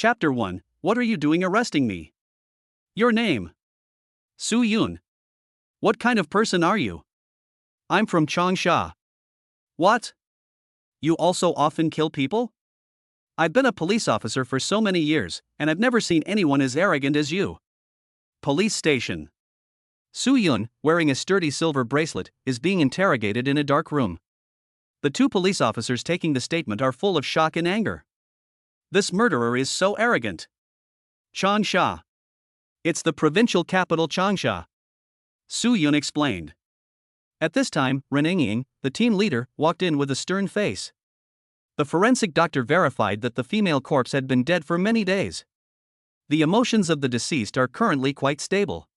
Chapter 1. What are you doing arresting me? Your name? Su Yun. What kind of person are you? I'm from Changsha. What? You also often kill people? I've been a police officer for so many years, and I've never seen anyone as arrogant as you. Police station. Su Yun, wearing a sturdy silver bracelet, is being interrogated in a dark room. The two police officers taking the statement are full of shock and anger. This murderer is so arrogant. Changsha. It's the provincial capital Changsha. Su Yun explained. At this time, Ren Ying, the team leader, walked in with a stern face. The forensic doctor verified that the female corpse had been dead for many days. The emotions of the deceased are currently quite stable.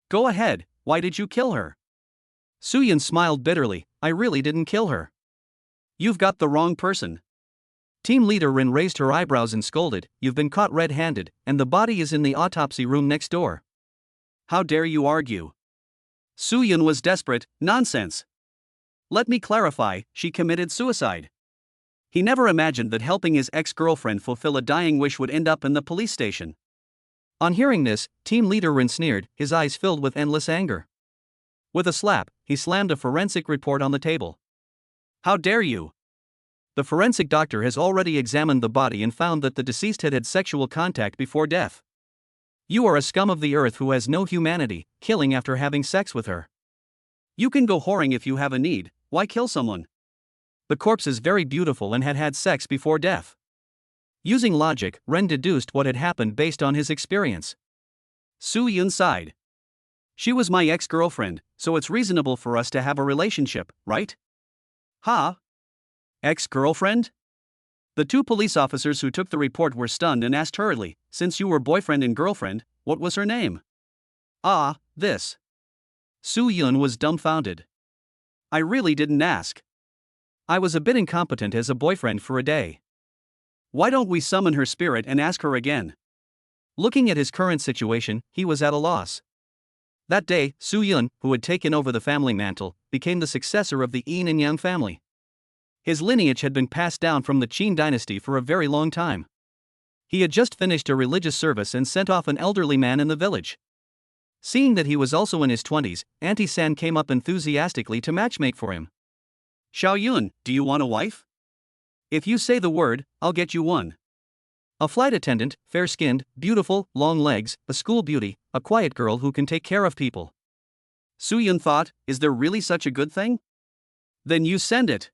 Go ahead, why did you kill her? Su Yun smiled bitterly. I really didn't kill her. You've got the wrong person. Team leader Rin raised her eyebrows and scolded, You've been caught red-handed, and the body is in the autopsy room next door. How dare you argue? Su Yun was desperate. Nonsense. Let me clarify, she committed suicide. He never imagined that helping his ex-girlfriend fulfill a dying wish would end up in the police station. On hearing this, team leader Rin sneered, his eyes filled with endless anger. With a slap, he slammed a forensic report on the table. How dare you? The forensic doctor has already examined the body and found that the deceased had had sexual contact before death. You are a scum of the earth who has no humanity, killing after having sex with her. You can go whoring if you have a need, why kill someone? The corpse is very beautiful and had had sex before death. Using logic, Ren deduced what had happened based on his experience. Su Yun sighed. She was my ex-girlfriend, so it's reasonable for us to have a relationship, right? Huh? Ex-girlfriend? The two police officers who took the report were stunned and asked hurriedly, Since you were boyfriend and girlfriend, what was her name? This. Su Yun was dumbfounded. I really didn't ask. I was a bit incompetent as a boyfriend for a day. Why don't we summon her spirit and ask her again? Looking at his current situation, he was at a loss. That day, Su Yun, who had taken over the family mantle, became the successor of the Yin and Yang family. His lineage had been passed down from the Qin dynasty for a very long time. He had just finished a religious service and sent off an elderly man in the village. Seeing that he was also in his 20s, Auntie San came up enthusiastically to matchmake for him. Xiao Yun, do you want a wife? If you say the word, I'll get you one. A flight attendant, fair-skinned, beautiful, long legs, a school beauty, a quiet girl who can take care of people. Su Yun thought, is there really such a good thing? Then you send it.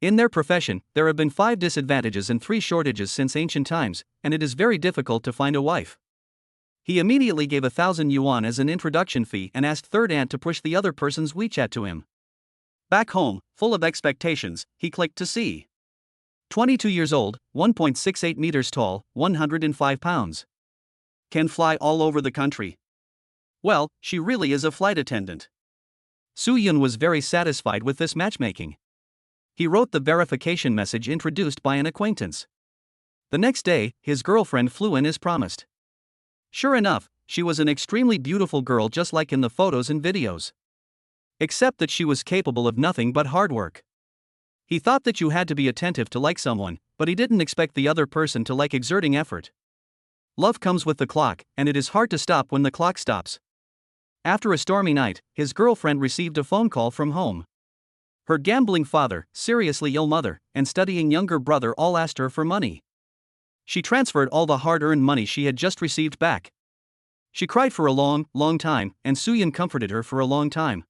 In their profession, there have been 5 disadvantages and 3 shortages since ancient times, and it is very difficult to find a wife. He immediately gave 1,000 yuan as an introduction fee and asked third aunt to push the other person's WeChat to him. Back home, full of expectations, he clicked to see. 22 years old, 1.68 meters tall, 105 pounds. Can fly all over the country. Well, she really is a flight attendant. Su Yun was very satisfied with this matchmaking. He wrote the verification message introduced by an acquaintance. The next day, his girlfriend flew in as promised. Sure enough, she was an extremely beautiful girl just like in the photos and videos. Except that she was capable of nothing but hard work. He thought that you had to be attentive to like someone, but he didn't expect the other person to like exerting effort. Love comes with the clock, and it is hard to stop when the clock stops. After a stormy night, his girlfriend received a phone call from home. Her gambling father, seriously ill mother, and studying younger brother all asked her for money. She transferred all the hard-earned money she had just received back. She cried for a long, long time, and Su Yun comforted her for a long time.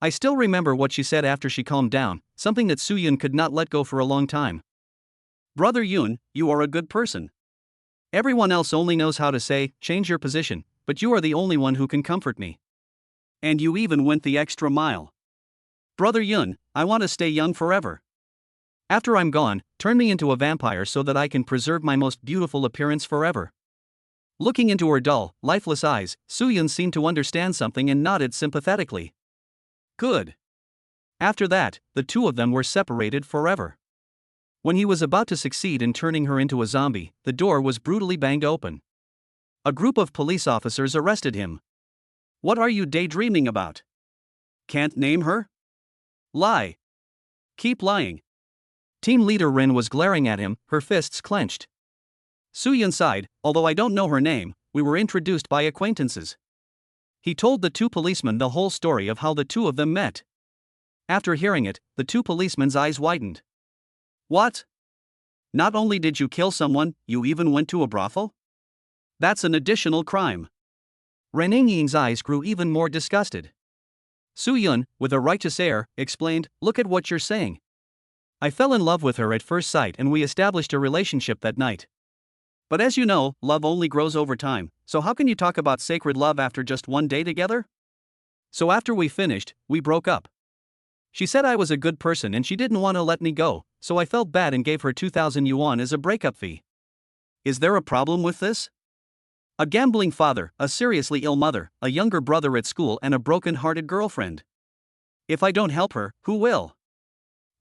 I still remember what she said after she calmed down, something that Su Yun could not let go for a long time. Brother Yun, you are a good person. Everyone else only knows how to say, change your position, but you are the only one who can comfort me. And you even went the extra mile. Brother Yun, I want to stay young forever. After I'm gone, turn me into a vampire so that I can preserve my most beautiful appearance forever. Looking into her dull, lifeless eyes, Su Yun seemed to understand something and nodded sympathetically. Good. After that, the two of them were separated forever. When he was about to succeed in turning her into a zombie, the door was brutally banged open. A group of police officers arrested him. What are you daydreaming about? Can't name her? Lie. Keep lying. Team leader Rin was glaring at him, her fists clenched. Soo-yun sighed. Although I don't know her name, we were introduced by acquaintances. He told the two policemen the whole story of how the two of them met. After hearing it, the two policemen's eyes widened. What? Not only did you kill someone, you even went to a brothel? That's an additional crime. Ren Ying's eyes grew even more disgusted. Soo-yun, with a righteous air, explained, "Look at what you're saying. I fell in love with her at first sight and we established a relationship that night. But as you know, love only grows over time, so how can you talk about sacred love after just one day together? So after we finished, we broke up. She said I was a good person and she didn't want to let me go, so I felt bad and gave her 2,000 yuan as a breakup fee. Is there a problem with this? A gambling father, a seriously ill mother, a younger brother at school and a broken-hearted girlfriend. If I don't help her, who will?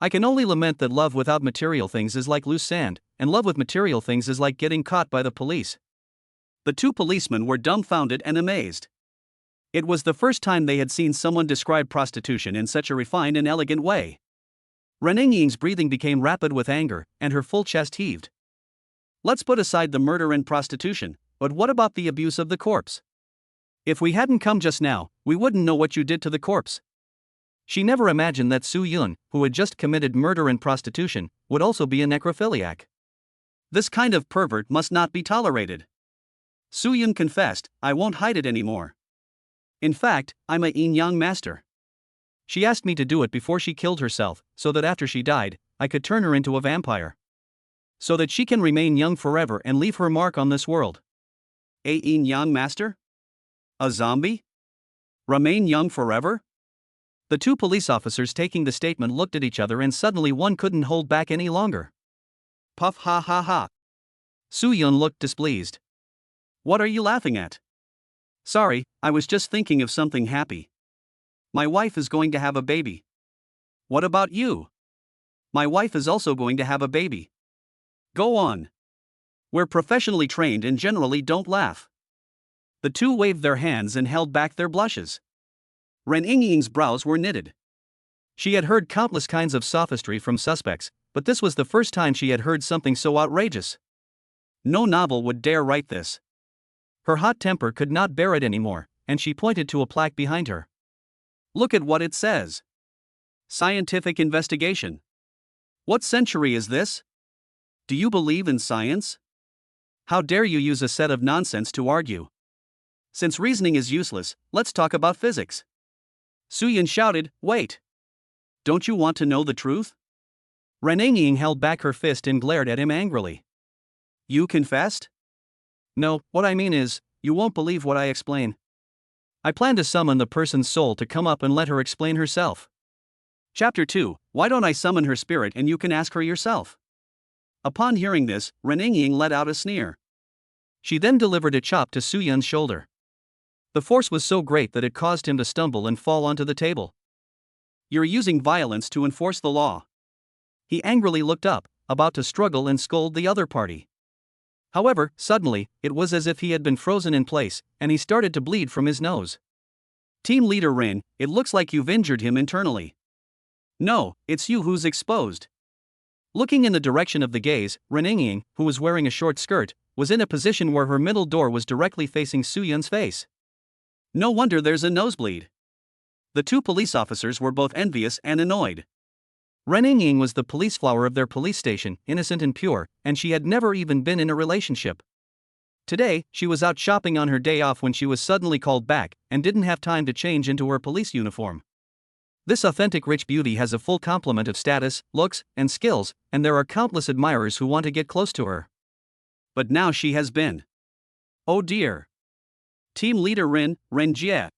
I can only lament that love without material things is like loose sand, and love with material things is like getting caught by the police." The two policemen were dumbfounded and amazed. It was the first time they had seen someone describe prostitution in such a refined and elegant way. Ren Ying's breathing became rapid with anger, and her full chest heaved. Let's put aside the murder and prostitution, but what about the abuse of the corpse? If we hadn't come just now, we wouldn't know what you did to the corpse. She never imagined that Soo-yun, who had just committed murder and prostitution, would also be a necrophiliac. This kind of pervert must not be tolerated. Soo-yun confessed, "I won't hide it anymore. In fact, I'm a yin-yang master. She asked me to do it before she killed herself, so that after she died, I could turn her into a vampire. So that she can remain young forever and leave her mark on this world." A yin-yang master? A zombie? Remain young forever? The two police officers taking the statement looked at each other and suddenly one couldn't hold back any longer. Puff ha ha ha. Soo-yun looked displeased. What are you laughing at? Sorry, I was just thinking of something happy. My wife is going to have a baby. What about you? My wife is also going to have a baby. Go on. We're professionally trained and generally don't laugh. The two waved their hands and held back their blushes. Ren Ying's brows were knitted. She had heard countless kinds of sophistry from suspects, but this was the first time she had heard something so outrageous. No novel would dare write this. Her hot temper could not bear it anymore, and she pointed to a plaque behind her. Look at what it says. Scientific investigation. What century is this? Do you believe in science? How dare you use a set of nonsense to argue? Since reasoning is useless, let's talk about physics. Soo-yun shouted, "Wait! Don't you want to know the truth?" Ren Ying held back her fist and glared at him angrily. You confessed? No, what I mean is, you won't believe what I explain. I plan to summon the person's soul to come up and let her explain herself. Chapter 2, Why don't I summon her spirit and you can ask her yourself? Upon hearing this, Ren Ying let out a sneer. She then delivered a chop to Soo-yun's shoulder. The force was so great that it caused him to stumble and fall onto the table. You're using violence to enforce the law. He angrily looked up, about to struggle and scold the other party. However, suddenly, it was as if he had been frozen in place, and he started to bleed from his nose. Team leader Rin, it looks like you've injured him internally. No, it's you who's exposed. Looking in the direction of the gaze, Ren Ying, who was wearing a short skirt, was in a position where her middle door was directly facing Soo-yun's face. No wonder there's a nosebleed. The two police officers were both envious and annoyed. Ren Ying was the police flower of their police station, innocent and pure, and she had never even been in a relationship. Today, she was out shopping on her day off when she was suddenly called back, and didn't have time to change into her police uniform. This authentic rich beauty has a full complement of status, looks, and skills, and there are countless admirers who want to get close to her. But now she has been. Oh dear. Team leader Ren Jie.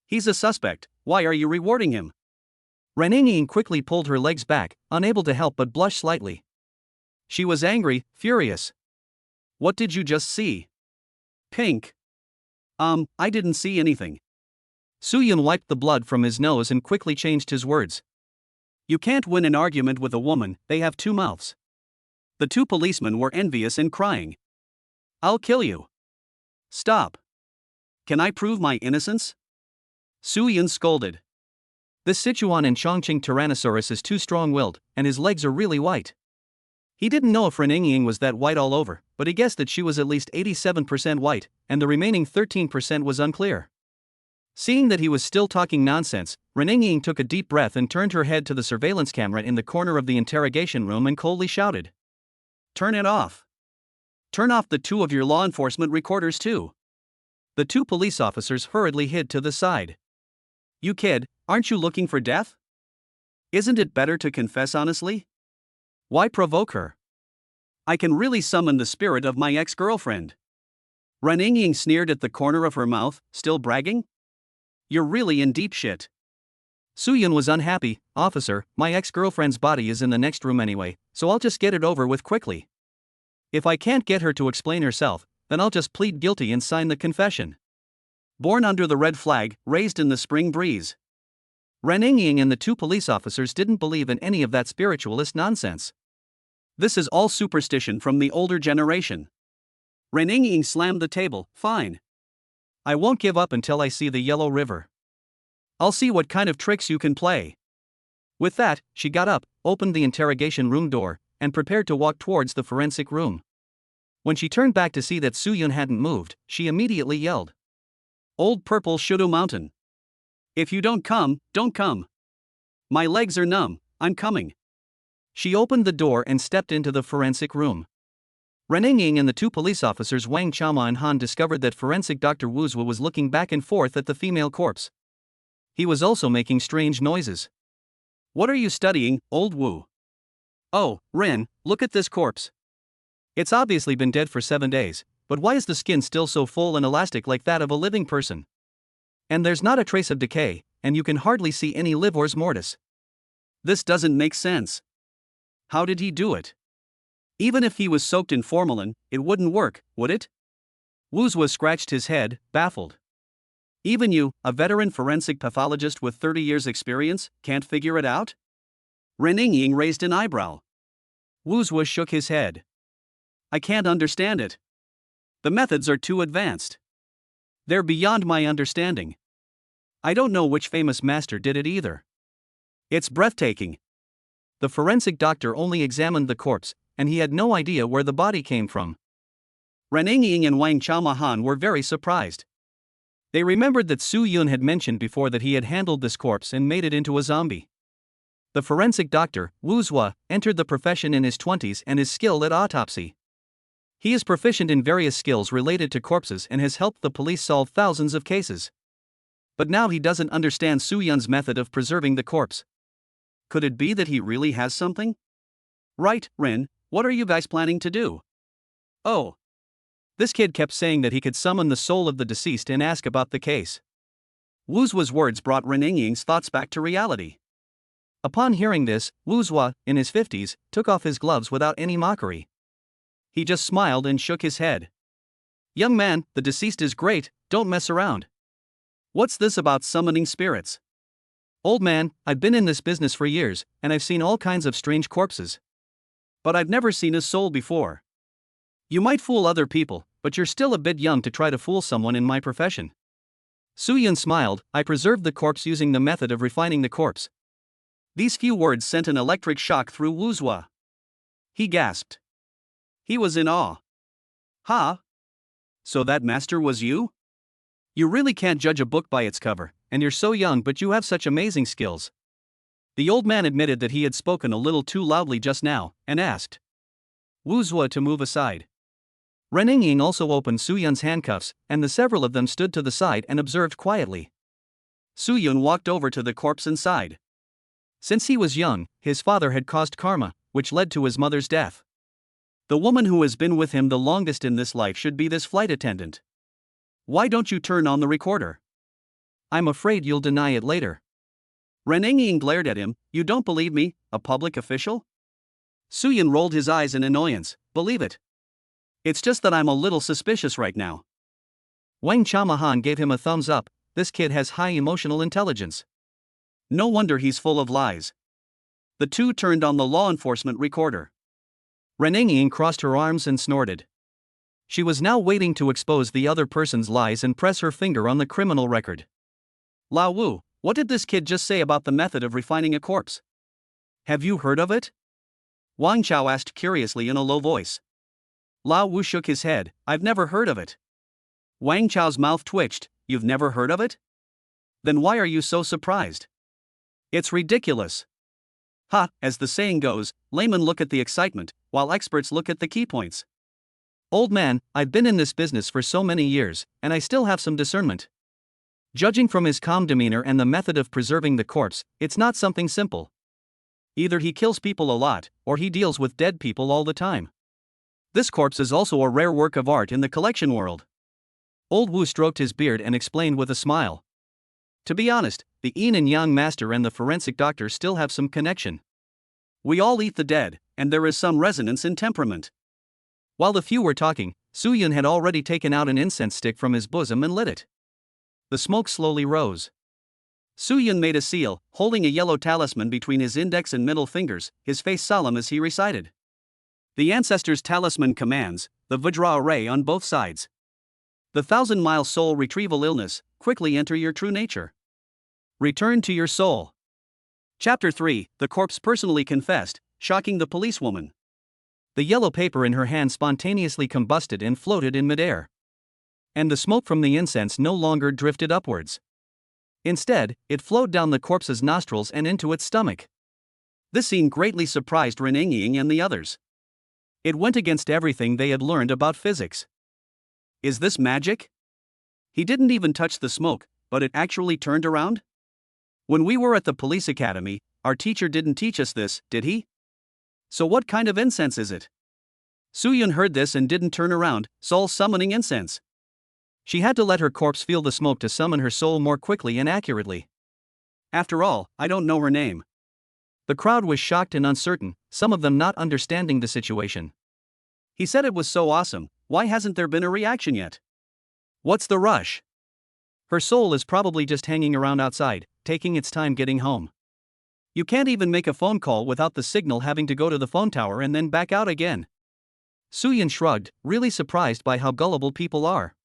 He's a suspect, why are you rewarding him? Ren Ying quickly pulled her legs back, unable to help but blush slightly. She was angry, furious. What did you just see? Pink. I didn't see anything. Soo-yun wiped the blood from his nose and quickly changed his words. You can't win an argument with a woman, they have two mouths. The two policemen were envious and crying. I'll kill you. Stop. Can I prove my innocence? Soo-yun scolded. This Sichuan and Chongqing Tyrannosaurus is too strong-willed, and his legs are really white. He didn't know if Reninging was that white all over, but he guessed that she was at least 87% white, and the remaining 13% was unclear. Seeing that he was still talking nonsense, Reninging took a deep breath and turned her head to the surveillance camera in the corner of the interrogation room and coldly shouted, "Turn it off. Turn off the two of your law enforcement recorders too." The two police officers hurriedly hid to the side. "You kid, aren't you looking for death? Isn't it better to confess honestly? Why provoke her? I can really summon the spirit of my ex-girlfriend." Reninging sneered at the corner of her mouth, still bragging. "You're really in deep shit." Soo-Yun was unhappy. "Officer, my ex-girlfriend's body is in the next room anyway, so I'll just get it over with quickly. If I can't get her to explain herself, then I'll just plead guilty and sign the confession." Born under the red flag, raised in the spring breeze. Reninging and the two police officers didn't believe in any of that spiritualist nonsense. This is all superstition from the older generation. Reninging slammed the table. "Fine. I won't give up until I see the Yellow River. I'll see what kind of tricks you can play." With that, she got up, opened the interrogation room door, and prepared to walk towards the forensic room. When she turned back to see that Soo-Yun hadn't moved, she immediately yelled, "Old Purple Shudo Mountain. If you don't come, don't come. My legs are numb, I'm coming." She opened the door and stepped into the forensic room. Reninging and the two police officers Wang Chama and Han discovered that forensic Dr. Wuzwa was looking back and forth at the female corpse. He was also making strange noises. "What are you studying, old Wu?" "Oh, Ren, look at this corpse. It's obviously been dead for 7 days, but why is the skin still so full and elastic like that of a living person? And there's not a trace of decay, and you can hardly see any livor mortis. This doesn't make sense. How did he do it? Even if he was soaked in formalin, it wouldn't work, would it?" Wuzwa scratched his head, baffled. "Even you, a veteran forensic pathologist with 30 years' experience, can't figure it out?" Reninging raised an eyebrow. Wuzwa shook his head. "I can't understand it. The methods are too advanced. They're beyond my understanding. I don't know which famous master did it either. It's breathtaking." The forensic doctor only examined the corpse, and he had no idea where the body came from. Reninging and Wang Chao-Mahan were very surprised. They remembered that Soo-Yun had mentioned before that he had handled this corpse and made it into a zombie. The forensic doctor, Wuzwa, entered the profession in his 20s and is skilled at autopsy. He is proficient in various skills related to corpses and has helped the police solve thousands of cases. But now he doesn't understand Soo-Yun's method of preserving the corpse. Could it be that he really has something? "Right, Ren, what are you guys planning to do?" "Oh. This kid kept saying that he could summon the soul of the deceased and ask about the case." Wuzwa's words brought Reninging's thoughts back to reality. Upon hearing this, Wuzwa, in his 50s, took off his gloves without any mockery. He just smiled and shook his head. "Young man, the deceased is great, don't mess around. What's this about summoning spirits?" "Old man, I've been in this business for years, and I've seen all kinds of strange corpses. But I've never seen a soul before. You might fool other people, but you're still a bit young to try to fool someone in my profession." Soo-Yun smiled. "I preserved the corpse using the method of refining the corpse." These few words sent an electric shock through Wuzwa. He gasped. He was in awe. "Huh? So that master was you? You really can't judge a book by its cover, and you're so young but you have such amazing skills." The old man admitted that he had spoken a little too loudly just now, and asked Wuzwa to move aside. Reninging also opened Soo-Yun's handcuffs, and the several of them stood to the side and observed quietly. Soo-Yun walked over to the corpse and sighed. Since he was young, his father had caused karma, which led to his mother's death. The woman who has been with him the longest in this life should be this flight attendant. "Why don't you turn on the recorder?" "I'm afraid you'll deny it later." Reninging glared at him. "You don't believe me, a public official?" Soo-Yun rolled his eyes in annoyance. "Believe it. It's just that I'm a little suspicious right now." Wang Chao-Mahan gave him a thumbs up. This kid has high emotional intelligence. No wonder he's full of lies. The two turned on the law enforcement recorder. Reninging crossed her arms and snorted. She was now waiting to expose the other person's lies and press her finger on the criminal record. "Lao Wu, what did this kid just say about the method of refining a corpse? Have you heard of it?" Wang Chao asked curiously in a low voice. Lao Wu shook his head. I've never heard of it. Wang Chao's mouth twitched. You've never heard of it? Then why are you so surprised? It's ridiculous. Ha, as the saying goes, laymen look at the excitement, while experts look at the key points. Old man, I've been in this business for so many years, and I still have some discernment. Judging from his calm demeanor and the method of preserving the corpse, it's not something simple. Either he kills people a lot, or he deals with dead people all the time. This corpse is also a rare work of art in the collection world. Old Wu stroked his beard and explained with a smile. To be honest, the yin and yang master and the forensic doctor still have some connection. We all eat the dead, and there is some resonance in temperament. While the few were talking, Su Yun had already taken out an incense stick from his bosom and lit it. The smoke slowly rose. Su Yun made a seal, holding a yellow talisman between his index and middle fingers, his face solemn as he recited. The ancestors' talisman commands, the Vajra array on both sides. The 1,000-mile soul retrieval illness, quickly enter your true nature. Return to your soul. Chapter 3, the corpse personally confessed, shocking the policewoman. The yellow paper in her hand spontaneously combusted and floated in midair. And the smoke from the incense no longer drifted upwards. Instead, it flowed down the corpse's nostrils and into its stomach. This scene greatly surprised Renengying and the others. It went against everything they had learned about physics. Is this magic? He didn't even touch the smoke, but it actually turned around? When we were at the police academy, our teacher didn't teach us this, did he? So what kind of incense is it? Su Yun heard this and didn't turn around, soul summoning incense. She had to let her corpse feel the smoke to summon her soul more quickly and accurately. After all, I don't know her name. The crowd was shocked and uncertain, some of them not understanding the situation. He said it was so awesome, why hasn't there been a reaction yet? What's the rush? Her soul is probably just hanging around outside, taking its time getting home. You can't even make a phone call without the signal having to go to the phone tower and then back out again. Su Yun shrugged, really surprised by how gullible people are.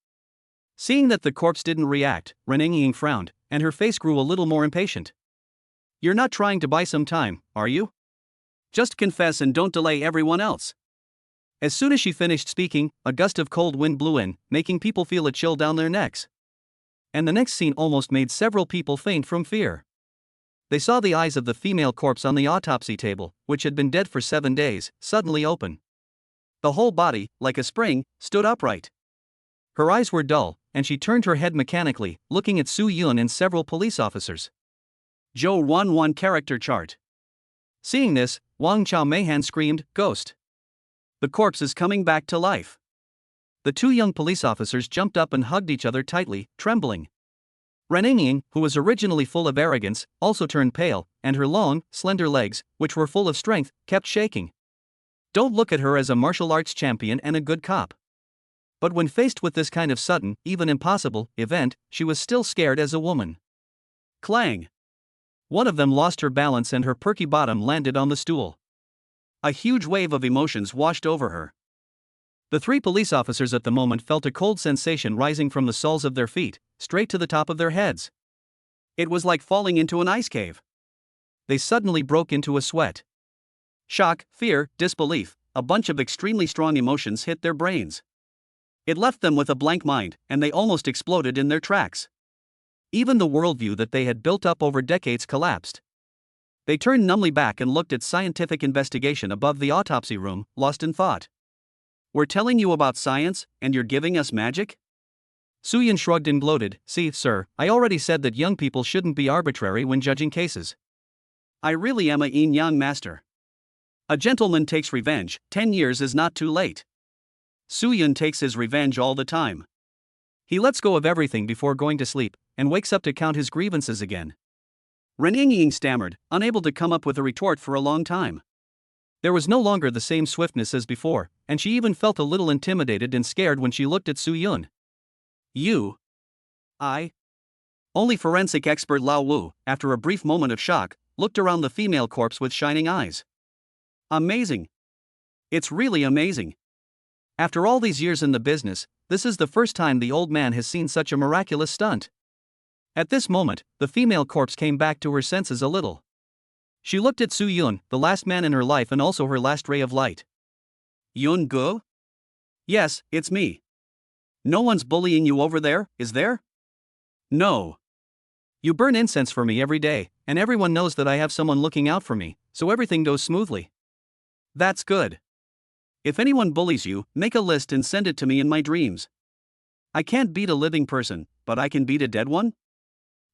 Seeing that the corpse didn't react, Renengying frowned, and her face grew a little more impatient. You're not trying to buy some time, are you? Just confess and don't delay everyone else. As soon as she finished speaking, a gust of cold wind blew in, making people feel a chill down their necks. And the next scene almost made several people faint from fear. They saw the eyes of the female corpse on the autopsy table, which had been dead for 7 days, suddenly open. The whole body, like a spring, stood upright. Her eyes were dull, and she turned her head mechanically, looking at Su Yun and several police officers. Zhou Wanwan character chart. Seeing this, Wang Chao Meihan screamed, "Ghost!" The corpse is coming back to life. The 2 young police officers jumped up and hugged each other tightly, trembling. Renengying, who was originally full of arrogance, also turned pale, and her long, slender legs, which were full of strength, kept shaking. Don't look at her as a martial arts champion and a good cop. But when faced with this kind of sudden, even impossible, event, she was still scared as a woman. Clang! One of them lost her balance and her perky bottom landed on the stool. A huge wave of emotions washed over her. The 3 police officers at the moment felt a cold sensation rising from the soles of their feet, straight to the top of their heads. It was like falling into an ice cave. They suddenly broke into a sweat. Shock, fear, disbelief, a bunch of extremely strong emotions hit their brains. It left them with a blank mind, and they almost exploded in their tracks. Even the worldview that they had built up over decades collapsed. They turned numbly back and looked at scientific investigation above the autopsy room, lost in thought. We're telling you about science, and you're giving us magic? Su Yun shrugged and gloated, "See, sir, I already said that young people shouldn't be arbitrary when judging cases. I really am a yin-yang master. A gentleman takes revenge, 10 years is not too late." Su Yun takes his revenge all the time. He lets go of everything before going to sleep, and wakes up to count his grievances again. Renengying stammered, unable to come up with a retort for a long time. There was no longer the same swiftness as before, and she even felt a little intimidated and scared when she looked at Su Yun. "You? I?" Only forensic expert Lao Wu, after a brief moment of shock, looked around the female corpse with shining eyes. Amazing. It's really amazing. After all these years in the business, this is the first time the old man has seen such a miraculous stunt. At this moment, the female corpse came back to her senses a little. She looked at Su Yun, the last man in her life and also her last ray of light. Yun Gu? Yes, it's me. No one's bullying you over there, is there? No. You burn incense for me every day, and everyone knows that I have someone looking out for me, so everything goes smoothly. That's good. If anyone bullies you, make a list and send it to me in my dreams. I can't beat a living person, but I can beat a dead one?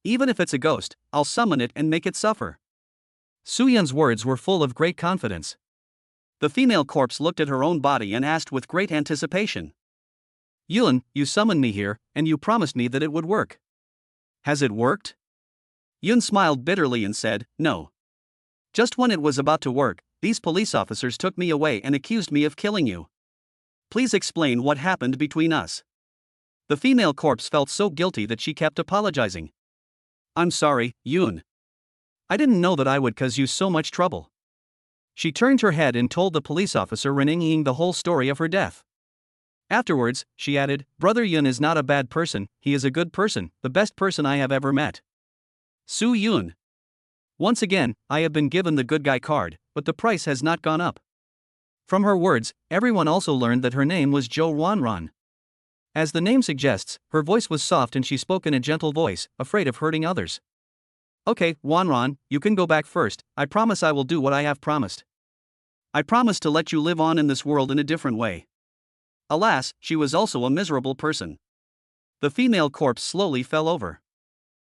Even if it's a ghost, I'll summon it and make it suffer. Su Yun's words were full of great confidence. The female corpse looked at her own body and asked with great anticipation. Yun, you summoned me here, and you promised me that it would work. Has it worked? Yun smiled bitterly and said, no. Just when it was about to work, these police officers took me away and accused me of killing you. Please explain what happened between us. The female corpse felt so guilty that she kept apologizing. I'm sorry, Yun. I didn't know that I would cause you so much trouble. She turned her head and told the police officer Reninging the whole story of her death. Afterwards, she added, Brother Yun is not a bad person, he is a good person, the best person I have ever met. Su Yun. Once again, I have been given the good guy card, but the price has not gone up. From her words, everyone also learned that her name was Jo Wanran. As the name suggests, her voice was soft and she spoke in a gentle voice, afraid of hurting others. Okay, Wanran, you can go back first, I promise I will do what I have promised. I promise to let you live on in this world in a different way. Alas, she was also a miserable person. The female corpse slowly fell over.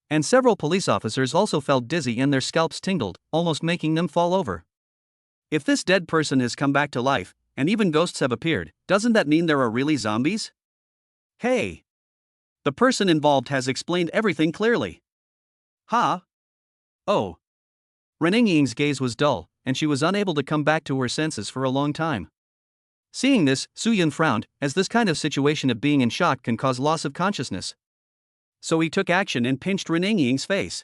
And several police officers also felt dizzy and their scalps tingled, almost making them fall over. If this dead person has come back to life, and even ghosts have appeared, doesn't that mean there are really zombies? Hey! The person involved has explained everything clearly. Ha! Oh! Reninging's gaze was dull, and she was unable to come back to her senses for a long time. Seeing this, Su Yun frowned, as this kind of situation of being in shock can cause loss of consciousness. So he took action and pinched Reninging's face.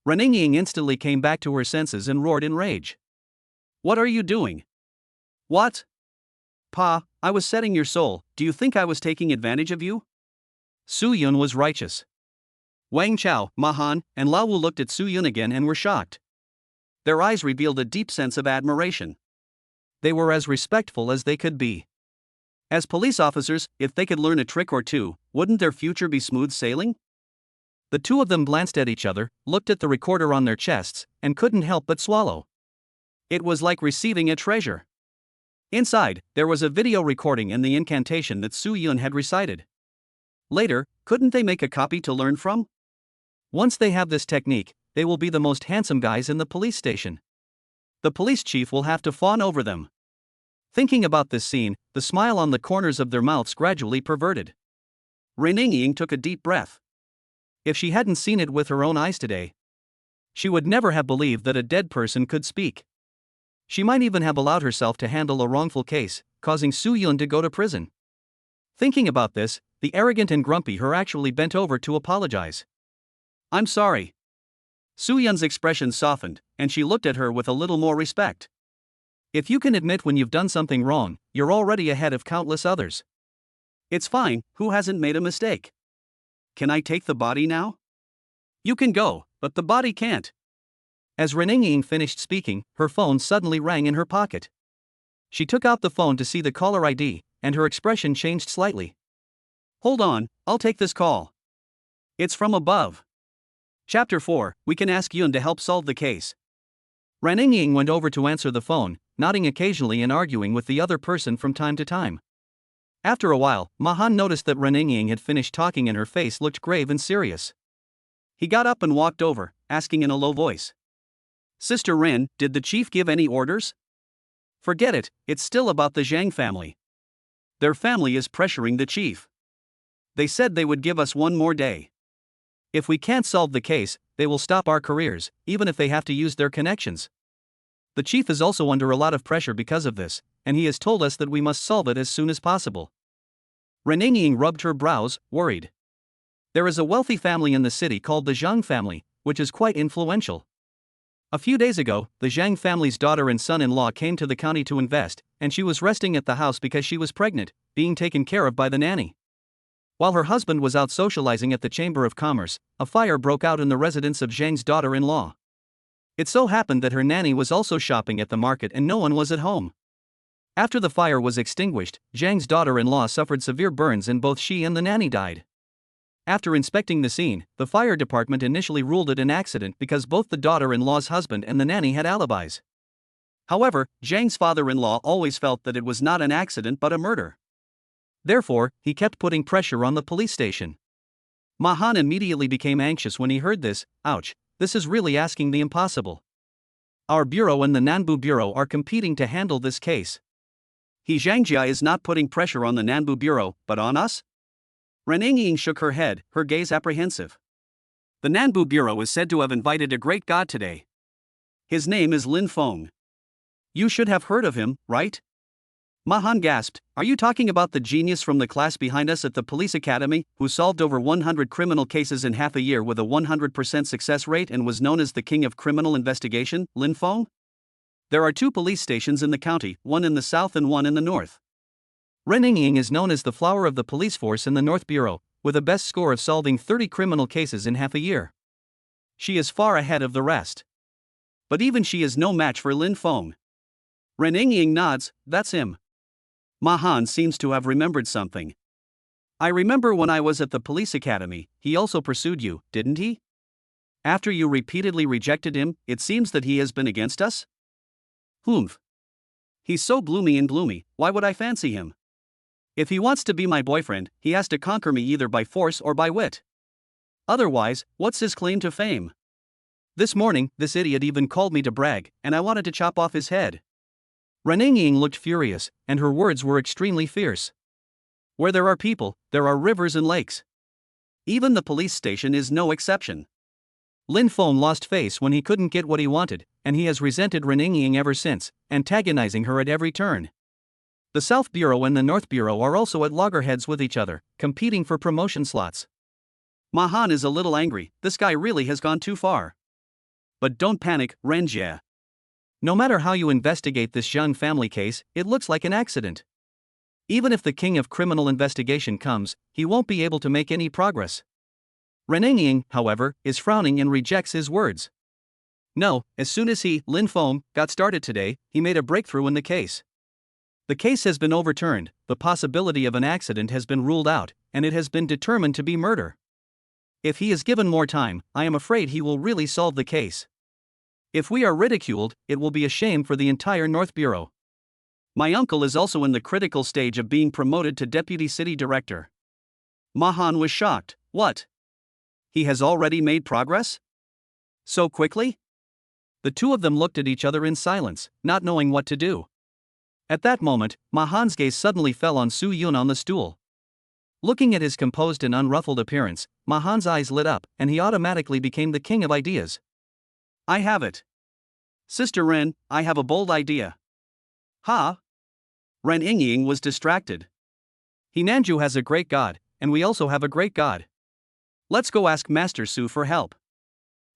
Reninging instantly came back to her senses and roared in rage. What are you doing? What? Pa, I was setting your soul, do you think I was taking advantage of you? Su Yun was righteous. Wang Chao, Mahan, and Lao Wu looked at Su Yun again and were shocked. Their eyes revealed a deep sense of admiration. They were as respectful as they could be. As police officers, if they could learn a trick or two, wouldn't their future be smooth sailing? The two of them glanced at each other, looked at the recorder on their chests, and couldn't help but swallow. It was like receiving a treasure. Inside, there was a video recording and the incantation that Su Yun had recited. Later, couldn't they make a copy to learn from? Once they have this technique, they will be the most handsome guys in the police station. The police chief will have to fawn over them. Thinking about this scene, the smile on the corners of their mouths gradually perverted. Reninging took a deep breath. If she hadn't seen it with her own eyes today, she would never have believed that a dead person could speak. She might even have allowed herself to handle a wrongful case, causing Su Yun to go to prison. Thinking about this, the arrogant and grumpy her actually bent over to apologize. I'm sorry. Su Yun's expression softened, and she looked at her with a little more respect. If you can admit when you've done something wrong, you're already ahead of countless others. It's fine, who hasn't made a mistake? Can I take the body now? You can go, but the body can't. As Reninging finished speaking, her phone suddenly rang in her pocket. She took out the phone to see the caller ID, and her expression changed slightly. Hold on, I'll take this call. It's from above. Chapter 4, we can ask Yun to help solve the case. Reninging went over to answer the phone, nodding occasionally and arguing with the other person from time to time. After a while, Mahan noticed that Reninging had finished talking and her face looked grave and serious. He got up and walked over, asking in a low voice. Sister Ren, did the chief give any orders? Forget it, it's still about the Zhang family. Their family is pressuring the chief. They said they would give us one more day. If we can't solve the case, they will stop our careers, even if they have to use their connections. The chief is also under a lot of pressure because of this, and he has told us that we must solve it as soon as possible. Reninging rubbed her brows, worried. There is a wealthy family in the city called the Zhang family, which is quite influential. A few days ago, the Zhang family's daughter and son-in-law came to the county to invest, and she was resting at the house because she was pregnant, being taken care of by the nanny. While her husband was out socializing at the Chamber of Commerce, a fire broke out in the residence of Zhang's daughter-in-law. It so happened that her nanny was also shopping at the market and no one was at home. After the fire was extinguished, Zhang's daughter-in-law suffered severe burns and both she and the nanny died. After inspecting the scene, the fire department initially ruled it an accident because both the daughter-in-law's husband and the nanny had alibis. However, Zhang's father-in-law always felt that it was not an accident but a murder. Therefore, he kept putting pressure on the police station. Ma Han immediately became anxious when he heard this. Ouch, this is really asking the impossible. Our bureau and the Nanbu Bureau are competing to handle this case. He Zhangjia is not putting pressure on the Nanbu Bureau, but on us? Ren Ying shook her head, her gaze apprehensive. The Nanbu Bureau is said to have invited a great god today. His name is Lin Feng. You should have heard of him, right? Ma Han gasped, are you talking about the genius from the class behind us at the police academy, who solved over 100 criminal cases in half a year with a 100% success rate and was known as the king of criminal investigation, Lin Feng? There are 2 police stations in the county, one in the south and one in the north. Ren Ying is known as the flower of the police force in the North Bureau, with a best score of solving 30 criminal cases in half a year. She is far ahead of the rest. But even she is no match for Lin Feng. Ren Ying nods, that's him. Ma Han seems to have remembered something. I remember when I was at the police academy, he also pursued you, didn't he? After you repeatedly rejected him, it seems that he has been against us? Humph. He's so gloomy, why would I fancy him? If he wants to be my boyfriend, he has to conquer me either by force or by wit. Otherwise, what's his claim to fame? This morning, this idiot even called me to brag, and I wanted to chop off his head. Ren Ying looked furious, and her words were extremely fierce. Where there are people, there are rivers and lakes. Even the police station is no exception. Lin Feng lost face when he couldn't get what he wanted, and he has resented Ren Ying ever since, antagonizing her at every turn. The South Bureau and the North Bureau are also at loggerheads with each other, competing for promotion slots. Ma Han is a little angry, this guy really has gone too far. But don't panic, Ren Jie. No matter how you investigate this Zhang family case, it looks like an accident. Even if the king of criminal investigation comes, he won't be able to make any progress. Ren Ying, however, is frowning and rejects his words. No, as soon as he, Lin Feng, got started today, he made a breakthrough in the case. The case has been overturned, the possibility of an accident has been ruled out, and it has been determined to be murder. If he is given more time, I am afraid he will really solve the case. If we are ridiculed, it will be a shame for the entire North Bureau. My uncle is also in the critical stage of being promoted to deputy city director. Ma Han was shocked. What? He has already made progress? So quickly? The 2 of them looked at each other in silence, not knowing what to do. At that moment, Ma Han's gaze suddenly fell on Su Yun on the stool. Looking at his composed and unruffled appearance, Ma Han's eyes lit up, and he automatically became the king of ideas. I have it. Sister Ren, I have a bold idea. Ha? Ren Ying was distracted. Hinanju has a great god, and we also have a great god. Let's go ask Master Su for help.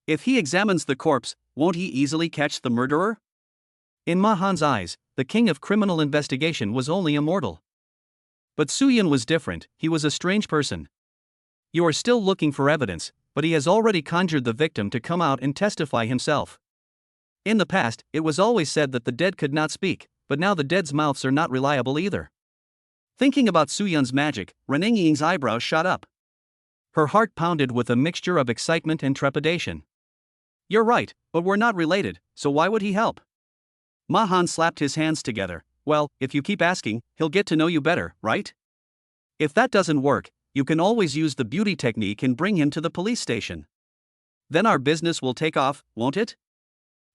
If he examines the corpse, won't he easily catch the murderer? In Ma Han's eyes, the king of criminal investigation was only a mortal. But Su Yun was different, he was a strange person. You are still looking for evidence, but he has already conjured the victim to come out and testify himself. In the past, it was always said that the dead could not speak, but now the dead's mouths are not reliable either. Thinking about Su Yun's magic, Ren Ying's eyebrows shot up. Her heart pounded with a mixture of excitement and trepidation. You're right, but we're not related, so why would he help? Ma Han slapped his hands together. Well, if you keep asking, he'll get to know you better, right? If that doesn't work, you can always use the beauty technique and bring him to the police station. Then our business will take off, won't it?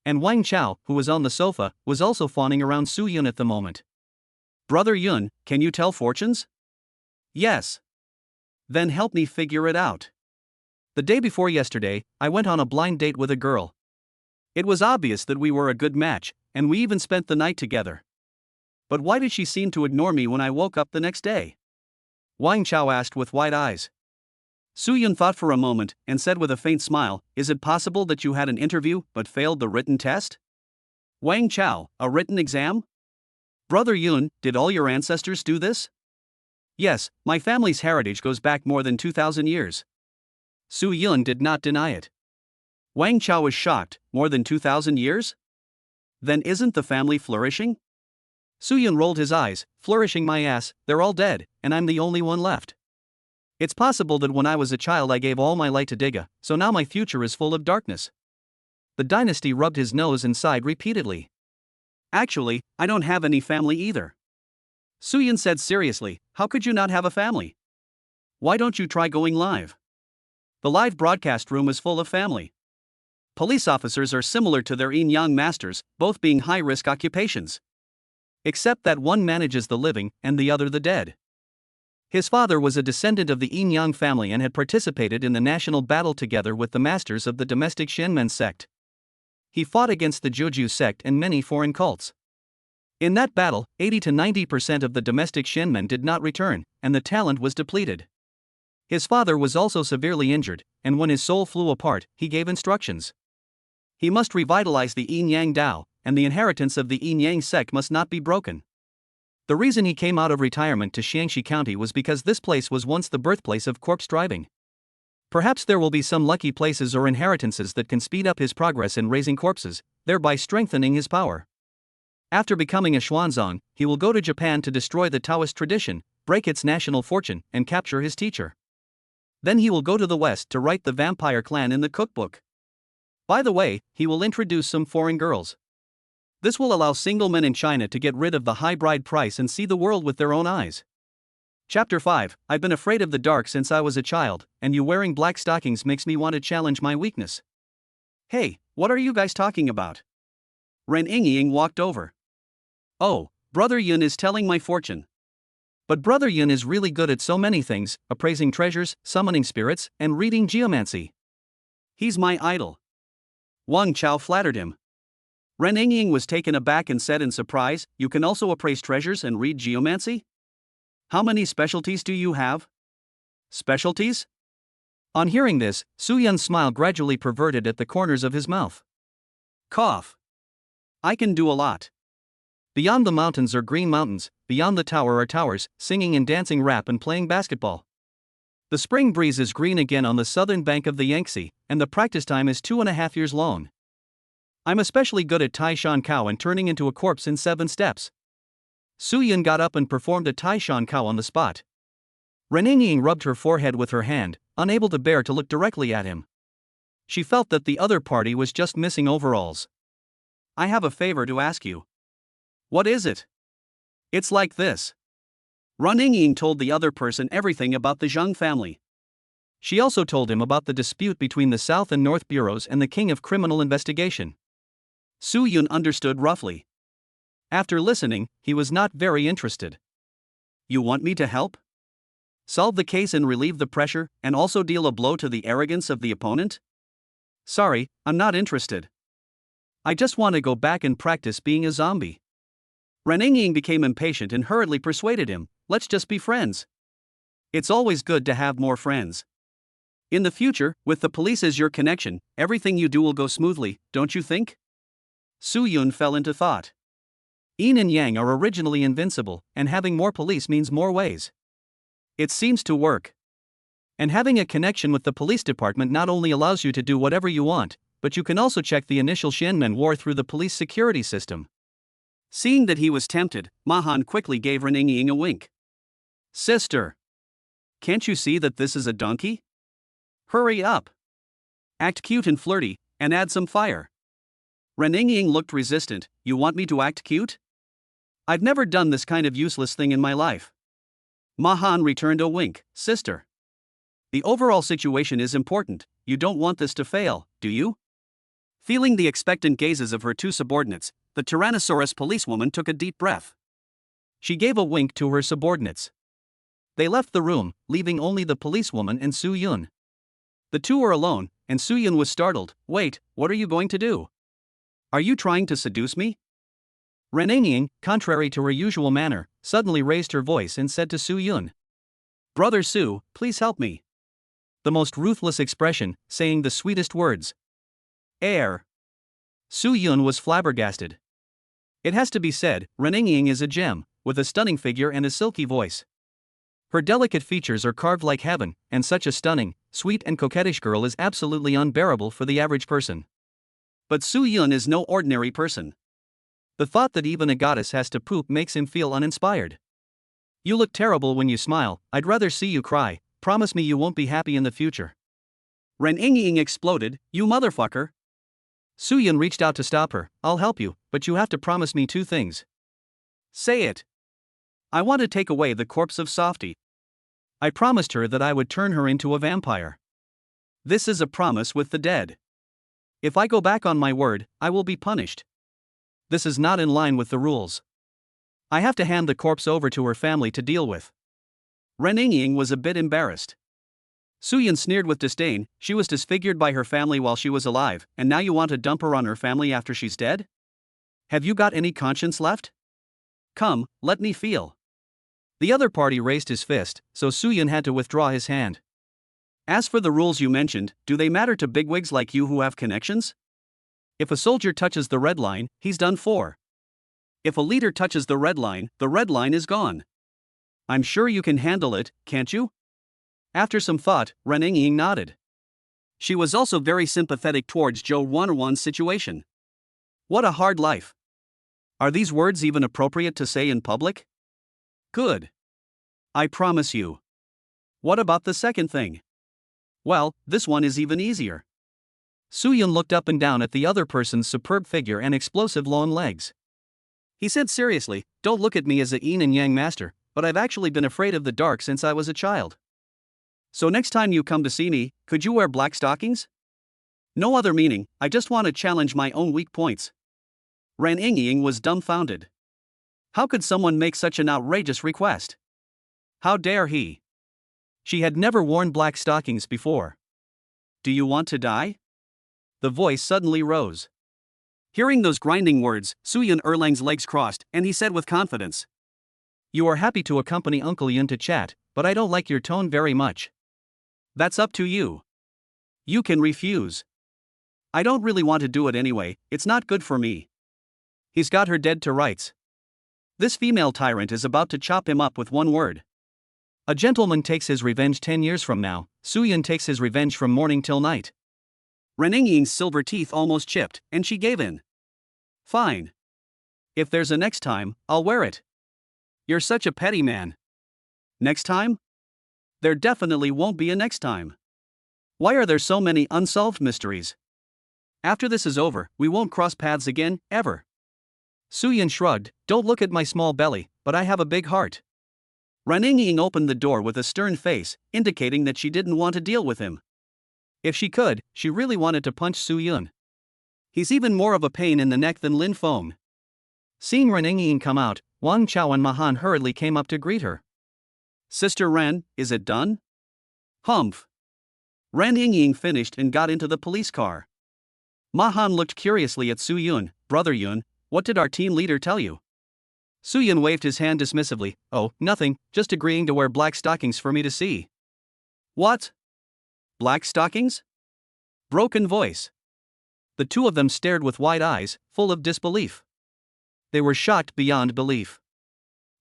And Wang Chao, who was on the sofa, was also fawning around Su Yun at the moment. Brother Yun, can you tell fortunes? Yes. Then help me figure it out. The day before yesterday, I went on a blind date with a girl. It was obvious that we were a good match, and we even spent the night together. But why did she seem to ignore me when I woke up the next day? Wang Chao asked with wide eyes. Su Yun thought for a moment, and said with a faint smile, is it possible that you had an interview but failed the written test? Wang Chao, a written exam? Brother Yun, did all your ancestors do this? Yes, my family's heritage goes back more than 2,000 years. Su Yun did not deny it. Wang Chao was shocked. More than 2,000 years? Then isn't the family flourishing? Su Yun rolled his eyes. Flourishing my ass, they're all dead, and I'm the only one left. It's possible that when I was a child I gave all my light to Diga, so now my future is full of darkness. The dynasty rubbed his nose and sighed repeatedly. Actually, I don't have any family either. Su Yun said seriously, how could you not have a family? Why don't you try going live? The live broadcast room is full of family. Police officers are similar to their yin-yang masters, both being high-risk occupations. Except that one manages the living and the other the dead. His father was a descendant of the yin-yang family and had participated in the national battle together with the masters of the domestic Shenmen sect. He fought against the Joju sect and many foreign cults. In that battle, 80 to 90% of the domestic Shenmen did not return, and the talent was depleted. His father was also severely injured, and when his soul flew apart, he gave instructions. He must revitalize the yin-yang Dao, and the inheritance of the yin-yang sect must not be broken. The reason he came out of retirement to Xiangxi County was because this place was once the birthplace of corpse driving. Perhaps there will be some lucky places or inheritances that can speed up his progress in raising corpses, thereby strengthening his power. After becoming a Xuanzang, he will go to Japan to destroy the Taoist tradition, break its national fortune, and capture his teacher. Then he will go to the West to write the vampire clan in the cookbook. By the way, he will introduce some foreign girls. This will allow single men in China to get rid of the high bride price and see the world with their own eyes. Chapter 5. I've been afraid of the dark since I was a child, and you wearing black stockings makes me want to challenge my weakness. Hey, what are you guys talking about? Ren Yingying walked over. Oh, Brother Yun is telling my fortune. But Brother Yun is really good at so many things, appraising treasures, summoning spirits, and reading geomancy. He's my idol. Wang Chao flattered him. Ren Yingying was taken aback and said in surprise, you can also appraise treasures and read geomancy? How many specialties do you have? Specialties? On hearing this, Su Yun's smile gradually perverted at the corners of his mouth. Cough. I can do a lot. Beyond the mountains are green mountains, beyond the tower are towers, singing and dancing rap and playing basketball. The spring breeze is green again on the southern bank of the Yangtze, and the practice time is 2.5 years long. I'm especially good at Tai Shan Kao and turning into a corpse in 7 steps. Su Yun got up and performed a Tai Shan Kao on the spot. Ren Yingying rubbed her forehead with her hand, unable to bear to look directly at him. She felt that the other party was just missing overalls. I have a favor to ask you. What is it? It's like this. Ren Yingying told the other person everything about the Zhang family. She also told him about the dispute between the South and North Bureaus and the King of Criminal Investigation. Su Yun understood roughly. After listening, he was not very interested. You want me to help? Solve the case and relieve the pressure, and also deal a blow to the arrogance of the opponent? Sorry, I'm not interested. I just want to go back and practice being a zombie. Ren Yingying became impatient and hurriedly persuaded him, let's just be friends. It's always good to have more friends. In the future, with the police as your connection, everything you do will go smoothly, don't you think? Su Yun fell into thought. Yin and Yang are originally invincible, and having more police means more ways. It seems to work. And having a connection with the police department not only allows you to do whatever you want, but you can also check the initial Shenmen war through the police security system. Seeing that he was tempted, Mahan quickly gave Ren Yingying a wink. Sister! Can't you see that this is a donkey? Hurry up! Act cute and flirty, and add some fire. Ren Yingying looked resistant. You want me to act cute? I've never done this kind of useless thing in my life. Mahan returned a wink. Sister. The overall situation is important, you don't want this to fail, do you? Feeling the expectant gazes of her 2 subordinates, the Tyrannosaurus policewoman took a deep breath. She gave a wink to her subordinates. They left the room, leaving only the policewoman and Su Yun. The 2 were alone, and Su Yun was startled. Wait, what are you going to do? Are you trying to seduce me? Ren Yingying, contrary to her usual manner, suddenly raised her voice and said to Su Yun. Brother Su, please help me. The most ruthless expression, saying the sweetest words. Air. Su Yun was flabbergasted. It has to be said, Ren Yingying is a gem, with a stunning figure and a silky voice. Her delicate features are carved like heaven, and such a stunning, sweet and coquettish girl is absolutely unbearable for the average person. But Soo-yoon is no ordinary person. The thought that even a goddess has to poop makes him feel uninspired. You look terrible when you smile, I'd rather see you cry, promise me you won't be happy in the future. Ren Ying exploded, you motherfucker. Soo-yoon reached out to stop her, I'll help you, but you have to promise me 2 things. Say it. I want to take away the corpse of Softy. I promised her that I would turn her into a vampire. This is a promise with the dead. If I go back on my word, I will be punished. This is not in line with the rules. I have to hand the corpse over to her family to deal with. Ren Ying was a bit embarrassed. Soo-yoon sneered with disdain, she was disfigured by her family while she was alive, and now you want to dump her on her family after she's dead? Have you got any conscience left? Come, let me feel. The other party raised his fist, so Soo-yoon had to withdraw his hand. As for the rules you mentioned, do they matter to bigwigs like you who have connections? If a soldier touches the red line, he's done for. If a leader touches the red line is gone. I'm sure you can handle it, can't you? After some thought, Ren Ying nodded. She was also very sympathetic towards Jo Won-won's situation. What a hard life. Are these words even appropriate to say in public? Good. I promise you. What about the second thing? Well, this one is even easier. Soo-yoon looked up and down at the other person's superb figure and explosive long legs. He said seriously, don't look at me as a yin and yang master, but I've actually been afraid of the dark since I was a child. So next time you come to see me, could you wear black stockings? No other meaning, I just want to challenge my own weak points. Ren Ying was dumbfounded. How could someone make such an outrageous request? How dare he? She had never worn black stockings before. Do you want to die? The voice suddenly rose. Hearing those grinding words, Soo-yoon Erlang's legs crossed, and he said with confidence. You are happy to accompany Uncle Yun to chat, but I don't like your tone very much. That's up to you. You can refuse. I don't really want to do it anyway, it's not good for me. He's got her dead to rights. This female tyrant is about to chop him up with one word. A gentleman takes his revenge 10 years from now, Soo-yoon takes his revenge from morning till night. Ren Ying's silver teeth almost chipped, and she gave in. Fine. If there's a next time, I'll wear it. You're such a petty man. Next time? There definitely won't be a next time. Why are there so many unsolved mysteries? After this is over, we won't cross paths again, ever. Soo-yoon shrugged, don't look at my small belly, but I have a big heart. Ren Ying opened the door with a stern face, indicating that she didn't want to deal with him. If she could, she really wanted to punch Soo-yoon. He's even more of a pain in the neck than Lin Feng. Seeing Ren Ying come out, Wang Chao and Mahan hurriedly came up to greet her. Sister Ren, is it done? Humph. Ren Ying finished and got into the police car. Mahan looked curiously at Soo-yoon. Brother Yun, what did our team leader tell you? Soo-yoon waved his hand dismissively. Oh, nothing, just agreeing to wear black stockings for me to see. What? Black stockings? Broken voice. The two of them stared with wide eyes, full of disbelief. They were shocked beyond belief.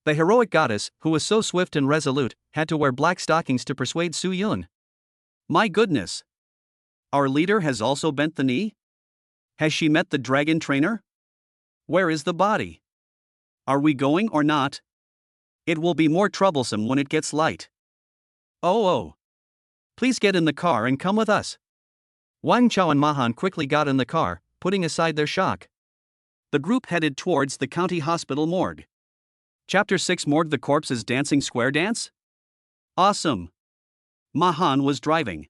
The heroic goddess, who was so swift and resolute, had to wear black stockings to persuade Soo-yoon. My goodness. Our leader has also bent the knee? Has she met the dragon trainer? Where is the body? Are we going or not? It will be more troublesome when it gets light. Oh. Please get in the car and come with us. Wang Chao and Mahan quickly got in the car, putting aside their shock. The group headed towards the county hospital morgue. Chapter 6 Morgue. The corpse's dancing square dance? Awesome. Mahan was driving.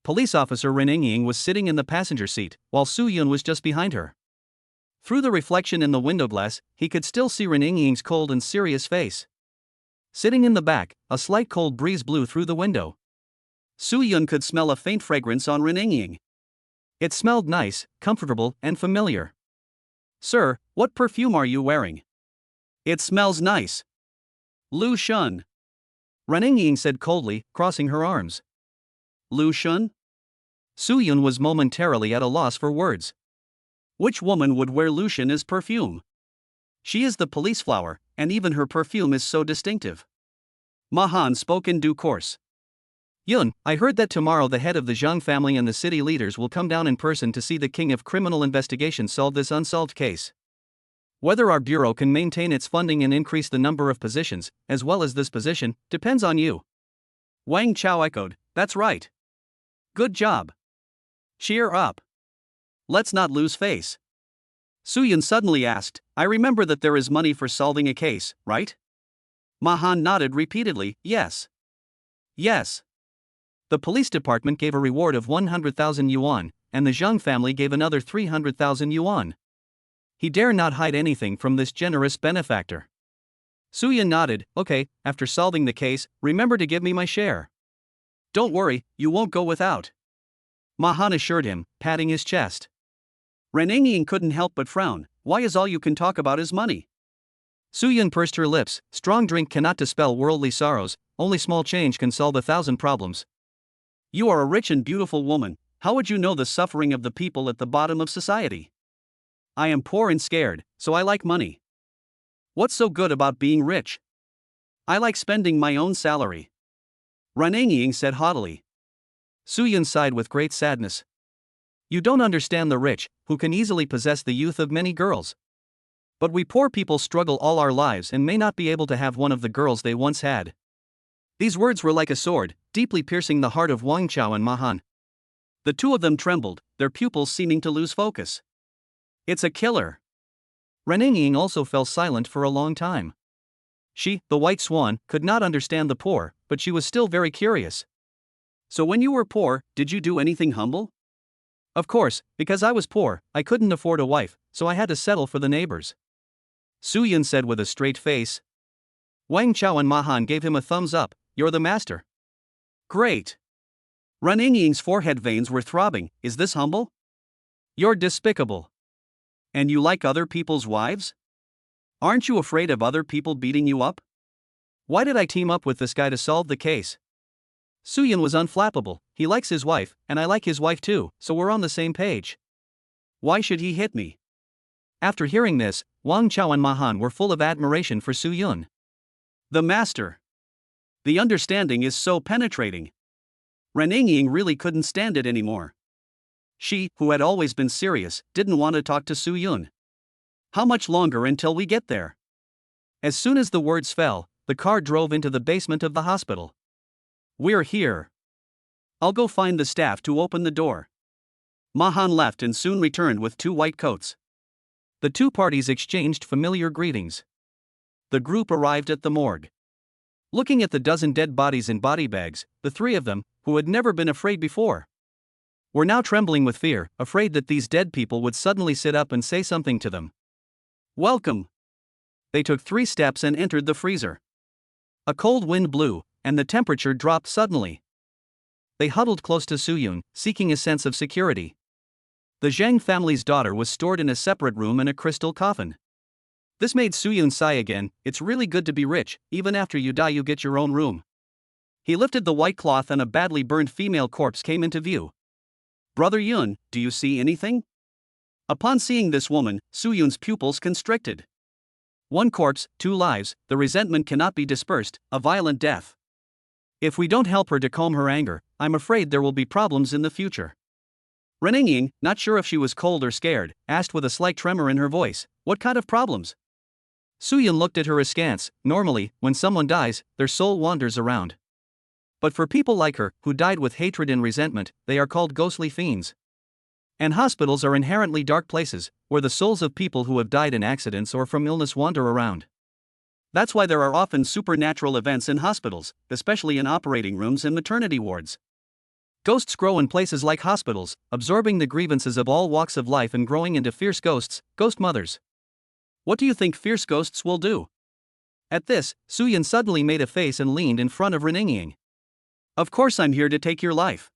Police officer Ren Ying was sitting in the passenger seat, while Soo-yoon was just behind her. Through the reflection in the window glass, he could still see Ren Ying's cold and serious face. Sitting in the back, a slight cold breeze blew through the window. Soo-yoon could smell a faint fragrance on Ren Ying. It smelled nice, comfortable, and familiar. Sir, what perfume are you wearing? It smells nice. Lu Shun. Ren Ying said coldly, crossing her arms. Lu Shun? Soo-yoon was momentarily at a loss for words. Which woman would wear Lu Shun as perfume? She is the police flower, and even her perfume is so distinctive. Mahan spoke in due course. Yun, I heard that tomorrow the head of the Zhang family and the city leaders will come down in person to see the king of criminal investigation solve this unsolved case. Whether our bureau can maintain its funding and increase the number of positions, as well as this position, depends on you. Wang Chao echoed, that's right. Good job. Cheer up. Let's not lose face. Suyun suddenly asked, I remember that there is money for solving a case, right? Mahan nodded repeatedly, yes. Yes. The police department gave a reward of 100,000 yuan, and the Zhang family gave another 300,000 yuan. He dare not hide anything from this generous benefactor. Suyun nodded, okay, after solving the case, remember to give me my share. Don't worry, you won't go without. Mahan assured him, patting his chest. Renengying couldn't help but frown, why is all you can talk about is money? Suyun pursed her lips, strong drink cannot dispel worldly sorrows, only small change can solve 1,000 problems. You are a rich and beautiful woman, how would you know the suffering of the people at the bottom of society? I am poor and scared, so I like money. What's so good about being rich? I like spending my own salary. Renengying said haughtily. Suyun sighed with great sadness. You don't understand the rich, who can easily possess the youth of many girls. But we poor people struggle all our lives and may not be able to have one of the girls they once had. These words were like a sword, deeply piercing the heart of Wang Chao and Mahan. The two of them trembled, their pupils seeming to lose focus. It's a killer. Renengying also fell silent for a long time. She, the white swan, could not understand the poor, but she was still very curious. So when you were poor, did you do anything humble? Of course, because I was poor, I couldn't afford a wife, so I had to settle for the neighbors. Suyun said with a straight face. Wang Chao and Mahan gave him a thumbs up, you're the master. Great. Renengying's forehead veins were throbbing, is this humble? You're despicable. And you like other people's wives? Aren't you afraid of other people beating you up? Why did I team up with this guy to solve the case? Suyun was unflappable, he likes his wife, and I like his wife too, so we're on the same page. Why should he hit me? After hearing this, Wang Chao and Mahan were full of admiration for Suyun. The master. The understanding is so penetrating. Renengying really couldn't stand it anymore. She, who had always been serious, didn't want to talk to Suyun. How much longer until we get there? As soon as the words fell, the car drove into the basement of the hospital. We're here. I'll go find the staff to open the door. Mahan left and soon returned with 2 white coats. The two parties exchanged familiar greetings. The group arrived at the morgue. Looking at the dozen dead bodies in body bags, the 3 of them, who had never been afraid before, were now trembling with fear, afraid that these dead people would suddenly sit up and say something to them. Welcome. They took 3 steps and entered the freezer. A cold wind blew, and the temperature dropped suddenly. They huddled close to Suyun, seeking a sense of security. The Zhang family's daughter was stored in a separate room in a crystal coffin. This made Suyun sigh again, it's really good to be rich, even after you die you get your own room. He lifted the white cloth and a badly burned female corpse came into view. Brother Yun, do you see anything? Upon seeing this woman, Suyun's pupils constricted. 1 corpse, 2 lives, the resentment cannot be dispersed, a violent death. If we don't help her to calm her anger, I'm afraid there will be problems in the future. Renengying, not sure if she was cold or scared, asked with a slight tremor in her voice, what kind of problems? Suyun looked at her askance. Normally, when someone dies, their soul wanders around. But for people like her, who died with hatred and resentment, they are called ghostly fiends. And hospitals are inherently dark places, where the souls of people who have died in accidents or from illness wander around. That's why there are often supernatural events in hospitals, especially in operating rooms and maternity wards. Ghosts grow in places like hospitals, absorbing the grievances of all walks of life and growing into fierce ghosts, ghost mothers. What do you think fierce ghosts will do? At this, Suyun suddenly made a face and leaned in front of Renengying. Of course I'm here to take your life.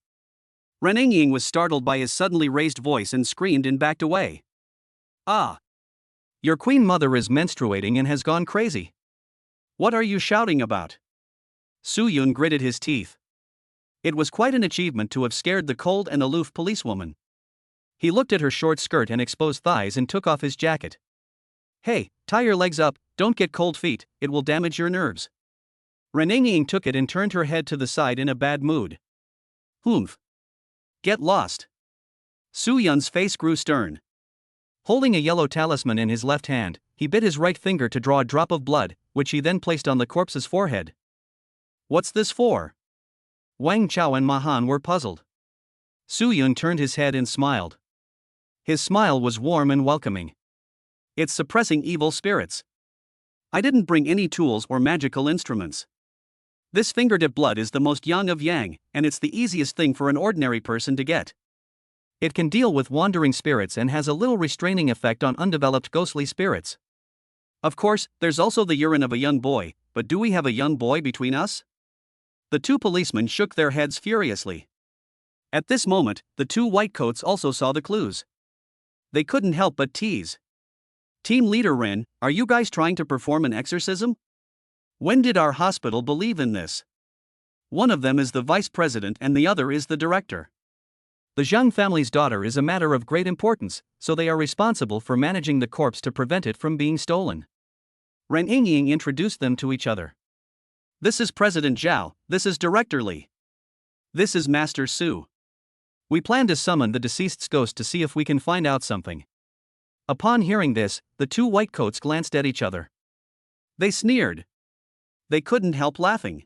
Renengying was startled by his suddenly raised voice and screamed and backed away. Ah! Your queen mother is menstruating and has gone crazy. What are you shouting about? Suyun gritted his teeth. It was quite an achievement to have scared the cold and aloof policewoman. He looked at her short skirt and exposed thighs and took off his jacket. Hey, tie your legs up, don't get cold feet, it will damage your nerves. Renee took it and turned her head to the side in a bad mood. Humph. Get lost. Soo-yun's face grew stern. Holding a yellow talisman in his left hand, he bit his right finger to draw a drop of blood, which he then placed on the corpse's forehead. What's this for? Wang Chao and Ma Han were puzzled. Soo-yun turned his head and smiled. His smile was warm and welcoming. It's suppressing evil spirits. I didn't bring any tools or magical instruments. This finger-dip blood is the most yang of yang, and it's the easiest thing for an ordinary person to get. It can deal with wandering spirits and has a little restraining effect on undeveloped ghostly spirits. Of course, there's also the urine of a young boy, but do we have a young boy between us? The two policemen shook their heads furiously. At this moment, the two whitecoats also saw the clues. They couldn't help but tease. Team Leader Ren, are you guys trying to perform an exorcism? When did our hospital believe in this? One of them is the vice president and the other is the director. The Zhang family's daughter is a matter of great importance, so they are responsible for managing the corpse to prevent it from being stolen. Ren Ying introduced them to each other. This is President Zhao, this is Director Li. This is Master Su. We plan to summon the deceased's ghost to see if we can find out something. Upon hearing this, the two whitecoats glanced at each other. They sneered. They couldn't help laughing.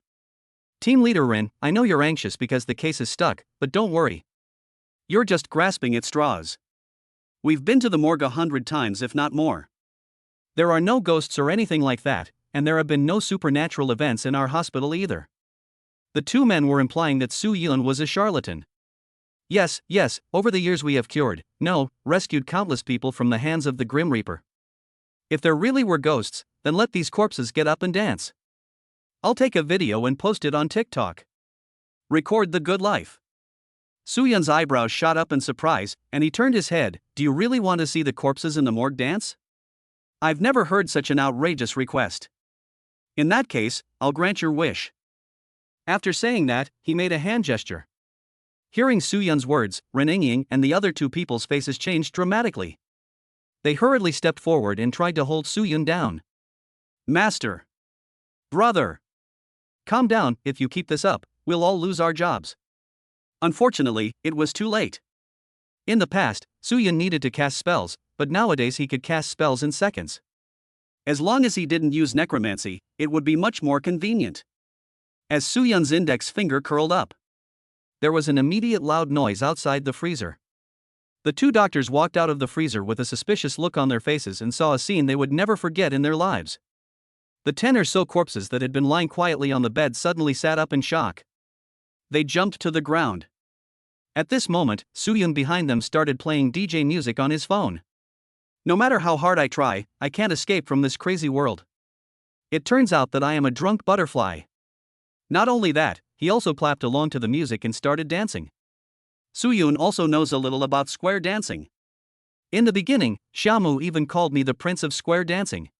Team Leader Ren, I know you're anxious because the case is stuck, but don't worry. You're just grasping at straws. We've been to the morgue 100 times if not more. There are no ghosts or anything like that, and there have been no supernatural events in our hospital either. The two men were implying that Soo-yun was a charlatan. Yes, over the years we have rescued countless people from the hands of the Grim Reaper. If there really were ghosts, then let these corpses get up and dance. I'll take a video and post it on TikTok. Record the good life. Soo-yun's eyebrows shot up in surprise, and he turned his head. Do you really want to see the corpses in the morgue dance? I've never heard such an outrageous request. In that case, I'll grant your wish. After saying that, he made a hand gesture. Hearing Soo-yun's words, Ren Ying and the other two people's faces changed dramatically. They hurriedly stepped forward and tried to hold Soo-yun down. Master! Brother! Calm down, if you keep this up, we'll all lose our jobs. Unfortunately, it was too late. In the past, Soo-yun needed to cast spells, but nowadays he could cast spells in seconds. As long as he didn't use necromancy, it would be much more convenient. As Soo-yun's index finger curled up, there was an immediate loud noise outside the freezer. The two doctors walked out of the freezer with a suspicious look on their faces and saw a scene they would never forget in their lives. The 10 or so corpses that had been lying quietly on the bed suddenly sat up in shock. They jumped to the ground. At this moment, Soo-yun behind them started playing DJ music on his phone. No matter how hard I try, I can't escape from this crazy world. It turns out that I am a drunk butterfly. Not only that, he also clapped along to the music and started dancing. Soo-yun also knows a little about square dancing. In the beginning, Xiaomu even called me the Prince of Square Dancing.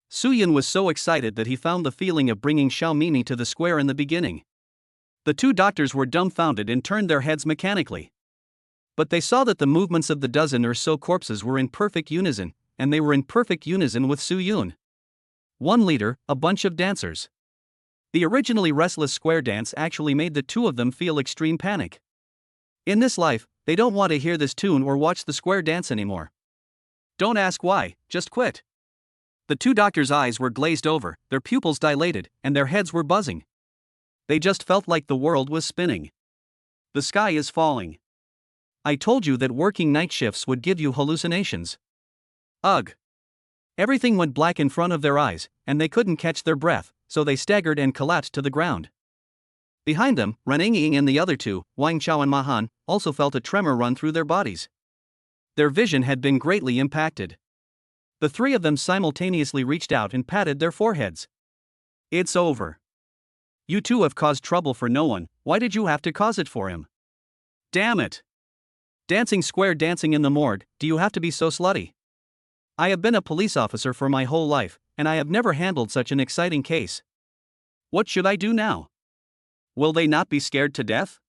Soo-yun was so excited that he found the feeling of bringing Xiaomini to the square in the beginning. The two doctors were dumbfounded and turned their heads mechanically. But they saw that the movements of the dozen or so corpses were in perfect unison, and they were in perfect unison with Soo-yun. One leader, a bunch of dancers. The originally restless square dance actually made the two of them feel extreme panic. In this life, they don't want to hear this tune or watch the square dance anymore. Don't ask why, just quit. The two doctors' eyes were glazed over, their pupils dilated, and their heads were buzzing. They just felt like the world was spinning. The sky is falling. I told you that working night shifts would give you hallucinations. Ugh. Everything went black in front of their eyes, and they couldn't catch their breath, so they staggered and collapsed to the ground. Behind them, Ren Ying and the other two, Wang Chao and Ma Han, also felt a tremor run through their bodies. Their vision had been greatly impacted. The three of them simultaneously reached out and patted their foreheads. It's over. You two have caused trouble for no one, why did you have to cause it for him? Damn it! Dancing square dancing in the morgue, do you have to be so slutty? I have been a police officer for my whole life, and I have never handled such an exciting case. What should I do now? Will they not be scared to death?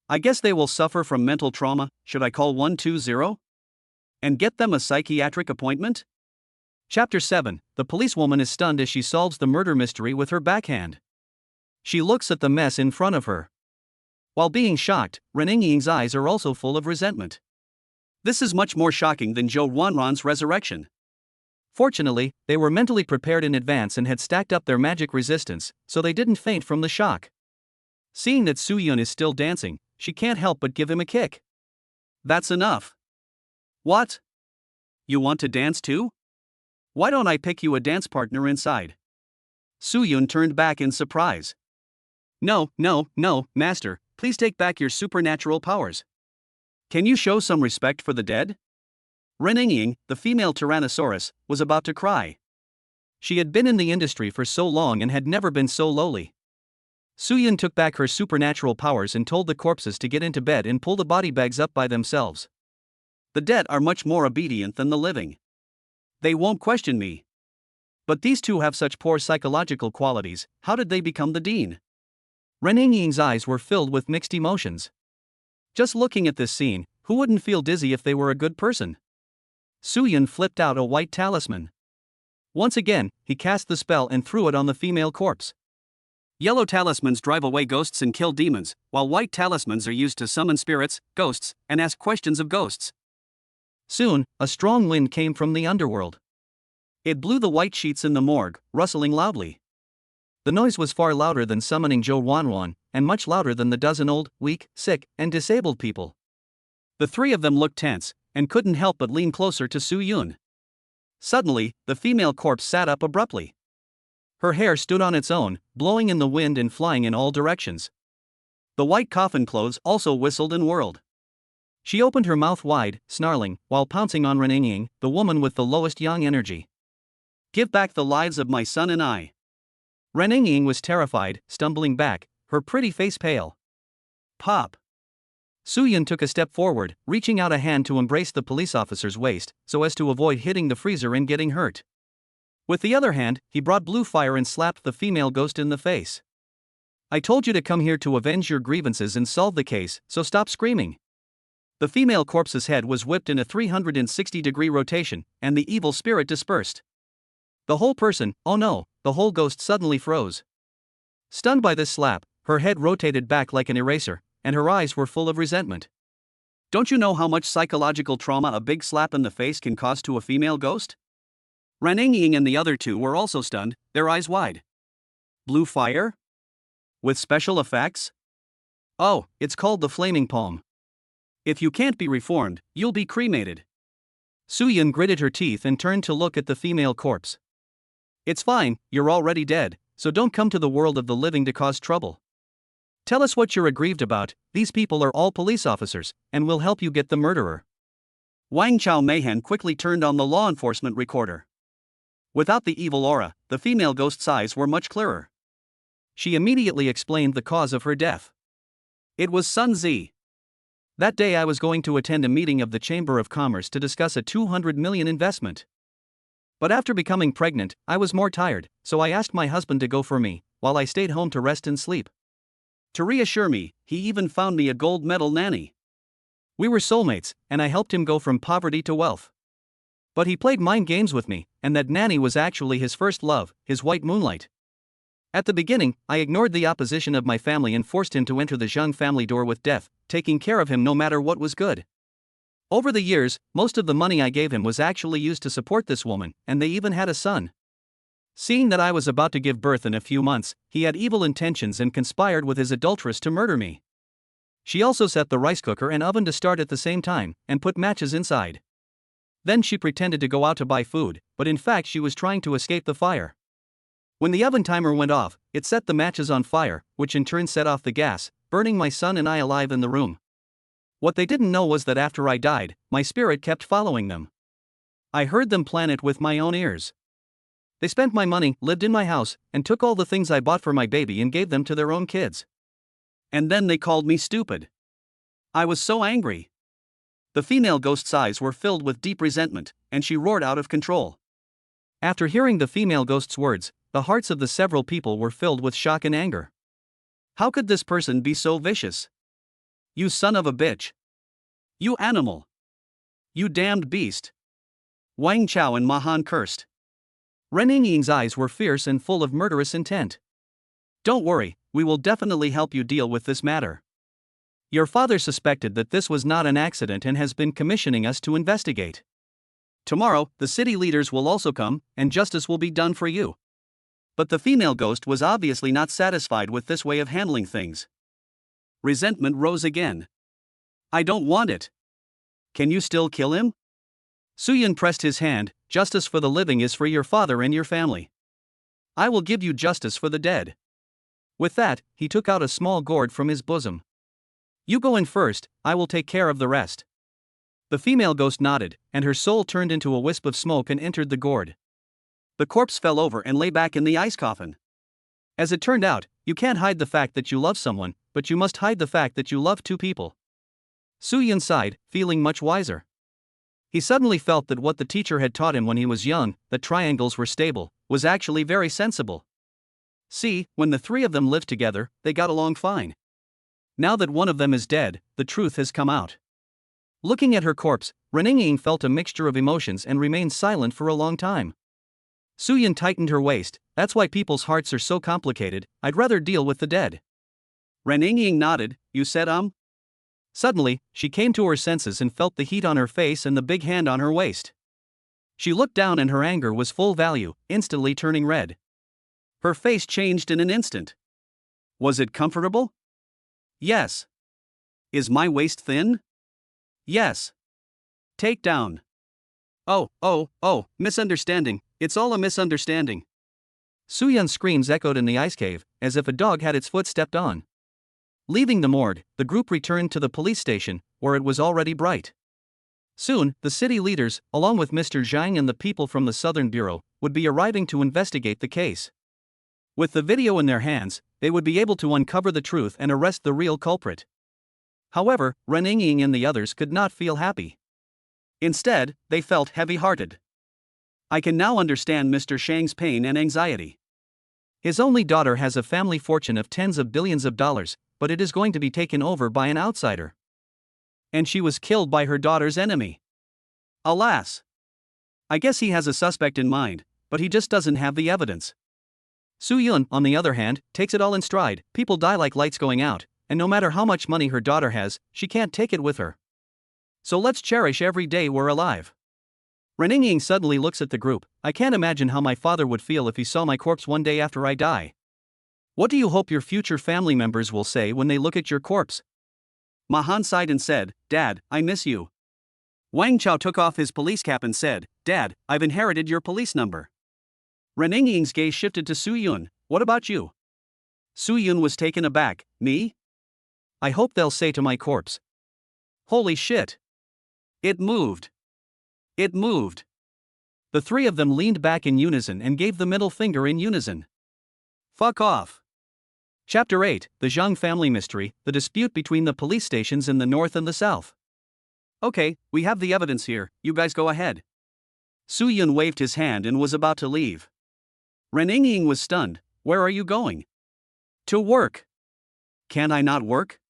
I guess they will suffer from mental trauma. Should I call 120? And get them a psychiatric appointment? Chapter 7. The policewoman is stunned as she solves the murder mystery with her backhand. She looks at the mess in front of her. While being shocked, Rening's eyes are also full of resentment. This is much more shocking than Zhou Wanran's resurrection. Fortunately, they were mentally prepared in advance and had stacked up their magic resistance, so they didn't faint from the shock. Seeing that Su Yun is still dancing, she can't help but give him a kick. That's enough. What? You want to dance too? Why don't I pick you a dance partner inside? Su Yun turned back in surprise. No, master, please take back your supernatural powers. Can you show some respect for the dead? Rening, the female Tyrannosaurus, was about to cry. She had been in the industry for so long and had never been so lowly. Su Yun took back her supernatural powers and told the corpses to get into bed and pull the body bags up by themselves. The dead are much more obedient than the living. They won't question me. But these two have such poor psychological qualities, how did they become the dean? Rening's eyes were filled with mixed emotions. Just looking at this scene, who wouldn't feel dizzy if they were a good person? Su Yun flipped out a white talisman. Once again, he cast the spell and threw it on the female corpse. Yellow talismans drive away ghosts and kill demons, while white talismans are used to summon spirits, ghosts, and ask questions of ghosts. Soon, a strong wind came from the underworld. It blew the white sheets in the morgue, rustling loudly. The noise was far louder than summoning Zhou Wanran, and much louder than the dozen old, weak, sick, and disabled people. The three of them looked tense, and couldn't help but lean closer to Su Yun. Suddenly, the female corpse sat up abruptly. Her hair stood on its own, blowing in the wind and flying in all directions. The white coffin clothes also whistled and whirled. She opened her mouth wide, snarling, while pouncing on Reninging, the woman with the lowest yang energy. Give back the lives of my son and I. Reninging was terrified, stumbling back, her pretty face pale. Pop. Su Yun took a step forward, reaching out a hand to embrace the police officer's waist, so as to avoid hitting the freezer and getting hurt. With the other hand, he brought blue fire and slapped the female ghost in the face. I told you to come here to avenge your grievances and solve the case, so stop screaming. The female corpse's head was whipped in a 360-degree rotation, and the evil spirit dispersed. The whole person, oh no, the whole ghost suddenly froze. Stunned by this slap, her head rotated back like an eraser, and her eyes were full of resentment. Don't you know how much psychological trauma a big slap in the face can cause to a female ghost? Reninging and the other two were also stunned, their eyes wide. Blue fire? With special effects? Oh, it's called the flaming palm. If you can't be reformed, you'll be cremated. Su Yun gritted her teeth and turned to look at the female corpse. It's fine, you're already dead, so don't come to the world of the living to cause trouble. Tell us what you're aggrieved about, these people are all police officers, and we'll help you get the murderer. Wang Chao Meihan quickly turned on the law enforcement recorder. Without the evil aura, the female ghost's eyes were much clearer. She immediately explained the cause of her death. It was Sun Zi. That day I was going to attend a meeting of the Chamber of Commerce to discuss a 200 million investment. But after becoming pregnant, I was more tired, so I asked my husband to go for me, while I stayed home to rest and sleep. To reassure me, he even found me a gold medal nanny. We were soulmates, and I helped him go from poverty to wealth. But he played mind games with me, and that nanny was actually his first love, his white moonlight. At the beginning, I ignored the opposition of my family and forced him to enter the Zheng family door with death, taking care of him no matter what was good. Over the years, most of the money I gave him was actually used to support this woman, and they even had a son. Seeing that I was about to give birth in a few months, he had evil intentions and conspired with his adulteress to murder me. She also set the rice cooker and oven to start at the same time, and put matches inside. Then she pretended to go out to buy food, but in fact she was trying to escape the fire. When the oven timer went off, it set the matches on fire, which in turn set off the gas, burning my son and I alive in the room. What they didn't know was that after I died, my spirit kept following them. I heard them plan it with my own ears. They spent my money, lived in my house, and took all the things I bought for my baby and gave them to their own kids. And then they called me stupid. I was so angry. The female ghost's eyes were filled with deep resentment, and she roared out of control. After hearing the female ghost's words, the hearts of the several people were filled with shock and anger. How could this person be so vicious? You son of a bitch! You animal! You damned beast! Wang Chao and Mahan cursed. Rening's eyes were fierce and full of murderous intent. Don't worry, we will definitely help you deal with this matter. Your father suspected that this was not an accident and has been commissioning us to investigate. Tomorrow, the city leaders will also come, and justice will be done for you." But the female ghost was obviously not satisfied with this way of handling things. Resentment rose again. "I don't want it. Can you still kill him?" Soo-yun pressed his hand. "Justice for the living is for your father and your family. I will give you justice for the dead." With that, he took out a small gourd from his bosom. "You go in first, I will take care of the rest." The female ghost nodded, and her soul turned into a wisp of smoke and entered the gourd. The corpse fell over and lay back in the ice coffin. As it turned out, you can't hide the fact that you love someone, but you must hide the fact that you love two people. Soo-yun sighed, feeling much wiser. He suddenly felt that what the teacher had taught him when he was young, that triangles were stable, was actually very sensible. See, when the three of them lived together, they got along fine. Now that one of them is dead, the truth has come out. Looking at her corpse, Reninging felt a mixture of emotions and remained silent for a long time. Soo-yun tightened her waist. "That's why people's hearts are so complicated, I'd rather deal with the dead." Reninging nodded. "You said Suddenly, she came to her senses and felt the heat on her face and the big hand on her waist. She looked down and her anger was full value, instantly turning red. Her face changed in an instant. "Was it comfortable?" "Yes." "Is my waist thin?" "Yes." "Take down." Oh, misunderstanding, it's all a misunderstanding." Soo-yun's screams echoed in the ice cave, as if a dog had its foot stepped on. Leaving the morgue, the group returned to the police station, where it was already bright. Soon, the city leaders, along with Mr. Zhang and the people from the Southern Bureau, would be arriving to investigate the case. With the video in their hands, they would be able to uncover the truth and arrest the real culprit. However, Reninging and the others could not feel happy. Instead, they felt heavy-hearted. "I can now understand Mr. Shang's pain and anxiety. His only daughter has a family fortune of tens of billions of dollars, but it is going to be taken over by an outsider. And she was killed by her daughter's enemy. Alas! I guess he has a suspect in mind, but he just doesn't have the evidence." Soo-yun, on the other hand, takes it all in stride. People die like lights going out, and no matter how much money her daughter has, she can't take it with her. So let's cherish every day we're alive. Reninging suddenly looks at the group. "I can't imagine how my father would feel if he saw my corpse one day after I die. What do you hope your future family members will say when they look at your corpse?" Mahan sighed and said, "Dad, I miss you." Wang Chao took off his police cap and said, "Dad, I've inherited your police number." Reninging's gaze shifted to Soo-yun. "What about you?" Soo-yun was taken aback. "Me? I hope they'll say to my corpse. Holy shit! It moved. It moved." The three of them leaned back in unison and gave the middle finger in unison. Fuck off. Chapter 8, The Zhang Family Mystery, the dispute between the police stations in the north and the south. "Okay, we have the evidence here, you guys go ahead." Soo-yun waved his hand and was about to leave. Reninging was stunned. "Where are you going?" "To work." "Can I not work?"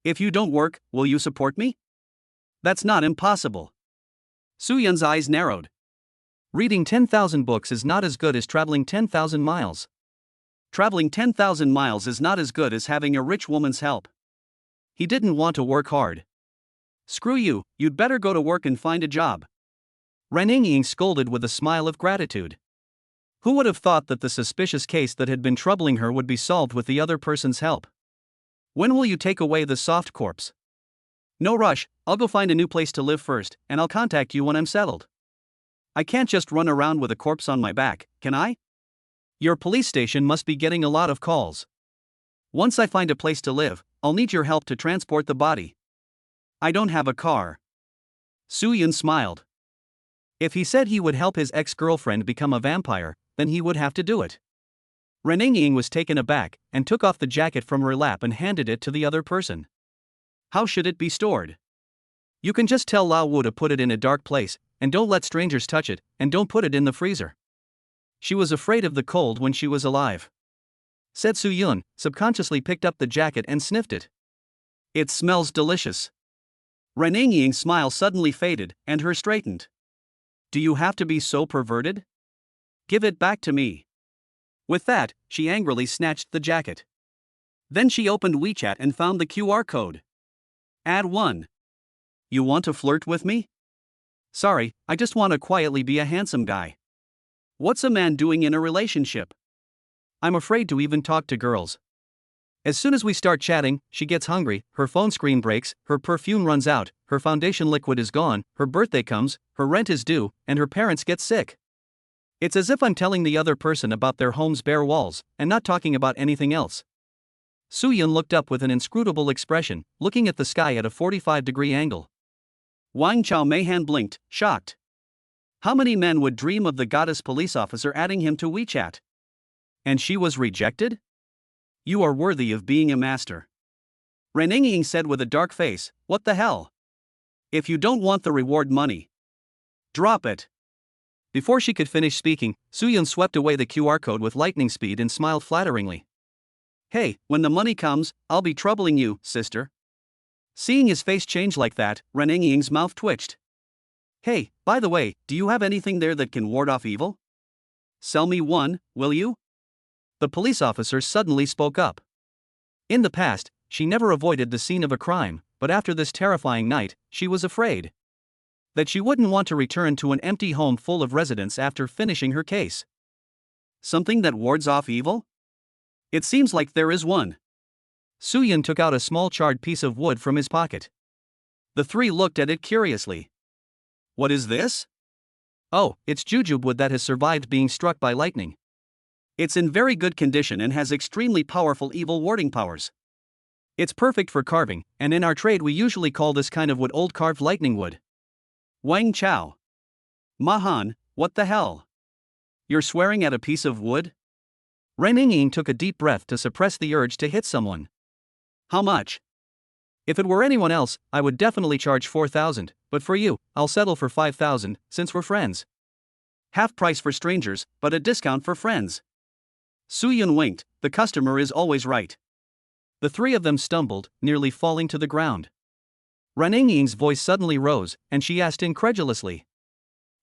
"If you don't work, will you support me?" "That's not impossible." Soo-yun's eyes narrowed. Reading 10,000 books is not as good as traveling 10,000 miles. Traveling 10,000 miles is not as good as having a rich woman's help. He didn't want to work hard. "Screw you, you'd better go to work and find a job." Reninging scolded with a smile of gratitude. Who would have thought that the suspicious case that had been troubling her would be solved with the other person's help? "When will you take away the soft corpse?" "No rush, I'll go find a new place to live first, and I'll contact you when I'm settled." "I can't just run around with a corpse on my back, can I?" "Your police station must be getting a lot of calls. Once I find a place to live, I'll need your help to transport the body." "I don't have a car." Soo-yun smiled. If he said he would help his ex-girlfriend become a vampire, then he would have to do it. Reninging was taken aback, and took off the jacket from her lap and handed it to the other person. "How should it be stored?" "You can just tell Lao Wu to put it in a dark place, and don't let strangers touch it, and don't put it in the freezer." She was afraid of the cold when she was alive. Said Soo-yun, subconsciously picked up the jacket and sniffed it. "It smells delicious." Reninging's smile suddenly faded, and her straightened. "Do you have to be so perverted? Give it back to me." With that, she angrily snatched the jacket. Then she opened WeChat and found the QR code. Add 1. You want to flirt with me? Sorry, I just want to quietly be a handsome guy. What's a man doing in a relationship? I'm afraid to even talk to girls. As soon as we start chatting, she gets hungry, her phone screen breaks, her perfume runs out, her foundation liquid is gone, her birthday comes, her rent is due, and her parents get sick. It's as if I'm telling the other person about their home's bare walls, and not talking about anything else. Soo-Yun looked up with an inscrutable expression, looking at the sky at a 45-degree angle. Wang Chao-Meihan blinked, shocked. How many men would dream of the goddess police officer adding him to WeChat? And she was rejected? You are worthy of being a master. Ren Ying said with a dark face, what the hell? If you don't want the reward money, drop it. Before she could finish speaking, Soo-Yun swept away the QR code with lightning speed and smiled flatteringly. Hey, when the money comes, I'll be troubling you, sister. Seeing his face change like that, Ren Ying's mouth twitched. Hey, by the way, do you have anything there that can ward off evil? Sell me one, will you? The police officer suddenly spoke up. In the past, she never avoided the scene of a crime, but after this terrifying night, she was afraid that she wouldn't want to return to an empty home full of residents after finishing her case. Something that wards off evil? It seems like there is one. Soo-Yun took out a small charred piece of wood from his pocket. The three looked at it curiously. What is this? Oh, it's jujube wood that has survived being struck by lightning. It's in very good condition and has extremely powerful evil warding powers. It's perfect for carving, and in our trade we usually call this kind of wood old carved lightning wood. Wang Chao. Mahan, what the hell? You're swearing at a piece of wood? Ren Ying took a deep breath to suppress the urge to hit someone. How much? If it were anyone else, I would definitely charge 4,000, but for you, I'll settle for 5,000, since we're friends. Half price for strangers, but a discount for friends. Soo-Yun winked, the customer is always right. The three of them stumbled, nearly falling to the ground. Ren Ying's voice suddenly rose, and she asked incredulously.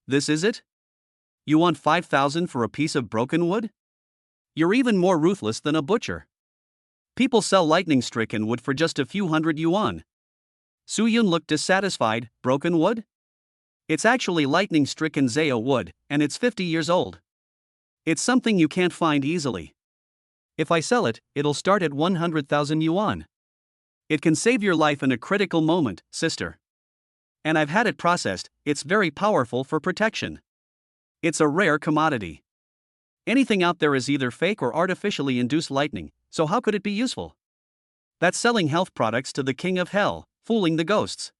This is it? You want 5,000 for a piece of broken wood? You're even more ruthless than a butcher. People sell lightning-stricken wood for just a few hundred yuan. Soo-Yun looked dissatisfied. Broken wood? It's actually lightning-stricken Zao wood, and it's 50 years old. It's something you can't find easily. If I sell it, it'll start at 100,000 yuan. It can save your life in a critical moment, sister. And I've had it processed, it's very powerful for protection. It's a rare commodity. Anything out there is either fake or artificially induced lightning, so how could it be useful? That's selling health products to the king of hell, fooling the ghosts.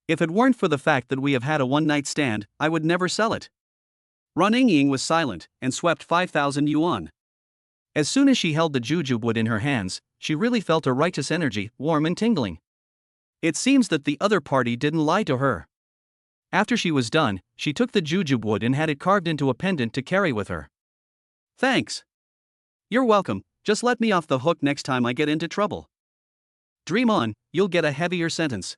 If it weren't for the fact that we have had a one-night stand, I would never sell it. Ren Ying was silent, and swept 5,000 yuan. As soon as she held the jujube wood in her hands, she really felt a righteous energy, warm and tingling. It seems that the other party didn't lie to her. After she was done, she took the jujube wood and had it carved into a pendant to carry with her. Thanks. You're welcome, just let me off the hook next time I get into trouble. Dream on, you'll get a heavier sentence.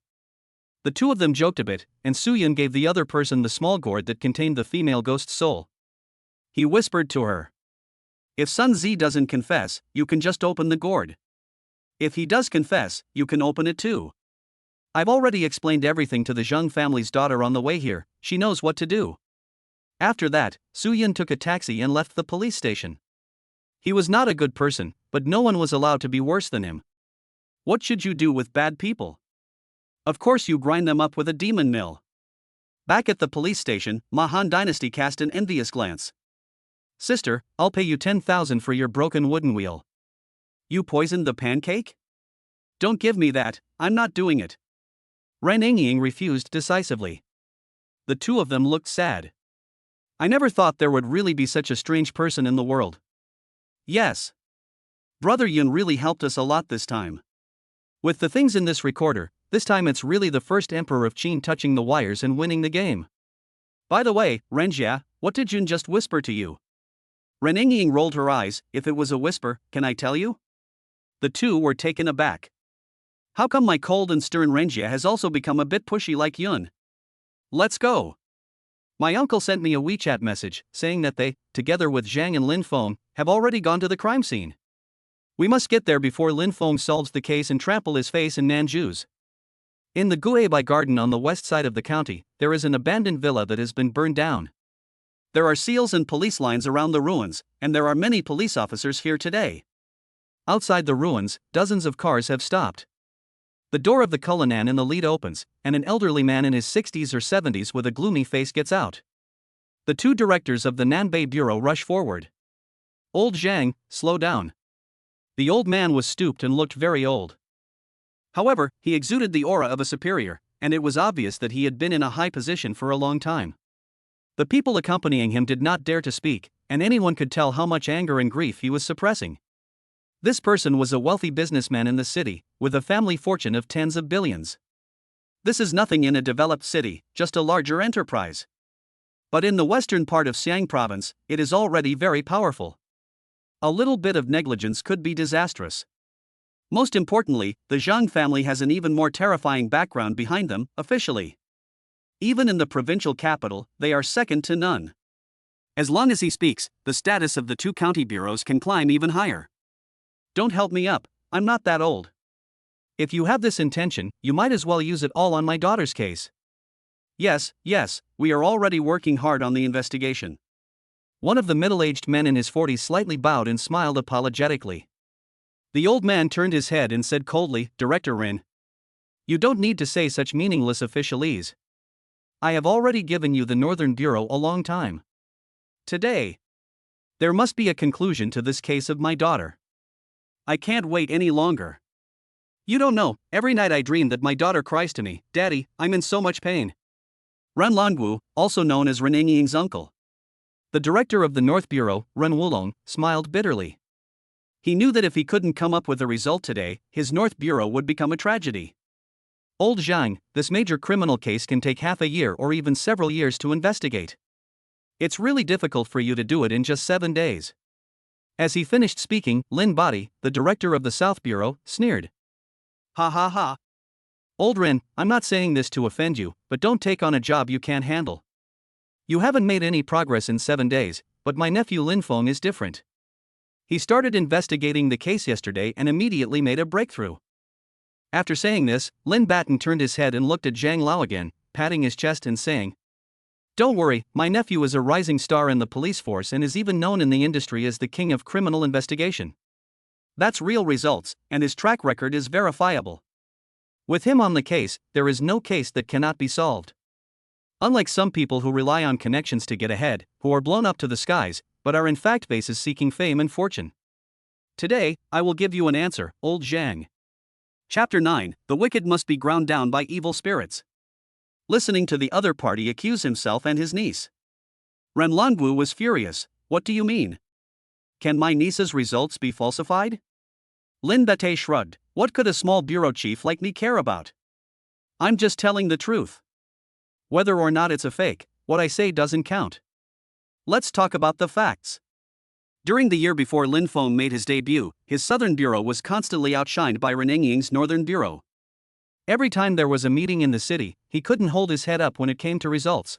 The two of them joked a bit, and Soo-Yun gave the other person the small gourd that contained the female ghost's soul. He whispered to her. If Sun Zi doesn't confess, you can just open the gourd. If he does confess, you can open it too. I've already explained everything to the Zheng family's daughter on the way here, she knows what to do. After that, Soo-Yun took a taxi and left the police station. He was not a good person, but no one was allowed to be worse than him. What should you do with bad people? Of course you grind them up with a demon mill. Back at the police station, Mahan Dynasty cast an envious glance. Sister, I'll pay you 10,000 for your broken wooden wheel. You poisoned the pancake? Don't give me that, I'm not doing it. Ren Ying refused decisively. The two of them looked sad. I never thought there would really be such a strange person in the world. Yes. Brother Yun really helped us a lot this time. With the things in this recorder, this time it's really the first Emperor of Qin touching the wires and winning the game. By the way, Renjia, what did Yun just whisper to you? Ren Ying rolled her eyes. If it was a whisper, can I tell you? The two were taken aback. How come my cold and stern Renjia has also become a bit pushy like Yun? Let's go. My uncle sent me a WeChat message saying that they, together with Zhang and Lin Feng, have already gone to the crime scene. We must get there before Lin Feng solves the case and trample his face in Nanju's. In the Guibai Garden on the west side of the county, there is an abandoned villa that has been burned down. There are seals and police lines around the ruins, and there are many police officers here today. Outside the ruins, dozens of cars have stopped. The door of the Cullinan in the lead opens, and an elderly man in his 60s or 70s with a gloomy face gets out. The two directors of the Nanbei Bureau rush forward. Old Zhang, slow down. The old man was stooped and looked very old. However, he exuded the aura of a superior, and it was obvious that he had been in a high position for a long time. The people accompanying him did not dare to speak, and anyone could tell how much anger and grief he was suppressing. This person was a wealthy businessman in the city, with a family fortune of tens of billions. This is nothing in a developed city, just a larger enterprise. But in the western part of Xiang province, it is already very powerful. A little bit of negligence could be disastrous. Most importantly, the Zhang family has an even more terrifying background behind them, officially. Even in the provincial capital, they are second to none. As long as he speaks, the status of the two county bureaus can climb even higher. Don't help me up, I'm not that old. If you have this intention, you might as well use it all on my daughter's case. Yes, we are already working hard on the investigation. One of the middle-aged men in his 40s slightly bowed and smiled apologetically. The old man turned his head and said coldly, Director Rin, you don't need to say such meaningless officialese. I have already given you the Northern Bureau a long time. Today, there must be a conclusion to this case of my daughter. I can't wait any longer. You don't know, every night I dream that my daughter cries to me, Daddy, I'm in so much pain. Ren Longwu, also known as Ren Ying's uncle. The director of the North Bureau, Ren Wulong, smiled bitterly. He knew that if he couldn't come up with a result today, his North Bureau would become a tragedy. Old Zhang, this major criminal case can take half a year or even several years to investigate. It's really difficult for you to do it in just 7 days. As he finished speaking, Lin Body, the director of the South Bureau, sneered. Ha ha ha. Old Ren, I'm not saying this to offend you, but don't take on a job you can't handle. You haven't made any progress in 7 days, but my nephew Lin Feng is different. He started investigating the case yesterday and immediately made a breakthrough. After saying this, Lin Batten turned his head and looked at Zhang Lao again, patting his chest and saying, Don't worry, my nephew is a rising star in the police force and is even known in the industry as the king of criminal investigation. That's real results, and his track record is verifiable. With him on the case, there is no case that cannot be solved. Unlike some people who rely on connections to get ahead, who are blown up to the skies, but are in fact bases seeking fame and fortune. Today, I will give you an answer, old Zhang. Chapter 9, The Wicked Must Be Ground Down by Evil Spirits. Listening to the other party accuse himself and his niece. Ren Longwu was furious. What do you mean? Can my niece's results be falsified? Lin Bate shrugged. What could a small bureau chief like me care about? I'm just telling the truth. Whether or not it's a fake, what I say doesn't count. Let's talk about the facts. During the year before Lin Feng made his debut, his Southern Bureau was constantly outshined by Ren Ying's Northern Bureau. Every time there was a meeting in the city, he couldn't hold his head up when it came to results.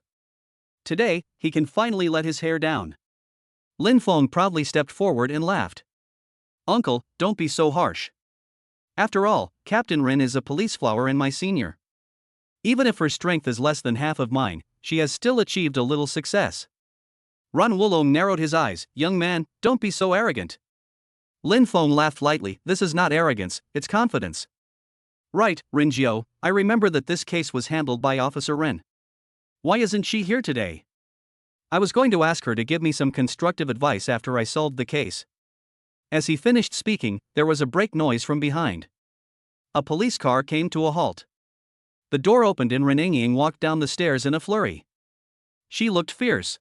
Today, he can finally let his hair down. Lin Feng proudly stepped forward and laughed. Uncle, don't be so harsh. After all, Captain Rin is a police flower and my senior. Even if her strength is less than half of mine, she has still achieved a little success. Ren Wulong narrowed his eyes. Young man, don't be so arrogant. Lin Feng laughed lightly. This is not arrogance, it's confidence. Right, Rin Jiao, I remember that this case was handled by Officer Ren. Why isn't she here today? I was going to ask her to give me some constructive advice after I solved the case. As he finished speaking, there was a brake noise from behind. A police car came to a halt. The door opened and Ren Ying walked down the stairs in a flurry. She looked fierce.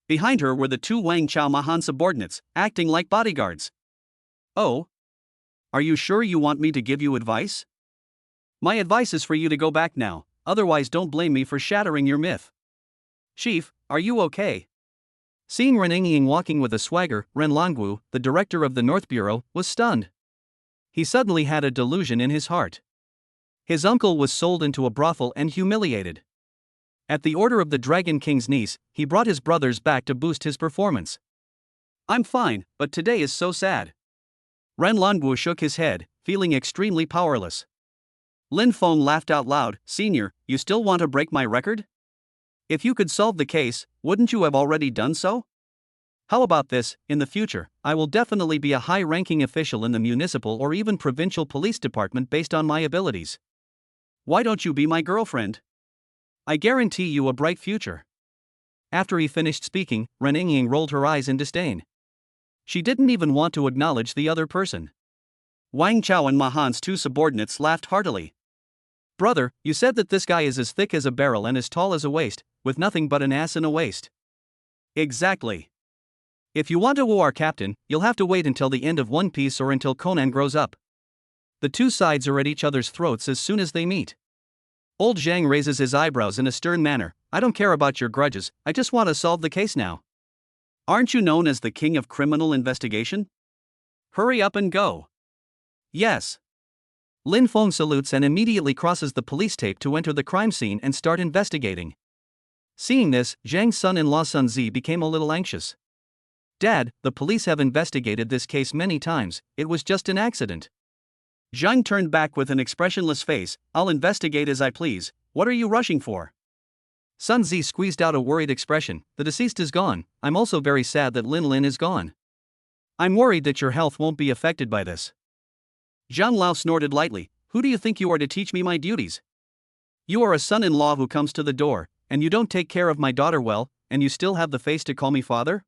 Behind her were the two Wang Chao Mahan subordinates, acting like bodyguards. Oh? Are you sure you want me to give you advice? My advice is for you to go back now, otherwise don't blame me for shattering your myth. Chief, are you okay? Seeing Ren Ying walking with a swagger, Ren Longwu, the director of the North Bureau, was stunned. He suddenly had a delusion in his heart. His uncle was sold into a brothel and humiliated. At the order of the Dragon King's niece, he brought his brothers back to boost his performance. I'm fine, but today is so sad. Ren Languo shook his head, feeling extremely powerless. Lin Feng laughed out loud. Senior, you still want to break my record? If you could solve the case, wouldn't you have already done so? How about this? In the future, I will definitely be a high-ranking official in the municipal or even provincial police department based on my abilities. Why don't you be my girlfriend? I guarantee you a bright future. After he finished speaking, Ren Yingying rolled her eyes in disdain. She didn't even want to acknowledge the other person. Wang Chao and Ma Han's two subordinates laughed heartily. Brother, you said that this guy is as thick as a barrel and as tall as a waist, with nothing but an ass and a waist. Exactly. If you want to woo our captain, you'll have to wait until the end of One Piece or until Conan grows up. The two sides are at each other's throats as soon as they meet. Old Zhang raises his eyebrows in a stern manner. I don't care about your grudges, I just want to solve the case now. Aren't you known as the king of criminal investigation? Hurry up and go. Yes. Lin Feng salutes and immediately crosses the police tape to enter the crime scene and start investigating. Seeing this, Zhang's son-in-law Sun Zi became a little anxious. Dad, the police have investigated this case many times, it was just an accident. Zhang turned back with an expressionless face. I'll investigate as I please, what are you rushing for? Sun Zi squeezed out a worried expression. The deceased is gone, I'm also very sad that Lin is gone. I'm worried that your health won't be affected by this. Zhang Lao snorted lightly. Who do you think you are to teach me my duties? You are a son-in-law who comes to the door, and you don't take care of my daughter well, and you still have the face to call me father?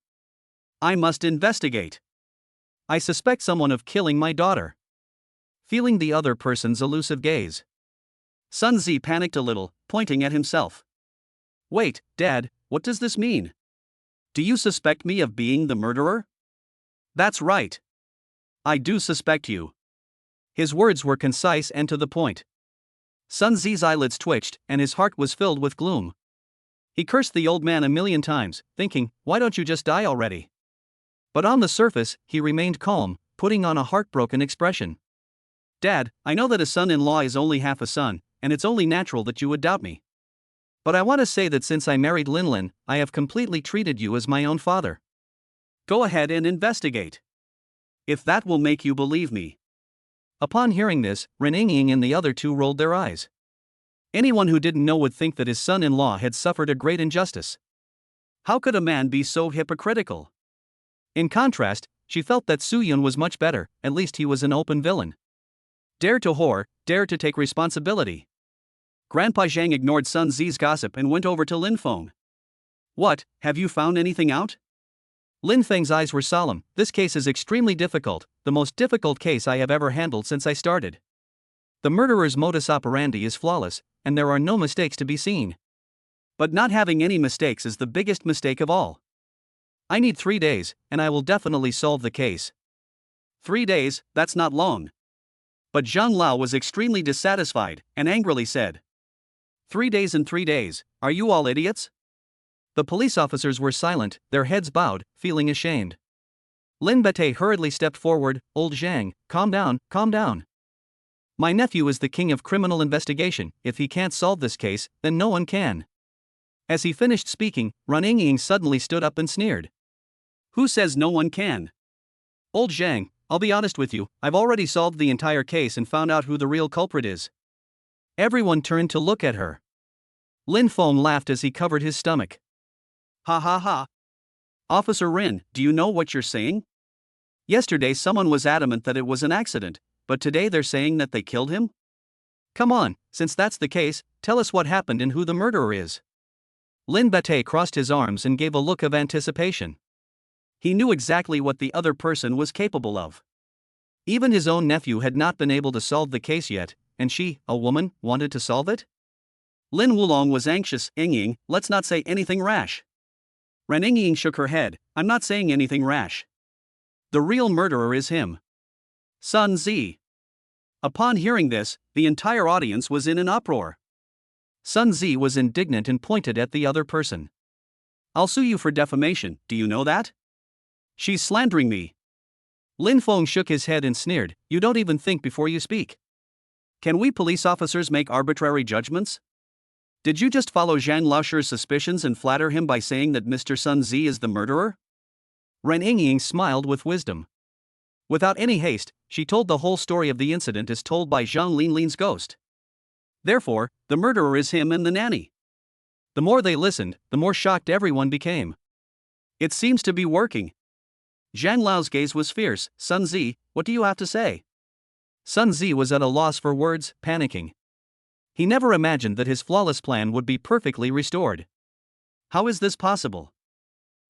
I must investigate. I suspect someone of killing my daughter. Feeling the other person's elusive gaze, Sun Zi panicked a little, pointing at himself. Wait, Dad, what does this mean? Do you suspect me of being the murderer? That's right. I do suspect you. His words were concise and to the point. Sun Zi's eyelids twitched, and his heart was filled with gloom. He cursed the old man 1,000,000 times, thinking, why don't you just die already? But on the surface, he remained calm, putting on a heartbroken expression. Dad, I know that a son-in-law is only half a son, and it's only natural that you would doubt me. But I want to say that since I married Lin, I have completely treated you as my own father. Go ahead and investigate. If that will make you believe me. Upon hearing this, Ren Yingying and the other two rolled their eyes. Anyone who didn't know would think that his son-in-law had suffered a great injustice. How could a man be so hypocritical? In contrast, she felt that Su Yun was much better, at least he was an open villain. Dare to whore, dare to take responsibility. Grandpa Zhang ignored Sun Zi's gossip and went over to Lin Feng. What, have you found anything out? Lin Feng's eyes were solemn. This case is extremely difficult, the most difficult case I have ever handled since I started. The murderer's modus operandi is flawless, and there are no mistakes to be seen. But not having any mistakes is the biggest mistake of all. I need 3 days, and I will definitely solve the case. 3 days, that's not long. But Zhang Lao was extremely dissatisfied, and angrily said. 3 days and 3 days, are you all idiots? The police officers were silent, their heads bowed, feeling ashamed. Lin Bete hurriedly stepped forward. Old Zhang, calm down, calm down. My nephew is the king of criminal investigation. If he can't solve this case, then no one can. As he finished speaking, Ren Yingying suddenly stood up and sneered. Who says no one can? Old Zhang, I'll be honest with you, I've already solved the entire case and found out who the real culprit is. Everyone turned to look at her. Lin Feng laughed as he covered his stomach. Ha ha ha. Officer Rin, do you know what you're saying? Yesterday someone was adamant that it was an accident, but today they're saying that they killed him? Come on, since that's the case, tell us what happened and who the murderer is. Lin Bete crossed his arms and gave a look of anticipation. He knew exactly what the other person was capable of. Even his own nephew had not been able to solve the case yet, and she, a woman, wanted to solve it? Lin Wulong was anxious. Yingying, let's not say anything rash. Ren Yingying shook her head. I'm not saying anything rash. The real murderer is him. Sun Zi. Upon hearing this, the entire audience was in an uproar. Sun Zi was indignant and pointed at the other person. I'll sue you for defamation, do you know that? She's slandering me. Lin Feng shook his head and sneered. You don't even think before you speak. Can we police officers make arbitrary judgments? Did you just follow Zhang Laosher's suspicions and flatter him by saying that Mr. Sun Zi is the murderer? Ren Yingying smiled with wisdom. Without any haste, she told the whole story of the incident as told by Zhang Linlin's ghost. Therefore, the murderer is him and the nanny. The more they listened, the more shocked everyone became. It seems to be working. Zhang Lao's gaze was fierce. Sun Zi, what do you have to say? Sun Zi was at a loss for words, panicking. He never imagined that his flawless plan would be perfectly restored. How is this possible?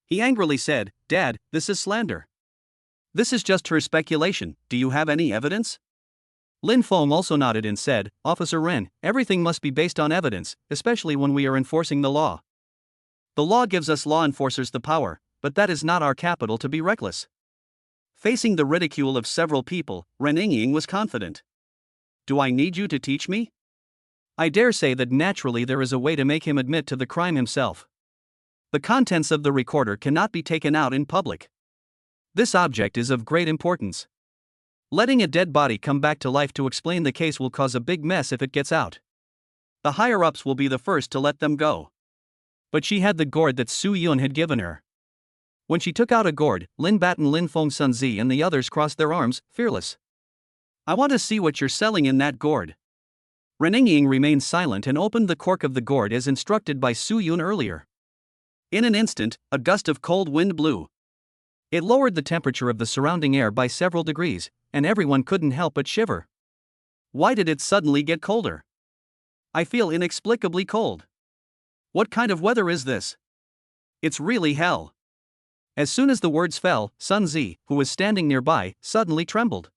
He angrily said, Dad, this is slander. This is just her speculation. Do you have any evidence? Lin Feng also nodded and said, Officer Ren, everything must be based on evidence, especially when we are enforcing the law. The law gives us law enforcers the power, but that is not our capital to be reckless. Facing the ridicule of several people, Ren Yingying was confident. Do I need you to teach me? I dare say that naturally there is a way to make him admit to the crime himself. The contents of the recorder cannot be taken out in public. This object is of great importance. Letting a dead body come back to life to explain the case will cause a big mess if it gets out. The higher-ups will be the first to let them go. But she had the gourd that Su Yun had given her. When she took out a gourd, Lin Batten, Lin Feng, Sun Zi and the others crossed their arms, fearless. I want to see what you're selling in that gourd. Ren Yingying remained silent and opened the cork of the gourd as instructed by Su Yun earlier. In an instant, a gust of cold wind blew. It lowered the temperature of the surrounding air by several degrees, and everyone couldn't help but shiver. Why did it suddenly get colder? I feel inexplicably cold. What kind of weather is this? It's really hell. As soon as the words fell, Sun Zi, who was standing nearby, suddenly trembled.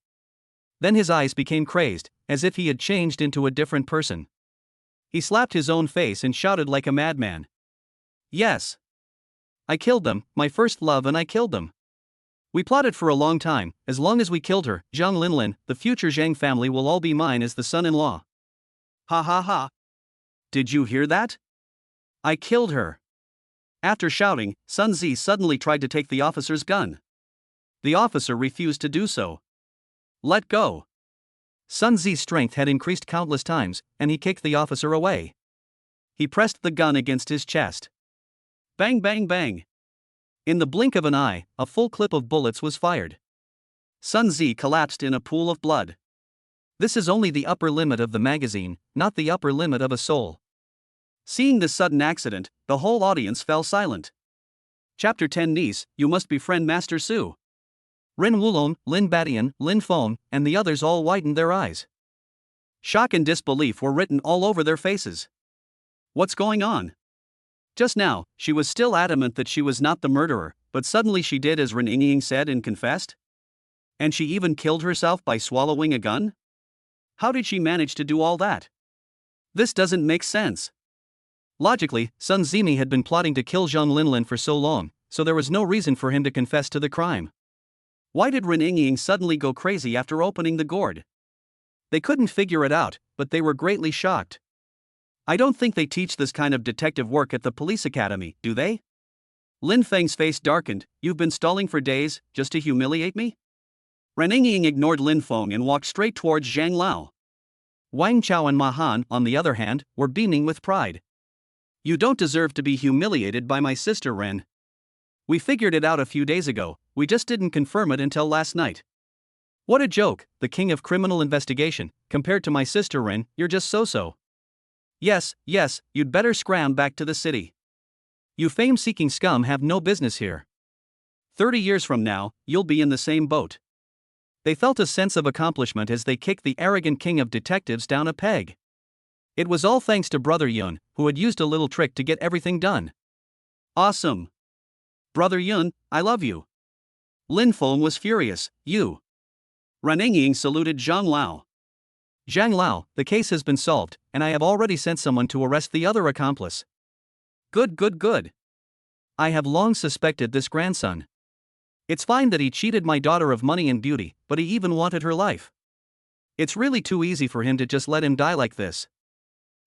Then his eyes became crazed, as if he had changed into a different person. He slapped his own face and shouted like a madman. Yes. I killed them, my first love, and I killed them. We plotted for a long time. As long as we killed her, Zhang Linlin, the future Zhang family will all be mine as the son-in-law. Ha ha ha. Did you hear that? I killed her. After shouting, Sun Zi suddenly tried to take the officer's gun. The officer refused to do so. Let go. Sun Zi's strength had increased countless times, and he kicked the officer away. He pressed the gun against his chest. Bang bang bang. In the blink of an eye, a full clip of bullets was fired. Sun Zi collapsed in a pool of blood. This is only the upper limit of the magazine, not the upper limit of a soul. Seeing this sudden accident, the whole audience fell silent. Chapter 10 Niece, you must befriend Master Su. Ren Wulong, Lin Batian, Lin Feng, and the others all widened their eyes. Shock and disbelief were written all over their faces. What's going on? Just now, she was still adamant that she was not the murderer, but suddenly she did as Ren Yingying said and confessed? And she even killed herself by swallowing a gun? How did she manage to do all that? This doesn't make sense. Logically, Sun Zimi had been plotting to kill Zhang Linlin for so long, so there was no reason for him to confess to the crime. Why did Ren Yingying suddenly go crazy after opening the gourd? They couldn't figure it out, but they were greatly shocked. I don't think they teach this kind of detective work at the police academy, do they? Lin Feng's face darkened. You've been stalling for days, just to humiliate me? Ren Yingying ignored Lin Feng and walked straight towards Zhang Lao. Wang Chao and Ma Han, on the other hand, were beaming with pride. You don't deserve to be humiliated by my sister Ren. We figured it out a few days ago, we just didn't confirm it until last night. What a joke, the king of criminal investigation, compared to my sister Ren, you're just so-so. Yes, you'd better scram back to the city. You fame-seeking scum have no business here. 30 years from now, you'll be in the same boat. They felt a sense of accomplishment as they kicked the arrogant king of detectives down a peg. It was all thanks to Brother Yun, who had used a little trick to get everything done. Awesome. Brother Yun, I love you. Lin Feng was furious. You. Ren Yingying saluted Zhang Lao. Zhang Lao, the case has been solved, and I have already sent someone to arrest the other accomplice. Good. I have long suspected this grandson. It's fine that he cheated my daughter of money and beauty, but he even wanted her life. It's really too easy for him to just let him die like this.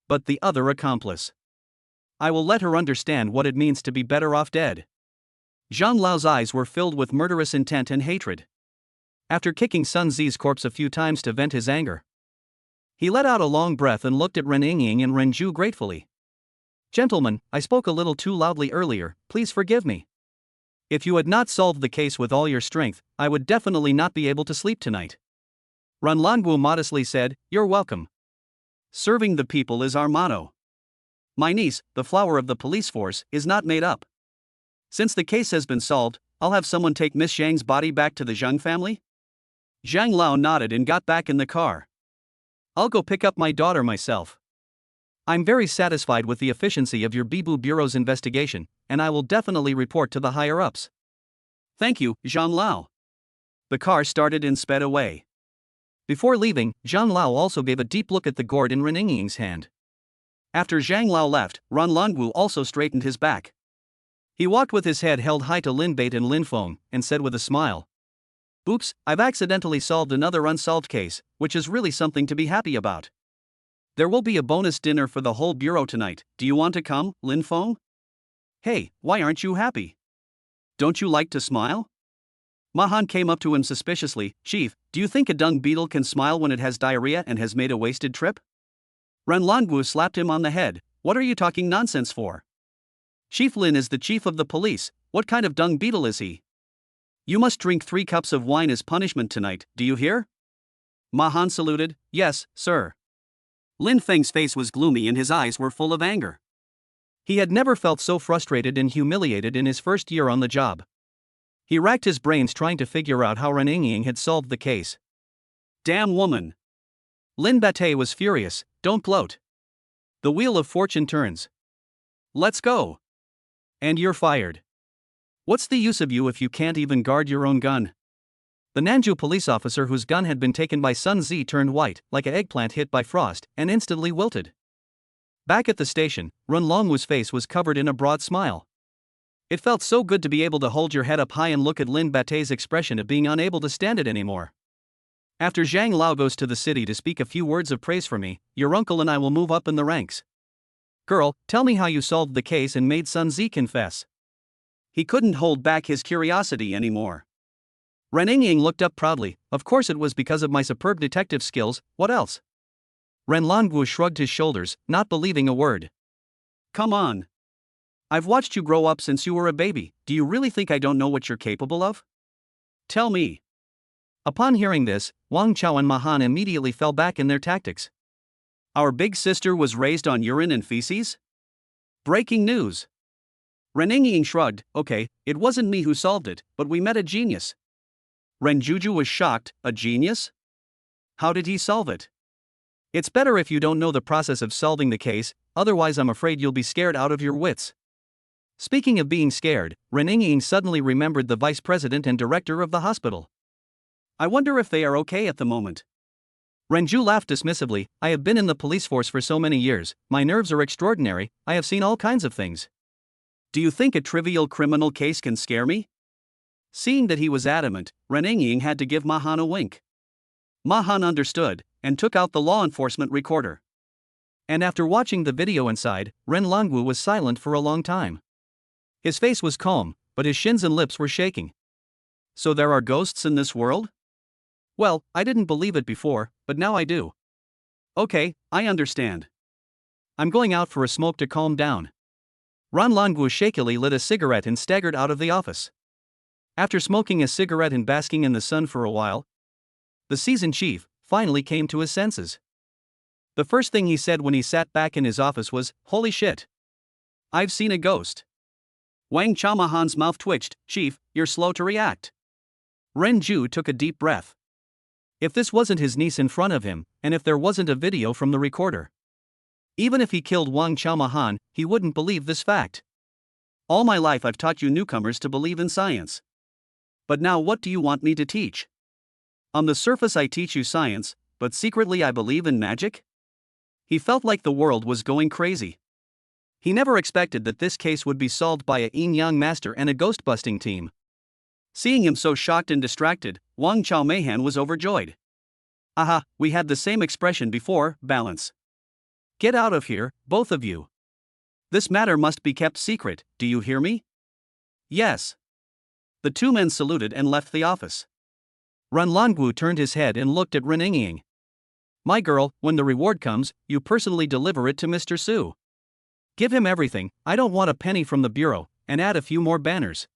But the other accomplice. I will let her understand what it means to be better off dead. Zhang Lao's eyes were filled with murderous intent and hatred. After kicking Sun Zi's corpse a few times to vent his anger, he let out a long breath and looked at Ren Yingying and Ren Zhu gratefully. Gentlemen, I spoke a little too loudly earlier, please forgive me. If you had not solved the case with all your strength, I would definitely not be able to sleep tonight. Ranlongwu modestly said, "You're welcome. Serving the people is our motto. My niece, the flower of the police force, is not made up. Since the case has been solved, I'll have someone take Miss Zhang's body back to the Zhang family?" Zhang Lao nodded and got back in the car. "I'll go pick up my daughter myself. I'm very satisfied with the efficiency of your Bibu Bureau's investigation, and I will definitely report to the higher-ups." "Thank you, Zhang Lao." The car started and sped away. Before leaving, Zhang Lao also gave a deep look at the gourd in Ren Yingying's hand. After Zhang Lao left, Ran Longwu also straightened his back. He walked with his head held high to Lin Bait and Lin Feng, and said with a smile, "Oops, I've accidentally solved another unsolved case, which is really something to be happy about. There will be a bonus dinner for the whole bureau tonight. Do you want to come, Lin Feng?" "Hey, why aren't you happy? Don't you like to smile?" Mahan came up to him suspiciously. "Chief, do you think a dung beetle can smile when it has diarrhea and has made a wasted trip?" Ren Longwu slapped him on the head. "What are you talking nonsense for? Chief Lin is the chief of the police. What kind of dung beetle is he? You must drink 3 cups of wine as punishment tonight, do you hear?" Mahan saluted. "Yes, sir." Lin Feng's face was gloomy and his eyes were full of anger. He had never felt so frustrated and humiliated in his first year on the job. He racked his brains trying to figure out how Ren Yingying had solved the case. "Damn woman!" Lin Batei was furious. "Don't gloat. The wheel of fortune turns. Let's go. And you're fired. What's the use of you if you can't even guard your own gun?" The Nanju police officer whose gun had been taken by Sun Zi turned white, like an eggplant hit by frost, and instantly wilted. Back at the station, Run Longwu's face was covered in a broad smile. It felt so good to be able to hold your head up high and look at Lin Batei's expression of being unable to stand it anymore. "After Zhang Lao goes to the city to speak a few words of praise for me, your uncle and I will move up in the ranks. Girl, tell me how you solved the case and made Sun Zi confess." He couldn't hold back his curiosity anymore. Ren Yingying looked up proudly. "Of course it was because of my superb detective skills, what else?" Ren Longwu shrugged his shoulders, not believing a word. "Come on. I've watched you grow up since you were a baby. Do you really think I don't know what you're capable of? Tell me." Upon hearing this, Wang Chao and Mahan immediately fell back in their tactics. "Our big sister was raised on urine and feces? Breaking news." Ren Yingying shrugged. "Okay, it wasn't me who solved it, but we met a genius." Ren Juju was shocked. "A genius? How did he solve it?" "It's better if you don't know the process of solving the case, otherwise I'm afraid you'll be scared out of your wits." Speaking of being scared, Ren Yingying suddenly remembered the vice president and director of the hospital. "I wonder if they are okay at the moment." Renju laughed dismissively. "I have been in the police force for so many years, my nerves are extraordinary, I have seen all kinds of things. Do you think a trivial criminal case can scare me?" Seeing that he was adamant, Ren Yingying had to give Mahan a wink. Mahan understood, and took out the law enforcement recorder. And after watching the video inside, Ren Longwu was silent for a long time. His face was calm, but his shins and lips were shaking. "So there are ghosts in this world? Well, I didn't believe it before, but now I do. Okay, I understand. I'm going out for a smoke to calm down." Ran Longwu shakily lit a cigarette and staggered out of the office. After smoking a cigarette and basking in the sun for a while, the seasoned chief finally came to his senses. The first thing he said when he sat back in his office was, "Holy shit. I've seen a ghost." Wang Chamahan's mouth twitched. "Chief, you're slow to react." Ren Ju took a deep breath. If this wasn't his niece in front of him, and if there wasn't a video from the recorder, even if he killed Wang Chamahan, he wouldn't believe this fact. "All my life I've taught you newcomers to believe in science. But now what do you want me to teach? On the surface I teach you science, but secretly I believe in magic?" He felt like the world was going crazy. He never expected that this case would be solved by a yin-yang master and a ghost-busting team. Seeing him so shocked and distracted, Wang Chao Meihan was overjoyed. "Aha, we had the same expression before, balance. Get out of here, both of you. This matter must be kept secret, do you hear me?" "Yes." The two men saluted and left the office. Ran Longwu turned his head and looked at Ren Yingying. "My girl, when the reward comes, you personally deliver it to Mr. Su. Give him everything, I don't want a penny from the bureau, and add a few more banners."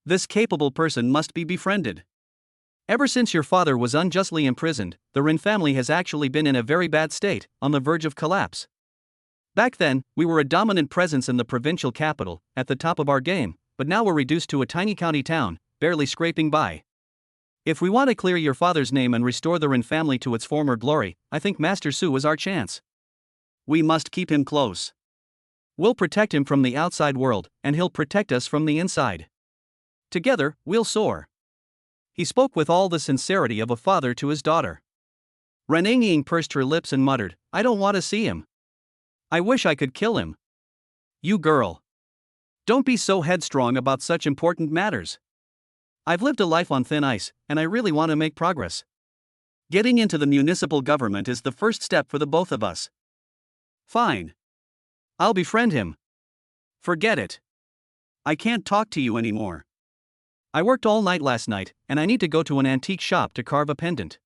This capable person must be befriended. Ever since your father was unjustly imprisoned, the Rin family has actually been in a very bad state, on the verge of collapse. Back then, we were a dominant presence in the provincial capital, at the top of our game, but now we're reduced to a tiny county town, barely scraping by. If we want to clear your father's name and restore the Rin family to its former glory, I think Master Su is our chance. We must keep him close. We'll protect him from the outside world, and he'll protect us from the inside. Together, we'll soar. He spoke with all the sincerity of a father to his daughter. Ren Ying pursed her lips and muttered, I don't want to see him. I wish I could kill him. You girl. Don't be so headstrong about such important matters. I've lived a life on thin ice, and I really want to make progress. Getting into the municipal government is the first step for the both of us. Fine. I'll befriend him. Forget it. I can't talk to you anymore. I worked all night last night, and I need to go to an antique shop to carve a pendant.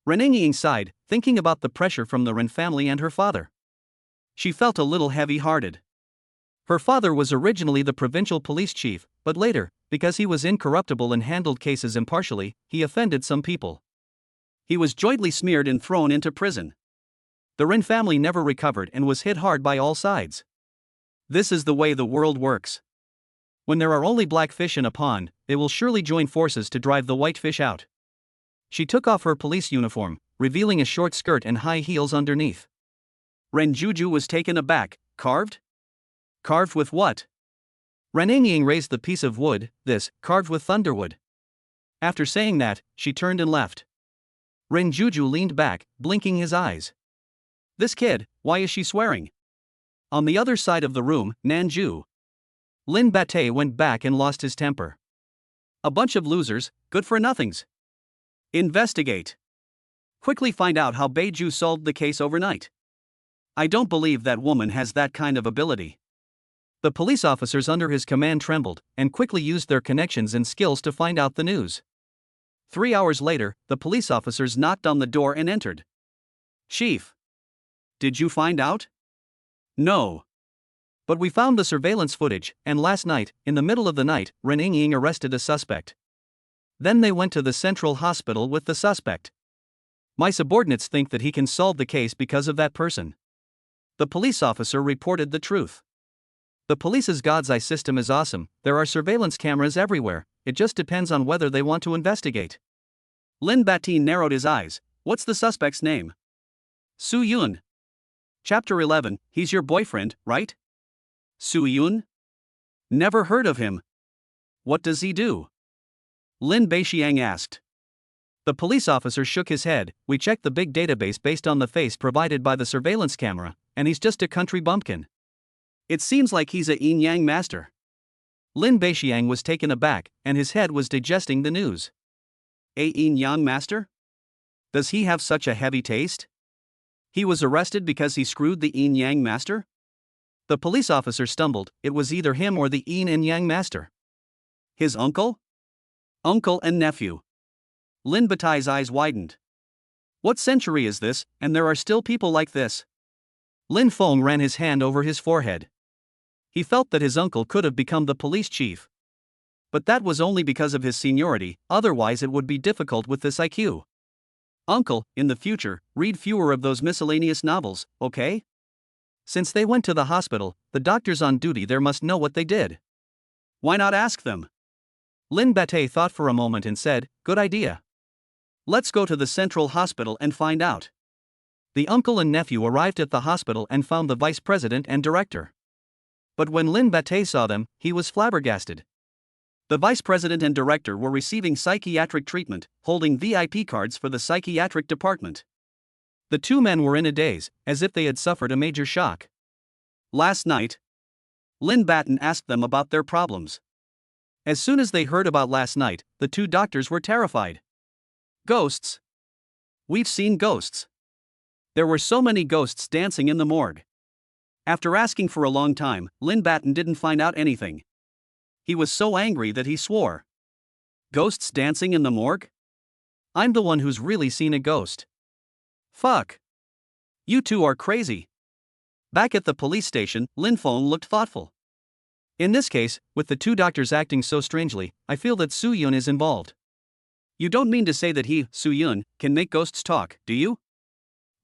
Ren Ying sighed, thinking about the pressure from the Ren family and her father. She felt a little heavy-hearted. Her father was originally the provincial police chief, but later, because he was incorruptible and handled cases impartially, he offended some people. He was jointly smeared and thrown into prison. The Ren family never recovered and was hit hard by all sides. This is the way the world works. When there are only black fish in a pond, they will surely join forces to drive the white fish out. She took off her police uniform, revealing a short skirt and high heels underneath. Ren Juju was taken aback. Carved? Carved with what? Ren Ying raised the piece of wood, carved with thunderwood. After saying that, she turned and left. Ren Juju leaned back, blinking his eyes. This kid, why is she swearing? On the other side of the room, Nanju. Lin Batei went back and lost his temper. A bunch of losers, good for nothings. Investigate. Quickly find out how Beiju solved the case overnight. I don't believe that woman has that kind of ability. The police officers under his command trembled, and quickly used their connections and skills to find out the news. 3 hours later, the police officers knocked on the door and entered. Chief. Did you find out? No. But we found the surveillance footage, and last night, in the middle of the night, Ren Ying arrested a suspect. Then they went to the central hospital with the suspect. My subordinates think that he can solve the case because of that person. The police officer reported the truth. The police's God's Eye system is awesome, there are surveillance cameras everywhere, it just depends on whether they want to investigate. Lin Batin narrowed his eyes. What's the suspect's name? Su Yun. Chapter 11, he's your boyfriend, right? Su Yun? Never heard of him. What does he do? Lin Beixiang asked. The police officer shook his head. We checked the big database based on the face provided by the surveillance camera, and he's just a country bumpkin. It seems like he's a yin-yang master. Lin Beixiang was taken aback, and his head was digesting the news. A yin-yang master? Does he have such a heavy taste? He was arrested because he screwed the yin-yang master? The police officer stumbled. It was either him or the yin and yang master. His uncle? Uncle and nephew. Lin Batai's eyes widened. What century is this, and there are still people like this? Lin Feng ran his hand over his forehead. He felt that his uncle could have become the police chief. But that was only because of his seniority, otherwise it would be difficult with this IQ. Uncle, in the future, read fewer of those miscellaneous novels, okay? Since they went to the hospital, the doctors on duty there must know what they did. Why not ask them? Lin Batei thought for a moment and said, good idea. Let's go to the central hospital and find out. The uncle and nephew arrived at the hospital and found the vice president and director. But when Lin Batei saw them, he was flabbergasted. The vice president and director were receiving psychiatric treatment, holding VIP cards for the psychiatric department. The two men were in a daze, as if they had suffered a major shock. Last night, Lin Batten asked them about their problems. As soon as they heard about last night, the two doctors were terrified. Ghosts? We've seen ghosts. There were so many ghosts dancing in the morgue. After asking for a long time, Lin Batten didn't find out anything. He was so angry that he swore. Ghosts dancing in the morgue? I'm the one who's really seen a ghost. Fuck. You two are crazy. Back at the police station, Lin Feng looked thoughtful. In this case, with the two doctors acting so strangely, I feel that Soo-yoon is involved. You don't mean to say that he, Soo-yoon, can make ghosts talk, do you?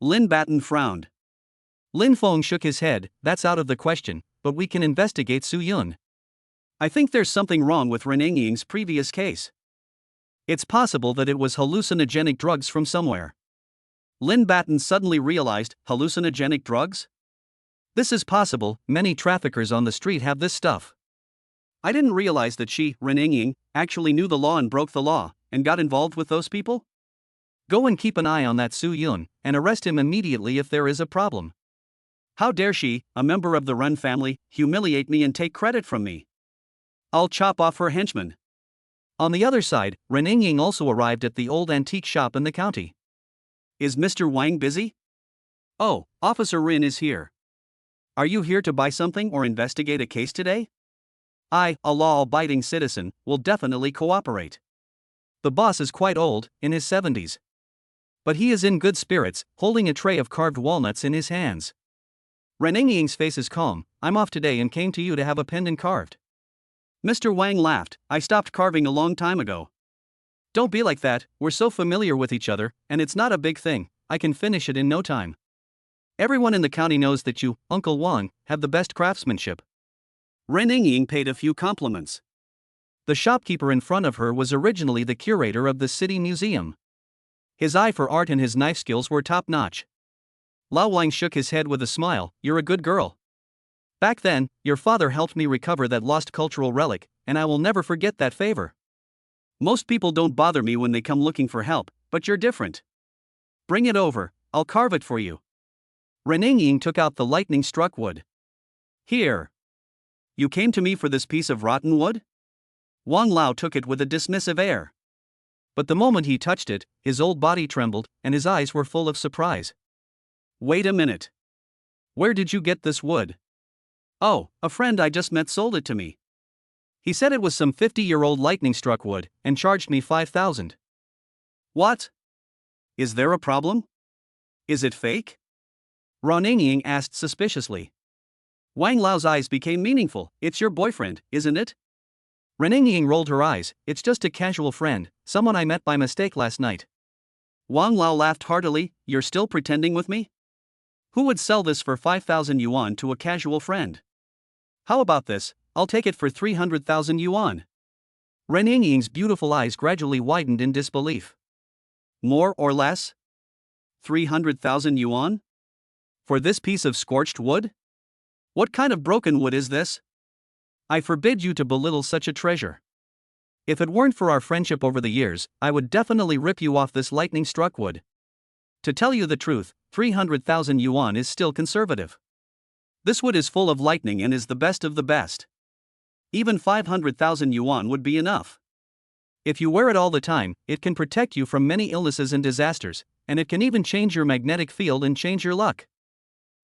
Lin Batten frowned. Lin Fong shook his head, that's out of the question, but we can investigate Soo-yoon. I think there's something wrong with Ren Ying's previous case. It's possible that it was hallucinogenic drugs from somewhere. Lin Batten suddenly realized, hallucinogenic drugs? This is possible, many traffickers on the street have this stuff. I didn't realize that she, Ren Ying, actually knew the law and broke the law, and got involved with those people? Go and keep an eye on that Soo-yoon, and arrest him immediately if there is a problem. How dare she, a member of the Ren family, humiliate me and take credit from me? I'll chop off her henchmen. On the other side, Ren Ying also arrived at the old antique shop in the county. Is Mr. Wang busy? Oh, Officer Rin is here. Are you here to buy something or investigate a case today? I, a law-abiding citizen, will definitely cooperate. The boss is quite old, in his 70s. But he is in good spirits, holding a tray of carved walnuts in his hands. Ren Ying's face is calm. I'm off today and came to you to have a pendant carved. Mr. Wang laughed. I stopped carving a long time ago. Don't be like that, we're so familiar with each other, and it's not a big thing, I can finish it in no time. Everyone in the county knows that you, Uncle Wang, have the best craftsmanship. Ren Ying paid a few compliments. The shopkeeper in front of her was originally the curator of the city museum. His eye for art and his knife skills were top-notch. Lao Wang shook his head with a smile. You're a good girl. Back then, your father helped me recover that lost cultural relic, and I will never forget that favor. Most people don't bother me when they come looking for help, but you're different. Bring it over, I'll carve it for you. Ren Ying took out the lightning-struck wood. Here. You came to me for this piece of rotten wood? Wang Lao took it with a dismissive air. But the moment he touched it, his old body trembled, and his eyes were full of surprise. Wait a minute. Where did you get this wood? Oh, a friend I just met sold it to me. He said it was some 50-year-old lightning-struck wood, and charged me 5,000. What? Is there a problem? Is it fake? Ren Ying asked suspiciously. Wang Lao's eyes became meaningful. It's your boyfriend, isn't it? Ren Ying rolled her eyes. It's just a casual friend, someone I met by mistake last night. Wang Lao laughed heartily. You're still pretending with me? Who would sell this for 5,000 yuan to a casual friend? How about this? I'll take it for 300,000 yuan. Ren Ying's beautiful eyes gradually widened in disbelief. More or less? 300,000 yuan? For this piece of scorched wood? What kind of broken wood is this? I forbid you to belittle such a treasure. If it weren't for our friendship over the years, I would definitely rip you off this lightning-struck wood. To tell you the truth, 300,000 yuan is still conservative. This wood is full of lightning and is the best of the best. Even 500,000 yuan would be enough. If you wear it all the time, it can protect you from many illnesses and disasters, and it can even change your magnetic field and change your luck.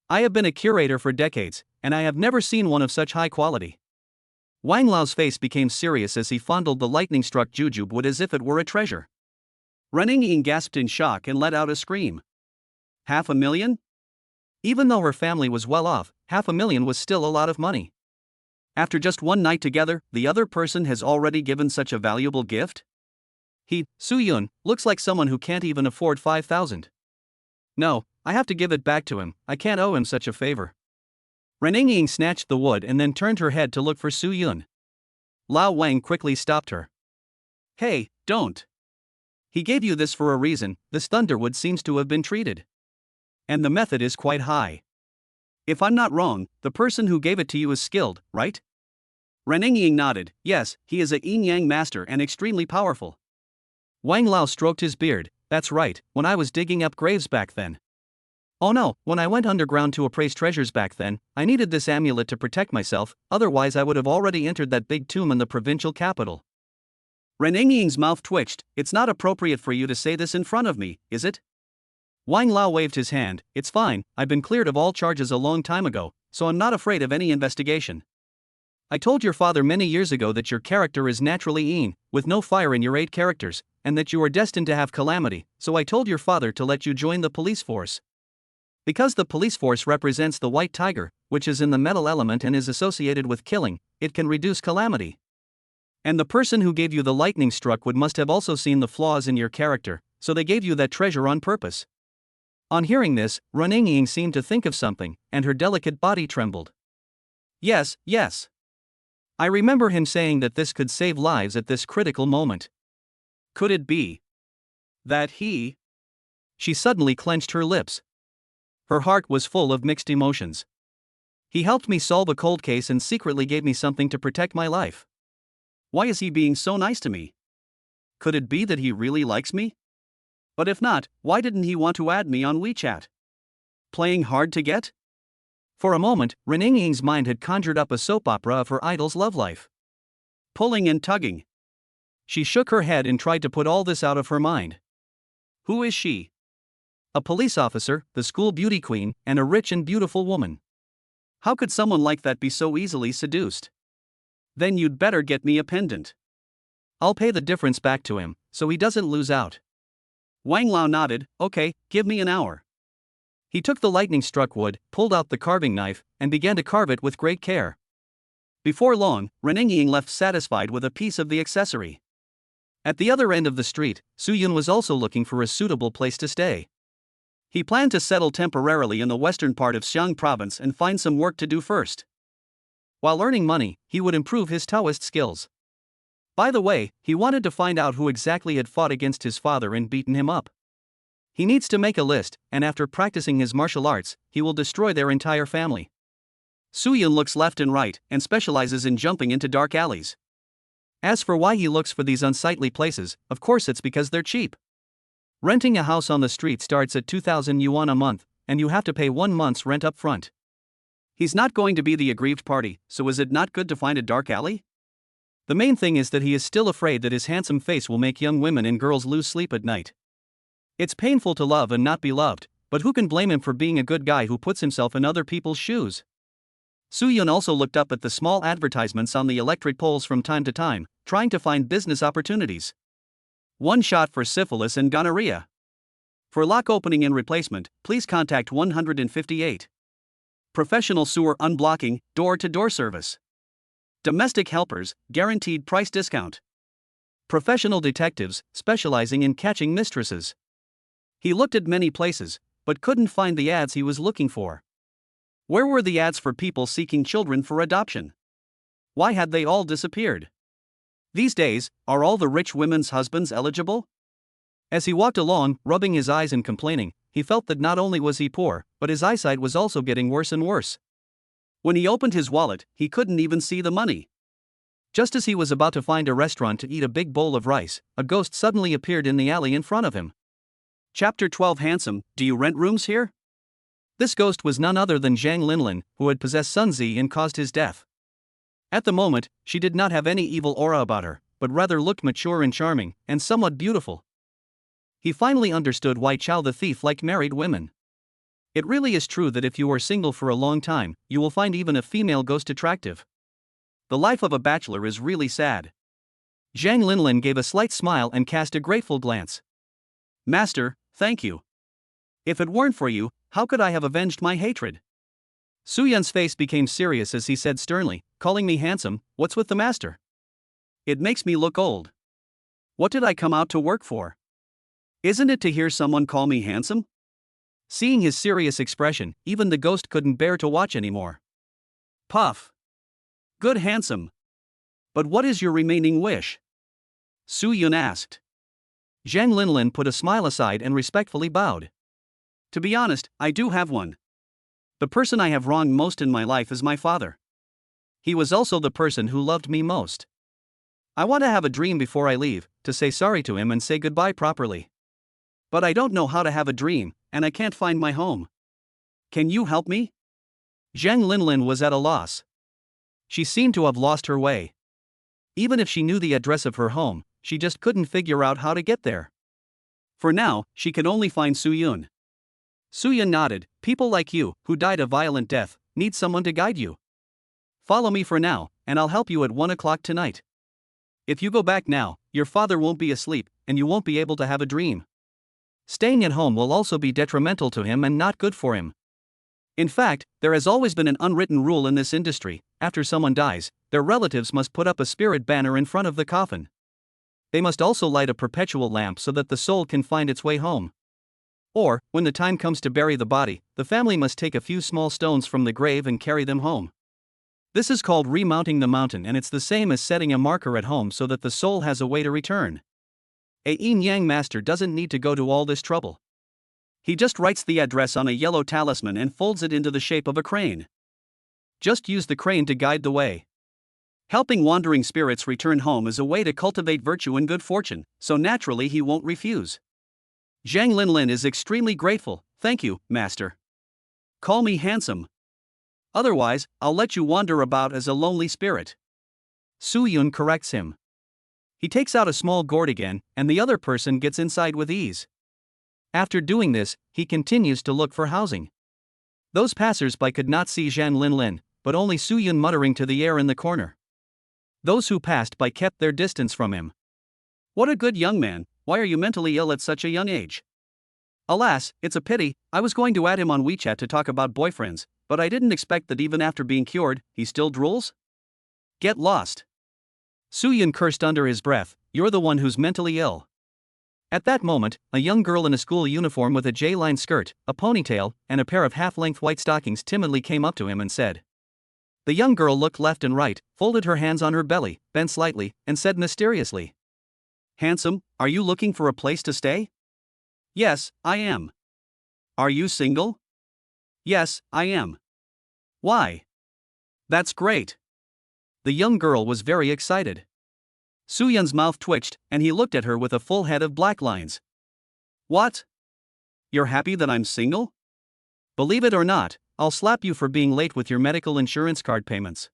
I have been a curator for decades, and I have never seen one of such high quality. Wang Lao's face became serious as he fondled the lightning-struck jujube wood as if it were a treasure. Ren Ying gasped in shock and let out a scream. 500,000? Even though her family was well off, 500,000 was still a lot of money. After just one night together, the other person has already given such a valuable gift? He, Soo-yoon, looks like someone who can't even afford 5,000. No, I have to give it back to him, I can't owe him such a favor. Ren Ying snatched the wood and then turned her head to look for Soo-yoon. Lao Wang quickly stopped her. Hey, don't. He gave you this for a reason. This thunderwood seems to have been treated. And the method is quite high. If I'm not wrong, the person who gave it to you is skilled, right? Ren Ying nodded. Yes, he is a yin-yang master and extremely powerful. Wang Lao stroked his beard. That's right, when I was digging up graves back then. Oh no, when I went underground to appraise treasures back then, I needed this amulet to protect myself, otherwise I would have already entered that big tomb in the provincial capital. Ren Ying's mouth twitched. It's not appropriate for you to say this in front of me, is it? Wang Lao waved his hand. It's fine, I've been cleared of all charges a long time ago, so I'm not afraid of any investigation. I told your father many years ago that your character is naturally yin, with no fire in your 8 characters, and that you are destined to have calamity, so I told your father to let you join the police force. Because the police force represents the white tiger, which is in the metal element and is associated with killing, it can reduce calamity. And the person who gave you the lightning struck would must have also seen the flaws in your character, so they gave you that treasure on purpose. On hearing this, Reninging seemed to think of something, and her delicate body trembled. Yes, yes. I remember him saying that this could save lives at this critical moment. Could it be that he? She suddenly clenched her lips. Her heart was full of mixed emotions. He helped me solve a cold case and secretly gave me something to protect my life. Why is he being so nice to me? Could it be that he really likes me? But if not, why didn't he want to add me on WeChat? Playing hard to get? For a moment, Reninging's mind had conjured up a soap opera of her idol's love life. Pulling and tugging. She shook her head and tried to put all this out of her mind. Who is she? A police officer, the school beauty queen, and a rich and beautiful woman. How could someone like that be so easily seduced? Then you'd better get me a pendant. I'll pay the difference back to him, so he doesn't lose out. Wang Lao nodded. Okay, give me an hour. He took the lightning-struck wood, pulled out the carving knife, and began to carve it with great care. Before long, Reninging left satisfied with a piece of the accessory. At the other end of the street, Suyun was also looking for a suitable place to stay. He planned to settle temporarily in the western part of Xiang province and find some work to do first. While earning money, he would improve his Taoist skills. By the way, he wanted to find out who exactly had fought against his father and beaten him up. He needs to make a list, and after practicing his martial arts, he will destroy their entire family. Suyun looks left and right, and specializes in jumping into dark alleys. As for why he looks for these unsightly places, of course it's because they're cheap. Renting a house on the street starts at 2,000 yuan a month, and you have to pay 1 month's rent up front. He's not going to be the aggrieved party, so is it not good to find a dark alley? The main thing is that he is still afraid that his handsome face will make young women and girls lose sleep at night. It's painful to love and not be loved, but who can blame him for being a good guy who puts himself in other people's shoes? Suyun also looked up at the small advertisements on the electric poles from time to time, trying to find business opportunities. One shot for syphilis and gonorrhea. For lock opening and replacement, please contact 158. Professional sewer unblocking, door-to-door service. Domestic helpers, guaranteed price discount. Professional detectives, specializing in catching mistresses. He looked at many places, but couldn't find the ads he was looking for. Where were the ads for people seeking children for adoption? Why had they all disappeared? These days, are all the rich women's husbands eligible? As he walked along, rubbing his eyes and complaining, he felt that not only was he poor, but his eyesight was also getting worse and worse. When he opened his wallet, he couldn't even see the money. Just as he was about to find a restaurant to eat a big bowl of rice, a ghost suddenly appeared in the alley in front of him. Chapter 12. Handsome, do you rent rooms here? This ghost was none other than Zhang Linlin, who had possessed Sun Zi and caused his death. At the moment, she did not have any evil aura about her, but rather looked mature and charming, and somewhat beautiful. He finally understood why Chow the thief liked married women. It really is true that if you are single for a long time, you will find even a female ghost attractive. The life of a bachelor is really sad. Zhang Linlin gave a slight smile and cast a grateful glance. Master, thank you. If it weren't for you, how could I have avenged my hatred? Suyun's face became serious as he said sternly, calling me handsome, what's with the master? It makes me look old. What did I come out to work for? Isn't it to hear someone call me handsome? Seeing his serious expression, even the ghost couldn't bear to watch anymore. Puff. Good handsome. But what is your remaining wish? Suyun asked. Zhang Linlin put a smile aside and respectfully bowed. To be honest, I do have one. The person I have wronged most in my life is my father. He was also the person who loved me most. I want to have a dream before I leave, to say sorry to him and say goodbye properly. But I don't know how to have a dream, and I can't find my home. Can you help me? Zhang Linlin was at a loss. She seemed to have lost her way. Even if she knew the address of her home, she just couldn't figure out how to get there. For now, she could only find Suyun. Suyun nodded. People like you, who died a violent death, need someone to guide you. Follow me for now, and I'll help you at 1 o'clock tonight. If you go back now, your father won't be asleep, and you won't be able to have a dream. Staying at home will also be detrimental to him and not good for him. In fact, there has always been an unwritten rule in this industry: after someone dies, Their relatives must put up a spirit banner in front of the coffin. They must also light a perpetual lamp so that the soul can find its way home. Or, when the time comes to bury the body, the family must take a few small stones from the grave and carry them home. This is called remounting the mountain, and it's the same as setting a marker at home so that the soul has a way to return. A yin-yang master doesn't need to go to all this trouble. He just writes the address on a yellow talisman and folds it into the shape of a crane. Just use the crane to guide the way. Helping wandering spirits return home is a way to cultivate virtue and good fortune, so naturally he won't refuse. Zhang Linlin is extremely grateful. Thank you, master. Call me handsome. Otherwise, I'll let you wander about as a lonely spirit. Su Yun corrects him. He takes out a small gourd again, and the other person gets inside with ease. After doing this, he continues to look for housing. Those passers-by could not see Zhang Linlin, but only Su Yun muttering to the air in the corner. Those who passed by kept their distance from him. What a good young man, why are you mentally ill at such a young age? Alas, it's a pity, I was going to add him on WeChat to talk about boyfriends, but I didn't expect that even after being cured, he still drools? Get lost. Su Yun cursed under his breath, you're the one who's mentally ill. At that moment, a young girl in a school uniform with a J-line skirt, a ponytail, and a pair of half-length white stockings timidly came up to him and said. The young girl looked left and right, folded her hands on her belly, bent slightly, and said mysteriously. Handsome, are you looking for a place to stay? Yes, I am. Are you single? Yes, I am. Why? That's great. The young girl was very excited. Su Yun's mouth twitched, and he looked at her with a full head of black lines. What? You're happy that I'm single? Believe it or not, I'll slap you for being late with your medical insurance card payments.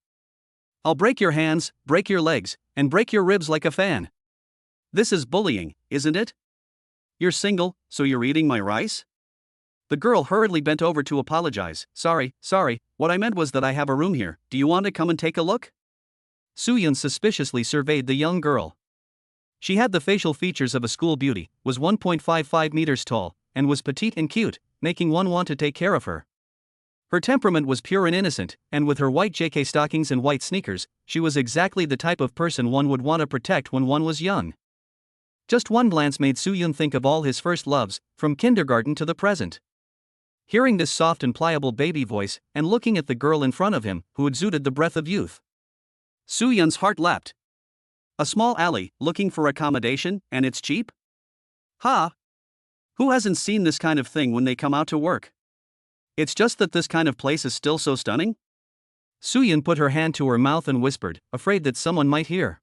I'll break your hands, break your legs, and break your ribs like a fan. This is bullying, isn't it? You're single, so you're eating my rice? The girl hurriedly bent over to apologize. Sorry, what I meant was that I have a room here, do you want to come and take a look? Su Yun suspiciously surveyed the young girl. She had the facial features of a school beauty, was 1.55 meters tall, and was petite and cute, making one want to take care of her. Her temperament was pure and innocent, and with her white JK stockings and white sneakers, she was exactly the type of person one would want to protect when one was young. Just one glance made Su Yun think of all his first loves, from kindergarten to the present. Hearing this soft and pliable baby voice, and looking at the girl in front of him, who exuded the breath of youth, Su Yun's heart leapt. A small alley, looking for accommodation, and it's cheap? Ha! Who hasn't seen this kind of thing when they come out to work? It's just that this kind of place is still so stunning? Su Yun put her hand to her mouth and whispered, afraid that someone might hear.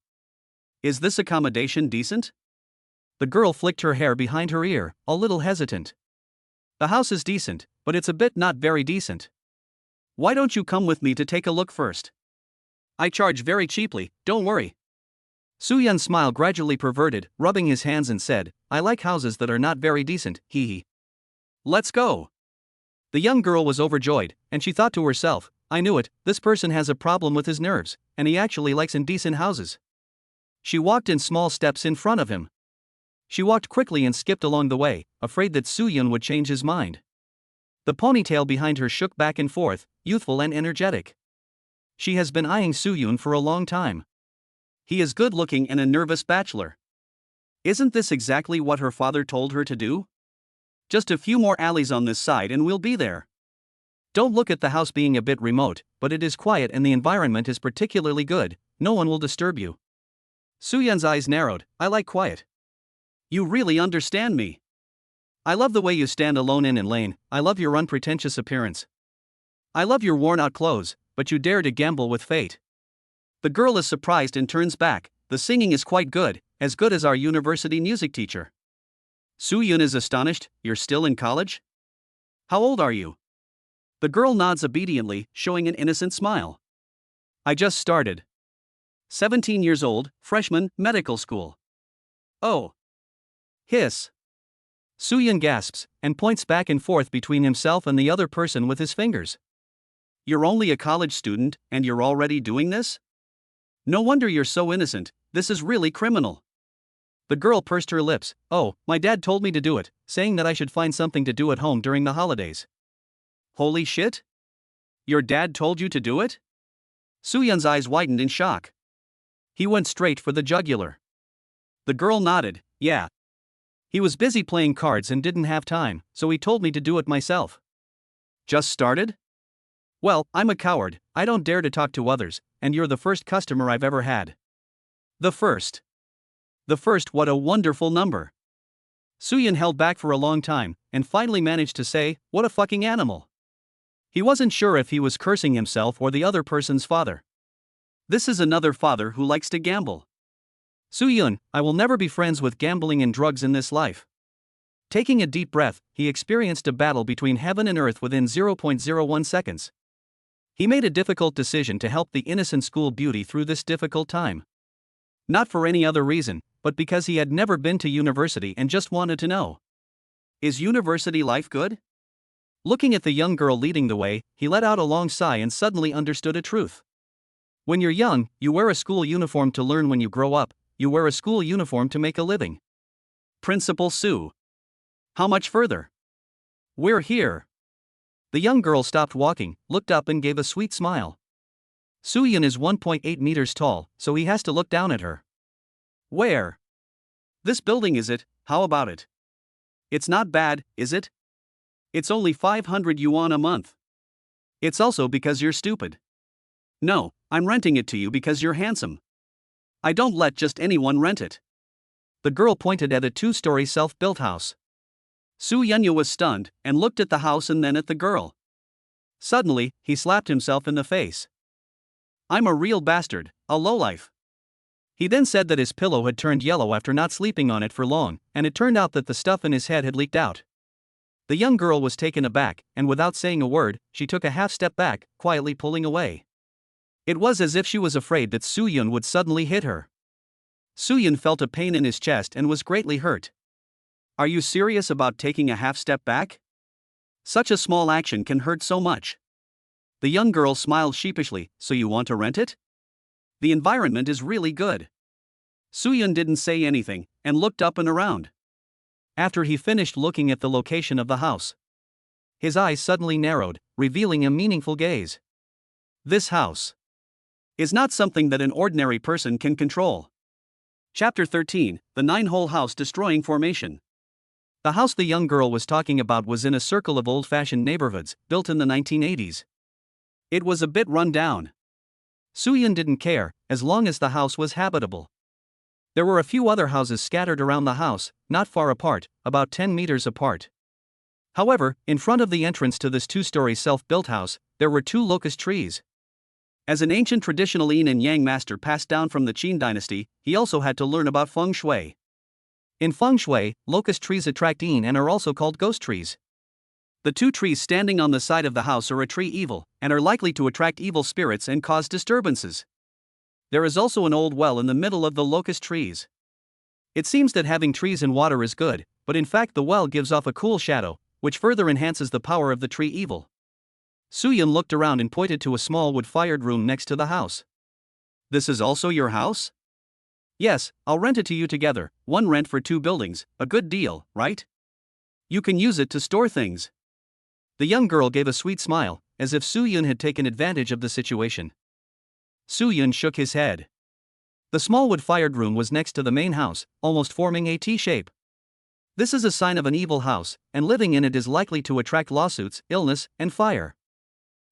Is this accommodation decent? The girl flicked her hair behind her ear, a little hesitant. The house is decent, but it's a bit not very decent. Why don't you come with me to take a look first? I charge very cheaply, don't worry. Su Yun's smile gradually perverted, rubbing his hands and said, I like houses that are not very decent, hee hee. Let's go. The young girl was overjoyed, and she thought to herself, I knew it, this person has a problem with his nerves, and he actually likes indecent houses. She walked in small steps in front of him. She walked quickly and skipped along the way, afraid that Su Yun would change his mind. The ponytail behind her shook back and forth, youthful and energetic. She has been eyeing Su Yun for a long time. He is good-looking and a nervous bachelor. Isn't this exactly what her father told her to do? Just a few more alleys on this side and we'll be there. Don't look at the house being a bit remote, but it is quiet and the environment is particularly good, no one will disturb you. Su Yun's eyes narrowed, I like quiet. You really understand me. I love the way you stand alone in lane, I love your unpretentious appearance. I love your worn-out clothes, but you dare to gamble with fate. The girl is surprised and turns back, the singing is quite good as our university music teacher. Su Yun is astonished, you're still in college? How old are you? The girl nods obediently, showing an innocent smile. I just started. 17 years old, freshman, medical school. Oh. Hiss. Su Yun gasps, and points back and forth between himself and the other person with his fingers. You're only a college student, and you're already doing this? No wonder you're so innocent, this is really criminal. The girl pursed her lips, oh, my dad told me to do it, saying that I should find something to do at home during the holidays. Holy shit? Your dad told you to do it? Soo-Yun's eyes widened in shock. He went straight for the jugular. The girl nodded, yeah. He was busy playing cards and didn't have time, so he told me to do it myself. Just started? Well, I'm a coward, I don't dare to talk to others, and you're the first customer I've ever had. The first. The first, what a wonderful number. Soo-Yun held back for a long time, and finally managed to say, what a fucking animal. He wasn't sure if he was cursing himself or the other person's father. This is another father who likes to gamble. Soo-Yun, I will never be friends with gambling and drugs in this life. Taking a deep breath, he experienced a battle between heaven and earth within 0.01 seconds. He made a difficult decision to help the innocent school beauty through this difficult time. Not for any other reason, but because he had never been to university and just wanted to know. Is university life good? Looking at the young girl leading the way, he let out a long sigh and suddenly understood a truth. When you're young, you wear a school uniform to learn. When you grow up, you wear a school uniform to make a living. Principal Sue. How much further? We're here. The young girl stopped walking, looked up and gave a sweet smile. Soo-Yun is 1.8 meters tall, so he has to look down at her. Where? This building, is it? How about it? It's not bad, is it? It's only 500 yuan a month. It's also because you're stupid. No, I'm renting it to you because you're handsome. I don't let just anyone rent it. The girl pointed at a 2-story self-built house. Soo-Yun was stunned, and looked at the house and then at the girl. Suddenly, he slapped himself in the face. I'm a real bastard, a lowlife. He then said that his pillow had turned yellow after not sleeping on it for long, and it turned out that the stuff in his head had leaked out. The young girl was taken aback, and without saying a word, she took a half step back, quietly pulling away. It was as if she was afraid that Soo-Yun would suddenly hit her. Soo-Yun felt a pain in his chest and was greatly hurt. Are you serious about taking a half step back? Such a small action can hurt so much. The young girl smiled sheepishly, so you want to rent it? The environment is really good. Soo-Yun didn't say anything, and looked up and around. After he finished looking at the location of the house, his eyes suddenly narrowed, revealing a meaningful gaze. This house is not something that an ordinary person can control. Chapter 13, The 9-Hole House Destroying Formation. The house the young girl was talking about was in a circle of old-fashioned neighborhoods, built in the 1980s. It was a bit run down. Soo-Yun didn't care, as long as the house was habitable. There were a few other houses scattered around the house, not far apart, about 10 meters apart. However, in front of the entrance to this 2-story self-built house, there were 2 locust trees. As an ancient traditional yin and yang master passed down from the Qin dynasty, he also had to learn about feng shui. In feng shui, locust trees attract yin and are also called ghost trees. The 2 trees standing on the side of the house are a tree evil, and are likely to attract evil spirits and cause disturbances. There is also an old well in the middle of the locust trees. It seems that having trees and water is good, but in fact the well gives off a cool shadow, which further enhances the power of the tree evil. Soo-Yun looked around and pointed to a small wood-fired room next to the house. This is also your house? Yes, I'll rent it to you together, 1 rent for 2 buildings, a good deal, right? You can use it to store things. The young girl gave a sweet smile, as if Soo-Yun had taken advantage of the situation. Soo-Yun shook his head. The small wood-fired room was next to the main house, almost forming a T-shape. This is a sign of an evil house, and living in it is likely to attract lawsuits, illness, and fire.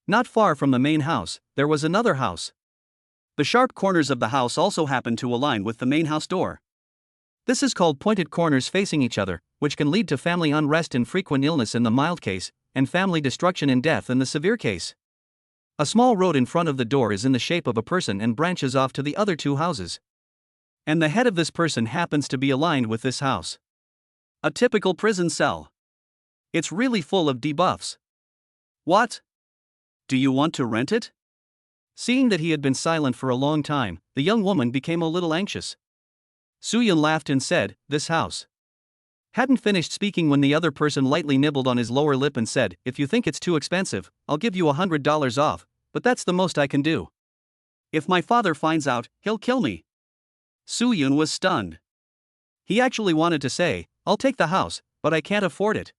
Not far from the main house, there was another house. The sharp corners of the house also happen to align with the main house door. This is called pointed corners facing each other, which can lead to family unrest and frequent illness in the mild case, and family destruction and death in the severe case. A small road in front of the door is in the shape of a person and branches off to the other 2 houses. And the head of this person happens to be aligned with this house. A typical prison cell. It's really full of debuffs. What? Do you want to rent it? Seeing that he had been silent for a long time, the young woman became a little anxious. Soo-Yun laughed and said, this house. Hadn't finished speaking when the other person lightly nibbled on his lower lip and said, if you think it's too expensive, I'll give you $100 off, but that's the most I can do. If my father finds out, he'll kill me. Soo-Yun was stunned. He actually wanted to say, I'll take the house, but I can't afford it.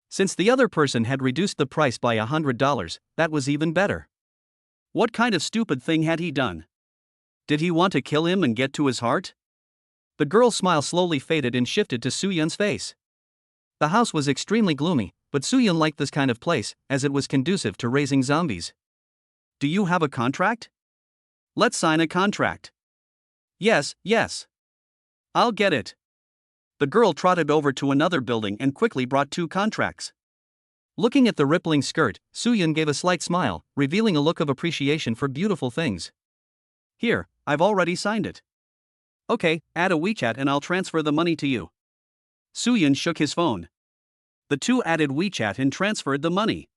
Since the other person had reduced the price by $100, that was even better. What kind of stupid thing had he done? Did he want to kill him and get to his heart? The girl's smile slowly faded and shifted to Soo-Yun's face. The house was extremely gloomy, but Soo-Yun liked this kind of place, as it was conducive to raising zombies. Do you have a contract? Let's sign a contract. Yes. I'll get it. The girl trotted over to another building and quickly brought 2 contracts. Looking at the rippling skirt, Soo-Yun gave a slight smile, revealing a look of appreciation for beautiful things. Here, I've already signed it. Okay, add a WeChat and I'll transfer the money to you. Soo-Yun shook his phone. The two added WeChat and transferred the money.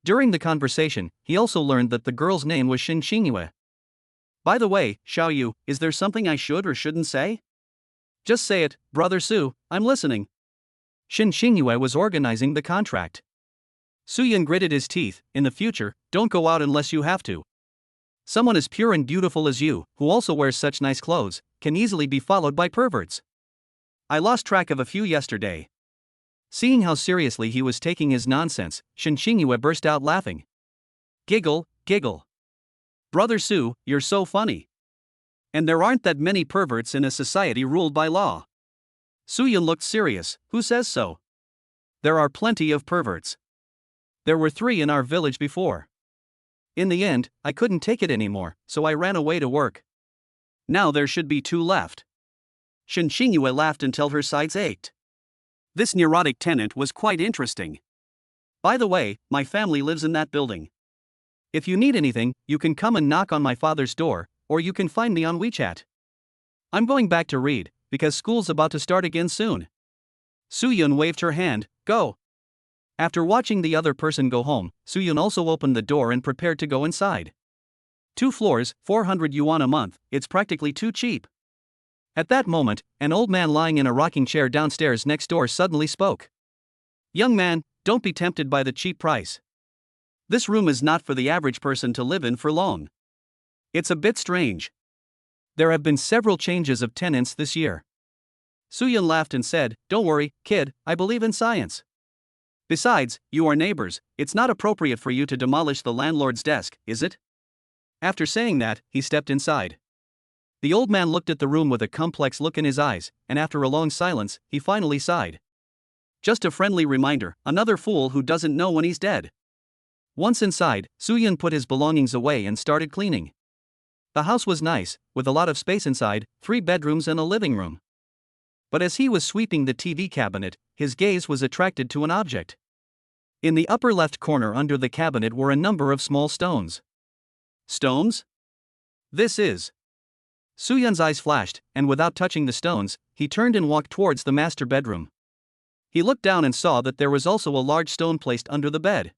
During the conversation, he also learned that the girl's name was Shin Xingyue. By the way, Xiaoyu, is there something I should or shouldn't say? Just say it, Brother Su, I'm listening. Shin Xingyue was organizing the contract. Soo-Yun gritted his teeth. In the future, don't go out unless you have to. Someone as pure and beautiful as you, who also wears such nice clothes, can easily be followed by perverts. I lost track of a few yesterday. Seeing how seriously he was taking his nonsense, Shin Xingyue burst out laughing. Giggle. Brother Su, you're so funny. And there aren't that many perverts in a society ruled by law. Soo-Yun looked serious. Who says so? There are plenty of perverts. There were 3 in our village before. In the end, I couldn't take it anymore, so I ran away to work. Now there should be 2 left. Shin Xingyue laughed until her sides ached. This neurotic tenant was quite interesting. By the way, my family lives in that building. If you need anything, you can come and knock on my father's door, or you can find me on WeChat. I'm going back to read, because school's about to start again soon. Soo-Yun waved her hand. Go. After watching the other person go home, Soo-Yun also opened the door and prepared to go inside. 2 floors, 400 yuan a month, it's practically too cheap. At that moment, an old man lying in a rocking chair downstairs next door suddenly spoke. Young man, don't be tempted by the cheap price. This room is not for the average person to live in for long. It's a bit strange. There have been several changes of tenants this year. Soo-Yun laughed and said, don't worry, kid, I believe in science. Besides, you are neighbors, it's not appropriate for you to demolish the landlord's desk, is it? After saying that, he stepped inside. The old man looked at the room with a complex look in his eyes, and after a long silence, he finally sighed. Just a friendly reminder, another fool who doesn't know when he's dead. Once inside, Soo-Yun put his belongings away and started cleaning. The house was nice, with a lot of space inside, 3 bedrooms and a living room. But as he was sweeping the TV cabinet, his gaze was attracted to an object. In the upper left corner under the cabinet were a number of small stones. Stones? This is. Soo-Yun's eyes flashed, and without touching the stones, he turned and walked towards the master bedroom. He looked down and saw that there was also a large stone placed under the bed.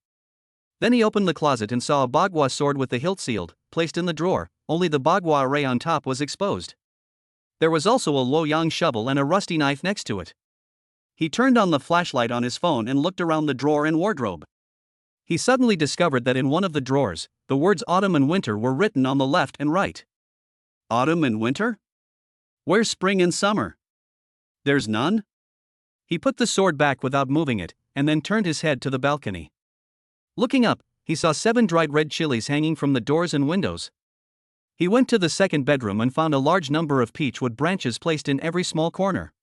Then he opened the closet and saw a bagua sword with the hilt sealed, placed in the drawer, only the bagua array on top was exposed. There was also a Luoyang shovel and a rusty knife next to it. He turned on the flashlight on his phone and looked around the drawer and wardrobe. He suddenly discovered that in one of the drawers, the words autumn and winter were written on the left and right. Autumn and winter? Where's spring and summer? There's none? He put the sword back without moving it, and then turned his head to the balcony. Looking up, he saw 7 dried red chilies hanging from the doors and windows. He went to the second bedroom and found a large number of peachwood branches placed in every small corner.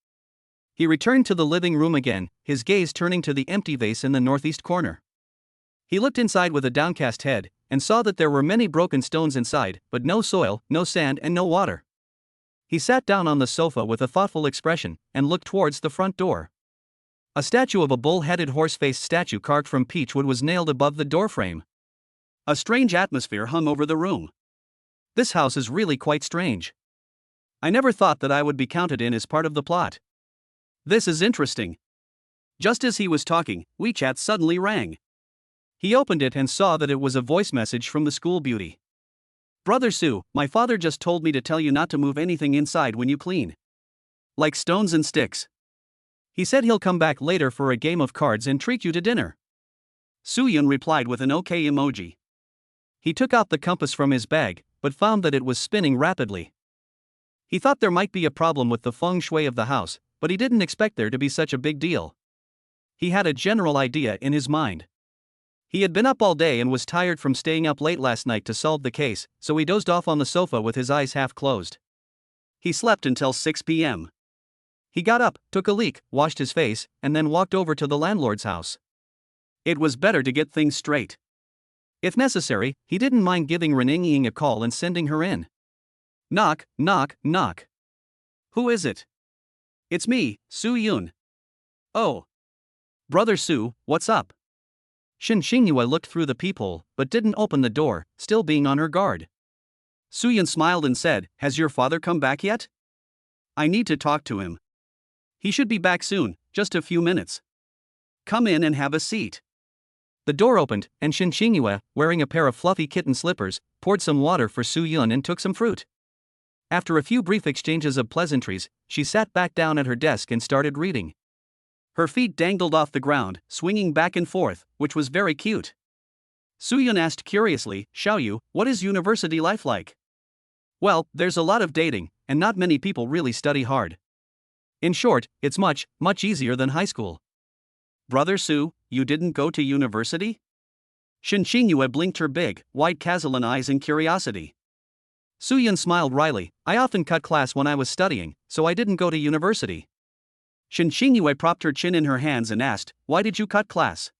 He returned to the living room again, his gaze turning to the empty vase in the northeast corner. He looked inside with a downcast head, and saw that there were many broken stones inside, but no soil, no sand and no water. He sat down on the sofa with a thoughtful expression, and looked towards the front door. A statue of a bull-headed horse-faced statue carved from peachwood was nailed above the doorframe. A strange atmosphere hung over the room. This house is really quite strange. I never thought that I would be counted in as part of the plot. This is interesting. Just as he was talking, WeChat suddenly rang. He opened it and saw that it was a voice message from the school beauty. Brother Su, my father just told me to tell you not to move anything inside when you clean. Like stones and sticks. He said he'll come back later for a game of cards and treat you to dinner. Soo-Yun replied with an OK emoji. He took out the compass from his bag, but found that it was spinning rapidly. He thought there might be a problem with the feng shui of the house, but he didn't expect there to be such a big deal. He had a general idea in his mind. He had been up all day and was tired from staying up late last night to solve the case, so he dozed off on the sofa with his eyes half closed. He slept until 6 p.m. He got up, took a leak, washed his face, and then walked over to the landlord's house. It was better to get things straight. If necessary, he didn't mind giving Renee a call and sending her in. Knock, knock, knock. Who is it? It's me, Soo-yoon. Oh. Brother Soo, what's up? Shin Shingyue looked through the peephole, but didn't open the door, still being on her guard. Soo-yoon smiled and said, "Has your father come back yet? I need to talk to him. He should be back soon, just a few minutes. Come in and have a seat." The door opened, and Shin Shingyue, wearing a pair of fluffy kitten slippers, poured some water for Soo-yoon and took some fruit. After a few brief exchanges of pleasantries, she sat back down at her desk and started reading. Her feet dangled off the ground, swinging back and forth, which was very cute. Soo-yoon asked curiously, "Xiaoyu, what is university life like?" "Well, there's a lot of dating, and not many people really study hard. In short, it's much, much easier than high school." "Brother Soo, you didn't go to university?" Shin Shingyue blinked her big, white Kazalan eyes in curiosity. Soo-yoon smiled wryly, "I often cut class when I was studying, so I didn't go to university." Shin Shingyue propped her chin in her hands and asked, "Why did you cut class?"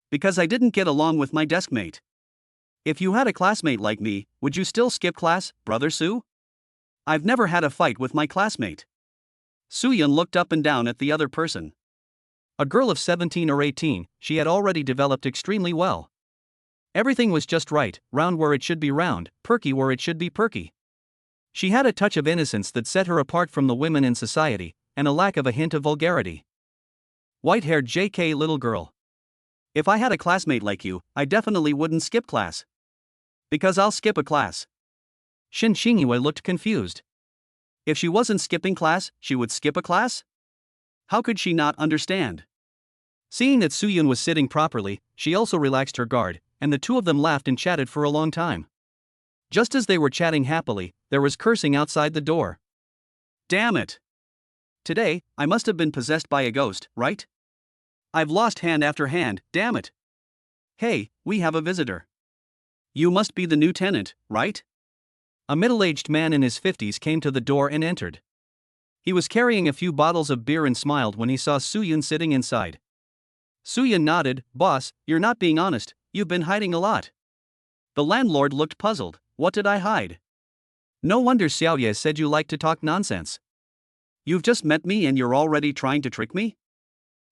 "Because I didn't get along with my deskmate." "If you had a classmate like me, would you still skip class, Brother Soo?" "I've never had a fight with my classmate." Soo-yoon looked up and down at the other person. A girl of 17 or 18, she had already developed extremely well. Everything was just right, round where it should be round, perky where it should be perky. She had a touch of innocence that set her apart from the women in society, and a lack of a hint of vulgarity. White-haired JK little girl. "If I had a classmate like you, I definitely wouldn't skip class." "Because I'll skip a class." Shin Shingyue looked confused. If she wasn't skipping class, she would skip a class? How could she not understand? Seeing that Soo-yoon was sitting properly, she also relaxed her guard, and the two of them laughed and chatted for a long time. Just as they were chatting happily, there was cursing outside the door. "Damn it! Today, I must have been possessed by a ghost, right? I've lost hand after hand, damn it! Hey, we have a visitor. You must be the new tenant, right?" A middle-aged man in his 50s came to the door and entered. He was carrying a few bottles of beer and smiled when he saw Soo-yoon sitting inside. Soo-yoon nodded. "Boss, you're not being honest, you've been hiding a lot." The landlord looked puzzled. "What did I hide?" "No wonder Xiaoye said you like to talk nonsense. You've just met me and you're already trying to trick me?"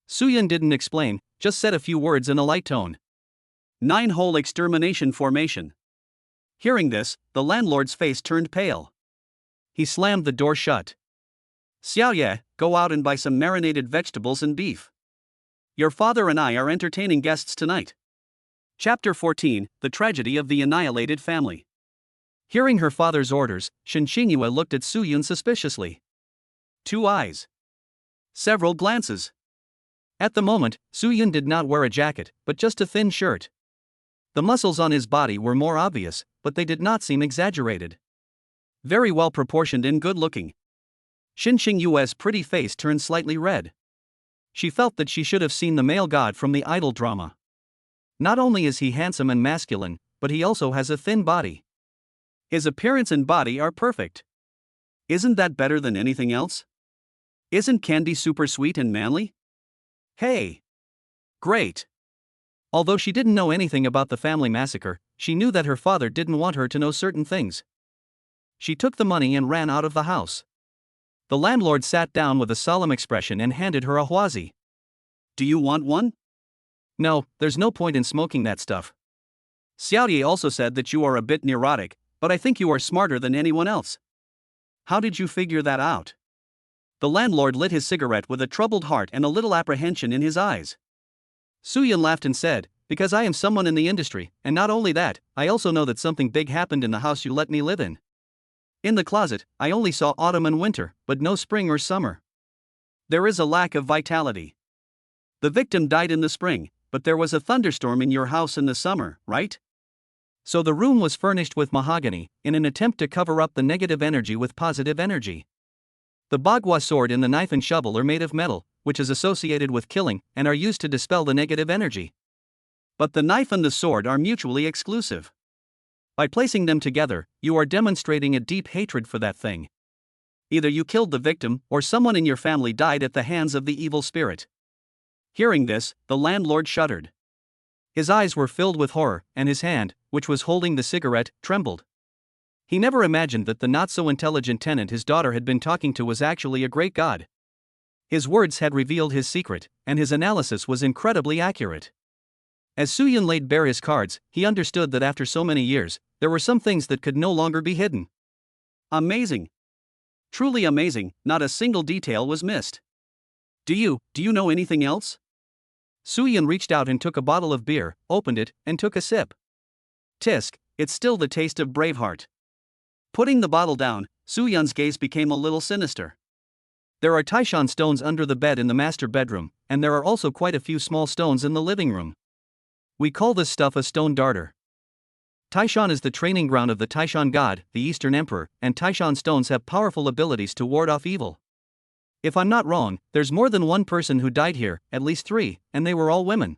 Soo-yoon didn't explain, just said a few words in a light tone. 9-hole extermination formation. Hearing this, the landlord's face turned pale. He slammed the door shut. "Xiaoye, go out and buy some marinated vegetables and beef. Your father and I are entertaining guests tonight." Chapter 14, The Tragedy of the Annihilated Family. Hearing her father's orders, Shin Shingyue looked at Soo-yoon suspiciously. 2 eyes. Several glances. At the moment, Soo-yoon did not wear a jacket, but just a thin shirt. The muscles on his body were more obvious, but they did not seem exaggerated. Very well proportioned and good-looking. Shin Shingyue's pretty face turned slightly red. She felt that she should have seen the male god from the idol drama. Not only is he handsome and masculine, but he also has a thin body. His appearance and body are perfect. Isn't that better than anything else? Isn't Candy super sweet and manly? Hey! Great! Although she didn't know anything about the family massacre, she knew that her father didn't want her to know certain things. She took the money and ran out of the house. The landlord sat down with a solemn expression and handed her a huazi. "Do you want one?" "No, there's no point in smoking that stuff. Xiaoye also said that you are a bit neurotic, but I think you are smarter than anyone else." "How did you figure that out?" The landlord lit his cigarette with a troubled heart and a little apprehension in his eyes. Soo-yoon laughed and said, "Because I am someone in the industry, and not only that, I also know that something big happened in the house you let me live in. In the closet, I only saw autumn and winter, but no spring or summer. There is a lack of vitality. The victim died in the spring, but there was a thunderstorm in your house in the summer, right? So the room was furnished with mahogany, in an attempt to cover up the negative energy with positive energy. The bagua sword and the knife and shovel are made of metal, which is associated with killing, and are used to dispel the negative energy. But the knife and the sword are mutually exclusive. By placing them together, you are demonstrating a deep hatred for that thing. Either you killed the victim, or someone in your family died at the hands of the evil spirit. Hearing this, the landlord shuddered. His eyes were filled with horror, and his hand, which was holding the cigarette, trembled. He never imagined that the not-so-intelligent tenant his daughter had been talking to was actually a great god. His words had revealed his secret, and his analysis was incredibly accurate. As Soo-Yun laid bare his cards, he understood that after so many years, there were some things that could no longer be hidden. Amazing. Truly amazing, not a single detail was missed. Do you know anything else? Soo-Yun reached out and took a bottle of beer, opened it, and took a sip. Tisk, it's still the taste of Braveheart. Putting the bottle down, Soo-Yun's gaze became a little sinister. There are Taishan stones under the bed in the master bedroom, and there are also quite a few small stones in the living room. We call this stuff a stone darter. Taishan is the training ground of the Taishan god, the Eastern Emperor, and Taishan stones have powerful abilities to ward off evil. If I'm not wrong, there's more than one person who died here, at least 3, and they were all women.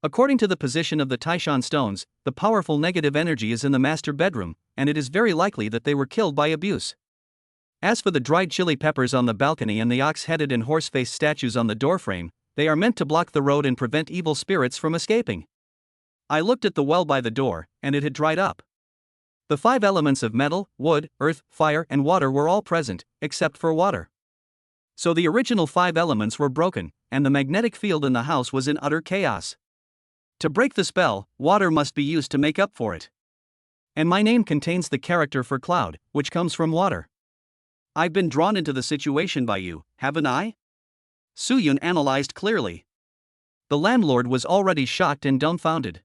According to the position of the Taishan stones, the powerful negative energy is in the master bedroom, and it is very likely that they were killed by abuse. As for the dried chili peppers on the balcony and the ox-headed and horse-faced statues on the doorframe, they are meant to block the road and prevent evil spirits from escaping. I looked at the well by the door, and it had dried up. The 5 elements of metal, wood, earth, fire, and water were all present, except for water. So the original 5 elements were broken, and the magnetic field in the house was in utter chaos. To break the spell, water must be used to make up for it. And my name contains the character for cloud, which comes from water. I've been drawn into the situation by you, haven't I? Soo-Yun analyzed clearly. The landlord was already shocked and dumbfounded.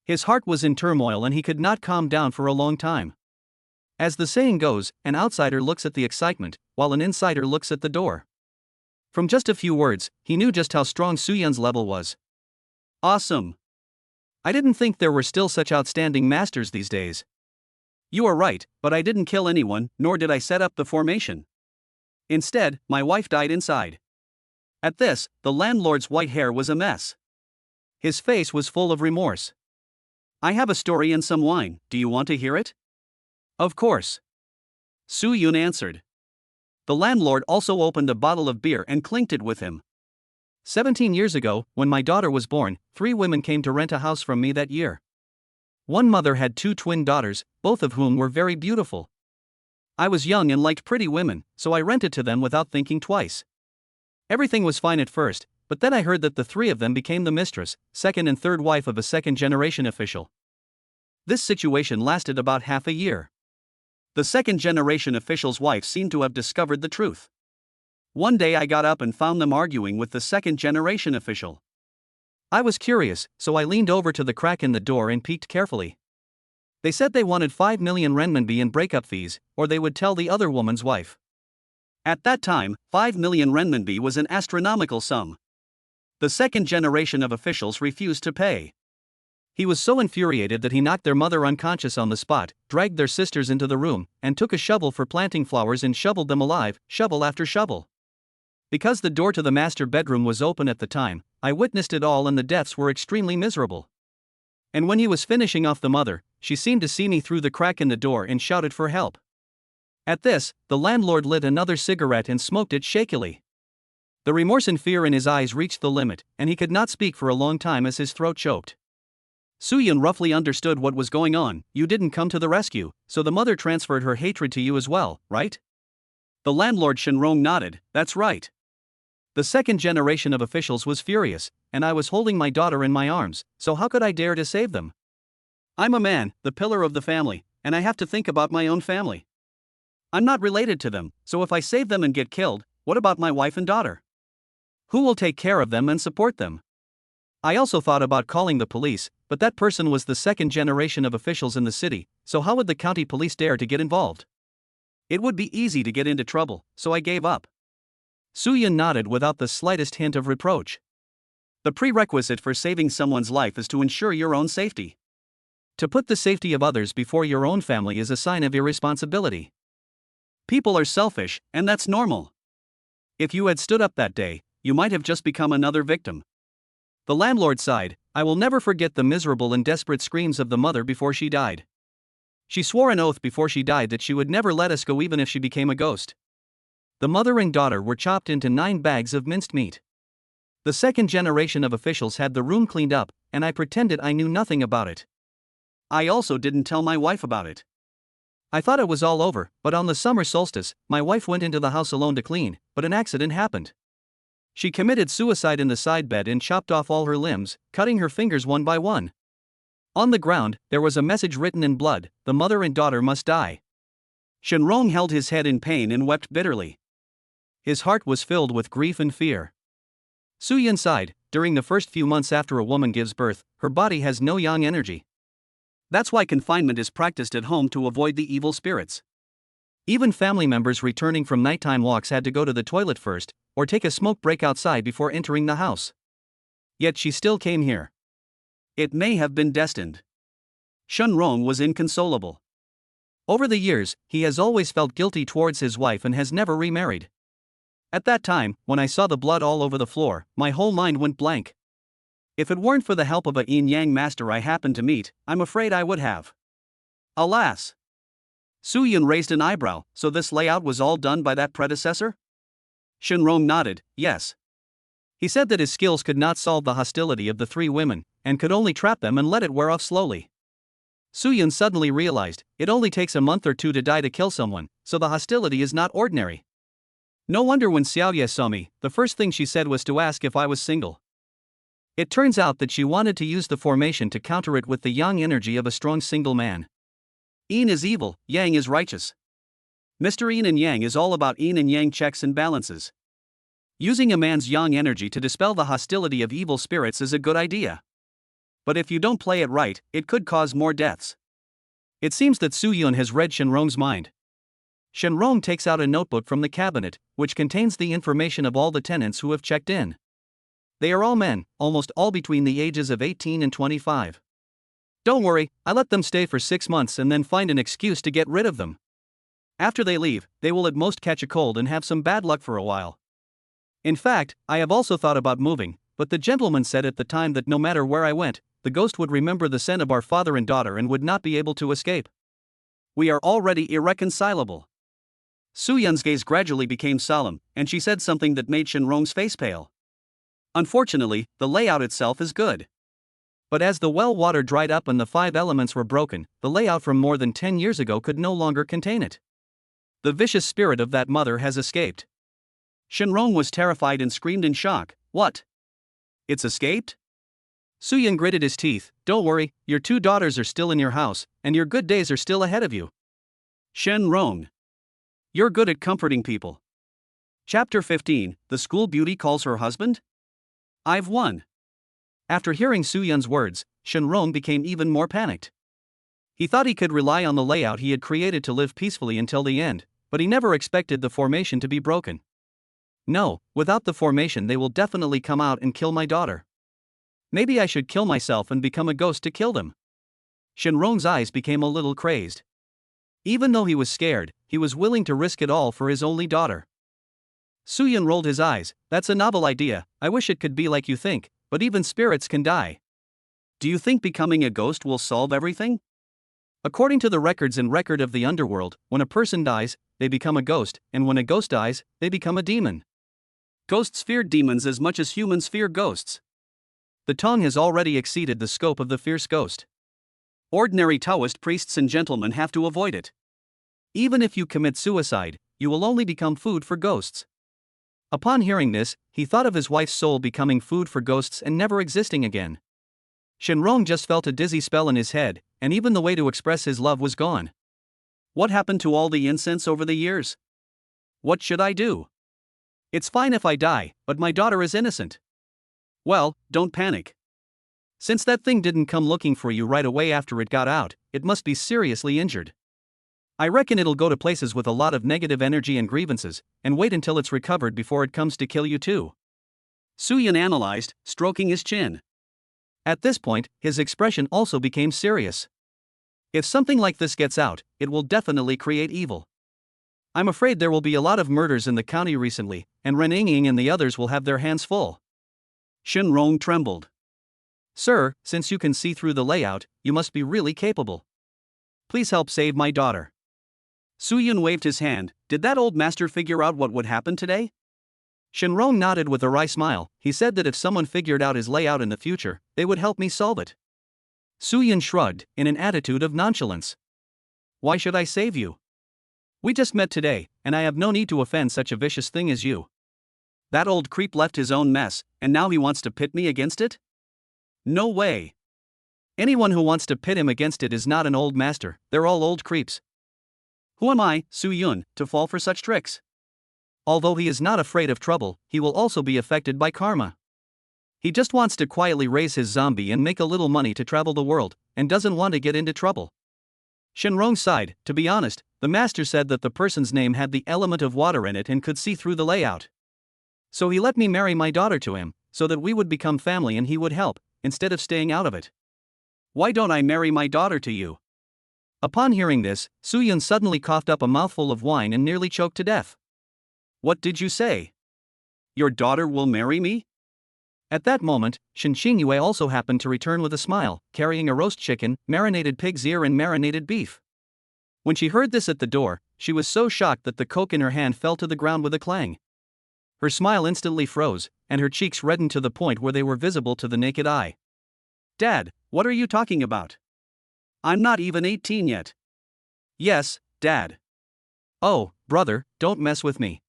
His heart was in turmoil and he could not calm down for a long time. As the saying goes, an outsider looks at the excitement, while an insider looks at the door. From just a few words, he knew just how strong Soo-Yun's level was. Awesome. I didn't think there were still such outstanding masters these days. You are right, but I didn't kill anyone, nor did I set up the formation. Instead, my wife died inside. At this, the landlord's white hair was a mess. His face was full of remorse. I have a story and some wine, do you want to hear it? Of course. Soo-Yun answered. The landlord also opened a bottle of beer and clinked it with him. 17 years ago, when my daughter was born, 3 women came to rent a house from me that year. One mother had 2 twin daughters, both of whom were very beautiful. I was young and liked pretty women, so I rented to them without thinking twice. Everything was fine at first, but then I heard that the 3 of them became the mistress, second and third wife of a second-generation official. This situation lasted about half a year. The second-generation official's wife seemed to have discovered the truth. One day I got up and found them arguing with the second-generation official. I was curious, so I leaned over to the crack in the door and peeked carefully. They said they wanted 5 million renminbi in breakup fees, or they would tell the other woman's wife. At that time, 5 million renminbi was an astronomical sum. The second generation of officials refused to pay. He was so infuriated that he knocked their mother unconscious on the spot, dragged their sisters into the room, and took a shovel for planting flowers and shoveled them alive, shovel after shovel. Because the door to the master bedroom was open at the time, I witnessed it all and the deaths were extremely miserable. And when he was finishing off the mother, she seemed to see me through the crack in the door and shouted for help. At this, the landlord lit another cigarette and smoked it shakily. The remorse and fear in his eyes reached the limit, and he could not speak for a long time as his throat choked. Soo-Yun roughly understood what was going on. You didn't come to the rescue, so the mother transferred her hatred to you as well, right? The landlord Shenrong nodded. That's right. The second generation of officials was furious, and I was holding my daughter in my arms, so how could I dare to save them? I'm a man, the pillar of the family, and I have to think about my own family. I'm not related to them, so if I save them and get killed, what about my wife and daughter? Who will take care of them and support them? I also thought about calling the police, but that person was the second generation of officials in the city, so how would the county police dare to get involved? It would be easy to get into trouble, so I gave up. Soo-Yun nodded without the slightest hint of reproach. The prerequisite for saving someone's life is to ensure your own safety. To put the safety of others before your own family is a sign of irresponsibility. People are selfish, and that's normal. If you had stood up that day, you might have just become another victim. The landlord sighed. I will never forget the miserable and desperate screams of the mother before she died. She swore an oath before she died that she would never let us go even if she became a ghost. The mother and daughter were chopped into 9 bags of minced meat. The second generation of officials had the room cleaned up, and I pretended I knew nothing about it. I also didn't tell my wife about it. I thought it was all over, but on the summer solstice, my wife went into the house alone to clean, but an accident happened. She committed suicide in the side bed and chopped off all her limbs, cutting her fingers one by one. On the ground, there was a message written in blood: the mother and daughter must die. Shenrong held his head in pain and wept bitterly. His heart was filled with grief and fear. Suyun sighed. During the first few months after a woman gives birth, her body has no yang energy. That's why confinement is practiced at home to avoid the evil spirits. Even family members returning from nighttime walks had to go to the toilet first, or take a smoke break outside before entering the house. Yet she still came here. It may have been destined. Shenrong was inconsolable. Over the years, he has always felt guilty towards his wife and has never remarried. At that time, when I saw the blood all over the floor, my whole mind went blank. If it weren't for the help of a yin-yang master I happened to meet, I'm afraid I would have. Alas! Suyun raised an eyebrow. So this layout was all done by that predecessor? Shenrong nodded, yes. He said that his skills could not solve the hostility of the 3 women, and could only trap them and let it wear off slowly. Suyun suddenly realized, it only takes a month or 2 to die to kill someone, so the hostility is not ordinary. No wonder when Xiaoye saw me, the first thing she said was to ask if I was single. It turns out that she wanted to use the formation to counter it with the yang energy of a strong single man. Yin is evil, yang is righteous. Mr. Yin and Yang is all about yin and yang checks and balances. Using a man's yang energy to dispel the hostility of evil spirits is a good idea. But if you don't play it right, it could cause more deaths. It seems that Suyun has read Shenrong's mind. Shenrong takes out a notebook from the cabinet, which contains the information of all the tenants who have checked in. They are all men, almost all between the ages of 18 and 25. Don't worry, I let them stay for 6 months and then find an excuse to get rid of them. After they leave, they will at most catch a cold and have some bad luck for a while. In fact, I have also thought about moving, but the gentleman said at the time that no matter where I went, the ghost would remember the scent of our father and daughter and would not be able to escape. We are already irreconcilable. Suyun's gaze gradually became solemn, and she said something that made Shenrong's face pale. Unfortunately, the layout itself is good. But as the well water dried up and the 5 elements were broken, the layout from more than 10 years ago could no longer contain it. The vicious spirit of that mother has escaped. Shenrong was terrified and screamed in shock, "What? It's escaped?" Suyun gritted his teeth, "Don't worry, your 2 daughters are still in your house, and your good days are still ahead of you." Shenrong. You're good at comforting people. Chapter 15, The School Beauty Calls Her Husband? I've won. After hearing Suyun's words, Shenrong became even more panicked. He thought he could rely on the layout he had created to live peacefully until the end, but he never expected the formation to be broken. No, without the formation they will definitely come out and kill my daughter. Maybe I should kill myself and become a ghost to kill them. Shenrong's eyes became a little crazed. Even though he was scared, he was willing to risk it all for his only daughter. Suyun rolled his eyes. That's a novel idea. I wish it could be like you think, but even spirits can die. Do you think becoming a ghost will solve everything? According to the records and record of the underworld, when a person dies, they become a ghost, and when a ghost dies, they become a demon. Ghosts fear demons as much as humans fear ghosts. The tongue has already exceeded the scope of the fierce ghost. Ordinary Taoist priests and gentlemen have to avoid it. Even if you commit suicide, you will only become food for ghosts. Upon hearing this, he thought of his wife's soul becoming food for ghosts and never existing again. Shenrong just felt a dizzy spell in his head, and even the way to express his love was gone. What happened to all the incense over the years? What should I do? It's fine if I die, but my daughter is innocent. Well, don't panic. Since that thing didn't come looking for you right away after it got out, it must be seriously injured. I reckon it'll go to places with a lot of negative energy and grievances, and wait until it's recovered before it comes to kill you too. Suyun analyzed, stroking his chin. At this point, his expression also became serious. If something like this gets out, it will definitely create evil. I'm afraid there will be a lot of murders in the county recently, and Ren Ying and the others will have their hands full. Shenrong trembled. Sir, since you can see through the layout, you must be really capable. Please help save my daughter. Soo-yun waved his hand. Did that old master figure out what would happen today? Shinrong nodded with a wry smile. He said that if someone figured out his layout in the future, they would help me solve it. Soo-yun shrugged, in an attitude of nonchalance. Why should I save you? We just met today, and I have no need to offend such a vicious thing as you. That old creep left his own mess, and now he wants to pit me against it? No way. Anyone who wants to pit him against it is not an old master, they're all old creeps. Who am I, Soo-yun, to fall for such tricks? Although he is not afraid of trouble, he will also be affected by karma. He just wants to quietly raise his zombie and make a little money to travel the world, and doesn't want to get into trouble. Shinrong sighed. To be honest, the master said that the person's name had the element of water in it and could see through the layout. So he let me marry my daughter to him, so that we would become family and he would help, instead of staying out of it. Why don't I marry my daughter to you? Upon hearing this, Soo-yun suddenly coughed up a mouthful of wine and nearly choked to death. What did you say? Your daughter will marry me? At that moment, Shin Xingyue also happened to return with a smile, carrying a roast chicken, marinated pig's ear and marinated beef. When she heard this at the door, she was so shocked that the coke in her hand fell to the ground with a clang. Her smile instantly froze, and her cheeks reddened to the point where they were visible to the naked eye. Dad, what are you talking about? I'm not even 18 yet. Yes, Dad. Oh, brother, don't mess with me.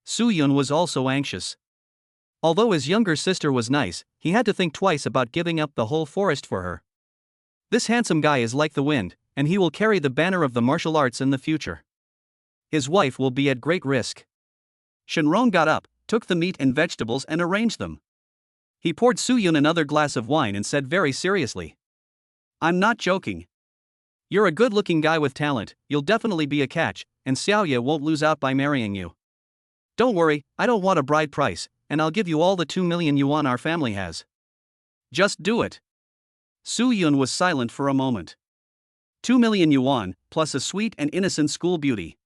Soo-yun was also anxious. Although his younger sister was nice, he had to think twice about giving up the whole forest for her. This handsome guy is like the wind, and he will carry the banner of the martial arts in the future. His wife will be at great risk. Shinrong got up, took the meat and vegetables and arranged them. He poured Soo-yun another glass of wine and said very seriously. I'm not joking. You're a good-looking guy with talent, you'll definitely be a catch, and Xiaoye won't lose out by marrying you. Don't worry, I don't want a bride price, and I'll give you all the 2 million yuan our family has. Just do it. Soo-yun was silent for a moment. 2 million yuan, plus a sweet and innocent school beauty.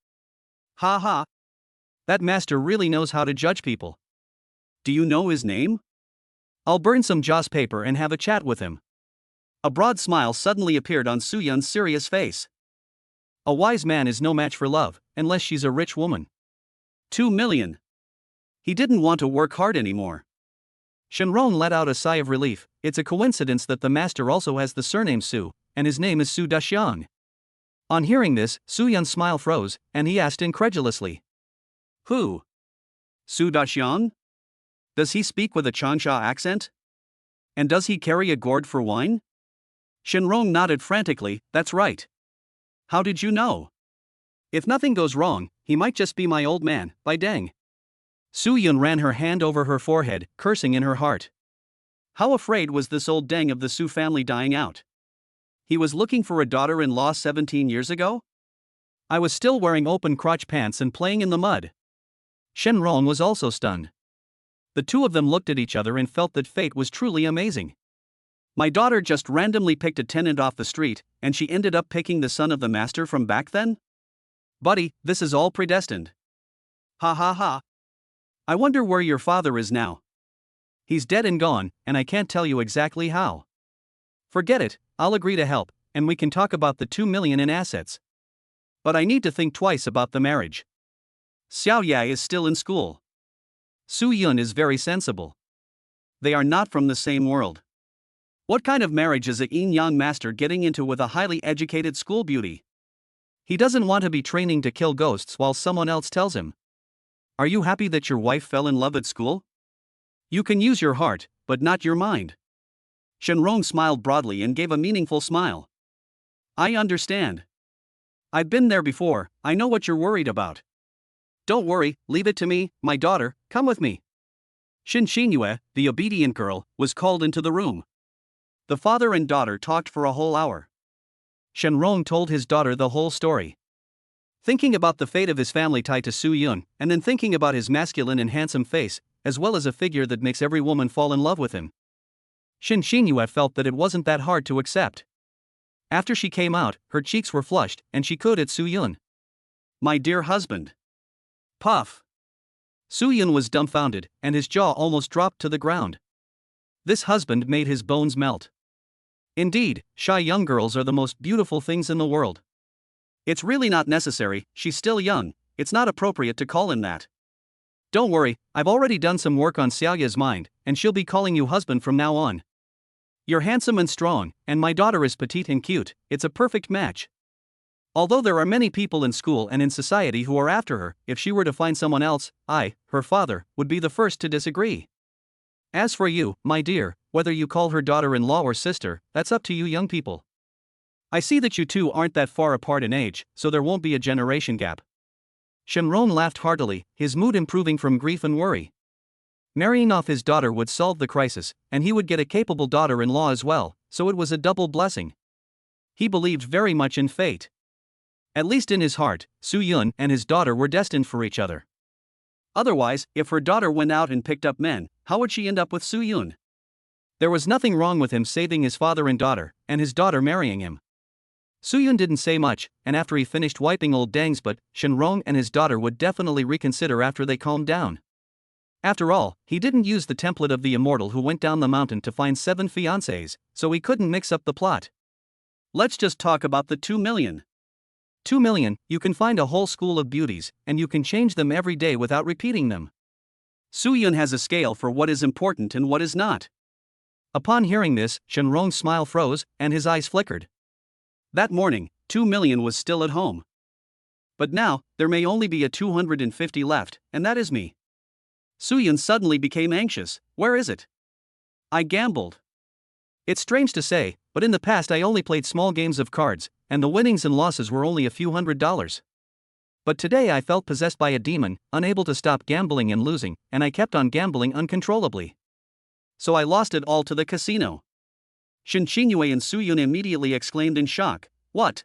Ha ha. That master really knows how to judge people. Do you know his name? I'll burn some joss paper and have a chat with him. A broad smile suddenly appeared on Soo-yun's serious face. A wise man is no match for love, unless she's a rich woman. 2 million. He didn't want to work hard anymore. Shinrong let out a sigh of relief. It's a coincidence that the master also has the surname Su, and his name is Su Daxiang. On hearing this, Soo-yun's smile froze, and he asked incredulously. Who? Su Daxiang? Does he speak with a Changsha accent? And does he carry a gourd for wine? Shinrong nodded frantically. That's right. How did you know? If nothing goes wrong, he might just be my old man, by dang. Soo-yun ran her hand over her forehead, cursing in her heart. How afraid was this old dang of the Su family dying out? He was looking for a daughter-in-law 17 years ago? I was still wearing open crotch pants and playing in the mud. Shinrong was also stunned. The two of them looked at each other and felt that fate was truly amazing. My daughter just randomly picked a tenant off the street, and she ended up picking the son of the master from back then? Buddy, this is all predestined. Ha ha ha. I wonder where your father is now. He's dead and gone, and I can't tell you exactly how. Forget it, I'll agree to help, and we can talk about the 2 million in assets. But I need to think twice about the marriage. Xiaoye is still in school. Soo-yun is very sensible. They are not from the same world. What kind of marriage is a yin-yang master getting into with a highly educated school beauty? He doesn't want to be training to kill ghosts while someone else tells him. Are you happy that your wife fell in love at school? You can use your heart, but not your mind. Shinrong smiled broadly and gave a meaningful smile. I understand. I've been there before, I know what you're worried about. Don't worry, leave it to me, my daughter, come with me. Shin Xingyue, the obedient girl, was called into the room. The father and daughter talked for a whole hour. Shinrong told his daughter the whole story. Thinking about the fate of his family tied to Soo-yun, and then thinking about his masculine and handsome face, as well as a figure that makes every woman fall in love with him. Shin Xingyue felt that it wasn't that hard to accept. After she came out, her cheeks were flushed, and she cooed at Soo-yun. My dear husband. Puff. Soo-yun was dumbfounded, and his jaw almost dropped to the ground. This husband made his bones melt. Indeed, shy young girls are the most beautiful things in the world. It's really not necessary, she's still young, it's not appropriate to call him that. Don't worry, I've already done some work on Xiaoya's mind, and she'll be calling you husband from now on. You're handsome and strong, and my daughter is petite and cute, it's a perfect match. Although there are many people in school and in society who are after her, if she were to find someone else, I, her father, would be the first to disagree. As for you, my dear, whether you call her daughter-in-law or sister, that's up to you young people. I see that you two aren't that far apart in age, so there won't be a generation gap. Shenrong laughed heartily, his mood improving from grief and worry. Marrying off his daughter would solve the crisis, and he would get a capable daughter-in-law as well, so it was a double blessing. He believed very much in fate. At least in his heart, Su Yun and his daughter were destined for each other. Otherwise, if her daughter went out and picked up men, how would she end up with Su Yun? There was nothing wrong with him saving his father and his daughter marrying him. Su Yun didn't say much, and after he finished wiping old Dang's butt, Shenrong and his daughter would definitely reconsider after they calmed down. After all, he didn't use the template of the immortal who went down the mountain to find 7 fiancées, so he couldn't mix up the plot. Let's just talk about the 2 million. 2 million, you can find a whole school of beauties, and you can change them every day without repeating them. Su Yun has a scale for what is important and what is not. Upon hearing this, Shenrong's smile froze, and his eyes flickered. That morning, 2 million was still at home. But now, there may only be a 250 left, and that is me. Su Yun suddenly became anxious. Where is it? I gambled. It's strange to say, but in the past I only played small games of cards, and the winnings and losses were only a few $100s. But today I felt possessed by a demon, unable to stop gambling and losing, and I kept on gambling uncontrollably. So I lost it all to the casino. Shen Qingyue and Su Yun immediately exclaimed in shock. What?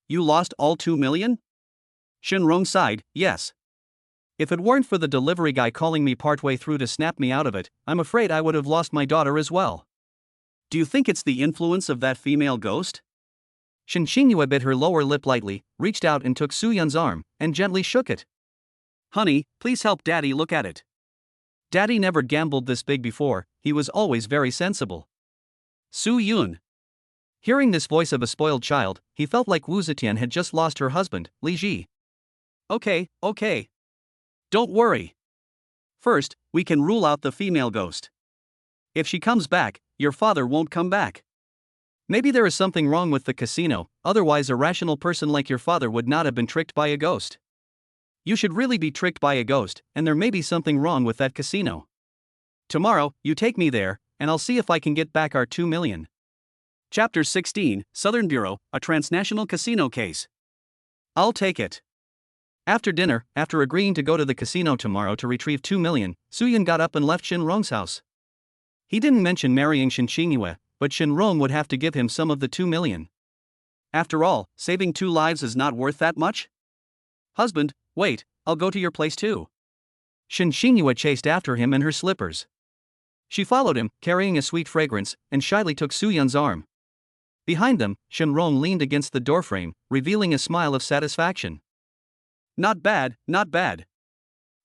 You lost all 2 million? Shenrong sighed, yes. If it weren't for the delivery guy calling me partway through to snap me out of it, I'm afraid I would have lost my daughter as well. Do you think it's the influence of that female ghost? Shen Qingyue bit her lower lip lightly, reached out and took Su Yun's arm, and gently shook it. Honey, please help Daddy look at it. Daddy never gambled this big before, he was always very sensible. Su Yun. Hearing this voice of a spoiled child, he felt like Wu Zetian had just lost her husband, Li Ji. Okay. Don't worry. First, we can rule out the female ghost. If she comes back, your father won't come back. Maybe there is something wrong with the casino, otherwise a rational person like your father would not have been tricked by a ghost. You should really be tricked by a ghost, and there may be something wrong with that casino. Tomorrow, you take me there, and I'll see if I can get back our 2 million. Chapter 16, Southern Bureau, a transnational casino case. I'll take it. After dinner, after agreeing to go to the casino tomorrow to retrieve 2 million, Su Yun got up and left Shenrong's house. He didn't mention marrying Shen Qingyue, but Shenrong would have to give him some of the 2 million. After all, saving 2 lives is not worth that much? Husband, wait, I'll go to your place too. Shen Qingyue chased after him in her slippers. She followed him, carrying a sweet fragrance, and shyly took Su Yun's arm. Behind them, Shenrong leaned against the doorframe, revealing a smile of satisfaction. Not bad.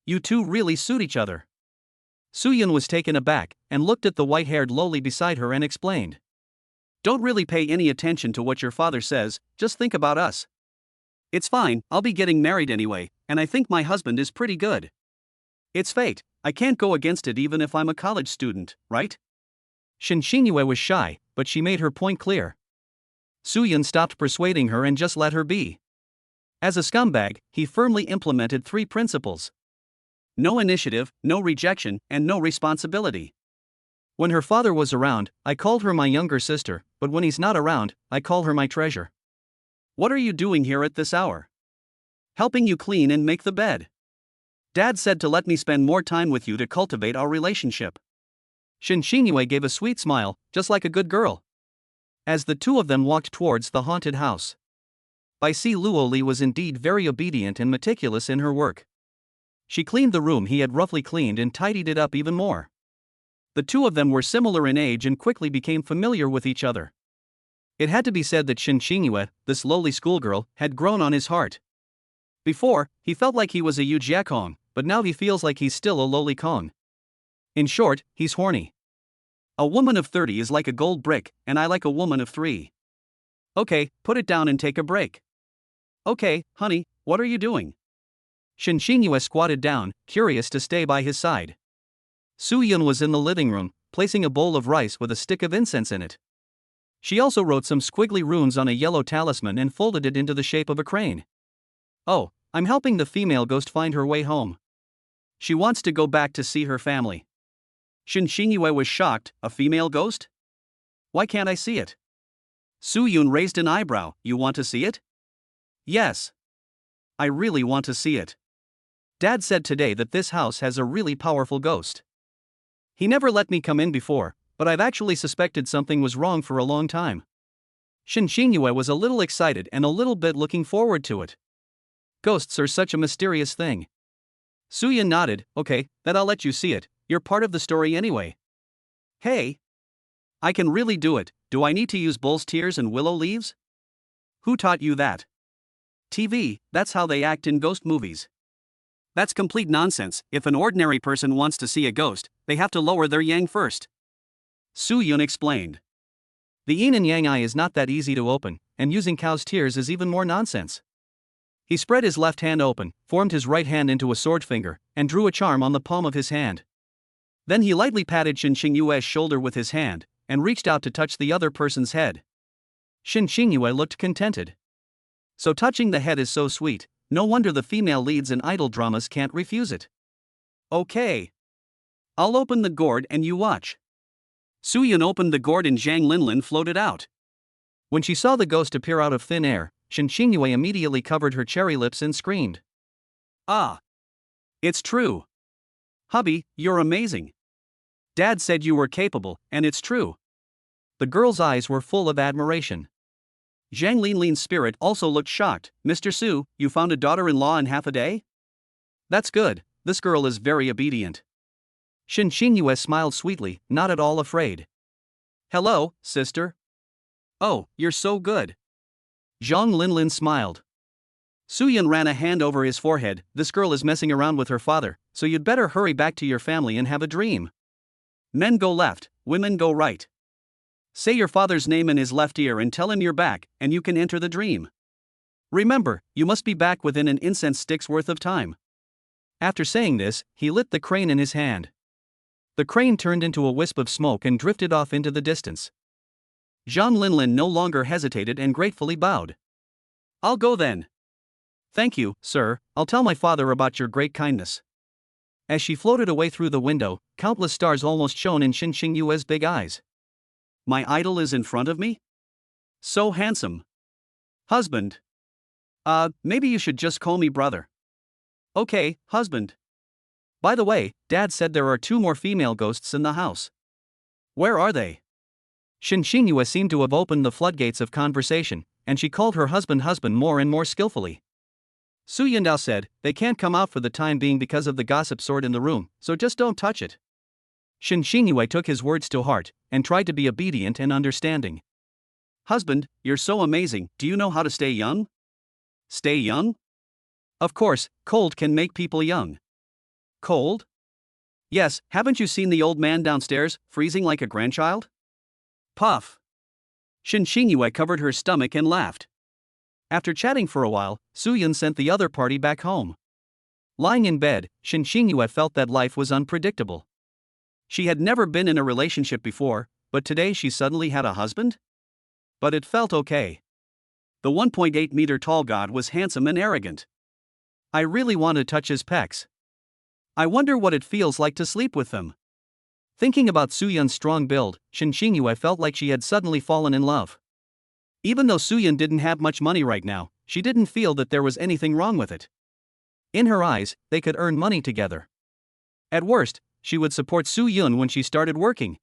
You two really suit each other. Su Yun was taken aback, and looked at the white-haired lowly beside her and explained. Don't really pay any attention to what your father says, just think about us. It's fine, I'll be getting married anyway, and I think my husband is pretty good. It's fate, I can't go against it even if I'm a college student, right? Shen Qingyue was shy, but she made her point clear. Su Yun stopped persuading her and just let her be. As a scumbag, he firmly implemented 3 principles. No initiative, no rejection, and no responsibility. When her father was around, I called her my younger sister, but when he's not around, I call her my treasure. What are you doing here at this hour? Helping you clean and make the bed. Dad said to let me spend more time with you to cultivate our relationship. Shen Qingyue gave a sweet smile, just like a good girl. As the two of them walked towards the haunted house. Bai Si Luoli was indeed very obedient and meticulous in her work. She cleaned the room he had roughly cleaned and tidied it up even more. The two of them were similar in age and quickly became familiar with each other. It had to be said that Shen Qingyue, this lowly schoolgirl, had grown on his heart. Before, he felt like he was a Yu Jiakong, but now he feels like he's still a lowly Kong. In short, he's horny. A woman of 30 is like a gold brick, and I like a woman of 3. Okay, put it down and take a break. Okay, honey, what are you doing? Shin Xingyue squatted down, curious to stay by his side. Su Yun was in the living room, placing a bowl of rice with a stick of incense in it. She also wrote some squiggly runes on a yellow talisman and folded it into the shape of a crane. Oh, I'm helping the female ghost find her way home. She wants to go back to see her family. Shin Xingyue was shocked. A female ghost? Why can't I see it? Su Yun raised an eyebrow. You want to see it? Yes. I really want to see it. Dad said today that this house has a really powerful ghost. He never let me come in before, but I've actually suspected something was wrong for a long time. Shin Xingyue was a little excited and a little bit looking forward to it. Ghosts are such a mysterious thing. Su Yun nodded. Okay, then I'll let you see it. You're part of the story anyway. Hey! I can really do it. Do I need to use bull's tears and willow leaves? Who taught you that? TV, that's how they act in ghost movies. That's complete nonsense. If an ordinary person wants to see a ghost, they have to lower their yang first. Su Yun explained. The yin and yang eye is not that easy to open, and using cow's tears is even more nonsense. He spread his left hand open, formed his right hand into a sword finger, and drew a charm on the palm of his hand. Then he lightly patted Shin Xingyue's shoulder with his hand, and reached out to touch the other person's head. Shin Xingyue looked contented. So touching the head is so sweet, no wonder the female leads in idol dramas can't refuse it. Okay. I'll open the gourd and you watch. Su Yun opened the gourd and Zhang Linlin floated out. When she saw the ghost appear out of thin air, Shin Xingyue immediately covered her cherry lips and screamed. Ah! It's true. Hubby, you're amazing. Dad said you were capable, and it's true. The girl's eyes were full of admiration. Zhang Linlin's spirit also looked shocked. Mr. Su, you found a daughter-in-law in half a day? That's good, this girl is very obedient. Shin Xingyue smiled sweetly, not at all afraid. Hello, sister. Oh, you're so good. Zhang Linlin smiled. Su Yun ran a hand over his forehead. This girl is messing around with her father, so you'd better hurry back to your family and have a dream. Men go left, women go right. Say your father's name in his left ear and tell him you're back, and you can enter the dream. Remember, you must be back within an incense stick's worth of time. After saying this, he lit the crane in his hand. The crane turned into a wisp of smoke and drifted off into the distance. Zhang Linlin no longer hesitated and gratefully bowed. I'll go then. Thank you, sir, I'll tell my father about your great kindness. As she floated away through the window, countless stars almost shone in Shin Xingyue's big eyes. My idol is in front of me? So handsome. Husband. Maybe you should just call me brother. Okay, husband. By the way, Dad said there are 2 more female ghosts in the house. Where are they? Shin Xingyue seemed to have opened the floodgates of conversation, and she called her husband more and more skillfully. Su Yundao said, they can't come out for the time being because of the gossip sword in the room, so just don't touch it. Shin Xingyue took his words to heart, and tried to be obedient and understanding. Husband, you're so amazing, do you know how to stay young? Stay young? Of course, cold can make people young. Cold? Yes, haven't you seen the old man downstairs, freezing like a grandchild? Puff. Shin Xingyue covered her stomach and laughed. After chatting for a while, Su Yun sent the other party back home. Lying in bed, Shin Xingyue felt that life was unpredictable. She had never been in a relationship before, but today she suddenly had a husband? But it felt okay. The 1.8-meter tall god was handsome and arrogant. I really want to touch his pecs. I wonder what it feels like to sleep with them. Thinking about Su Yun's strong build, Shin Xingyue felt like she had suddenly fallen in love. Even though Su Yun didn't have much money right now, she didn't feel that there was anything wrong with it. In her eyes, they could earn money together. At worst, she would support Su Yun when she started working.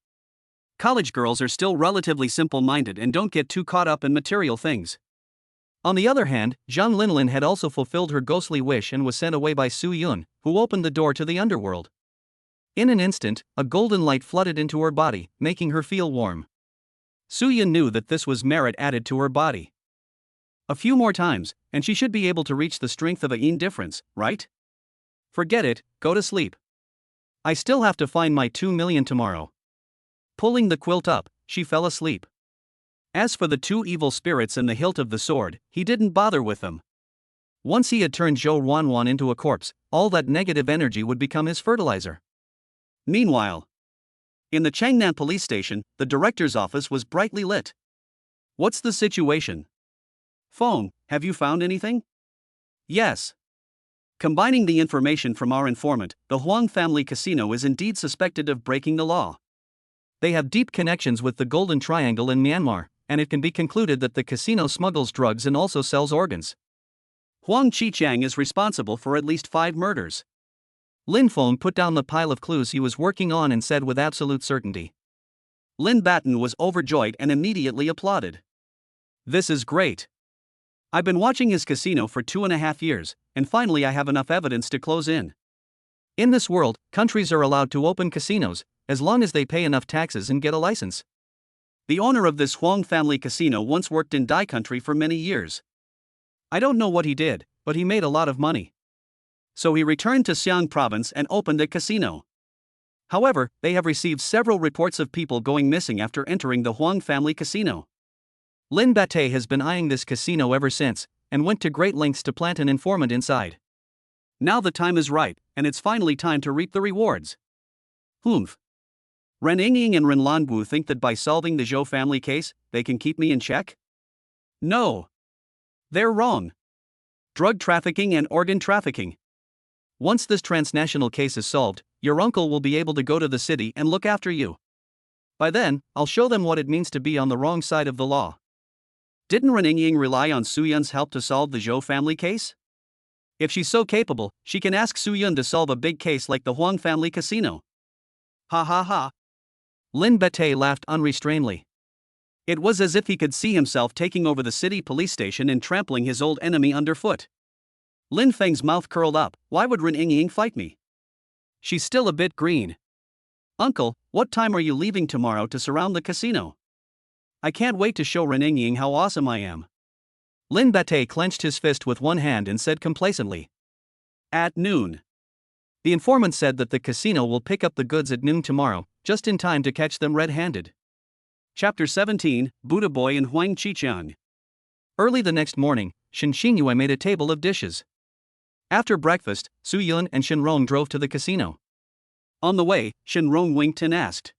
College girls are still relatively simple-minded and don't get too caught up in material things. On the other hand, Zhang Linlin had also fulfilled her ghostly wish and was sent away by Su Yun, who opened the door to the underworld. In an instant, a golden light flooded into her body, making her feel warm. Su Yun knew that this was merit added to her body. A few more times, and she should be able to reach the strength of a yin difference, right? Forget it, go to sleep. I still have to find my 2 million tomorrow. Pulling the quilt up, she fell asleep. As for the two evil spirits and the hilt of the sword, he didn't bother with them. Once he had turned Zhou Ruanwan into a corpse, all that negative energy would become his fertilizer. Meanwhile, in the Changnan police station, the director's office was brightly lit. What's the situation? Phone, have you found anything? Yes. Combining the information from our informant, the Huang family casino is indeed suspected of breaking the law. They have deep connections with the Golden Triangle in Myanmar, and it can be concluded that the casino smuggles drugs and also sells organs. Huang Qichang is responsible for at least 5 murders. Lin Feng put down the pile of clues he was working on and said with absolute certainty. Lin Batten was overjoyed and immediately applauded. This is great. I've been watching his casino for 2.5 years, and finally I have enough evidence to close in. In this world, countries are allowed to open casinos, as long as they pay enough taxes and get a license. The owner of this Huang family casino once worked in Dai country for many years. I don't know what he did, but he made a lot of money. So he returned to Xiang province and opened a casino. However, they have received several reports of people going missing after entering the Huang family casino. Lin Batei has been eyeing this casino ever since, and went to great lengths to plant an informant inside. Now the time is ripe, and it's finally time to reap the rewards. Humph. Ren Yingying and Ren Lanbu think that by solving the Zhou family case, they can keep me in check? No. They're wrong. Drug trafficking and organ trafficking. Once this transnational case is solved, your uncle will be able to go to the city and look after you. By then, I'll show them what it means to be on the wrong side of the law. Didn't Ren Yingying rely on Su Yun's help to solve the Zhou family case? If she's so capable, she can ask Su Yun to solve a big case like the Huang family casino. Ha ha ha. Lin Batei laughed unrestrainedly. It was as if he could see himself taking over the city police station and trampling his old enemy underfoot. Lin Feng's mouth curled up. Why would Ren Yingying fight me? She's still a bit green. Uncle, what time are you leaving tomorrow to surround the casino? I can't wait to show Ren Yingying how awesome I am. Lin Batei clenched his fist with one hand and said complacently. At noon. The informant said that the casino will pick up the goods at noon tomorrow, just in time to catch them red-handed. Chapter 17, Buddha Boy and Huang Qichang. Early the next morning, Shen Xingyue made a table of dishes. After breakfast, Su Yun and Shen Rong drove to the casino. On the way, Shen Rong winked and asked,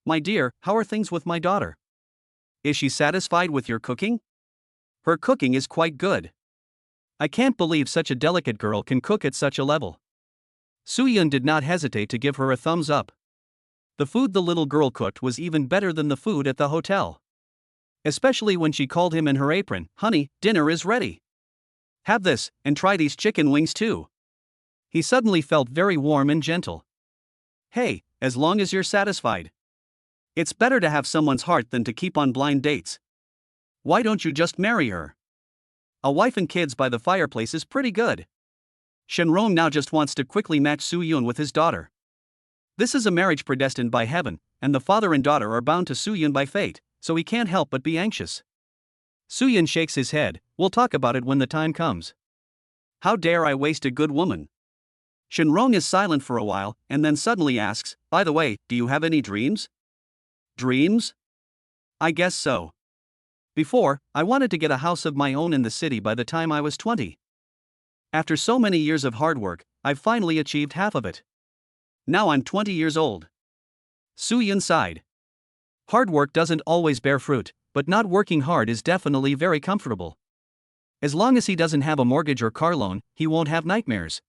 My dear, how are things with my daughter? Is she satisfied with your cooking? Her cooking is quite good. I can't believe such a delicate girl can cook at such a level. Su Yun did not hesitate to give her a thumbs up. The food the little girl cooked was even better than the food at the hotel. Especially when she called him in her apron, Honey, dinner is ready. Have this, and try these chicken wings too. He suddenly felt very warm and gentle. Hey, as long as you're satisfied. It's better to have someone's heart than to keep on blind dates. Why don't you just marry her? A wife and kids by the fireplace is pretty good. Shen Rong now just wants to quickly match Su Yun with his daughter. This is a marriage predestined by heaven, and the father and daughter are bound to Su Yun by fate, so he can't help but be anxious. Su Yun shakes his head. We'll talk about it when the time comes. How dare I waste a good woman? Shen Rong is silent for a while, and then suddenly asks, By the way, do you have any dreams? Dreams? I guess so. Before, I wanted to get a house of my own in the city by the time I was 20. After so many years of hard work, I've finally achieved half of it. Now I'm 20 years old. Su Yun sighed. Hard work doesn't always bear fruit, but not working hard is definitely very comfortable. As long as he doesn't have a mortgage or car loan, he won't have nightmares.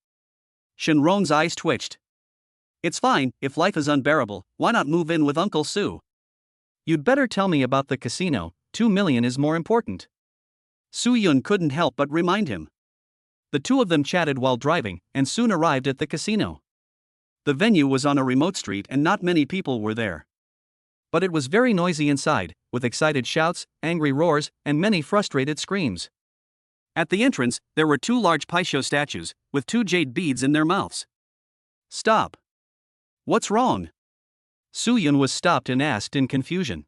Shen Rong's eyes twitched. It's fine, if life is unbearable, why not move in with Uncle Su? You'd better tell me about the casino, 2 million is more important. Su Yun couldn't help but remind him. The two of them chatted while driving, and soon arrived at the casino. The venue was on a remote street and not many people were there. But it was very noisy inside, with excited shouts, angry roars, and many frustrated screams. At the entrance, there were 2 large Paisho statues, with 2 jade beads in their mouths. Stop. What's wrong? Su Yun was stopped and asked in confusion.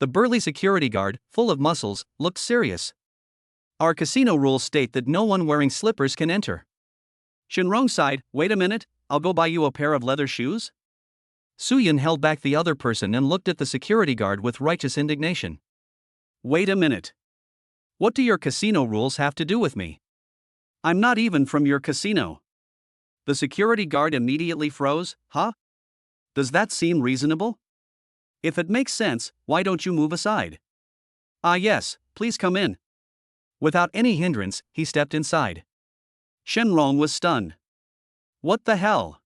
The burly security guard, full of muscles, looked serious. Our casino rules state that no one wearing slippers can enter. Shen Rong sighed, Wait a minute, I'll go buy you a pair of leather shoes? Suyun held back the other person and looked at the security guard with righteous indignation. Wait a minute. What do your casino rules have to do with me? I'm not even from your casino. The security guard immediately froze. Huh? Does that seem reasonable? If it makes sense, why don't you move aside? Ah yes, please come in. Without any hindrance, he stepped inside. Shenrong was stunned. What the hell?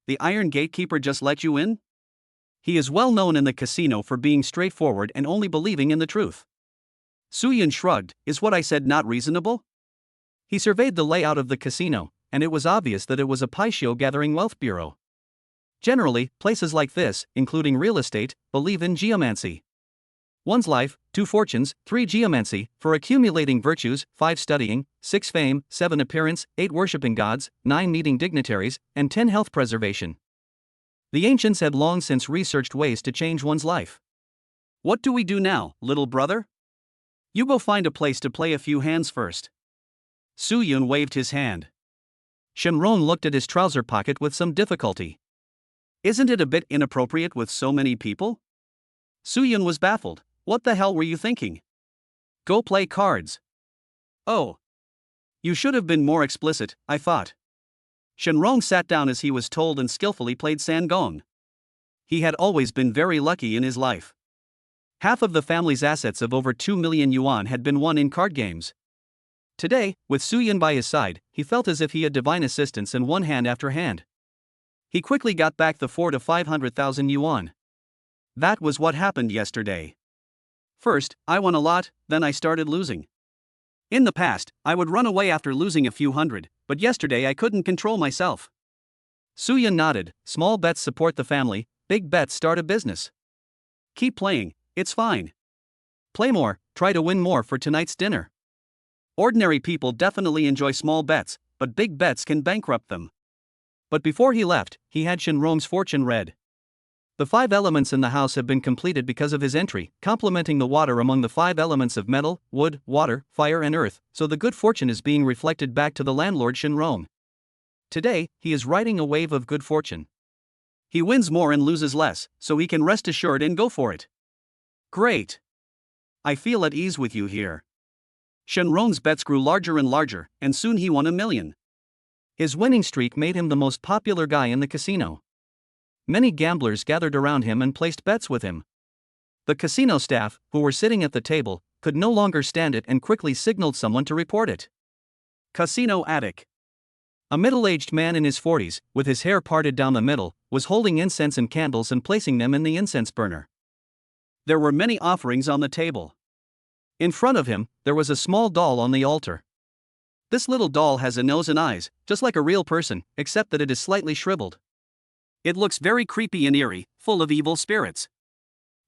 The Iron Gatekeeper just let you in? He is well known in the casino for being straightforward and only believing in the truth. Suyun shrugged. Is what I said not reasonable? He surveyed the layout of the casino, and it was obvious that it was a Paisho gathering wealth bureau. Generally, places like this, including real estate, believe in geomancy. 1's life, 2 fortunes, 3 geomancy, for accumulating virtues, 5 studying, 6 fame, 7 appearance, 8 worshipping gods, 9 meeting dignitaries, and 10 health preservation. The ancients had long since researched ways to change one's life. What do we do now, little brother? You go find a place to play a few hands first. Suyun waved his hand. Shenron looked at his trouser pocket with some difficulty. Isn't it a bit inappropriate with so many people? Suyun was baffled. What the hell were you thinking? Go play cards. Oh. You should have been more explicit, I thought. Shenrong sat down as he was told and skillfully played Sangong. He had always been very lucky in his life. Half of the family's assets of over 2 million yuan had been won in card games. Today, with Suyun by his side, he felt as if he had divine assistance and won hand after hand. He quickly got back the 400,000 to 500,000 yuan. That was what happened yesterday. First, I won a lot, then I started losing. In the past, I would run away after losing a few hundred, but yesterday I couldn't control myself. Suyun nodded. Small bets support the family, big bets start a business. Keep playing, it's fine. Play more, try to win more for tonight's dinner. Ordinary people definitely enjoy small bets, but big bets can bankrupt them. But before he left, he had Shenrong's fortune read. The 5 elements in the house have been completed because of his entry, complementing the water among the 5 elements of metal, wood, water, fire and earth, so the good fortune is being reflected back to the landlord Shenrong. Today, he is riding a wave of good fortune. He wins more and loses less, so he can rest assured and go for it. Great. I feel at ease with you here. Shenrong's bets grew larger and larger, and soon he won 1 million. His winning streak made him the most popular guy in the casino. Many gamblers gathered around him and placed bets with him. The casino staff, who were sitting at the table, could no longer stand it and quickly signaled someone to report it. Casino attic. A middle-aged man in his 40s, with his hair parted down the middle, was holding incense and candles and placing them in the incense burner. There were many offerings on the table. In front of him, there was a small doll on the altar. This little doll has a nose and eyes, just like a real person, except that it is slightly shriveled. It looks very creepy and eerie, full of evil spirits.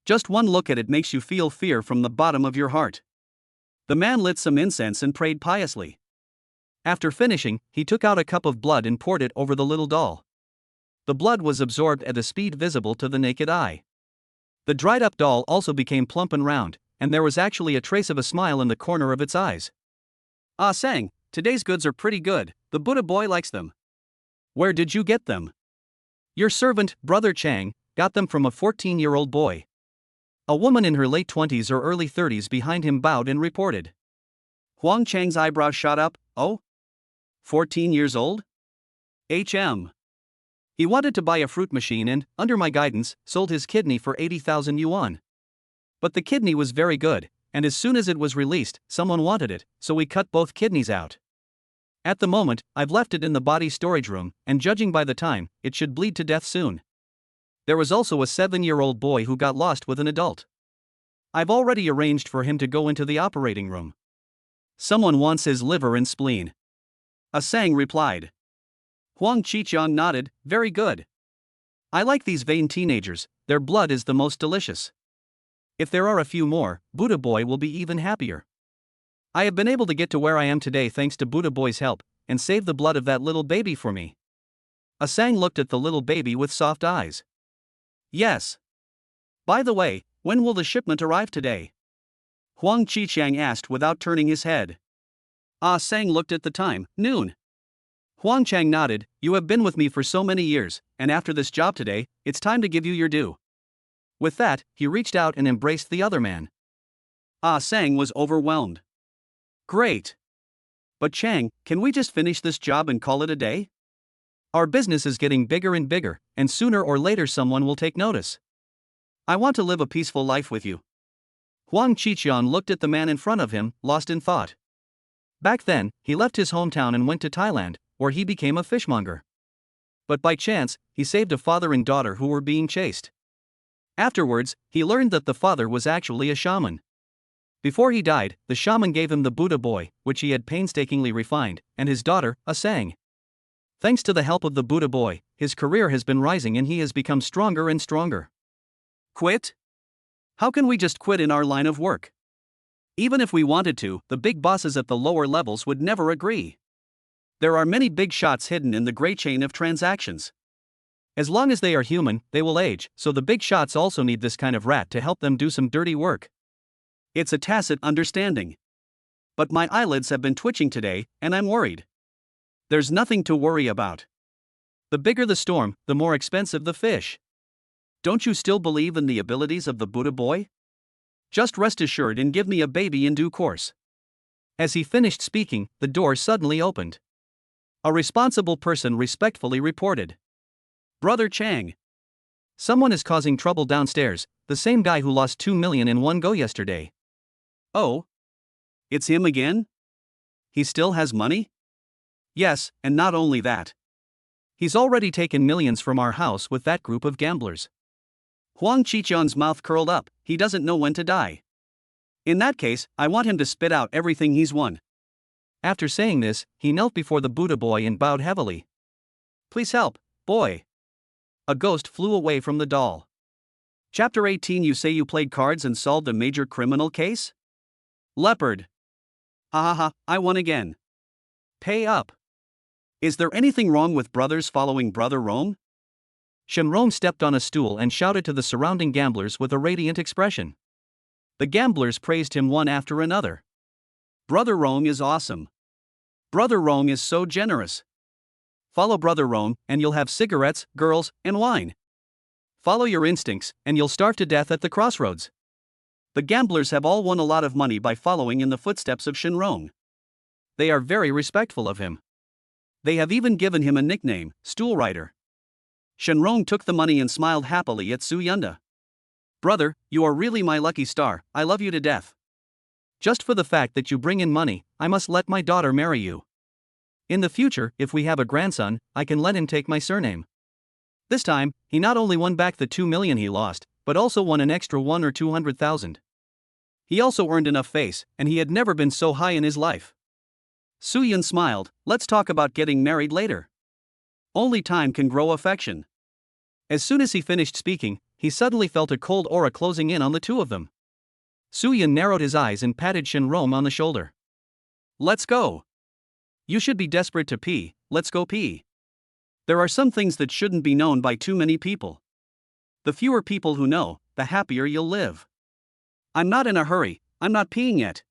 Just one look at it makes you feel fear from the bottom of your heart. The man lit some incense and prayed piously. After finishing, he took out a cup of blood and poured it over the little doll. The blood was absorbed at a speed visible to the naked eye. The dried-up doll also became plump and round, and there was actually a trace of a smile in the corner of its eyes. Ah Sang, today's goods are pretty good, the Buddha boy likes them. Where did you get them? Your servant, Brother Chang, got them from a 14-year-old boy. A woman in her late 20s or early 30s behind him bowed and reported. Huang Chang's eyebrows shot up. Oh? 14 years old? HM. He wanted to buy a fruit machine and, under my guidance, sold his kidney for 80,000 yuan. But the kidney was very good, and as soon as it was released, someone wanted it, so we cut both kidneys out. At the moment, I've left it in the body storage room, and judging by the time, it should bleed to death soon. There was also a 7-year-old boy who got lost with an adult. I've already arranged for him to go into the operating room. Someone wants his liver and spleen. A Sang replied. Huang Qiqiang nodded, very good. I like these vain teenagers, their blood is the most delicious. If there are a few more, Buddha Boy will be even happier. I have been able to get to where I am today thanks to Buddha Boy's help, and save the blood of that little baby for me. A Sang looked at the little baby with soft eyes. Yes. By the way, when will the shipment arrive today? Huang Qiqiang asked without turning his head. Ah Sang looked at the time, noon. Huang Chang nodded. You have been with me for so many years, and after this job today, it's time to give you your due. With that, he reached out and embraced the other man. Ah Sang was overwhelmed. Great. But Chang, can we just finish this job and call it a day? Our business is getting bigger and bigger, and sooner or later someone will take notice. I want to live a peaceful life with you. Huang Qiqian looked at the man in front of him, lost in thought. Back then, he left his hometown and went to Thailand, where he became a fishmonger. But by chance, he saved a father and daughter who were being chased. Afterwards, he learned that the father was actually a shaman. Before he died, the shaman gave him the Buddha boy, which he had painstakingly refined, and his daughter, a Sang. Thanks to the help of the Buddha boy, his career has been rising and he has become stronger and stronger. Quit? How can we just quit in our line of work? Even if we wanted to, the big bosses at the lower levels would never agree. There are many big shots hidden in the gray chain of transactions. As long as they are human, they will age, so the big shots also need this kind of rat to help them do some dirty work. It's a tacit understanding. But my eyelids have been twitching today, and I'm worried. There's nothing to worry about. The bigger the storm, the more expensive the fish. Don't you still believe in the abilities of the Buddha boy? Just rest assured and give me a baby in due course. As he finished speaking, the door suddenly opened. A responsible person respectfully reported. Brother Chang. Someone is causing trouble downstairs, the same guy who lost 2 million in one go yesterday. Oh? It's him again? He still has money? Yes, and not only that. He's already taken millions from our house with that group of gamblers. Huang Qiqian's mouth curled up. He doesn't know when to die. In that case, I want him to spit out everything he's won. After saying this, he knelt before the Buddha boy and bowed heavily. Please help, boy. A ghost flew away from the doll. Chapter 18. You say you played cards and solved a major criminal case? Leopard. Hahaha, I won again. Pay up. Is there anything wrong with brothers following Brother Rome? Shenrong stepped on a stool and shouted to the surrounding gamblers with a radiant expression. The gamblers praised him one after another. Brother Rome is awesome. Brother Rome is so generous. Follow Brother Rome, and you'll have cigarettes, girls, and wine. Follow your instincts, and you'll starve to death at the crossroads. The gamblers have all won a lot of money by following in the footsteps of Shenrong. They are very respectful of him. They have even given him a nickname, Stool Rider. Shenrong took the money and smiled happily at Su Yunda. Brother, you are really my lucky star, I love you to death. Just for the fact that you bring in money, I must let my daughter marry you. In the future, if we have a grandson, I can let him take my surname. This time, he not only won back the 2 million he lost, but also won an extra 1 or 200,000. He also earned enough face, and he had never been so high in his life. Su Yun smiled. Let's talk about getting married later. Only time can grow affection. As soon as he finished speaking, he suddenly felt a cold aura closing in on the two of them. Su Yun narrowed his eyes and patted Shenrong on the shoulder. Let's go. You should be desperate to pee, let's go pee. There are some things that shouldn't be known by too many people. The fewer people who know, the happier you'll live. I'm not in a hurry, I'm not peeing yet.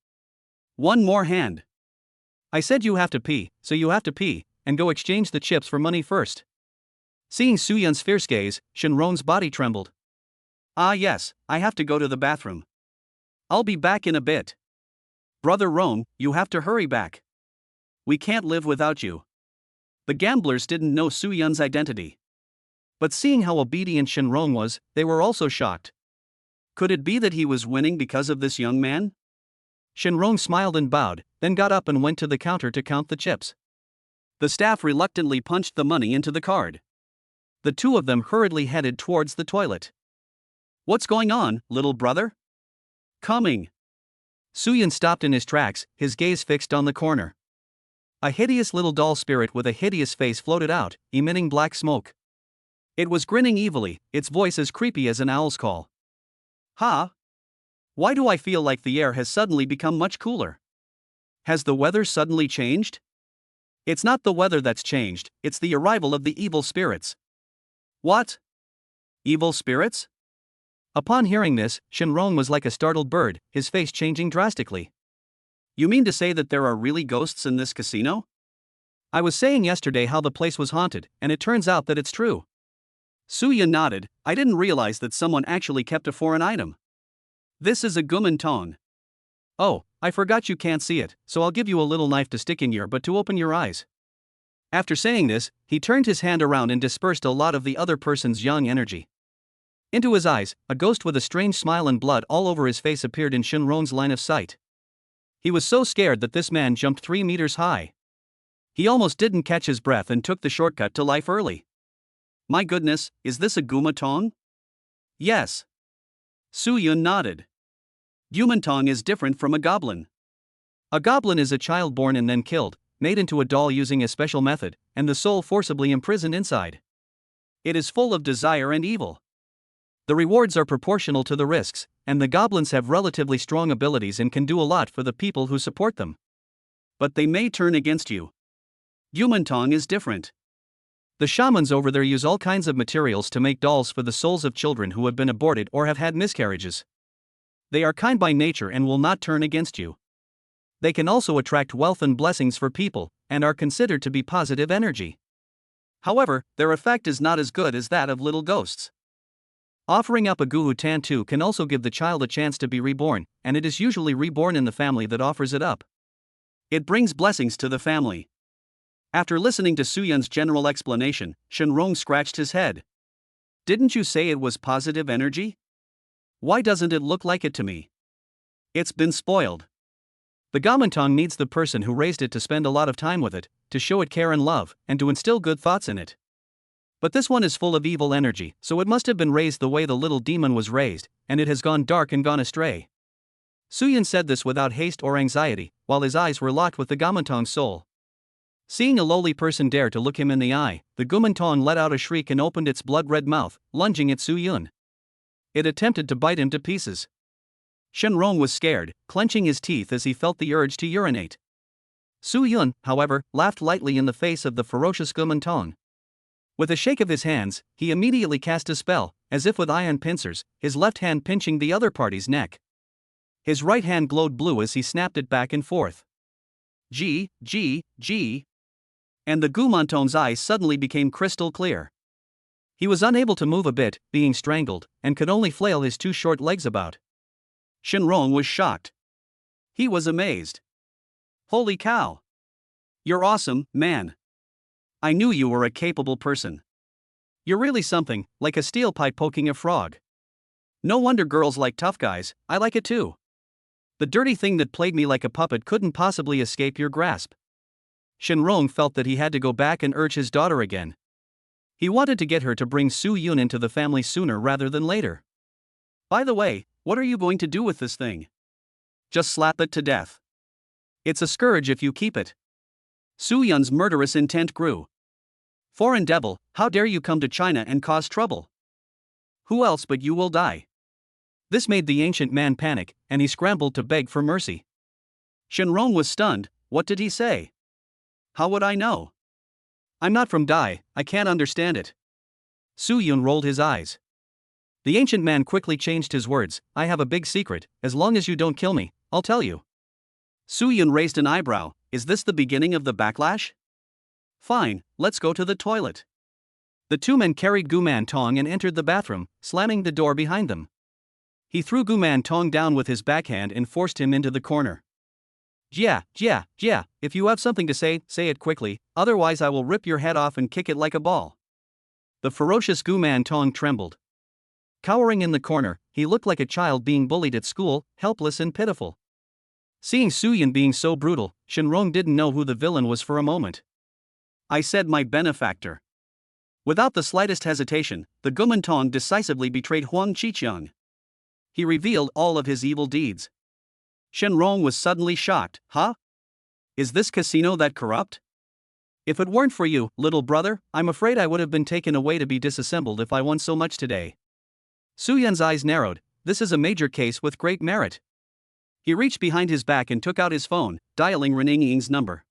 One more hand. I said you have to pee, so you have to pee, and go exchange the chips for money first. Seeing Su Yun's fierce gaze, Shenrong's body trembled. Ah yes, I have to go to the bathroom. I'll be back in a bit. Brother Rome, you have to hurry back. We can't live without you. The gamblers didn't know Su Yun's identity. But seeing how obedient Shenrong was, they were also shocked. Could it be that he was winning because of this young man? Shenrong smiled and bowed, then got up and went to the counter to count the chips. The staff reluctantly punched the money into the card. The two of them hurriedly headed towards the toilet. What's going on, little brother? Coming. Su Yun stopped in his tracks, his gaze fixed on the corner. A hideous little doll spirit with a hideous face floated out, emitting black smoke. It was grinning evilly, its voice as creepy as an owl's call. Ha! Why do I feel like the air has suddenly become much cooler? Has the weather suddenly changed? It's not the weather that's changed, it's the arrival of the evil spirits. What? Evil spirits? Upon hearing this, Shenrong was like a startled bird, his face changing drastically. You mean to say that there are really ghosts in this casino? I was saying yesterday how the place was haunted, and it turns out that it's true. Suya nodded. I didn't realize that someone actually kept a foreign item. This is a gumantong. Oh, I forgot you can't see it, so I'll give you a little knife to stick in your butt to open your eyes. After saying this, he turned his hand around and dispersed a lot of the other person's yang energy. Into his eyes, a ghost with a strange smile and blood all over his face appeared in Shenrong's line of sight. He was so scared that this man jumped 3 meters high. He almost didn't catch his breath and took the shortcut to life early. My goodness, is this a gumantong? Yes. Su Yun nodded. Gumantong is different from a goblin. A goblin is a child born and then killed, made into a doll using a special method, and the soul forcibly imprisoned inside. It is full of desire and evil. The rewards are proportional to the risks, and the goblins have relatively strong abilities and can do a lot for the people who support them. But they may turn against you. Gumantong is different. The shamans over there use all kinds of materials to make dolls for the souls of children who have been aborted or have had miscarriages. They are kind by nature and will not turn against you. They can also attract wealth and blessings for people, and are considered to be positive energy. However, their effect is not as good as that of little ghosts. Offering up a Guhu Tantu can also give the child a chance to be reborn, and it is usually reborn in the family that offers it up. It brings blessings to the family. After listening to Suyun's general explanation, Shenrong scratched his head. Didn't you say it was positive energy? Why doesn't it look like it to me? It's been spoiled. The gumantong needs the person who raised it to spend a lot of time with it, to show it care and love, and to instill good thoughts in it. But this one is full of evil energy, so it must have been raised the way the little demon was raised, and it has gone dark and gone astray. Suyun said this without haste or anxiety, while his eyes were locked with the gumantong's soul. Seeing a lowly person dare to look him in the eye, the gumantong let out a shriek and opened its blood-red mouth, lunging at Suyun. It attempted to bite him to pieces. Shenrong was scared, clenching his teeth as he felt the urge to urinate. Suyun, however, laughed lightly in the face of the ferocious gumantong. With a shake of his hands, he immediately cast a spell, as if with iron pincers, his left hand pinching the other party's neck. His right hand glowed blue as he snapped it back and forth. G. And the gumantong's eyes suddenly became crystal clear. He was unable to move a bit, being strangled, and could only flail his 2 short legs about. Shenrong was shocked. He was amazed. Holy cow! You're awesome, man. I knew you were a capable person. You're really something, like a steel pipe poking a frog. No wonder girls like tough guys, I like it too. The dirty thing that played me like a puppet couldn't possibly escape your grasp. Shenrong felt that he had to go back and urge his daughter again. He wanted to get her to bring Su Yun into the family sooner rather than later. By the way, what are you going to do with this thing? Just slap it to death. It's a scourge if you keep it. Su Yun's murderous intent grew. Foreign devil, how dare you come to China and cause trouble? Who else but you will die? This made the ancient man panic, and he scrambled to beg for mercy. Shenrong was stunned. What did he say? How would I know? I'm not from Dai, I can't understand it. Su Yun rolled his eyes. The ancient man quickly changed his words. I have a big secret, as long as you don't kill me, I'll tell you. Su Yun raised an eyebrow. Is this the beginning of the backlash? Fine, let's go to the toilet. The 2 men carried Gumantong and entered the bathroom, slamming the door behind them. He threw Gumantong down with his backhand and forced him into the corner. Yeah, if you have something to say, say it quickly, otherwise I will rip your head off and kick it like a ball. The ferocious Gumantong trembled. Cowering in the corner, he looked like a child being bullied at school, helpless and pitiful. Seeing Suyun being so brutal, Shenrong didn't know who the villain was for a moment. I said my benefactor. Without the slightest hesitation, the gumantong decisively betrayed Huang Qiqiang. He revealed all of his evil deeds. Shenrong was suddenly shocked. Huh? Is this casino that corrupt? If it weren't for you, little brother, I'm afraid I would have been taken away to be disassembled if I won so much today. Suyun's eyes narrowed. This is a major case with great merit. He reached behind his back and took out his phone, dialing Renangying's number.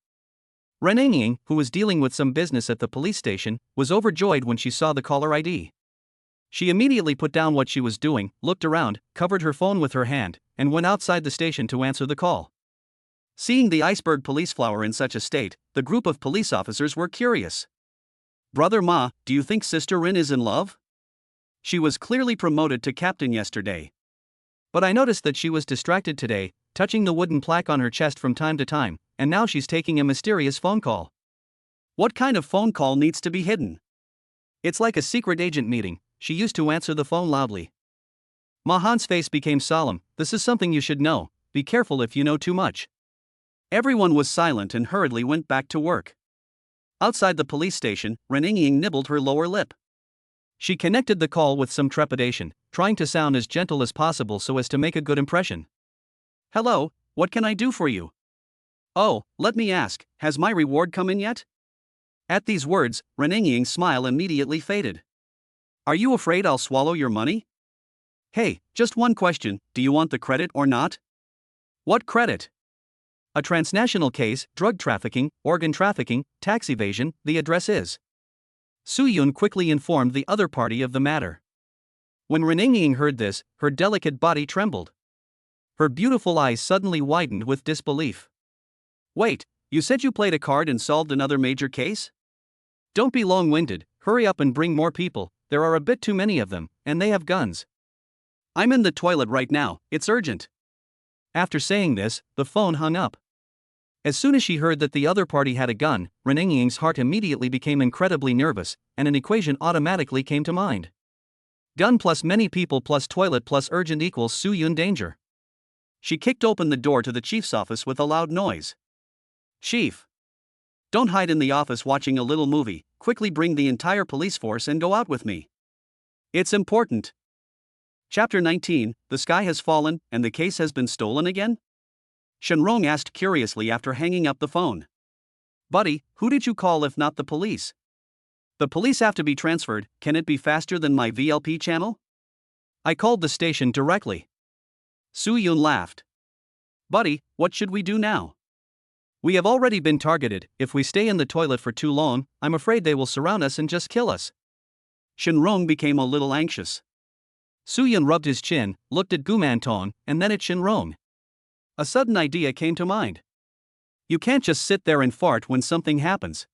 Renangying, who was dealing with some business at the police station, was overjoyed when she saw the caller ID. She immediately put down what she was doing, looked around, covered her phone with her hand, and went outside the station to answer the call. Seeing the iceberg police flower in such a state, the group of police officers were curious. Brother Ma, do you think Sister Rin is in love? She was clearly promoted to captain yesterday. But I noticed that she was distracted today, touching the wooden plaque on her chest from time to time, and now she's taking a mysterious phone call. What kind of phone call needs to be hidden? It's like a secret agent meeting. She used to answer the phone loudly. Mahan's face became solemn. This is something you should know. Be careful if you know too much. Everyone was silent and hurriedly went back to work. Outside the police station, Ren Ying nibbled her lower lip. She connected the call with some trepidation, trying to sound as gentle as possible so as to make a good impression. Hello, what can I do for you? Oh, let me ask, has my reward come in yet? At these words, Ren Ying's smile immediately faded. Are you afraid I'll swallow your money? Hey, just one question, do you want the credit or not? What credit? A transnational case, drug trafficking, organ trafficking, tax evasion, the address is. Su Yun quickly informed the other party of the matter. When Ren Ying heard this, her delicate body trembled. Her beautiful eyes suddenly widened with disbelief. Wait, you said you played a card and solved another major case? Don't be long-winded, hurry up and bring more people, there are a bit too many of them, and they have guns. I'm in the toilet right now, it's urgent. After saying this, the phone hung up. As soon as she heard that the other party had a gun, Ren Ying's heart immediately became incredibly nervous, and an equation automatically came to mind. Gun plus many people plus toilet plus urgent equals Su Yun danger. She kicked open the door to the chief's office with a loud noise. Chief! Don't hide in the office watching a little movie, quickly bring the entire police force and go out with me. It's important. Chapter 19, The Sky Has Fallen, and the Case Has Been Stolen Again? Shenrong asked curiously after hanging up the phone. Buddy, who did you call if not the police? The police have to be transferred, can it be faster than my VLP channel? I called the station directly. Su Yun laughed. Buddy, what should we do now? We have already been targeted, if we stay in the toilet for too long, I'm afraid they will surround us and just kill us. Shenrong became a little anxious. Su Yun rubbed his chin, looked at Gumantong, and then at Shenrong. A sudden idea came to mind. You can't just sit there and fart when something happens.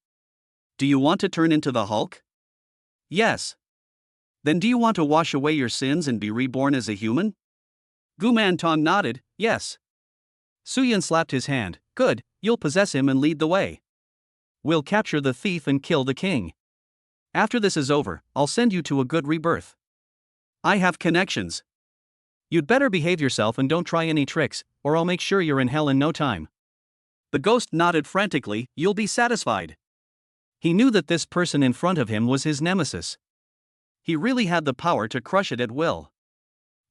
Do you want to turn into the Hulk? Yes. Then do you want to wash away your sins and be reborn as a human? Gumantong nodded, yes. Su Yun slapped his hand, good, you'll possess him and lead the way. We'll capture the thief and kill the king. After this is over, I'll send you to a good rebirth. I have connections. You'd better behave yourself and don't try any tricks, or I'll make sure you're in hell in no time. The ghost nodded frantically, you'll be satisfied. He knew that this person in front of him was his nemesis. He really had the power to crush it at will.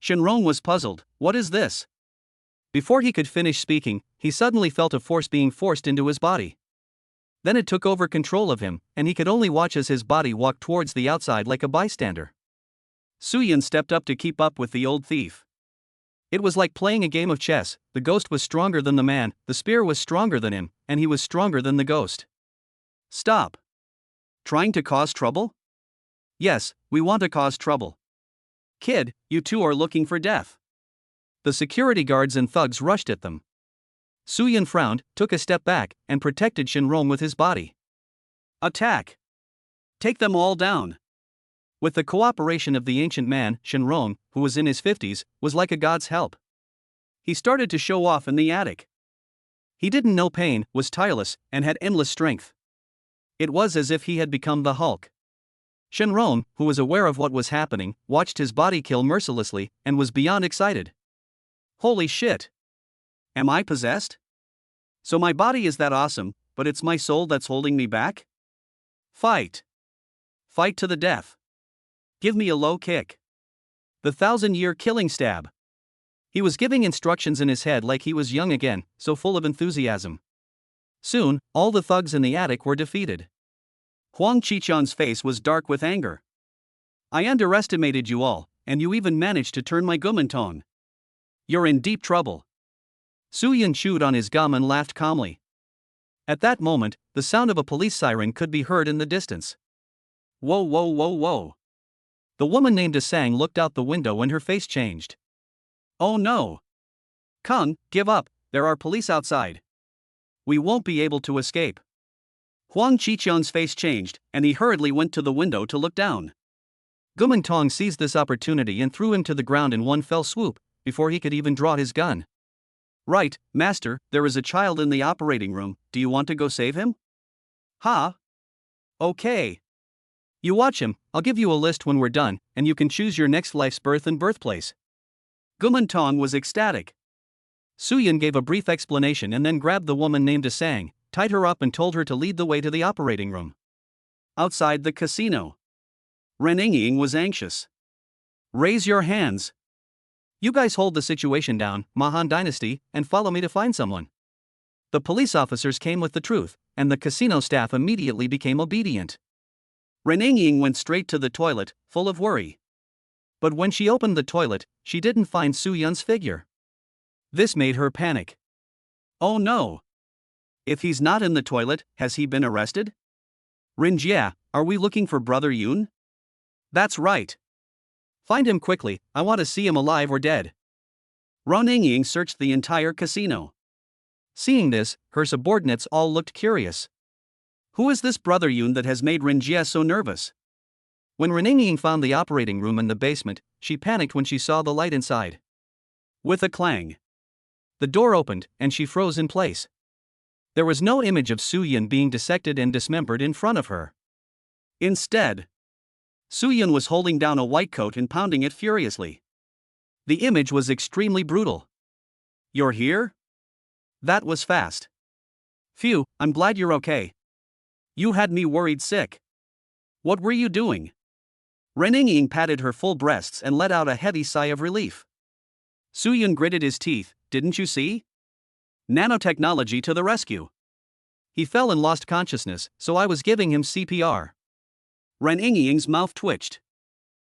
Shenrong was puzzled, what is this? Before he could finish speaking, he suddenly felt a force being forced into his body. Then it took over control of him, and he could only watch as his body walked towards the outside like a bystander. Su Yun stepped up to keep up with the old thief. It was like playing a game of chess, the ghost was stronger than the man, the spear was stronger than him, and he was stronger than the ghost. Stop. Trying to cause trouble? Yes, we want to cause trouble. Kid, you two are looking for death. The security guards and thugs rushed at them. Su Yun frowned, took a step back, and protected Shenrong with his body. Attack! Take them all down! With the cooperation of the ancient man, Shenrong, who was in his 50s, was like a god's help. He started to show off in the attic. He didn't know pain, was tireless, and had endless strength. It was as if he had become the Hulk. Shenrong, who was aware of what was happening, watched his body kill mercilessly, and was beyond excited. Holy shit! Am I possessed? So my body is that awesome, but it's my soul that's holding me back? Fight! Fight to the death! Give me a low kick. The 1,000-year killing stab. He was giving instructions in his head like he was young again, so full of enthusiasm. Soon, all the thugs in the attic were defeated. Huang Qiquan's face was dark with anger. I underestimated you all, and you even managed to turn my Gumantong. You're in deep trouble. Su Yun chewed on his gum and laughed calmly. At that moment, the sound of a police siren could be heard in the distance. Whoa, whoa, whoa, whoa. The woman named Asang looked out the window and her face changed. Oh no! Kung, give up, there are police outside. We won't be able to escape. Huang Qiqiang's face changed, and he hurriedly went to the window to look down. Gumintong seized this opportunity and threw him to the ground in one fell swoop, before he could even draw his gun. Right, master, there is a child in the operating room, do you want to go save him? Ha! Okay. You watch him, I'll give you a list when we're done, and you can choose your next life's birth and birthplace. Gumintong was ecstatic. Suyun gave a brief explanation and then grabbed the woman named Asang, tied her up and told her to lead the way to the operating room. Outside the casino, Ren Ying was anxious. Raise your hands. You guys hold the situation down, Mahan Dynasty, and follow me to find someone. The police officers came with the truth, and the casino staff immediately became obedient. Ren Ying went straight to the toilet, full of worry. But when she opened the toilet, she didn't find Su Yun's figure. This made her panic. Oh no! If he's not in the toilet, has he been arrested? Rinjia, are we looking for Brother Yun? That's right. Find him quickly, I want to see him alive or dead. Ren Ying searched the entire casino. Seeing this, her subordinates all looked curious. Who is this Brother Yun that has made Rinjia so nervous? When Ren Ying found the operating room in the basement, she panicked when she saw the light inside. With a clang, the door opened, and she froze in place. There was no image of Su Yun being dissected and dismembered in front of her. Instead, Su Yun was holding down a white coat and pounding it furiously. The image was extremely brutal. You're here? That was fast. Phew, I'm glad you're okay. You had me worried sick. What were you doing? Ren Ying patted her full breasts and let out a heavy sigh of relief. Su Yun gritted his teeth, didn't you see? Nanotechnology to the rescue. He fell and lost consciousness, so I was giving him CPR. Ren Ying's mouth twitched.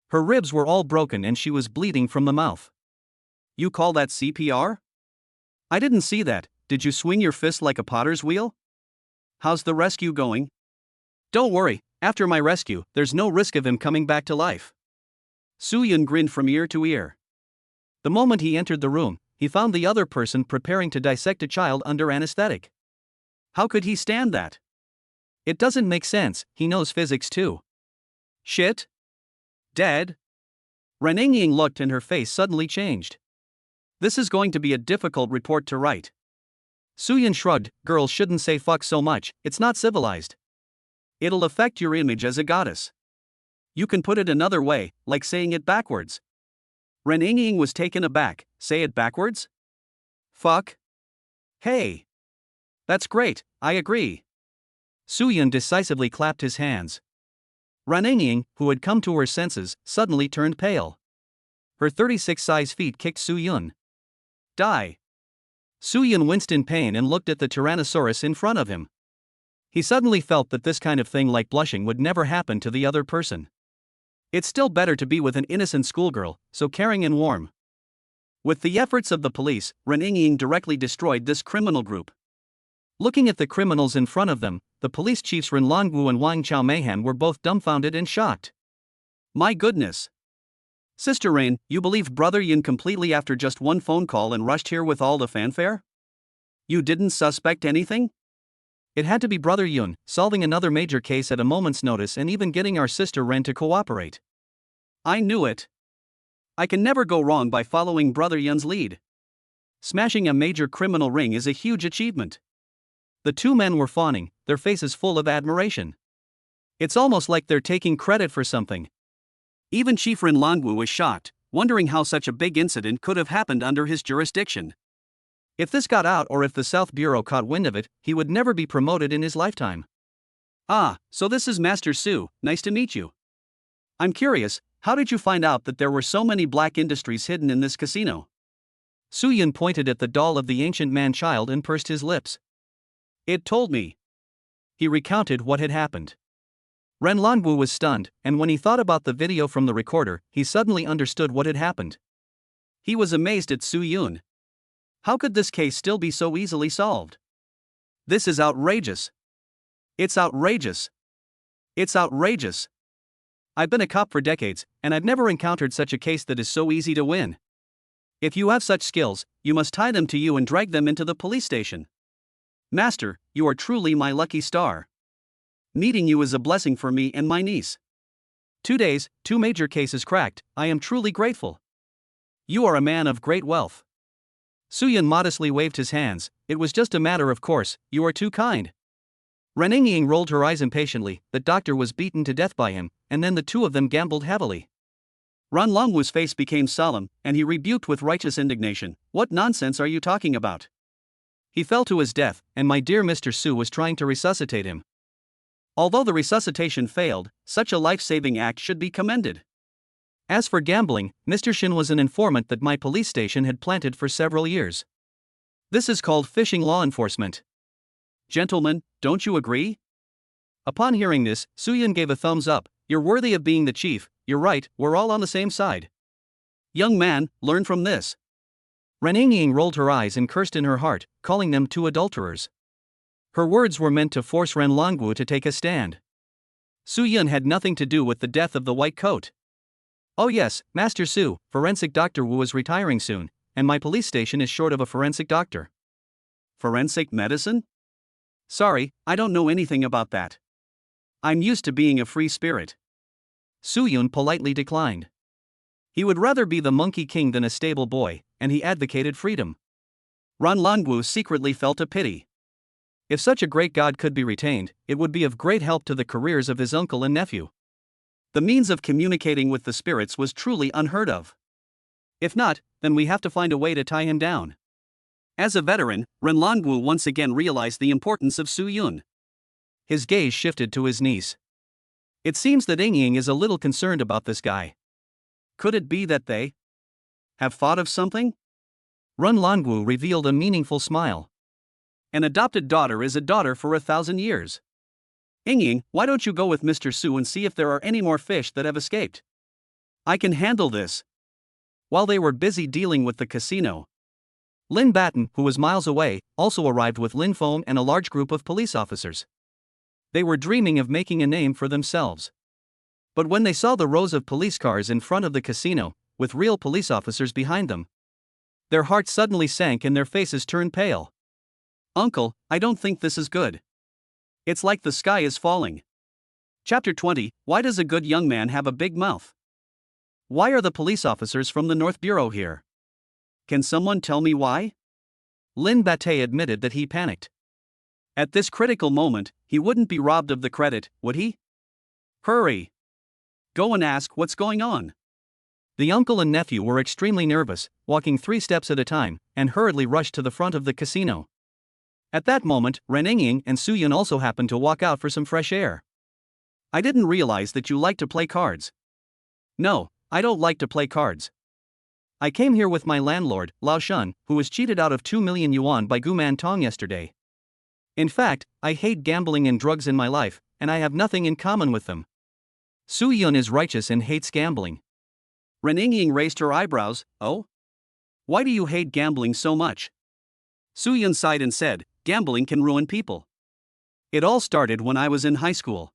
Her ribs were all broken and she was bleeding from the mouth. You call that CPR? I didn't see that, did you swing your fist like a potter's wheel? How's the rescue going? Don't worry, after my rescue, there's no risk of him coming back to life. Su Yun grinned from ear to ear. The moment he entered the room, he found the other person preparing to dissect a child under anesthetic. How could he stand that? It doesn't make sense, he knows physics too. Shit? Dead? Ren Ying looked and her face suddenly changed. This is going to be a difficult report to write. Su Yun shrugged, girls shouldn't say fuck so much, it's not civilized. It'll affect your image as a goddess. You can put it another way, like saying it backwards. Ren Ying was taken aback, say it backwards? Fuck? Hey! That's great, I agree. Su Yun decisively clapped his hands. Ren Ying, who had come to her senses, suddenly turned pale. Her 36-size feet kicked Su Yun. Die! Su Yun winced in pain and looked at the Tyrannosaurus in front of him. He suddenly felt that this kind of thing like blushing would never happen to the other person. It's still better to be with an innocent schoolgirl, so caring and warm. With the efforts of the police, Ren Ying directly destroyed this criminal group. Looking at the criminals in front of them, the police chiefs Ren Longwu and Wang Chao Meihan were both dumbfounded and shocked. My goodness! Sister Rain, you believed Brother Yin completely after just one phone call and rushed here with all the fanfare? You didn't suspect anything? It had to be Brother Yun, solving another major case at a moment's notice and even getting our sister Ren to cooperate. I knew it. I can never go wrong by following Brother Yun's lead. Smashing a major criminal ring is a huge achievement. The two men were fawning, their faces full of admiration. It's almost like they're taking credit for something. Even Chief Ren Longwu was shocked, wondering how such a big incident could have happened under his jurisdiction. If this got out or if the South Bureau caught wind of it, he would never be promoted in his lifetime. Ah, so this is Master Su, nice to meet you. I'm curious, how did you find out that there were so many black industries hidden in this casino? Su Yun pointed at the doll of the ancient man-child and pursed his lips. It told me. He recounted what had happened. Ren Longwu was stunned, and when he thought about the video from the recorder, he suddenly understood what had happened. He was amazed at Su Yun. How could this case still be so easily solved? This is outrageous. It's outrageous. It's outrageous. I've been a cop for decades, and I've never encountered such a case that is so easy to win. If you have such skills, you must tie them to you and drag them into the police station. Master, you are truly my lucky star. Meeting you is a blessing for me and my niece. 2 days, 2 major cases cracked, I am truly grateful. You are a man of great wealth. Suyun modestly waved his hands, it was just a matter of course, you are too kind. Reningying rolled her eyes impatiently, the doctor was beaten to death by him, and then the two of them gambled heavily. Ran Longwu's face became solemn, and he rebuked with righteous indignation, what nonsense are you talking about? He fell to his death, and my dear Mr. Su was trying to resuscitate him. Although the resuscitation failed, such a life-saving act should be commended. As for gambling, Mr. Shin was an informant that my police station had planted for several years. This is called fishing law enforcement. Gentlemen, don't you agree? Upon hearing this, Suyun gave a thumbs up, you're worthy of being the chief, you're right, we're all on the same side. Young man, learn from this. Reningying rolled her eyes and cursed in her heart, calling them two adulterers. Her words were meant to force Ran Longwu to take a stand. Suyun had nothing to do with the death of the white coat. Oh yes, Master Su, forensic Dr. Wu is retiring soon, and my police station is short of a forensic doctor. Forensic medicine? Sorry, I don't know anything about that. I'm used to being a free spirit. Suyun politely declined. He would rather be the monkey king than a stable boy, and he advocated freedom. Ran Longwu secretly felt a pity. If such a great god could be retained, it would be of great help to the careers of his uncle and nephew. The means of communicating with the spirits was truly unheard of. If not, then we have to find a way to tie him down. As a veteran, Ran Longwu once again realized the importance of Suyun. His gaze shifted to his niece. It seems that Ying is a little concerned about this guy. Could it be that they have thought of something? Ran Longwu revealed a meaningful smile. An adopted daughter is a daughter for 1,000 years. Ying, why don't you go with Mr. Su and see if there are any more fish that have escaped? I can handle this. While they were busy dealing with the casino, Lin Batten, who was miles away, also arrived with Lin Feng and a large group of police officers. They were dreaming of making a name for themselves. But when they saw the rows of police cars in front of the casino, with real police officers behind them, their hearts suddenly sank and their faces turned pale. Uncle, I don't think this is good. It's like the sky is falling. Chapter 20, Why does a good young man have a big mouth? Why are the police officers from the North Bureau here? Can someone tell me why? Lin Batey admitted that he panicked. At this critical moment, he wouldn't be robbed of the credit, would he? Hurry! Go and ask what's going on. The uncle and nephew were extremely nervous, walking 3 steps at a time, and hurriedly rushed to the front of the casino. At that moment, Reningying and Suyun also happened to walk out for some fresh air. I didn't realize that you like to play cards. No, I don't like to play cards. I came here with my landlord, Lao Shun, who was cheated out of 2 million yuan by Guman Tong yesterday. In fact, I hate gambling and drugs in my life, and I have nothing in common with them. Suyun is righteous and hates gambling. Reningying raised her eyebrows, oh? Why do you hate gambling so much? Suyun sighed and said, gambling can ruin people. It all started when I was in high school.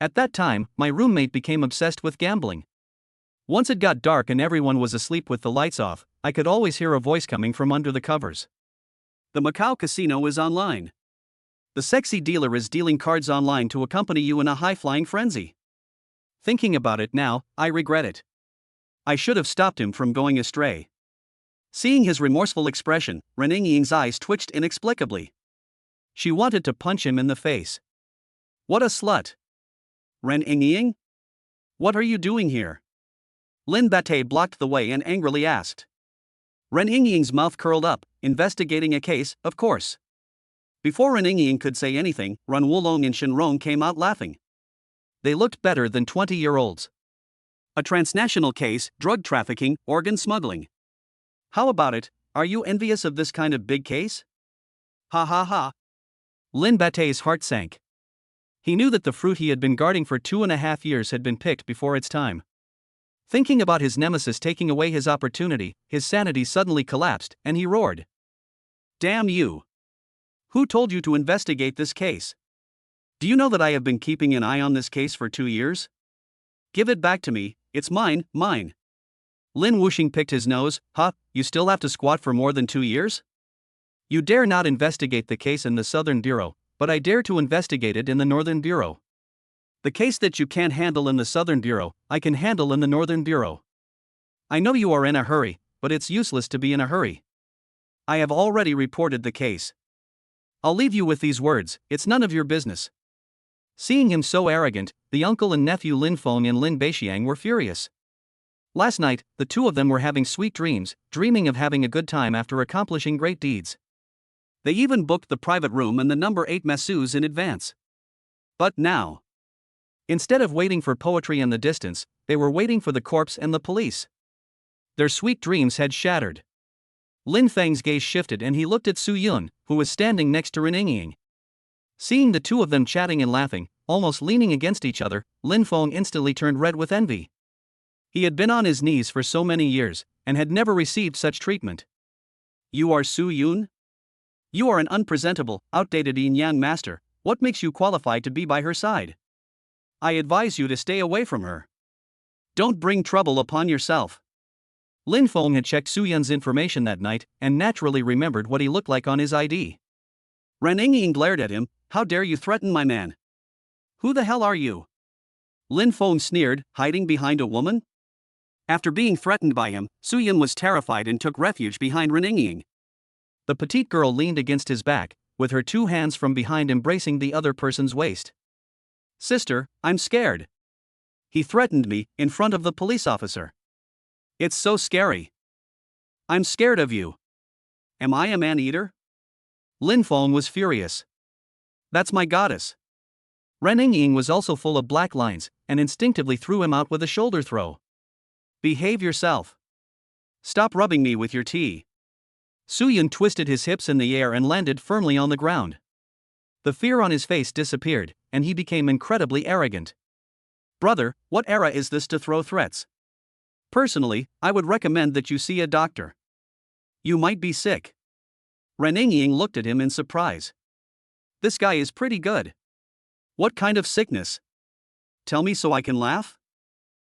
At that time, my roommate became obsessed with gambling. Once it got dark and everyone was asleep with the lights off, I could always hear a voice coming from under the covers. The Macau casino is online. The sexy dealer is dealing cards online to accompany you in a high-flying frenzy. Thinking about it now, I regret it. I should have stopped him from going astray. Seeing his remorseful expression, Reningying's eyes twitched inexplicably. She wanted to punch him in the face. What a slut! Reningying? What are you doing here? Lin Batey blocked the way and angrily asked. Reningying's mouth curled up, investigating a case, of course. Before Reningying could say anything, Ran Wulong and Shenrong came out laughing. They looked better than 20-year-olds. A transnational case, drug trafficking, organ smuggling. How about it, are you envious of this kind of big case? Ha ha ha. Lin Batey's heart sank. He knew that the fruit he had been guarding for 2.5 years had been picked before its time. Thinking about his nemesis taking away his opportunity, his sanity suddenly collapsed, and he roared. Damn you! Who told you to investigate this case? Do you know that I have been keeping an eye on this case for 2 years? Give it back to me, it's mine, mine. Lin Wuxing picked his nose, huh, you still have to squat for more than 2 years? You dare not investigate the case in the Southern Bureau, but I dare to investigate it in the Northern Bureau. The case that you can't handle in the Southern Bureau, I can handle in the Northern Bureau. I know you are in a hurry, but it's useless to be in a hurry. I have already reported the case. I'll leave you with these words, it's none of your business. Seeing him so arrogant, the uncle and nephew Lin Feng and Lin Beixiang were furious. Last night, the two of them were having sweet dreams, dreaming of having a good time after accomplishing great deeds. They even booked the private room and the number 8 masseuse in advance. But now, instead of waiting for poetry in the distance, they were waiting for the corpse and the police. Their sweet dreams had shattered. Lin Feng's gaze shifted and he looked at Su Yun, who was standing next to Ren Yingying. Seeing the two of them chatting and laughing, almost leaning against each other, Lin Feng instantly turned red with envy. He had been on his knees for so many years, and had never received such treatment. You are Su Yun? You are an unpresentable, outdated yin-yang master, what makes you qualified to be by her side? I advise you to stay away from her. Don't bring trouble upon yourself. Lin Feng had checked Su Yun's information that night, and naturally remembered what he looked like on his ID. Ren Yingying glared at him, how dare you threaten my man? Who the hell are you? Lin Feng sneered, hiding behind a woman? After being threatened by him, Su Yun was terrified and took refuge behind Ren Yingying. The petite girl leaned against his back, with her two hands from behind embracing the other person's waist. Sister, I'm scared. He threatened me, in front of the police officer. It's so scary. I'm scared of you. Am I a man-eater? Lin Feng was furious. That's my goddess. Ren Yingying was also full of black lines, and instinctively threw him out with a shoulder throw. Behave yourself. Stop rubbing me with your tea. Su Yun twisted his hips in the air and landed firmly on the ground. The fear on his face disappeared, and he became incredibly arrogant. Brother, what era is this to throw threats? Personally, I would recommend that you see a doctor. You might be sick. Ren Yingying looked at him in surprise. This guy is pretty good. What kind of sickness? Tell me so I can laugh?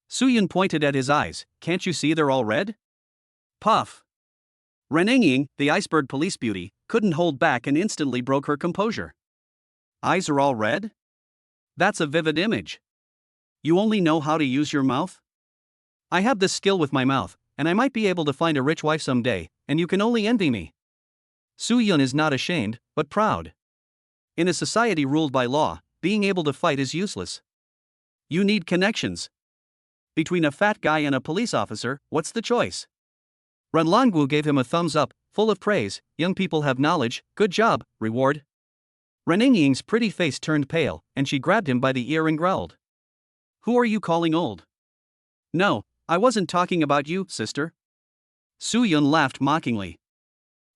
Su Yun pointed at his eyes, can't you see they're all red? Puff. Ren Yingying, the iceberg police beauty, couldn't hold back and instantly broke her composure. Eyes are all red? That's a vivid image. You only know how to use your mouth? I have this skill with my mouth, and I might be able to find a rich wife someday, and you can only envy me. Su Yun is not ashamed, but proud. In a society ruled by law, being able to fight is useless. You need connections. Between a fat guy and a police officer, what's the choice? Ren Longwu gave him a thumbs up, full of praise, young people have knowledge, good job, reward. Ren Yingying's pretty face turned pale, and she grabbed him by the ear and growled. Who are you calling old? No, I wasn't talking about you, sister. Su Yun laughed mockingly.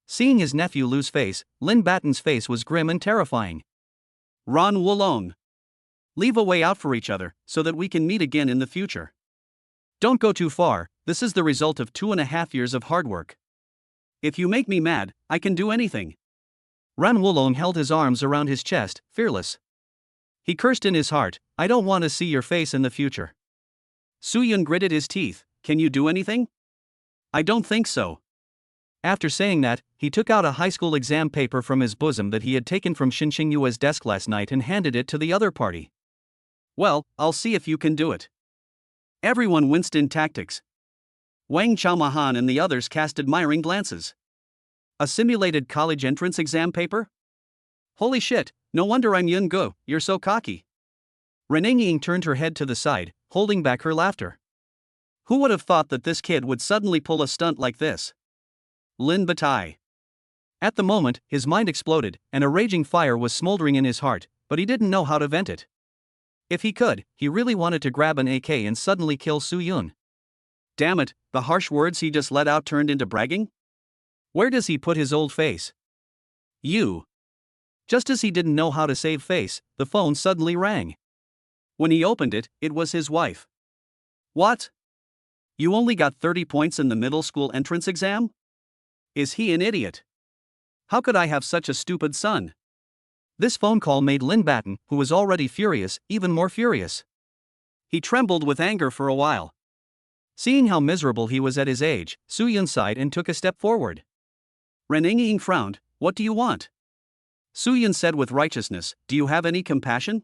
Seeing his nephew lose face, Lin Batten's face was grim and terrifying. Ran Wulong. Leave a way out for each other, so that we can meet again in the future. Don't go too far, this is the result of 2.5 years of hard work. If you make me mad, I can do anything. Ran Wulong held his arms around his chest, fearless. He cursed in his heart, I don't want to see your face in the future. Su Yun gritted his teeth, can you do anything? I don't think so. After saying that, he took out a high school exam paper from his bosom that he had taken from Xin Xingyue's desk last night and handed it to the other party. Well, I'll see if you can do it. Everyone winced in tactics. Wang Chaomahan and the others cast admiring glances. A simulated college entrance exam paper? Holy shit, no wonder I'm Yun Go, you're so cocky. Ren Yingying turned her head to the side, holding back her laughter. Who would have thought that this kid would suddenly pull a stunt like this? Lin Batai. At the moment, his mind exploded, and a raging fire was smoldering in his heart, but he didn't know how to vent it. If he could, he really wanted to grab an AK and suddenly kill Su Yun. Damn it, the harsh words he just let out turned into bragging? Where does he put his old face? You. Just as he didn't know how to save face, the phone suddenly rang. When he opened it, it was his wife. What? You only got 30 points in the middle school entrance exam? Is he an idiot? How could I have such a stupid son? This phone call made Lin Batten, who was already furious, even more furious. He trembled with anger for a while. Seeing how miserable he was at his age, Su Yun sighed and took a step forward. Ren Yingying frowned, What do you want? Soo-yun said with righteousness, do you have any compassion?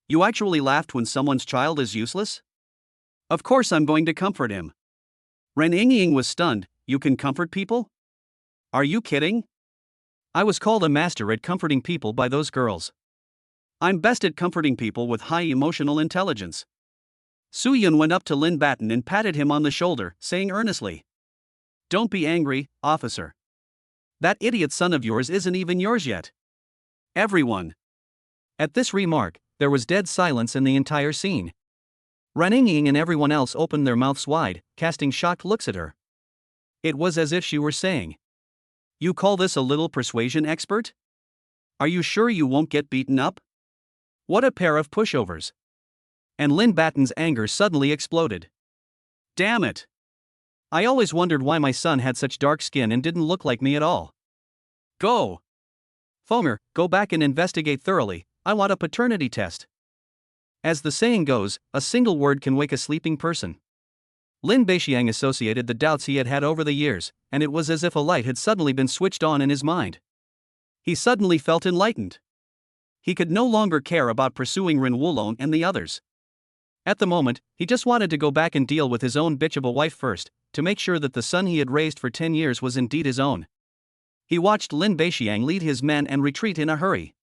You actually laughed when someone's child is useless? Of course I'm going to comfort him. Ren Ying was stunned. You can comfort people? Are you kidding? I was called a master at comforting people by those girls. I'm best at comforting people with high emotional intelligence. Soo-yun went up to Lin Batten and patted him on the shoulder, saying earnestly, don't be angry, officer. That idiot son of yours isn't even yours yet. Everyone. At this remark, there was dead silence in the entire scene. Ren Ying and everyone else opened their mouths wide, casting shocked looks at her. It was as if she were saying, you call this a little persuasion expert? Are you sure you won't get beaten up? What a pair of pushovers. And Lin Batten's anger suddenly exploded. Damn it! I always wondered why my son had such dark skin and didn't look like me at all. Go! Fomer, go back and investigate thoroughly, I want a paternity test. As the saying goes, a single word can wake a sleeping person. Lin Beixiang associated the doubts he had had over the years, and it was as if a light had suddenly been switched on in his mind. He suddenly felt enlightened. He could no longer care about pursuing Ren Wulong and the others. At the moment, he just wanted to go back and deal with his own bitch of a wife first, to make sure that the son he had raised for 10 years was indeed his own. He watched Lin Beixiang lead his men and retreat in a hurry.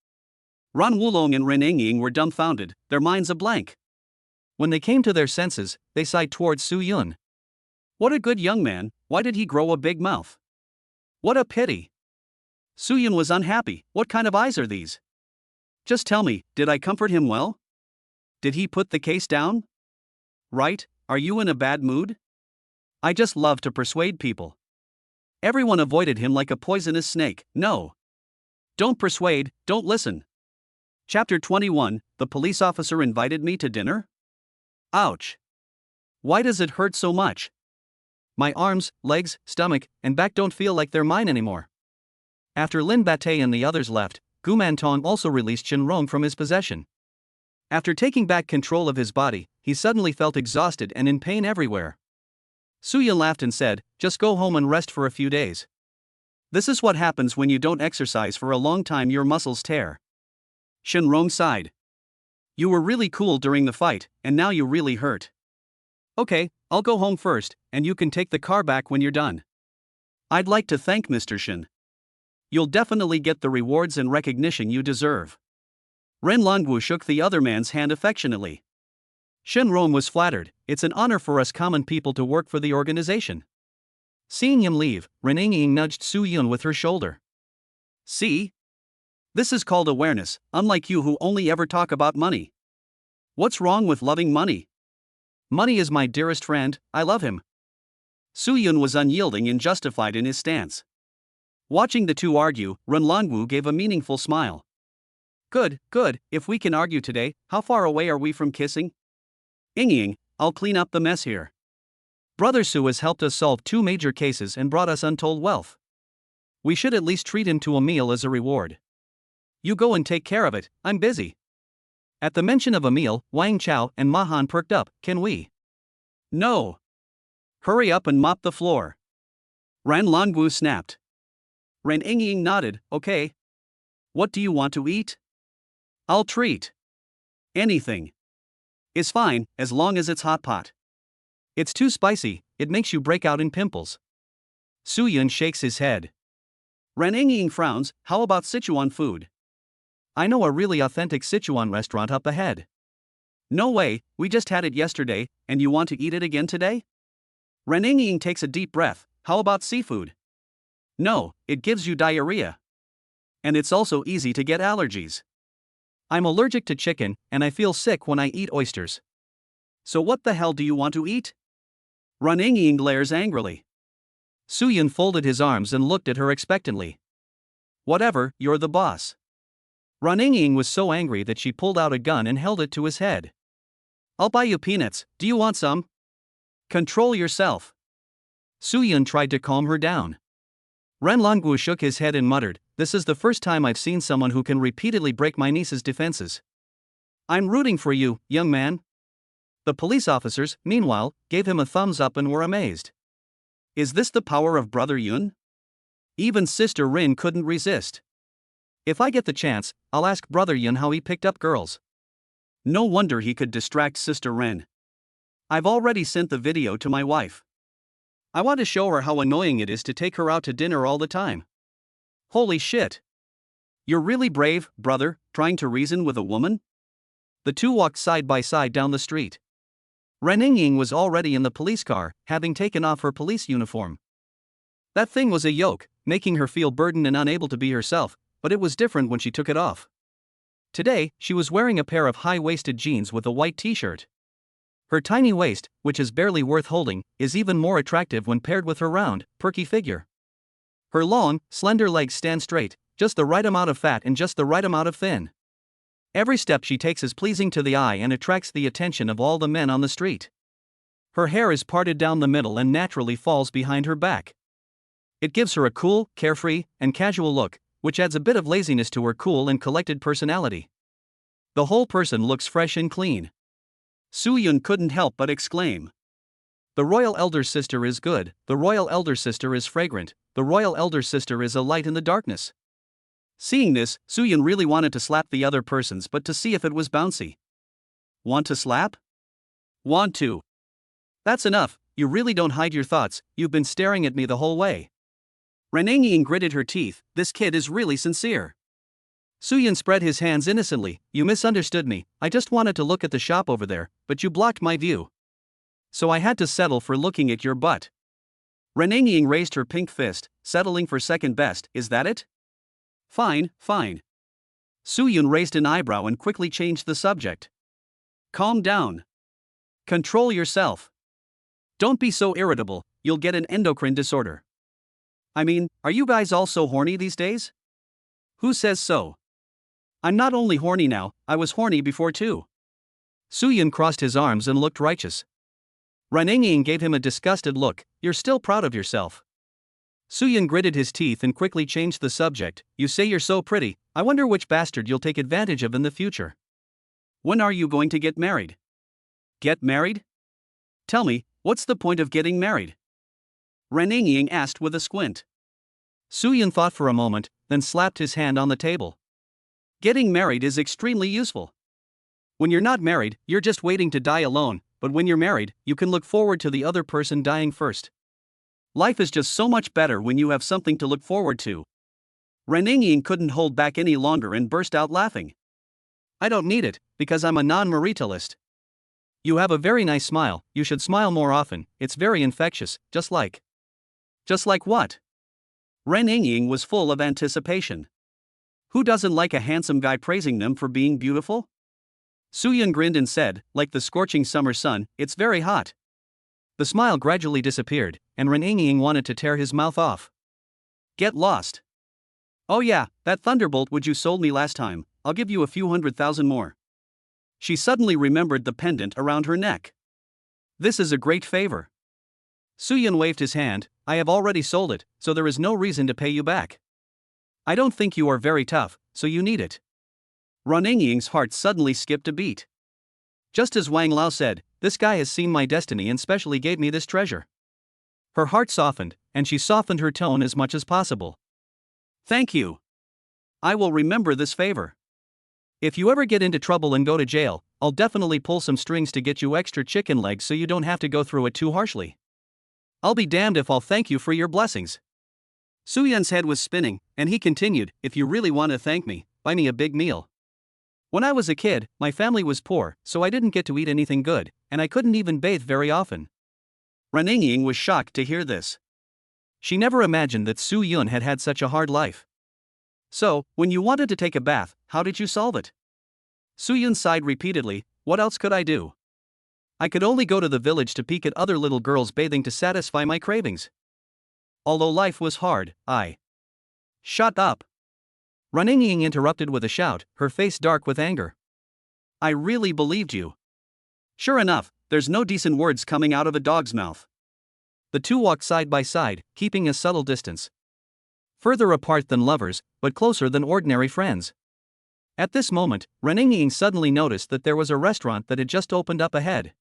Ran Wulong and Ren Ying were dumbfounded, their minds a blank. When they came to their senses, they sighed towards Soo-yun. What a good young man, why did he grow a big mouth? What a pity. Soo-yun was unhappy, what kind of eyes are these? Just tell me, did I comfort him well? Did he put the case down? Right, are you in a bad mood? I just love to persuade people. Everyone avoided him like a poisonous snake, no. Don't persuade, don't listen. Chapter 21, the police officer invited me to dinner? Ouch. Why does it hurt so much? My arms, legs, stomach, and back don't feel like they're mine anymore. After Lin Batei and the others left, Gu Mantong also released Shenrong from his possession. After taking back control of his body, he suddenly felt exhausted and in pain everywhere. Soo-yun laughed and said, just go home and rest for a few days. This is what happens when you don't exercise for a long time, your muscles tear. Shenrong sighed. You were really cool during the fight, and now you really hurt. Okay, I'll go home first, and you can take the car back when you're done. I'd like to thank Mr. Shen. You'll definitely get the rewards and recognition you deserve. Ren Longwu shook the other man's hand affectionately. Shenrong was flattered, it's an honor for us common people to work for the organization. Seeing him leave, Ren Ying nudged Soo-yun with her shoulder. See? This is called awareness, unlike you who only ever talk about money. What's wrong with loving money? Money is my dearest friend, I love him. Soo-yun was unyielding and justified in his stance. Watching the two argue, Ren Longwu gave a meaningful smile. Good, good, if we can argue today, how far away are we from kissing? Ying, I'll clean up the mess here. Brother Su has helped us solve 2 major cases and brought us untold wealth. We should at least treat him to a meal as a reward. You go and take care of it, I'm busy. At the mention of a meal, Wang Chao and Ma Han perked up, can we? No. Hurry up and mop the floor. Ran Longwu snapped. Ren Ying nodded, okay. What do you want to eat? I'll treat. Anything. Is fine, as long as it's hot pot. It's too spicy, it makes you break out in pimples. Soo-yun shakes his head. Ren Ying frowns, how about Sichuan food? I know a really authentic Sichuan restaurant up ahead. No way, we just had it yesterday, and you want to eat it again today? Ren Ying takes a deep breath, how about seafood? No, it gives you diarrhea. And it's also easy to get allergies. I'm allergic to chicken, and I feel sick when I eat oysters. So what the hell do you want to eat? Ren Ying glares angrily. Soo-yun folded his arms and looked at her expectantly. Whatever, you're the boss. Ren Ying was so angry that she pulled out a gun and held it to his head. I'll buy you peanuts, do you want some? Control yourself. Soo-yun tried to calm her down. Ren Longwu shook his head and muttered, this is the first time I've seen someone who can repeatedly break my niece's defenses. I'm rooting for you, young man. The police officers, meanwhile, gave him a thumbs up and were amazed. Is this the power of Brother Yun? Even Sister Rin couldn't resist. If I get the chance, I'll ask Brother Yun how he picked up girls. No wonder he could distract Sister Rin. I've already sent the video to my wife. I want to show her how annoying it is to take her out to dinner all the time. Holy shit. You're really brave, brother, trying to reason with a woman? The two walked side by side down the street. Ren Ying was already in the police car, having taken off her police uniform. That thing was a yoke, making her feel burdened and unable to be herself, but it was different when she took it off. Today, she was wearing a pair of high-waisted jeans with a white t-shirt. Her tiny waist, which is barely worth holding, is even more attractive when paired with her round, perky figure. Her long, slender legs stand straight, just the right amount of fat and just the right amount of thin. Every step she takes is pleasing to the eye and attracts the attention of all the men on the street. Her hair is parted down the middle and naturally falls behind her back. It gives her a cool, carefree, and casual look, which adds a bit of laziness to her cool and collected personality. The whole person looks fresh and clean. Su Yun couldn't help but exclaim. The royal elder sister is good, the royal elder sister is fragrant, the royal elder sister is a light in the darkness. Seeing this, Su Yun really wanted to slap the other persons but to see if it was bouncy. Want to slap? Want to. That's enough, you really don't hide your thoughts, you've been staring at me the whole way. Ren Ying gritted her teeth, this kid is really sincere. Su Yun spread his hands innocently, you misunderstood me, I just wanted to look at the shop over there, but you blocked my view. So I had to settle for looking at your butt. Ren Ying raised her pink fist, settling for second best, is that it? Fine, fine. Su Yun raised an eyebrow and quickly changed the subject. Calm down. Control yourself. Don't be so irritable, you'll get an endocrine disorder. I mean, are you guys all so horny these days? Who says so? I'm not only horny now, I was horny before too. Su Yun crossed his arms and looked righteous. Ren Ying gave him a disgusted look, you're still proud of yourself. Su Yun gritted his teeth and quickly changed the subject, you say you're so pretty, I wonder which bastard you'll take advantage of in the future. When are you going to get married? Get married? Tell me, what's the point of getting married? Ren Ying asked with a squint. Su Yun thought for a moment, then slapped his hand on the table. Getting married is extremely useful. When you're not married, you're just waiting to die alone, but when you're married, you can look forward to the other person dying first. Life is just so much better when you have something to look forward to. Ren Ying couldn't hold back any longer and burst out laughing. I don't need it, because I'm a non-maritalist. You have a very nice smile, you should smile more often, it's very infectious, just like. Just like what? Ren Ying was full of anticipation. Who doesn't like a handsome guy praising them for being beautiful? Su Yun grinned and said, like the scorching summer sun, it's very hot. The smile gradually disappeared, and Ren Ying wanted to tear his mouth off. Get lost. Oh yeah, that thunderbolt which you sold me last time, I'll give you a few 100,000 more. She suddenly remembered the pendant around her neck. This is a great favor. Su Yun waved his hand, I have already sold it, so there is no reason to pay you back. I don't think you are very tough, so you need it. Ren Ying's heart suddenly skipped a beat. Just as Wang Lao said, this guy has seen my destiny and specially gave me this treasure. Her heart softened, and she softened her tone as much as possible. Thank you. I will remember this favor. If you ever get into trouble and go to jail, I'll definitely pull some strings to get you extra chicken legs so you don't have to go through it too harshly. I'll be damned if I'll thank you for your blessings. Su Yun's head was spinning, and he continued, if you really want to thank me, buy me a big meal. When I was a kid, my family was poor, so I didn't get to eat anything good, and I couldn't even bathe very often. Ren Ying was shocked to hear this. She never imagined that Su Yun had had such a hard life. So, when you wanted to take a bath, how did you solve it? Su Yun sighed repeatedly, what else could I do? I could only go to the village to peek at other little girls bathing to satisfy my cravings. Although life was hard, I... Shut up! Ren Ying interrupted with a shout, her face dark with anger. I really believed you. Sure enough, there's no decent words coming out of a dog's mouth. The two walked side by side, keeping a subtle distance. Further apart than lovers, but closer than ordinary friends. At this moment, Ren Ying suddenly noticed that there was a restaurant that had just opened up ahead.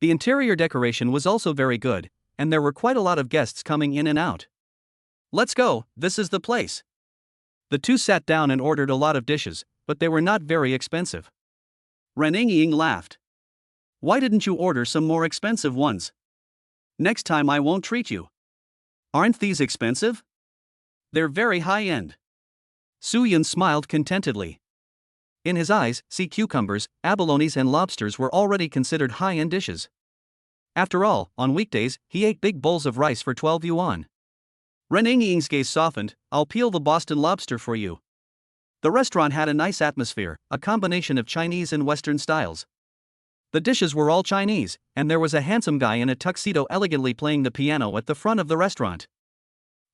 The interior decoration was also very good, and there were quite a lot of guests coming in and out. Let's go, this is the place. The two sat down and ordered a lot of dishes, but they were not very expensive. Ren Ying laughed. Why didn't you order some more expensive ones? Next time I won't treat you. Aren't these expensive? They're very high-end. Su Yun smiled contentedly. In his eyes, sea cucumbers, abalones and lobsters were already considered high-end dishes. After all, on weekdays, he ate big bowls of rice for 12 yuan. Ren Ying's gaze softened. I'll peel the Boston lobster for you. The restaurant had a nice atmosphere, a combination of Chinese and Western styles. The dishes were all Chinese, and there was a handsome guy in a tuxedo elegantly playing the piano at the front of the restaurant.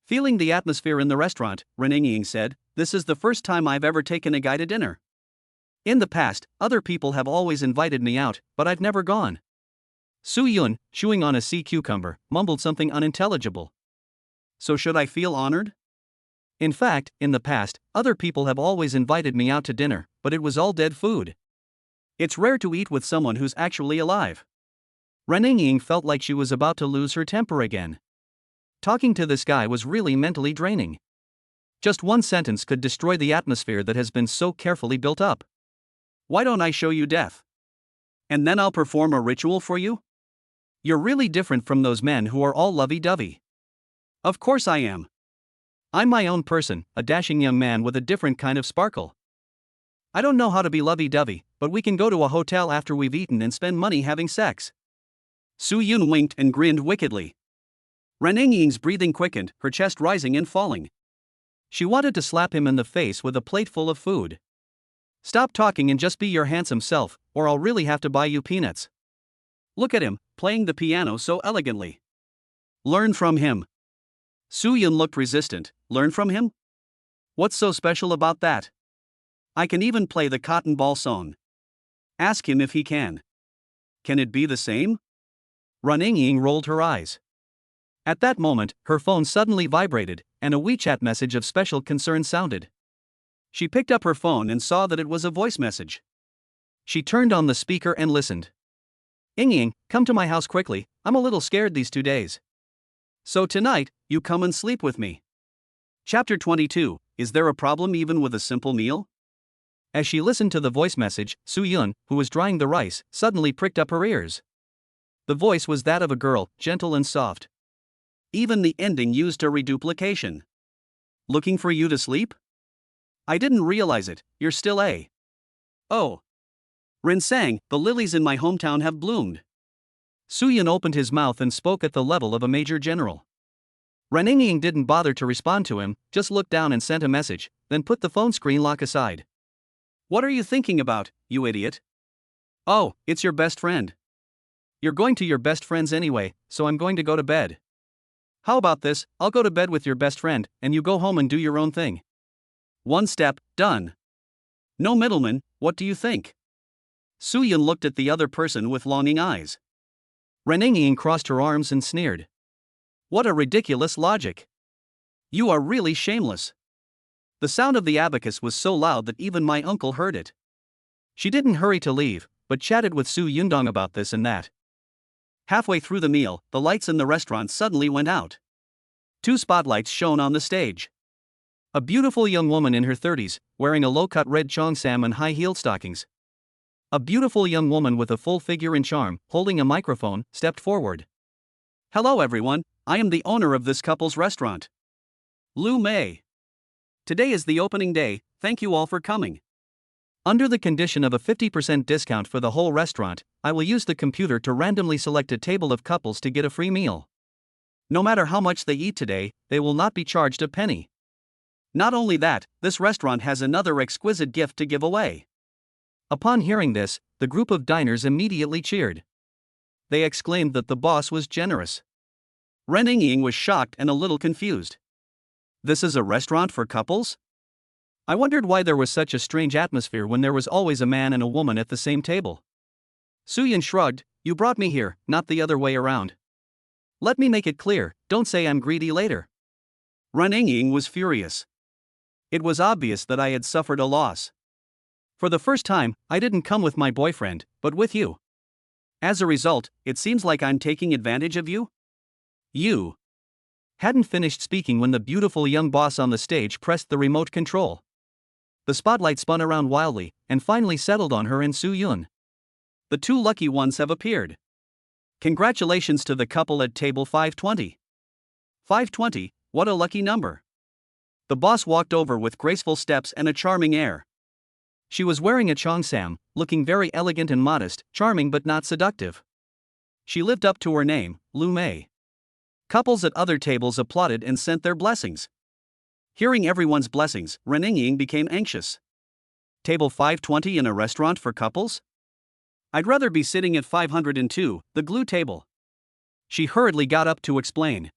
Feeling the atmosphere in the restaurant, Ren Ying said, "This is the first time I've ever taken a guy to dinner. In the past, other people have always invited me out, but I've never gone." Su Yun, chewing on a sea cucumber, mumbled something unintelligible. So should I feel honored? In fact, in the past, other people have always invited me out to dinner, but it was all dead food. It's rare to eat with someone who's actually alive. Ren Ying felt like she was about to lose her temper again. Talking to this guy was really mentally draining. Just one sentence could destroy the atmosphere that has been so carefully built up. Why don't I show you death? And then I'll perform a ritual for you? You're really different from those men who are all lovey-dovey. Of course I am. I'm my own person, a dashing young man with a different kind of sparkle. I don't know how to be lovey-dovey, but we can go to a hotel after we've eaten and spend money having sex. Su Yun winked and grinned wickedly. Ren Ying's breathing quickened, her chest rising and falling. She wanted to slap him in the face with a plate full of food. Stop talking and just be your handsome self, or I'll really have to buy you peanuts. Look at him, playing the piano so elegantly. Learn from him. Su Yun looked resistant. Learn from him? What's so special about that? I can even play the cotton ball song. Ask him if he can. Can it be the same? Ren Ying rolled her eyes. At that moment, her phone suddenly vibrated, and a WeChat message of special concern sounded. She picked up her phone and saw that it was a voice message. She turned on the speaker and listened. Ying, come to my house quickly, I'm a little scared these 2 days. So tonight, you come and sleep with me. Chapter 22, Is there a problem even with a simple meal? As she listened to the voice message, Su Yun, who was drying the rice, suddenly pricked up her ears. The voice was that of a girl, gentle and soft. Even the ending used a reduplication. Looking for you to sleep? I didn't realize it, you're still a. Oh. Rin sang, the lilies in my hometown have bloomed. Su Yun opened his mouth and spoke at the level of a major general. Ren Ying didn't bother to respond to him, just looked down and sent a message, then put the phone screen lock aside. What are you thinking about, you idiot? Oh, it's your best friend. You're going to your best friend's anyway, so I'm going to go to bed. How about this, I'll go to bed with your best friend, and you go home and do your own thing. One step, done. No middleman, what do you think? Su Yun looked at the other person with longing eyes. Ren Ying crossed her arms and sneered. What a ridiculous logic. You are really shameless. The sound of the abacus was so loud that even my uncle heard it. She didn't hurry to leave, but chatted with Su Yundong about this and that. Halfway through the meal, the lights in the restaurant suddenly went out. 2 spotlights shone on the stage. A beautiful young woman in her 30s, wearing a low-cut red cheongsam and high-heeled stockings. A beautiful young woman with a full figure and charm, holding a microphone, stepped forward. Hello everyone, I am the owner of this couple's restaurant. Lu Mei. Today is the opening day, thank you all for coming. Under the condition of a 50% discount for the whole restaurant, I will use the computer to randomly select a table of couples to get a free meal. No matter how much they eat today, they will not be charged a penny. Not only that, this restaurant has another exquisite gift to give away. Upon hearing this, the group of diners immediately cheered. They exclaimed that the boss was generous. Ren Ying was shocked and a little confused. This is a restaurant for couples? I wondered why there was such a strange atmosphere when there was always a man and a woman at the same table. Su Yun shrugged, you brought me here, not the other way around. Let me make it clear, don't say I'm greedy later. Ren Ying was furious. It was obvious that I had suffered a loss. For the first time, I didn't come with my boyfriend, but with you. As a result, it seems like I'm taking advantage of you? You. hadn't finished speaking when the beautiful young boss on the stage pressed the remote control. The spotlight spun around wildly, and finally settled on her and Soo-yoon. The two lucky ones have appeared. Congratulations to the couple at table 520. 520, what a lucky number. The boss walked over with graceful steps and a charming air. She was wearing a cheongsam, looking very elegant and modest, charming but not seductive. She lived up to her name, Lu Mei. Couples at other tables applauded and sent their blessings. Hearing everyone's blessings, Ren Ying became anxious. Table 520 in a restaurant for couples? I'd rather be sitting at 502, the glue table. She hurriedly got up to explain.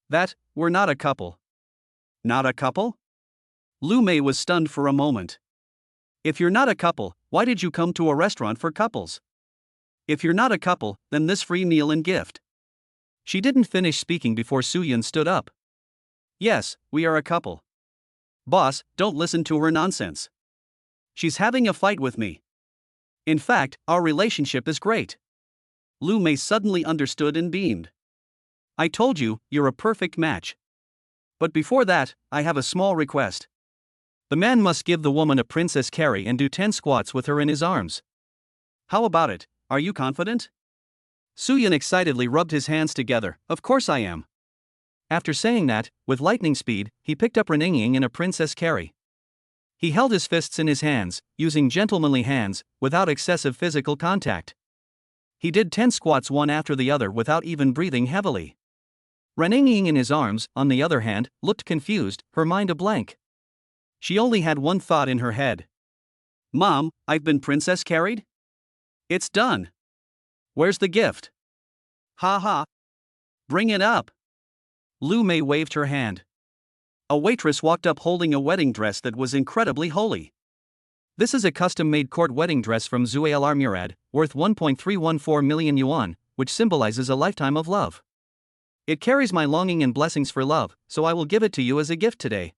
That, we're not a couple. Not a couple? Lu Mei was stunned for a moment. If you're not a couple, why did you come to a restaurant for couples? If you're not a couple, then this free meal and gift. She didn't finish speaking before Soo-yoon stood up. Yes, we are a couple. Boss, don't listen to her nonsense. She's having a fight with me. In fact, our relationship is great. Lu Mei suddenly understood and beamed. I told you, you're a perfect match. But before that, I have a small request. The man must give the woman a princess carry and do 10 squats with her in his arms. How about it, are you confident? Soo-yoon excitedly rubbed his hands together. Of course I am. After saying that, with lightning speed, he picked up Ren Ying in a princess carry. He held his fists in his hands, using gentlemanly hands, without excessive physical contact. He did 10 squats one after the other without even breathing heavily. Ren Ying in his arms, on the other hand, looked confused, her mind a blank. She only had one thought in her head. Mom, I've been princess carried? It's done. Where's the gift? Ha ha. Bring it up. Lu Mei waved her hand. A waitress walked up holding a wedding dress that was incredibly holy. This is a custom-made court wedding dress from Zuel Murad, worth 1.314 million yuan, which symbolizes a lifetime of love. It carries my longing and blessings for love, so I will give it to you as a gift today.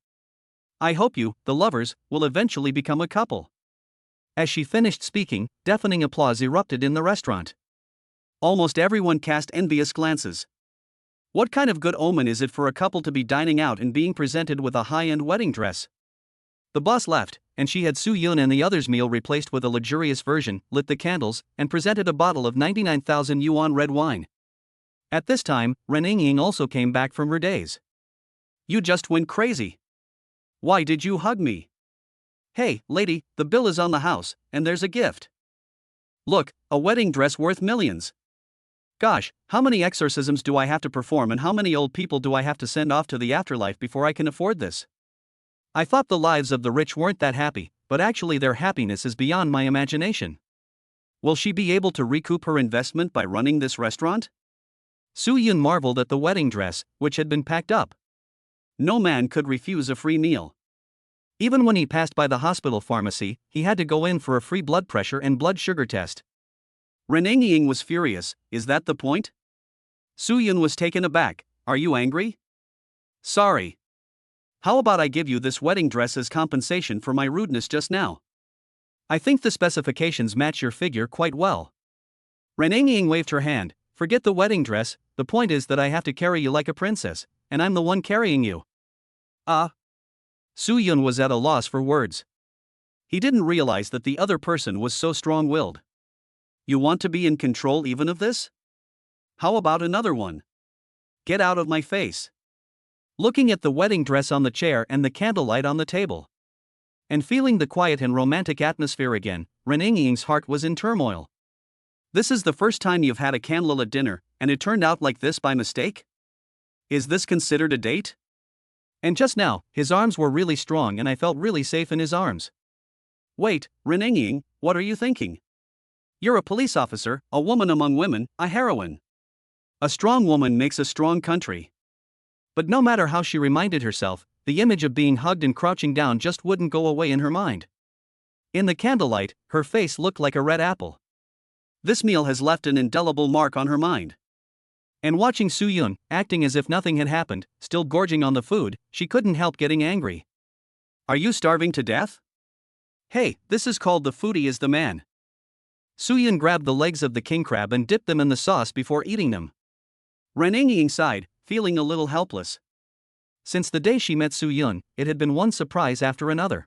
I hope you, the lovers, will eventually become a couple. As she finished speaking, deafening applause erupted in the restaurant. Almost everyone cast envious glances. What kind of good omen is it for a couple to be dining out and being presented with a high-end wedding dress? The boss left, and she had Soo-yoon and the others' meal replaced with a luxurious version, lit the candles, and presented a bottle of 99,000 yuan red wine. At this time, Ren Ying also came back from her daze. You just went crazy. Why did you hug me? Hey, lady, the bill is on the house, and there's a gift. Look, a wedding dress worth millions. Gosh, how many exorcisms do I have to perform and how many old people do I have to send off to the afterlife before I can afford this? I thought the lives of the rich weren't that happy, but actually their happiness is beyond my imagination. Will she be able to recoup her investment by running this restaurant? Soo-yoon marveled at the wedding dress, which had been packed up. No man could refuse a free meal. Even when he passed by the hospital pharmacy, he had to go in for a free blood pressure and blood sugar test. Ren Ying was furious. Is that the point? Soo-yoon was taken aback. Are you angry? Sorry. How about I give you this wedding dress as compensation for my rudeness just now? I think the specifications match your figure quite well. Ren Ying waved her hand. Forget the wedding dress, the point is that I have to carry you like a princess, and I'm the one carrying you. Soo-yoon was at a loss for words. He didn't realize that the other person was so strong-willed. You want to be in control even of this? How about another one? Get out of my face. Looking at the wedding dress on the chair and the candlelight on the table, and feeling the quiet and romantic atmosphere again, Ren Ying's heart was in turmoil. This is the first time you've had a candlelit dinner, and it turned out like this by mistake? Is this considered a date? And just now, his arms were really strong and I felt really safe in his arms. Wait, Ren Ying, what are you thinking? You're a police officer, a woman among women, a heroine. A strong woman makes a strong country. But no matter how she reminded herself, the image of being hugged and crouching down just wouldn't go away in her mind. In the candlelight, her face looked like a red apple. This meal has left an indelible mark on her mind. And watching Soo-yoon, acting as if nothing had happened, still gorging on the food, she couldn't help getting angry. Are you starving to death? Hey, this is called the foodie is the man. Soo-yoon grabbed the legs of the king crab and dipped them in the sauce before eating them. Ren Ying sighed, feeling a little helpless. Since the day she met Soo-yun, it had been one surprise after another.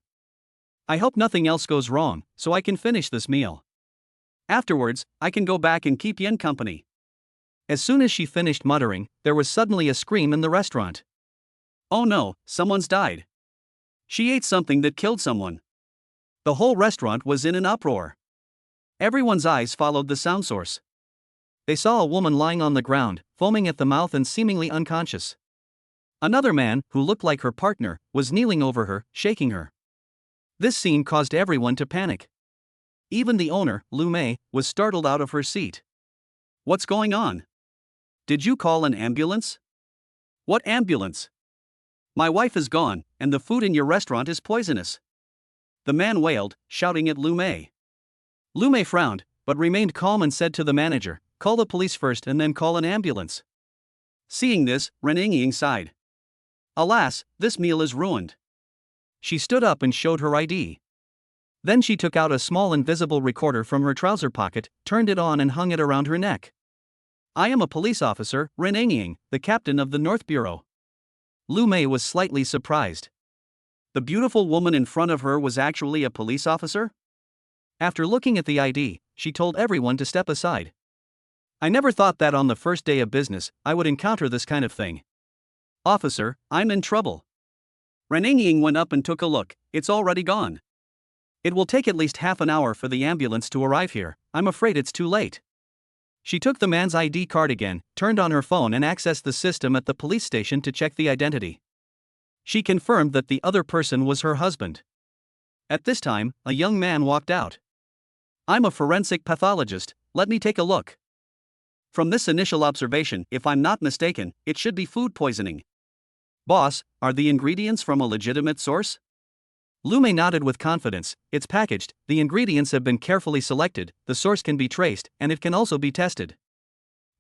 I hope nothing else goes wrong, so I can finish this meal. Afterwards, I can go back and keep Yen company. As soon as she finished muttering, there was suddenly a scream in the restaurant. Oh no, someone's died. She ate something that killed someone. The whole restaurant was in an uproar. Everyone's eyes followed the sound source. They saw a woman lying on the ground, foaming at the mouth and seemingly unconscious. Another man, who looked like her partner, was kneeling over her, shaking her. This scene caused everyone to panic. Even the owner, Lu Mei, was startled out of her seat. What's going on? Did you call an ambulance? What ambulance? My wife is gone, and the food in your restaurant is poisonous. The man wailed, shouting at Lu Mei. Lu Mei frowned, but remained calm and said to the manager, call the police first and then call an ambulance. Seeing this, Ren Yingying sighed. Alas, this meal is ruined. She stood up and showed her ID. Then she took out a small invisible recorder from her trouser pocket, turned it on and hung it around her neck. I am a police officer, Ren Yingying, the captain of the North Bureau. Lu Mei was slightly surprised. The beautiful woman in front of her was actually a police officer? After looking at the ID, she told everyone to step aside. I never thought that on the first day of business, I would encounter this kind of thing. Officer, I'm in trouble. Ren Yingying went up and took a look. It's already gone. It will take at least half an hour for the ambulance to arrive here. I'm afraid it's too late. She took the man's ID card again, turned on her phone and accessed the system at the police station to check the identity. She confirmed that the other person was her husband. At this time, a young man walked out. I'm a forensic pathologist, let me take a look. From this initial observation, if I'm not mistaken, it should be food poisoning. Boss, are the ingredients from a legitimate source? Lu Mei nodded with confidence. It's packaged, the ingredients have been carefully selected, the source can be traced, and it can also be tested.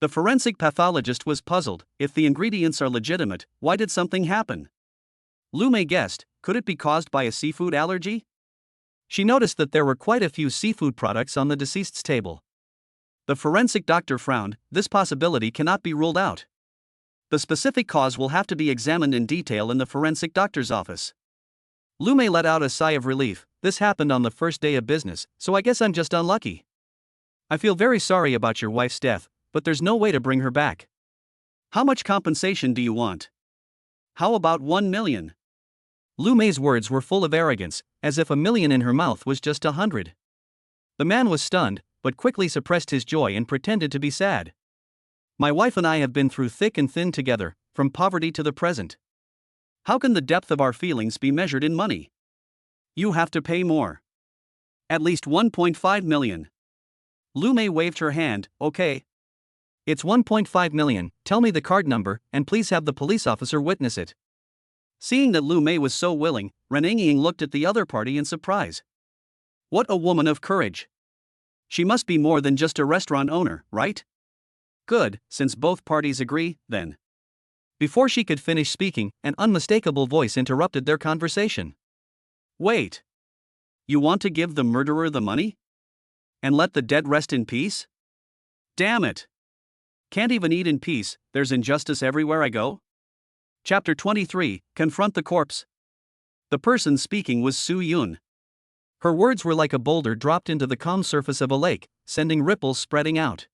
The forensic pathologist was puzzled. If the ingredients are legitimate, why did something happen? Lu Mei guessed, could it be caused by a seafood allergy? She noticed that there were quite a few seafood products on the deceased's table. The forensic doctor frowned. This possibility cannot be ruled out. The specific cause will have to be examined in detail in the forensic doctor's office. Lu Mei let out a sigh of relief. This happened on the first day of business, so I guess I'm just unlucky. I feel very sorry about your wife's death, but there's no way to bring her back. How much compensation do you want? How about 1 million? Lu Mei's words were full of arrogance, as if 1 million in her mouth was just 100. The man was stunned, but quickly suppressed his joy and pretended to be sad. My wife and I have been through thick and thin together, from poverty to the present. How can the depth of our feelings be measured in money? You have to pay more. At least 1.5 million. Lu Mei waved her hand. Okay. It's 1.5 million, tell me the card number, and please have the police officer witness it. Seeing that Lu Mei was so willing, Ren Yingying looked at the other party in surprise. What a woman of courage. She must be more than just a restaurant owner, right? Good, since both parties agree, then. Before she could finish speaking, an unmistakable voice interrupted their conversation. Wait. You want to give the murderer the money? And let the dead rest in peace? Damn it. Can't even eat in peace, there's injustice everywhere I go? Chapter 23, Confront the Corpse. The person speaking was Soo-yun. Her words were like a boulder dropped into the calm surface of a lake, sending ripples spreading out.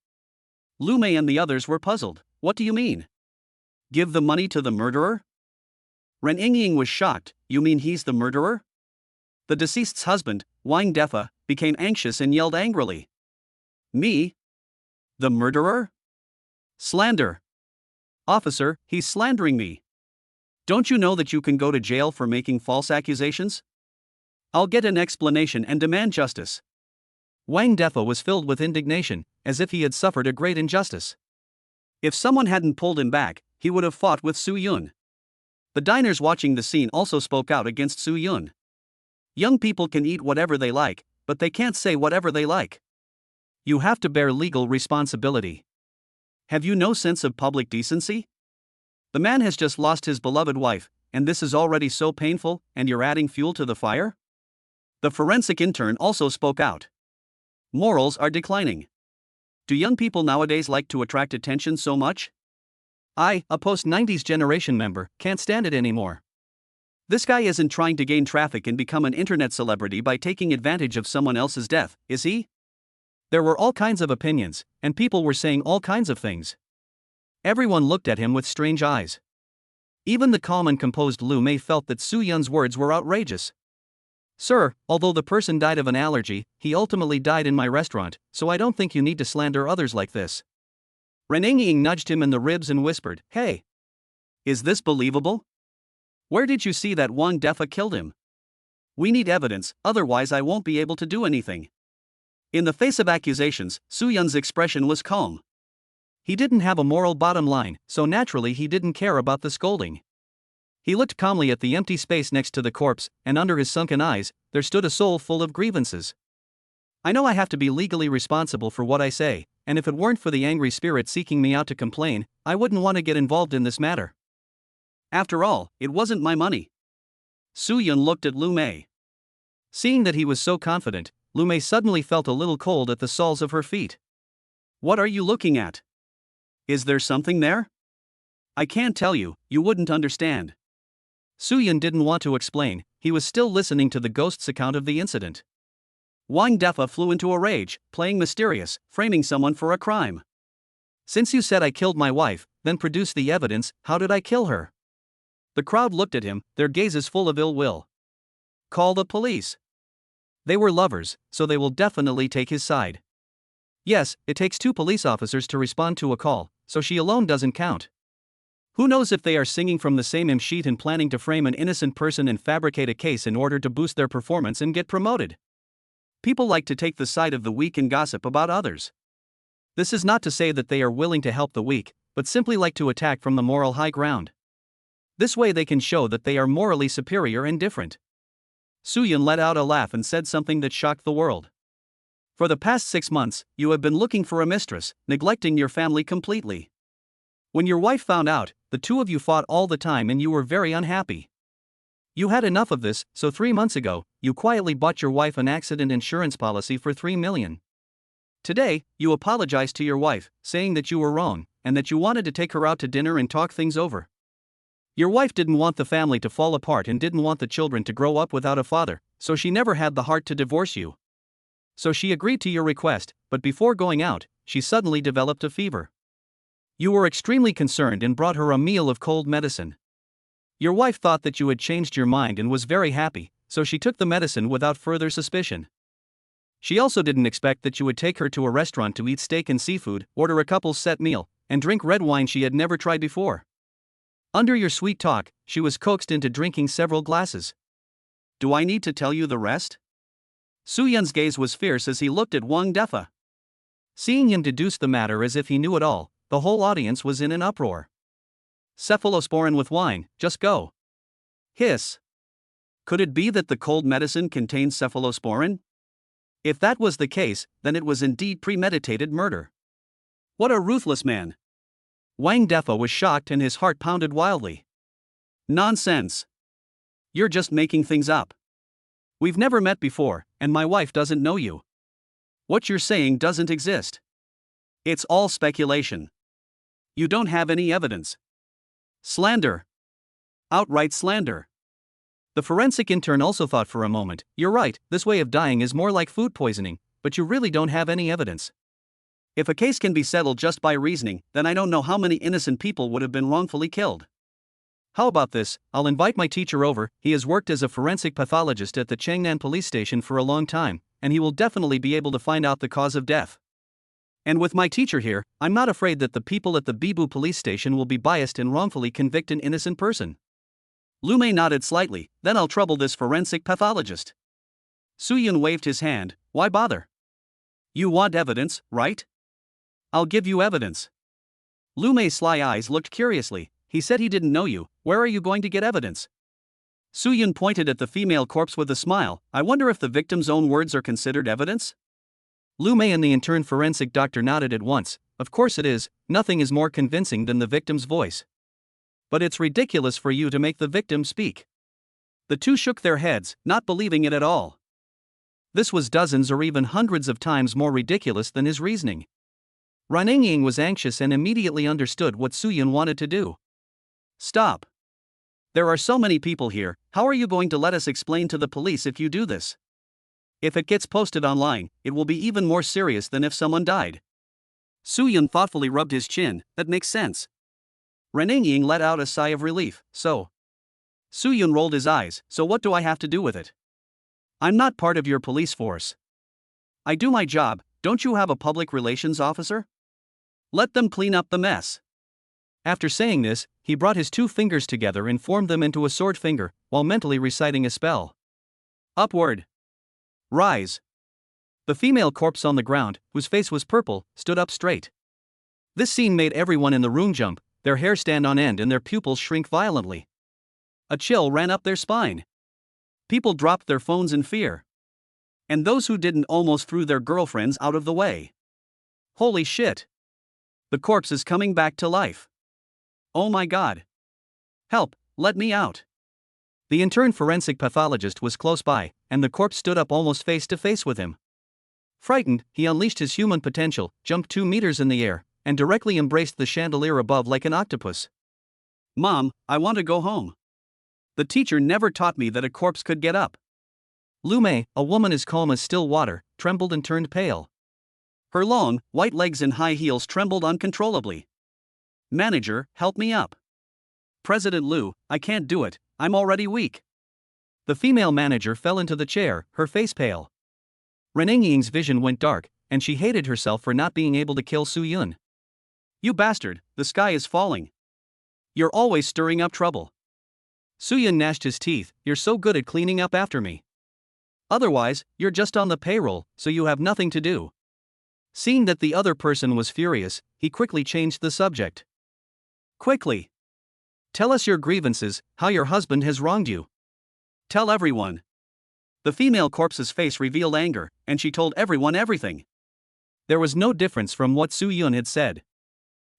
Lu Mei and the others were puzzled. What do you mean? Give the money to the murderer? Ren Yingying was shocked. You mean he's the murderer? The deceased's husband, Wang Defa, became anxious and yelled angrily. Me? The murderer? Slander. Officer, he's slandering me. Don't you know that you can go to jail for making false accusations? I'll get an explanation and demand justice. Wang Defa was filled with indignation, as if he had suffered a great injustice. If someone hadn't pulled him back, he would have fought with Soo-yun. The diners watching the scene also spoke out against Soo-yun. Young people can eat whatever they like, but they can't say whatever they like. You have to bear legal responsibility. Have you no sense of public decency? The man has just lost his beloved wife, and this is already so painful, and you're adding fuel to the fire? The forensic intern also spoke out. Morals are declining. Do young people nowadays like to attract attention so much? I, a post-90s generation member, can't stand it anymore. This guy isn't trying to gain traffic and become an internet celebrity by taking advantage of someone else's death, is he? There were all kinds of opinions, and people were saying all kinds of things. Everyone looked at him with strange eyes. Even the calm and composed Lu Mei felt that Su Yun's words were outrageous. Sir, although the person died of an allergy, he ultimately died in my restaurant, so I don't think you need to slander others like this. Reneng Ying nudged him in the ribs and whispered, Hey! Is this believable? Where did you see that Wang Defa killed him? We need evidence, otherwise I won't be able to do anything. In the face of accusations, Su Yun's expression was calm. He didn't have a moral bottom line, so naturally he didn't care about the scolding. He looked calmly at the empty space next to the corpse, and under his sunken eyes, there stood a soul full of grievances. I know I have to be legally responsible for what I say, and if it weren't for the angry spirit seeking me out to complain, I wouldn't want to get involved in this matter. After all, it wasn't my money. Su Yun looked at Lu Mei. Seeing that he was so confident, Lu Mei suddenly felt a little cold at the soles of her feet. What are you looking at? Is there something there? I can't tell you, you wouldn't understand. Su Yun didn't want to explain, he was still listening to the ghost's account of the incident. Wang Defa flew into a rage, playing mysterious, framing someone for a crime. Since you said I killed my wife, then produce the evidence, how did I kill her? The crowd looked at him, their gazes full of ill will. Call the police. They were lovers, so they will definitely take his side. Yes, it takes 2 police officers to respond to a call, so she alone doesn't count. Who knows if they are singing from the same hymn sheet and planning to frame an innocent person and fabricate a case in order to boost their performance and get promoted. People like to take the side of the weak and gossip about others. This is not to say that they are willing to help the weak, but simply like to attack from the moral high ground. This way they can show that they are morally superior and different. Su Yun let out a laugh and said something that shocked the world. For the past 6 months, you have been looking for a mistress, neglecting your family completely. When your wife found out, the 2 of you fought all the time and you were very unhappy. You had enough of this, so 3 months ago, you quietly bought your wife an accident insurance policy for 3 million. Today, you apologized to your wife, saying that you were wrong, and that you wanted to take her out to dinner and talk things over. Your wife didn't want the family to fall apart and didn't want the children to grow up without a father, so she never had the heart to divorce you. So she agreed to your request, but before going out, she suddenly developed a fever. You were extremely concerned and brought her a meal of cold medicine. Your wife thought that you had changed your mind and was very happy, so she took the medicine without further suspicion. She also didn't expect that you would take her to a restaurant to eat steak and seafood, order a couple's set meal, and drink red wine she had never tried before. Under your sweet talk, she was coaxed into drinking several glasses. Do I need to tell you the rest? Su Yun's gaze was fierce as he looked at Wang Defa. Seeing him deduce the matter as if he knew it all, the whole audience was in an uproar. Cephalosporin with wine, just go. Hiss. Could it be that the cold medicine contained cephalosporin? If that was the case, then it was indeed premeditated murder. What a ruthless man! Wang Defa was shocked and his heart pounded wildly. Nonsense! You're just making things up. We've never met before, and my wife doesn't know you. What you're saying doesn't exist. It's all speculation. You don't have any evidence. Slander. Outright slander. The forensic intern also thought for a moment, you're right, this way of dying is more like food poisoning, but you really don't have any evidence. If a case can be settled just by reasoning, then I don't know how many innocent people would have been wrongfully killed. How about this? I'll invite my teacher over. He has worked as a forensic pathologist at the Changnan police station for a long time, and he will definitely be able to find out the cause of death. And with my teacher here, I'm not afraid that the people at the Bibu police station will be biased and wrongfully convict an innocent person. Lu Mei nodded slightly, then I'll trouble this forensic pathologist. Su Yun waved his hand, why bother? You want evidence, right? I'll give you evidence. Lu Mei's sly eyes looked curiously. He said he didn't know you, where are you going to get evidence? Su Yun pointed at the female corpse with a smile, I wonder if the victim's own words are considered evidence? Lu Mei and the intern forensic doctor nodded at once, of course it is, nothing is more convincing than the victim's voice. But it's ridiculous for you to make the victim speak. The two shook their heads, not believing it at all. This was dozens or even hundreds of times more ridiculous than his reasoning. Ranengying was anxious and immediately understood what Suyun wanted to do. Stop. There are so many people here, how are you going to let us explain to the police if you do this? If it gets posted online, it will be even more serious than if someone died. Suyun thoughtfully rubbed his chin, that makes sense. Ranengying let out a sigh of relief, so. Suyun rolled his eyes, so what do I have to do with it? I'm not part of your police force. I do my job, don't you have a public relations officer? Let them clean up the mess. After saying this, he brought his 2 fingers together and formed them into a sword finger, while mentally reciting a spell. Upward. Rise. The female corpse on the ground, whose face was purple, stood up straight. This scene made everyone in the room jump, their hair stand on end and their pupils shrink violently. A chill ran up their spine. People dropped their phones in fear. And those who didn't almost threw their girlfriends out of the way. Holy shit. The corpse is coming back to life. Oh my god. Help, let me out. The intern forensic pathologist was close by, and the corpse stood up almost face to face with him. Frightened, he unleashed his human potential, jumped 2 meters in the air, and directly embraced the chandelier above like an octopus. Mom, I want to go home. The teacher never taught me that a corpse could get up. Lumei, a woman as calm as still water, trembled and turned pale. Her long, white legs in high heels trembled uncontrollably. Manager, help me up. President Liu, I can't do it, I'm already weak. The female manager fell into the chair, her face pale. Ranengying's vision went dark, and she hated herself for not being able to kill Suyun. You bastard, the sky is falling. You're always stirring up trouble. Suyun gnashed his teeth, you're so good at cleaning up after me. Otherwise, you're just on the payroll, so you have nothing to do. Seeing that the other person was furious, he quickly changed the subject. Quickly. Tell us your grievances, how your husband has wronged you. Tell everyone. The female corpse's face revealed anger, and she told everyone everything. There was no difference from what Suyun had said.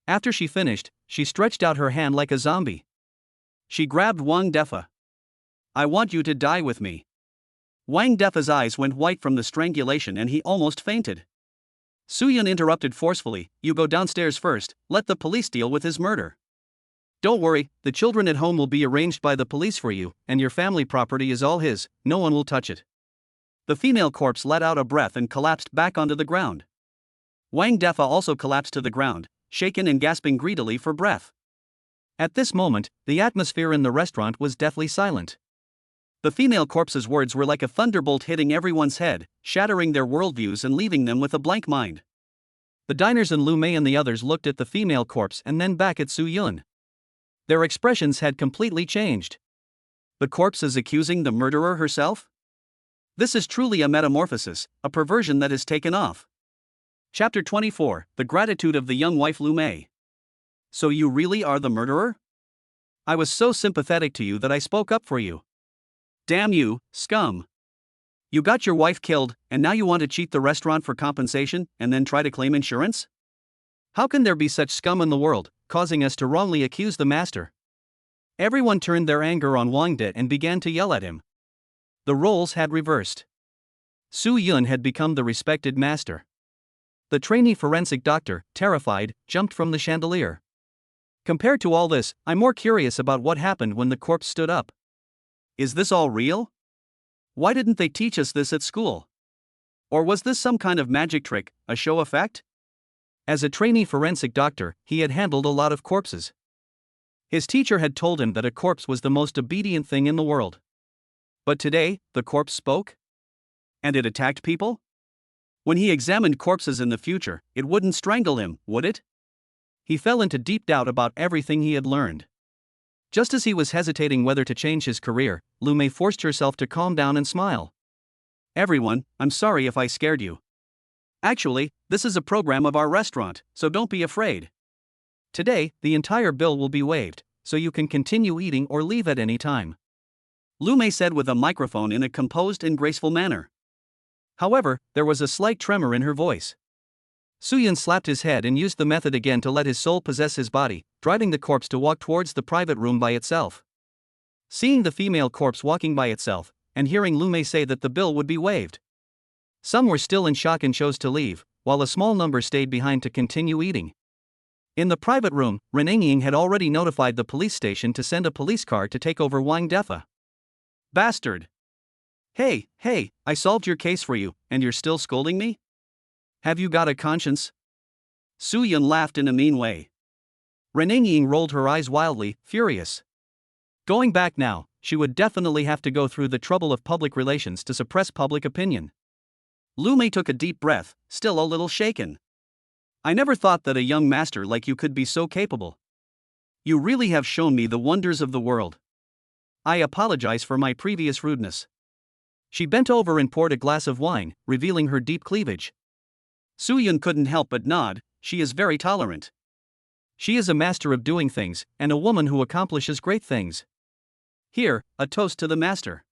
After she finished, she stretched out her hand like a zombie. She grabbed Wang Defa. I want you to die with me. Wang Defa's eyes went white from the strangulation and he almost fainted. Suyun interrupted forcefully, you go downstairs first, let the police deal with his murder. Don't worry, the children at home will be arranged by the police for you, and your family property is all his, no one will touch it. The female corpse let out a breath and collapsed back onto the ground. Wang Defa also collapsed to the ground, shaken and gasping greedily for breath. At this moment, the atmosphere in the restaurant was deathly silent. The female corpse's words were like a thunderbolt hitting everyone's head, shattering their worldviews and leaving them with a blank mind. The diners and Lu Mei and the others looked at the female corpse and then back at Suyun. Their expressions had completely changed. The corpse is accusing the murderer herself? This is truly a metamorphosis, a perversion that has taken off. Chapter 24, The Gratitude of the Young Wife Lu Mei. So you really are the murderer? I was so sympathetic to you that I spoke up for you. Damn you, scum. You got your wife killed, and now you want to cheat the restaurant for compensation and then try to claim insurance? How can there be such scum in the world, causing us to wrongly accuse the master? Everyone turned their anger on Wang De and began to yell at him. The roles had reversed. Suyun had become the respected master. The trainee forensic doctor, terrified, jumped from the chandelier. Compared to all this, I'm more curious about what happened when the corpse stood up. Is this all real? Why didn't they teach us this at school? Or was this some kind of magic trick, a show effect? As a trainee forensic doctor, he had handled a lot of corpses. His teacher had told him that a corpse was the most obedient thing in the world. But today, the corpse spoke? And it attacked people? When he examined corpses in the future, it wouldn't strangle him, would it? He fell into deep doubt about everything he had learned. Just as he was hesitating whether to change his career, Lu Mei forced herself to calm down and smile. Everyone, I'm sorry if I scared you. Actually, this is a program of our restaurant, so don't be afraid. Today, the entire bill will be waived, so you can continue eating or leave at any time. Lu Mei said with a microphone in a composed and graceful manner. However, there was a slight tremor in her voice. Suyun slapped his head and used the method again to let his soul possess his body, driving the corpse to walk towards the private room by itself. Seeing the female corpse walking by itself, and hearing Lu Mei say that the bill would be waived. Some were still in shock and chose to leave, while a small number stayed behind to continue eating. In the private room, Renenging had already notified the police station to send a police car to take over Wang Defa. Bastard! Hey, I solved your case for you, and you're still scolding me? Have you got a conscience? Su Yun laughed in a mean way. Renenging rolled her eyes wildly, furious. Going back now, she would definitely have to go through the trouble of public relations to suppress public opinion. Lu Mei took a deep breath, still a little shaken. I never thought that a young master like you could be so capable. You really have shown me the wonders of the world. I apologize for my previous rudeness. She bent over and poured a glass of wine, revealing her deep cleavage. Su Yun couldn't help but nod. She is very tolerant. She is a master of doing things, and a woman who accomplishes great things. Here, a toast to the master.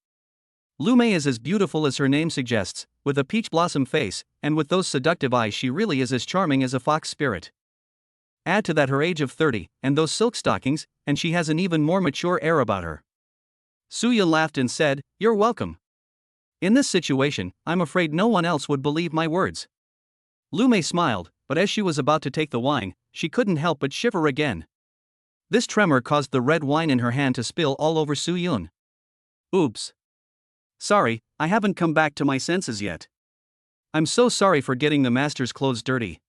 Lu Mei is as beautiful as her name suggests, with a peach blossom face, and with those seductive eyes she really is as charming as a fox spirit. Add to that her age of 30, and those silk stockings, and she has an even more mature air about her. Su Yun laughed and said, "You're welcome. In this situation, I'm afraid no one else would believe my words." Lu Mei smiled, but as she was about to take the wine, she couldn't help but shiver again. This tremor caused the red wine in her hand to spill all over Su Yun. Oops. Sorry, I haven't come back to my senses yet. I'm so sorry for getting the master's clothes dirty.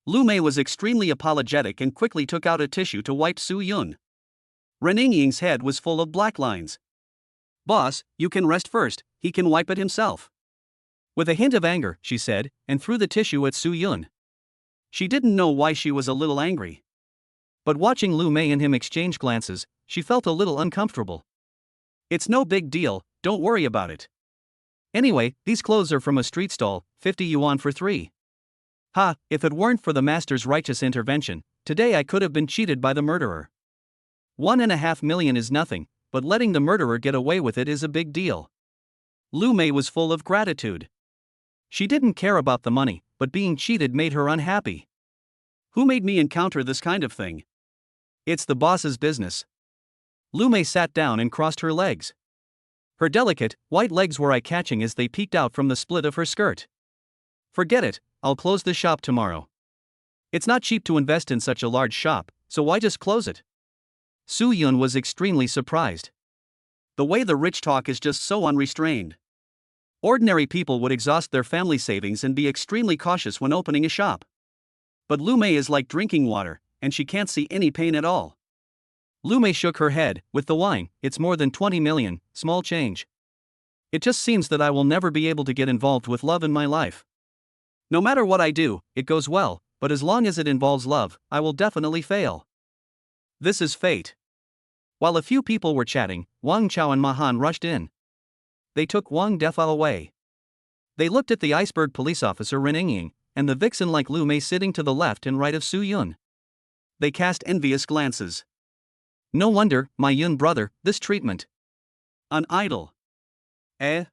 Lu Mei was extremely apologetic and quickly took out a tissue to wipe Su Yun. Renengying's head was full of black lines. Boss, you can rest first, he can wipe it himself. With a hint of anger, she said, and threw the tissue at Su Yun. She didn't know why she was a little angry. But watching Lu Mei and him exchange glances, she felt a little uncomfortable. It's no big deal, don't worry about it. Anyway, these clothes are from a street stall, 50 yuan for 3. Ha, if it weren't for the master's righteous intervention, today I could have been cheated by the murderer. 1.5 million is nothing, but letting the murderer get away with it is a big deal. Lu Mei was full of gratitude. She didn't care about the money, but being cheated made her unhappy. Who made me encounter this kind of thing? It's the boss's business. Lu Mei sat down and crossed her legs. Her delicate, white legs were eye-catching as they peeked out from the split of her skirt. Forget it, I'll close the shop tomorrow. It's not cheap to invest in such a large shop, so why just close it? Su Yun was extremely surprised. The way the rich talk is just so unrestrained. Ordinary people would exhaust their family savings and be extremely cautious when opening a shop. But Lu Mei is like drinking water, and she can't see any pain at all. Lu Mei shook her head. With the wine, it's more than 20 million, small change. It just seems that I will never be able to get involved with love in my life. No matter what I do, it goes well, but as long as it involves love, I will definitely fail. This is fate. While a few people were chatting, Wang Chao and Mahan rushed in. They took Wang Defa away. They looked at the iceberg police officer Renengying, and the vixen-like Lu Mei sitting to the left and right of Su Yun. They cast envious glances. No wonder, my Yun brother, this treatment. An idol. Eh?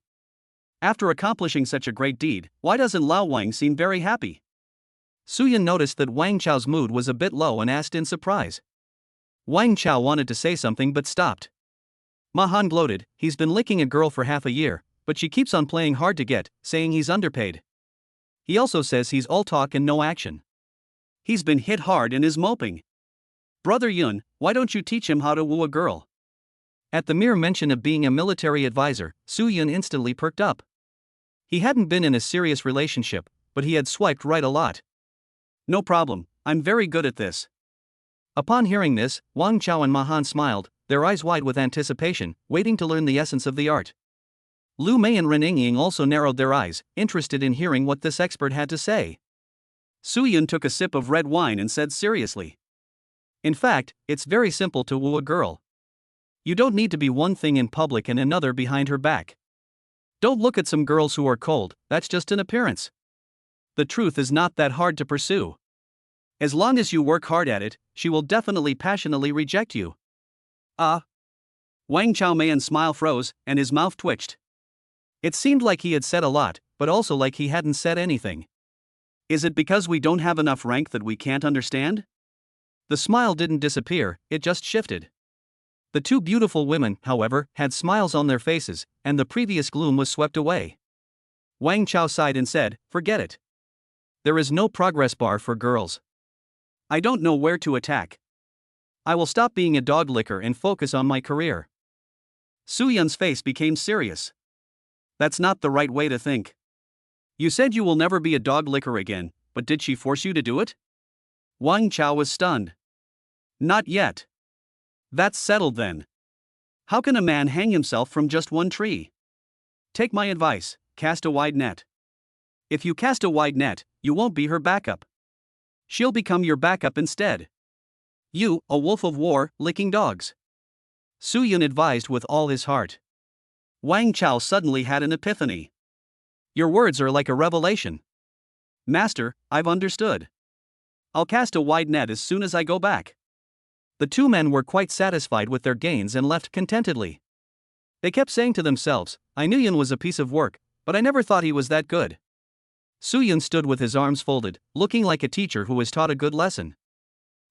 After accomplishing such a great deed, why doesn't Lao Wang seem very happy? Su Yun noticed that Wang Chao's mood was a bit low and asked in surprise. Wang Chao wanted to say something but stopped. Mahan gloated, he's been licking a girl for half a year, but she keeps on playing hard to get, saying he's underpaid. He also says he's all talk and no action. He's been hit hard and is moping. Brother Yun, why don't you teach him how to woo a girl? At the mere mention of being a military advisor, Su Yun instantly perked up. He hadn't been in a serious relationship, but he had swiped right a lot. No problem, I'm very good at this. Upon hearing this, Wang Chao and Mahan smiled, their eyes wide with anticipation, waiting to learn the essence of the art. Lu Mei and Renengying also narrowed their eyes, interested in hearing what this expert had to say. Su Yun took a sip of red wine and said seriously. In fact, it's very simple to woo a girl. You don't need to be one thing in public and another behind her back. Don't look at some girls who are cold, that's just an appearance. The truth is not that hard to pursue. As long as you work hard at it, she will definitely passionately reject you. Wang Chaomei's smile froze, and his mouth twitched. It seemed like he had said a lot, but also like he hadn't said anything. Is it because we don't have enough rank that we can't understand? The smile didn't disappear, it just shifted. The two beautiful women, however, had smiles on their faces, and the previous gloom was swept away. Wang Chao sighed and said, forget it. There is no progress bar for girls. I don't know where to attack. I will stop being a dog licker and focus on my career. Soo-yun's face became serious. That's not the right way to think. You said you will never be a dog licker again, but did she force you to do it? Wang Chao was stunned. Not yet. That's settled then. How can a man hang himself from just one tree? Take my advice, cast a wide net. If you cast a wide net, you won't be her backup. She'll become your backup instead. You, a wolf of war, licking dogs. Soo-yun advised with all his heart. Wang Chao suddenly had an epiphany. Your words are like a revelation. Master, I've understood. I'll cast a wide net as soon as I go back. The two men were quite satisfied with their gains and left contentedly. They kept saying to themselves, I knew Yun was a piece of work, but I never thought he was that good. Soo-yun stood with his arms folded, looking like a teacher who has taught a good lesson.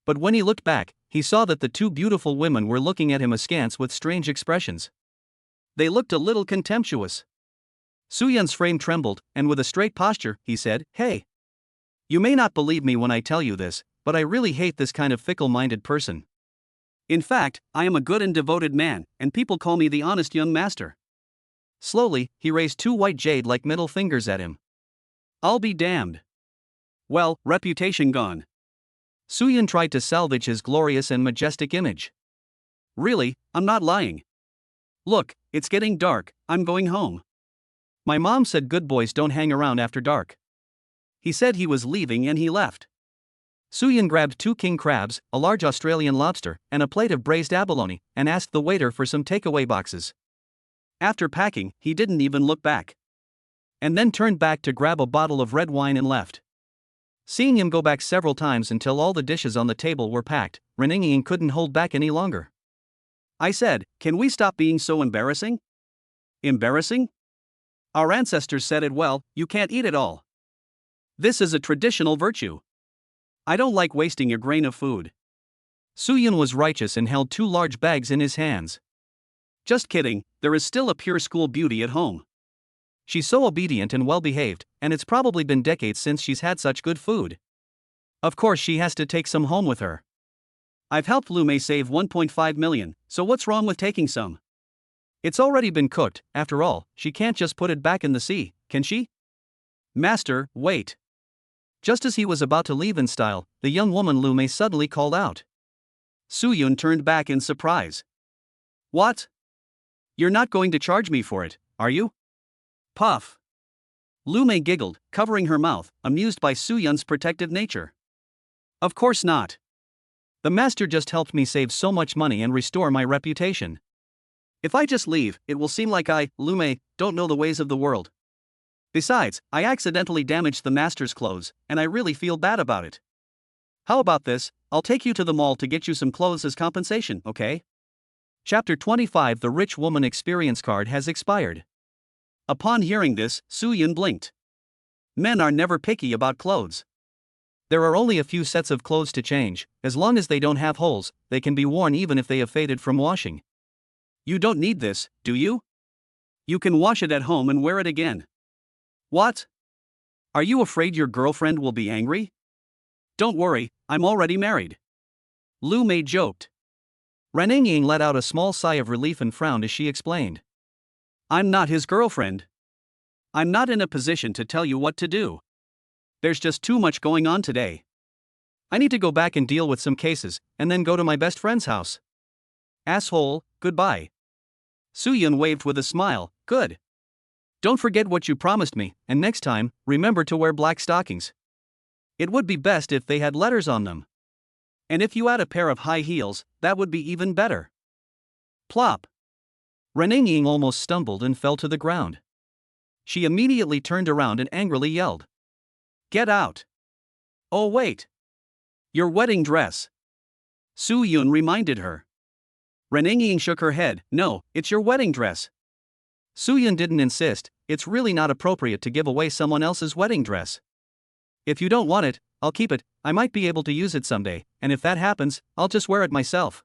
But when he looked back, he saw that the two beautiful women were looking at him askance with strange expressions. They looked a little contemptuous. Soo-yun's frame trembled, and with a straight posture, he said, Hey! You may not believe me when I tell you this, but I really hate this kind of fickle-minded person. In fact, I am a good and devoted man, and people call me the honest young master. Slowly, he raised two white jade-like middle fingers at him. I'll be damned. Well, reputation gone. Soo-yun tried to salvage his glorious and majestic image. Really, I'm not lying. Look, it's getting dark, I'm going home. My mom said good boys don't hang around after dark. He said he was leaving and he left. Soo-yun grabbed 2 king crabs, a large Australian lobster, and a plate of braised abalone, and asked the waiter for some takeaway boxes. After packing, he didn't even look back. And then turned back to grab a bottle of red wine and left. Seeing him go back several times until all the dishes on the table were packed, Reningyin couldn't hold back any longer. I said, can we stop being so embarrassing? Embarrassing? Our ancestors said it well, you can't eat it all. This is a traditional virtue. I don't like wasting a grain of food. Soo-yun was righteous and held 2 large bags in his hands. Just kidding, there is still a pure school beauty at home. She's so obedient and well-behaved, and it's probably been decades since she's had such good food. Of course she has to take some home with her. I've helped Lu Mei save 1.5 million, so what's wrong with taking some? It's already been cooked, after all, she can't just put it back in the sea, can she? Master, wait. Just as he was about to leave in style, the young woman Lu Mei suddenly called out. Soo-yun turned back in surprise. What? You're not going to charge me for it, are you? Puff. Lu Mei giggled, covering her mouth, amused by Soo-yun's protective nature. Of course not. The master just helped me save so much money and restore my reputation. If I just leave, it will seem like I, Lu Mei, don't know the ways of the world. Besides, I accidentally damaged the master's clothes, and I really feel bad about it. How about this, I'll take you to the mall to get you some clothes as compensation, okay? Chapter 25 The Rich Woman Experience Card has expired. Upon hearing this, Soo-yun blinked. Men are never picky about clothes. There are only a few sets of clothes to change, as long as they don't have holes, they can be worn even if they have faded from washing. You don't need this, do you? You can wash it at home and wear it again. What? Are you afraid your girlfriend will be angry? Don't worry, I'm already married. Lu Mei joked. Reningyin let out a small sigh of relief and frowned as she explained. I'm not his girlfriend. I'm not in a position to tell you what to do. There's just too much going on today. I need to go back and deal with some cases, and then go to my best friend's house. Asshole, goodbye. Soo-yun waved with a smile, good. Don't forget what you promised me, and next time, remember to wear black stockings. It would be best if they had letters on them. And if you add a pair of high heels, that would be even better. Plop. Reningyin almost stumbled and fell to the ground. She immediately turned around and angrily yelled. Get out. Oh wait. Your wedding dress. Soo-yun reminded her. Reningyin shook her head, no, it's your wedding dress. Soo-yun didn't insist, it's really not appropriate to give away someone else's wedding dress. If you don't want it, I'll keep it, I might be able to use it someday, and if that happens, I'll just wear it myself.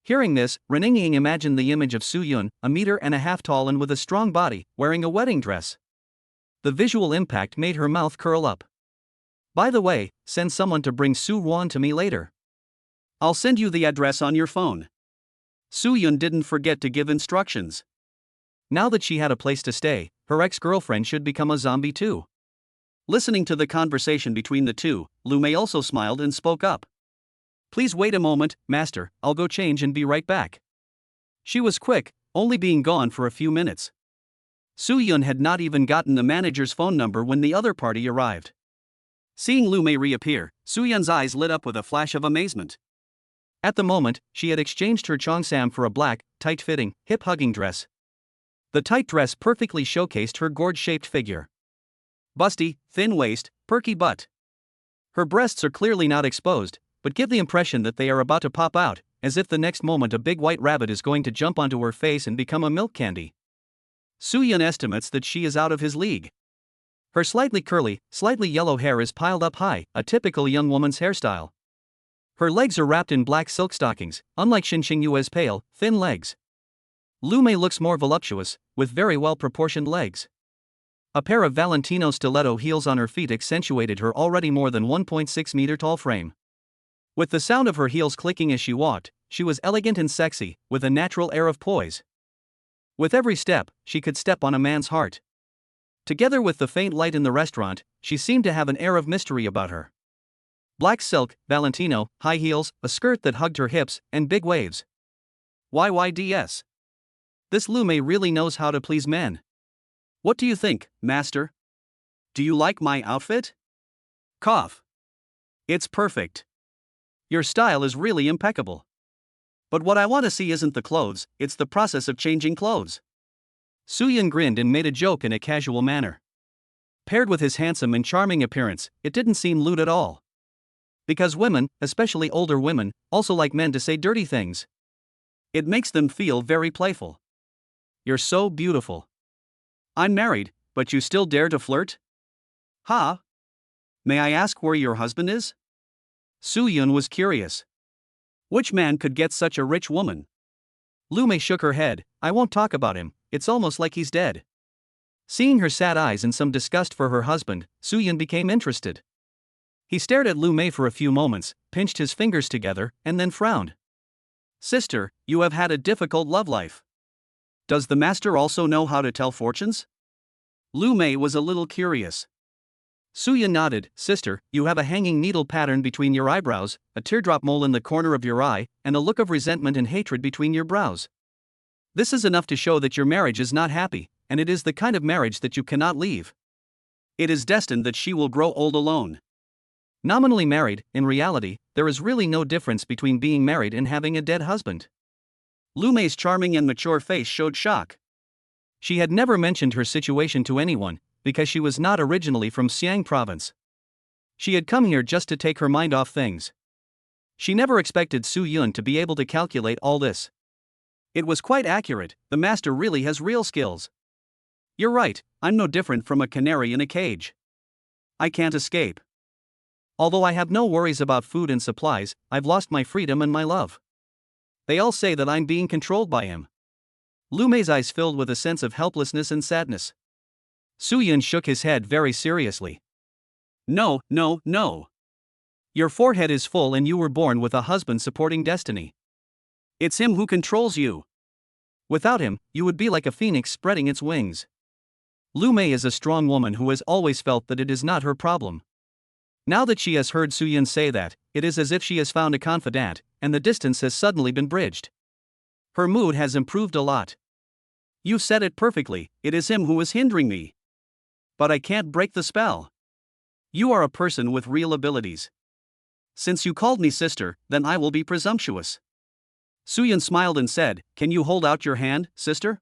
Hearing this, Reningyin imagined the image of Soo-yun, 1.5 meters tall and with a strong body, wearing a wedding dress. The visual impact made her mouth curl up. By the way, send someone to bring Soo-won to me later. I'll send you the address on your phone. Soo-yun didn't forget to give instructions. Now that she had a place to stay, her ex-girlfriend should become a zombie too. Listening to the conversation between the two, Lu-mei also smiled and spoke up. Please wait a moment, master, I'll go change and be right back. She was quick, only being gone for a few minutes. Soo-yun had not even gotten the manager's phone number when the other party arrived. Seeing Lu-mei reappear, Soo-yun's eyes lit up with a flash of amazement. At the moment, she had exchanged her cheongsam for a black, tight-fitting, hip-hugging dress. The tight dress perfectly showcased her gourd-shaped figure. Busty, thin waist, perky butt. Her breasts are clearly not exposed, but give the impression that they are about to pop out, as if the next moment a big white rabbit is going to jump onto her face and become a milk candy. Soo-yun estimates that she is out of his league. Her slightly curly, slightly yellow hair is piled up high, a typical young woman's hairstyle. Her legs are wrapped in black silk stockings, unlike Xinxing Yue's pale, thin legs. Lu-mei looks more voluptuous, with very well-proportioned legs. A pair of Valentino stiletto heels on her feet accentuated her already more than 1.6-meter tall frame. With the sound of her heels clicking as she walked, she was elegant and sexy, with a natural air of poise. With every step, she could step on a man's heart. Together with the faint light in the restaurant, she seemed to have an air of mystery about her. Black silk, Valentino, high heels, a skirt that hugged her hips, and big waves. YYDS. This Lu-mei really knows how to please men. What do you think, master? Do you like my outfit? Cough. It's perfect. Your style is really impeccable. But what I want to see isn't the clothes, it's the process of changing clothes. Soo-yun grinned and made a joke in a casual manner. Paired with his handsome and charming appearance, it didn't seem lewd at all. Because women, especially older women, also like men to say dirty things. It makes them feel very playful. You're so beautiful. I'm married, but you still dare to flirt? Ha? May I ask where your husband is? Soo-yun was curious. Which man could get such a rich woman? Lu-mei shook her head. I won't talk about him, it's almost like he's dead. Seeing her sad eyes and some disgust for her husband, Soo-yun became interested. He stared at Lu-mei for a few moments, pinched his fingers together, and then frowned. Sister, you have had a difficult love life. Does the master also know how to tell fortunes? Lu-mei was a little curious. Soo-yun nodded. Sister, you have a hanging needle pattern between your eyebrows, a teardrop mole in the corner of your eye, and a look of resentment and hatred between your brows. This is enough to show that your marriage is not happy, and it is the kind of marriage that you cannot leave. It is destined that she will grow old alone. Nominally married, in reality, there is really no difference between being married and having a dead husband. Lu-mei's charming and mature face showed shock. She had never mentioned her situation to anyone, because she was not originally from Xiang province. She had come here just to take her mind off things. She never expected Soo-yun to be able to calculate all this. It was quite accurate, the master really has real skills. You're right, I'm no different from a canary in a cage. I can't escape. Although I have no worries about food and supplies, I've lost my freedom and my love. They all say that I'm being controlled by him. Lu-mei's eyes filled with a sense of helplessness and sadness. Soo-yun shook his head very seriously. No. Your forehead is full and you were born with a husband supporting destiny. It's him who controls you. Without him, you would be like a phoenix spreading its wings. Lu-mei is a strong woman who has always felt that it is not her problem. Now that she has heard Soo-yun say that, it is as if she has found a confidant, and the distance has suddenly been bridged. Her mood has improved a lot. You said it perfectly, it is him who is hindering me. But I can't break the spell. You are a person with real abilities. Since you called me sister, then I will be presumptuous. Soo-yun smiled and said, Can you hold out your hand, sister?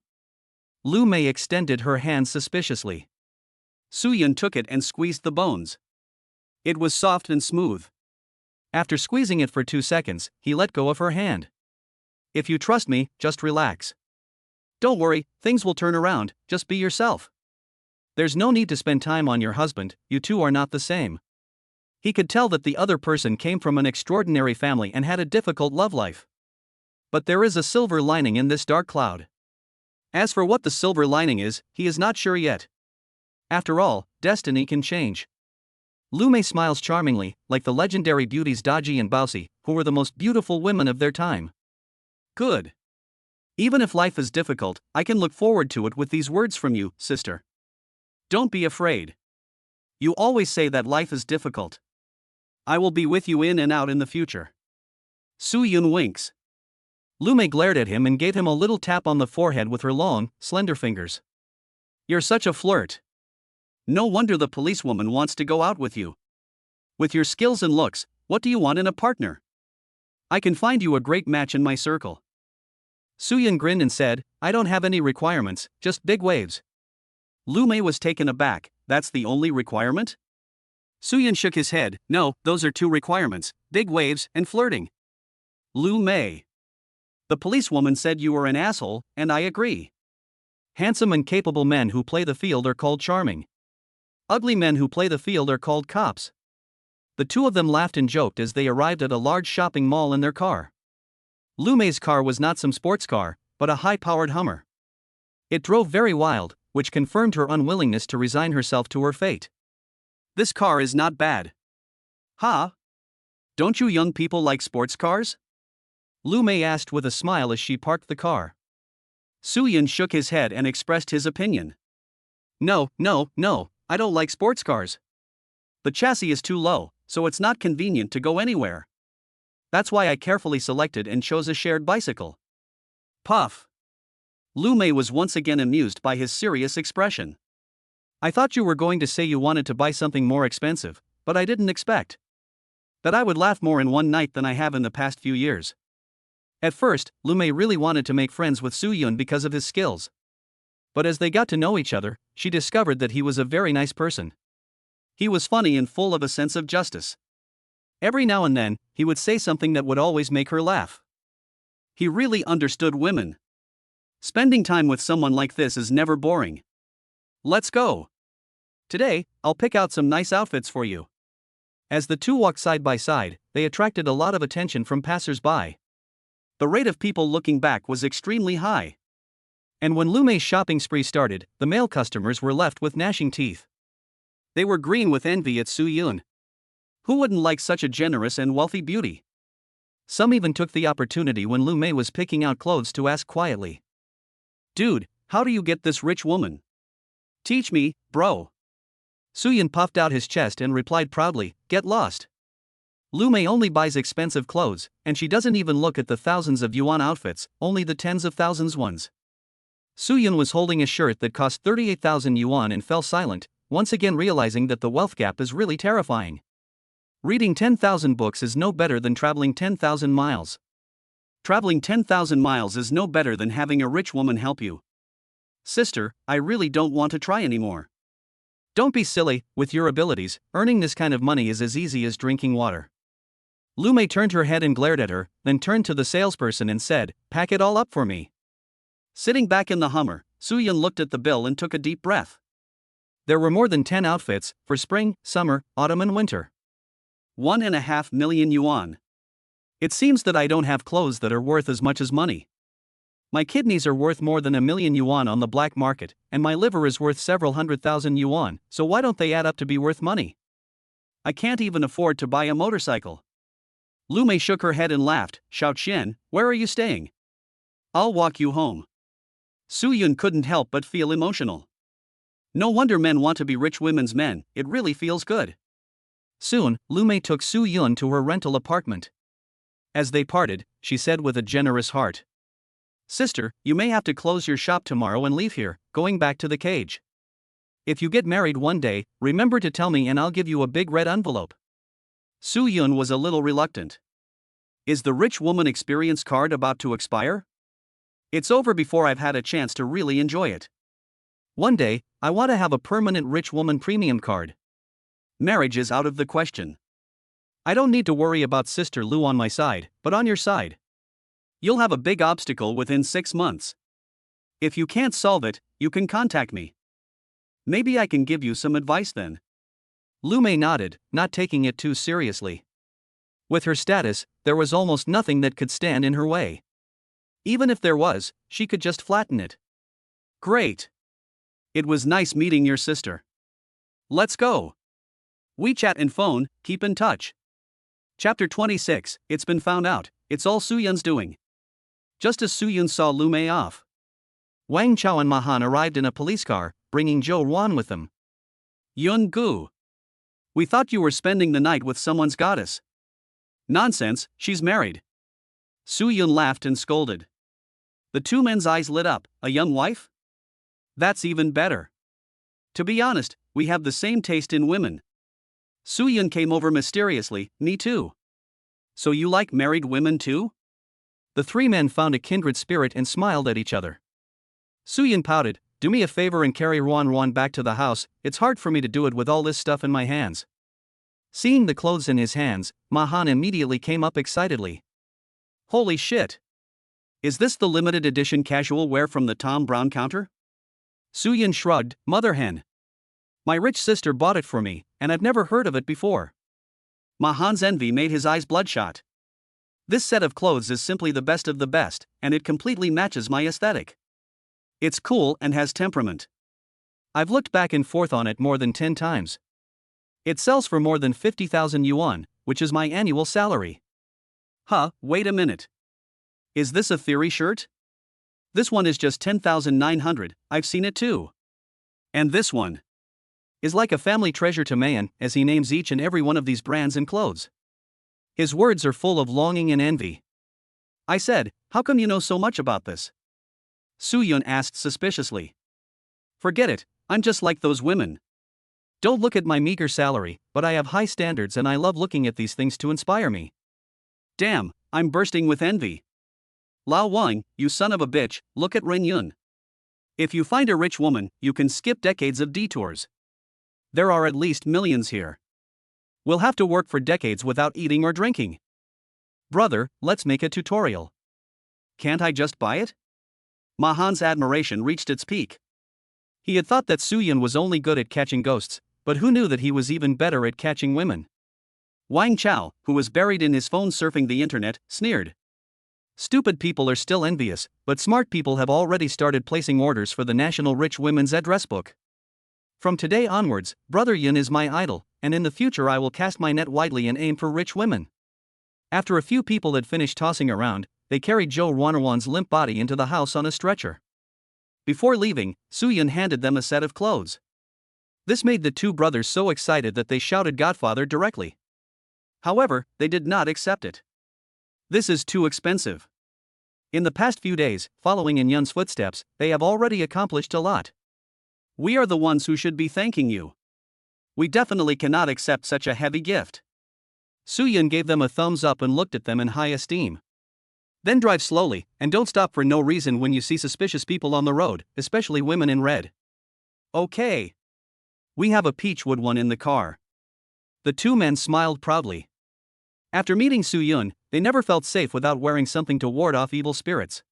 Lu-mei extended her hand suspiciously. Soo-yun took it and squeezed the bones. It was soft and smooth. After squeezing it for 2 seconds, he let go of her hand. If you trust me, just relax. Don't worry, things will turn around, just be yourself. There's no need to spend time on your husband, you two are not the same. He could tell that the other person came from an extraordinary family and had a difficult love life. But there is a silver lining in this dark cloud. As for what the silver lining is, he is not sure yet. After all, destiny can change. Lu Mei smiles charmingly, like the legendary beauties Daji and Baosi, who were the most beautiful women of their time. Good. Even if life is difficult, I can look forward to it with these words from you, sister. Don't be afraid. You always say that life is difficult. I will be with you in and out in the future. Su Yun winks. Lu Mei glared at him and gave him a little tap on the forehead with her long, slender fingers. You're such a flirt. No wonder the policewoman wants to go out with you. With your skills and looks, what do you want in a partner? I can find you a great match in my circle. Su Yun grinned and said, I don't have any requirements, just big waves. Lu Mei was taken aback. That's the only requirement? Su Yun shook his head. No, those are two requirements, big waves and flirting. Lu Mei. The policewoman said you were an asshole, and I agree. Handsome and capable men who play the field are called charming. Ugly men who play the field are called cops. The two of them laughed and joked as they arrived at a large shopping mall in their car. Lu Mei's car was not some sports car, but a high-powered Hummer. It drove very wild, which confirmed her unwillingness to resign herself to her fate. This car is not bad. Huh? Don't you young people like sports cars? Lu Mei asked with a smile as she parked the car. Su Yun shook his head and expressed his opinion. No, I don't like sports cars. The chassis is too low, so it's not convenient to go anywhere. That's why I carefully selected and chose a shared bicycle. Puff. Lu Mei was once again amused by his serious expression. I thought you were going to say you wanted to buy something more expensive, but I didn't expect that I would laugh more in one night than I have in the past few years. At first, Lu Mei really wanted to make friends with Su Yun because of his skills. But as they got to know each other, she discovered that he was a very nice person. He was funny and full of a sense of justice. Every now and then, he would say something that would always make her laugh. He really understood women. Spending time with someone like this is never boring. Let's go. Today, I'll pick out some nice outfits for you. As the two walked side by side, they attracted a lot of attention from passers-by. The rate of people looking back was extremely high. And when Lu Mei's shopping spree started, the male customers were left with gnashing teeth. They were green with envy at Su Yun. Who wouldn't like such a generous and wealthy beauty? Some even took the opportunity when Lu Mei was picking out clothes to ask quietly. Dude, how do you get this rich woman? Teach me, bro. Su Yun puffed out his chest and replied proudly, get lost. Lu Mei only buys expensive clothes, and she doesn't even look at the thousands of yuan outfits, only the tens of thousands ones. Su Yun was holding a shirt that cost 38,000 yuan and fell silent, once again realizing that the wealth gap is really terrifying. Reading 10,000 books is no better than traveling 10,000 miles. Traveling 10,000 miles is no better than having a rich woman help you. Sister, I really don't want to try anymore. Don't be silly, with your abilities, earning this kind of money is as easy as drinking water. Lu Mei turned her head and glared at her, then turned to the salesperson and said, pack it all up for me. Sitting back in the Hummer, Su Yun looked at the bill and took a deep breath. There were more than 10 outfits, for spring, summer, autumn and winter. 1.5 million yuan. It seems that I don't have clothes that are worth as much as money. My kidneys are worth more than 1 million yuan on the black market, and my liver is worth several 100,000 yuan, so why don't they add up to be worth money? I can't even afford to buy a motorcycle. Lu Mei shook her head and laughed. Xiao Qian, where are you staying? I'll walk you home. Su Yun couldn't help but feel emotional. No wonder men want to be rich women's men, it really feels good. Soon, Lu Mei took Su Yun to her rental apartment. As they parted, she said with a generous heart. Sister, you may have to close your shop tomorrow and leave here, going back to the cage. If you get married one day, remember to tell me and I'll give you a big red envelope. Su Yun was a little reluctant. Is the rich woman experience card about to expire? It's over before I've had a chance to really enjoy it. One day, I want to have a permanent rich woman premium card. Marriage is out of the question. I don't need to worry about Sister Lu on my side, but on your side. You'll have a big obstacle within 6 months. If you can't solve it, you can contact me. Maybe I can give you some advice then. Lu Mei nodded, not taking it too seriously. With her status, there was almost nothing that could stand in her way. Even if there was, she could just flatten it. Great. It was nice meeting your sister. Let's go. WeChat and phone, keep in touch. Chapter 26, It's been found out, it's all Soo-yun's doing. Just as Soo-yun saw Lu Mei off, Wang Chao and Ma Han arrived in a police car, bringing Zhou Ruan with them. Yun Gu. We thought you were spending the night with someone's goddess. Nonsense, she's married. Soo-yun laughed and scolded. The two men's eyes lit up. A young wife? That's even better. To be honest, we have the same taste in women. Soo-yun came over mysteriously. Me too. So you like married women too? The three men found a kindred spirit and smiled at each other. Soo-yun pouted. Do me a favor and carry Ruan back to the house, it's hard for me to do it with all this stuff in my hands. Seeing the clothes in his hands, Ma Han immediately came up excitedly. Holy shit! Is this the limited edition casual wear from the Tom Brown counter? Soo-yun shrugged. Mother hen. My rich sister bought it for me, and I've never heard of it before. Ma Han's envy made his eyes bloodshot. This set of clothes is simply the best of the best, and it completely matches my aesthetic. It's cool and has temperament. I've looked back and forth on it more than 10 times. It sells for more than 50,000 yuan, which is my annual salary. Huh, wait a minute. Is this a theory shirt? This one is just 10,900, I've seen it too. And this one is like a family treasure to Man, as he names each and every one of these brands and clothes. His words are full of longing and envy. I said, how come you know so much about this? Soo-yun asked suspiciously. Forget it, I'm just like those women. Don't look at my meager salary, but I have high standards and I love looking at these things to inspire me. Damn, I'm bursting with envy. Lao Wang, you son of a bitch, look at Ren Yun. If you find a rich woman, you can skip decades of detours. There are at least millions here. We'll have to work for decades without eating or drinking. Brother, let's make a tutorial. Can't I just buy it? Ma Han's admiration reached its peak. He had thought that Soo-yun was only good at catching ghosts, but who knew that he was even better at catching women? Wang Chao, who was buried in his phone surfing the internet, sneered. Stupid people are still envious, but smart people have already started placing orders for the National Rich Women's Address Book. From today onwards, Brother Yun is my idol, and in the future I will cast my net widely and aim for rich women. After a few people had finished tossing around, they carried Zhou Ruan's limp body into the house on a stretcher. Before leaving, Soo-yun handed them a set of clothes. This made the two brothers so excited that they shouted Godfather directly. However, they did not accept it. This is too expensive. In the past few days, following in Yun's footsteps, they have already accomplished a lot. We are the ones who should be thanking you. We definitely cannot accept such a heavy gift. Soo-yun gave them a thumbs up and looked at them in high esteem. Then drive slowly, and don't stop for no reason when you see suspicious people on the road, especially women in red. Okay. We have a peachwood one in the car. The two men smiled proudly. After meeting Soo-yun, they never felt safe without wearing something to ward off evil spirits.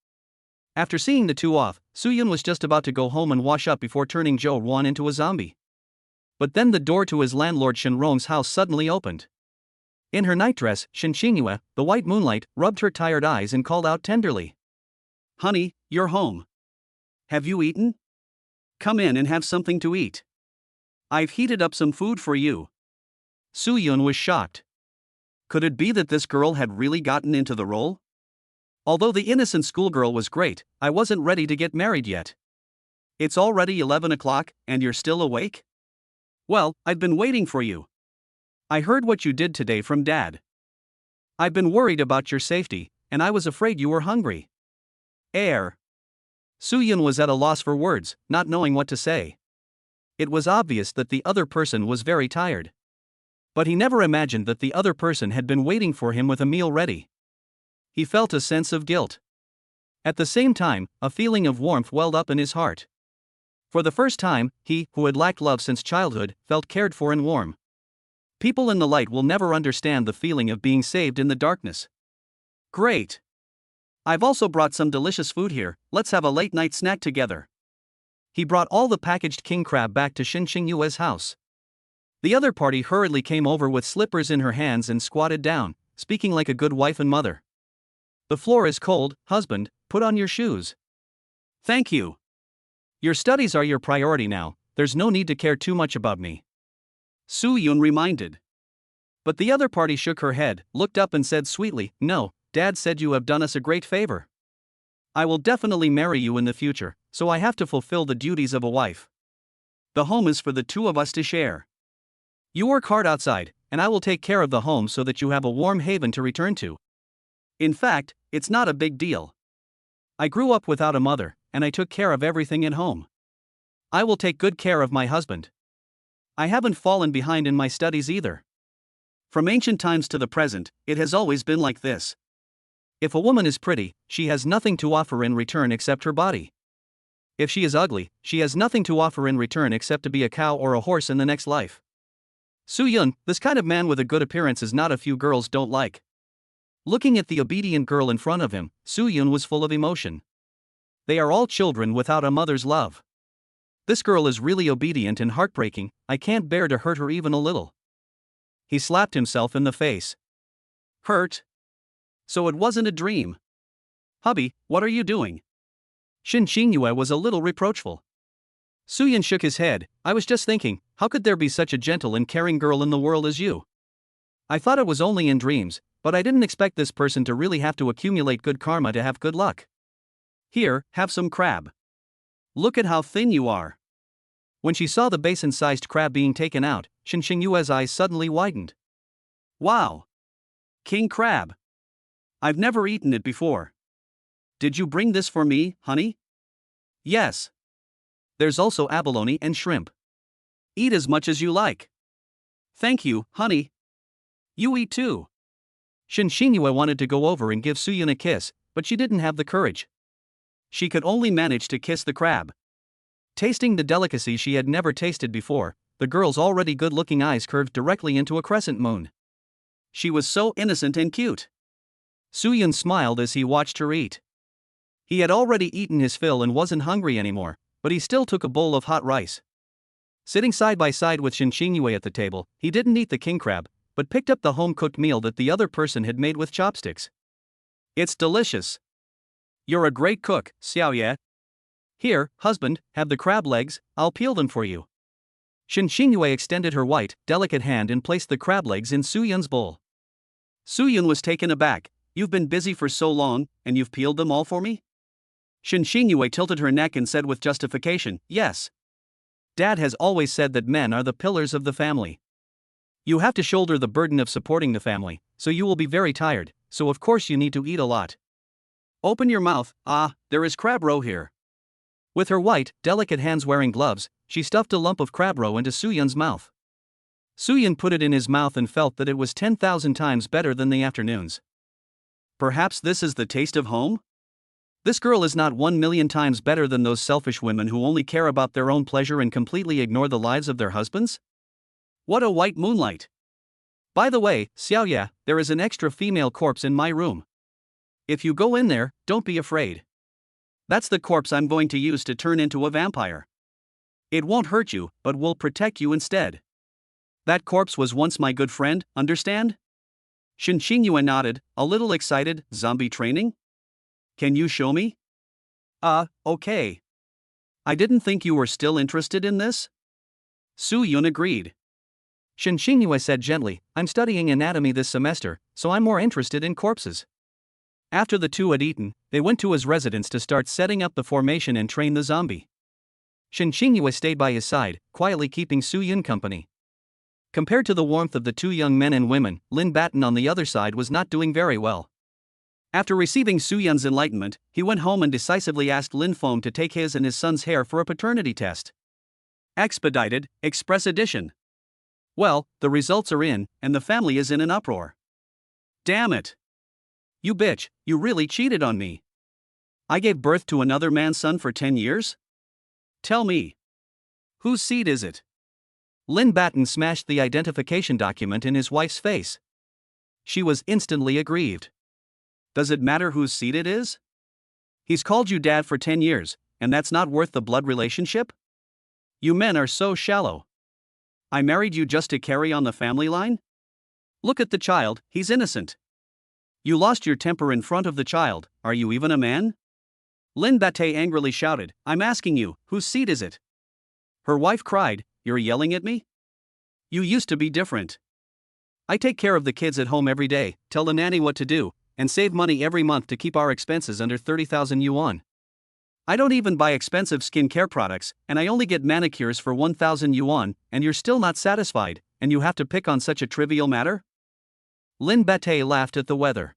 After seeing the two off, Soo-yun was just about to go home and wash up before turning Zhou Ruan into a zombie. But then the door to his landlord Shen Rong's house suddenly opened. In her nightdress, Shen Xingyue, the white moonlight, rubbed her tired eyes and called out tenderly. Honey, you're home. Have you eaten? Come in and have something to eat. I've heated up some food for you. Soo-yun was shocked. Could it be that this girl had really gotten into the role? Although the innocent schoolgirl was great, I wasn't ready to get married yet. It's already 11 o'clock, and you're still awake? Well, I've been waiting for you. I heard what you did today from Dad. I've been worried about your safety, and I was afraid you were hungry. Soo-yun was at a loss for words, not knowing what to say. It was obvious that the other person was very tired. But he never imagined that the other person had been waiting for him with a meal ready. He felt a sense of guilt. At the same time, a feeling of warmth welled up in his heart. For the first time, he, who had lacked love since childhood, felt cared for and warm. People in the light will never understand the feeling of being saved in the darkness. Great. I've also brought some delicious food here, let's have a late-night snack together. He brought all the packaged king crab back to Shen Xingyue's house. The other party hurriedly came over with slippers in her hands and squatted down, speaking like a good wife and mother. The floor is cold, husband, put on your shoes. Thank you. Your studies are your priority now, there's no need to care too much about me. Su Yun reminded. But the other party shook her head, looked up and said sweetly, "No, Dad said you have done us a great favor. I will definitely marry you in the future, so I have to fulfill the duties of a wife. The home is for the two of us to share. You work hard outside, and I will take care of the home so that you have a warm haven to return to. In fact, it's not a big deal. I grew up without a mother, and I took care of everything at home. I will take good care of my husband. I haven't fallen behind in my studies either. From ancient times to the present, it has always been like this. If a woman is pretty, she has nothing to offer in return except her body. If she is ugly, she has nothing to offer in return except to be a cow or a horse in the next life. Su Yun, this kind of man with a good appearance is not a few girls don't like." Looking at the obedient girl in front of him, Su Yun was full of emotion. They are all children without a mother's love. This girl is really obedient and heartbreaking. I can't bear to hurt her even a little. He slapped himself in the face. Hurt? So it wasn't a dream. Hubby, what are you doing? Shin Xingyue was a little reproachful. Su Yun shook his head. I was just thinking, how could there be such a gentle and caring girl in the world as you? I thought it was only in dreams, but I didn't expect this person to really have to accumulate good karma to have good luck. Here, have some crab. Look at how thin you are. When she saw the basin-sized crab being taken out, Shin Xingyue's eyes suddenly widened. Wow! King crab! I've never eaten it before. Did you bring this for me, honey? Yes. There's also abalone and shrimp. Eat as much as you like. Thank you, honey. You eat too. Shin Xingyue wanted to go over and give Su Yun a kiss, but she didn't have the courage. She could only manage to kiss the crab. Tasting the delicacy she had never tasted before, the girl's already good-looking eyes curved directly into a crescent moon. She was so innocent and cute. Su Yun smiled as he watched her eat. He had already eaten his fill and wasn't hungry anymore, but he still took a bowl of hot rice. Sitting side by side with Shin Xingyue at the table, he didn't eat the king crab, but picked up the home-cooked meal that the other person had made with chopsticks. It's delicious. You're a great cook, Xiaoye. Here, husband, have the crab legs, I'll peel them for you. Shin Xingyue extended her white, delicate hand and placed the crab legs in Su Yun's bowl. Su Yun was taken aback. You've been busy for so long, and you've peeled them all for me? Shin Xingyue tilted her neck and said with justification, yes. Dad has always said that men are the pillars of the family. You have to shoulder the burden of supporting the family, so you will be very tired, so of course you need to eat a lot. Open your mouth, there is crab roe here. With her white, delicate hands wearing gloves, she stuffed a lump of crab roe into Su Yun's mouth. Su Yun put it in his mouth and felt that it was 10,000 times better than the afternoons. Perhaps this is the taste of home? This girl is not 1,000,000 times better than those selfish women who only care about their own pleasure and completely ignore the lives of their husbands? What a white moonlight! By the way, Xiaoye, there is an extra female corpse in my room. If you go in there, don't be afraid. That's the corpse I'm going to use to turn into a vampire. It won't hurt you, but will protect you instead. That corpse was once my good friend, understand? Shin Xingyue nodded, a little excited. Zombie training? Can you show me? Okay. I didn't think you were still interested in this? Su Yun agreed. Shin Xingyue said gently, I'm studying anatomy this semester, so I'm more interested in corpses. After the two had eaten, they went to his residence to start setting up the formation and train the zombie. Shin Xingyue stayed by his side, quietly keeping Su Yun company. Compared to the warmth of the two young men and women, Lin Batten on the other side was not doing very well. After receiving Su Yun's enlightenment, he went home and decisively asked Lin Feng to take his and his son's hair for a paternity test. Expedited, Express Edition. Well, the results are in, and the family is in an uproar. Damn it! You bitch, you really cheated on me. I gave birth to another man's son for 10 years? Tell me. Whose seed is it? Lin Batten smashed the identification document in his wife's face. She was instantly aggrieved. Does it matter whose seed it is? He's called you dad for 10 years, and that's not worth the blood relationship? You men are so shallow. I married you just to carry on the family line? Look at the child, he's innocent. You lost your temper in front of the child, are you even a man? Lin Batte angrily shouted, I'm asking you, whose seed is it? Her wife cried, You're yelling at me? You used to be different. I take care of the kids at home every day, tell the nanny what to do, and save money every month to keep our expenses under 30,000 yuan. I don't even buy expensive skincare products, and I only get manicures for 1,000 yuan, and you're still not satisfied, and you have to pick on such a trivial matter? Lin Bate laughed at the weather.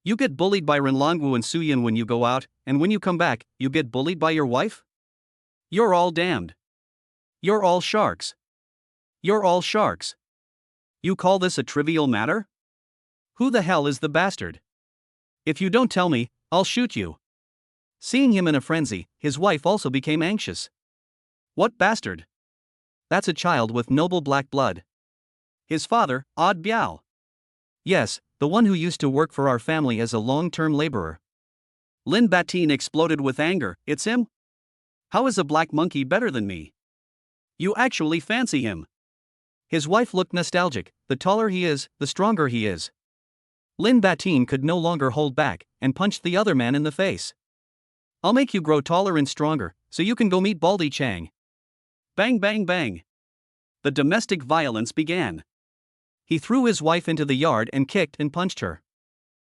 You get bullied by Renlongwu and Suyin when you go out, and when you come back, you get bullied by your wife? You're all damned. You're all sharks. You're all sharks. You call this a trivial matter? Who the hell is the bastard? If you don't tell me, I'll shoot you. Seeing him in a frenzy, his wife also became anxious. What bastard? That's a child with noble black blood. His father, Odd Biao. Yes, the one who used to work for our family as a long-term laborer. Lin Batin exploded with anger. It's him? How is a black monkey better than me? You actually fancy him. His wife looked nostalgic. The taller he is, the stronger he is. Lin Batin could no longer hold back, and punched the other man in the face. I'll make you grow taller and stronger, so you can go meet Baldy Chang. Bang bang bang. The domestic violence began. He threw his wife into the yard and kicked and punched her.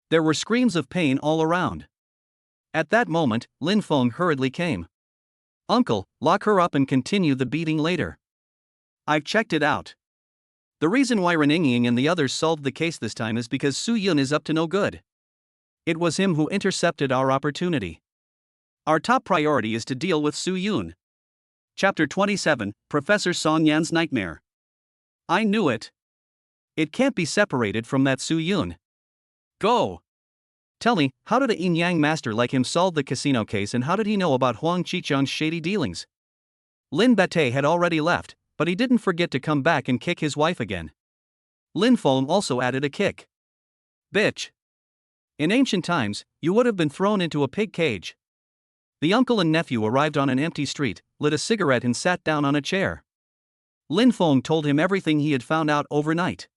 There were screams of pain all around. At that moment, Lin Feng hurriedly came. Uncle, lock her up and continue the beating later. I've checked it out. The reason why Reningying and the others solved the case this time is because Su Yun is up to no good. It was him who intercepted our opportunity. Our top priority is to deal with Su Yun. Chapter 27, Professor Song Yan's Nightmare. I knew it. It can't be separated from that Su Yun. Go. Tell me, how did a yin-yang master like him solve the casino case, and how did he know about Huang Qichang's shady dealings? Lin Bate had already left, but he didn't forget to come back and kick his wife again. Lin Feng also added a kick. Bitch. In ancient times, you would have been thrown into a pig cage. The uncle and nephew arrived on an empty street, lit a cigarette and sat down on a chair. Lin Feng told him everything he had found out overnight.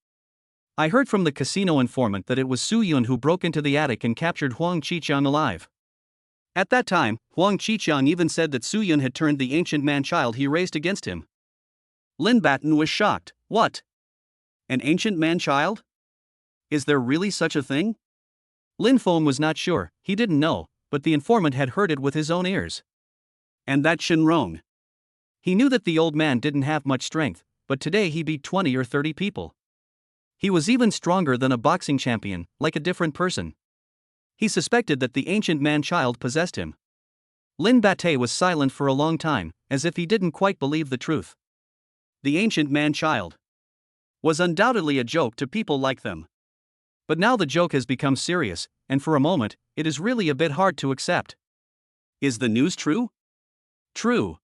I heard from the casino informant that it was Su Yun who broke into the attic and captured Huang Qichang alive. At that time, Huang Qichang even said that Su Yun had turned the ancient man-child he raised against him. Lin Batin was shocked. What? An ancient man-child? Is there really such a thing? Lin Feng was not sure, he didn't know, but the informant had heard it with his own ears. And that Shenrong. He knew that the old man didn't have much strength, but today he beat 20 or 30 people. He was even stronger than a boxing champion, like a different person. He suspected that the ancient man-child possessed him. Lin Bate was silent for a long time, as if he didn't quite believe the truth. The ancient man-child was undoubtedly a joke to people like them. But now the joke has become serious, and for a moment, it is really a bit hard to accept. Is the news true? True.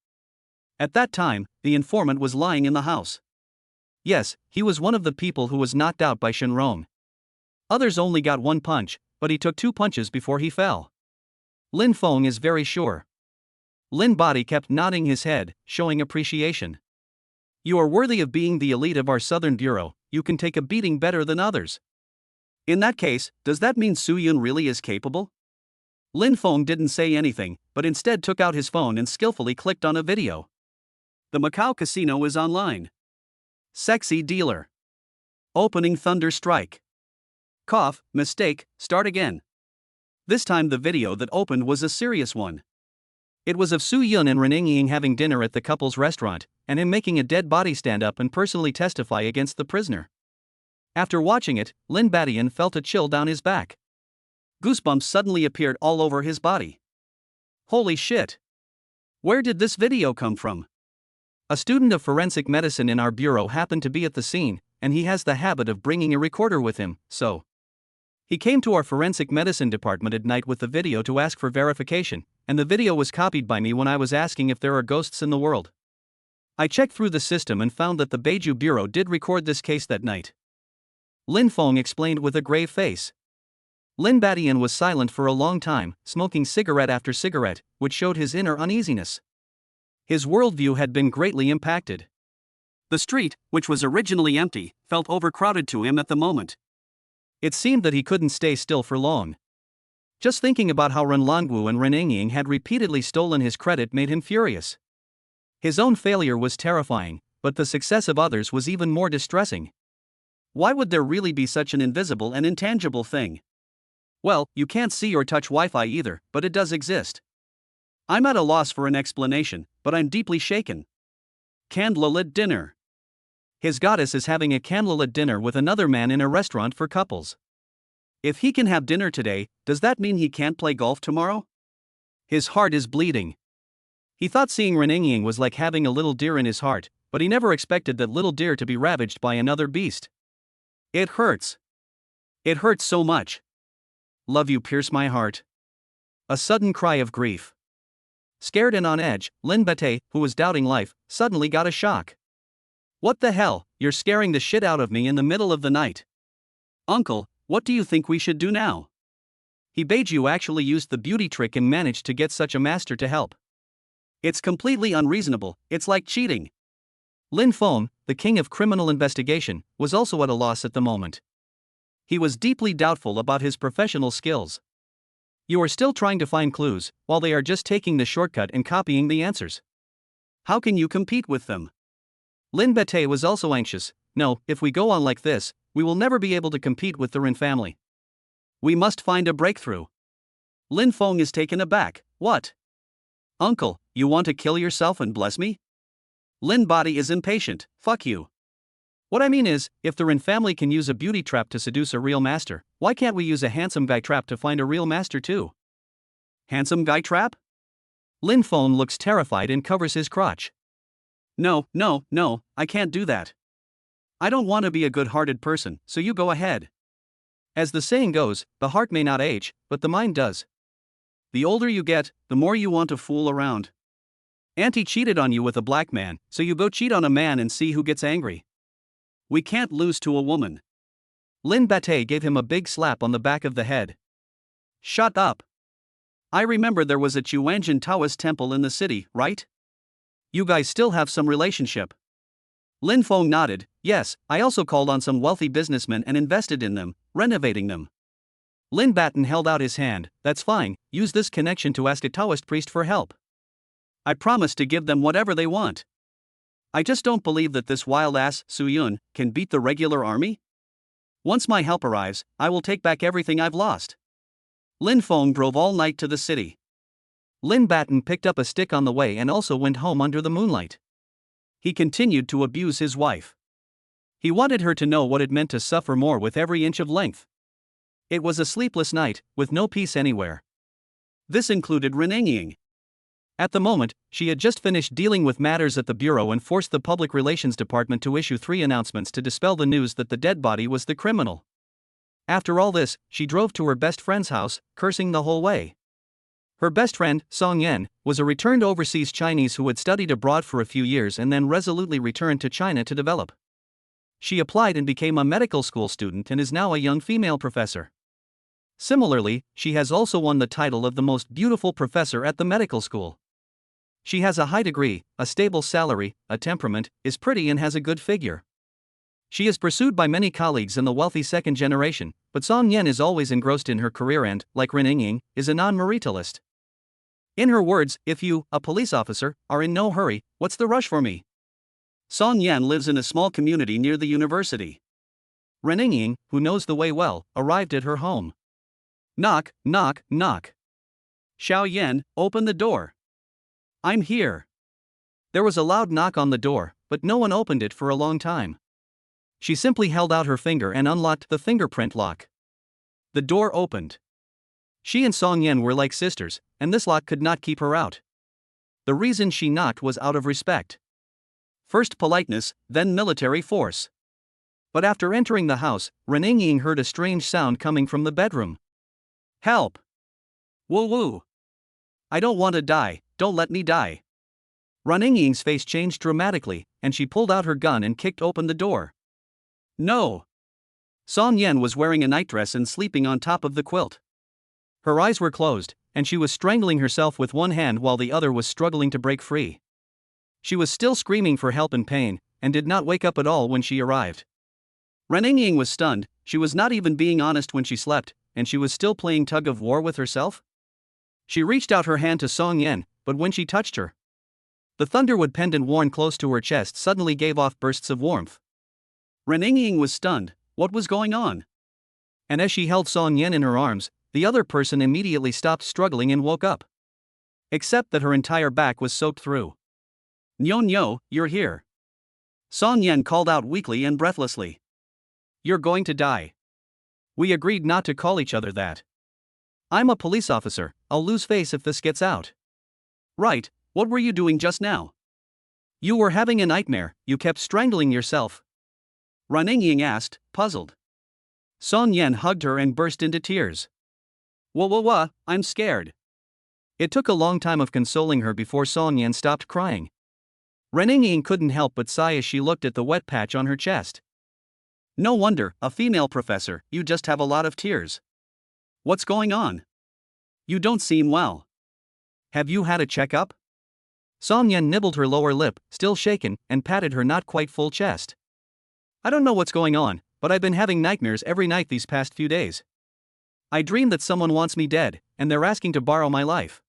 At that time, the informant was lying in the house. Yes, he was one of the people who was knocked out by Shenrong. Others only got one punch, but he took 2 punches before he fell. Lin Feng is very sure. Lin Body kept nodding his head, showing appreciation. You are worthy of being the elite of our Southern Bureau, you can take a beating better than others. In that case, does that mean Su Yun really is capable? Lin Feng didn't say anything, but instead took out his phone and skillfully clicked on a video. The Macau casino is online. Sexy dealer. Opening thunder strike. Cough, mistake, start again. This time the video that opened was a serious one. It was of Su Yun and Reningying having dinner at the couple's restaurant, and him making a dead body stand up and personally testify against the prisoner. After watching it, Lin Badian felt a chill down his back. Goosebumps suddenly appeared all over his body. Holy shit! Where did this video come from? A student of forensic medicine in our bureau happened to be at the scene, and he has the habit of bringing a recorder with him, so he came to our forensic medicine department at night with the video to ask for verification, and the video was copied by me when I was asking if there are ghosts in the world. I checked through the system and found that the Beiju Bureau did record this case that night. Lin Feng explained with a grave face. Lin Badian was silent for a long time, smoking cigarette after cigarette, which showed his inner uneasiness. His worldview had been greatly impacted. The street, which was originally empty, felt overcrowded to him at the moment. It seemed that he couldn't stay still for long. Just thinking about how Renlongwu and Reningying had repeatedly stolen his credit made him furious. His own failure was terrifying, but the success of others was even more distressing. Why would there really be such an invisible and intangible thing? Well, you can't see or touch Wi-Fi either, but it does exist. I'm at a loss for an explanation, but I'm deeply shaken. Candlelit dinner. His goddess is having a candlelit dinner with another man in a restaurant for couples. If he can have dinner today, does that mean he can't play golf tomorrow? His heart is bleeding. He thought seeing Reninging was like having a little deer in his heart, but he never expected that little deer to be ravaged by another beast. It hurts. It hurts so much. Love you pierce my heart. A sudden cry of grief. Scared and on edge, Lin Bate, who was doubting life, suddenly got a shock. What the hell, you're scaring the shit out of me in the middle of the night. Uncle, what do you think we should do now? He Beiju actually used the beauty trick and managed to get such a master to help. It's completely unreasonable, it's like cheating. Lin Feng, the king of criminal investigation, was also at a loss at the moment. He was deeply doubtful about his professional skills. You are still trying to find clues, while they are just taking the shortcut and copying the answers. How can you compete with them? Lin Bate was also anxious. No, if we go on like this, we will never be able to compete with the Rin family. We must find a breakthrough. Lin Feng is taken aback. What? Uncle, you want to kill yourself and bless me? Lin Body is impatient. Fuck you. What I mean is, if the Rin family can use a beauty trap to seduce a real master, why can't we use a handsome guy trap to find a real master too? Handsome guy trap? Lin Feng looks terrified and covers his crotch. No, I can't do that. I don't want to be a good-hearted person, so you go ahead. As the saying goes, the heart may not age, but the mind does. The older you get, the more you want to fool around. Auntie cheated on you with a black man, so you go cheat on a man and see who gets angry. We can't lose to a woman. Lin Bate gave him a big slap on the back of the head. Shut up. I remember there was a Chuanjin Taoist temple in the city, right? You guys still have some relationship. Lin Feng nodded. Yes, I also called on some wealthy businessmen and invested in them, renovating them. Lin Batten held out his hand. That's fine, use this connection to ask a Taoist priest for help. I promise to give them whatever they want. I just don't believe that this wild-ass, Su Yun, can beat the regular army. Once my help arrives, I will take back everything I've lost. Lin Feng drove all night to the city. Lin Batten picked up a stick on the way and also went home under the moonlight. He continued to abuse his wife. He wanted her to know what it meant to suffer more with every inch of length. It was a sleepless night, with no peace anywhere. This included Reninging. At the moment, she had just finished dealing with matters at the bureau and forced the public relations department to issue 3 announcements to dispel the news that the dead body was the criminal. After all this, she drove to her best friend's house, cursing the whole way. Her best friend, Song Yen, was a returned overseas Chinese who had studied abroad for a few years and then resolutely returned to China to develop. She applied and became a medical school student and is now a young female professor. Similarly, she has also won the title of the most beautiful professor at the medical school. She has a high degree, a stable salary, a temperament, is pretty and has a good figure. She is pursued by many colleagues in the wealthy second generation, but Song Yen is always engrossed in her career and, like Ren Ying, is a non-maritalist. In her words, if you, a police officer, are in no hurry, what's the rush for me? Song Yen lives in a small community near the university. Ren Ying, who knows the way well, arrived at her home. Knock, knock, knock. Xiao Yan, open the door. I'm here. There was a loud knock on the door, but no one opened it for a long time. She simply held out her finger and unlocked the fingerprint lock. The door opened. She and Song Yen were like sisters, and this lock could not keep her out. The reason she knocked was out of respect. First politeness, then military force. But after entering the house, Ren Ying heard a strange sound coming from the bedroom. Help! Woo woo! I don't want to die, don't let me die. Ren Ying's face changed dramatically, and she pulled out her gun and kicked open the door. No! Song Yen was wearing a nightdress and sleeping on top of the quilt. Her eyes were closed, and she was strangling herself with one hand while the other was struggling to break free. She was still screaming for help and pain, and did not wake up at all when she arrived. Ren Ying was stunned. She was not even being honest when she slept, and she was still playing tug-of-war with herself? She reached out her hand to Song Yen, but when she touched her, The thunderwood pendant worn close to her chest suddenly gave off bursts of warmth. Reninging was stunned. What was going on? And as she held Song Yen in her arms, the other person immediately stopped struggling and woke up. Except that her entire back was soaked through. Nyo, you're here. Song Yen called out weakly and breathlessly. You're going to die. We agreed not to call each other that. I'm a police officer, I'll lose face if this gets out. Right, what were you doing just now? You were having a nightmare, you kept strangling yourself. Reninging asked, puzzled. Song Yen hugged her and burst into tears. Wah, I'm scared. It took a long time of consoling her before Song Yen stopped crying. Reninging couldn't help but sigh as she looked at the wet patch on her chest. No wonder, a female professor, you just have a lot of tears. What's going on? You don't seem well. Have you had a checkup? Song Yen nibbled her lower lip, still shaken, and patted her not quite full chest. I don't know what's going on, but I've been having nightmares every night these past few days. I dream that someone wants me dead, and they're asking to borrow my life.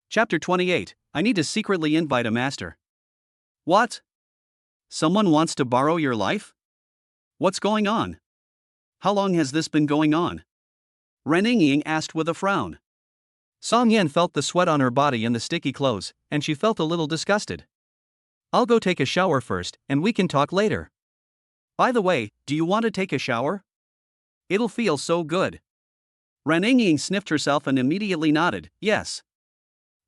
Chapter 28, I need to secretly invite a master. What? Someone wants to borrow your life? What's going on? How long has this been going on? Reninging asked with a frown. Song Yen felt the sweat on her body and the sticky clothes, and she felt a little disgusted. I'll go take a shower first, and we can talk later. By the way, do you want to take a shower? It'll feel so good. Reninging sniffed herself and immediately nodded, yes.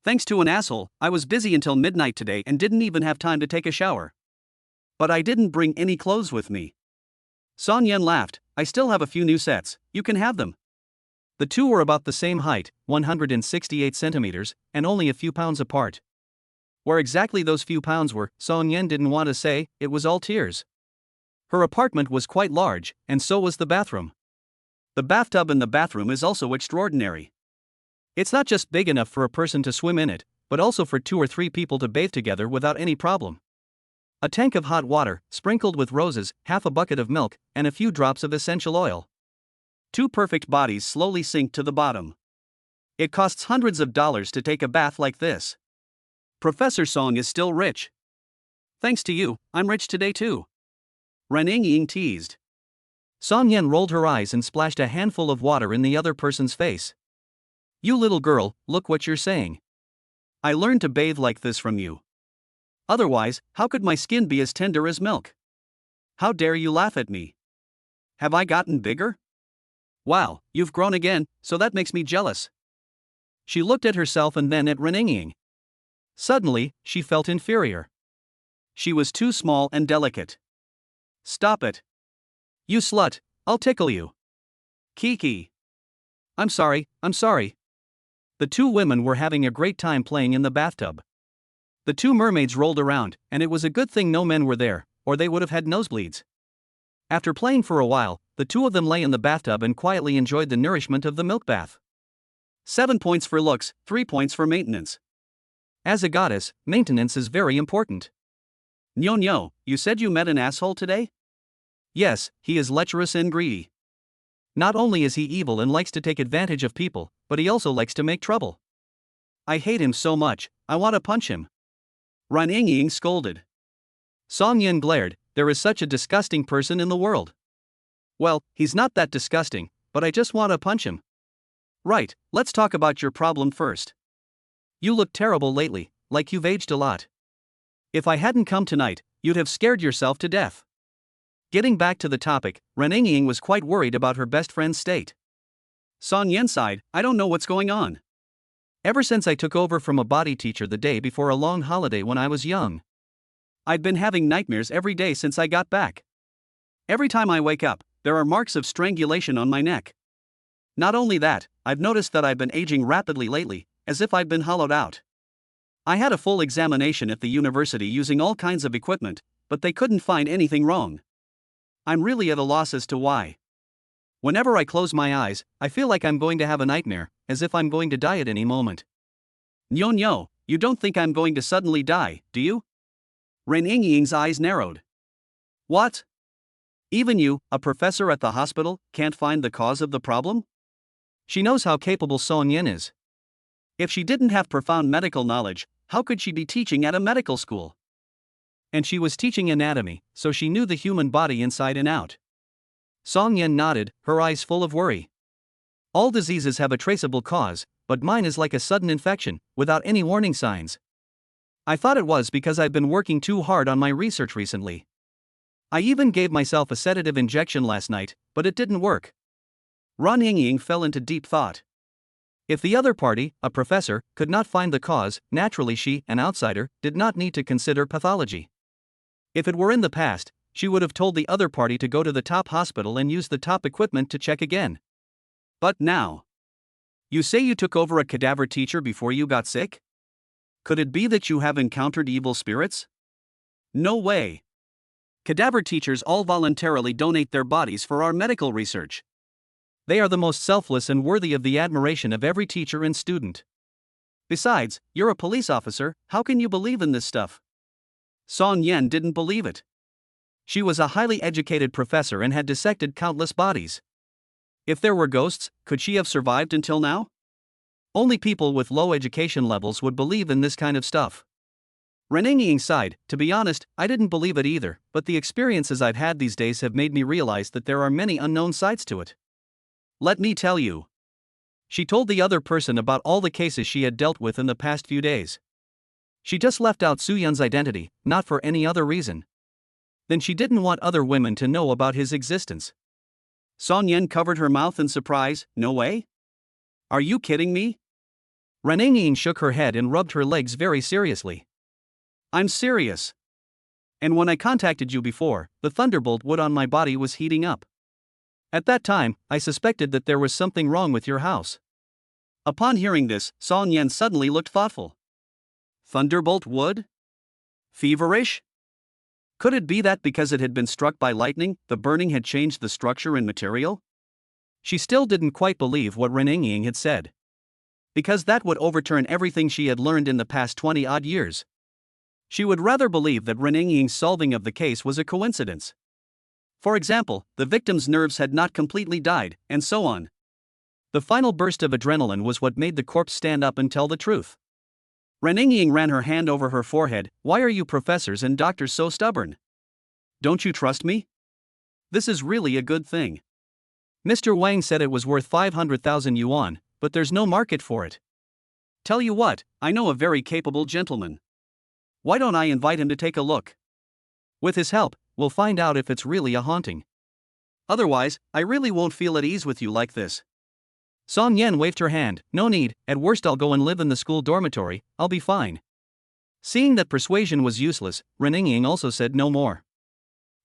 Thanks to an asshole, I was busy until midnight today and didn't even have time to take a shower. But I didn't bring any clothes with me. Song Yen laughed, I still have a few new sets, you can have them. The two were about the same height, 168 centimeters, and only a few pounds apart. Where exactly those few pounds were, Song Yen didn't want to say, it was all tears. Her apartment was quite large, and so was the bathroom. The bathtub in the bathroom is also extraordinary. It's not just big enough for a person to swim in it, but also for 2 or 3 people to bathe together without any problem. A tank of hot water, sprinkled with roses, half a bucket of milk, and a few drops of essential oil. 2 perfect bodies slowly sink to the bottom. It costs hundreds of dollars to take a bath like this. Professor Song is still rich. Thanks to you, I'm rich today too. Reninging teased. Song Yen rolled her eyes and splashed a handful of water in the other person's face. You little girl, look what you're saying. I learned to bathe like this from you. Otherwise, how could my skin be as tender as milk? How dare you laugh at me? Have I gotten bigger? Wow, you've grown again, so that makes me jealous. She looked at herself and then at Reninging. Suddenly, she felt inferior. She was too small and delicate. Stop it. You slut, I'll tickle you. Kiki. I'm sorry. The 2 women were having a great time playing in the bathtub. The 2 mermaids rolled around, and it was a good thing no men were there, or they would have had nosebleeds. After playing for a while, the 2 of them lay in the bathtub and quietly enjoyed the nourishment of the milk bath. 7 points for looks, 3 points for maintenance. As a goddess, maintenance is very important. Nyo, you said you met an asshole today? Yes, he is lecherous and greedy. Not only is he evil and likes to take advantage of people, but he also likes to make trouble. I hate him so much, I want to punch him. Reninging scolded. Song Yen glared, there is such a disgusting person in the world. Well, he's not that disgusting, but I just want to punch him. Right, let's talk about your problem first. You look terrible lately, like you've aged a lot. If I hadn't come tonight, you'd have scared yourself to death. Getting back to the topic, Reninging was quite worried about her best friend's state. Song Yen sighed, I don't know what's going on. Ever since I took over from a body teacher the day before a long holiday when I was young, I'd been having nightmares every day since I got back. Every time I wake up, there are marks of strangulation on my neck. Not only that, I've noticed that I've been aging rapidly lately, as if I'd been hollowed out. I had a full examination at the university using all kinds of equipment, but they couldn't find anything wrong. I'm really at a loss as to why. Whenever I close my eyes, I feel like I'm going to have a nightmare, as if I'm going to die at any moment. Nyo, you don't think I'm going to suddenly die, do you? Reninging's eyes narrowed. What? Even you, a professor at the hospital, can't find the cause of the problem? She knows how capable Song Yen is. If she didn't have profound medical knowledge, How could she be teaching at a medical school? And she was teaching anatomy, so she knew the human body inside and out. Song Yen nodded, her eyes full of worry. All diseases have a traceable cause, but mine is like a sudden infection, without any warning signs. I thought it was because I've been working too hard on my research recently. I even gave myself a sedative injection last night, but it didn't work. Ran Yingying fell into deep thought. If the other party, a professor, could not find the cause, naturally she, an outsider, did not need to consider pathology. If it were in the past, she would have told the other party to go to the top hospital and use the top equipment to check again. But now. You say you took over a cadaver teacher before you got sick? Could it be that you have encountered evil spirits? No way. Cadaver teachers all voluntarily donate their bodies for our medical research. They are the most selfless and worthy of the admiration of every teacher and student. Besides, you're a police officer, how can you believe in this stuff? Song Yen didn't believe it. She was a highly educated professor and had dissected countless bodies. If there were ghosts, could she have survived until now? Only people with low education levels would believe in this kind of stuff. Renenging sighed, to be honest, I didn't believe it either, but the experiences I've had these days have made me realize that there are many unknown sides to it. Let me tell you. She told the other person about all the cases she had dealt with in the past few days. She just left out Su Yun's identity, not for any other reason. Then she didn't want other women to know about his existence. Song Yen covered her mouth in surprise. No way? Are you kidding me? Renenging shook her head and rubbed her legs very seriously. I'm serious. And when I contacted you before, the thunderbolt wood on my body was heating up. At that time, I suspected that there was something wrong with your house. Upon hearing this, Song Yen suddenly looked thoughtful. Thunderbolt wood? Feverish? Could it be that because it had been struck by lightning, the burning had changed the structure and material? She still didn't quite believe what Renenging had said. Because that would overturn everything she had learned in the past 20-odd years. She would rather believe that Renenging's solving of the case was a coincidence. For example, the victim's nerves had not completely died, and so on. The final burst of adrenaline was what made the corpse stand up and tell the truth. Renenging ran her hand over her forehead. Why are you professors and doctors so stubborn? Don't you trust me? This is really a good thing. Mr. Wang said it was worth 500,000 yuan, but there's no market for it. Tell you what, I know a very capable gentleman. Why don't I invite him to take a look? With his help, we'll find out if it's really a haunting. Otherwise, I really won't feel at ease with you like this. Song Yen waved her hand. No need, at worst I'll go and live in the school dormitory, I'll be fine. Seeing that persuasion was useless, Renenging also said no more.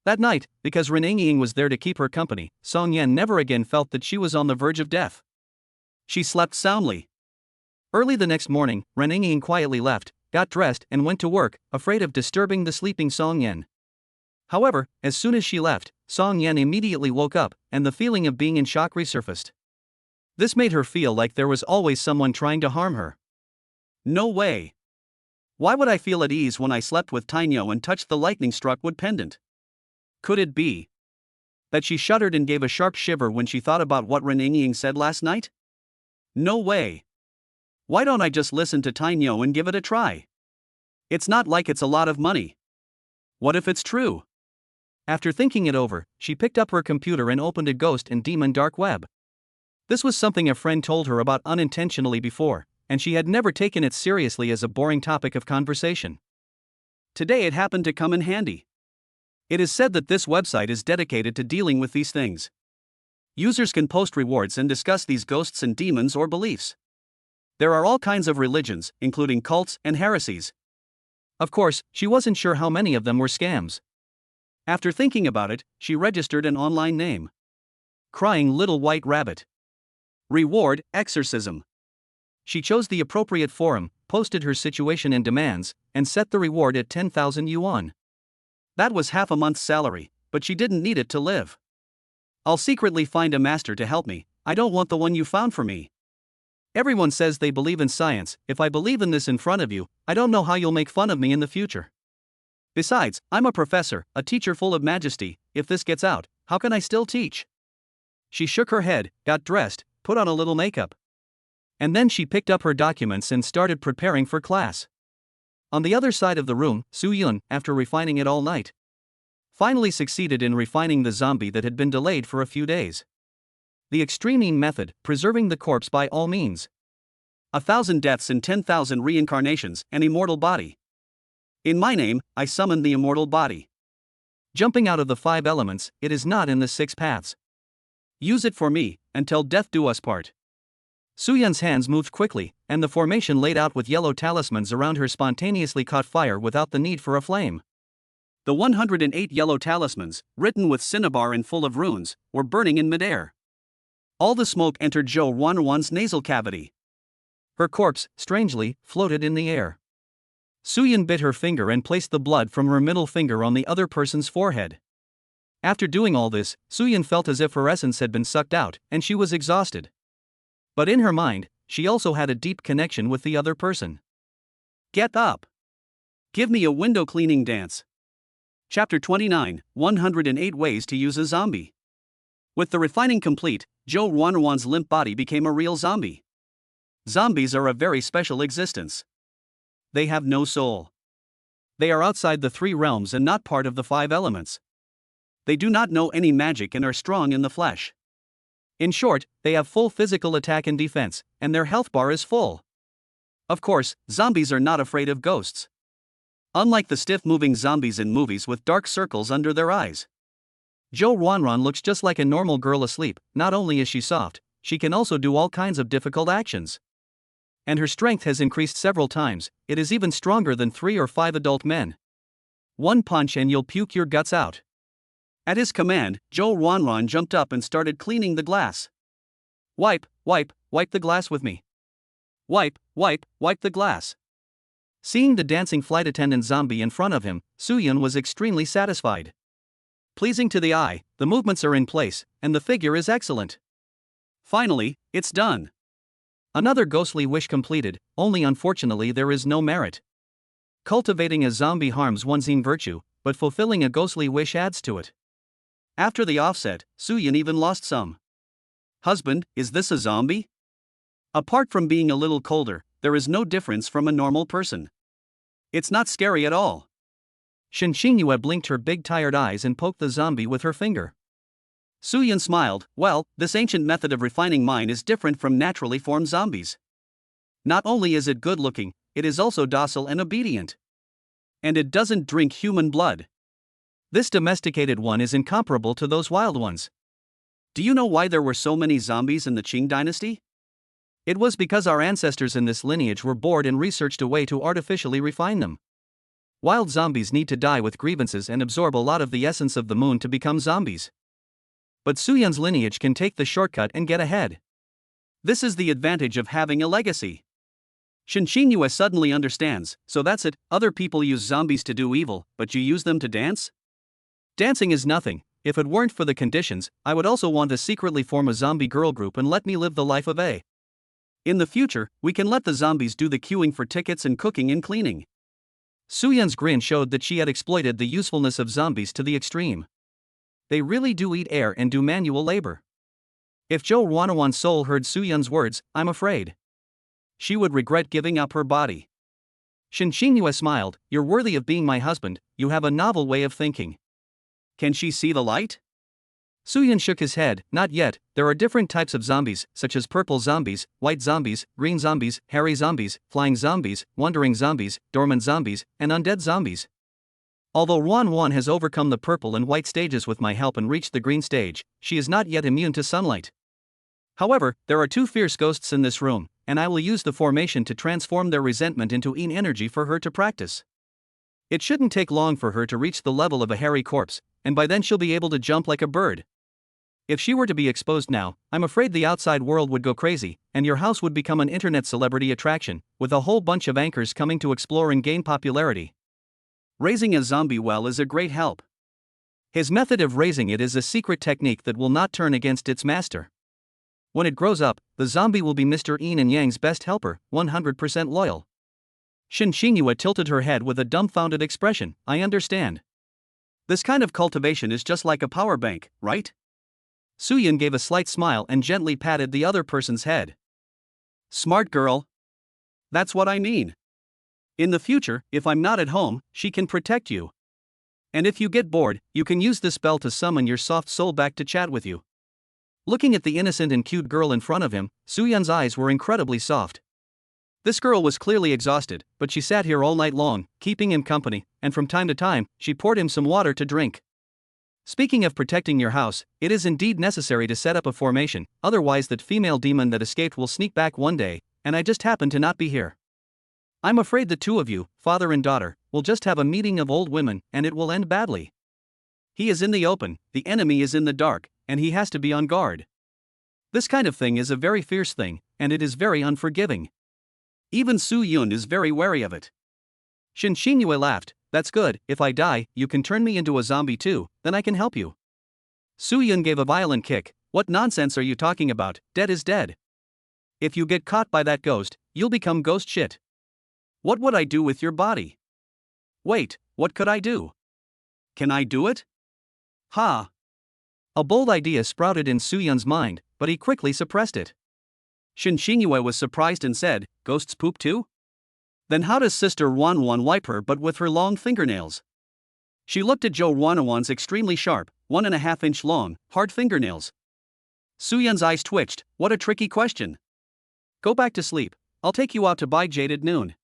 That night, because Renenging was there to keep her company, Song Yen never again felt that she was on the verge of death. She slept soundly. Early the next morning, Renenging quietly left, got dressed and went to work, afraid of disturbing the sleeping Song Yen. However, as soon as she left, Song Yen immediately woke up, and the feeling of being in shock resurfaced. This made her feel like there was always someone trying to harm her. No way. Why would I feel at ease when I slept with Tainyo and touched the lightning-struck wood pendant? Could it be that she shuddered and gave a sharp shiver when she thought about what Renenging said last night? No way. Why don't I just listen to Tainyo and give it a try? It's not like it's a lot of money. What if it's true? After thinking it over, she picked up her computer and opened a Ghost and Demon dark web. This was something a friend told her about unintentionally before, and she had never taken it seriously as a boring topic of conversation. Today it happened to come in handy. It is said that this website is dedicated to dealing with these things. Users can post rewards and discuss these ghosts and demons or beliefs. There are all kinds of religions, including cults and heresies. Of course, she wasn't sure how many of them were scams. After thinking about it, she registered an online name. Crying Little White Rabbit. Reward, exorcism. She chose the appropriate forum, posted her situation and demands, and set the reward at 10,000 yuan. That was half a month's salary, but she didn't need it to live. I'll secretly find a master to help me. I don't want the one you found for me. Everyone says they believe in science. If I believe in this in front of you, I don't know how you'll make fun of me in the future. Besides, I'm a professor, a teacher full of majesty. If this gets out, how can I still teach? She shook her head, got dressed, put on a little makeup. And then she picked up her documents and started preparing for class. On the other side of the room, Soo-yun, after refining it all night, finally succeeded in refining the zombie that had been delayed for a few days. The extreme method, preserving the corpse by all means. 1,000 deaths and 10,000 reincarnations, an immortal body. In my name, I summon the immortal body. Jumping out of the 5 elements, it is not in the 6 paths. Use it for me, until death do us part. Soo-yun's hands moved quickly, and the formation laid out with yellow talismans around her spontaneously caught fire without the need for a flame. The 108 yellow talismans, written with cinnabar and full of runes, were burning in midair. All the smoke entered Zhou Ruanruan's nasal cavity. Her corpse, strangely, floated in the air. Soo-yun bit her finger and placed the blood from her middle finger on the other person's forehead. After doing all this, Soo-yun felt as if her essence had been sucked out, and she was exhausted. But in her mind, she also had a deep connection with the other person. Get up! Give me a window cleaning dance. Chapter 29, 108 Ways to Use a Zombie. With the refining complete, Zhou Ruanruan's limp body became a real zombie. Zombies are a very special existence. They have no soul. They are outside the 3 realms and not part of the 5 elements. They do not know any magic and are strong in the flesh. In short, they have full physical attack and defense, and their health bar is full. Of course, zombies are not afraid of ghosts. Unlike the stiff-moving zombies in movies with dark circles under their eyes. Zhou Ruanruan looks just like a normal girl asleep. Not only is she soft, she can also do all kinds of difficult actions. And her strength has increased several times. It is even stronger than 3 or 5 adult men. 1 punch and you'll puke your guts out. At his command, Zhou Ruanruan jumped up and started cleaning the glass. Wipe the glass with me. Wipe the glass. Seeing the dancing flight attendant zombie in front of him, Soo-yun was extremely satisfied. Pleasing to the eye, the movements are in place, and the figure is excellent. Finally, it's done. Another ghostly wish completed, only unfortunately there is no merit. Cultivating a zombie harms one's own virtue, but fulfilling a ghostly wish adds to it. After the offset, Soo-yun even lost some. Husband, is this a zombie? Apart from being a little colder, there is no difference from a normal person. It's not scary at all. Xinxingyue blinked her big tired eyes and poked the zombie with her finger. Soo-yun smiled. Well, this ancient method of refining mine is different from naturally formed zombies. Not only is it good looking, it is also docile and obedient. And it doesn't drink human blood. This domesticated one is incomparable to those wild ones. Do you know why there were so many zombies in the Qing dynasty? It was because our ancestors in this lineage were bored and researched a way to artificially refine them. Wild zombies need to die with grievances and absorb a lot of the essence of the moon to become zombies. But Soo-yun's lineage can take the shortcut and get ahead. This is the advantage of having a legacy. Xinxingyue suddenly understands, so that's it, other people use zombies to do evil, but you use them to dance? Dancing is nothing. If it weren't for the conditions, I would also want to secretly form a zombie girl group and let me live the life of A. In the future, we can let the zombies do the queuing for tickets and cooking and cleaning. Soo-yun's grin showed that she had exploited the usefulness of zombies to the extreme. They really do eat air and do manual labor. If Zhou Ruanruan's soul heard Soo-yun's words, I'm afraid she would regret giving up her body. Xinxingyue smiled. You're worthy of being my husband, you have a novel way of thinking. Can she see the light? Soo-yun shook his head. Not yet. There are different types of zombies, such as purple zombies, white zombies, green zombies, hairy zombies, flying zombies, wandering zombies, dormant zombies, and undead zombies. Although Ruanruan has overcome the purple and white stages with my help and reached the green stage, she is not yet immune to sunlight. However, there are 2 fierce ghosts in this room, and I will use the formation to transform their resentment into yin energy for her to practice. It shouldn't take long for her to reach the level of a hairy corpse, and by then she'll be able to jump like a bird. If she were to be exposed now, I'm afraid the outside world would go crazy, and your house would become an internet celebrity attraction, with a whole bunch of anchors coming to explore and gain popularity. Raising a zombie well is a great help. His method of raising it is a secret technique that will not turn against its master. When it grows up, the zombie will be Mr. Yin and Yang's best helper, 100% loyal. Xinxingyue tilted her head with a dumbfounded expression. I understand. This kind of cultivation is just like a power bank, right? Soo-yun gave a slight smile and gently patted the other person's head. Smart girl. That's what I mean. In the future, if I'm not at home, she can protect you. And if you get bored, you can use this spell to summon your soft soul back to chat with you. Looking at the innocent and cute girl in front of him, Soo-yeon's eyes were incredibly soft. This girl was clearly exhausted, but she sat here all night long, keeping him company, and from time to time, she poured him some water to drink. Speaking of protecting your house, it is indeed necessary to set up a formation, otherwise that female demon that escaped will sneak back one day, and I just happen to not be here. I'm afraid the two of you, father and daughter, will just have a meeting of old women, and it will end badly. He is in the open, the enemy is in the dark, and he has to be on guard. This kind of thing is a very fierce thing, and it is very unforgiving. Even Soo-yeon is very wary of it. Shin Shin-yue laughed, "That's good, if I die, you can turn me into a zombie too, then I can help you." Soo-yeon gave a violent kick. "What nonsense are you talking about? Dead is dead. If you get caught by that ghost, you'll become ghost shit. What would I do with your body?" "Wait, what could I do? Can I do it?" "Ha!" A bold idea sprouted in Soo-yeon's mind, but he quickly suppressed it. Shin Shin-yue was surprised and said, "Ghosts poop too? Then how does Sister Wanwan wipe her butt with her long fingernails?" She looked at Jo Wanwan's extremely sharp, 1.5-inch long, hard fingernails. Soo-yeon's eyes twitched. What a tricky question. "Go back to sleep. I'll take you out to buy jade at noon."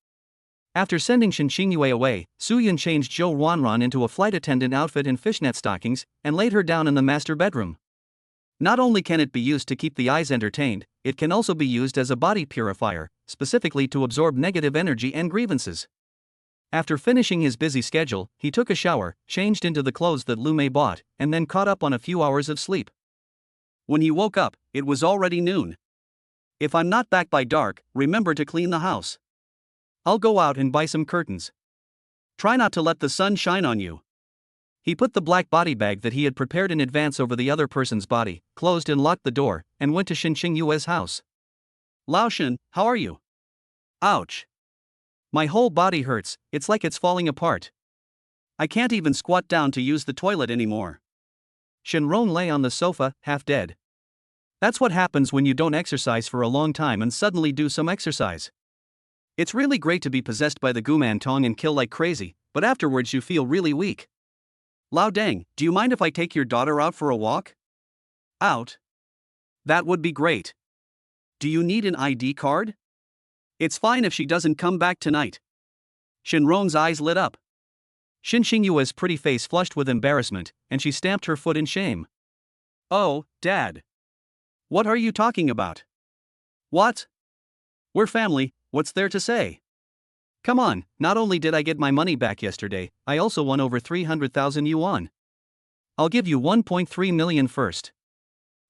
After sending Shin Shin-yue away, Soo-yeon changed Jo Wanwan into a flight attendant outfit and fishnet stockings, and laid her down in the master bedroom. Not only can it be used to keep the eyes entertained, it can also be used as a body purifier, specifically to absorb negative energy and grievances. After finishing his busy schedule, he took a shower, changed into the clothes that Lu Mei bought, and then caught up on a few hours of sleep. When he woke up, it was already noon. "If I'm not back by dark, remember to clean the house. I'll go out and buy some curtains. Try not to let the sun shine on you." He put the black body bag that he had prepared in advance over the other person's body, closed and locked the door, and went to Shin Shin-yue's house. "Lao Shin, how are you?" "Ouch. My whole body hurts, it's like it's falling apart. I can't even squat down to use the toilet anymore." Shin-rong lay on the sofa, half dead. That's what happens when you don't exercise for a long time and suddenly do some exercise. It's really great to be possessed by the Guman Tong and kill like crazy, but afterwards you feel really weak. "Lao Dang, do you mind if I take your daughter out for a walk?" "Out? That would be great. Do you need an ID card?" "It's fine if she doesn't come back tonight." Shin-rong's eyes lit up. Shin Shin-yue's pretty face flushed with embarrassment, and she stamped her foot in shame. "Oh, Dad. What are you talking about? What? We're family, what's there to say? Come on, not only did I get my money back yesterday, I also won over 300,000 yuan. I'll give you 1.3 million first."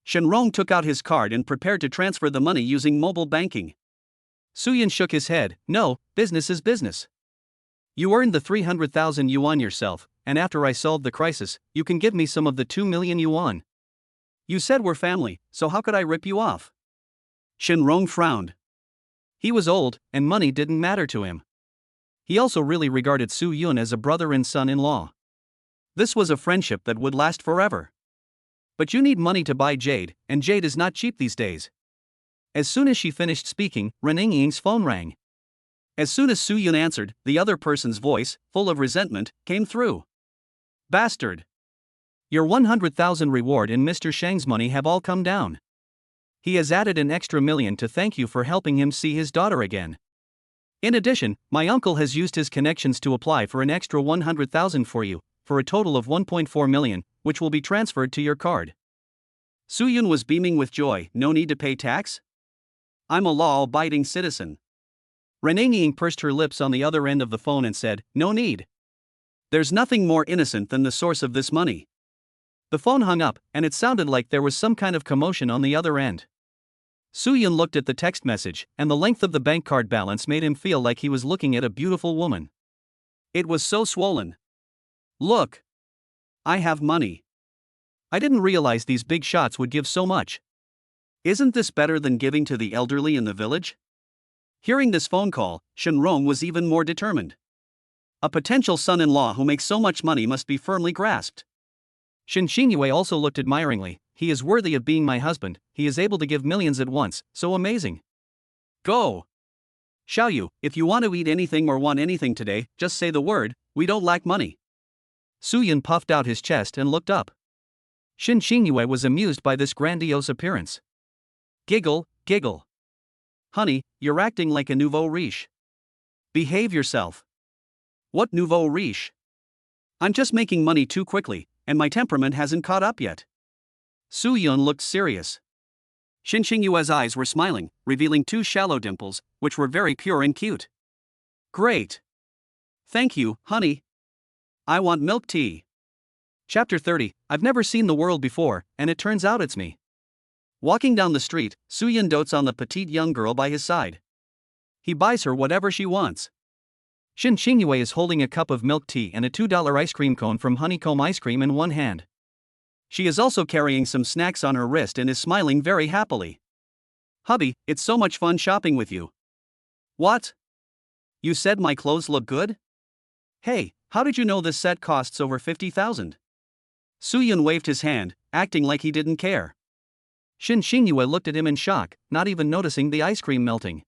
Shin-rong took out his card and prepared to transfer the money using mobile banking. Soo-yeon shook his head. "No, business is business. You earned the 300,000 yuan yourself, and after I solved the crisis, you can give me some of the 2 million yuan. You said we're family, so how could I rip you off?" Shin-rong frowned. He was old, and money didn't matter to him. He also really regarded Soo-yeon as a brother and son-in-law. This was a friendship that would last forever. But you need money to buy jade, and jade is not cheap these days. As soon as she finished speaking, Ren Ying's phone rang. As soon as Soo-yeon answered, the other person's voice, full of resentment, came through. "Bastard. Your 100,000 reward and Mr. Shang's money have all come down. He has added an extra million to thank you for helping him see his daughter again. In addition, my uncle has used his connections to apply for an extra 100,000 for you, for a total of 1.4 million, which will be transferred to your card." Soo-yeon was beaming with joy. "No need to pay tax? I'm a law-abiding citizen." Ren Ying pursed her lips on the other end of the phone and said, "No need. There's nothing more innocent than the source of this money." The phone hung up, and it sounded like there was some kind of commotion on the other end. Soo-yeon looked at the text message, and the length of the bank card balance made him feel like he was looking at a beautiful woman. It was so swollen. "Look. I have money. I didn't realize these big shots would give so much. Isn't this better than giving to the elderly in the village?" Hearing this phone call, Shin-rong was even more determined. A potential son-in-law who makes so much money must be firmly grasped. Shin Shin-yue also looked admiringly. "He is worthy of being my husband, he is able to give millions at once, so amazing." "Go! Xiaoyu, if you want to eat anything or want anything today, just say the word, we don't lack money. Suyun puffed out his chest and looked up. Shin Xingyue was amused by this grandiose appearance. Giggle, giggle. Honey, you're acting like a nouveau riche. Behave yourself. What nouveau riche? I'm just making money too quickly, and my temperament hasn't caught up yet. Suyun looked serious. Shin Xingyue's eyes were smiling, revealing two shallow dimples, which were very pure and cute. Great. Thank you, honey. I want milk tea. Chapter 30. I've never seen the world before, and it turns out it's me. Walking down the street, Suyun dotes on the petite young girl by his side. He buys her whatever she wants. Shin Xingyue is holding a cup of milk tea and a $2 ice cream cone from Honeycomb Ice Cream in one hand. She is also carrying some snacks on her wrist and is smiling very happily. Hubby, it's so much fun shopping with you. What? You said my clothes look good? Hey, how did you know this set costs over 50,000? Suyun waved his hand, acting like he didn't care. Shin Xingyue looked at him in shock, not even noticing the ice cream melting.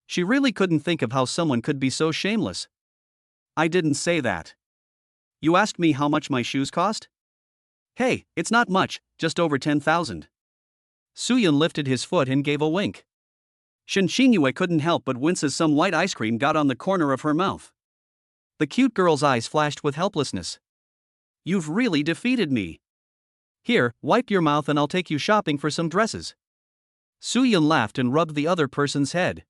She really couldn't think of how someone could be so shameless. I didn't say that. You asked me how much my shoes cost? Hey, it's not much, just over 10,000. Suyun lifted his foot and gave a wink. Shin Xingyue couldn't help but wince as some white ice cream got on the corner of her mouth. The cute girl's eyes flashed with helplessness. You've really defeated me. Here, wipe your mouth and I'll take you shopping for some dresses. Suyun laughed and rubbed the other person's head.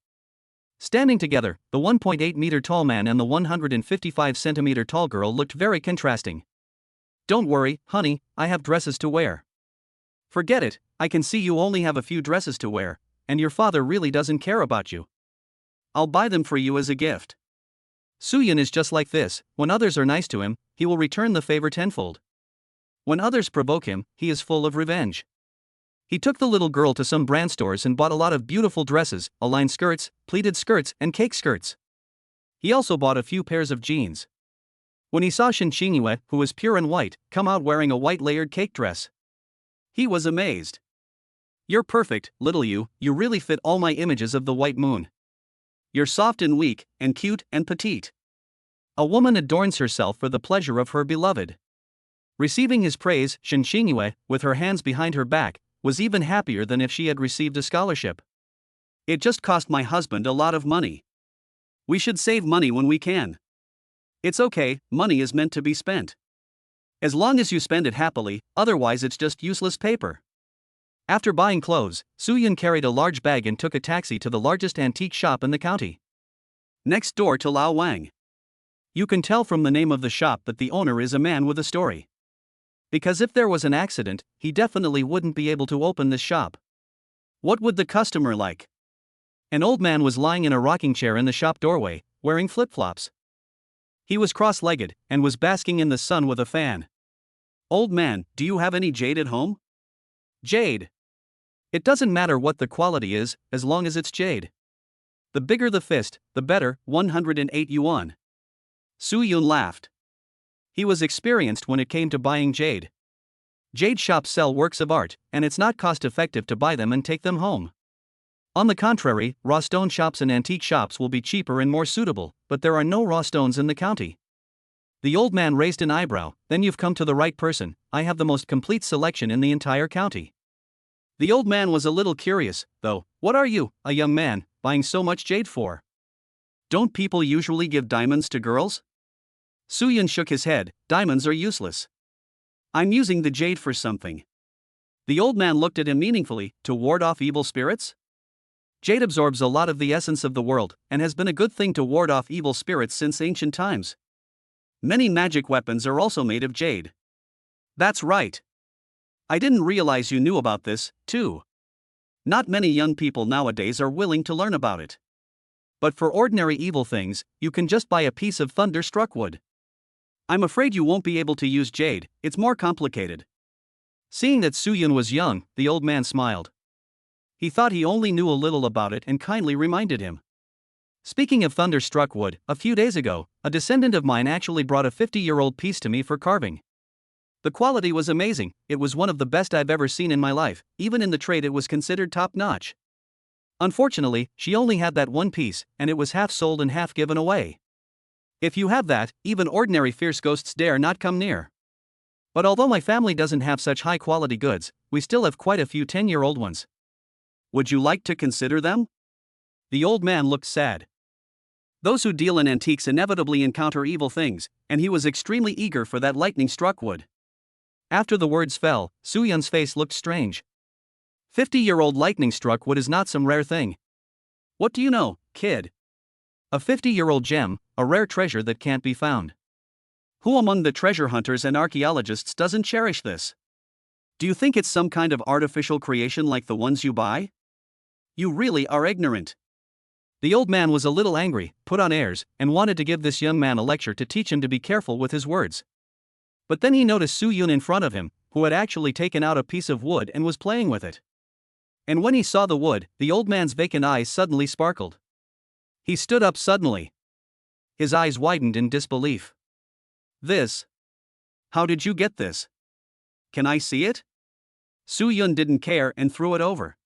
Standing together, the 1.8-meter tall man and the 155-centimeter tall girl looked very contrasting. Don't worry, honey, I have dresses to wear. Forget it, I can see you only have a few dresses to wear, and your father really doesn't care about you. I'll buy them for you as a gift. Suyun is just like this, when others are nice to him, he will return the favor tenfold. When others provoke him, he is full of revenge. He took the little girl to some brand stores and bought a lot of beautiful dresses, aligned skirts, pleated skirts, and cake skirts. He also bought a few pairs of jeans. When he saw Shin Xingyue, who was pure and white, come out wearing a white layered cake dress, he was amazed. You're perfect, little you really fit all my images of the white moon. You're soft and weak, and cute and petite. A woman adorns herself for the pleasure of her beloved. Receiving his praise, Shin Xingyue, with her hands behind her back, was even happier than if she had received a scholarship. It just cost my husband a lot of money. We should save money when we can. It's okay, money is meant to be spent. As long as you spend it happily, otherwise it's just useless paper. After buying clothes, Suyun carried a large bag and took a taxi to the largest antique shop in the county. Next door to Lao Wang. You can tell from the name of the shop that the owner is a man with a story. Because if there was an accident, he definitely wouldn't be able to open this shop. What would the customer like? An old man was lying in a rocking chair in the shop doorway, wearing flip-flops. He was cross-legged, and was basking in the sun with a fan. Old man, do you have any jade at home? Jade. It doesn't matter what the quality is, as long as it's jade. The bigger the fist, the better, 108 yuan. Suyun laughed. He was experienced when it came to buying jade. Jade shops sell works of art, and it's not cost-effective to buy them and take them home. On the contrary, raw stone shops and antique shops will be cheaper and more suitable, but there are no raw stones in the county. The old man raised an eyebrow. Then you've come to the right person, I have the most complete selection in the entire county. The old man was a little curious, though. What are you, a young man, buying so much jade for? Don't people usually give diamonds to girls? Suyun shook his head. Diamonds are useless. I'm using the jade for something. The old man looked at him meaningfully. To ward off evil spirits? Jade absorbs a lot of the essence of the world, and has been a good thing to ward off evil spirits since ancient times. Many magic weapons are also made of jade. That's right. I didn't realize you knew about this, too. Not many young people nowadays are willing to learn about it. But for ordinary evil things, you can just buy a piece of thunderstruck wood. I'm afraid you won't be able to use jade, it's more complicated. Seeing that Suyun was young, the old man smiled. He thought he only knew a little about it and kindly reminded him. Speaking of thunderstruck wood, a few days ago, a descendant of mine actually brought a 50-year-old piece to me for carving. The quality was amazing, it was one of the best I've ever seen in my life, even in the trade it was considered top-notch. Unfortunately, she only had that one piece, and it was half sold and half given away. If you have that, even ordinary fierce ghosts dare not come near. But although my family doesn't have such high-quality goods, we still have quite a few 10-year-old ones. Would you like to consider them? The old man looked sad. Those who deal in antiques inevitably encounter evil things, and he was extremely eager for that lightning-struck wood. After the words fell, Soo-Yun's face looked strange. 50-year-old lightning-struck wood is not some rare thing. What do you know, kid? A 50-year-old gem, a rare treasure that can't be found. Who among the treasure hunters and archaeologists doesn't cherish this? Do you think it's some kind of artificial creation like the ones you buy? You really are ignorant. The old man was a little angry, put on airs, and wanted to give this young man a lecture to teach him to be careful with his words. But then he noticed Soo-Yun in front of him, who had actually taken out a piece of wood and was playing with it. And when he saw the wood, the old man's vacant eyes suddenly sparkled. He stood up suddenly. His eyes widened in disbelief. This? How did you get this? Can I see it? Soo-Yun didn't care and threw it over.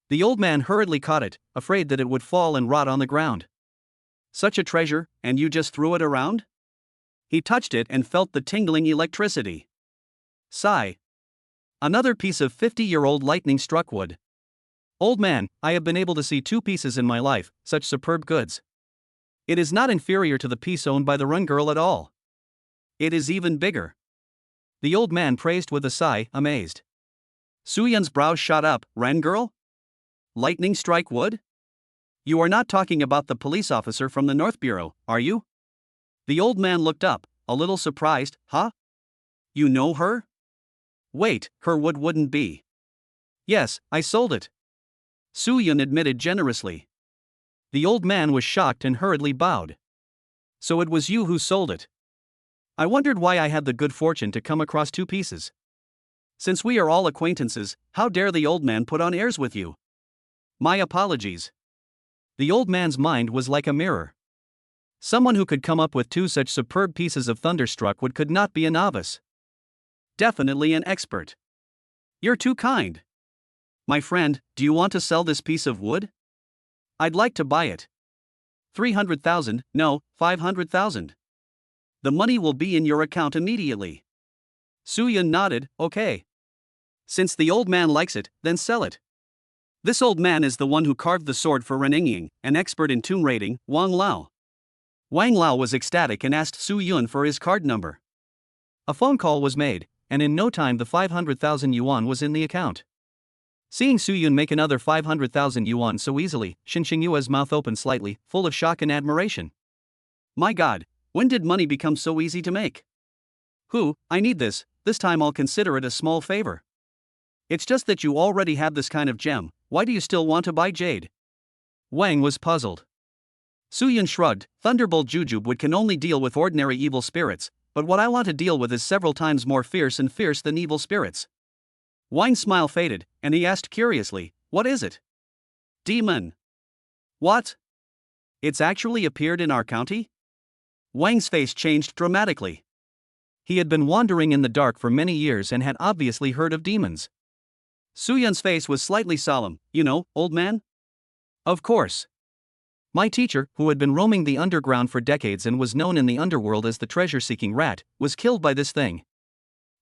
The old man hurriedly caught it, afraid that it would fall and rot on the ground. Such a treasure, and you just threw it around? He touched it and felt the tingling electricity. Sigh. Another piece of 50-year-old lightning-struck wood. Old man, I have been able to see 2 pieces in my life, such superb goods. It is not inferior to the piece owned by the run girl at all. It is even bigger. The old man praised with a sigh, amazed. Soo-Yun's brows shot up. Ren girl? Lightning strike wood? You are not talking about the police officer from the North Bureau, are you? The old man looked up, a little surprised. Huh? You know her? Wait, her wood wouldn't be. Yes, I sold it. Soo-Yun admitted generously. The old man was shocked and hurriedly bowed. So it was you who sold it. I wondered why I had the good fortune to come across 2 pieces. Since we are all acquaintances, how dare the old man put on airs with you? My apologies. The old man's mind was like a mirror. Someone who could come up with 2 such superb pieces of thunderstruck wood could not be a novice. Definitely an expert. You're too kind. My friend, do you want to sell this piece of wood? I'd like to buy it. 300,000, no, 500,000. The money will be in your account immediately. Soo-Yun nodded, okay. Since the old man likes it, then sell it. This old man is the one who carved the sword for Ren Ying, an expert in tomb raiding, Wang Lao. Wang Lao was ecstatic and asked Soo-Yun for his card number. A phone call was made, and in no time the 500,000 yuan was in the account. Seeing Soo-Yun make another 500,000 yuan so easily, Shin Xingyue's mouth opened slightly, full of shock and admiration. My God, when did money become so easy to make? I need this time I'll consider it a small favor. It's just that you already have this kind of gem, why do you still want to buy jade? Wang was puzzled. Soo-Yun shrugged, Thunderbolt Jujube would can only deal with ordinary evil spirits, but what I want to deal with is several times more fierce than evil spirits. Wang's smile faded, and he asked curiously, what is it? Demon. What? It's actually appeared in our county? Wang's face changed dramatically. He had been wandering in the dark for many years and had obviously heard of demons. Soo-Yun's face was slightly solemn. You know, old man? Of course. My teacher, who had been roaming the underground for decades and was known in the underworld as the treasure-seeking rat, was killed by this thing.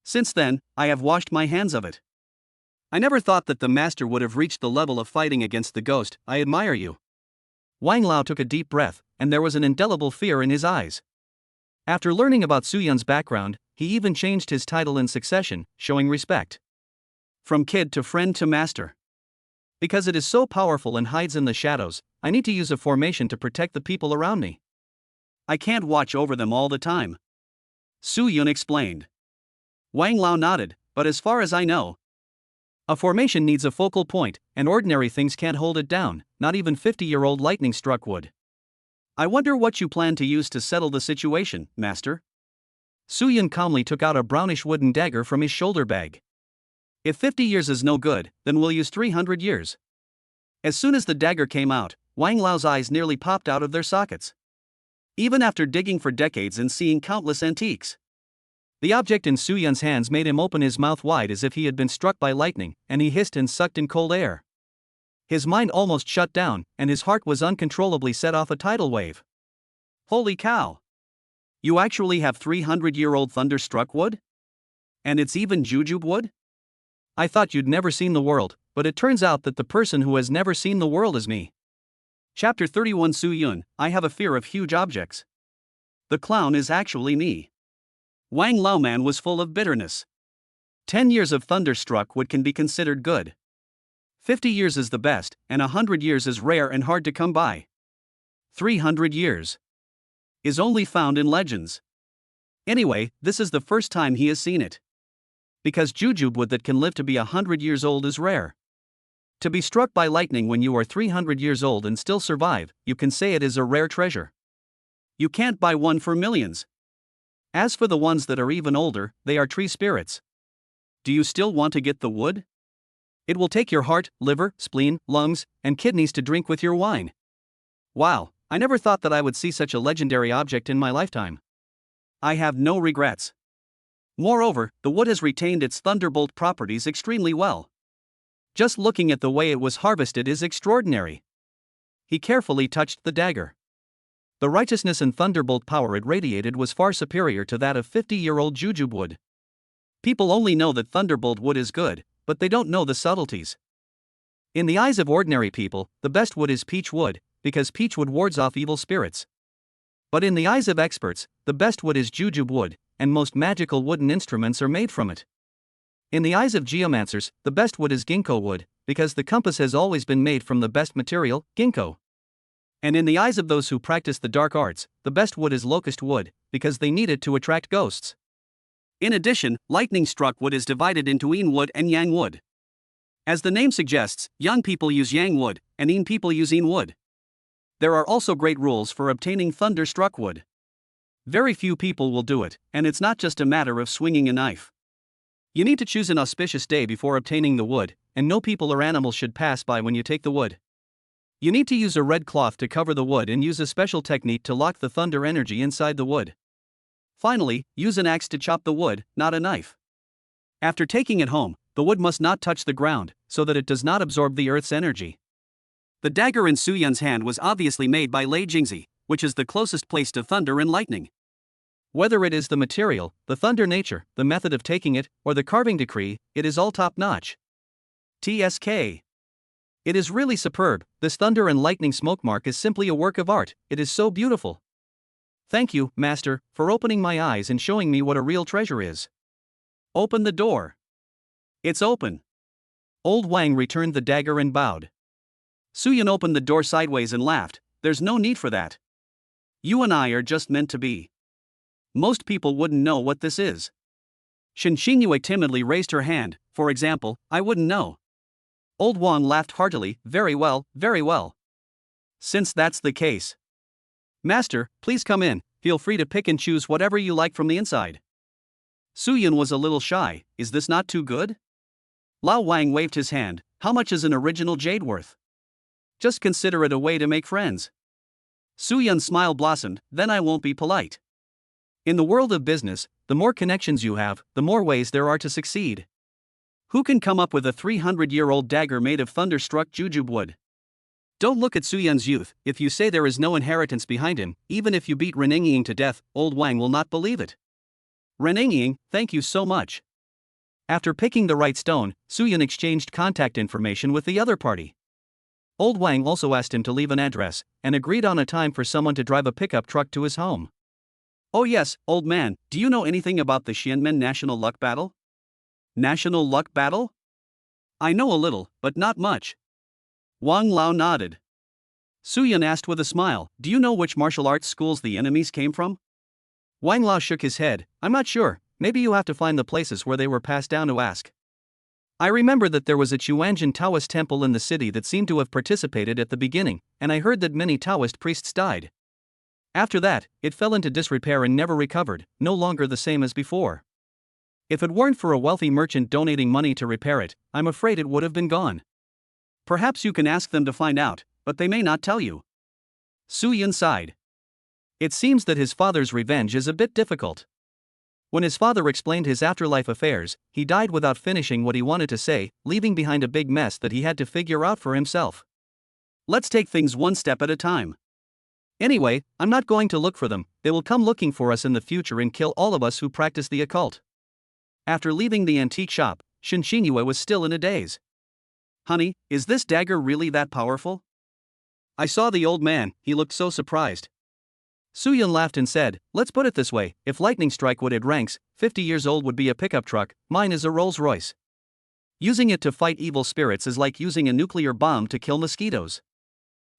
Since then, I have washed my hands of it. I never thought that the master would have reached the level of fighting against the ghost. I admire you. Wang Lao took a deep breath, and there was an indelible fear in his eyes. After learning about Soo-Yun's background, he even changed his title in succession, showing respect. From kid to friend to master. Because it is so powerful and hides in the shadows, I need to use a formation to protect the people around me. I can't watch over them all the time. Soo-Yun explained. Wang Lao nodded, but as far as I know, a formation needs a focal point, and ordinary things can't hold it down, not even 50-year-old lightning-struck wood. I wonder what you plan to use to settle the situation, master? Soo-Yun calmly took out a brownish wooden dagger from his shoulder bag. If 50 years is no good, then we'll use 300 years. As soon as the dagger came out, Wang Lao's eyes nearly popped out of their sockets. Even after digging for decades and seeing countless antiques, the object in Soo-Yun's hands made him open his mouth wide as if he had been struck by lightning, and he hissed and sucked in cold air. His mind almost shut down, and his heart was uncontrollably set off a tidal wave. Holy cow! You actually have 300-year-old thunderstruck wood? And it's even jujube wood? I thought you'd never seen the world, but it turns out that the person who has never seen the world is me. Chapter 31 Su-yun, I have a fear of huge objects. The clown is actually me. Wang Laoman was full of bitterness. 10 years of thunderstruck wood can be considered good. 50 years is the best, and 100 years is rare and hard to come by. 300 years is only found in legends. Anyway, this is the first time he has seen it. Because jujube wood that can live to be 100 years old is rare. To be struck by lightning when you are 300 years old and still survive, you can say it is a rare treasure. You can't buy one for millions. As for the ones that are even older, they are tree spirits. Do you still want to get the wood? It will take your heart, liver, spleen, lungs, and kidneys to drink with your wine. Wow, I never thought that I would see such a legendary object in my lifetime. I have no regrets. Moreover, the wood has retained its thunderbolt properties extremely well. Just looking at the way it was harvested is extraordinary. He carefully touched the dagger. The righteousness and thunderbolt power it radiated was far superior to that of 50-year-old jujube wood. People only know that thunderbolt wood is good, but they don't know the subtleties. In the eyes of ordinary people, the best wood is peach wood, because peach wood wards off evil spirits. But in the eyes of experts, the best wood is jujube wood, and most magical wooden instruments are made from it. In the eyes of geomancers, the best wood is ginkgo wood, because the compass has always been made from the best material, ginkgo. And in the eyes of those who practice the dark arts, the best wood is locust wood, because they need it to attract ghosts. In addition, lightning-struck wood is divided into yin wood and yang wood. As the name suggests, young people use yang wood, and yin people use yin wood. There are also great rules for obtaining thunderstruck wood. Very few people will do it, and it's not just a matter of swinging a knife. You need to choose an auspicious day before obtaining the wood, and no people or animals should pass by when you take the wood. You need to use a red cloth to cover the wood and use a special technique to lock the thunder energy inside the wood. Finally, use an axe to chop the wood, not a knife. After taking it home, the wood must not touch the ground, so that it does not absorb the earth's energy. The dagger in Su-yun's hand was obviously made by Lei Jingzi, which is the closest place to thunder and lightning. Whether it is the material, the thunder nature, the method of taking it, or the carving decree, it is all top-notch. TSK. It is really superb. This thunder and lightning smoke mark is simply a work of art. It is so beautiful. Thank you, Master, for opening my eyes and showing me what a real treasure is. Open the door. It's open. Old Wang returned the dagger and bowed. Su-yun opened the door sideways and laughed. There's no need for that. You and I are just meant to be. Most people wouldn't know what this is. Shin Xingyue timidly raised her hand. For example, I wouldn't know. Old Wang laughed heartily. Very well, very well. Since that's the case. Master, please come in. Feel free to pick and choose whatever you like from the inside. Su-yun was a little shy. Is this not too good? Lao Wang waved his hand. How much is an original jade worth? Just consider it a way to make friends. Su-yun's smile blossomed. Then I won't be polite. In the world of business, the more connections you have, the more ways there are to succeed. Who can come up with a 300-year-old dagger made of thunderstruck jujube wood? Don't look at Su-yun's youth. If you say there is no inheritance behind him, even if you beat Renengying to death, old Wang will not believe it. Renengying, thank you so much. After picking the right stone, Su-yun exchanged contact information with the other party. Old Wang also asked him to leave an address, and agreed on a time for someone to drive a pickup truck to his home. Oh yes, old man, do you know anything about the Xianmen National Luck Battle? National Luck Battle? I know a little, but not much. Wang Lao nodded. Su-yun asked with a smile, do you know which martial arts schools the enemies came from? Wang Lao shook his head, I'm not sure, maybe you have to find the places where they were passed down to ask. I remember that there was a Chuanjin Taoist temple in the city that seemed to have participated at the beginning, and I heard that many Taoist priests died. After that, it fell into disrepair and never recovered, no longer the same as before. If it weren't for a wealthy merchant donating money to repair it, I'm afraid it would have been gone. Perhaps you can ask them to find out, but they may not tell you. Su-yun sighed. It seems that his father's revenge is a bit difficult. When his father explained his afterlife affairs, he died without finishing what he wanted to say, leaving behind a big mess that he had to figure out for himself. Let's take things one step at a time. Anyway, I'm not going to look for them, they will come looking for us in the future and kill all of us who practice the occult. After leaving the antique shop, Shinshinue was still in a daze. Honey, is this dagger really that powerful? I saw the old man, he looked so surprised. Suyun laughed and said, let's put it this way, if lightning strike would it ranks, 50 years old would be a pickup truck, mine is a Rolls Royce. Using it to fight evil spirits is like using a nuclear bomb to kill mosquitoes.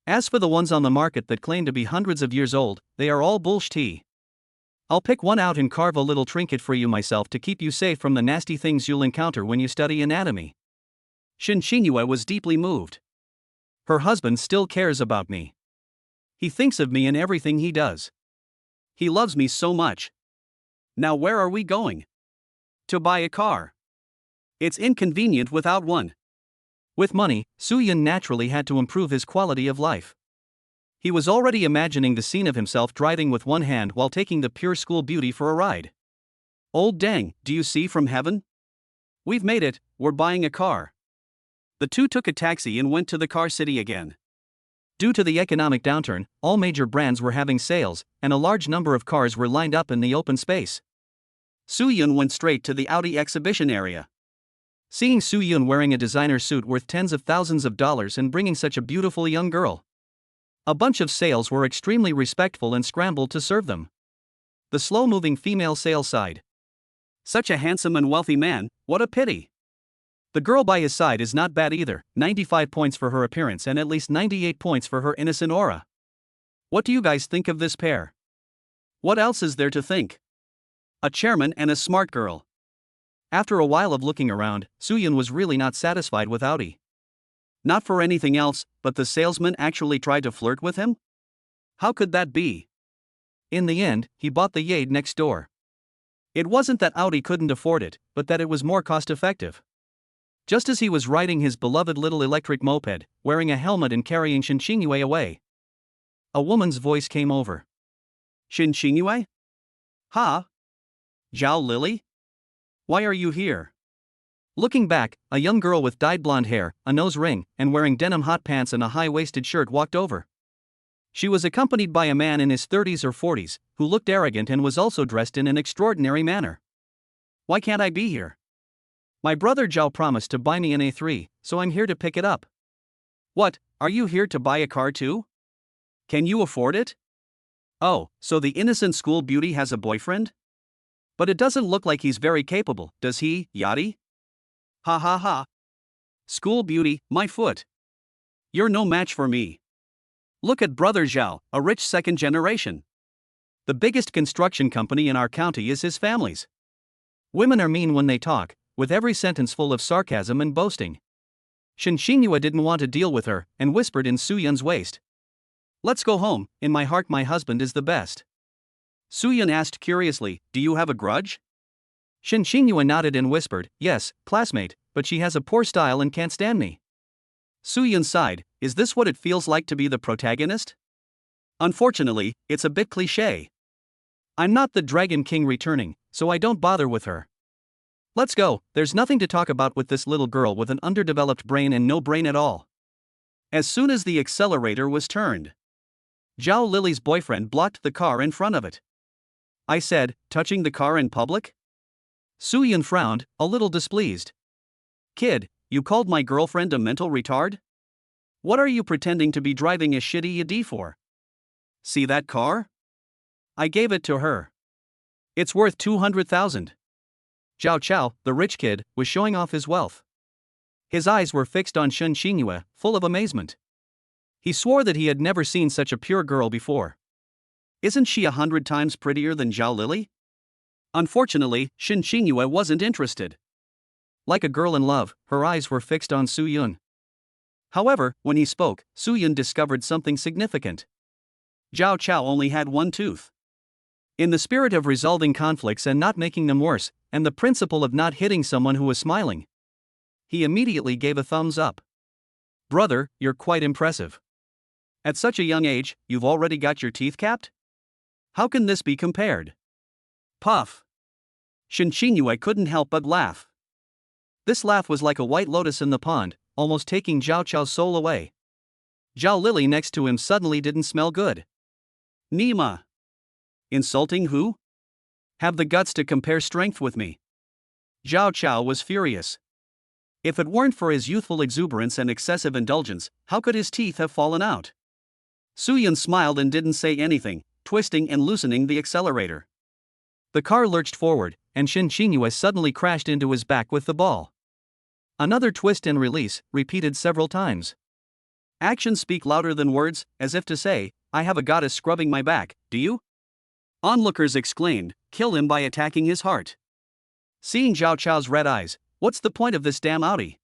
As for the ones on the market that claim to be hundreds of years old, they are all bullshit. I'll pick one out and carve a little trinket for you myself to keep you safe from the nasty things you'll encounter when you study anatomy. Shinshinue was deeply moved. Her husband still cares about me. He thinks of me in everything he does. He loves me so much. Now where are we going? To buy a car. It's inconvenient without one. With money, Suyun naturally had to improve his quality of life. He was already imagining the scene of himself driving with one hand while taking the pure school beauty for a ride. Old dang, do you see from heaven? We've made it, we're buying a car. The two took a taxi and went to the car city again. Due to the economic downturn, all major brands were having sales, and a large number of cars were lined up in the open space. Suyun went straight to the Audi exhibition area. Seeing Suyun wearing a designer suit worth tens of thousands of dollars and bringing such a beautiful young girl, a bunch of sales were extremely respectful and scrambled to serve them. The slow-moving female sales side. Such a handsome and wealthy man, what a pity. The girl by his side is not bad either, 95 points for her appearance and at least 98 points for her innocent aura. What do you guys think of this pair? What else is there to think? A chairman and a smart girl. After a while of looking around, Suyun was really not satisfied with Audi. Not for anything else, but the salesman actually tried to flirt with him? How could that be? In the end, he bought the Yade next door. It wasn't that Audi couldn't afford it, but that it was more cost-effective. Just as he was riding his beloved little electric moped, wearing a helmet and carrying Shinshinue away, a woman's voice came over. Shinshinue? Ha? Zhao Lily? Why are you here? Looking back, a young girl with dyed blonde hair, a nose ring, and wearing denim hot pants and a high-waisted shirt walked over. She was accompanied by a man in his 30s or 40s, who looked arrogant and was also dressed in an extraordinary manner. Why can't I be here? My brother Zhao promised to buy me an A3, so I'm here to pick it up. What, are you here to buy a car too? Can you afford it? Oh, so the innocent school beauty has a boyfriend? But it doesn't look like he's very capable, does he, Yachty? Ha ha ha. School beauty, my foot. You're no match for me. Look at brother Zhao, a rich second generation. The biggest construction company in our county is his family's. Women are mean when they talk, with every sentence full of sarcasm and boasting. Shinshinue didn't want to deal with her, and whispered in Suyun's waist. Let's go home, in my heart my husband is the best. Suyun asked curiously, do you have a grudge? Shinshinue nodded and whispered, yes, classmate, but she has a poor style and can't stand me. Suyun sighed, is this what it feels like to be the protagonist? Unfortunately, it's a bit cliché. I'm not the Dragon King returning, so I don't bother with her. Let's go, there's nothing to talk about with this little girl with an underdeveloped brain and no brain at all. As soon as the accelerator was turned, Zhao Lily's boyfriend blocked the car in front of it. I said, touching the car in public? Suyun frowned, a little displeased. Kid, you called my girlfriend a mental retard? What are you pretending to be driving a shitty ED for? See that car? I gave it to her. It's worth 200,000. Zhao Chao, the rich kid, was showing off his wealth. His eyes were fixed on Shinshinue, full of amazement. He swore that he had never seen such a pure girl before. Isn't she 100 times prettier than Zhao Lily? Unfortunately, Shinshinue wasn't interested. Like a girl in love, her eyes were fixed on Suyun. However, when he spoke, Suyun discovered something significant. Zhao Chao only had one tooth. In the spirit of resolving conflicts and not making them worse, and the principle of not hitting someone who was smiling, he immediately gave a thumbs up. Brother, you're quite impressive. At such a young age, you've already got your teeth capped? How can this be compared? Puff. Shin Qingyue couldn't help but laugh. This laugh was like a white lotus in the pond, almost taking Zhao Chao's soul away. Zhao Lily next to him suddenly didn't smell good. Nima. Insulting who? Have the guts to compare strength with me. Zhao Chao was furious. If it weren't for his youthful exuberance and excessive indulgence, how could his teeth have fallen out? Su Yun smiled and didn't say anything, twisting and loosening the accelerator. The car lurched forward, and Shin Qingyue suddenly crashed into his back with the ball. Another twist and release, repeated several times. Actions speak louder than words, as if to say, I have a goddess scrubbing my back, do you? Onlookers exclaimed, kill him by attacking his heart. Seeing Zhao Chao's red eyes, what's the point of this damn Audi?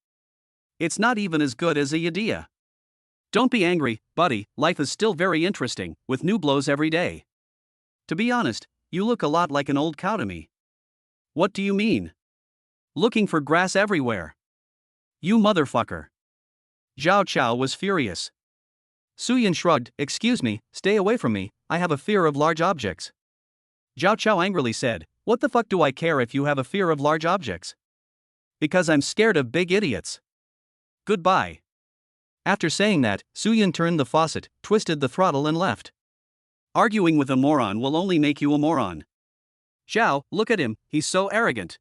It's not even as good as a Yadia. Don't be angry, buddy, life is still very interesting, with new blows every day. To be honest, you look a lot like an old cow to me. What do you mean? Looking for grass everywhere. You motherfucker. Zhao Chao was furious. Su Yun shrugged, excuse me, stay away from me, I have a fear of large objects. Zhao Chao angrily said, what the fuck do I care if you have a fear of large objects? Because I'm scared of big idiots. Goodbye. After saying that, Su Yun turned the faucet, twisted the throttle and left. Arguing with a moron will only make you a moron. Zhao, look at him, he's so arrogant.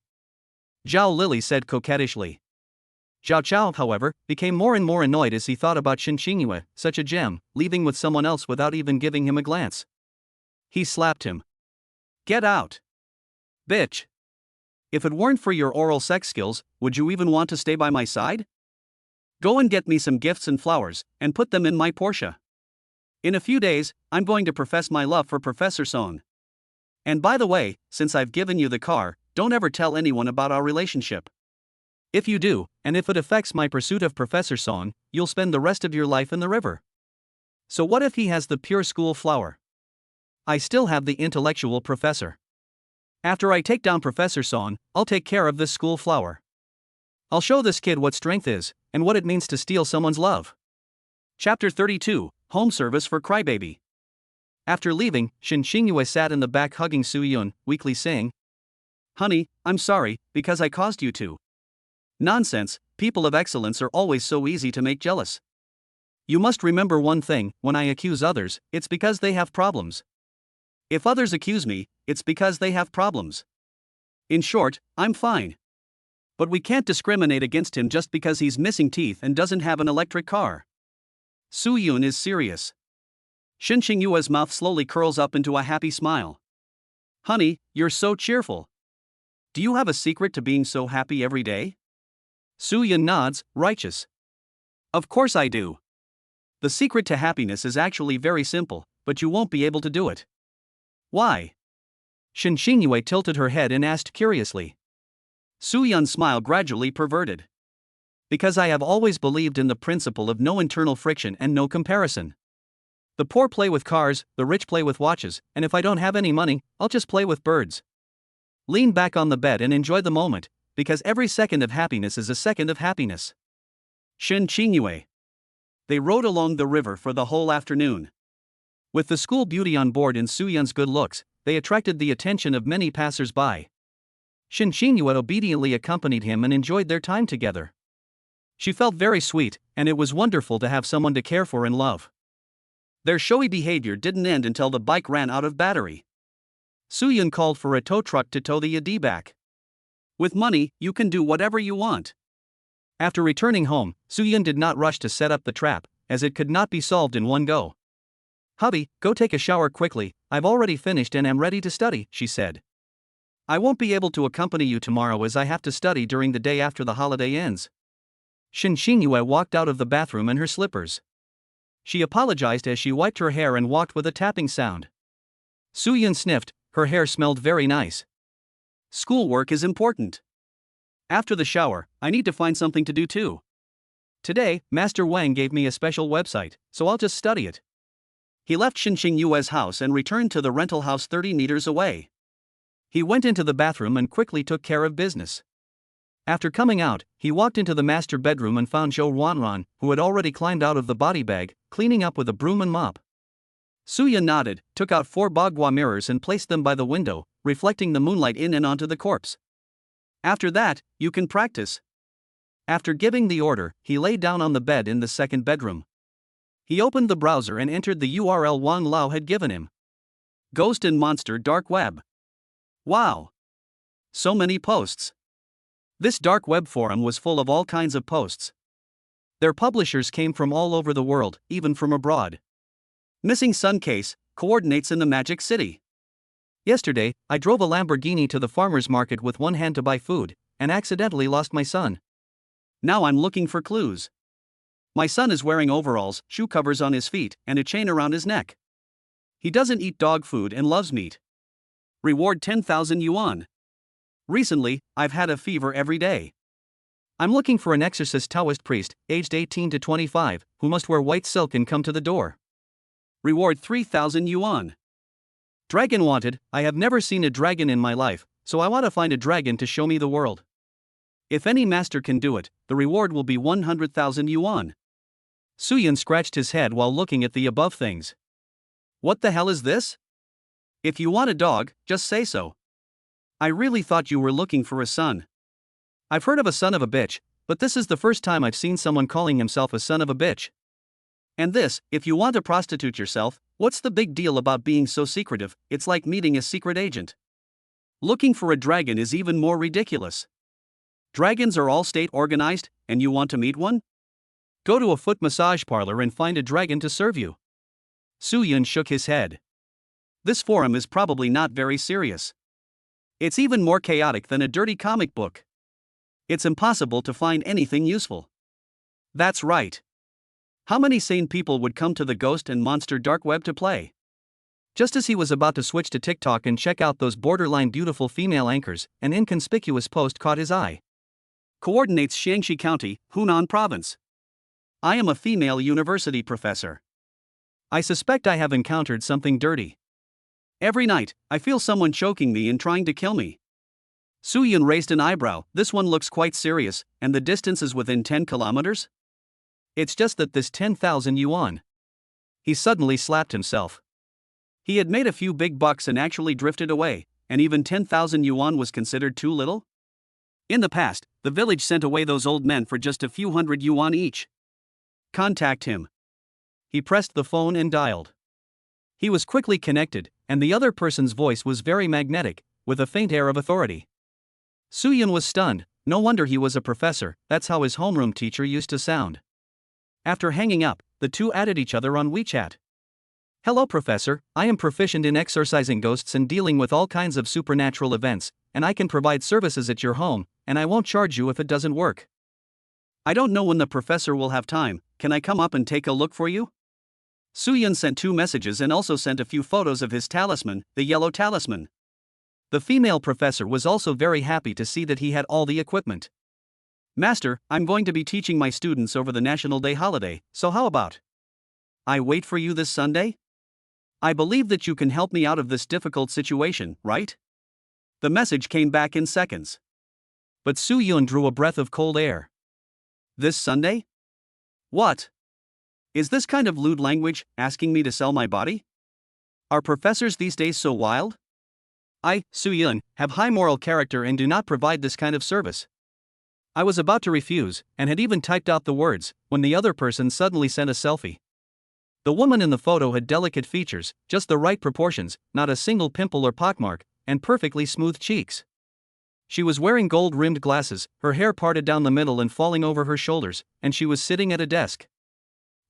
Zhao Lily said coquettishly. Zhao Chao, however, became more and more annoyed as he thought about Shin Qingyue, such a gem, leaving with someone else without even giving him a glance. He slapped him. Get out. Bitch. If it weren't for your oral sex skills, would you even want to stay by my side? Go and get me some gifts and flowers, and put them in my Porsche. In a few days, I'm going to profess my love for Professor Song. And by the way, since I've given you the car, don't ever tell anyone about our relationship. If you do, and if it affects my pursuit of Professor Song, you'll spend the rest of your life in the river. So what if he has the pure school flower? I still have the intellectual professor. After I take down Professor Song, I'll take care of this school flower. I'll show this kid what strength is, and what it means to steal someone's love. Chapter 32, Home Service for Crybaby. After leaving, Shin Qingyue sat in the back hugging Su Yun, weakly saying, Honey, I'm sorry, because I caused you to. Nonsense, people of excellence are always so easy to make jealous. You must remember one thing, when I accuse others, it's because they have problems. If others accuse me, it's because they have problems. In short, I'm fine. But we can't discriminate against him just because he's missing teeth and doesn't have an electric car. Su Yun is serious. Shin Qingyue's mouth slowly curls up into a happy smile. Honey, you're so cheerful. Do you have a secret to being so happy every day? Su Yun nods, righteous. Of course I do. The secret to happiness is actually very simple, but you won't be able to do it. Why? Shin Qingyue tilted her head and asked curiously. Su Yun's smile gradually perverted. Because I have always believed in the principle of no internal friction and no comparison. The poor play with cars, the rich play with watches, and if I don't have any money, I'll just play with birds. Lean back on the bed and enjoy the moment, because every second of happiness is a second of happiness. Shin Qingyue. They rode along the river for the whole afternoon. With the school beauty on board and Su Yun's good looks, they attracted the attention of many passers-by. Shin Qingyue obediently accompanied him and enjoyed their time together. She felt very sweet, and it was wonderful to have someone to care for and love. Their showy behavior didn't end until the bike ran out of battery. Su Yun called for a tow truck to tow the Yadi back. With money, you can do whatever you want. After returning home, Su Yun did not rush to set up the trap, as it could not be solved in one go. Hubby, go take a shower quickly, I've already finished and am ready to study, she said. I won't be able to accompany you tomorrow as I have to study during the day after the holiday ends. Shin Qingyue walked out of the bathroom in her slippers. She apologized as she wiped her hair and walked with a tapping sound. Su Yun sniffed, her hair smelled very nice. Schoolwork is important. After the shower, I need to find something to do too. Today, Master Wang gave me a special website, so I'll just study it. He left Shin Qingyue's house and returned to the rental house 30 meters away. He went into the bathroom and quickly took care of business. After coming out, he walked into the master bedroom and found Zhou Ruanran, who had already climbed out of the body bag, cleaning up with a broom and mop. Su Yun nodded, took out 4 bagua mirrors and placed them by the window, reflecting the moonlight in and onto the corpse. After that, you can practice. After giving the order, he lay down on the bed in the second bedroom. He opened the browser and entered the URL Wang Lao had given him. Ghost and Monster Dark Web. Wow! So many posts. This dark web forum was full of all kinds of posts. Their publishers came from all over the world, even from abroad. Missing son case, coordinates in the Magic City. Yesterday, I drove a Lamborghini to the farmer's market with one hand to buy food, and accidentally lost my son. Now I'm looking for clues. My son is wearing overalls, shoe covers on his feet, and a chain around his neck. He doesn't eat dog food and loves meat. Reward 10,000 yuan. Recently, I've had a fever every day. I'm looking for an exorcist Taoist priest, aged 18 to 25, who must wear white silk and come to the door. Reward 3,000 yuan. Dragon wanted. I have never seen a dragon in my life, so I want to find a dragon to show me the world. If any master can do it, the reward will be 100,000 yuan. Suyun scratched his head while looking at the above things. What the hell is this? If you want a dog, just say so. I really thought you were looking for a son. I've heard of a son of a bitch, but this is the first time I've seen someone calling himself a son of a bitch. And this, if you want to prostitute yourself, what's the big deal about being so secretive? It's like meeting a secret agent. Looking for a dragon is even more ridiculous. Dragons are all state organized, and you want to meet one? Go to a foot massage parlor and find a dragon to serve you. Suyun shook his head. This forum is probably not very serious. It's even more chaotic than a dirty comic book. It's impossible to find anything useful. That's right. How many sane people would come to the Ghost and Monster Dark Web to play? Just as he was about to switch to TikTok and check out those borderline beautiful female anchors, an inconspicuous post caught his eye. Coordinates Shaanxi County, Hunan Province. I am a female university professor. I suspect I have encountered something dirty. Every night, I feel someone choking me and trying to kill me. Suyun raised an eyebrow. This one looks quite serious, and the distance is within 10 kilometers? It's just that this 10,000 yuan. He suddenly slapped himself. He had made a few big bucks and actually drifted away, and even 10,000 yuan was considered too little? In the past, the village sent away those old men for just a few hundred yuan each. Contact him. He pressed the phone and dialed. He was quickly connected, and the other person's voice was very magnetic, with a faint air of authority. Suyun was stunned. No wonder he was a professor, that's how his homeroom teacher used to sound. After hanging up, the two added each other on WeChat. Hello professor, I am proficient in exorcising ghosts and dealing with all kinds of supernatural events, and I can provide services at your home, and I won't charge you if it doesn't work. I don't know when the professor will have time, can I come up and take a look for you? Suyun sent 2 messages and also sent a few photos of his talisman, the yellow talisman. The female professor was also very happy to see that he had all the equipment. Master, I'm going to be teaching my students over the National Day holiday, so how about I wait for you this Sunday? I believe that you can help me out of this difficult situation, right? The message came back in seconds. But Suyun drew a breath of cold air. This Sunday? What? Is this kind of lewd language, asking me to sell my body? Are professors these days so wild? I, Suyun, have high moral character and do not provide this kind of service. I was about to refuse, and had even typed out the words, when the other person suddenly sent a selfie. The woman in the photo had delicate features, just the right proportions, not a single pimple or pockmark, and perfectly smooth cheeks. She was wearing gold-rimmed glasses, her hair parted down the middle and falling over her shoulders, and she was sitting at a desk.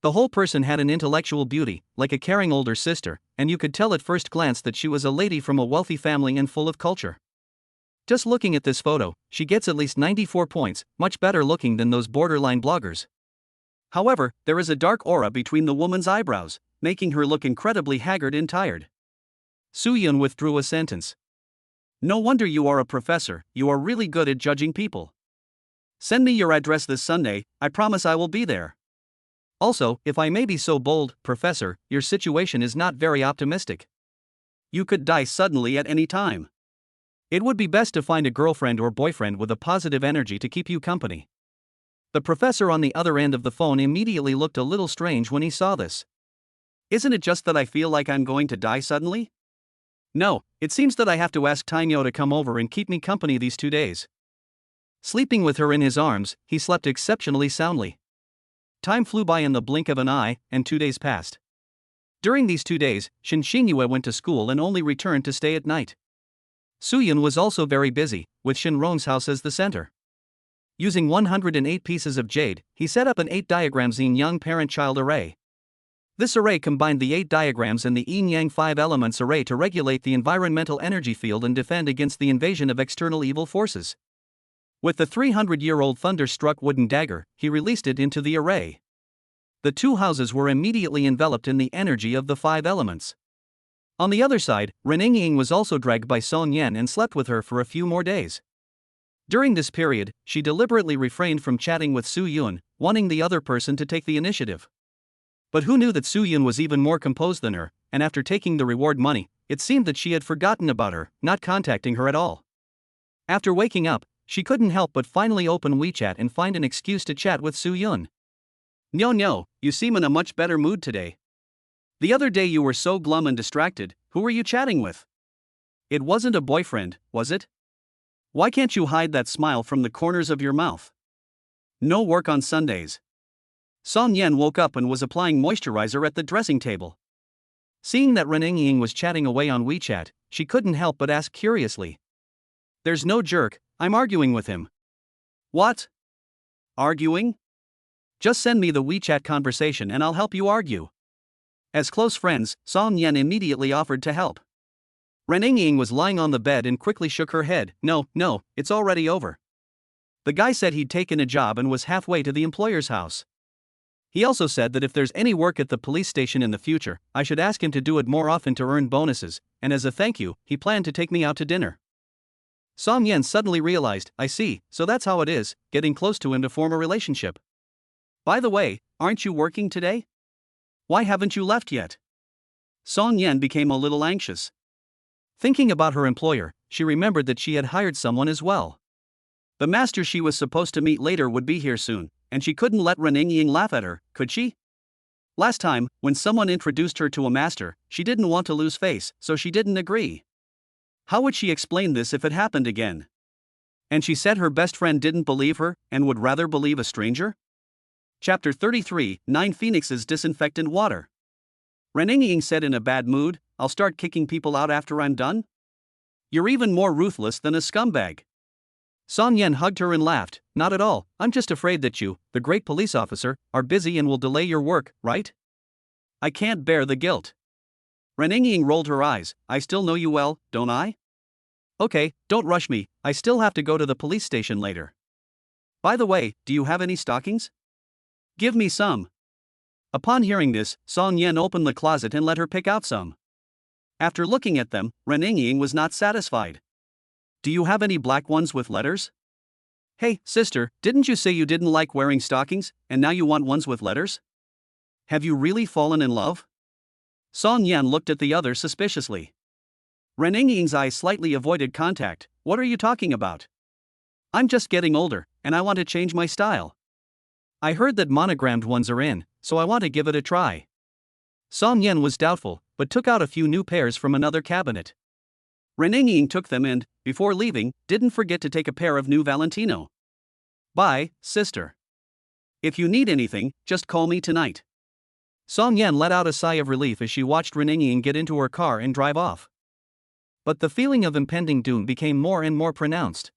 The whole person had an intellectual beauty, like a caring older sister, and you could tell at first glance that she was a lady from a wealthy family and full of culture. Just looking at this photo, she gets at least 94 points, much better looking than those borderline bloggers. However, there is a dark aura between the woman's eyebrows, making her look incredibly haggard and tired. Suyun withdrew a sentence. No wonder you are a professor, you are really good at judging people. Send me your address this Sunday, I promise I will be there. Also, if I may be so bold, Professor, your situation is not very optimistic. You could die suddenly at any time. It would be best to find a girlfriend or boyfriend with a positive energy to keep you company. The professor on the other end of the phone immediately looked a little strange when he saw this. Isn't it just that I feel like I'm going to die suddenly? No, it seems that I have to ask Tainyo to come over and keep me company these 2 days. Sleeping with her in his arms, he slept exceptionally soundly. Time flew by in the blink of an eye, and 2 days passed. During these 2 days, Shinshinyue went to school and only returned to stay at night. Suyun was also very busy, with Shinron's house as the center. Using 108 pieces of jade, he set up an 8-diagrams yin-yang parent-child array. This array combined the 8 diagrams and the yin-yang 5 elements array to regulate the environmental energy field and defend against the invasion of external evil forces. With the 300-year-old thunder-struck wooden dagger, he released it into the array. The 2 houses were immediately enveloped in the energy of the 5 elements. On the other side, Reningying was also dragged by Song Yan and slept with her for a few more days. During this period, she deliberately refrained from chatting with Su Yun, wanting the other person to take the initiative. But who knew that Su Yun was even more composed than her, and after taking the reward money, it seemed that she had forgotten about her, not contacting her at all. After waking up, she couldn't help but finally open WeChat and find an excuse to chat with Su Yun. No, you seem in a much better mood today. The other day you were so glum and distracted. Who were you chatting with? It wasn't a boyfriend, was it? Why can't you hide that smile from the corners of your mouth? No work on Sundays. Song Yan woke up and was applying moisturizer at the dressing table. Seeing that Reningying was chatting away on WeChat, she couldn't help but ask curiously. There's no jerk, I'm arguing with him. What? Arguing? Just send me the WeChat conversation and I'll help you argue. As close friends, Song Yan immediately offered to help. Reningying was lying on the bed and quickly shook her head. No, it's already over. The guy said he'd taken a job and was halfway to the employer's house. He also said that if there's any work at the police station in the future, I should ask him to do it more often to earn bonuses, and as a thank you, he planned to take me out to dinner. Song Yan suddenly realized, I see, so that's how it is, getting close to him to form a relationship. By the way, aren't you working today? Why haven't you left yet? Song Yan became a little anxious. Thinking about her employer, she remembered that she had hired someone as well. The master she was supposed to meet later would be here soon, and she couldn't let Reningying laugh at her, could she? Last time, when someone introduced her to a master, she didn't want to lose face, so she didn't agree. How would she explain this if it happened again? And she said her best friend didn't believe her, and would rather believe a stranger? Chapter 33, 9 Phoenixes Disinfectant Water. Reningying said in a bad mood, I'll start kicking people out after I'm done? You're even more ruthless than a scumbag. Song Yan hugged her and laughed, not at all, I'm just afraid that you, the great police officer, are busy and will delay your work, right? I can't bear the guilt. Reningying rolled her eyes, I still know you well, don't I? Okay, don't rush me, I still have to go to the police station later. By the way, do you have any stockings? Give me some. Upon hearing this, Song Yan opened the closet and let her pick out some. After looking at them, Reningying was not satisfied. Do you have any black ones with letters? Hey, sister, didn't you say you didn't like wearing stockings, and now you want ones with letters? Have you really fallen in love? Song Yan looked at the other suspiciously. Reningying's eyes slightly avoided contact. What are you talking about? I'm just getting older, and I want to change my style. I heard that monogrammed ones are in, so I want to give it a try. Song Yan was doubtful, but took out a few new pairs from another cabinet. Reningying took them and, before leaving, didn't forget to take a pair of new Valentino. Bye, sister. If you need anything, just call me tonight. Song Yan let out a sigh of relief as she watched Reningying get into her car and drive off. But the feeling of impending doom became more and more pronounced.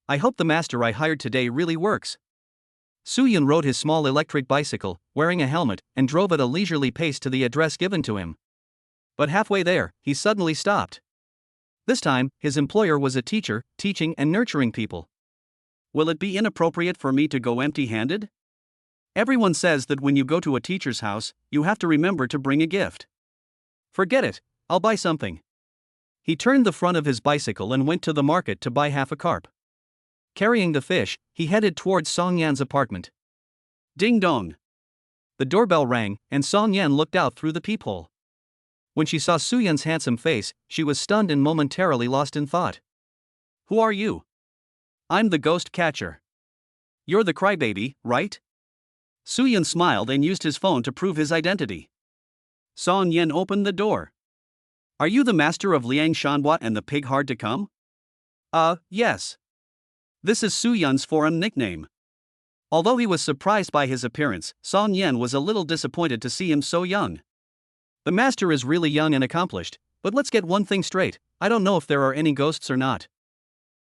I hope the master I hired today really works. Suyun rode his small electric bicycle, wearing a helmet, and drove at a leisurely pace to the address given to him. But halfway there, he suddenly stopped. This time, his employer was a teacher, teaching and nurturing people. Will it be inappropriate for me to go empty-handed? Everyone says that when you go to a teacher's house, you have to remember to bring a gift. Forget it, I'll buy something. He turned the front of his bicycle and went to the market to buy half a carp. Carrying the fish, he headed towards Song Yan's apartment. Ding dong. The doorbell rang, and Song Yan looked out through the peephole. When she saw Suyun's handsome face, she was stunned and momentarily lost in thought. Who are you? I'm the ghost catcher. You're the crybaby, right? Suyun smiled and used his phone to prove his identity. Song Yan opened the door. Are you the master of Liang Shanhua and the pig hard to come? Yes. This is Su Yun's foreign nickname. Although he was surprised by his appearance, Song Yen was a little disappointed to see him so young. The master is really young and accomplished, but let's get one thing straight, I don't know if there are any ghosts or not.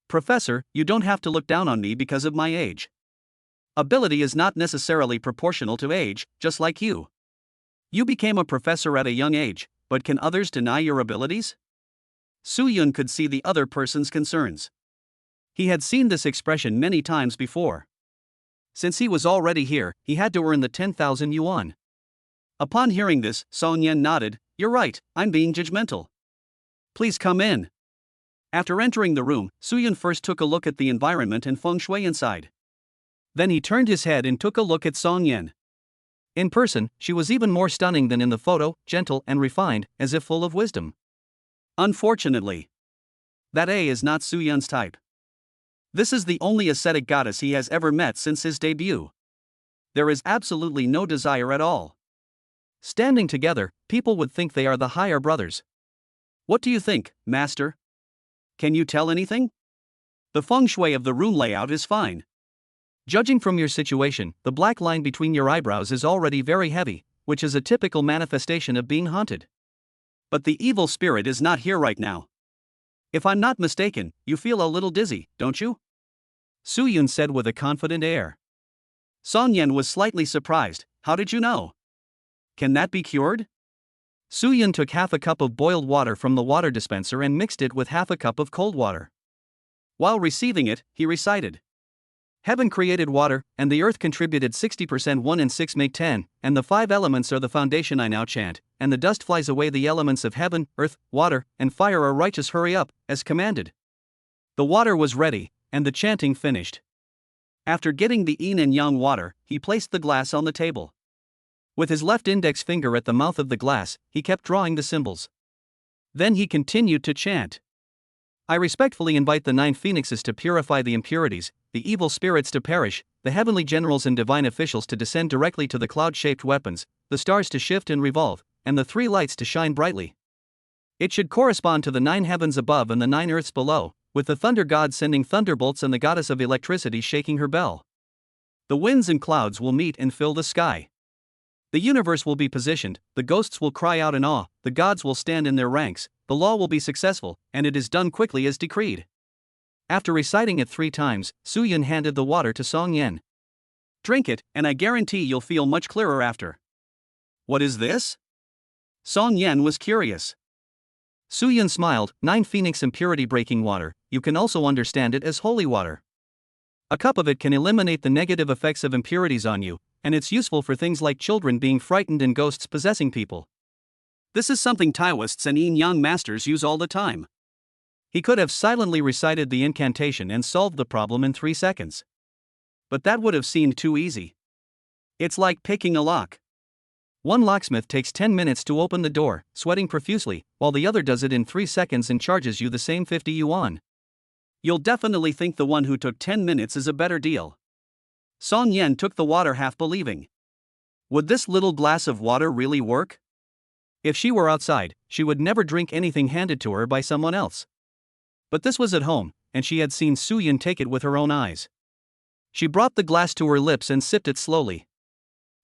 Professor, you don't have to look down on me because of my age. Ability is not necessarily proportional to age, just like you. You became a professor at a young age, but can others deny your abilities? Su Yun could see the other person's concerns. He had seen this expression many times before. Since he was already here, he had to earn the 10,000 yuan. Upon hearing this, Song Yen nodded, "You're right, I'm being judgmental. Please come in." After entering the room, Su Yun first took a look at the environment and feng shui inside. Then he turned his head and took a look at Song Yen. In person, she was even more stunning than in the photo, gentle and refined, as if full of wisdom. Unfortunately, that A is not Su Yun's type. This is the only ascetic goddess he has ever met since his debut. There is absolutely no desire at all. Standing together, people would think they are the higher brothers. What do you think, master? Can you tell anything? The feng shui of the room layout is fine. Judging from your situation, the black line between your eyebrows is already very heavy, which is a typical manifestation of being haunted. But the evil spirit is not here right now. If I'm not mistaken, you feel a little dizzy, don't you? Su Yun said with a confident air. Song Yen was slightly surprised. How did you know? Can that be cured? Su Yun took half a cup of boiled water from the water dispenser and mixed it with half a cup of cold water. While receiving it, he recited. Heaven created water, and the earth contributed 60%. 1 and 6 make 10, and the 5 elements are the foundation I now chant, and the dust flies away. The elements of heaven, earth, water, and fire are righteous. Hurry up, as commanded. The water was ready, and the chanting finished. After getting the yin and yang water, he placed the glass on the table. With his left index finger at the mouth of the glass, he kept drawing the symbols. Then he continued to chant. I respectfully invite the 9 phoenixes to purify the impurities, the evil spirits to perish, the heavenly generals and divine officials to descend directly to the cloud-shaped weapons, the stars to shift and revolve, and the 3 lights to shine brightly. It should correspond to the 9 heavens above and the 9 earths below, with the thunder god sending thunderbolts and the goddess of electricity shaking her bell. The winds and clouds will meet and fill the sky. The universe will be positioned, the ghosts will cry out in awe, the gods will stand in their ranks, the law will be successful, and it is done quickly as decreed. After reciting it 3 times, Su Yun handed the water to Song Yen. Drink it, and I guarantee you'll feel much clearer after. What is this? Song Yen was curious. Su Yun smiled. 9 phoenix impurity breaking water, you can also understand it as holy water. A cup of it can eliminate the negative effects of impurities on you, and it's useful for things like children being frightened and ghosts possessing people. This is something Taoists and yin-yang masters use all the time. He could have silently recited the incantation and solved the problem in 3 seconds. But that would have seemed too easy. It's like picking a lock. One locksmith takes 10 minutes to open the door, sweating profusely, while the other does it in 3 seconds and charges you the same 50 yuan. You'll definitely think the one who took 10 minutes is a better deal. Song Yen took the water half believing. Would this little glass of water really work? If she were outside, she would never drink anything handed to her by someone else. But this was at home, and she had seen Su Yun take it with her own eyes. She brought the glass to her lips and sipped it slowly.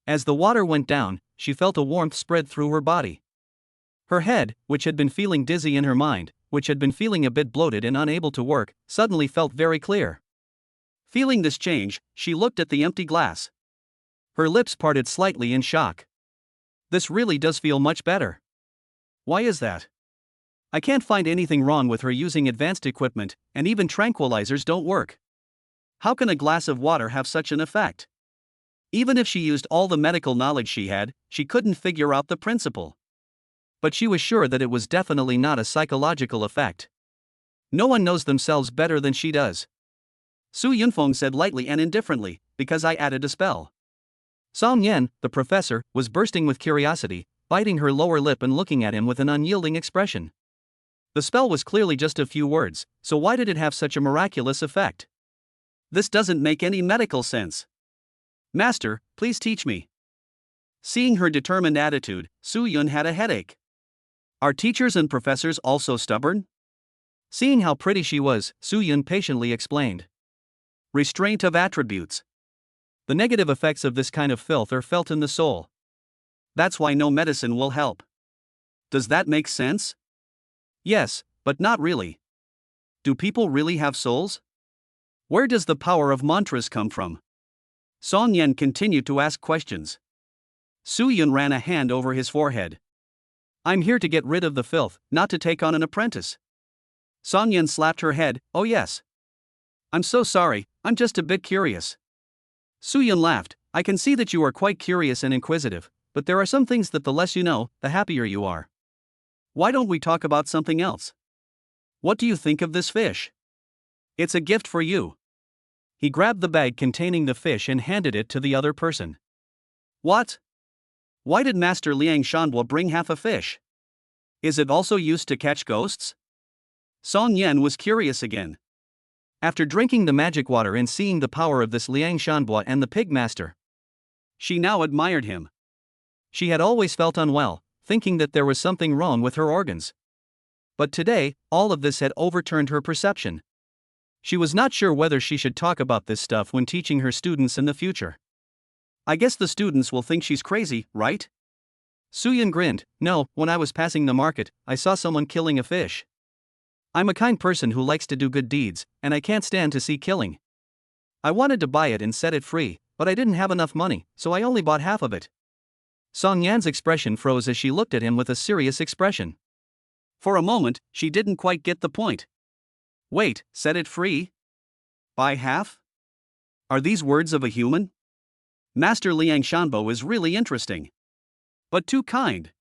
As the water went down, she felt a warmth spread through her body. Her head, which had been feeling dizzy, in her mind, which had been feeling a bit bloated and unable to work, suddenly felt very clear. Feeling this change, she looked at the empty glass. Her lips parted slightly in shock. This really does feel much better. Why is that? I can't find anything wrong with her using advanced equipment, and even tranquilizers don't work. How can a glass of water have such an effect? Even if she used all the medical knowledge she had, she couldn't figure out the principle. But she was sure that it was definitely not a psychological effect. No one knows themselves better than she does. Su Yunfeng said lightly and indifferently, because I added a spell. Song Yen, the professor, was bursting with curiosity, biting her lower lip and looking at him with an unyielding expression. The spell was clearly just a few words, so why did it have such a miraculous effect? This doesn't make any medical sense. Master, please teach me. Seeing her determined attitude, Su Yun had a headache. Are teachers and professors also stubborn? Seeing how pretty she was, Su-yun patiently explained. Restraint of attributes. The negative effects of this kind of filth are felt in the soul. That's why no medicine will help. Does that make sense? Yes, but not really. Do people really have souls? Where does the power of mantras come from? Song Yen continued to ask questions. Su-yun ran a hand over his forehead. I'm here to get rid of the filth, not to take on an apprentice. Song Yen slapped her head. Oh yes. I'm so sorry, I'm just a bit curious. Su-yun laughed. I can see that you are quite curious and inquisitive, but there are some things that the less you know, the happier you are. Why don't we talk about something else? What do you think of this fish? It's a gift for you. He grabbed the bag containing the fish and handed it to the other person. What? Why did Master Liang Shanbo bring half a fish? Is it also used to catch ghosts? Song Yen was curious again. After drinking the magic water and seeing the power of this Liang Shanbo and the pig master, she now admired him. She had always felt unwell, thinking that there was something wrong with her organs. But today, all of this had overturned her perception. She was not sure whether she should talk about this stuff when teaching her students in the future. I guess the students will think she's crazy, right? Su-yun grinned. No, when I was passing the market, I saw someone killing a fish. I'm a kind person who likes to do good deeds, and I can't stand to see killing. I wanted to buy it and set it free, but I didn't have enough money, so I only bought half of it. Song Yan's expression froze as she looked at him with a serious expression. For a moment, she didn't quite get the point. Wait, set it free? Buy half? Are these words of a human? Master Liang Shanbo is really interesting. But too kind.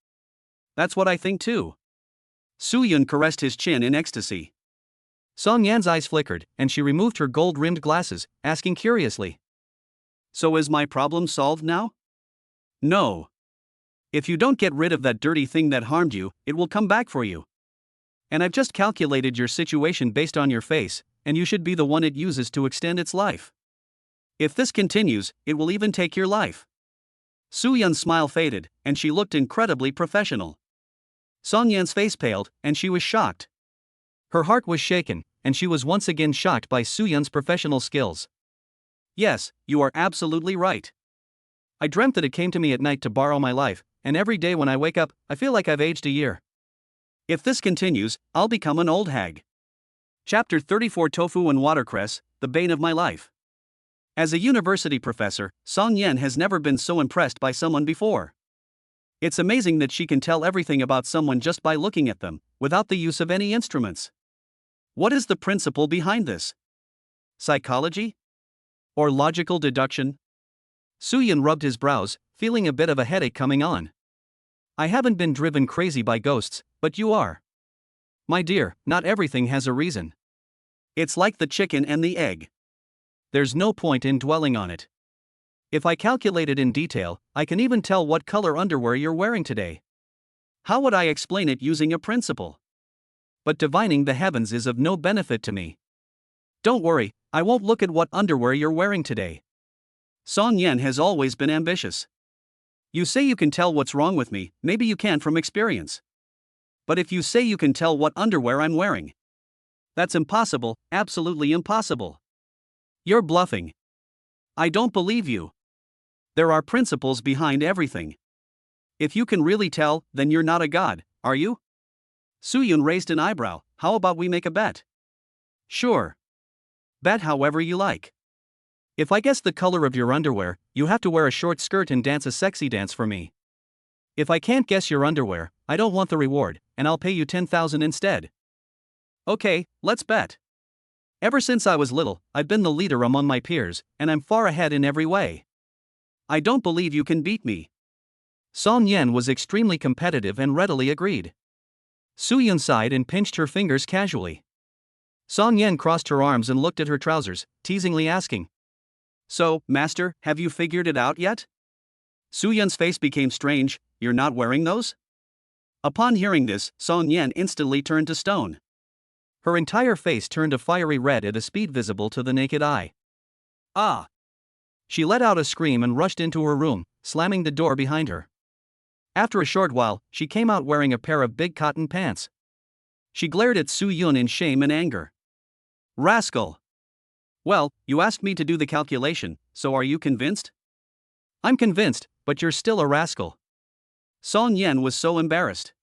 That's what I think too. Su-yun caressed his chin in ecstasy. Song Yan's eyes flickered, and she removed her gold-rimmed glasses, asking curiously. So is my problem solved now? No. If you don't get rid of that dirty thing that harmed you, it will come back for you. And I've just calculated your situation based on your face, and you should be the one it uses to extend its life. If this continues, it will even take your life. Su-yun's smile faded, and she looked incredibly professional. Song Yan's face paled, and she was shocked. Her heart was shaken, and she was once again shocked by Su-yun's professional skills. Yes, you are absolutely right. I dreamt that it came to me at night to borrow my life, and every day when I wake up, I feel like I've aged a year. If this continues, I'll become an old hag. Chapter 34 Tofu and Watercress, the bane of my life. As a university professor, Song Yen has never been so impressed by someone before. It's amazing that she can tell everything about someone just by looking at them, without the use of any instruments. What is the principle behind this? Psychology? Or logical deduction? Su-yun rubbed his brows, feeling a bit of a headache coming on. I haven't been driven crazy by ghosts, but you are. My dear, not everything has a reason. It's like the chicken and the egg. There's no point in dwelling on it. If I calculate it in detail, I can even tell what color underwear you're wearing today. How would I explain it using a principle? But divining the heavens is of no benefit to me. Don't worry, I won't look at what underwear you're wearing today. Song Yen has always been ambitious. You say you can tell what's wrong with me, maybe you can from experience. But if you say you can tell what underwear I'm wearing, that's impossible, absolutely impossible. You're bluffing. I don't believe you. There are principles behind everything. If you can really tell, then you're not a god, are you? Su-yun raised an eyebrow. How about we make a bet? Sure. Bet however you like. If I guess the color of your underwear, you have to wear a short skirt and dance a sexy dance for me. If I can't guess your underwear, I don't want the reward, and I'll pay you 10,000 instead. Okay, let's bet. Ever since I was little, I've been the leader among my peers, and I'm far ahead in every way. I don't believe you can beat me. Song Yen was extremely competitive and readily agreed. Su-yun sighed and pinched her fingers casually. Song Yen crossed her arms and looked at her trousers, teasingly asking. So, master, have you figured it out yet? Su-yun's face became strange. You're not wearing those? Upon hearing this, Song Yen instantly turned to stone. Her entire face turned a fiery red at a speed visible to the naked eye. Ah! She let out a scream and rushed into her room, slamming the door behind her. After a short while, she came out wearing a pair of big cotton pants. She glared at Soo-yoon in shame and anger. Rascal! Well, you asked me to do the calculation, so are you convinced? I'm convinced, but you're still a rascal. Song-yen was so embarrassed.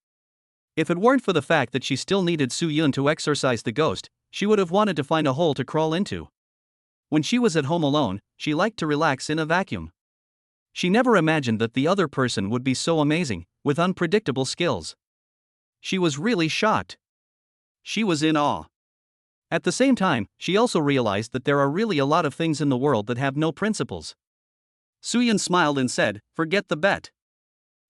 If it weren't for the fact that she still needed Soo-yoon to exorcise the ghost, she would have wanted to find a hole to crawl into. When she was at home alone, she liked to relax in a vacuum. She never imagined that the other person would be so amazing, with unpredictable skills. She was really shocked. She was in awe. At the same time, she also realized that there are really a lot of things in the world that have no principles. Soo-yoon smiled and said, "Forget the bet.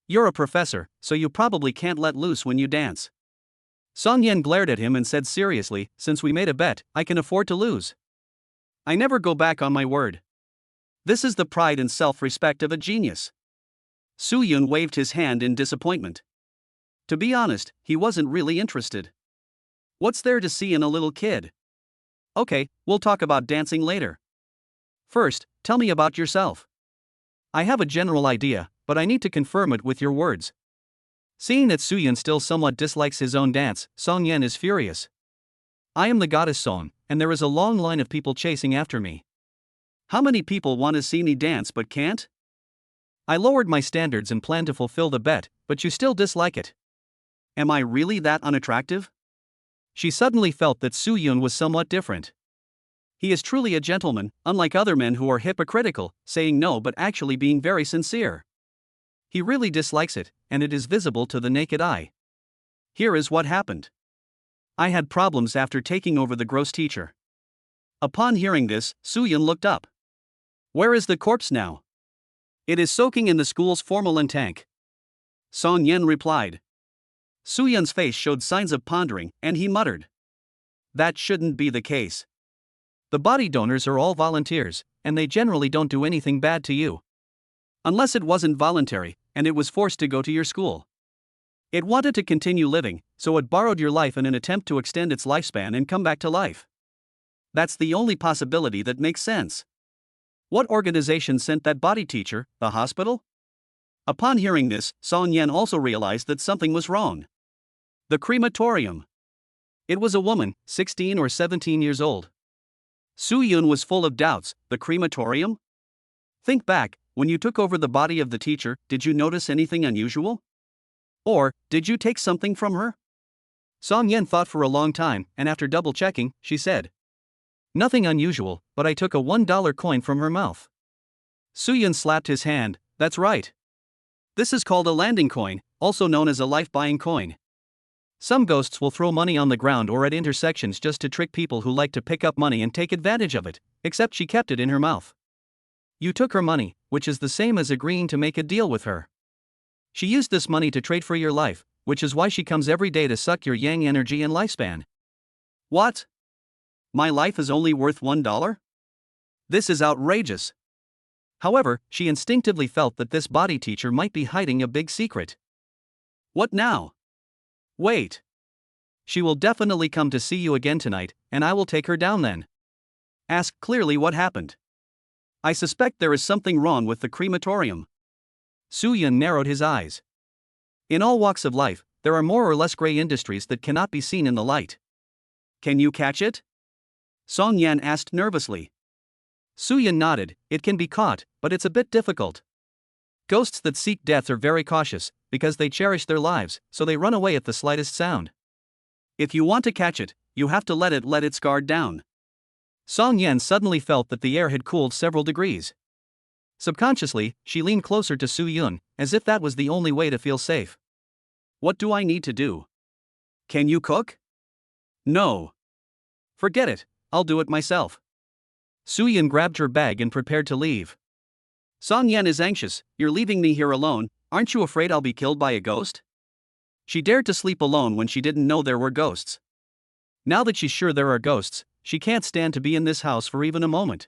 You're a professor, so you probably can't let loose when you dance." Song-yen glared at him and said seriously, "Since we made a bet, I can afford to lose. I never go back on my word. This is the pride and self-respect of a genius." Soo-yoon waved his hand in disappointment. To be honest, he wasn't really interested. What's there to see in a little kid? Okay, we'll talk about dancing later. First, tell me about yourself. I have a general idea, but I need to confirm it with your words. Seeing that Soo-yoon still somewhat dislikes his own dance, Song-yen is furious. I am the goddess Song, and there is a long line of people chasing after me. How many people want to see me dance but can't? I lowered my standards and plan to fulfill the bet, but you still dislike it. Am I really that unattractive? She suddenly felt that Soo-yoon was somewhat different. He is truly a gentleman, unlike other men who are hypocritical, saying no but actually being very sincere. He really dislikes it, and it is visible to the naked eye. Here is what happened. I had problems after taking over the gross teacher. Upon hearing this, Soo-yoon looked up. Where is the corpse now? It is soaking in the school's formalin tank. Song-yen replied. Soo-yoon's face showed signs of pondering, and he muttered. That shouldn't be the case. The body donors are all volunteers, and they generally don't do anything bad to you. Unless it wasn't voluntary, and it was forced to go to your school. It wanted to continue living, so it borrowed your life in an attempt to extend its lifespan and come back to life. That's the only possibility that makes sense. What organization sent that body teacher, the hospital? Upon hearing this, Song-yen also realized that something was wrong. The crematorium. It was a woman, 16 or 17 years old. Soo-yoon was full of doubts. The crematorium? Think back, when you took over the body of the teacher, did you notice anything unusual? Or, did you take something from her? Song-yen thought for a long time, and after double-checking, she said. Nothing unusual, but I took a $1 coin from her mouth. Soo-yoon slapped his hand. That's right. This is called a landing coin, also known as a life-buying coin. Some ghosts will throw money on the ground or at intersections just to trick people who like to pick up money and take advantage of it, except she kept it in her mouth. You took her money, which is the same as agreeing to make a deal with her. She used this money to trade for your life, which is why she comes every day to suck your yang energy and lifespan. What? My life is only worth $1? This is outrageous. However, she instinctively felt that this body teacher might be hiding a big secret. What now? Wait. She will definitely come to see you again tonight, and I will take her down then. Ask clearly what happened. I suspect there is something wrong with the crematorium. Soo-yoon narrowed his eyes. In all walks of life, there are more or less gray industries that cannot be seen in the light. Can you catch it? Song-yen asked nervously. Soo-yoon nodded. It can be caught, but it's a bit difficult. Ghosts that seek death are very cautious, because they cherish their lives, so they run away at the slightest sound. If you want to catch it, you have to let its guard down. Song-yen suddenly felt that the air had cooled several degrees. Subconsciously, she leaned closer to Soo-yoon, as if that was the only way to feel safe. What do I need to do? Can you cook? No. Forget it, I'll do it myself. Soo-yoon grabbed her bag and prepared to leave. Song-yen is anxious. You're leaving me here alone, aren't you afraid I'll be killed by a ghost? She dared to sleep alone when she didn't know there were ghosts. Now that she's sure there are ghosts, she can't stand to be in this house for even a moment.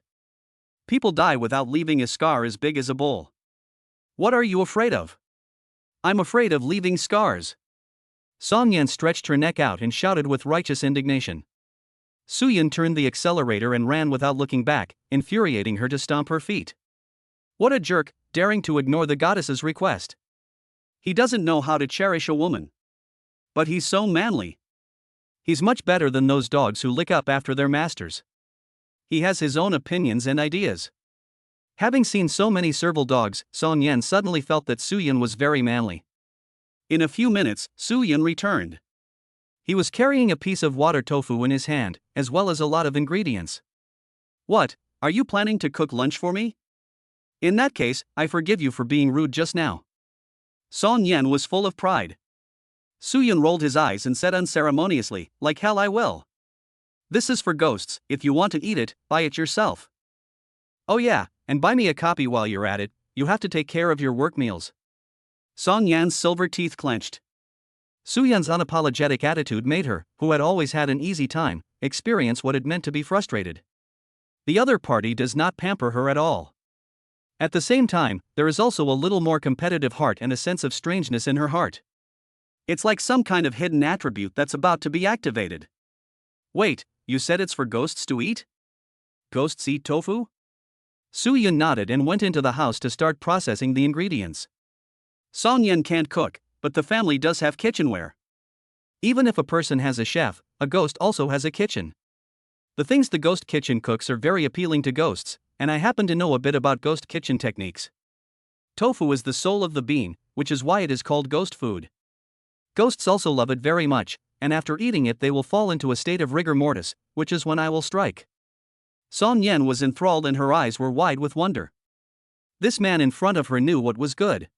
People die without leaving a scar as big as a bowl. What are you afraid of? I'm afraid of leaving scars. Song-yen stretched her neck out and shouted with righteous indignation. Soo-yoon turned the accelerator and ran without looking back, infuriating her to stomp her feet. What a jerk, daring to ignore the goddess's request. He doesn't know how to cherish a woman. But he's so manly. He's much better than those dogs who lick up after their masters. He has his own opinions and ideas. Having seen so many serval dogs, Song Yan suddenly felt that Soo-Yun was very manly. In a few minutes, Soo-Yun returned. He was carrying a piece of water tofu in his hand, as well as a lot of ingredients. What, are you planning to cook lunch for me? In that case, I forgive you for being rude just now. Song Yan was full of pride. Soo-Yun rolled his eyes and said unceremoniously, like hell I will. This is for ghosts, if you want to eat it, buy it yourself. Oh yeah, and buy me a copy while you're at it, you have to take care of your work meals. Song Yan's silver teeth clenched. Soo-Yun's unapologetic attitude made her, who had always had an easy time, experience what it meant to be frustrated. The other party does not pamper her at all. At the same time, there is also a little more competitive heart and a sense of strangeness in her heart. It's like some kind of hidden attribute that's about to be activated. Wait, you said it's for ghosts to eat? Ghosts eat tofu? Soo-Yun nodded and went into the house to start processing the ingredients. Song Yan can't cook, but the family does have kitchenware. Even if a person has a chef, a ghost also has a kitchen. The things the ghost kitchen cooks are very appealing to ghosts, and I happen to know a bit about ghost kitchen techniques. Tofu is the soul of the bean, which is why it is called ghost food. Ghosts also love it very much, and after eating it they will fall into a state of rigor mortis, which is when I will strike. Song Yan was enthralled and her eyes were wide with wonder. This man in front of her knew what was good.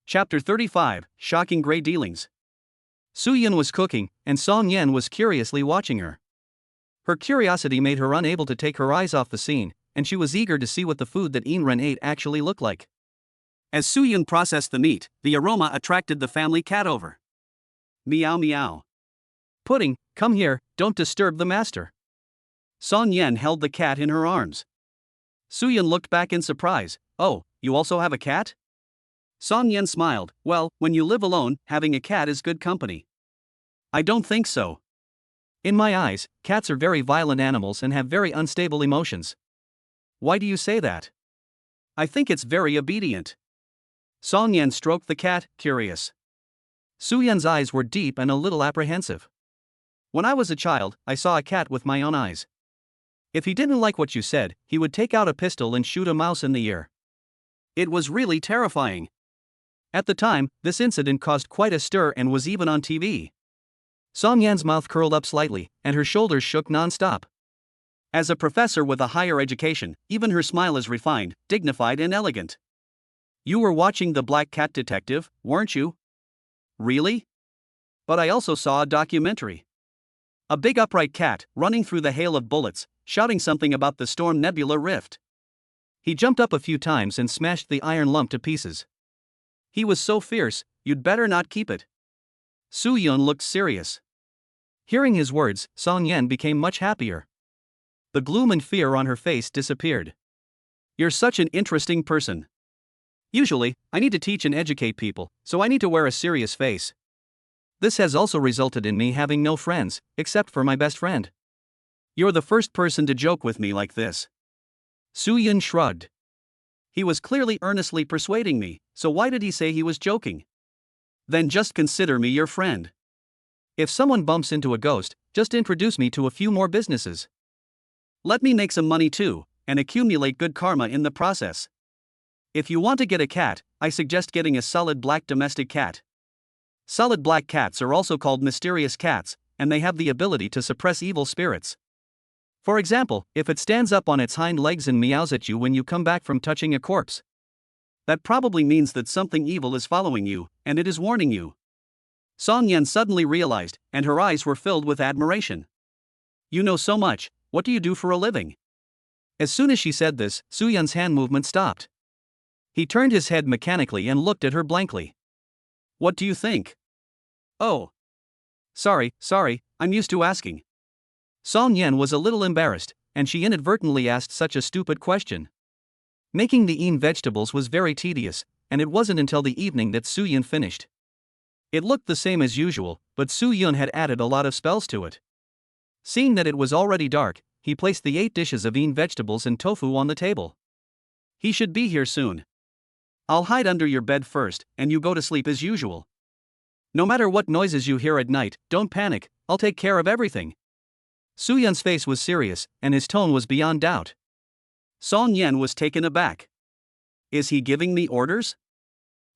Chapter 35, Shocking Grey Dealings. Soo-Yun was cooking, and Song Yan was curiously watching her. Her curiosity made her unable to take her eyes off the scene, and she was eager to see what the food that In-Ren ate actually looked like. As Soo-Yun processed the meat, the aroma attracted the family cat over. Meow meow. Pudding, come here, don't disturb the master. Song Yan held the cat in her arms. Soo-Yun looked back in surprise. Oh, you also have a cat? Song Yan smiled. Well, when you live alone, having a cat is good company. I don't think so. In my eyes, cats are very violent animals and have very unstable emotions. Why do you say that? I think it's very obedient. Song Yan stroked the cat, curious. Soo-Yun's eyes were deep and a little apprehensive. When I was a child, I saw a cat with my own eyes. If he didn't like what you said, he would take out a pistol and shoot a mouse in the ear. It was really terrifying. At the time, this incident caused quite a stir and was even on TV. Song Yan's mouth curled up slightly, and her shoulders shook non-stop. As a professor with a higher education, even her smile is refined, dignified and elegant. You were watching The Black Cat Detective, weren't you? Really? But I also saw a documentary. A big upright cat, running through the hail of bullets, shouting something about the storm nebula rift. He jumped up a few times and smashed the iron lump to pieces. He was so fierce, you'd better not keep it. Soo-Yun looked serious. Hearing his words, Song Yan became much happier. The gloom and fear on her face disappeared. You're such an interesting person. Usually, I need to teach and educate people, so I need to wear a serious face. This has also resulted in me having no friends, except for my best friend. You're the first person to joke with me like this. Soo-Yun shrugged. He was clearly earnestly persuading me, so why did he say he was joking? Then just consider me your friend. If someone bumps into a ghost, just introduce me to a few more businesses. Let me make some money too, and accumulate good karma in the process. If you want to get a cat, I suggest getting a solid black domestic cat. Solid black cats are also called mysterious cats, and they have the ability to suppress evil spirits. For example, if it stands up on its hind legs and meows at you when you come back from touching a corpse, that probably means that something evil is following you, and it is warning you. Song Yan suddenly realized, and her eyes were filled with admiration. You know so much, what do you do for a living? As soon as she said this, Soo-Yun's hand movement stopped. He turned his head mechanically and looked at her blankly. What do you think? Oh. Sorry, I'm used to asking. Song Yan was a little embarrassed, and she inadvertently asked such a stupid question. Making the vegetables was very tedious, and it wasn't until the evening that Soo-Yun finished. It looked the same as usual, but Soo-Yun had added a lot of spells to it. Seeing that it was already dark, he placed the 8 dishes of vegetables and tofu on the table. He should be here soon. I'll hide under your bed first, and you go to sleep as usual. No matter what noises you hear at night, don't panic, I'll take care of everything. Soo-yeon's face was serious, and his tone was beyond doubt. Song Yen was taken aback. Is he giving me orders?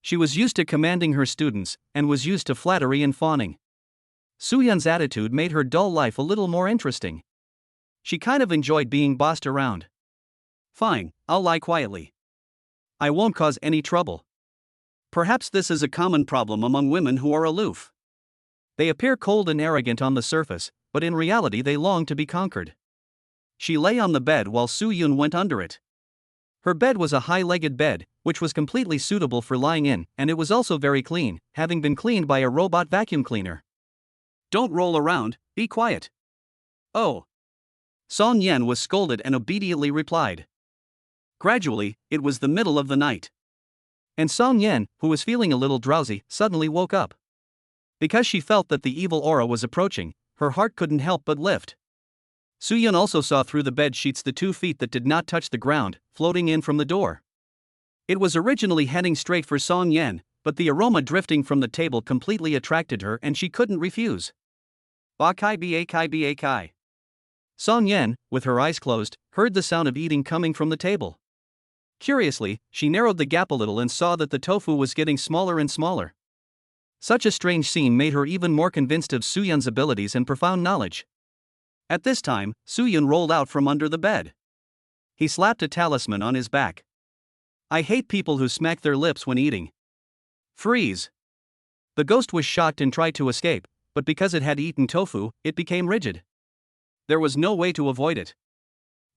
She was used to commanding her students, and was used to flattery and fawning. Soo-yeon's attitude made her dull life a little more interesting. She kind of enjoyed being bossed around. Fine, I'll lie quietly. I won't cause any trouble. Perhaps this is a common problem among women who are aloof. They appear cold and arrogant on the surface, but in reality they long to be conquered. She lay on the bed while Soo-yeon went under it. Her bed was a high-legged bed, which was completely suitable for lying in, and it was also very clean, having been cleaned by a robot vacuum cleaner. Don't roll around, be quiet. Oh. Song Yen was scolded and obediently replied. Gradually, it was the middle of the night. And Song Yen, who was feeling a little drowsy, suddenly woke up. Because she felt that the evil aura was approaching, her heart couldn't help but lift. Soo-yeon also saw through the bed sheets the 2 feet that did not touch the ground, floating in from the door. It was originally heading straight for Song Yen, but the aroma drifting from the table completely attracted her and she couldn't refuse. Bakai bakai. Song Yen, with her eyes closed, heard the sound of eating coming from the table. Curiously, she narrowed the gap a little and saw that the tofu was getting smaller and smaller. Such a strange scene made her even more convinced of Soo-yeon's abilities and profound knowledge. At this time, Soo-yeon rolled out from under the bed. He slapped a talisman on his back. I hate people who smack their lips when eating. Freeze. The ghost was shocked and tried to escape, but because it had eaten tofu, it became rigid. There was no way to avoid it.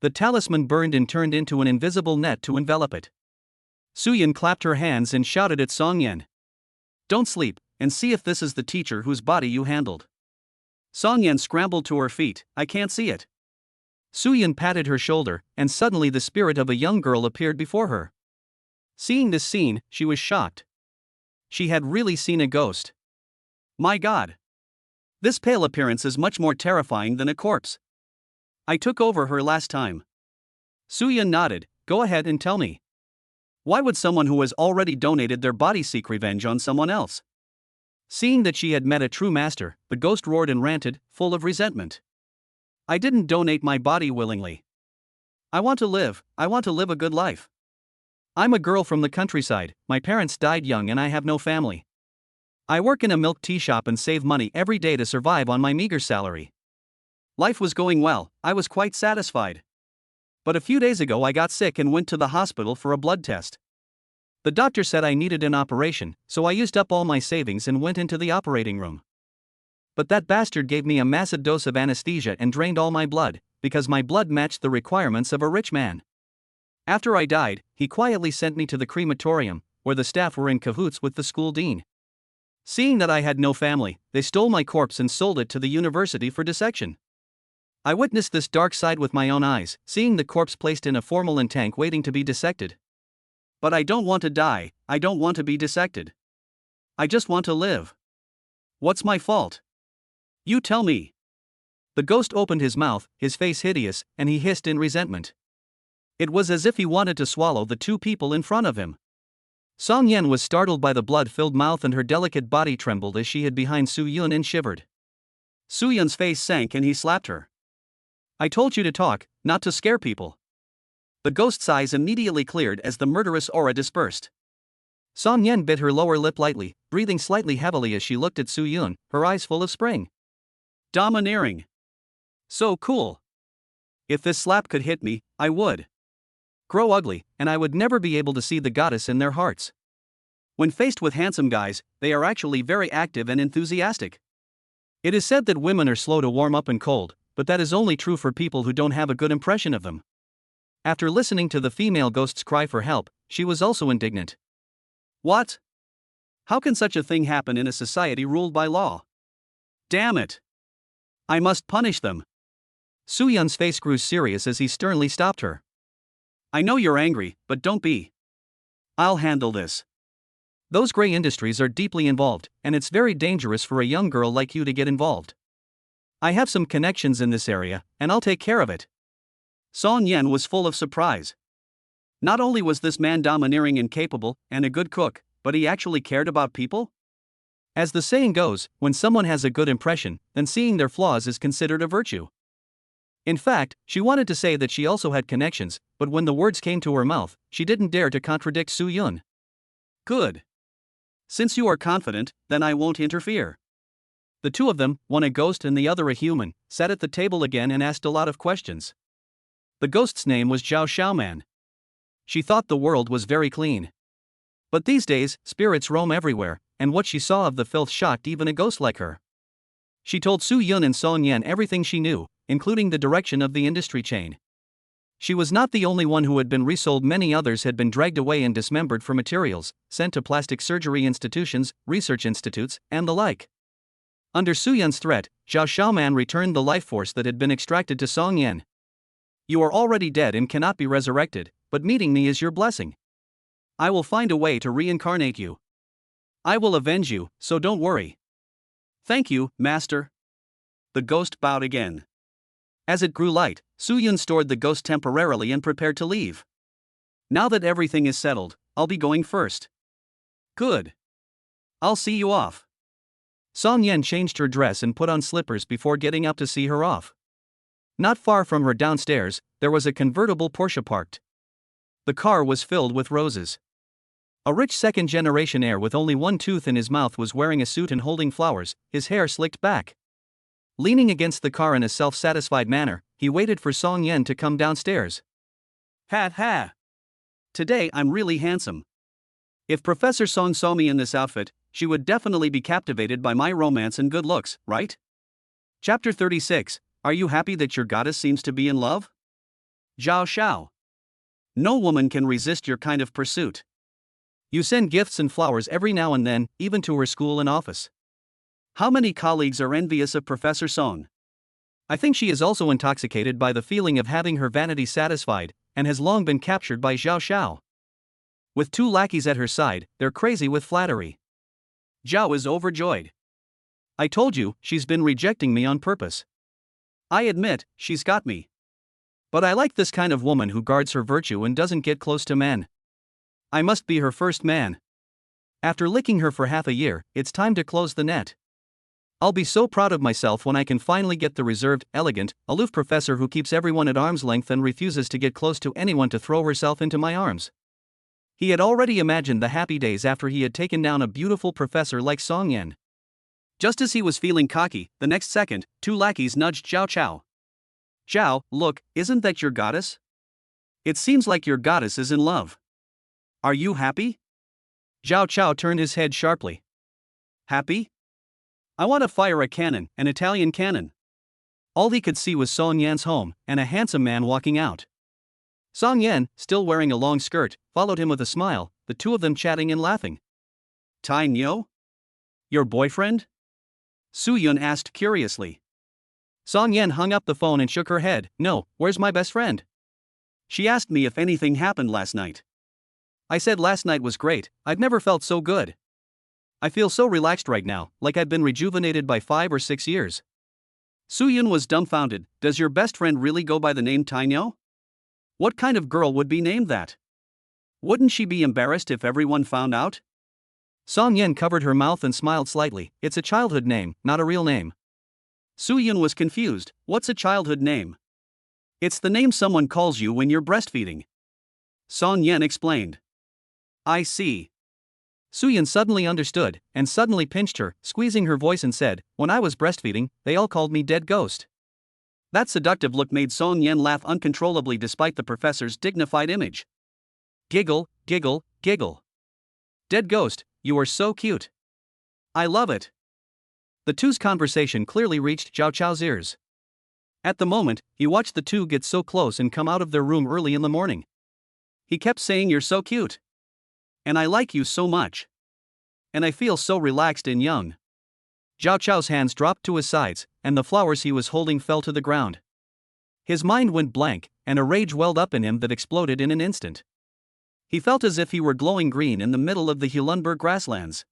The talisman burned and turned into an invisible net to envelop it. Soo-yeon clapped her hands and shouted at Song Yen. Don't sleep, and see if this is the teacher whose body you handled. Song Yen scrambled to her feet. I can't see it. Soo-yeon patted her shoulder, and suddenly the spirit of a young girl appeared before her. Seeing this scene, she was shocked. She had really seen a ghost. My God! This pale appearance is much more terrifying than a corpse. I took over her last time. Soo-yeon nodded. Go ahead and tell me. Why would someone who has already donated their body seek revenge on someone else? Seeing that she had met a true master, the ghost roared and ranted, full of resentment. I didn't donate my body willingly. I want to live a good life. I'm a girl from the countryside, my parents died young and I have no family. I work in a milk tea shop and save money every day to survive on my meager salary. Life was going well, I was quite satisfied. But a few days ago I got sick and went to the hospital for a blood test. The doctor said I needed an operation, so I used up all my savings and went into the operating room. But that bastard gave me a massive dose of anesthesia and drained all my blood, because my blood matched the requirements of a rich man. After I died, he quietly sent me to the crematorium, where the staff were in cahoots with the school dean. Seeing that I had no family, they stole my corpse and sold it to the university for dissection. I witnessed this dark side with my own eyes, seeing the corpse placed in a formalin tank waiting to be dissected. But I don't want to die, I don't want to be dissected. I just want to live. What's my fault? You tell me. The ghost opened his mouth, his face hideous, and he hissed in resentment. It was as if he wanted to swallow the 2 people in front of him. Song Yen was startled by the blood-filled mouth and her delicate body trembled as she hid behind Soo-yeon and shivered. Soo-yeon's face sank and he slapped her. I told you to talk, not to scare people. The ghost's eyes immediately cleared as the murderous aura dispersed. Song Yen bit her lower lip lightly, breathing slightly heavily as she looked at Soo-yeon, her eyes full of spring. Domineering. So cool. If this slap could hit me, I would grow ugly, and I would never be able to see the goddess in their hearts. When faced with handsome guys, they are actually very active and enthusiastic. It is said that women are slow to warm up and cold, but that is only true for people who don't have a good impression of them. After listening to the female ghost's cry for help, she was also indignant. What? How can such a thing happen in a society ruled by law? Damn it! I must punish them. Soo-yeon's face grew serious as he sternly stopped her. I know you're angry, but don't be. I'll handle this. Those gray industries are deeply involved, and it's very dangerous for a young girl like you to get involved. I have some connections in this area, and I'll take care of it. Song Yen was full of surprise. Not only was this man domineering and capable, and a good cook, but he actually cared about people? As the saying goes, when someone has a good impression, then seeing their flaws is considered a virtue. In fact, she wanted to say that she also had connections, but when the words came to her mouth, she didn't dare to contradict Soo-yun. Good. Since you are confident, then I won't interfere. The two of them, one a ghost and the other a human, sat at the table again and asked a lot of questions. The ghost's name was Zhao Xiaoman. She thought the world was very clean. But these days, spirits roam everywhere, and what she saw of the filth shocked even a ghost like her. She told Soo-yun and Song-yen everything she knew, including the direction of the industry chain. She was not the only one who had been resold. Many others had been dragged away and dismembered for materials, sent to plastic surgery institutions, research institutes, and the like. Under Soo-yun's threat, Zhao Xiaoman returned the life force that had been extracted to Song-yen. You are already dead and cannot be resurrected, but meeting me is your blessing. I will find a way to reincarnate you. I will avenge you, so don't worry. Thank you, master. The ghost bowed again. As it grew light, Soo-yun stored the ghost temporarily and prepared to leave. Now that everything is settled, I'll be going first. Good. I'll see you off. Song-yen changed her dress and put on slippers before getting up to see her off. Not far from her downstairs, there was a convertible Porsche parked. The car was filled with roses. A rich second-generation heir with only one tooth in his mouth was wearing a suit and holding flowers, his hair slicked back. Leaning against the car in a self-satisfied manner, he waited for Song-yen to come downstairs. Ha ha! Today I'm really handsome. If Professor Song saw me in this outfit, she would definitely be captivated by my romance and good looks, right? Chapter 36, Are you happy that your goddess seems to be in love? Zhao Xiao. No woman can resist your kind of pursuit. You send gifts and flowers every now and then, even to her school and office. How many colleagues are envious of Professor Song? I think she is also intoxicated by the feeling of having her vanity satisfied, and has long been captured by Zhao Xiao. With two lackeys at her side, they're crazy with flattery. Zhao is overjoyed. I told you, she's been rejecting me on purpose. I admit, she's got me. But I like this kind of woman who guards her virtue and doesn't get close to men. I must be her first man. After licking her for half a year, it's time to close the net. I'll be so proud of myself when I can finally get the reserved, elegant, aloof professor who keeps everyone at arm's length and refuses to get close to anyone to throw herself into my arms. He had already imagined the happy days after he had taken down a beautiful professor like Song-yen. Just as he was feeling cocky, the next second, two lackeys nudged Zhao Qiao. Zhao, look, isn't that your goddess? It seems like your goddess is in love. Are you happy? Zhao Qiao turned his head sharply. Happy? I want to fire a cannon, an Italian cannon. All he could see was Song-yen's home, and a handsome man walking out. Song-yen, still wearing a long skirt, followed him with a smile, the two of them chatting and laughing. Tai Nyo? Your boyfriend? Soo-yun asked curiously. Song-yen hung up the phone and shook her head. No, where's my best friend? She asked me if anything happened last night. I said last night was great, I've never felt so good. I feel so relaxed right now, like I've been rejuvenated by 5 or 6 years. Soo-yun was dumbfounded. Does your best friend really go by the name Tai Nyo? What kind of girl would be named that? Wouldn't she be embarrassed if everyone found out? Song-yen covered her mouth and smiled slightly. It's a childhood name, not a real name. Soo-yun was confused. What's a childhood name? It's the name someone calls you when you're breastfeeding. Song-yen explained. I see. Soo-yun suddenly understood, and suddenly pinched her, squeezing her voice and said, when I was breastfeeding, they all called me Dead Ghost. That seductive look made Song-yen laugh uncontrollably despite the professor's dignified image. Giggle, giggle, giggle. Dead Ghost, you are so cute. I love it. The two's conversation clearly reached Zhao Qiao's ears. At the moment, he watched the two get so close and come out of their room early in the morning. He kept saying you're so cute. And I like you so much. And I feel so relaxed and young. Zhao Qiao's hands dropped to his sides, and the flowers he was holding fell to the ground. His mind went blank, and a rage welled up in him that exploded in an instant. He felt as if he were glowing green in the middle of the Hulunberg grasslands.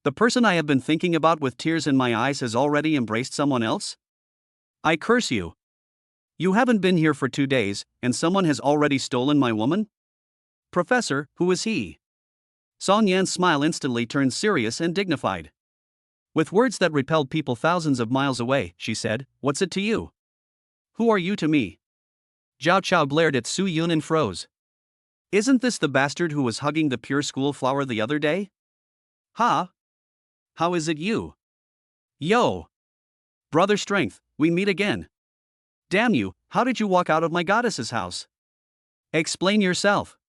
The person I have been thinking about with tears in my eyes has already embraced someone else? I curse you. You haven't been here for 2 days, and someone has already stolen my woman? Professor, who is he? Song Yan's smile instantly turned serious and dignified. With words that repelled people thousands of miles away, she said, "What's it to you? Who are you to me?" Zhao Chao glared at Su Yun and froze. Isn't this the bastard who was hugging the pure school flower the other day? Ha! How is it you? Yo! Brother Strength, we meet again. Damn you, how did you walk out of my goddess's house? Explain yourself.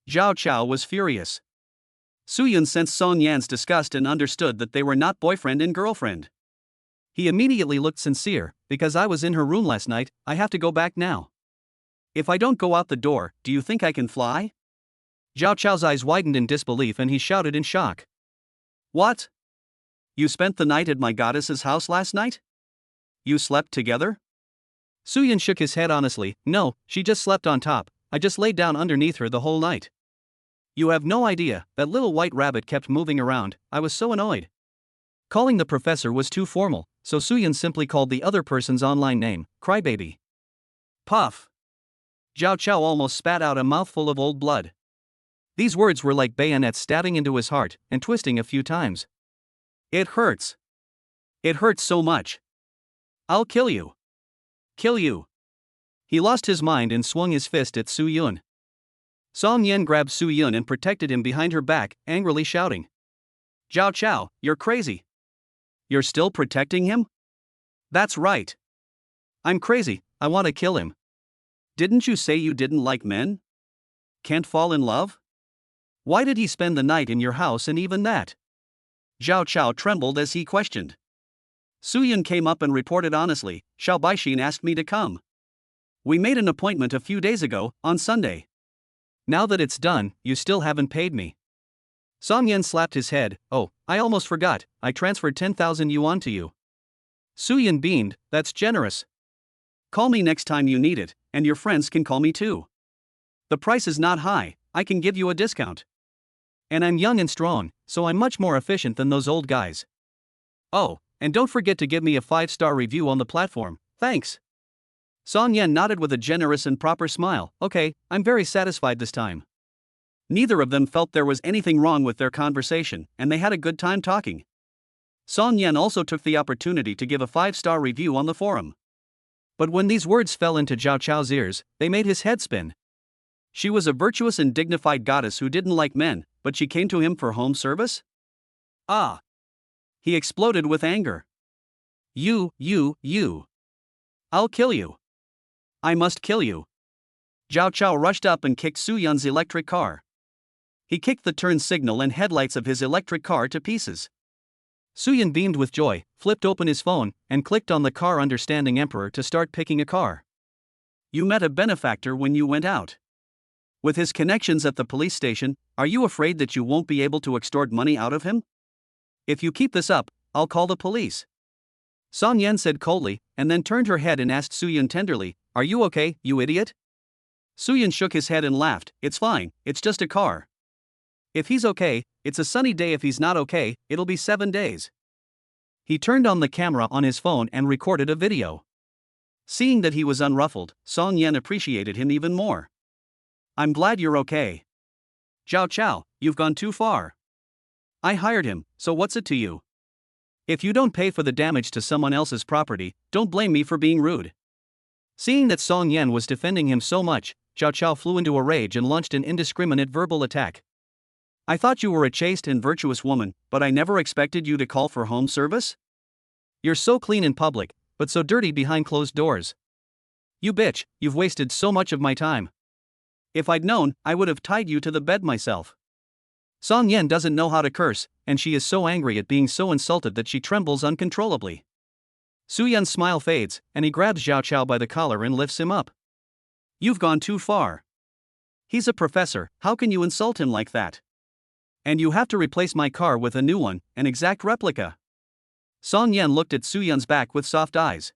Zhao Chao was furious. Su Yun sensed Song Yan's disgust and understood that they were not boyfriend and girlfriend. He immediately looked sincere. Because I was in her room last night, I have to go back now. If I don't go out the door, do you think I can fly? Zhao Chao's eyes widened in disbelief and he shouted in shock. What? You spent the night at my goddess's house last night? You slept together? Su Yun shook his head honestly. No, she just slept on top. I just laid down underneath her the whole night. You have no idea, that little white rabbit kept moving around. I was so annoyed. Calling the professor was too formal, so Su Yun simply called the other person's online name, Crybaby. Puff. Zhao Chao almost spat out a mouthful of old blood. These words were like bayonets stabbing into his heart and twisting a few times. It hurts. It hurts so much. I'll kill you. Kill you. He lost his mind and swung his fist at Su Yun. Song Yan grabbed Su Yun and protected him behind her back, angrily shouting. Zhao Chao, you're crazy. You're still protecting him? That's right. I'm crazy, I want to kill him. Didn't you say you didn't like men? Can't fall in love? Why did he spend the night in your house and even that? Zhao Chao trembled as he questioned. Su Yun came up and reported honestly, Xiao Baixin asked me to come. We made an appointment a few days ago, on Sunday. Now that it's done, you still haven't paid me. Song Yan slapped his head. Oh, I almost forgot, I transferred 10,000 yuan to you. Su Yun beamed, that's generous. Call me next time you need it, and your friends can call me too. The price is not high, I can give you a discount. And I'm young and strong, so I'm much more efficient than those old guys. Oh, and don't forget to give me a 5-star review on the platform, thanks. Song Yan nodded with a generous and proper smile. Okay, I'm very satisfied this time. Neither of them felt there was anything wrong with their conversation, and they had a good time talking. Song Yan also took the opportunity to give a 5-star review on the forum. But when these words fell into Zhao Chao's ears, they made his head spin. She was a virtuous and dignified goddess who didn't like men, but she came to him for home service? Ah! He exploded with anger. You. I'll kill you. I must kill you. Zhao Chao rushed up and kicked Su Yun's electric car. He kicked the turn signal and headlights of his electric car to pieces. Su Yun beamed with joy, flipped open his phone, and clicked on the car understanding emperor to start picking a car. You met a benefactor when you went out. With his connections at the police station, are you afraid that you won't be able to extort money out of him? If you keep this up, I'll call the police. Song Yan said coldly, and then turned her head and asked Su Yun tenderly, Are you okay, you idiot? Su Yun shook his head and laughed, It's fine, it's just a car. If he's okay, it's a sunny day. If he's not okay, it'll be 7 days. He turned on the camera on his phone and recorded a video. Seeing that he was unruffled, Song Yan appreciated him even more. I'm glad you're okay. Zhao Chao, you've gone too far. I hired him, so what's it to you? If you don't pay for the damage to someone else's property, don't blame me for being rude. Seeing that Song Yan was defending him so much, Zhao Chao flew into a rage and launched an indiscriminate verbal attack. I thought you were a chaste and virtuous woman, but I never expected you to call for home service? You're so clean in public, but so dirty behind closed doors. You bitch, you've wasted so much of my time. If I'd known, I would have tied you to the bed myself. Song Yan doesn't know how to curse, and she is so angry at being so insulted that she trembles uncontrollably. Su Yun's smile fades, and he grabs Zhao Chao by the collar and lifts him up. You've gone too far. He's a professor, how can you insult him like that? And you have to replace my car with a new one, an exact replica. Song Yan looked at Su Yun's back with soft eyes.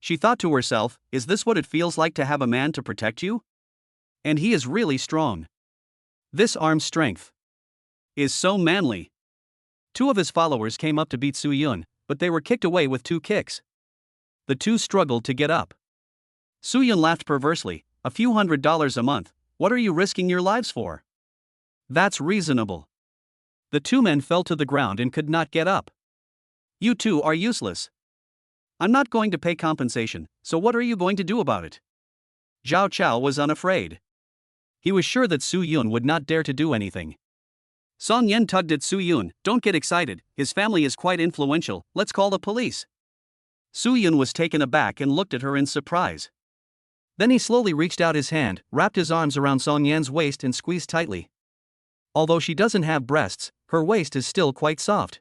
She thought to herself, is this what it feels like to have a man to protect you? And he is really strong. This arm strength is so manly. 2 of his followers came up to beat Su Yun, but they were kicked away with 2 kicks. The 2 struggled to get up. Su Yun laughed perversely, a few $100s a month, What are you risking your lives for? That's reasonable. The two men fell to the ground and could not get up. You two are useless. I'm not going to pay compensation, so what are you going to do about it? Zhao Chao was unafraid. He was sure that Su Yun would not dare to do anything. Song Yan tugged at Su Yun. Don't get excited, his family is quite influential, let's call the police. Su Yun was taken aback and looked at her in surprise. Then he slowly reached out his hand, wrapped his arms around Song Yan's waist and squeezed tightly. Although she doesn't have breasts, her waist is still quite soft.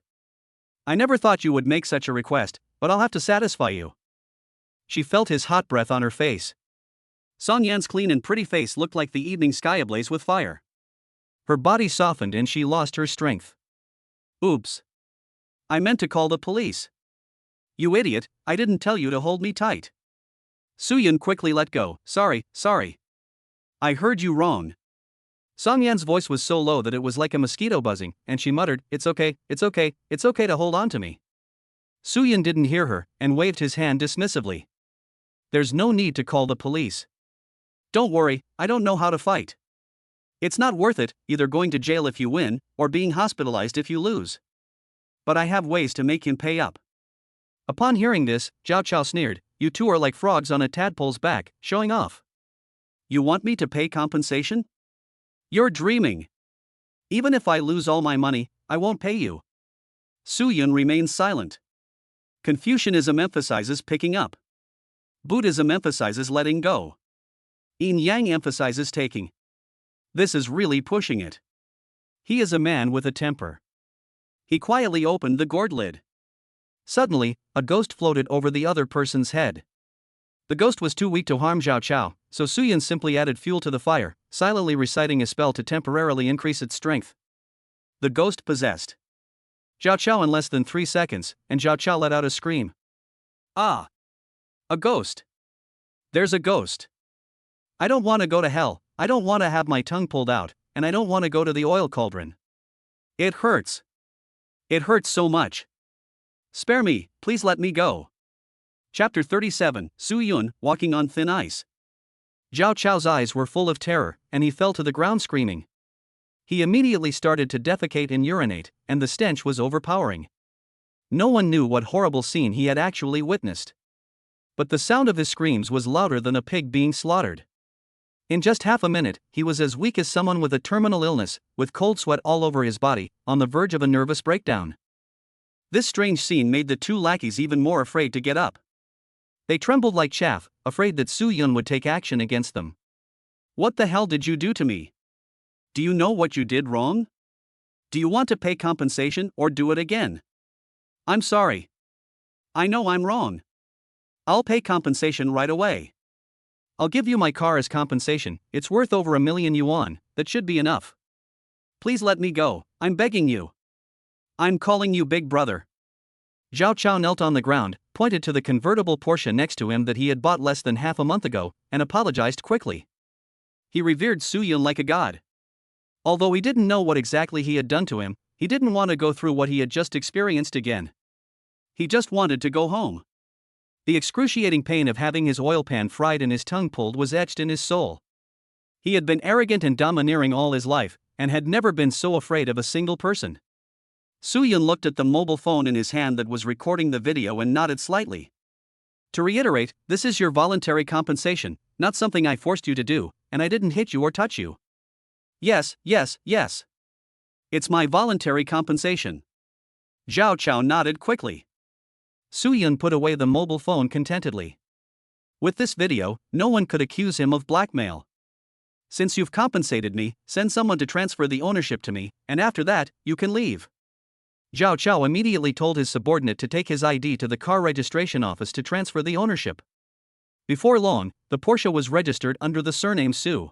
I never thought you would make such a request, but I'll have to satisfy you. She felt his hot breath on her face. Song Yan's clean and pretty face looked like the evening sky ablaze with fire. Her body softened and she lost her strength. Oops. I meant to call the police. You idiot, I didn't tell you to hold me tight. Su Yun quickly let go. Sorry. I heard you wrong. Song Yan's voice was so low that it was like a mosquito buzzing, and she muttered, it's okay to hold on to me. Su Yun didn't hear her, and waved his hand dismissively. There's no need to call the police. Don't worry, I don't know how to fight. It's not worth it, either going to jail if you win, or being hospitalized if you lose. But I have ways to make him pay up. Upon hearing this, Zhao Chao sneered, you two are like frogs on a tadpole's back, showing off. You want me to pay compensation? You're dreaming. Even if I lose all my money, I won't pay you. Su Yun remains silent. Confucianism emphasizes picking up. Buddhism emphasizes letting go. Yin Yang emphasizes taking. This is really pushing it. He is a man with a temper. He quietly opened the gourd lid. Suddenly, a ghost floated over the other person's head. The ghost was too weak to harm Zhao Chao, so Su Yun simply added fuel to the fire, silently reciting a spell to temporarily increase its strength. The ghost possessed Zhao Chao in less than 3 seconds, and Zhao Chao let out a scream. Ah! A ghost! There's a ghost! I don't want to go to hell, I don't want to have my tongue pulled out, and I don't want to go to the oil cauldron. It hurts. It hurts so much. Spare me, please let me go. Chapter 37, Su Yun, walking on thin ice. Zhao Chao's eyes were full of terror, and he fell to the ground screaming. He immediately started to defecate and urinate, and the stench was overpowering. No one knew what horrible scene he had actually witnessed. But the sound of his screams was louder than a pig being slaughtered. In just half a minute, he was as weak as someone with a terminal illness, with cold sweat all over his body, on the verge of a nervous breakdown. This strange scene made the two lackeys even more afraid to get up. They trembled like chaff, afraid that Su Yun would take action against them. What the hell did you do to me? Do you know what you did wrong? Do you want to pay compensation or do it again? I'm sorry. I know I'm wrong. I'll pay compensation right away. I'll give you my car as compensation, it's worth over 1 million yuan, that should be enough. Please let me go, I'm begging you. I'm calling you big brother. Zhao Chao knelt on the ground, pointed to the convertible Porsche next to him that he had bought less than half a month ago, and apologized quickly. He revered Su Yun like a god. Although he didn't know what exactly he had done to him, he didn't want to go through what he had just experienced again. He just wanted to go home. The excruciating pain of having his oil pan fried and his tongue pulled was etched in his soul. He had been arrogant and domineering all his life, and had never been so afraid of a single person. Su Yun looked at the mobile phone in his hand that was recording the video and nodded slightly. To reiterate, this is your voluntary compensation, not something I forced you to do, and I didn't hit you or touch you. Yes. It's my voluntary compensation. Zhao Chao nodded quickly. Su Yun put away the mobile phone contentedly. With this video, no one could accuse him of blackmail. Since you've compensated me, send someone to transfer the ownership to me, and after that, you can leave. Zhao Chao immediately told his subordinate to take his ID to the car registration office to transfer the ownership. Before long, the Porsche was registered under the surname Su.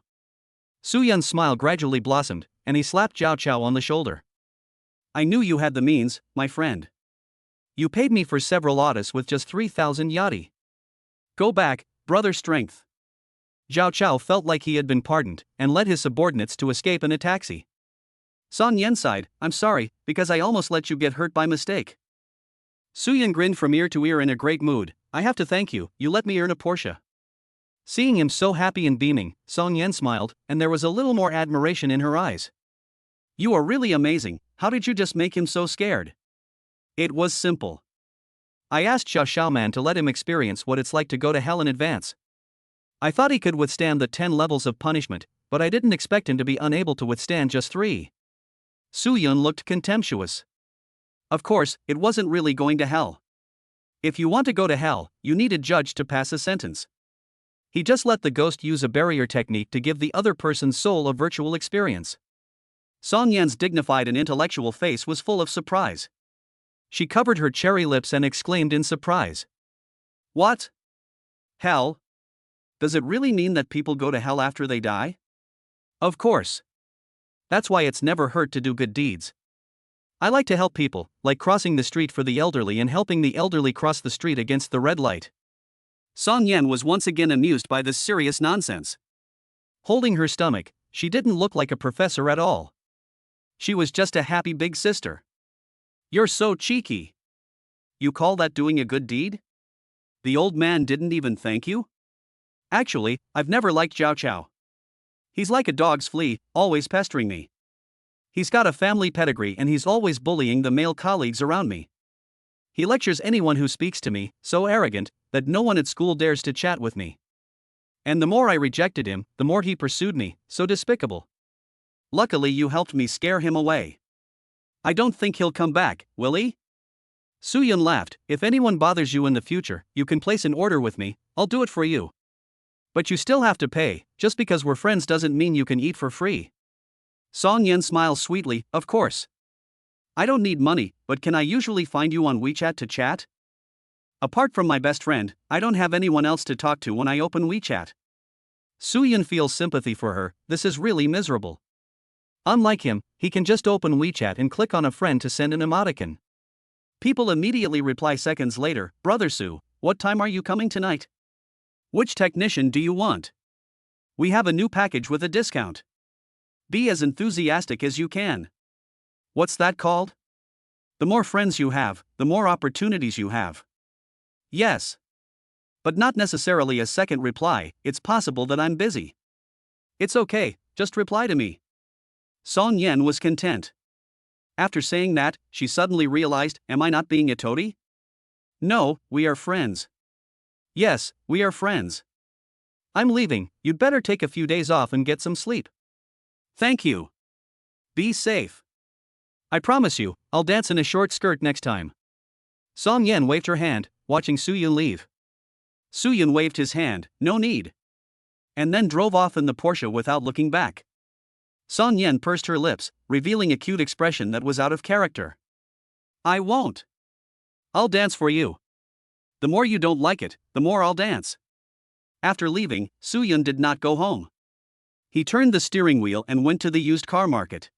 Su Yun's smile gradually blossomed, and he slapped Zhao Chao on the shoulder. I knew you had the means, my friend. You paid me for several audits with just 3,000 yadi. Go back, brother strength. Zhao Chao felt like he had been pardoned, and led his subordinates to escape in a taxi. Song Yan sighed, I'm sorry, because I almost let you get hurt by mistake. Su Yun grinned from ear to ear in a great mood, I have to thank you, you let me earn a Porsche. Seeing him so happy and beaming, Song Yen smiled, and there was a little more admiration in her eyes. You are really amazing. How did you just make him so scared? It was simple. I asked Xiao Xiaoman to let him experience what it's like to go to hell in advance. I thought he could withstand the 10 levels of punishment, but I didn't expect him to be unable to withstand just 3. Su Yun looked contemptuous. Of course, it wasn't really going to hell. If you want to go to hell, you need a judge to pass a sentence. He just let the ghost use a barrier technique to give the other person's soul a virtual experience. Song Yan's dignified and intellectual face was full of surprise. She covered her cherry lips and exclaimed in surprise. What? Hell? Does it really mean that people go to hell after they die? Of course. That's why it's never hurt to do good deeds. I like to help people, like crossing the street for the elderly and helping the elderly cross the street against the red light. Song Yan was once again amused by this serious nonsense. Holding her stomach, she didn't look like a professor at all. She was just a happy big sister. You're so cheeky. You call that doing a good deed? The old man didn't even thank you? Actually, I've never liked Zhao Chao. He's like a dog's flea, always pestering me. He's got a family pedigree and he's always bullying the male colleagues around me. He lectures anyone who speaks to me, so arrogant, that no one at school dares to chat with me. And the more I rejected him, the more he pursued me, so despicable. Luckily you helped me scare him away. I don't think he'll come back, will he? Su Yun laughed. If anyone bothers you in the future, you can place an order with me, I'll do it for you. But you still have to pay. Just because we're friends doesn't mean you can eat for free. Song Yen smiles sweetly, of course. I don't need money, but can I usually find you on WeChat to chat? Apart from my best friend, I don't have anyone else to talk to when I open WeChat. Su Yun feels sympathy for her. This is really miserable. Unlike him, he can just open WeChat and click on a friend to send an emoticon. People immediately reply seconds later, Brother Su, what time are you coming tonight? Which technician do you want? We have a new package with a discount. Be as enthusiastic as you can. What's that called? The more friends you have, the more opportunities you have. Yes. But not necessarily a second reply. It's possible that I'm busy. It's okay, just reply to me. Song Yen was content. After saying that, she suddenly realized, am I not being a toady? No, we are friends. Yes, we are friends. I'm leaving, you'd better take a few days off and get some sleep. Thank you. Be safe. I promise you, I'll dance in a short skirt next time. Song Yen waved her hand, watching Su Yun leave. Su Yun waved his hand, no need. And then drove off in the Porsche without looking back. Song Yen pursed her lips, revealing a cute expression that was out of character. I won't. I'll dance for you. The more you don't like it, the more I'll dance. After leaving, Su Yun did not go home. He turned the steering wheel and went to the used car market.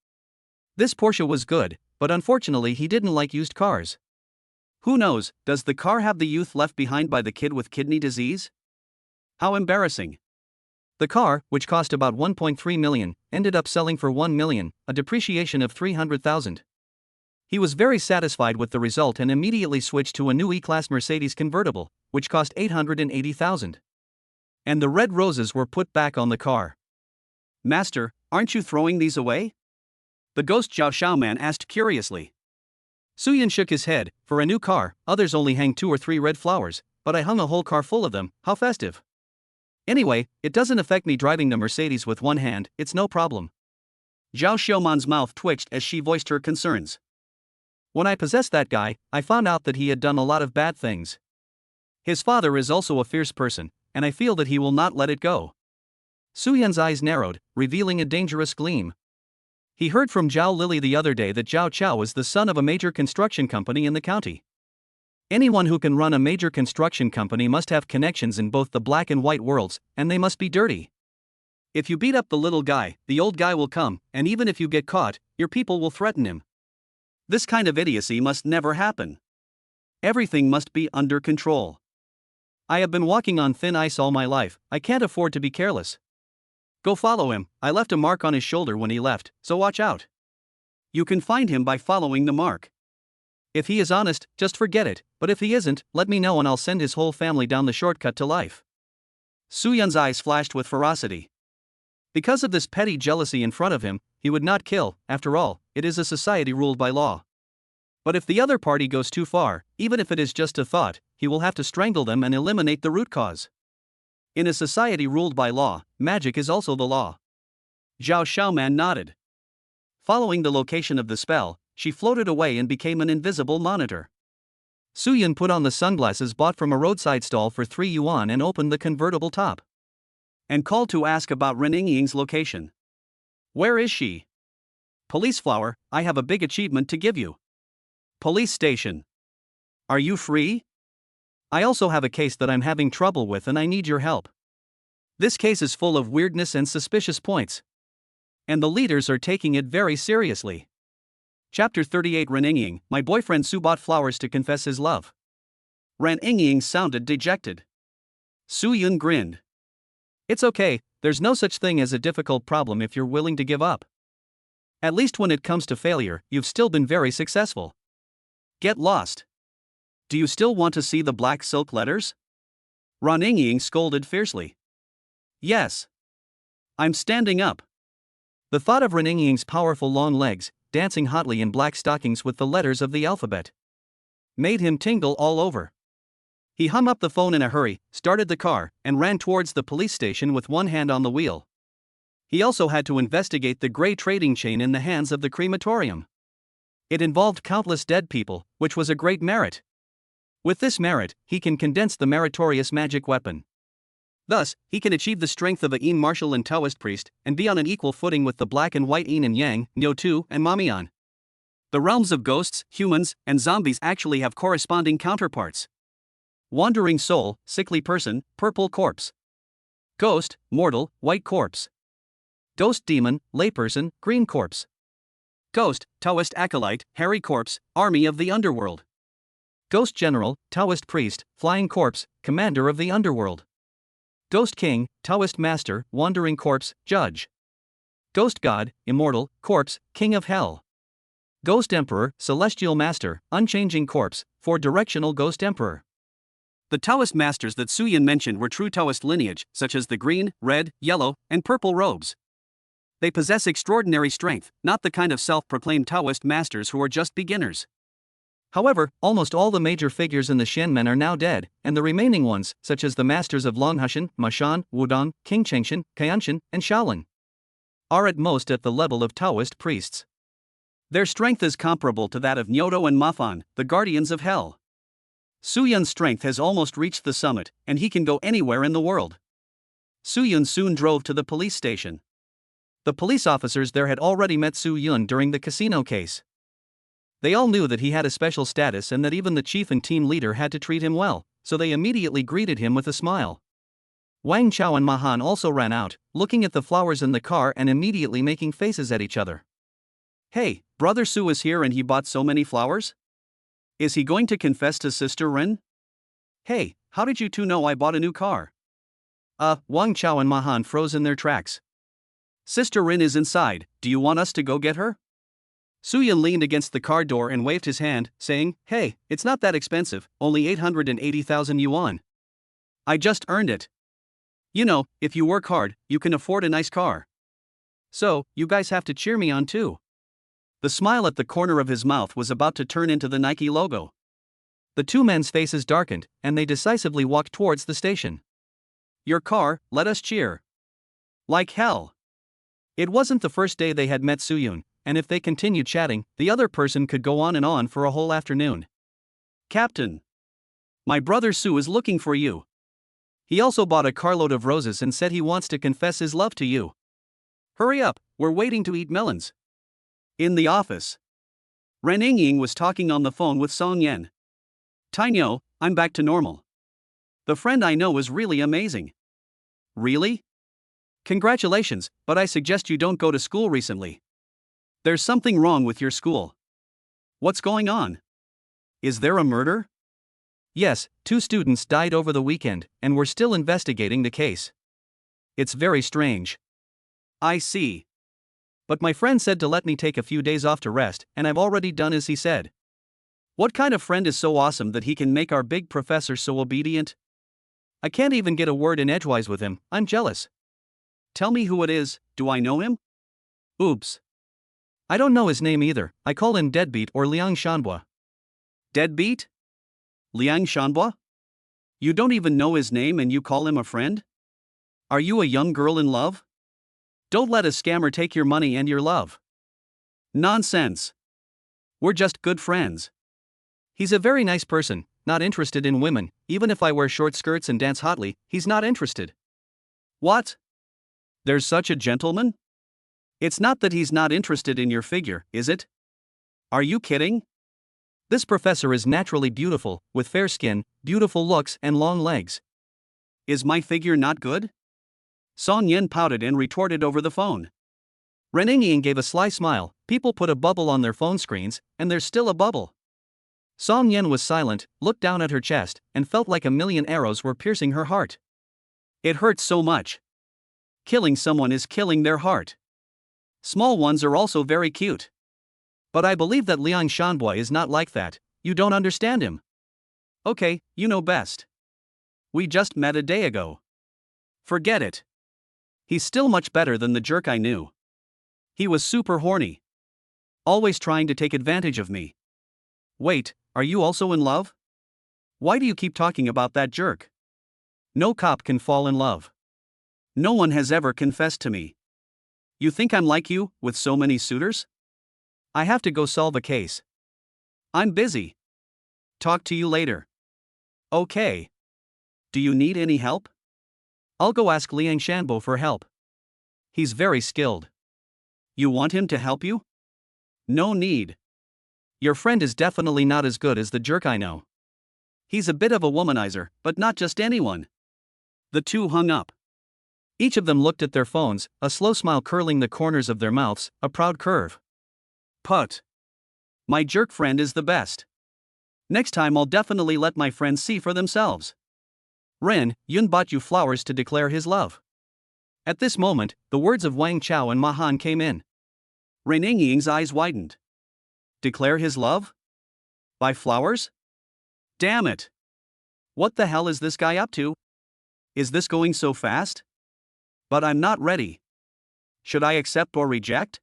This Porsche was good, but unfortunately he didn't like used cars. Who knows, does the car have the youth left behind by the kid with kidney disease? How embarrassing. The car, which cost about 1.3 million, ended up selling for 1 million, a depreciation of 300,000. He was very satisfied with the result and immediately switched to a new E-Class Mercedes convertible, which cost 880,000. And the red roses were put back on the car. Master, aren't you throwing these away? The ghost Zhao Xiaoman asked curiously. Su Yun shook his head. For a new car, others only hang 2 or 3 red flowers, but I hung a whole car full of them. How festive. Anyway, it doesn't affect me driving the Mercedes with one hand, it's no problem. Zhao Xiaoman's mouth twitched as she voiced her concerns. When I possessed that guy, I found out that he had done a lot of bad things. His father is also a fierce person, and I feel that he will not let it go. Su Yun's eyes narrowed, revealing a dangerous gleam. He heard from Zhao Lily the other day that Zhao Chao is the son of a major construction company in the county. Anyone who can run a major construction company must have connections in both the black and white worlds, and they must be dirty. If you beat up the little guy, the old guy will come, and even if you get caught, your people will threaten him. This kind of idiocy must never happen. Everything must be under control. I have been walking on thin ice all my life, I can't afford to be careless. Go follow him, I left a mark on his shoulder when he left, so watch out. You can find him by following the mark. If he is honest, just forget it, but if he isn't, let me know and I'll send his whole family down the shortcut to life. Soo-yun's eyes flashed with ferocity. Because of this petty jealousy in front of him, he would not kill. After all, it is a society ruled by law. But if the other party goes too far, even if it is just a thought, he will have to strangle them and eliminate the root cause. In a society ruled by law, magic is also the law. Zhao Xiaoman nodded. Following the location of the spell, she floated away and became an invisible monitor. Soo-yun put on the sunglasses bought from a roadside stall for 3 yuan and opened the convertible top. And called to ask about Ren Yingying's location. Where is she? Police Flower, I have a big achievement to give you. Police station. Are you free? I also have a case that I'm having trouble with and I need your help. This case is full of weirdness and suspicious points. And the leaders are taking it very seriously. Chapter 38 Ren Yingying, my boyfriend Su bought flowers to confess his love. Ren Yingying sounded dejected. Soo-yun grinned. It's okay, there's no such thing as a difficult problem if you're willing to give up. At least when it comes to failure, you've still been very successful. Get lost. Do you still want to see the black silk letters? Ren Yingying scolded fiercely. Yes. I'm standing up. The thought of Ren Yingying's powerful long legs, dancing hotly in black stockings with the letters of the alphabet, made him tingle all over. He hung up the phone in a hurry, started the car, and ran towards the police station with one hand on the wheel. He also had to investigate the gray trading chain in the hands of the crematorium. It involved countless dead people, which was a great merit. With this merit, he can condense the meritorious magic weapon. Thus, he can achieve the strength of a Yin martial and Taoist priest, and be on an equal footing with the black and white Yin and Yang, Nyo-tu, and Mamian. The realms of ghosts, humans, and zombies actually have corresponding counterparts. Wandering soul, sickly person, purple corpse. Ghost, mortal, white corpse. Ghost demon, layperson, green corpse. Ghost, Taoist acolyte, hairy corpse, army of the underworld. Ghost general, Taoist priest, flying corpse, commander of the underworld. Ghost king, Taoist master, wandering corpse, judge. Ghost god, immortal, corpse, king of hell. Ghost emperor, celestial master, unchanging corpse, four-directional ghost emperor. The Taoist masters that Soo-yun mentioned were true Taoist lineage, such as the green, red, yellow, and purple robes. They possess extraordinary strength, not the kind of self-proclaimed Taoist masters who are just beginners. However, almost all the major figures in the Xianmen are now dead, and the remaining ones, such as the masters of Longhushan, Mashan, Wudong, King Chengshan, Qianshan, and Shaolin, are at most at the level of Taoist priests. Their strength is comparable to that of Nyoto and Mafan, the guardians of hell. Soo-yun's strength has almost reached the summit, and he can go anywhere in the world. Soo-yun soon drove to the police station. The police officers there had already met Soo-yun during the casino case. They all knew that he had a special status and that even the chief and team leader had to treat him well, so they immediately greeted him with a smile. Wang Chao and Mahan also ran out, looking at the flowers in the car and immediately making faces at each other. Hey, brother Su is here and he bought so many flowers? Is he going to confess to Sister Ren? Hey, how did you two know I bought a new car? Wang Chao and Mahan froze in their tracks. Sister Ren is inside, do you want us to go get her? Soo-yun leaned against the car door and waved his hand, saying, Hey, it's not that expensive, only 880,000 yuan. I just earned it. You know, if you work hard, you can afford a nice car. So, you guys have to cheer me on too. The smile at the corner of his mouth was about to turn into the Nike logo. The two men's faces darkened, and they decisively walked towards the station. Your car, let us cheer. Like hell. It wasn't the first day they had met Soo-yun, and if they continued chatting, the other person could go on for a whole afternoon. Captain. My brother Su is looking for you. He also bought a carload of roses and said he wants to confess his love to you. Hurry up, we're waiting to eat melons. In the office. Ren Yingying was talking on the phone with Song Yen. Tainyo, I'm back to normal. The friend I know is really amazing. Really? Congratulations, but I suggest you don't go to school recently. There's something wrong with your school. What's going on? Is there a murder? Yes, 2 students died over the weekend, and we're still investigating the case. It's very strange. I see. But my friend said to let me take a few days off to rest, and I've already done as he said. What kind of friend is so awesome that he can make our big professor so obedient? I can't even get a word in edgewise with him, I'm jealous. Tell me who it is, do I know him? Oops. I don't know his name either, I call him Deadbeat or Liang Shanbua. Deadbeat? Liang Shanbua? You don't even know his name and you call him a friend? Are you a young girl in love? Don't let a scammer take your money and your love. Nonsense. We're just good friends. He's a very nice person, not interested in women, even if I wear short skirts and dance hotly, he's not interested. What? There's such a gentleman? It's not that he's not interested in your figure, is it? Are you kidding? This professor is naturally beautiful, with fair skin, beautiful looks and long legs. Is my figure not good? Song Yen pouted and retorted over the phone. Ren Ying gave a sly smile. People put a bubble on their phone screens, and there's still a bubble. Song Yen was silent, looked down at her chest, and felt like a million arrows were piercing her heart. It hurts so much. Killing someone is killing their heart. Small ones are also very cute. But I believe that Liang Shanbua is not like that, you don't understand him. Okay, you know best. We just met a day ago. Forget it. He's still much better than the jerk I knew. He was super horny. Always trying to take advantage of me. Wait, are you also in love? Why do you keep talking about that jerk? No cop can fall in love. No one has ever confessed to me. You think I'm like you, with so many suitors? I have to go solve a case. I'm busy. Talk to you later. Okay. Do you need any help? I'll go ask Liang Shanbo for help. He's very skilled. You want him to help you? No need. Your friend is definitely not as good as the jerk I know. He's a bit of a womanizer, but not just anyone. The two hung up. Each of them looked at their phones, a slow smile curling the corners of their mouths, a proud curve. Put. My jerk friend is the best. Next time I'll definitely let my friends see for themselves. Ren Yun bought you flowers to declare his love. At this moment, the words of Wang Chao and Ma Han came in. Ren Ying's eyes widened. Declare his love? Buy flowers? Damn it! What the hell is this guy up to? Is this going so fast? But I'm not ready. Should I accept or reject?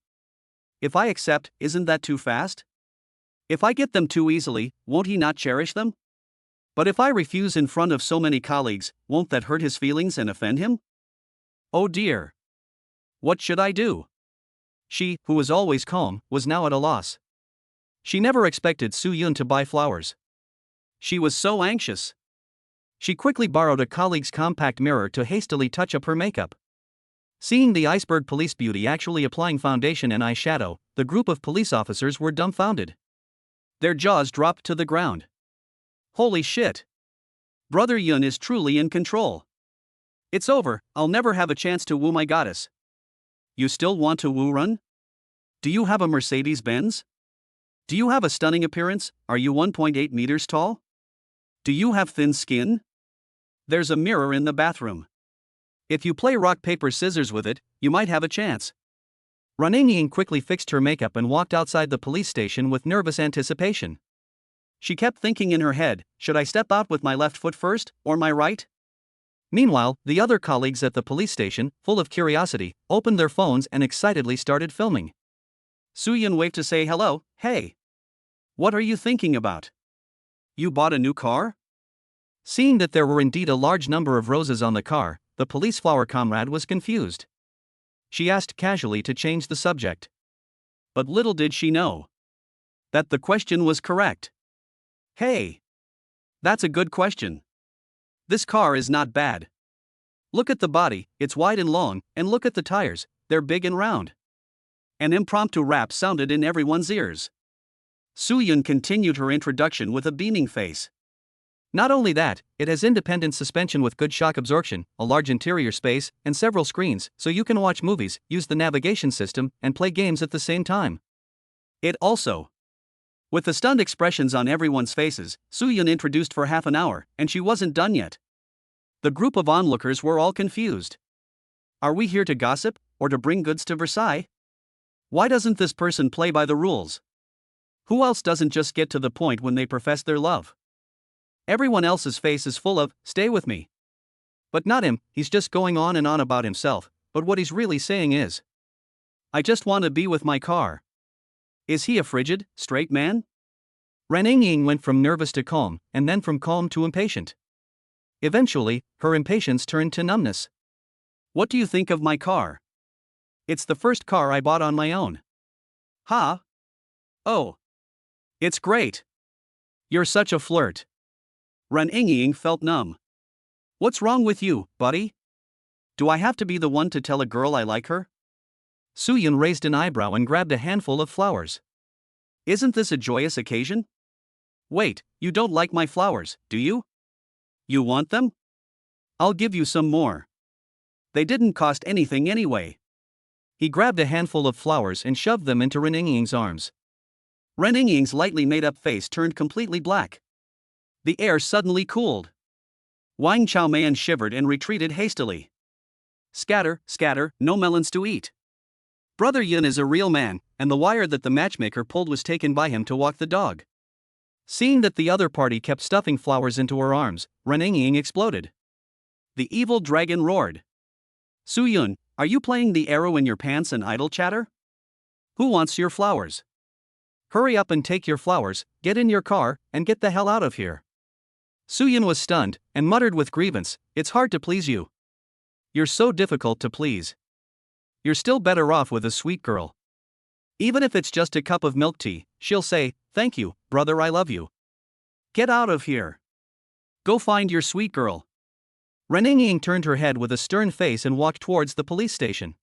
If I accept, isn't that too fast? If I get them too easily, won't he not cherish them? But if I refuse in front of so many colleagues, won't that hurt his feelings and offend him? Oh dear. What should I do? She, who was always calm, was now at a loss. She never expected Su Yun to buy flowers. She was so anxious. She quickly borrowed a colleague's compact mirror to hastily touch up her makeup. Seeing the iceberg police beauty actually applying foundation and eyeshadow, the group of police officers were dumbfounded. Their jaws dropped to the ground. Holy shit! Brother Yun is truly in control. It's over, I'll never have a chance to woo my goddess. You still want to woo Run? Do you have a Mercedes-Benz? Do you have a stunning appearance? Are you 1.8 meters tall? Do you have thin skin? There's a mirror in the bathroom. If you play rock paper scissors with it, you might have a chance. Running quickly fixed her makeup and walked outside the police station with nervous anticipation. She kept thinking in her head, should I step out with my left foot first, or my right? Meanwhile, the other colleagues at the police station, full of curiosity, opened their phones and excitedly started filming. Su Yun waved to say hello. Hey. What are you thinking about? You bought a new car? Seeing that there were indeed a large number of roses on the car, the police flower comrade was confused. She asked casually to change the subject. But little did she know that the question was correct. Hey. That's a good question. This car is not bad. Look at the body, it's wide and long, and look at the tires, they're big and round. An impromptu rap sounded in everyone's ears. Su Yun continued her introduction with a beaming face. Not only that, it has independent suspension with good shock absorption, a large interior space, and several screens, so you can watch movies, use the navigation system, and play games at the same time. It also. With the stunned expressions on everyone's faces, Su Yun introduced for half an hour, and she wasn't done yet. The group of onlookers were all confused. Are we here to gossip, or to bring goods to Versailles? Why doesn't this person play by the rules? Who else doesn't just get to the point when they profess their love? Everyone else's face is full of, stay with me. But not him, he's just going on and on about himself, but what he's really saying is, I just want to be with my car. Is he a frigid, straight man? Ren Ying went from nervous to calm, and then from calm to impatient. Eventually, her impatience turned to numbness. What do you think of my car? It's the first car I bought on my own. Huh? Oh. It's great. You're such a flirt. Ren Ying felt numb. What's wrong with you, buddy? Do I have to be the one to tell a girl I like her? Su Yun raised an eyebrow and grabbed a handful of flowers. Isn't this a joyous occasion? Wait, you don't like my flowers, do you? You want them? I'll give you some more. They didn't cost anything anyway. He grabbed a handful of flowers and shoved them into Ren Ying's arms. Ren Ying's lightly made-up face turned completely black. The air suddenly cooled. Wang Chaomian shivered and retreated hastily. Scatter, scatter, no melons to eat. Brother Yun is a real man, and the wire that the matchmaker pulled was taken by him to walk the dog. Seeing that the other party kept stuffing flowers into her arms, Ren Ying exploded. The evil dragon roared. Su Yun, are you playing the arrow in your pants and idle chatter? Who wants your flowers? Hurry up and take your flowers, get in your car, and get the hell out of here. Su Yun was stunned, and muttered with grievance, it's hard to please you. You're so difficult to please. You're still better off with a sweet girl. Even if it's just a cup of milk tea, she'll say, thank you, brother, I love you. Get out of here. Go find your sweet girl. Ren Ying turned her head with a stern face and walked towards the police station.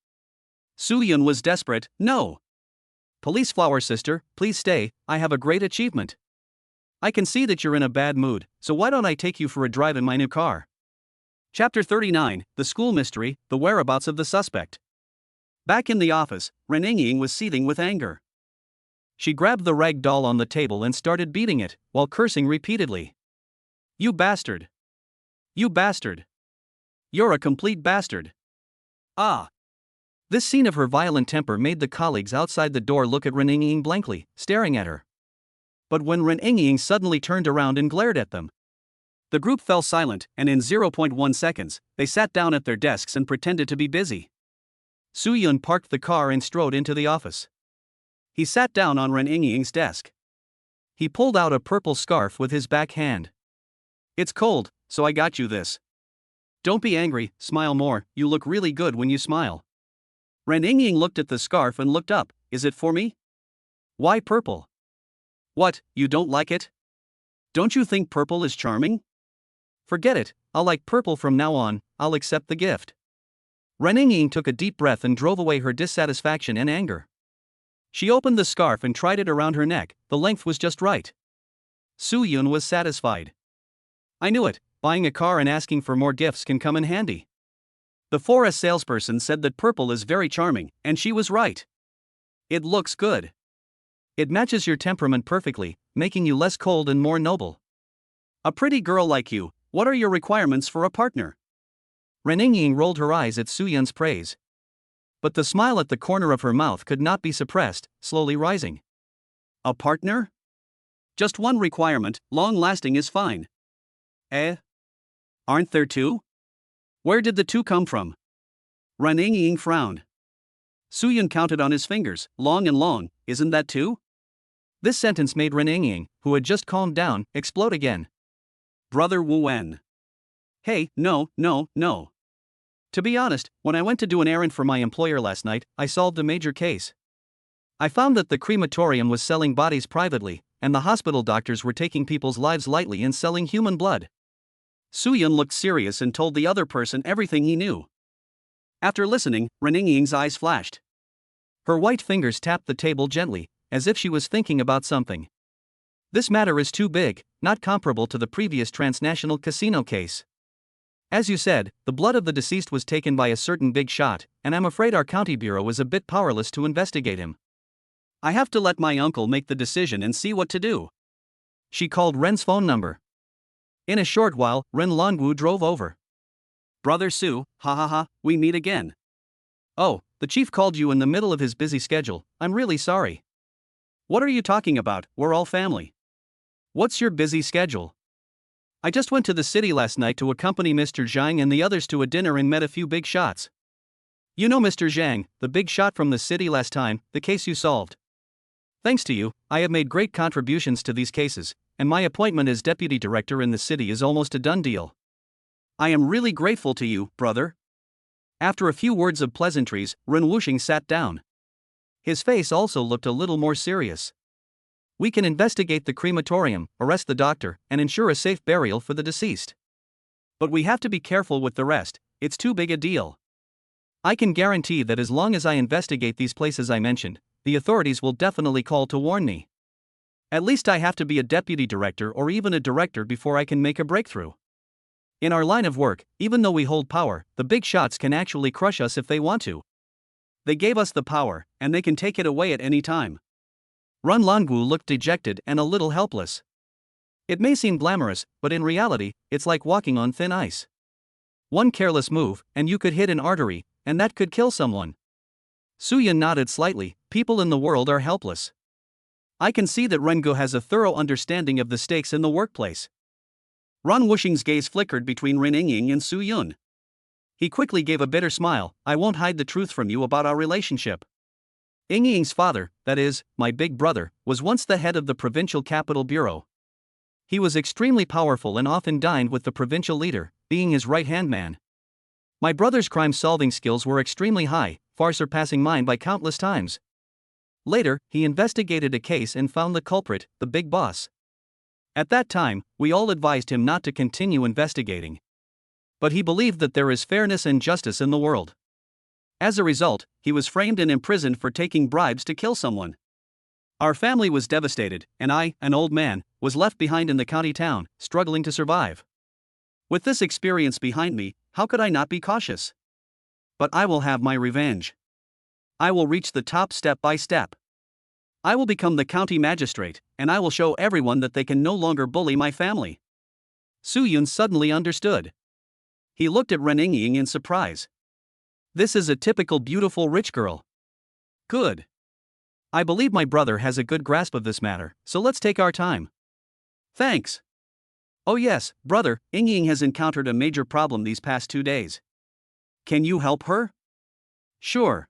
Su Yun was desperate, no. Police flower sister, please stay, I have a great achievement. I can see that you're in a bad mood, so why don't I take you for a drive in my new car? Chapter 39, The School Mystery, The Whereabouts of the Suspect. Back in the office, Ren Ying was seething with anger. She grabbed the rag doll on the table and started beating it, while cursing repeatedly. You bastard. You bastard. You're a complete bastard. Ah. This scene of her violent temper made the colleagues outside the door look at Ren Ying blankly, staring at her. But when Ren Ying suddenly turned around and glared at them, the group fell silent, and in 0.1 seconds, they sat down at their desks and pretended to be busy. Su Yun parked the car and strode into the office. He sat down on Ren Ying's desk. He pulled out a purple scarf with his back hand. It's cold, so I got you this. Don't be angry, smile more, you look really good when you smile. Ren Ying looked at the scarf and looked up, is it for me? Why purple? What, you don't like it? Don't you think purple is charming? Forget it, I'll like purple from now on, I'll accept the gift. Ren Ying took a deep breath and drove away her dissatisfaction and anger. She opened the scarf and tried it around her neck, the length was just right. Su Yun was satisfied. I knew it, buying a car and asking for more gifts can come in handy. The 4S salesperson said that purple is very charming, and she was right. It looks good. It matches your temperament perfectly, making you less cold and more noble. A pretty girl like you, what are your requirements for a partner? Ren Ying rolled her eyes at Su Yun's praise. But the smile at the corner of her mouth could not be suppressed, slowly rising. A partner? Just one requirement, long-lasting is fine. Eh? Aren't there two? Where did the two come from? Ren Ying frowned. Su Yun counted on his fingers, long and long, isn't that two? This sentence made Ren Ying, who had just calmed down, explode again. Brother Wu Wen. Hey, no. To be honest, when I went to do an errand for my employer last night, I solved a major case. I found that the crematorium was selling bodies privately, and the hospital doctors were taking people's lives lightly and selling human blood. Su Yun looked serious and told the other person everything he knew. After listening, Ren Ying's eyes flashed. Her white fingers tapped the table gently, as if she was thinking about something. This matter is too big, not comparable to the previous transnational casino case. As you said, the blood of the deceased was taken by a certain big shot, and I'm afraid our county bureau is a bit powerless to investigate him. I have to let my uncle make the decision and see what to do. She called Ren's phone number. In a short while, Ren Longwu drove over. Brother Su, we meet again. Oh, the chief called you in the middle of his busy schedule, I'm really sorry. What are you talking about, we're all family. What's your busy schedule? I just went to the city last night to accompany Mr. Zhang and the others to a dinner and met a few big shots. You know Mr. Zhang, the big shot from the city last time, the case you solved. Thanks to you, I have made great contributions to these cases, and my appointment as deputy director in the city is almost a done deal. I am really grateful to you, brother. After a few words of pleasantries, Ren Wuxing sat down. His face also looked a little more serious. We can investigate the crematorium, arrest the doctor, and ensure a safe burial for the deceased. But we have to be careful with the rest, it's too big a deal. I can guarantee that as long as I investigate these places I mentioned, the authorities will definitely call to warn me. At least I have to be a deputy director or even a director before I can make a breakthrough. In our line of work, even though we hold power, the big shots can actually crush us if they want to. They gave us the power, and they can take it away at any time. Run Longu looked dejected and a little helpless. It may seem glamorous, but in reality, it's like walking on thin ice. One careless move, and you could hit an artery, and that could kill someone. Suyin nodded slightly. People in the world are helpless. I can see that Rengo has a thorough understanding of the stakes in the workplace. Ran Wuxing's gaze flickered between Ren Yingying and Su Yun. He quickly gave a bitter smile. I won't hide the truth from you about our relationship. Yingying's father, that is, my big brother, was once the head of the Provincial Capital Bureau. He was extremely powerful and often dined with the provincial leader, being his right-hand man. My brother's crime-solving skills were extremely high, far surpassing mine by countless times. Later, he investigated a case and found the culprit, the big boss. At that time, we all advised him not to continue investigating. But he believed that there is fairness and justice in the world. As a result, he was framed and imprisoned for taking bribes to kill someone. Our family was devastated, and I, an old man, was left behind in the county town, struggling to survive. With this experience behind me, how could I not be cautious? But I will have my revenge. I will reach the top step by step. I will become the county magistrate, and I will show everyone that they can no longer bully my family. Su Yun suddenly understood. He looked at Ren Yingying in surprise. This is a typical beautiful rich girl. Good. I believe my brother has a good grasp of this matter, so let's take our time. Thanks. Oh yes, brother, Yingying has encountered a major problem these past 2 days. Can you help her? Sure.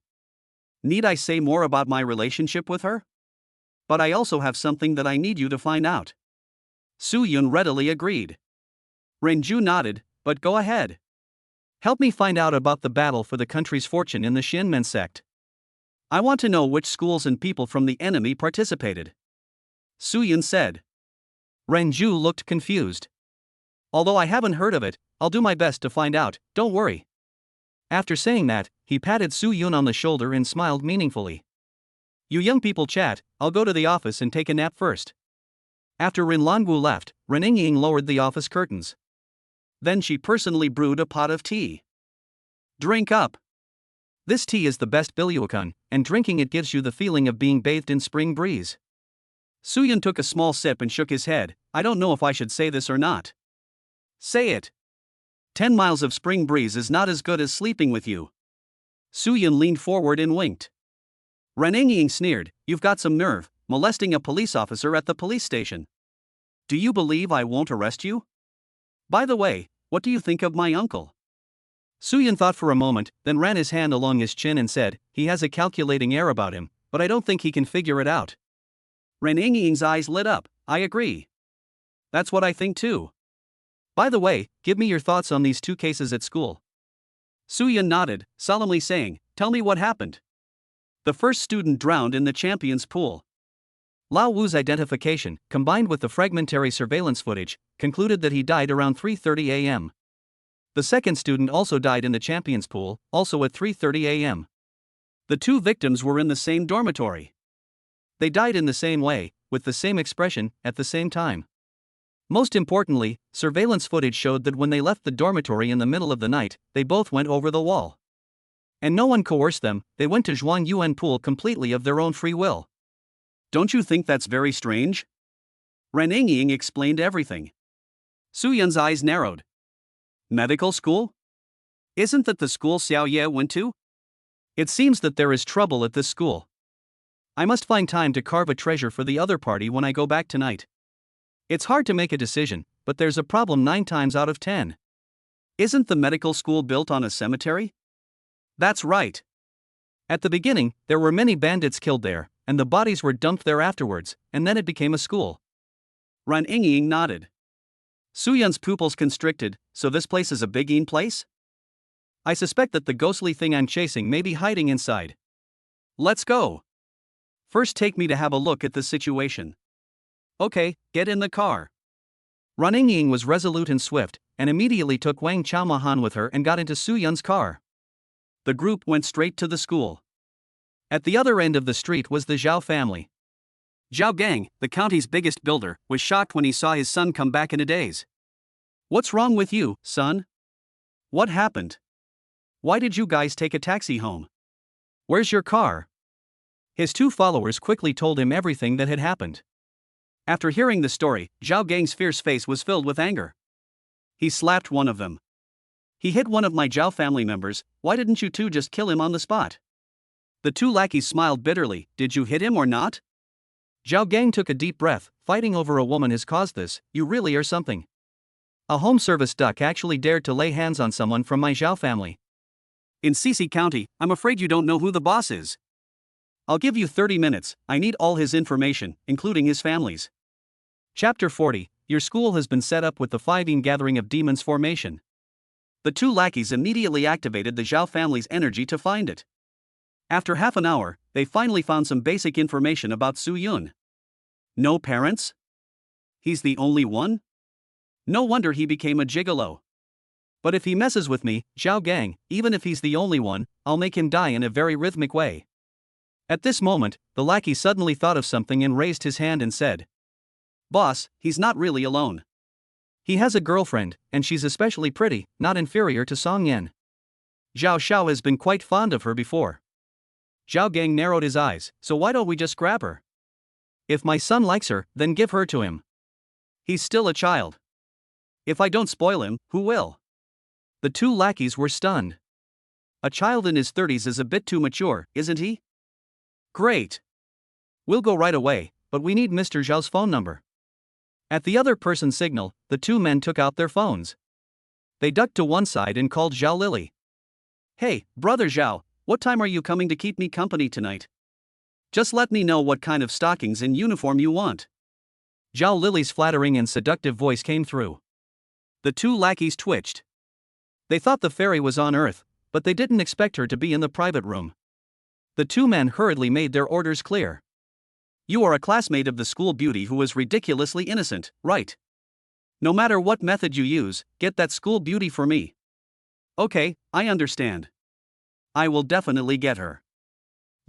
Need I say more about my relationship with her? But I also have something that I need you to find out. Su Yun readily agreed. Renju nodded, but go ahead. Help me find out about the battle for the country's fortune in the Shinmen sect. I want to know which schools and people from the enemy participated. Su Yun said. Renju looked confused. Although I haven't heard of it, I'll do my best to find out, don't worry. After saying that, he patted Su Yun on the shoulder and smiled meaningfully. You young people chat, I'll go to the office and take a nap first. After Rin Langu left, Ren Yingying lowered the office curtains. Then she personally brewed a pot of tea. Drink up. This tea is the best bilyuokun, and drinking it gives you the feeling of being bathed in spring breeze. Su Yun took a small sip and shook his head. I don't know if I should say this or not. Say it. 10 miles of spring breeze is not as good as sleeping with you. Su Yun leaned forward and winked. Ren Yingying sneered, you've got some nerve, molesting a police officer at the police station. Do you believe I won't arrest you? By the way, what do you think of my uncle? Su Yun thought for a moment, then ran his hand along his chin and said, he has a calculating air about him, but I don't think he can figure it out. Ren Yingying's eyes lit up. I agree. That's what I think too. By the way, give me your thoughts on these 2 cases at school. Su Yun nodded, solemnly saying, tell me what happened. The first student drowned in the champion's pool. Lao Wu's identification, combined with the fragmentary surveillance footage, concluded that he died around 3:30 a.m. The second student also died in the champion's pool, also at 3:30 a.m. The 2 victims were in the same dormitory. They died in the same way, with the same expression, at the same time. Most importantly, surveillance footage showed that when they left the dormitory in the middle of the night, they both went over the wall. And no one coerced them, they went to Zhuang Yuan pool completely of their own free will. Don't you think that's very strange? Ren Yingying explained everything. Su Yun's eyes narrowed. Medical school? Isn't that the school Xiao Ye went to? It seems that there is trouble at this school. I must find time to carve a treasure for the other party when I go back tonight. It's hard to make a decision, but there's a problem 9 times out of 10. Isn't the medical school built on a cemetery? That's right. At the beginning, there were many bandits killed there, and the bodies were dumped there afterwards, and then it became a school. Ran Ying nodded. Suyun's pupils constricted, so this place is a big place? I suspect that the ghostly thing I'm chasing may be hiding inside. Let's go. First take me to have a look at the situation. Okay, get in the car. Ran Ying was resolute and swift, and immediately took Wang Chaomahan with her and got into Suyun's car. The group went straight to the school. At the other end of the street was the Zhao family. Zhao Gang, the county's biggest builder, was shocked when he saw his son come back in a daze. What's wrong with you, son? What happened? Why did you guys take a taxi home? Where's your car? His 2 followers quickly told him everything that had happened. After hearing the story, Zhao Gang's fierce face was filled with anger. He slapped one of them. He hit one of my Zhao family members, why didn't you 2 just kill him on the spot? The 2 lackeys smiled bitterly, did you hit him or not? Zhao Gang took a deep breath, fighting over a woman has caused this, you really are something. A home service duck actually dared to lay hands on someone from my Zhao family. In Cece County, I'm afraid you don't know who the boss is. I'll give you 30 minutes, I need all his information, including his family's. Chapter 40, your school has been set up with the 5 Gathering of Demons formation. The 2 lackeys immediately activated the Zhao family's energy to find it. After half an hour, they finally found some basic information about Suyun. No parents? He's the only one? No wonder he became a gigolo. But if he messes with me, Zhao Gang, even if he's the only one, I'll make him die in a very rhythmic way. At this moment, the lackey suddenly thought of something and raised his hand and said, Boss, he's not really alone. He has a girlfriend, and she's especially pretty, not inferior to Song Yan. Zhao Xiao has been quite fond of her before. Zhao Gang narrowed his eyes, so why don't we just grab her? If my son likes her, then give her to him. He's still a child. If I don't spoil him, who will? The 2 lackeys were stunned. A child in his 30s is a bit too mature, isn't he? Great. We'll go right away, but we need Mr. Zhao's phone number. At the other person's signal, the 2 men took out their phones. They ducked to one side and called Zhao Lily. Hey, brother Zhao, what time are you coming to keep me company tonight? Just let me know what kind of stockings and uniform you want. Zhao Lily's flattering and seductive voice came through. The 2 lackeys twitched. They thought the fairy was on Earth, but they didn't expect her to be in the private room. The 2 men hurriedly made their orders clear. You are a classmate of the school beauty who is ridiculously innocent, right? No matter what method you use, get that school beauty for me. Okay, I understand. I will definitely get her.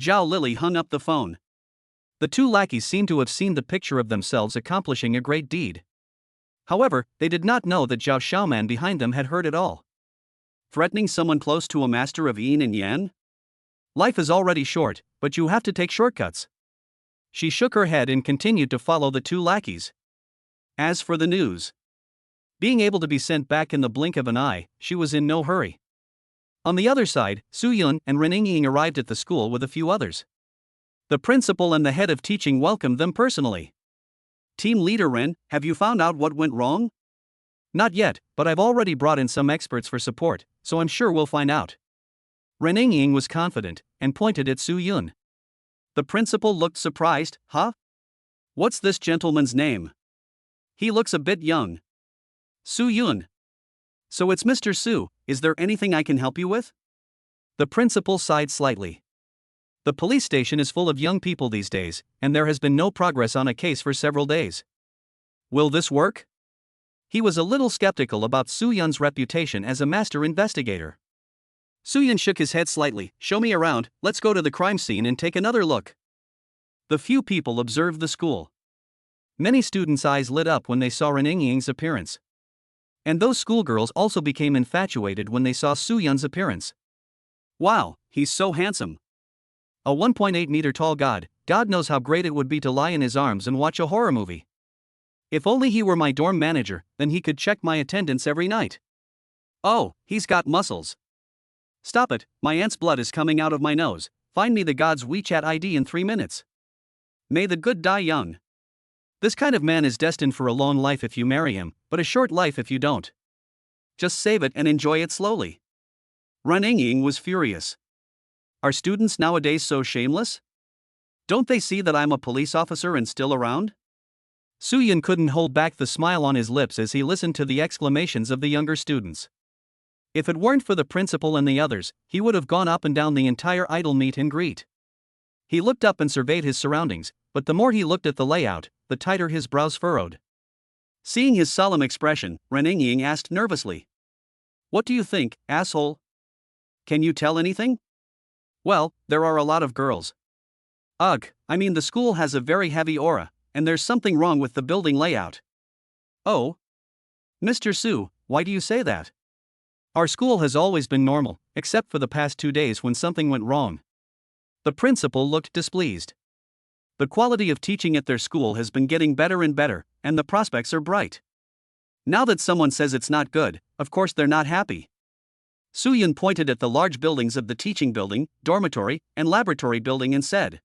Zhao Lily hung up the phone. The 2 lackeys seemed to have seen the picture of themselves accomplishing a great deed. However, they did not know that Zhao Xiaoman behind them had heard it all. Threatening someone close to a master of yin and yang? Life is already short, but you have to take shortcuts. She shook her head and continued to follow the 2 lackeys. As for the news, being able to be sent back in the blink of an eye, she was in no hurry. On the other side, Suyun and Ren Ying arrived at the school with a few others. The principal and the head of teaching welcomed them personally. Team leader Ren, have you found out what went wrong? Not yet, but I've already brought in some experts for support, so I'm sure we'll find out. Ren Ying was confident, and pointed at Suyun. The principal looked surprised, huh? What's this gentleman's name? He looks a bit young. Suyun. So it's Mr. Su, is there anything I can help you with? The principal sighed slightly. The police station is full of young people these days, and there has been no progress on a case for several days. Will this work? He was a little skeptical about Suyun's reputation as a master investigator. Suyun shook his head slightly, show me around, let's go to the crime scene and take another look. The few people observed the school. Many students' eyes lit up when they saw Ren Ying's appearance. And those schoolgirls also became infatuated when they saw Suyun's appearance. Wow, he's so handsome. A 1.8-meter tall god, God knows how great it would be to lie in his arms and watch a horror movie. If only he were my dorm manager, then he could check my attendance every night. Oh, he's got muscles. Stop it, my aunt's blood is coming out of my nose, find me the god's WeChat ID in 3 minutes. May the good die young. This kind of man is destined for a long life if you marry him, but a short life if you don't. Just save it and enjoy it slowly. Ren Ying was furious. Are students nowadays so shameless? Don't they see that I'm a police officer and still around? Su Yun couldn't hold back the smile on his lips as he listened to the exclamations of the younger students. If it weren't for the principal and the others, he would have gone up and down the entire idle meet and greet. He looked up and surveyed his surroundings, but the more he looked at the layout, the tighter his brows furrowed. Seeing his solemn expression, Ren Ying asked nervously. What do you think, asshole? Can you tell anything? Well, there are a lot of girls. Ugh, I mean the school has a very heavy aura, and there's something wrong with the building layout. Oh? Mr. Su, why do you say that? Our school has always been normal, except for the past 2 days when something went wrong. The principal looked displeased. The quality of teaching at their school has been getting better and better, and the prospects are bright. Now that someone says it's not good, of course they're not happy. Su Yun pointed at the large buildings of the teaching building, dormitory, and laboratory building and said,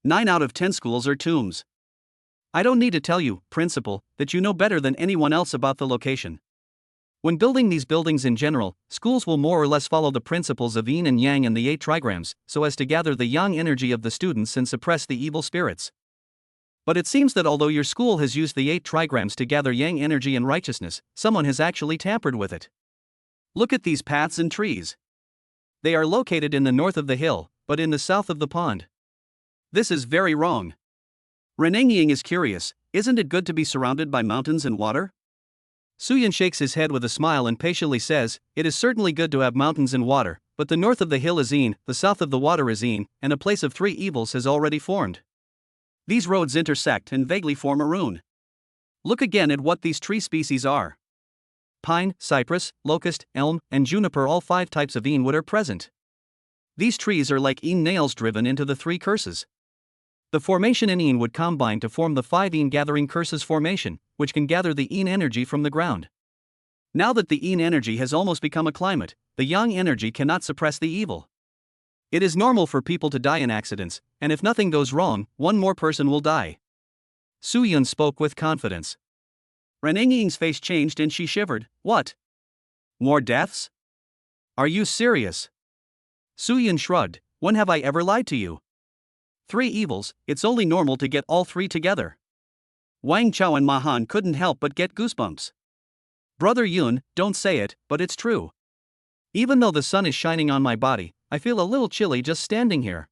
9 out of 10 schools are tombs. I don't need to tell you, principal, that you know better than anyone else about the location. When building these buildings in general, schools will more or less follow the principles of yin and yang and the 8 trigrams, so as to gather the yang energy of the students and suppress the evil spirits. But it seems that although your school has used the 8 trigrams to gather yang energy and righteousness, someone has actually tampered with it. Look at these paths and trees. They are located in the north of the hill, but in the south of the pond. This is very wrong. Ren Ying is curious, isn't it good to be surrounded by mountains and water? Su Yun shakes his head with a smile and patiently says, it is certainly good to have mountains and water, but the north of the hill is yin, the south of the water is yin, and a place of 3 evils has already formed. These roads intersect and vaguely form a rune. Look again at what these tree species are. Pine, cypress, locust, elm, and juniper, all 5 types of yin wood are present. These trees are like yin nails driven into the 3 curses. The formation in yin would combine to form the 5 yin gathering curses formation, which can gather the yin energy from the ground. Now that the yin energy has almost become a climate, the yang energy cannot suppress the evil. It is normal for people to die in accidents, and if nothing goes wrong, 1 more person will die. Su Yun spoke with confidence. Ren Ying's face changed and she shivered. What? More deaths? Are you serious? Su Yun shrugged. When have I ever lied to you? 3 evils, it's only normal to get all 3 together. Wang Chao and Ma Han couldn't help but get goosebumps. Brother Yun, don't say it, but it's true. Even though the sun is shining on my body, I feel a little chilly just standing here.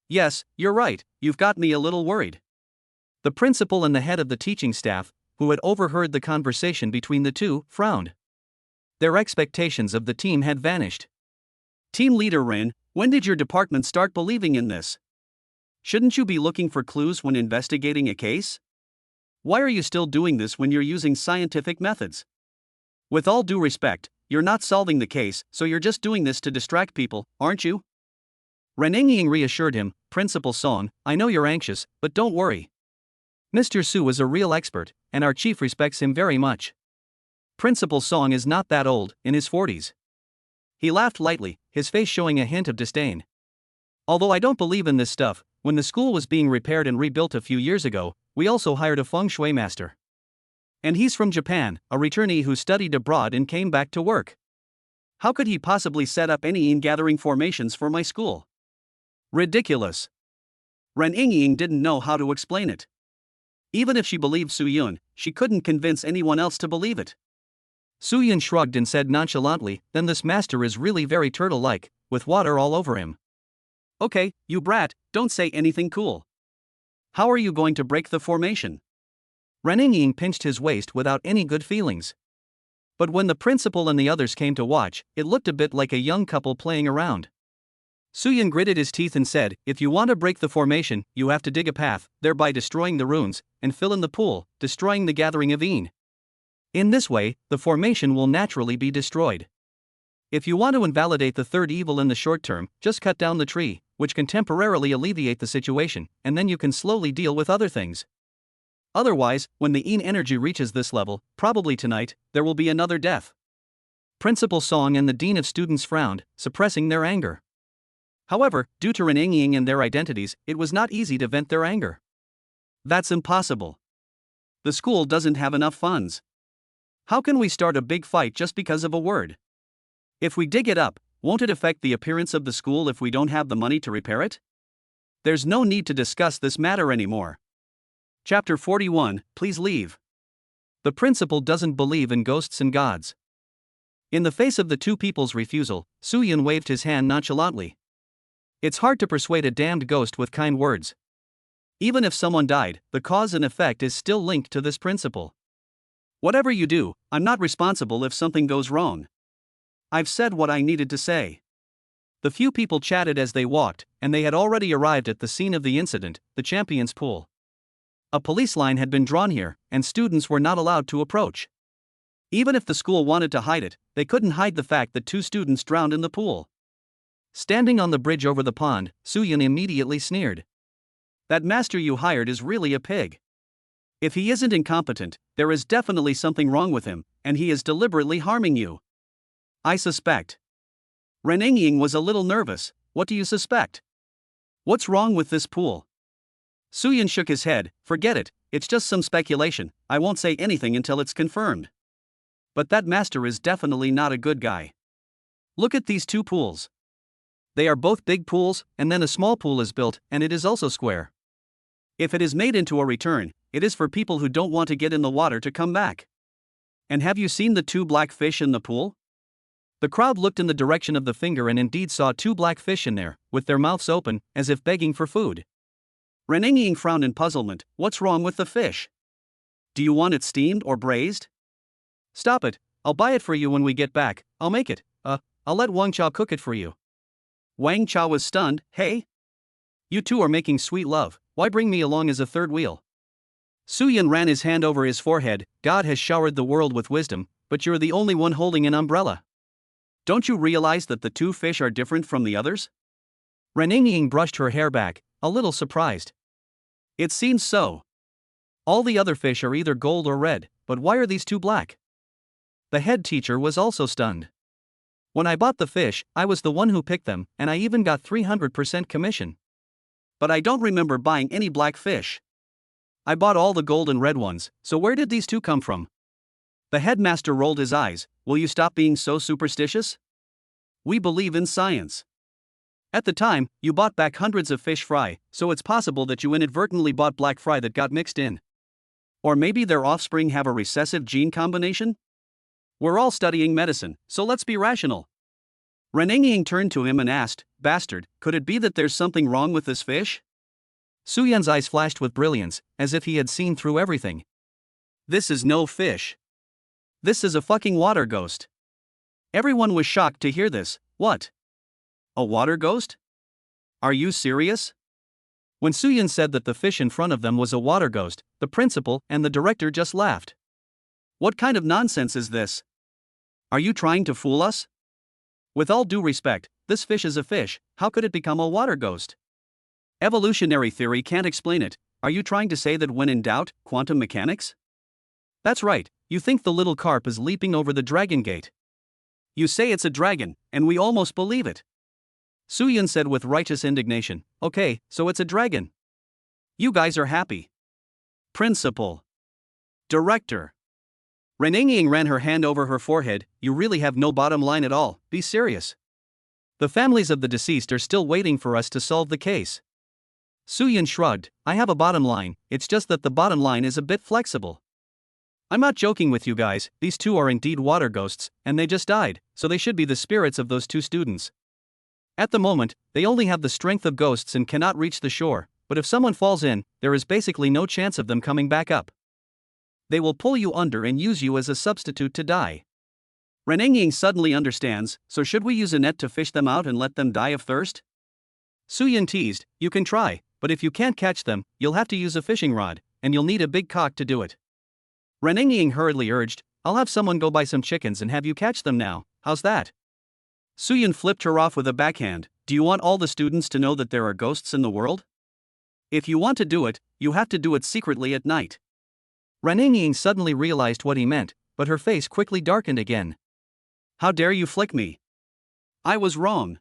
Yes, you're right, you've got me a little worried. The principal and the head of the teaching staff, who had overheard the conversation between the 2, frowned. Their expectations of the team had vanished. Team leader Ren, when did your department start believing in this? Shouldn't you be looking for clues when investigating a case? Why are you still doing this when you're using scientific methods? With all due respect, you're not solving the case, so you're just doing this to distract people, aren't you? Ren Ying reassured him, Principal Song, I know you're anxious, but don't worry. Mr. Su is a real expert, and our chief respects him very much. Principal Song is not that old, in his 40s. He laughed lightly, his face showing a hint of disdain. Although I don't believe in this stuff, when the school was being repaired and rebuilt a few years ago, we also hired a feng shui master. And he's from Japan, a returnee who studied abroad and came back to work. How could he possibly set up any yin-gathering formations for my school? Ridiculous. Ren Ying didn't know how to explain it. Even if she believed Su Yun, she couldn't convince anyone else to believe it. Su Yun shrugged and said nonchalantly, then this master is really very turtle-like, with water all over him. Okay, you brat, don't say anything cool. How are you going to break the formation? Ren Ying pinched his waist without any good feelings. But when the principal and the others came to watch, it looked a bit like a young couple playing around. Su Yun gritted his teeth and said, if you want to break the formation, you have to dig a path, thereby destroying the runes, and fill in the pool, destroying the gathering of yin. In this way, the formation will naturally be destroyed. If you want to invalidate the 3rd evil in the short term, just cut down the tree, which can temporarily alleviate the situation, and then you can slowly deal with other things. Otherwise, when the yin energy reaches this level, probably tonight, there will be another death. Principal Song and the Dean of Students frowned, suppressing their anger. However, due to Ren Ying and their identities, it was not easy to vent their anger. That's impossible. The school doesn't have enough funds. How can we start a big fight just because of a word? If we dig it up, won't it affect the appearance of the school if we don't have the money to repair it? There's no need to discuss this matter anymore. Chapter 41, Please leave. The principal doesn't believe in ghosts and gods. In the face of the two people's refusal, Soo-yun waved his hand nonchalantly. It's hard to persuade a damned ghost with kind words. Even if someone died, the cause and effect is still linked to this principle. Whatever you do, I'm not responsible if something goes wrong. I've said what I needed to say. The few people chatted as they walked, and they had already arrived at the scene of the incident, the Champions Pool. A police line had been drawn here, and students were not allowed to approach. Even if the school wanted to hide it, they couldn't hide the fact that 2 students drowned in the pool. Standing on the bridge over the pond, Soo-yun immediately sneered. That master you hired is really a pig. If he isn't incompetent, there is definitely something wrong with him, and he is deliberately harming you. I suspect. Renengying was a little nervous. What do you suspect? What's wrong with this pool? Soo-yun shook his head. Forget it, it's just some speculation. I won't say anything until it's confirmed. But that master is definitely not a good guy. Look at these 2 pools. They are both big pools, and then a small pool is built, and it is also square. If it is made into a return, it is for people who don't want to get in the water to come back. And have you seen the 2 black fish in the pool? The crowd looked in the direction of the finger and indeed saw 2 black fish in there, with their mouths open, as if begging for food. Renengying frowned in puzzlement. What's wrong with the fish? Do you want it steamed or braised? Stop it, I'll buy it for you when we get back. I'll make it. I'll let Wang Chao cook it for you. Wang Chao was stunned. Hey? You 2 are making sweet love. Why bring me along as a third wheel? Soo-yun ran his hand over his forehead. God has showered the world with wisdom, but you're the only one holding an umbrella. Don't you realize that the 2 fish are different from the others? Renengying brushed her hair back, a little surprised. It seems so. All the other fish are either gold or red, but why are these 2 black? The head teacher was also stunned. When I bought the fish, I was the one who picked them, and I even got 300% commission. But I don't remember buying any black fish. I bought all the gold and red ones, so where did these 2 come from? The headmaster rolled his eyes. Will you stop being so superstitious? We believe in science. At the time, you bought back hundreds of fish fry, so it's possible that you inadvertently bought black fry that got mixed in. Or maybe their offspring have a recessive gene combination? We're all studying medicine, so let's be rational. Renengying turned to him and asked, Bastard, could it be that there's something wrong with this fish? Soo-yun's eyes flashed with brilliance, as if he had seen through everything. This is no fish. This is a fucking water ghost. Everyone was shocked to hear this. What? A water ghost? Are you serious? When Soo-yun said that the fish in front of them was a water ghost, the principal and the director just laughed. What kind of nonsense is this? Are you trying to fool us? With all due respect, this fish is a fish. How could it become a water ghost? Evolutionary theory can't explain it. Are you trying to say that when in doubt, quantum mechanics? That's right, you think the little carp is leaping over the dragon gate. You say it's a dragon, and we almost believe it. Soo-yun said with righteous indignation, Okay, so it's a dragon. You guys are happy. Principal. Director. Renengying ran her hand over her forehead. You really have no bottom line at all, be serious. The families of the deceased are still waiting for us to solve the case. Soo-yun shrugged, I have a bottom line, it's just that the bottom line is a bit flexible. I'm not joking with you guys, these 2 are indeed water ghosts, and they just died, so they should be the spirits of those 2 students. At the moment, they only have the strength of ghosts and cannot reach the shore, but if someone falls in, there is basically no chance of them coming back up. They will pull you under and use you as a substitute to die. Renengying suddenly understands, so should we use a net to fish them out and let them die of thirst? Soo-yun teased, you can try, but if you can't catch them, you'll have to use a fishing rod, and you'll need a big cock to do it. Renengying hurriedly urged, I'll have someone go buy some chickens and have you catch them now, how's that? Soo-yun flipped her off with a backhand, do you want all the students to know that there are ghosts in the world? If you want to do it, you have to do it secretly at night. Renengying suddenly realized what he meant, but her face quickly darkened again. How dare you flick me? I was wrong.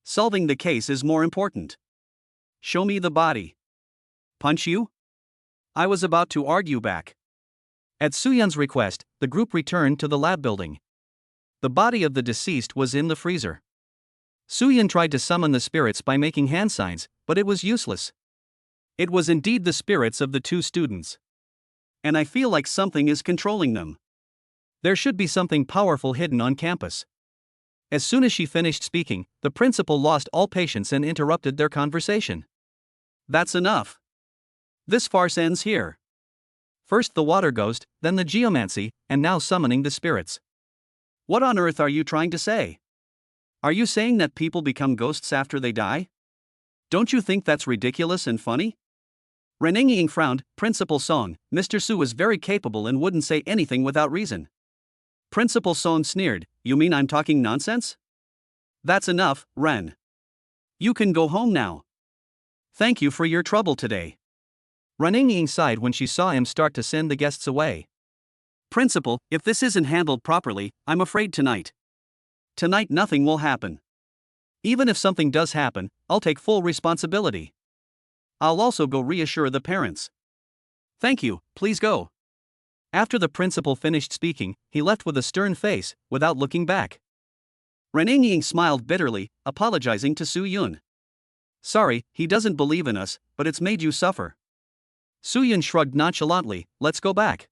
Solving the case is more important. Show me the body. Punch you? I was about to argue back. At Suyun's request, the group returned to the lab building. The body of the deceased was in the freezer. Suyun tried to summon the spirits by making hand signs, but it was useless. It was indeed the spirits of the two students. And I feel like something is controlling them. There should be something powerful hidden on campus. As soon as she finished speaking, the principal lost all patience and interrupted their conversation. That's enough. This farce ends here. First the water ghost, then the geomancy, and now summoning the spirits. What on earth are you trying to say? Are you saying that people become ghosts after they die? Don't you think that's ridiculous and funny? Ren Ying frowned. Principal Song, Mr. Su is very capable and wouldn't say anything without reason. Principal Song sneered, you mean I'm talking nonsense? That's enough, Ren. You can go home now. Thank you for your trouble today. Ren Ying sighed when she saw him start to send the guests away. Principal, if this isn't handled properly, I'm afraid tonight nothing will happen. Even if something does happen, I'll take full responsibility. I'll also go reassure the parents. Thank you, please go. After the principal finished speaking, he left with a stern face, without looking back. Ren Ying smiled bitterly, apologizing to Suyun. Sorry, he doesn't believe in us, but it's made you suffer. Suyun shrugged nonchalantly, let's go back.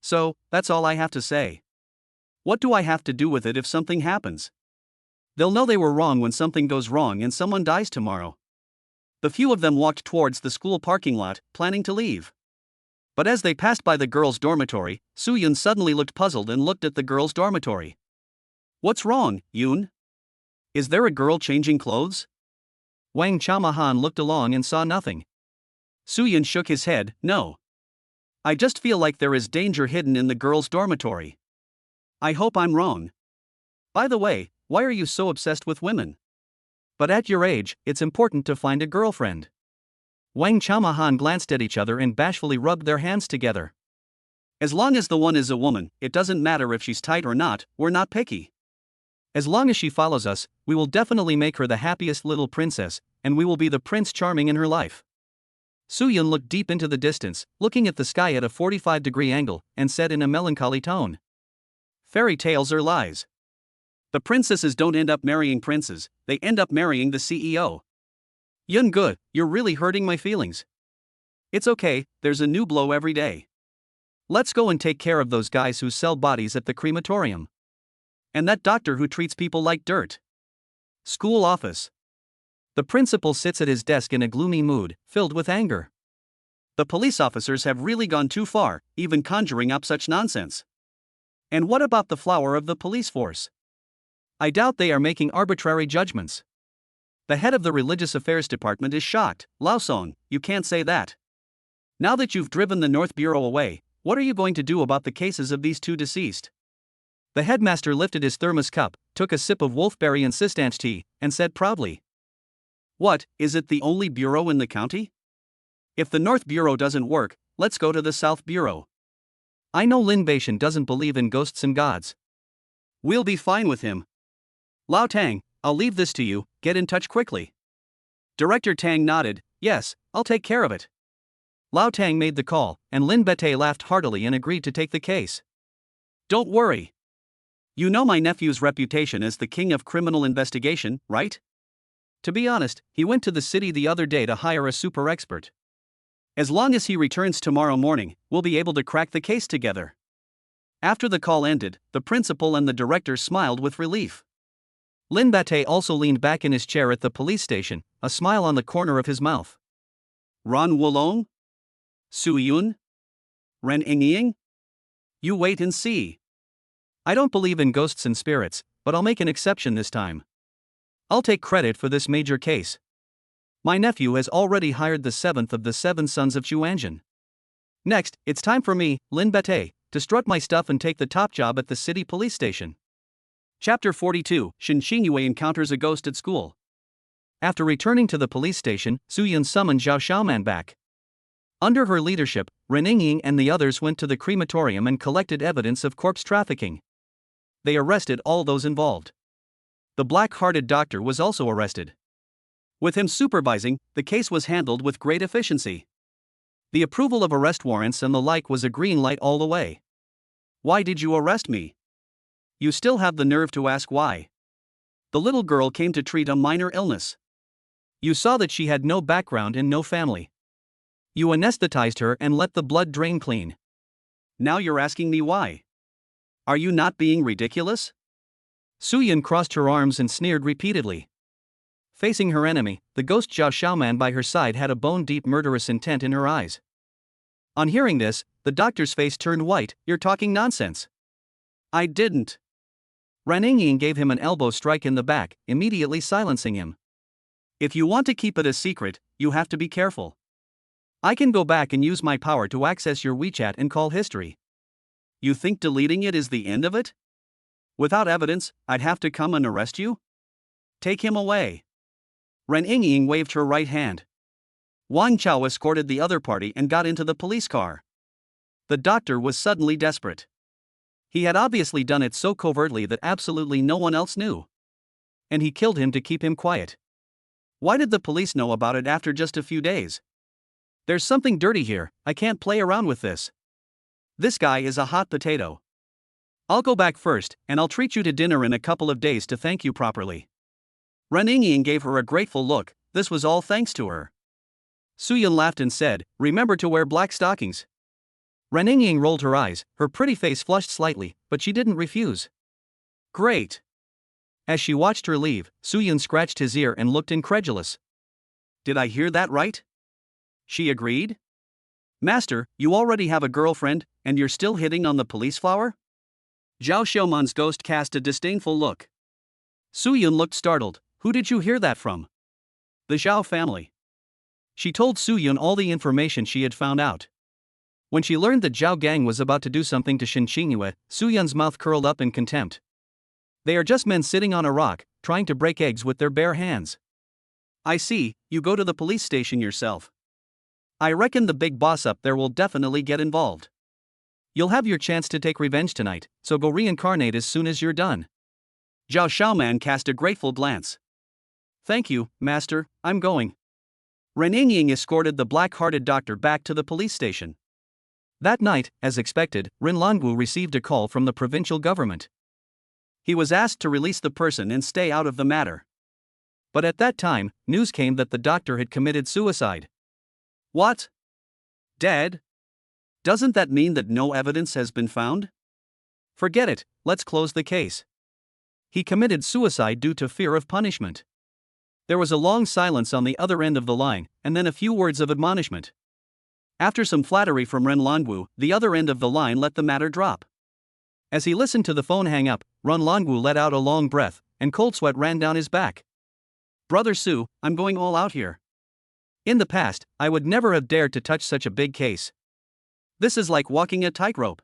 So, that's all I have to say. What do I have to do with it if something happens? They'll know they were wrong when something goes wrong and someone dies tomorrow. The few of them walked towards the school parking lot, planning to leave. But as they passed by the girls' dormitory, Suyun suddenly looked puzzled and looked at the girls' dormitory. What's wrong, Yoon? Is there a girl changing clothes? Wang Chamahan looked along and saw nothing. Suyun shook his head, no. I just feel like there is danger hidden in the girls' dormitory. I hope I'm wrong. By the way, why are you so obsessed with women? But at your age, it's important to find a girlfriend. Wang Chamahan glanced at each other and bashfully rubbed their hands together. As long as the one is a woman, it doesn't matter if she's tight or not, we're not picky. As long as she follows us, we will definitely make her the happiest little princess, and we will be the Prince Charming in her life. Suyun looked deep into the distance, looking at the sky at a 45-degree angle, and said in a melancholy tone. Fairy tales are lies. The princesses don't end up marrying princes, they end up marrying the CEO. Yun Ge, you're really hurting my feelings. It's okay, there's a new blow every day. Let's go and take care of those guys who sell bodies at the crematorium. And that doctor who treats people like dirt. School office. The principal sits at his desk in a gloomy mood, filled with anger. The police officers have really gone too far, even conjuring up such nonsense. And what about the flower of the police force? I doubt they are making arbitrary judgments. The head of the religious affairs department is shocked. Lao Song, you can't say that. Now that you've driven the North Bureau away, what are you going to do about the cases of these two deceased? The headmaster lifted his thermos cup, took a sip of wolfberry and cistanche tea, and said proudly. What, is it the only bureau in the county? If the North Bureau doesn't work, let's go to the South Bureau. I know Lin Beishan doesn't believe in ghosts and gods. We'll be fine with him. Lao Tang, I'll leave this to you, get in touch quickly. Director Tang nodded, yes, I'll take care of it. Lao Tang made the call, and Lin Bete laughed heartily and agreed to take the case. Don't worry. You know my nephew's reputation as the king of criminal investigation, right? To be honest, he went to the city the other day to hire a super expert. As long as he returns tomorrow morning, we'll be able to crack the case together. After the call ended, the principal and the director smiled with relief. Lin Bate also leaned back in his chair at the police station, a smile on the corner of his mouth. Ran Wulong? Suyun? Ren Ying? You wait and see. I don't believe in ghosts and spirits, but I'll make an exception this time. I'll take credit for this major case. My nephew has already hired the seventh of the 7 sons of Chuanjin. Next, it's time for me, Lin Bete, to strut my stuff and take the top job at the city police station. Chapter 42, Shin Xingyue encounters a ghost at school. After returning to the police station, Suyun summoned Zhao Xiaoman back. Under her leadership, Ren Ying and the others went to the crematorium and collected evidence of corpse trafficking. They arrested all those involved. The black-hearted doctor was also arrested. With him supervising, the case was handled with great efficiency. The approval of arrest warrants and the like was a green light all the way. Why did you arrest me? You still have the nerve to ask why. The little girl came to treat a minor illness. You saw that she had no background and no family. You anesthetized her and let the blood drain clean. Now you're asking me why. Are you not being ridiculous? Su-yun crossed her arms and sneered repeatedly. Facing her enemy, the ghost Zhao Xiaoman by her side had a bone-deep murderous intent in her eyes. On hearing this, the doctor's face turned white. You're talking nonsense. I didn't. Ren Yingying gave him an elbow strike in the back, immediately silencing him. If you want to keep it a secret, you have to be careful. I can go back and use my power to access your WeChat and call history. You think deleting it is the end of it? Without evidence, I'd have to come and arrest you? Take him away. Ren Yingying waved her right hand. Wang Chao escorted the other party and got into the police car. The doctor was suddenly desperate. He had obviously done it so covertly that absolutely no one else knew. And he killed him to keep him quiet. Why did the police know about it after just a few days? There's something dirty here. I can't play around with this. This guy is a hot potato. I'll go back first, and I'll treat you to dinner in a couple of days to thank you properly. Ren Yingying gave her a grateful look. This was all thanks to her. Su-yun laughed and said, remember to wear black stockings. Ren Yingying rolled her eyes, her pretty face flushed slightly, but she didn't refuse. Great. As she watched her leave, Su-yun scratched his ear and looked incredulous. Did I hear that right? She agreed? Master, you already have a girlfriend, and you're still hitting on the police flower? Zhao Xiaoman's ghost cast a disdainful look. Su-yun looked startled. Who did you hear that from? The Zhao family. She told Su-yun all the information she had found out. When she learned that Zhao Gang was about to do something to Shen Qingyue, Su-yun's mouth curled up in contempt. They are just men sitting on a rock, trying to break eggs with their bare hands. I see, you go to the police station yourself. I reckon the big boss up there will definitely get involved. You'll have your chance to take revenge tonight, so go reincarnate as soon as you're done. Zhao Xiaoman cast a grateful glance. Thank you, master, I'm going. Ren Yingying escorted the black-hearted doctor back to the police station. That night, as expected, Ren Longwu received a call from the provincial government. He was asked to release the person and stay out of the matter. But at that time, news came that the doctor had committed suicide. What? Dead? Doesn't that mean that no evidence has been found? Forget it, let's close the case. He committed suicide due to fear of punishment. There was a long silence on the other end of the line, and then a few words of admonishment. After some flattery from Ren Longwu, the other end of the line let the matter drop. As he listened to the phone hang up, Ren Longwu let out a long breath, and cold sweat ran down his back. Brother Su, I'm going all out here. In the past, I would never have dared to touch such a big case. This is like walking a tightrope.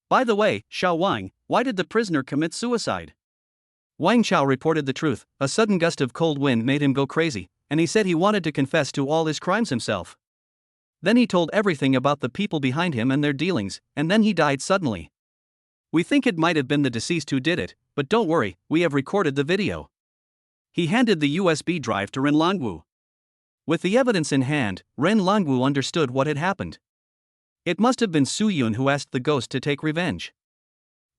By the way, Xiao Wang, why did the prisoner commit suicide? Wang Chao reported the truth. A sudden gust of cold wind made him go crazy, and he said he wanted to confess to all his crimes himself. Then he told everything about the people behind him and their dealings, and then he died suddenly. We think it might have been the deceased who did it, but don't worry, we have recorded the video. He handed the USB drive to Ren Longwu. With the evidence in hand, Ren Longwu understood what had happened. It must have been Su-yun who asked the ghost to take revenge.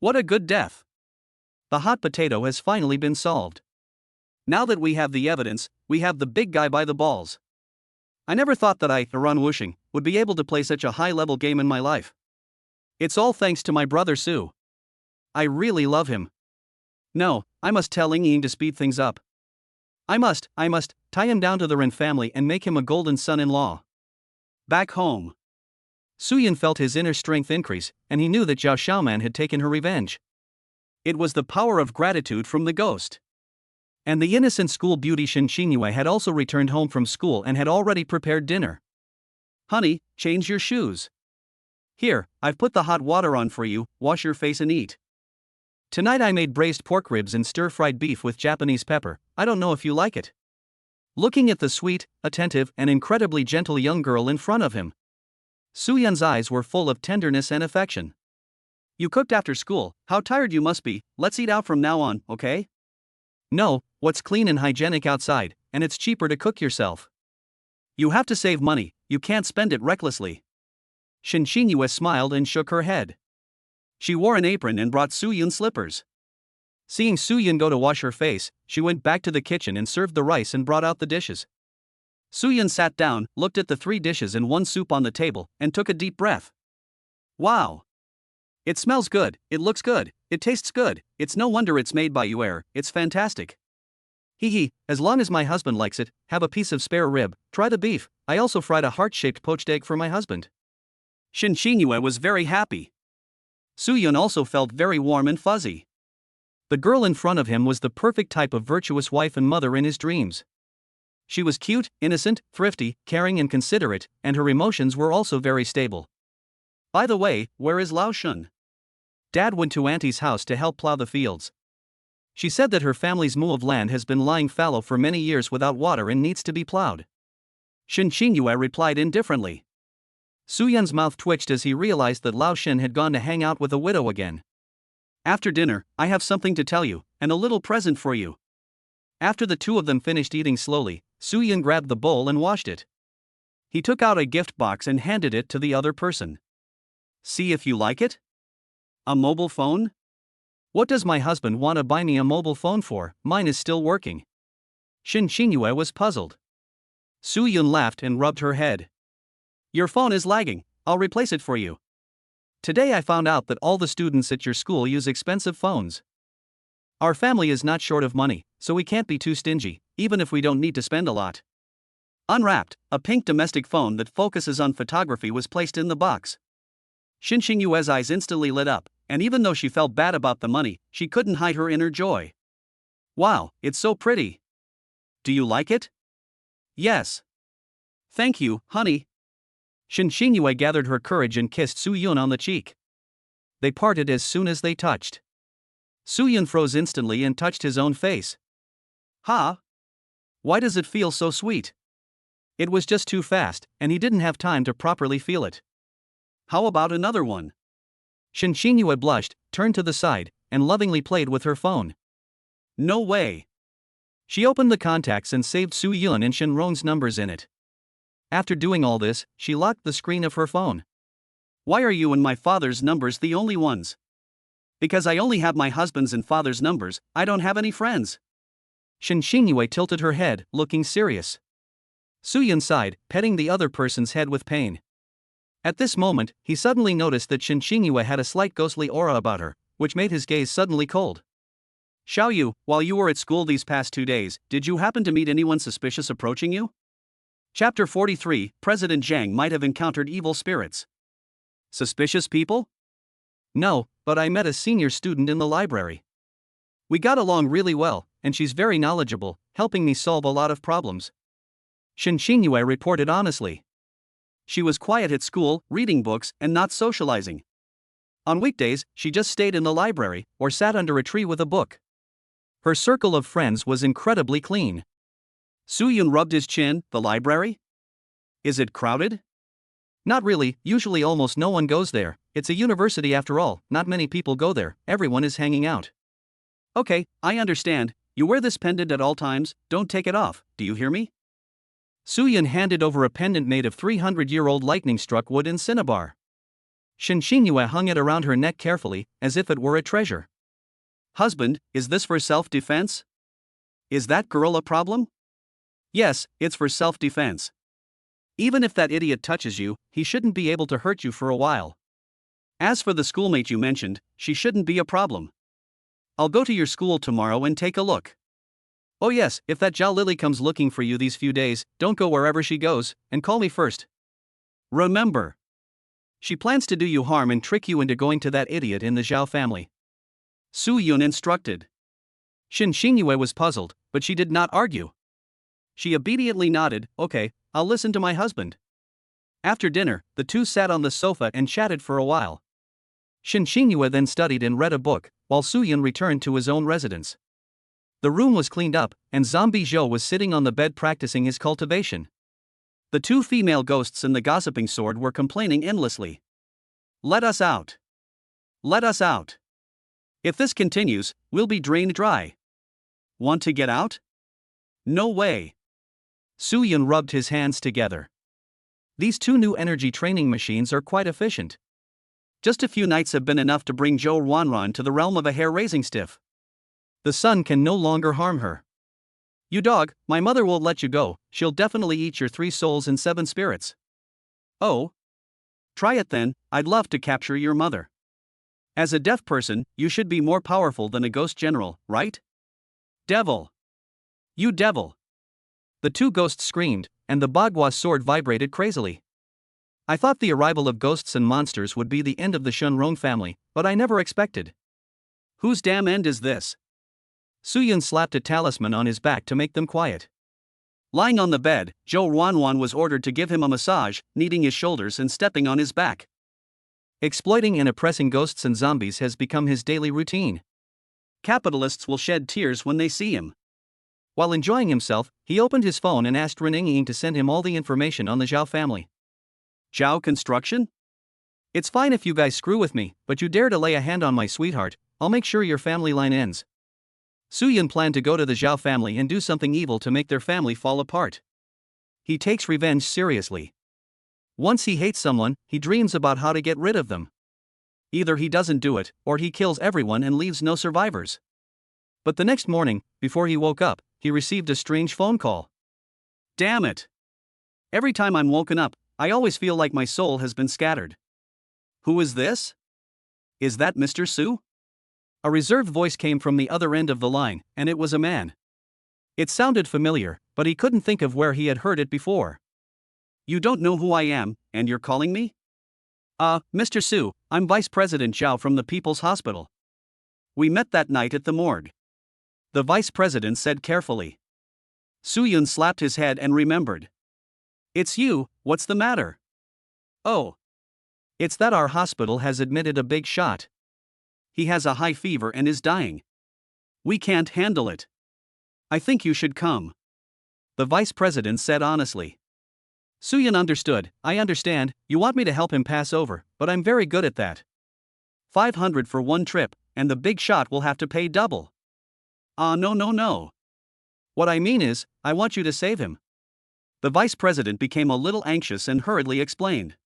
What a good death! The hot potato has finally been solved. Now that we have the evidence, we have the big guy by the balls. I never thought that I, Ren Wuxing, would be able to play such a high-level game in my life. It's all thanks to my brother Su. I really love him. No, I must tell Yingying to speed things up. I must tie him down to the Ren family and make him a golden son-in-law. Back home. Su-yun felt his inner strength increase, and he knew that Zhao Xiaoman had taken her revenge. It was the power of gratitude from the ghost. And the innocent school beauty Shen Qingyue had also returned home from school and had already prepared dinner. Honey, change your shoes. Here, I've put the hot water on for you, wash your face and eat. Tonight I made braised pork ribs and stir-fried beef with Japanese pepper. I don't know if you like it. Looking at the sweet, attentive, and incredibly gentle young girl in front of him, Su-yun's eyes were full of tenderness and affection. You cooked after school, how tired you must be, let's eat out from now on, okay? No, what's clean and hygienic outside, and it's cheaper to cook yourself. You have to save money, you can't spend it recklessly. Shin Xinyue smiled and shook her head. She wore an apron and brought Suyun slippers. Seeing Suyun go to wash her face, she went back to the kitchen and served the rice and brought out the dishes. Suyun sat down, looked at the 3 dishes and 1 soup on the table, and took a deep breath. Wow! It smells good, it looks good, it tastes good, it's no wonder it's made by you. It's fantastic. Hee, as long as my husband likes it, have a piece of spare rib, try the beef. I also fried a heart-shaped poached egg for my husband. Shin Xinyue was very happy. Suyun also felt very warm and fuzzy. The girl in front of him was the perfect type of virtuous wife and mother in his dreams. She was cute, innocent, thrifty, caring and considerate, and her emotions were also very stable. By the way, where is Lao Shun? Dad went to Auntie's house to help plow the fields. She said that her family's mow of land has been lying fallow for many years without water and needs to be plowed. Shin Xinyue replied indifferently. Suyun's mouth twitched as he realized that Lao Shin had gone to hang out with a widow again. After dinner, I have something to tell you, and a little present for you. After the 2 of them finished eating slowly, Suyun grabbed the bowl and washed it. He took out a gift box and handed it to the other person. See if you like it? A mobile phone? What does my husband want to buy me a mobile phone for? Mine is still working. Shin Xinyue was puzzled. Suyun laughed and rubbed her head. Your phone is lagging, I'll replace it for you. Today I found out that all the students at your school use expensive phones. Our family is not short of money, so we can't be too stingy, even if we don't need to spend a lot. Unwrapped, a pink domestic phone that focuses on photography was placed in the box. Shin Xinyue's eyes instantly lit up, and even though she felt bad about the money, she couldn't hide her inner joy. Wow, it's so pretty. Do you like it? Yes. Thank you, honey. Shin Xinyue gathered her courage and kissed Suyun on the cheek. They parted as soon as they touched. Suyun froze instantly and touched his own face. Ha! Why does it feel so sweet? It was just too fast, and he didn't have time to properly feel it. How about another one? Shin Xinyue blushed, turned to the side, and lovingly played with her phone. No way! She opened the contacts and saved Suyun and Shinron's numbers in it. After doing all this, she locked the screen of her phone. Why are you and my father's numbers the only ones? Because I only have my husband's and father's numbers, I don't have any friends. Shin Xinyue tilted her head, looking serious. Suyun sighed, petting the other person's head with pain. At this moment, he suddenly noticed that Shin Xinyue had a slight ghostly aura about her, which made his gaze suddenly cold. Xiaoyu, while you were at school these past 2 days, did you happen to meet anyone suspicious approaching you? Chapter 43, President Zhang might have encountered evil spirits. Suspicious people? No, but I met a senior student in the library. We got along really well, and she's very knowledgeable, helping me solve a lot of problems. Shin Xinyue reported honestly. She was quiet at school, reading books, and not socializing. On weekdays, she just stayed in the library, or sat under a tree with a book. Her circle of friends was incredibly clean. Suyun rubbed his chin. The library? Is it crowded? Not really, usually almost no one goes there. It's a university after all, not many people go there, everyone is hanging out. Okay, I understand. You wear this pendant at all times, don't take it off, do you hear me? Suyun handed over a pendant made of 300-year-old lightning-struck wood and cinnabar. Shin Xinyue hung it around her neck carefully, as if it were a treasure. Husband, is this for self-defense? Is that girl a problem? Yes, it's for self-defense. Even if that idiot touches you, he shouldn't be able to hurt you for a while. As for the schoolmate you mentioned, she shouldn't be a problem. I'll go to your school tomorrow and take a look. Oh yes, if that Zhao Lily comes looking for you these few days, don't go wherever she goes, and call me first. Remember. She plans to do you harm and trick you into going to that idiot in the Zhao family. Suyun instructed. Shin Xinyue was puzzled, but she did not argue. She obediently nodded. Okay, I'll listen to my husband. After dinner, the two sat on the sofa and chatted for a while. Shin Xinyue then studied and read a book, while Suyun returned to his own residence. The room was cleaned up, and Zombie Zhou was sitting on the bed practicing his cultivation. The 2 female ghosts and the gossiping sword were complaining endlessly. Let us out. Let us out. If this continues, we'll be drained dry. Want to get out? No way. Suyun rubbed his hands together. These two new energy training machines are quite efficient. Just a few nights have been enough to bring Zhou Ruanruan to the realm of a hair-raising stiff. The sun can no longer harm her. You dog, my mother will let you go, she'll definitely eat your 3 souls and 7 spirits. Oh? Try it then, I'd love to capture your mother. As a deaf person, you should be more powerful than a ghost general, right? Devil! You devil! The two ghosts screamed, and the Baghua's sword vibrated crazily. I thought the arrival of ghosts and monsters would be the end of the Shunrong family, but I never expected. Whose damn end is this? Suyun slapped a talisman on his back to make them quiet. Lying on the bed, Zhou Ruanruan was ordered to give him a massage, kneading his shoulders and stepping on his back. Exploiting and oppressing ghosts and zombies has become his daily routine. Capitalists will shed tears when they see him. While enjoying himself, he opened his phone and asked Ren Ying to send him all the information on the Zhao family. Zhao Construction? It's fine if you guys screw with me, but you dare to lay a hand on my sweetheart, I'll make sure your family line ends. Suyun planned to go to the Zhao family and do something evil to make their family fall apart. He takes revenge seriously. Once he hates someone, he dreams about how to get rid of them. Either he doesn't do it, or he kills everyone and leaves no survivors. But the next morning, before he woke up, he received a strange phone call. Damn it! Every time I'm woken up, I always feel like my soul has been scattered. Who is this? Is that Mr. Su? A reserved voice came from the other end of the line, and it was a man. It sounded familiar, but he couldn't think of where he had heard it before. You don't know who I am, and you're calling me? Mr. Su, I'm Vice President Zhao from the People's Hospital. We met that night at the morgue. The Vice President said carefully. Suyun slapped his head and remembered. It's you, what's the matter? Oh. It's that our hospital has admitted a big shot. He has a high fever and is dying. We can't handle it. I think you should come. The Vice President said honestly. Suyun understood. I understand, you want me to help him pass over, but I'm very good at that. 500 for one trip, and the big shot will have to pay double. No. What I mean is, I want you to save him. The Vice President became a little anxious and hurriedly explained.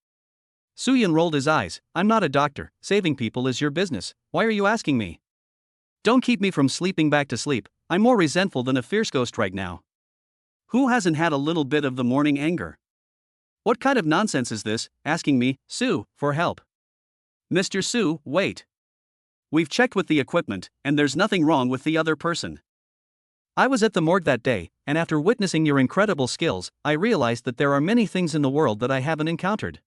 Suyun rolled his eyes. I'm not a doctor, saving people is your business, why are you asking me? Don't keep me from sleeping back to sleep, I'm more resentful than a fierce ghost right now. Who hasn't had a little bit of the morning anger? What kind of nonsense is this, asking me, Su, for help? Mr. Su, wait. We've checked with the equipment, and there's nothing wrong with the other person. I was at the morgue that day, and after witnessing your incredible skills, I realized that there are many things in the world that I haven't encountered.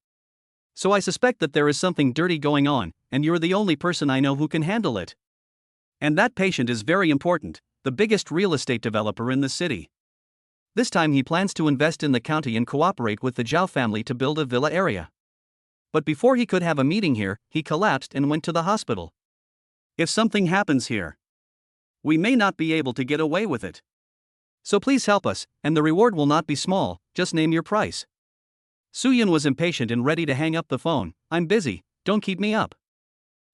So I suspect that there is something dirty going on, and you're the only person I know who can handle it. And that patient is very important, the biggest real estate developer in the city. This time he plans to invest in the county and cooperate with the Zhao family to build a villa area. But before he could have a meeting here, he collapsed and went to the hospital. If something happens here, we may not be able to get away with it. So please help us, and the reward will not be small, just name your price. Suyun was impatient and ready to hang up the phone. I'm busy, don't keep me up.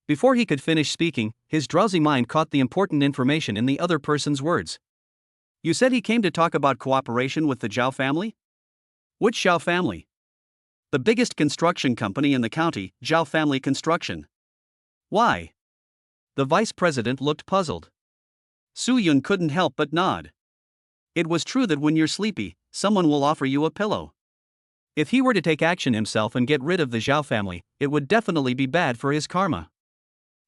Before he could finish speaking, his drowsy mind caught the important information in the other person's words. You said he came to talk about cooperation with the Zhao family? Which Zhao family? The biggest construction company in the county, Zhao Family Construction. Why? The vice president looked puzzled. Suyun couldn't help but nod. It was true that when you're sleepy, someone will offer you a pillow. If he were to take action himself and get rid of the Zhao family, it would definitely be bad for his karma.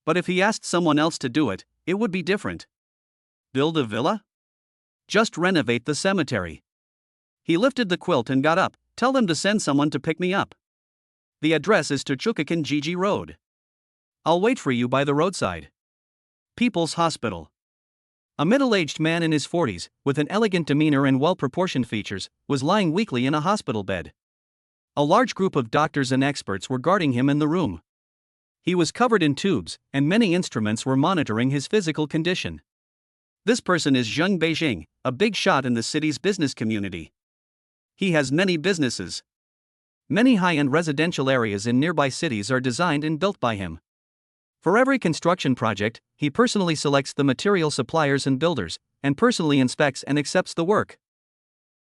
But if he asked someone else to do it, it would be different. Build a villa? Just renovate the cemetery. He lifted the quilt and got up. Tell them to send someone to pick me up. The address is Tuchukakan Jiji Road. I'll wait for you by the roadside. People's Hospital. A middle-aged man in his 40s, with an elegant demeanor and well-proportioned features, was lying weakly in a hospital bed. A large group of doctors and experts were guarding him in the room. He was covered in tubes, and many instruments were monitoring his physical condition. This person is Zheng Beijing, a big shot in the city's business community. He has many businesses. Many high-end residential areas in nearby cities are designed and built by him. For every construction project, he personally selects the material suppliers and builders, and personally inspects and accepts the work.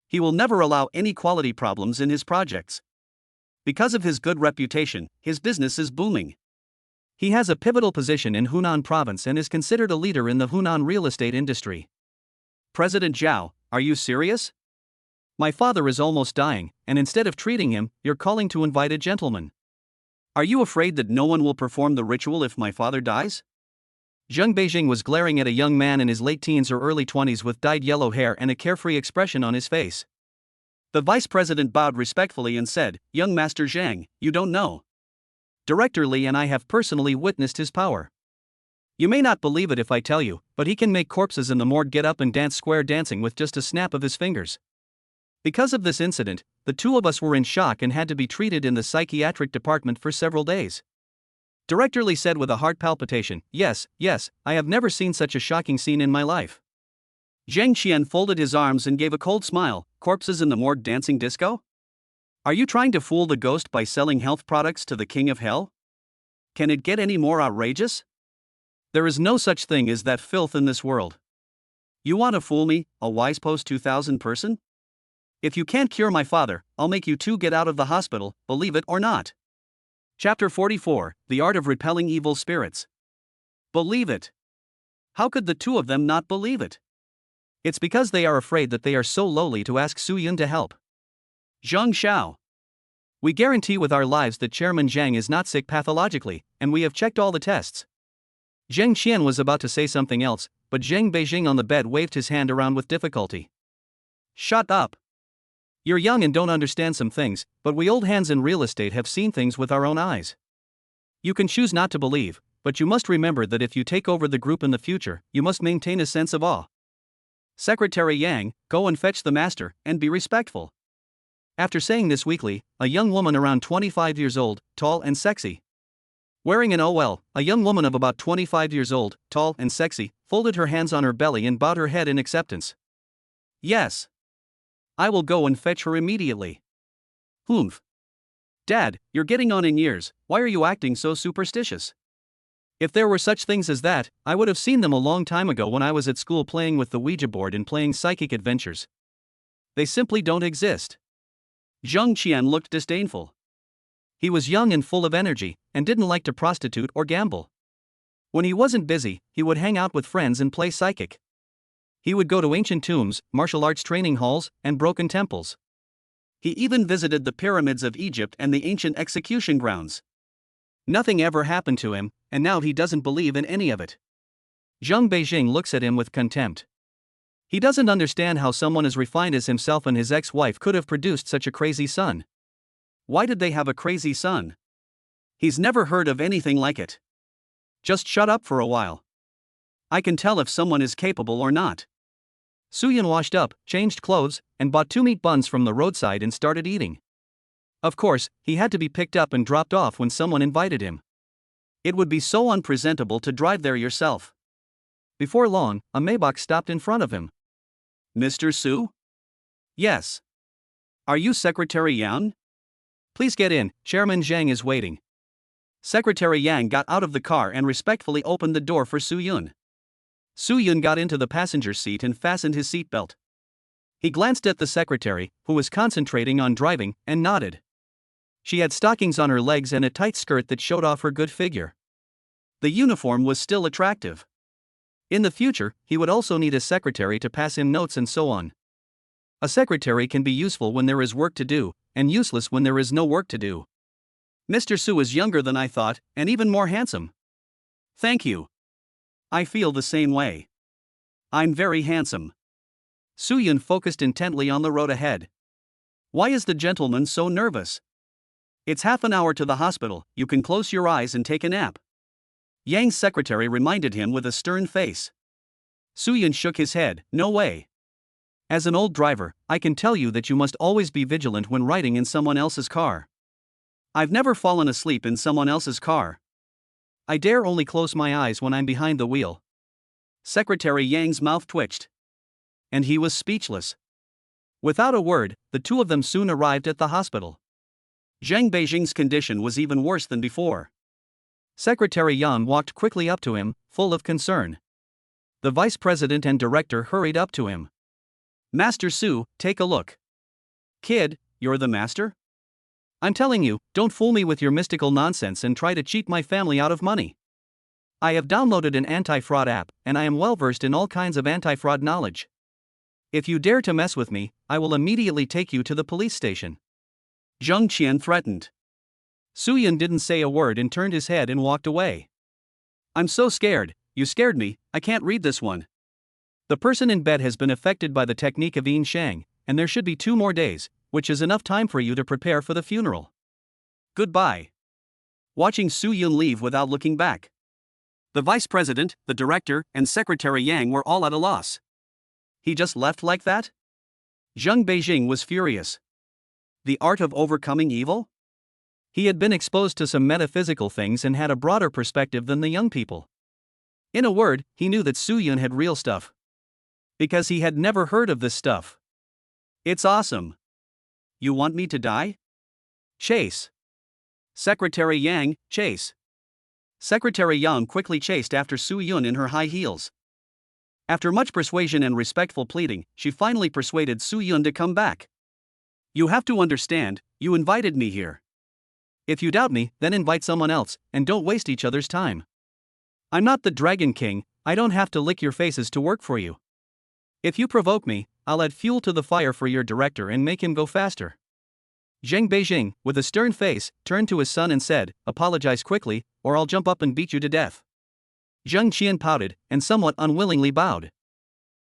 He will never allow any quality problems in his projects. Because of his good reputation, his business is booming. He has a pivotal position in Hunan province and is considered a leader in the Hunan real estate industry. President Zhao, are you serious? My father is almost dying, and instead of treating him, you're calling to invite a gentleman. Are you afraid that no one will perform the ritual if my father dies? Zheng Beijing was glaring at a young man in his late teens or early 20s with dyed yellow hair and a carefree expression on his face. The vice president bowed respectfully and said, "Young Master Zhang, you don't know. Director Li and I have personally witnessed his power. You may not believe it if I tell you, but he can make corpses in the morgue get up and dance square dancing with just a snap of his fingers." Because of this incident, the two of us were in shock and had to be treated in the psychiatric department for several days. Director Li said with a heart palpitation, yes, I have never seen such a shocking scene in my life. Zhang Qian folded his arms and gave a cold smile. Corpses in the morgue dancing disco? Are you trying to fool the ghost by selling health products to the king of hell? Can it get any more outrageous? There is no such thing as that filth in this world. You want to fool me, a wise post 2000 person? If you can't cure my father, I'll make you two get out of the hospital, believe it or not. Chapter 44, The Art of Repelling Evil Spirits. Believe it. How could the two of them not believe it? It's because they are afraid that they are so lowly to ask Su Yun to help. Zhang Xiao. We guarantee with our lives that Chairman Zhang is not sick pathologically, and we have checked all the tests. Zheng Qian was about to say something else, but Zheng Beijing on the bed waved his hand around with difficulty. Shut up. You're young and don't understand some things, but we old hands in real estate have seen things with our own eyes. You can choose not to believe, but you must remember that if you take over the group in the future, you must maintain a sense of awe. Secretary Yang, go and fetch the master, and be respectful. After saying this weakly, a young woman around 25 years old, tall and sexy. Wearing an OL, a young woman of about 25 years old, tall and sexy, folded her hands on her belly and bowed her head in acceptance. Yes. I will go and fetch her immediately. Humph. Dad, you're getting on in years, why are you acting so superstitious? If there were such things as that, I would have seen them a long time ago when I was at school playing with the Ouija board and playing psychic adventures. They simply don't exist. Zheng Qian looked disdainful. He was young and full of energy, and didn't like to prostitute or gamble. When he wasn't busy, he would hang out with friends and play psychic. He would go to ancient tombs, martial arts training halls, and broken temples. He even visited the pyramids of Egypt and the ancient execution grounds. Nothing ever happened to him, and now he doesn't believe in any of it. Zheng Beijing looks at him with contempt. He doesn't understand how someone as refined as himself and his ex-wife could have produced such a crazy son. Why did they have a crazy son? He's never heard of anything like it. Just shut up for a while. I can tell if someone is capable or not. Su Yun washed up, changed clothes, and bought 2 meat buns from the roadside and started eating. Of course, he had to be picked up and dropped off when someone invited him. It would be so unpresentable to drive there yourself. Before long, a Maybach stopped in front of him. Mr. Su? Yes. Are you Secretary Yang? Please get in, Chairman Zhang is waiting. Secretary Yang got out of the car and respectfully opened the door for Su Yun. Su Yun got into the passenger seat and fastened his seatbelt. He glanced at the secretary, who was concentrating on driving, and nodded. She had stockings on her legs and a tight skirt that showed off her good figure. The uniform was still attractive. In the future, he would also need a secretary to pass him notes and so on. A secretary can be useful when there is work to do, and useless when there is no work to do. Mr. Su is younger than I thought, and even more handsome. Thank you. I feel the same way. I'm very handsome. Su Yun focused intently on the road ahead. Why is the gentleman so nervous? It's half an hour to the hospital, you can close your eyes and take a nap. Yang's secretary reminded him with a stern face. Su Yun shook his head, no way. As an old driver, I can tell you that you must always be vigilant when riding in someone else's car. I've never fallen asleep in someone else's car. I dare only close my eyes when I'm behind the wheel. Secretary Yang's mouth twitched. And he was speechless. Without a word, the two of them soon arrived at the hospital. Zheng Beijing's condition was even worse than before. Secretary Yang walked quickly up to him, full of concern. The vice president and director hurried up to him. Master Su, take a look. Kid, you're the master? I'm telling you, don't fool me with your mystical nonsense and try to cheat my family out of money. I have downloaded an anti-fraud app, and I am well versed in all kinds of anti-fraud knowledge. If you dare to mess with me, I will immediately take you to the police station. Zheng Qian threatened. Suyun didn't say a word and turned his head and walked away. I'm so scared, you scared me, I can't read this one. The person in bed has been affected by the technique of Yin Shang, and there should be 2 more days, which is enough time for you to prepare for the funeral. Goodbye. Watching Suyun leave without looking back. The vice president, the director, and secretary Yang were all at a loss. He just left like that? Zheng Beijing was furious. The art of overcoming evil? He had been exposed to some metaphysical things and had a broader perspective than the young people. In a word, he knew that Suyun had real stuff. Because he had never heard of this stuff. It's awesome. You want me to die? Chase. Secretary Yang, chase. Secretary Yang quickly chased after Suyun in her high heels. After much persuasion and respectful pleading, she finally persuaded Suyun to come back. You have to understand, you invited me here. If you doubt me, then invite someone else, and don't waste each other's time. I'm not the Dragon King, I don't have to lick your faces to work for you. If you provoke me, I'll add fuel to the fire for your director and make him go faster. Zheng Beijing, with a stern face, turned to his son and said, apologize quickly, or I'll jump up and beat you to death. Zheng Qian pouted, and somewhat unwillingly bowed.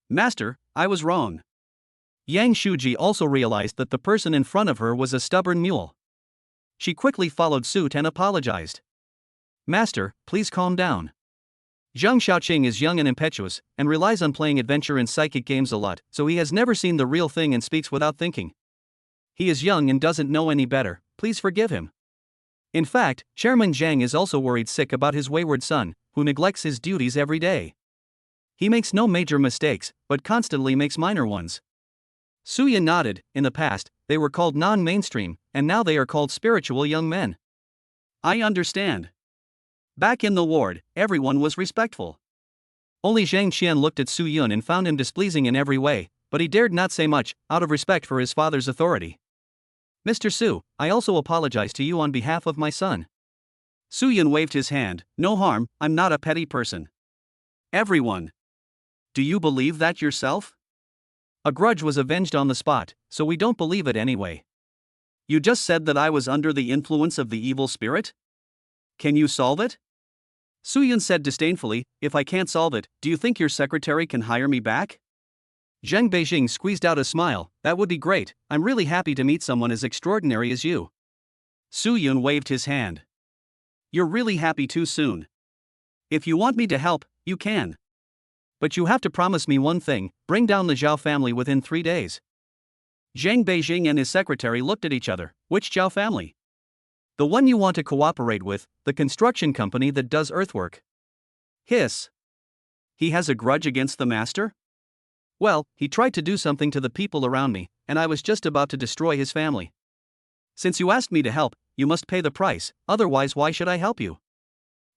Master, I was wrong. Yang Shuji also realized that the person in front of her was a stubborn mule. She quickly followed suit and apologized. Master, please calm down. Zhang Xiaoqing is young and impetuous, and relies on playing adventure and psychic games a lot, so he has never seen the real thing and speaks without thinking. He is young and doesn't know any better, please forgive him. In fact, Chairman Zhang is also worried sick about his wayward son, who neglects his duties every day. He makes no major mistakes, but constantly makes minor ones. Suyun nodded. In the past, they were called non-mainstream, and now they are called spiritual young men. I understand. Back in the ward, everyone was respectful. Only Zhang Qian looked at Suyun and found him displeasing in every way, but he dared not say much, out of respect for his father's authority. Mr. Su, I also apologize to you on behalf of my son. Suyun waved his hand. No harm, I'm not a petty person. Everyone. Do you believe that yourself? A grudge was avenged on the spot, so we don't believe it anyway. You just said that I was under the influence of the evil spirit? Can you solve it? Suyun said disdainfully, if I can't solve it, do you think your secretary can hire me back? Zheng Beijing squeezed out a smile. That would be great, I'm really happy to meet someone as extraordinary as you. Suyun waved his hand. You're really happy too soon. If you want me to help, you can. But you have to promise me one thing, bring down the Zhao family within 3 days. Zheng Beijing and his secretary looked at each other. Which Zhao family? The one you want to cooperate with, the construction company that does earthwork. Hiss. He has a grudge against the master? Well, he tried to do something to the people around me, and I was just about to destroy his family. Since you asked me to help, you must pay the price, otherwise why should I help you?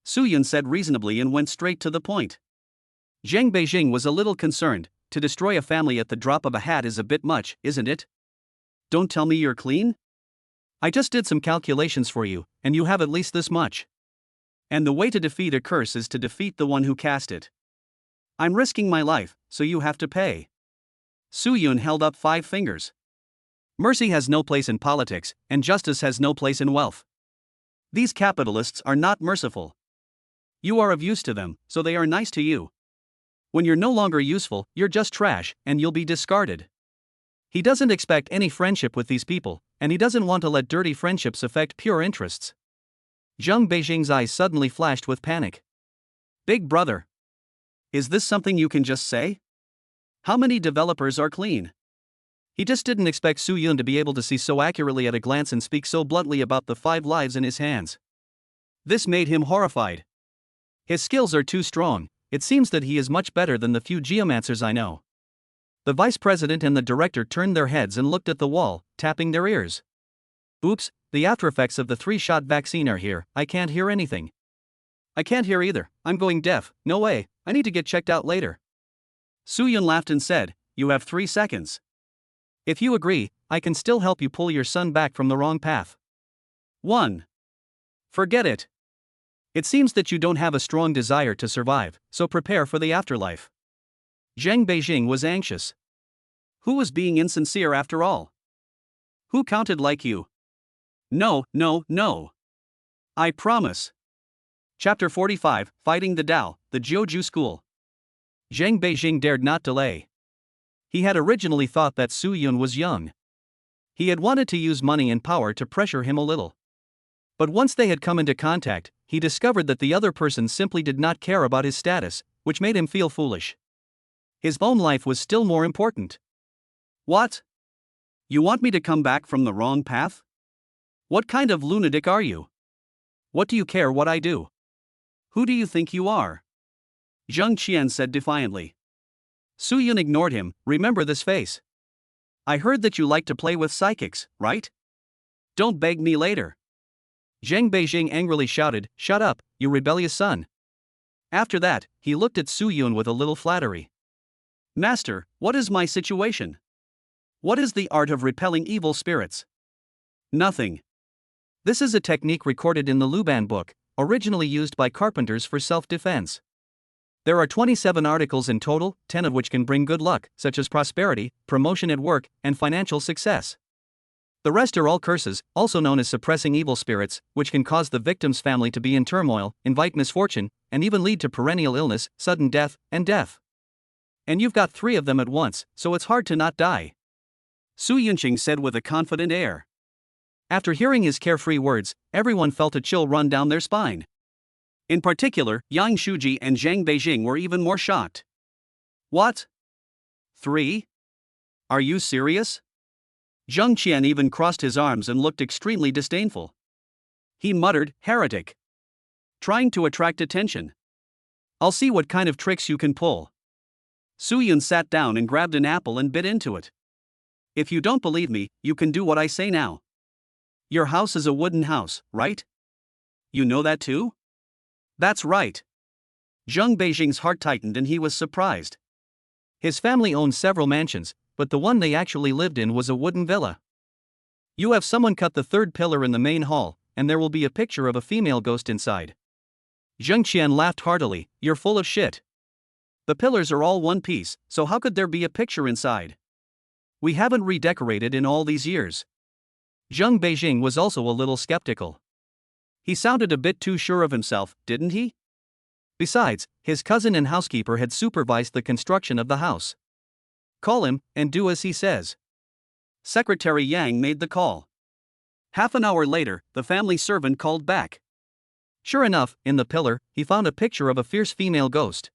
Suyun said reasonably and went straight to the point. Zheng Beijing was a little concerned. To destroy a family at the drop of a hat is a bit much, isn't it? Don't tell me you're clean? I just did some calculations for you, and you have at least this much. And the way to defeat a curse is to defeat the one who cast it. I'm risking my life, so you have to pay. Suyun held up 5 fingers. Mercy has no place in politics, and justice has no place in wealth. These capitalists are not merciful. You are of use to them, so they are nice to you. When you're no longer useful, you're just trash, and you'll be discarded. He doesn't expect any friendship with these people, and he doesn't want to let dirty friendships affect pure interests. Zheng Beijing's eyes suddenly flashed with panic. Big brother. Is this something you can just say? How many developers are clean? He just didn't expect Suyun to be able to see so accurately at a glance and speak so bluntly about the 5 lives in his hands. This made him horrified. His skills are too strong. It seems that he is much better than the few geomancers I know. The vice president and the director turned their heads and looked at the wall, tapping their ears. Oops, the aftereffects of the 3-shot vaccine are here, I can't hear anything. I can't hear either, I'm going deaf, no way, I need to get checked out later. Suyun laughed and said, you have 3 seconds. If you agree, I can still help you pull your son back from the wrong path. 1. Forget it. It seems that you don't have a strong desire to survive, so prepare for the afterlife. Zhang Beijing was anxious. Who was being insincere after all? Who counted like you? No, no, no. I promise. Chapter 45, Fighting the Tao, the Jiuju School. Zhang Beijing dared not delay. He had originally thought that Su Yun was young. He had wanted to use money and power to pressure him a little. But once they had come into contact, he discovered that the other person simply did not care about his status, which made him feel foolish. His own life was still more important. What? You want me to come back from the wrong path? What kind of lunatic are you? What do you care what I do? Who do you think you are? Zheng Qian said defiantly. Su Yun ignored him. Remember this face. I heard that you like to play with psychics, right? Don't beg me later. Zhang Beijing angrily shouted, Shut up, you rebellious son. After that, he looked at Su Yun with a little flattery. Master, what is my situation? What is the art of repelling evil spirits? Nothing. This is a technique recorded in the Luban book, originally used by carpenters for self-defense. There are 27 articles in total, 10 of which can bring good luck, such as prosperity, promotion at work, and financial success. The rest are all curses, also known as suppressing evil spirits, which can cause the victim's family to be in turmoil, invite misfortune, and even lead to perennial illness, sudden death, and death. And you've got 3 of them at once, so it's hard to not die. Su Yunqing said with a confident air. After hearing his carefree words, everyone felt a chill run down their spine. In particular, Yang Shuji and Zhang Beijing were even more shocked. What? 3? Are you serious? Zheng Qian even crossed his arms and looked extremely disdainful. He muttered, Heretic. Trying to attract attention. I'll see what kind of tricks you can pull. Su Yun sat down and grabbed an apple and bit into it. If you don't believe me, you can do what I say now. Your house is a wooden house, right? You know that too? That's right. Zheng Beijing's heart tightened and he was surprised. His family owned several mansions, but the one they actually lived in was a wooden villa. You have someone cut the 3rd pillar in the main hall, and there will be a picture of a female ghost inside. Zheng Qian laughed heartily, You're full of shit. The pillars are all one piece, so how could there be a picture inside? We haven't redecorated in all these years. Zheng Beijing was also a little skeptical. He sounded a bit too sure of himself, didn't he? Besides, his cousin and housekeeper had supervised the construction of the house. Call him, and do as he says. Secretary Yang made the call. Half an hour later, the family servant called back. Sure enough, in the pillar, he found a picture of a fierce female ghost.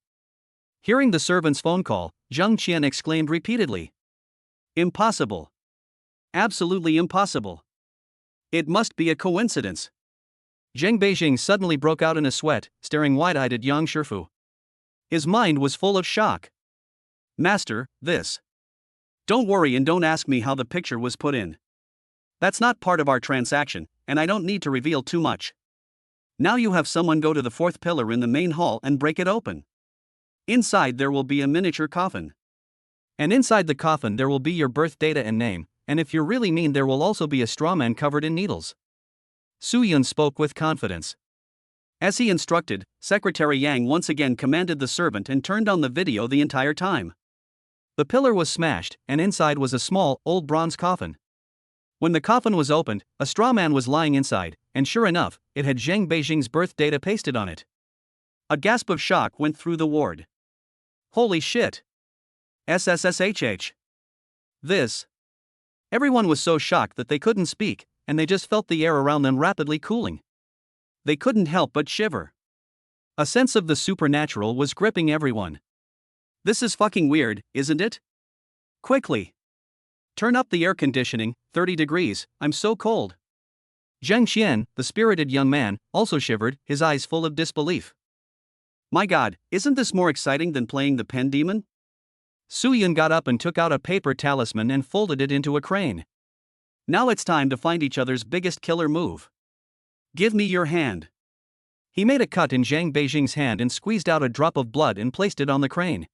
Hearing the servant's phone call, Zheng Qian exclaimed repeatedly. Impossible. Absolutely impossible. It must be a coincidence. Zhang Beijing suddenly broke out in a sweat, staring wide-eyed at Yang Shifu. His mind was full of shock. Master, this. Don't worry and don't ask me how the picture was put in. That's not part of our transaction, and I don't need to reveal too much. Now you have someone go to the 4th pillar in the main hall and break it open. Inside there will be a miniature coffin. And inside the coffin there will be your birth data and name, and if you're really mean there will also be a straw man covered in needles. Su Yun spoke with confidence. As he instructed, Secretary Yang once again commanded the servant and turned on the video the entire time. The pillar was smashed, and inside was a small, old bronze coffin. When the coffin was opened, a straw man was lying inside, and sure enough, it had Zhang Beijing's birth data pasted on it. A gasp of shock went through the ward. Holy shit! SSSHH. This. Everyone was so shocked that they couldn't speak, and they just felt the air around them rapidly cooling. They couldn't help but shiver. A sense of the supernatural was gripping everyone. This is fucking weird, isn't it? Quickly. Turn up the air conditioning, 30 degrees, I'm so cold. Zheng Qian, the spirited young man, also shivered, his eyes full of disbelief. My god, isn't this more exciting than playing the pen demon? Su Yun got up and took out a paper talisman and folded it into a crane. Now it's time to find each other's biggest killer move. Give me your hand. He made a cut in Zhang Beijing's hand and squeezed out a drop of blood and placed it on the crane.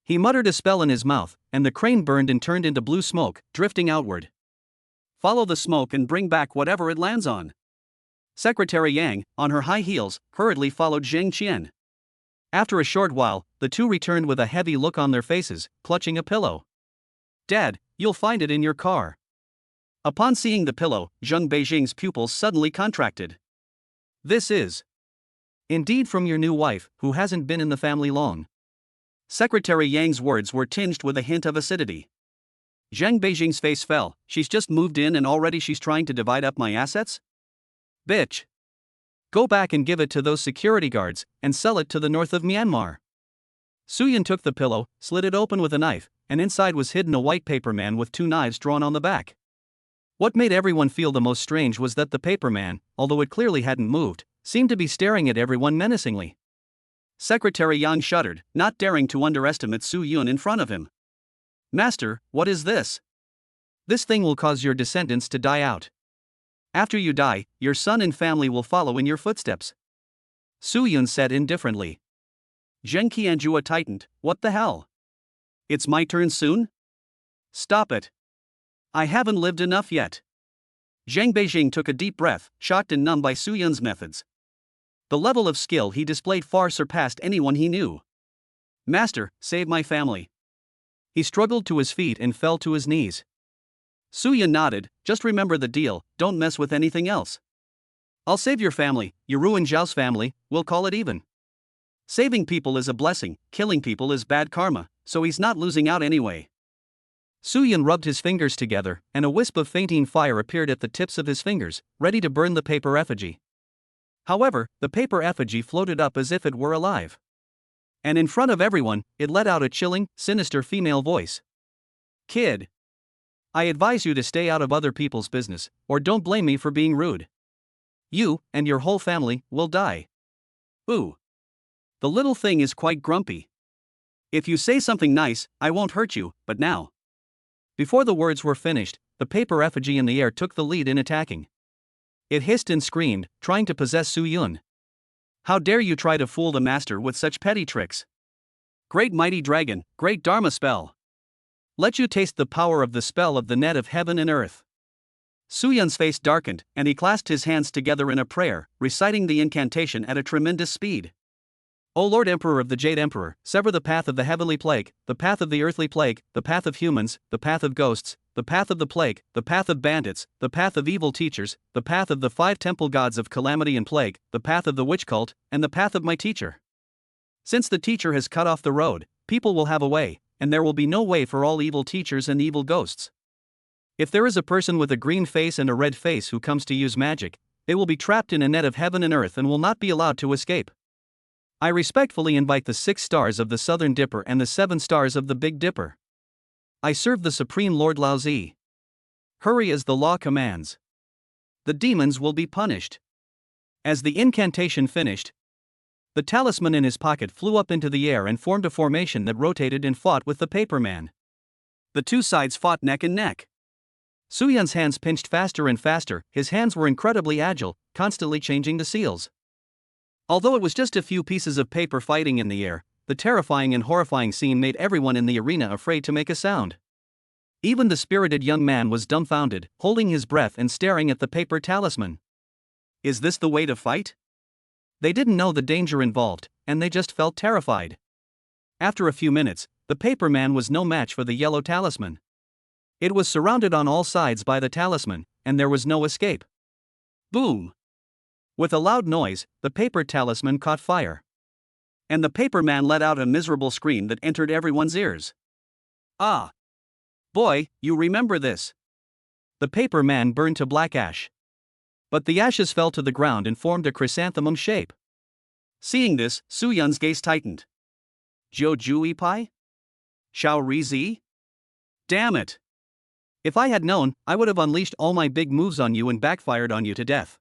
He muttered a spell in his mouth, and the crane burned and turned into blue smoke, drifting outward. Follow the smoke and bring back whatever it lands on. Secretary Yang, on her high heels, hurriedly followed Zheng Qian. After a short while, the two returned with a heavy look on their faces, clutching a pillow. Dad, you'll find it in your car. Upon seeing the pillow, Zheng Beijing's pupils suddenly contracted. This is indeed from your new wife, who hasn't been in the family long. Secretary Yang's words were tinged with a hint of acidity. Zheng Beijing's face fell. She's just moved in and already she's trying to divide up my assets? Bitch. Go back and give it to those security guards, and sell it to the north of Myanmar. Suyun took the pillow, slit it open with a knife, and inside was hidden a white paper man with 2 knives drawn on the back. What made everyone feel the most strange was that the paper man, although it clearly hadn't moved, seemed to be staring at everyone menacingly. Secretary Yang shuddered, not daring to underestimate Suyun in front of him. Master, what is this? This thing will cause your descendants to die out. After you die, your son and family will follow in your footsteps. Suyun said indifferently. Zheng Qianjua tightened. What the hell? It's my turn soon? Stop it. I haven't lived enough yet. Zheng Beijing took a deep breath, shocked and numbed by Suyun's methods. The level of skill he displayed far surpassed anyone he knew. Master, save my family. He struggled to his feet and fell to his knees. Suyun nodded. Just remember the deal, don't mess with anything else. I'll save your family, you ruin Zhao's family, we'll call it even. Saving people is a blessing, killing people is bad karma, so he's not losing out anyway. Suyun rubbed his fingers together, and a wisp of fainting fire appeared at the tips of his fingers, ready to burn the paper effigy. However, the paper effigy floated up as if it were alive. And in front of everyone, it let out a chilling, sinister female voice. Kid. I advise you to stay out of other people's business, or don't blame me for being rude. You, and your whole family, will die. Ooh. The little thing is quite grumpy. If you say something nice, I won't hurt you, but now. Before the words were finished, the paper effigy in the air took the lead in attacking. It hissed and screamed, trying to possess Suyun. How dare you try to fool the master with such petty tricks? Great mighty dragon, great Dharma spell. Let you taste the power of the spell of the net of heaven and earth. Suyun's face darkened, and he clasped his hands together in a prayer, reciting the incantation at a tremendous speed. O Lord Emperor of the Jade Emperor, sever the path of the heavenly plague, the path of the earthly plague, the path of humans, the path of ghosts, the path of the plague, the path of bandits, the path of evil teachers, the path of the 5 temple gods of calamity and plague, the path of the witch cult, and the path of my teacher. Since the teacher has cut off the road, people will have a way, and there will be no way for all evil teachers and evil ghosts. If there is a person with a green face and a red face who comes to use magic, they will be trapped in a net of heaven and earth and will not be allowed to escape. I respectfully invite the 6 stars of the Southern Dipper and the 7 stars of the Big Dipper. I serve the Supreme Lord Laozi. Hurry as the law commands. The demons will be punished. As the incantation finished, the talisman in his pocket flew up into the air and formed a formation that rotated and fought with the paper man. The two sides fought neck and neck. Suyun's hands pinched faster and faster. His hands were incredibly agile, constantly changing the seals. Although it was just a few pieces of paper fighting in the air, the terrifying and horrifying scene made everyone in the arena afraid to make a sound. Even the spirited young man was dumbfounded, holding his breath and staring at the paper talisman. Is this the way to fight? They didn't know the danger involved, and they just felt terrified. After a few minutes, the paper man was no match for the yellow talisman. It was surrounded on all sides by the talisman, and there was no escape. Boom! With a loud noise, the paper talisman caught fire. And the paper man let out a miserable scream that entered everyone's ears. Ah! Boy, you remember this. The paper man burned to black ash. But the ashes fell to the ground and formed a chrysanthemum shape. Seeing this, Suyun's gaze tightened. Zhou Jui Pai? Xiao Rizi? Damn it! If I had known, I would have unleashed all my big moves on you and backfired on you to death.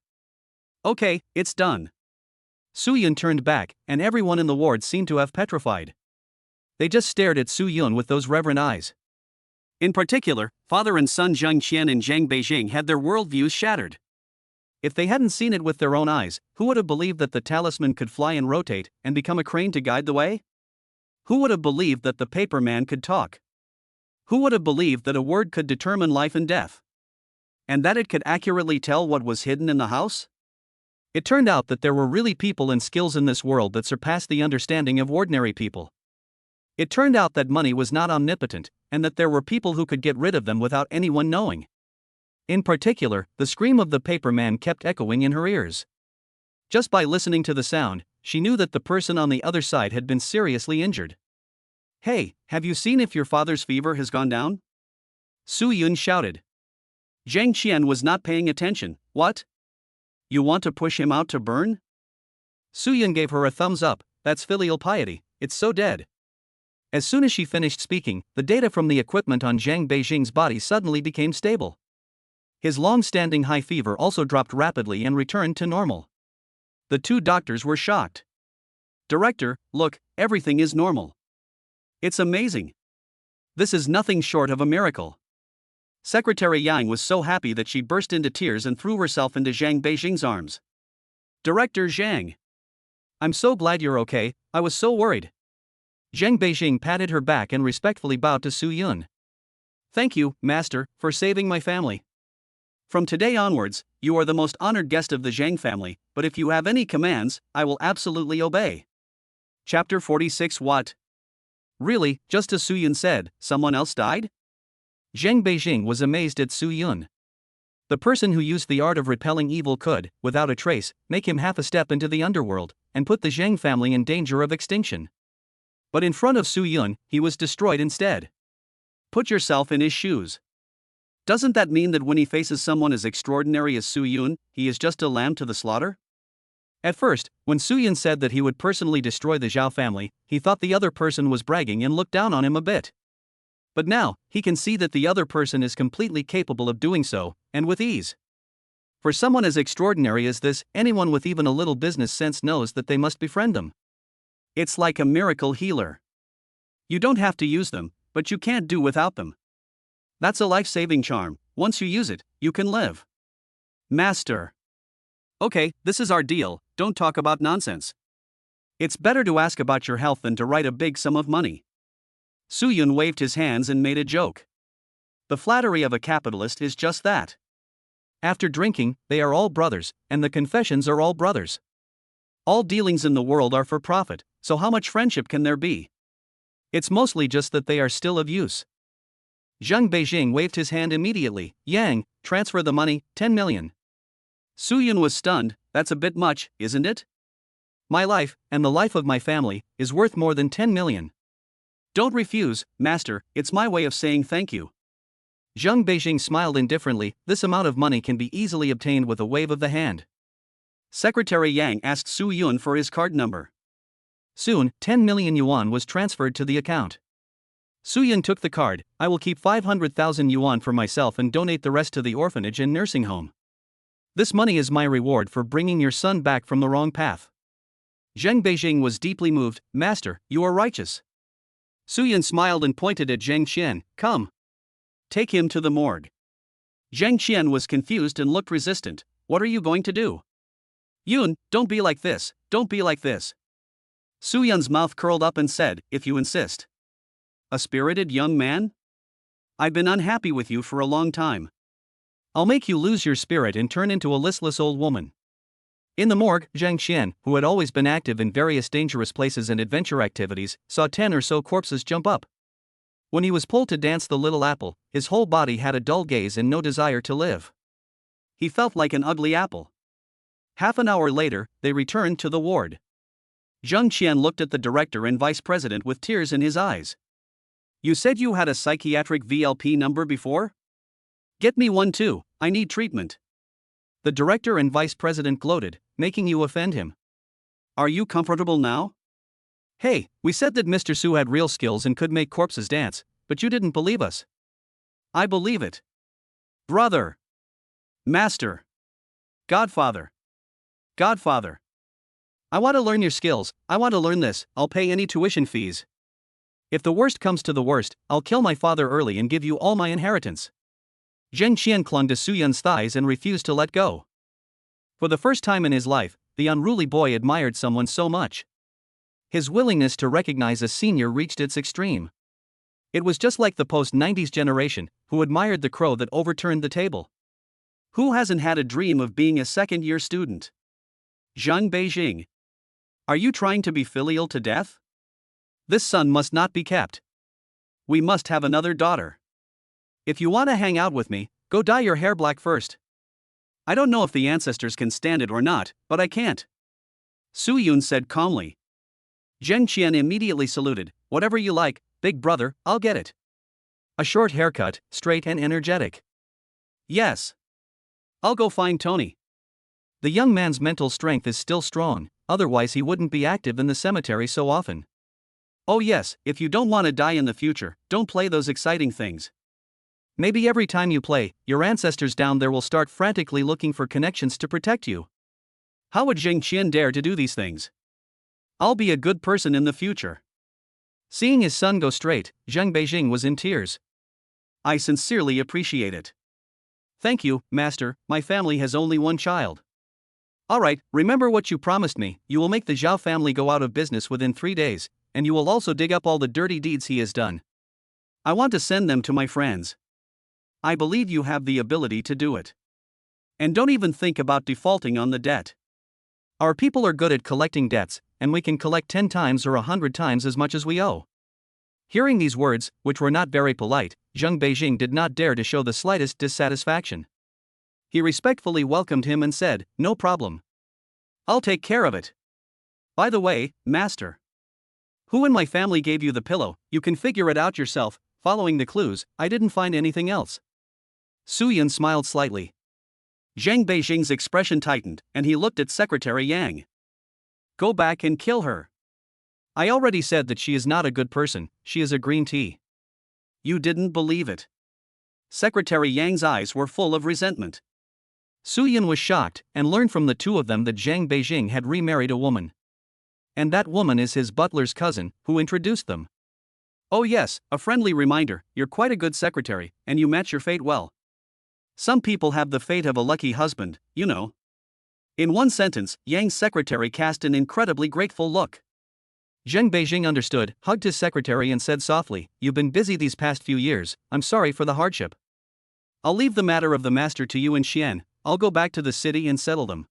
Okay, it's done. Suyun turned back, and everyone in the ward seemed to have petrified. They just stared at Suyun with those reverent eyes. In particular, father and son Zheng Qian and Zheng Beijing had their worldviews shattered. If they hadn't seen it with their own eyes, who would have believed that the talisman could fly and rotate, and become a crane to guide the way? Who would have believed that the paper man could talk? Who would have believed that a word could determine life and death? And that it could accurately tell what was hidden in the house? It turned out that there were really people and skills in this world that surpassed the understanding of ordinary people. It turned out that money was not omnipotent, and that there were people who could get rid of them without anyone knowing. In particular, the scream of the paper man kept echoing in her ears. Just by listening to the sound, she knew that the person on the other side had been seriously injured. "Hey, have you seen if your father's fever has gone down?" Su Yun shouted. Zhang Qian was not paying attention. "What? You want to push him out to burn?" Su Yun gave her a thumbs up. "That's filial piety, it's so dead." As soon as she finished speaking, the data from the equipment on Zhang Beijing's body suddenly became stable. His long-standing high fever also dropped rapidly and returned to normal. The two doctors were shocked. "Director, look, everything is normal. It's amazing. This is nothing short of a miracle." Secretary Yang was so happy that she burst into tears and threw herself into Zhang Beijing's arms. "Director Zhang. I'm so glad you're okay, I was so worried." Zhang Beijing patted her back and respectfully bowed to Su Yun. "Thank you, Master, for saving my family. From today onwards, you are the most honored guest of the Zhang family, but if you have any commands, I will absolutely obey." Chapter 46. What? Really, just as Su Yun said, someone else died? Zhang Beijing was amazed at Su Yun. The person who used the art of repelling evil could, without a trace, make him half a step into the underworld, and put the Zhang family in danger of extinction. But in front of Su Yun, he was destroyed instead. Put yourself in his shoes. Doesn't that mean that when he faces someone as extraordinary as Su Yun, he is just a lamb to the slaughter? At first, when Su Yun said that he would personally destroy the Zhao family, he thought the other person was bragging and looked down on him a bit. But now, he can see that the other person is completely capable of doing so, and with ease. For someone as extraordinary as this, anyone with even a little business sense knows that they must befriend them. It's like a miracle healer. You don't have to use them, but you can't do without them. That's a life-saving charm. Once you use it, you can live. Master. Okay, this is our deal, don't talk about nonsense. It's better to ask about your health than to write a big sum of money. Su Yun waved his hands and made a joke. The flattery of a capitalist is just that. After drinking, they are all brothers, and the confessions are all brothers. All dealings in the world are for profit, so how much friendship can there be? It's mostly just that they are still of use. Zhang Beijing waved his hand immediately. "Yang, transfer the money, 10 million. Su Yun was stunned. "That's a bit much, isn't it? My life, and the life of my family, is worth more than 10 million. Don't refuse, Master, it's my way of saying thank you." Zhang Beijing smiled indifferently. This amount of money can be easily obtained with a wave of the hand. Secretary Yang asked Su Yun for his card number. Soon, 10 million yuan was transferred to the account. Su Yun took the card. "I will keep 500,000 yuan for myself and donate the rest to the orphanage and nursing home. This money is my reward for bringing your son back from the wrong path." Zhang Beijing was deeply moved. "Master, you are righteous." Su Yun smiled and pointed at Zhang Qian. "Come. Take him to the morgue." Zhang Qian was confused and looked resistant. "What are you going to do?" "Yun, don't be like this, don't be like this." Su Yun's mouth curled up and said, "If you insist." "A spirited young man? I've been unhappy with you for a long time. I'll make you lose your spirit and turn into a listless old woman." In the morgue, Zhang Qian, who had always been active in various dangerous places and adventure activities, saw 10 or so corpses jump up. When he was pulled to dance the little apple, his whole body had a dull gaze and no desire to live. He felt like an ugly apple. Half an hour later, they returned to the ward. Zhang Qian looked at the director and vice president with tears in his eyes. "You said you had a psychiatric VLP number before? Get me one too, I need treatment." The director and vice president gloated, "Making you offend him. Are you comfortable now?" "Hey, we said that Mr. Su had real skills and could make corpses dance, but you didn't believe us." "I believe it. Brother. Master. Godfather. Godfather. I want to learn your skills, I want to learn this, I'll pay any tuition fees. If the worst comes to the worst, I'll kill my father early and give you all my inheritance." Zhang Qian clung to Su Yun's thighs and refused to let go. For the first time in his life, the unruly boy admired someone so much. His willingness to recognize a senior reached its extreme. It was just like the post-90s generation, who admired the crow that overturned the table. Who hasn't had a dream of being a second-year student? Zhang Beijing. Are you trying to be filial to death? This son must not be kept. We must have another daughter. If you want to hang out with me, go dye your hair black first. I don't know if the ancestors can stand it or not, but I can't. Su Yun said calmly. Zheng Qian immediately saluted. Whatever you like, big brother, I'll get it. A short haircut, straight and energetic. Yes. I'll go find Tony. The young man's mental strength is still strong, otherwise he wouldn't be active in the cemetery so often. Oh yes, if you don't want to die in the future, don't play those exciting things. Maybe every time you play, your ancestors down there will start frantically looking for connections to protect you. How would Zheng Qian dare to do these things? I'll be a good person in the future. Seeing his son go straight, Zhang Beijing was in tears. I sincerely appreciate it. Thank you, master, my family has only one child. Alright, remember what you promised me, you will make the Zhao family go out of business within 3 days, and you will also dig up all the dirty deeds he has done. I want to send them to my friends. I believe you have the ability to do it. And don't even think about defaulting on the debt. Our people are good at collecting debts, and we can collect 10 times or 100 times as much as we owe. Hearing these words, which were not very polite, Zhang Beijing did not dare to show the slightest dissatisfaction. He respectfully welcomed him and said, no problem. I'll take care of it. By the way, master. Who in my family gave you the pillow? You can figure it out yourself. Following the clues, I didn't find anything else. Su Yun smiled slightly. Zhang Beijing's expression tightened, and he looked at Secretary Yang. Go back and kill her. I already said that she is not a good person, she is a green tea. You didn't believe it. Secretary Yang's eyes were full of resentment. Su Yun was shocked, and learned from the two of them that Zhang Beijing had remarried a woman. And that woman is his butler's cousin, who introduced them. Oh yes, a friendly reminder, you're quite a good secretary, and you match your fate well. Some people have the fate of a lucky husband, you know. In one sentence, Yang's secretary cast an incredibly grateful look. Zhang Beijing understood, hugged his secretary and said softly, you've been busy these past few years, I'm sorry for the hardship. I'll leave the matter of the master to you and Xian, I'll go back to the city and settle them.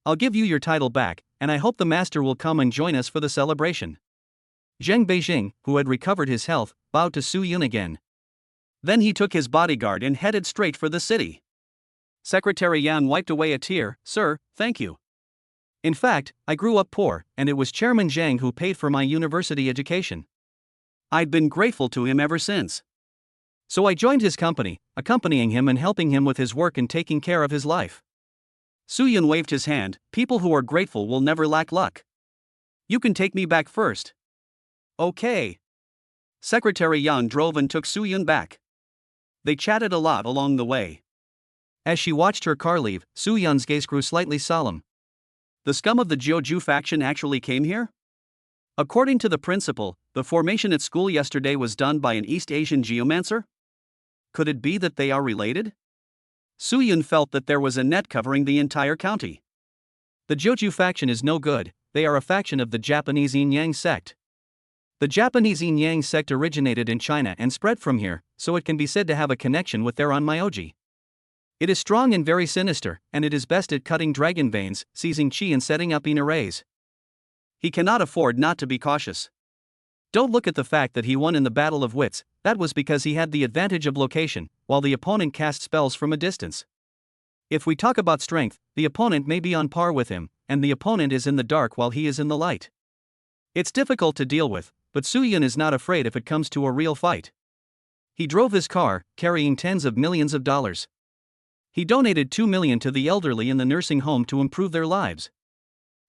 I'll give you your title back, and I hope the master will come and join us for the celebration. Zhang Beijing, who had recovered his health, bowed to Su Yun again. Then he took his bodyguard and headed straight for the city. Secretary Yan wiped away a tear. Sir, thank you. In fact, I grew up poor, and it was Chairman Zhang who paid for my university education. I'd been grateful to him ever since. So I joined his company, accompanying him and helping him with his work and taking care of his life. Su Yun waved his hand. People who are grateful will never lack luck. You can take me back first. Okay. Secretary Yan drove and took Su Yun back. They chatted a lot along the way. As she watched her car leave, Su Yun's gaze grew slightly solemn. The scum of the Jiuju faction actually came here? According to the principal, the formation at school yesterday was done by an East Asian geomancer? Could it be that they are related? Su Yun felt that there was a net covering the entire county. The Jiuju faction is no good, they are a faction of the Japanese Yin Yang sect. The Japanese Yin Yang sect originated in China and spread from here, so it can be said to have a connection with their Onmyoji. It is strong and very sinister, and it is best at cutting dragon veins, seizing chi and setting up yin arrays. He cannot afford not to be cautious. Don't look at the fact that he won in the Battle of Wits, that was because he had the advantage of location, while the opponent cast spells from a distance. If we talk about strength, the opponent may be on par with him, and the opponent is in the dark while he is in the light. It's difficult to deal with, but Su Yun is not afraid if it comes to a real fight. He drove his car, carrying tens of millions of dollars. He donated 2 million to the elderly in the nursing home to improve their lives.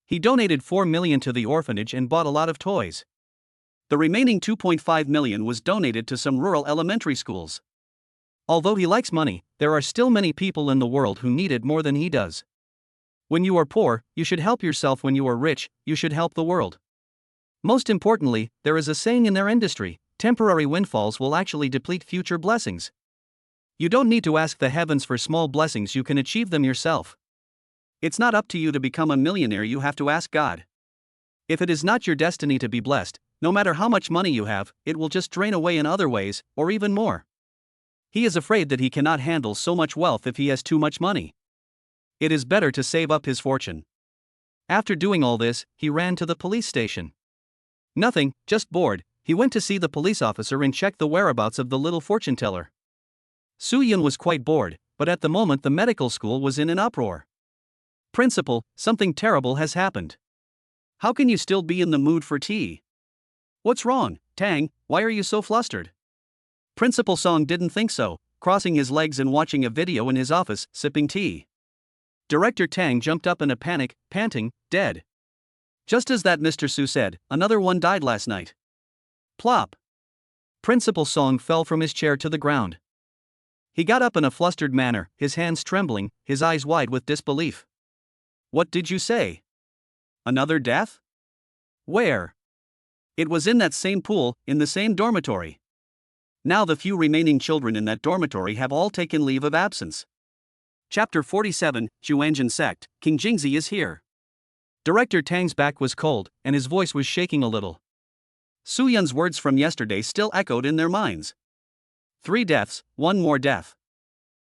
He donated 4 million to the orphanage and bought a lot of toys. The remaining 2.5 million was donated to some rural elementary schools. Although he likes money, there are still many people in the world who need it more than he does. When you are poor, you should help yourself. When you are rich, you should help the world. Most importantly, there is a saying in their industry, temporary windfalls will actually deplete future blessings. You don't need to ask the heavens for small blessings, you can achieve them yourself. It's not up to you to become a millionaire, you have to ask God. If it is not your destiny to be blessed, no matter how much money you have, it will just drain away in other ways, or even more. He is afraid that he cannot handle so much wealth if he has too much money. It is better to save up his fortune. After doing all this, he ran to the police station. Nothing, just bored, he went to see the police officer and check the whereabouts of the little fortune teller. Soo-yun was quite bored, but at the moment the medical school was in an uproar. Principal, something terrible has happened. How can you still be in the mood for tea? What's wrong, Tang, why are you so flustered? Principal Song didn't think so, crossing his legs and watching a video in his office, sipping tea. Director Tang jumped up in a panic, panting, dead. Just as that, Mr. Su said, another one died last night. Plop. Principal Song fell from his chair to the ground. He got up in a flustered manner, his hands trembling, his eyes wide with disbelief. What did you say? Another death? Where? It was in that same pool, in the same dormitory. Now the few remaining children in that dormitory have all taken leave of absence. Chapter 47, Juanjin Sect, King Jingzi is here. Director Tang's back was cold, and his voice was shaking a little. Soo-yun's words from yesterday still echoed in their minds. 3 deaths, 1 more death.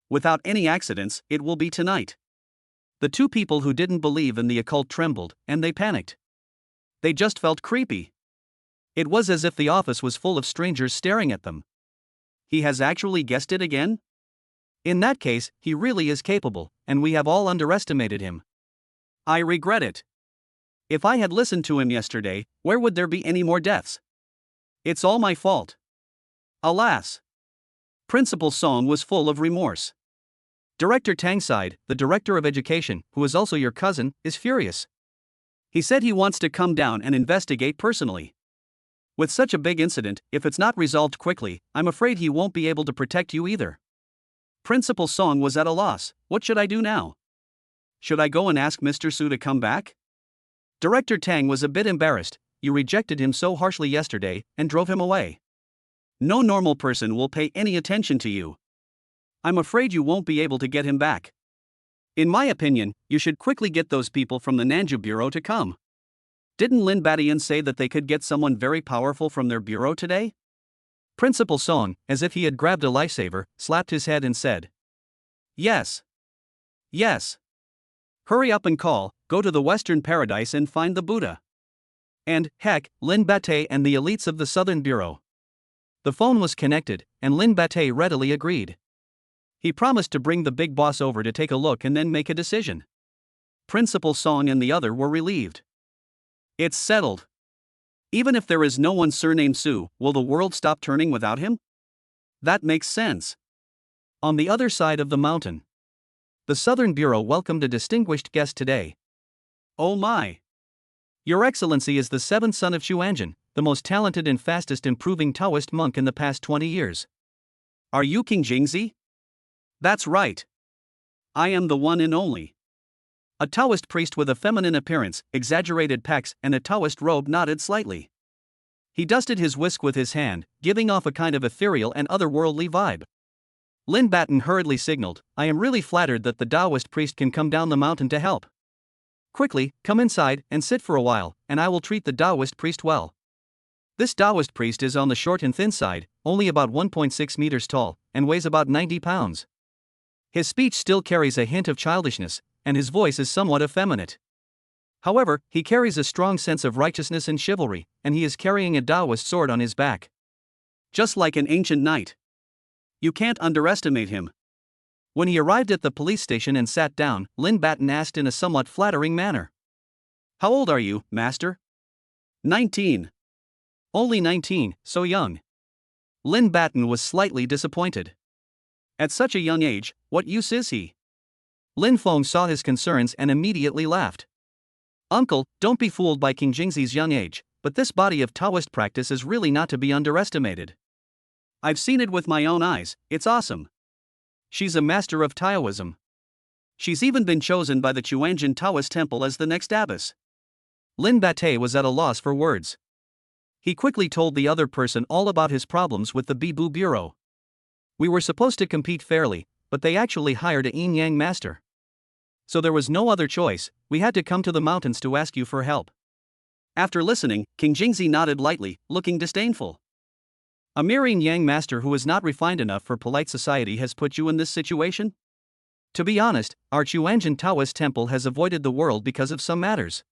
Without any accidents, it will be tonight. The 2 people who didn't believe in the occult trembled, and they panicked. They just felt creepy. It was as if the office was full of strangers staring at them. He has actually guessed it again? In that case, he really is capable, and we have all underestimated him. I regret it. If I had listened to him yesterday, where would there be any more deaths? It's all my fault. Alas. Principal Song was full of remorse. Director Tang sighed, the director of education, who is also your cousin, is furious. He said he wants to come down and investigate personally. With such a big incident, if it's not resolved quickly, I'm afraid he won't be able to protect you either. Principal Song was at a loss. What should I do now? Should I go and ask Mr. Su to come back? Director Tang was a bit embarrassed. You rejected him so harshly yesterday, and drove him away. No normal person will pay any attention to you. I'm afraid you won't be able to get him back. In my opinion, you should quickly get those people from the Nanju Bureau to come. Didn't Lin Batian say that they could get someone very powerful from their bureau today? Principal Song, as if he had grabbed a lifesaver, slapped his head and said, Yes. Yes. Hurry up and call, go to the Western Paradise and find the Buddha. And, heck, Lin Batay and the elites of the Southern Bureau. The phone was connected, and Lin Batay readily agreed. He promised to bring the big boss over to take a look and then make a decision. Principal Song and the other were relieved. It's settled. Even if there is no one surnamed Su, will the world stop turning without him? That makes sense. On the other side of the mountain, the Southern Bureau welcomed a distinguished guest today. Oh my! Your Excellency is the 7th son of Xuanjin, the most talented and fastest improving Taoist monk in the past 20 years. Are you King Jingzi? That's right. I am the one and only. A Taoist priest with a feminine appearance, exaggerated pecs, and a Taoist robe nodded slightly. He dusted his whisk with his hand, giving off a kind of ethereal and otherworldly vibe. Lin Batten hurriedly signaled, I am really flattered that the Taoist priest can come down the mountain to help. Quickly, come inside and sit for a while, and I will treat the Taoist priest well. This Taoist priest is on the short and thin side, only about 1.6 meters tall, and weighs about 90 pounds. His speech still carries a hint of childishness, and his voice is somewhat effeminate. However, he carries a strong sense of righteousness and chivalry, and he is carrying a Taoist sword on his back. Just like an ancient knight. You can't underestimate him. When he arrived at the police station and sat down, Lin Batten asked in a somewhat flattering manner. How old are you, master? 19. Only 19, so young. Lin Batten was slightly disappointed. At such a young age, what use is he? Lin Feng saw his concerns and immediately laughed. Uncle, don't be fooled by King Jingzi's young age, but this body of Taoist practice is really not to be underestimated. I've seen it with my own eyes, it's awesome. She's a master of Taoism. She's even been chosen by the Chuanjin Taoist temple as the next abbess. Lin Batay was at a loss for words. He quickly told the other person all about his problems with the Bibu Bureau. We were supposed to compete fairly, but they actually hired a yin-yang master. So there was no other choice, we had to come to the mountains to ask you for help. After listening, King Jingzi nodded lightly, looking disdainful. A mere yin-yang master who is not refined enough for polite society has put you in this situation? To be honest, our Chuanjian Taoist temple has avoided the world because of some matters.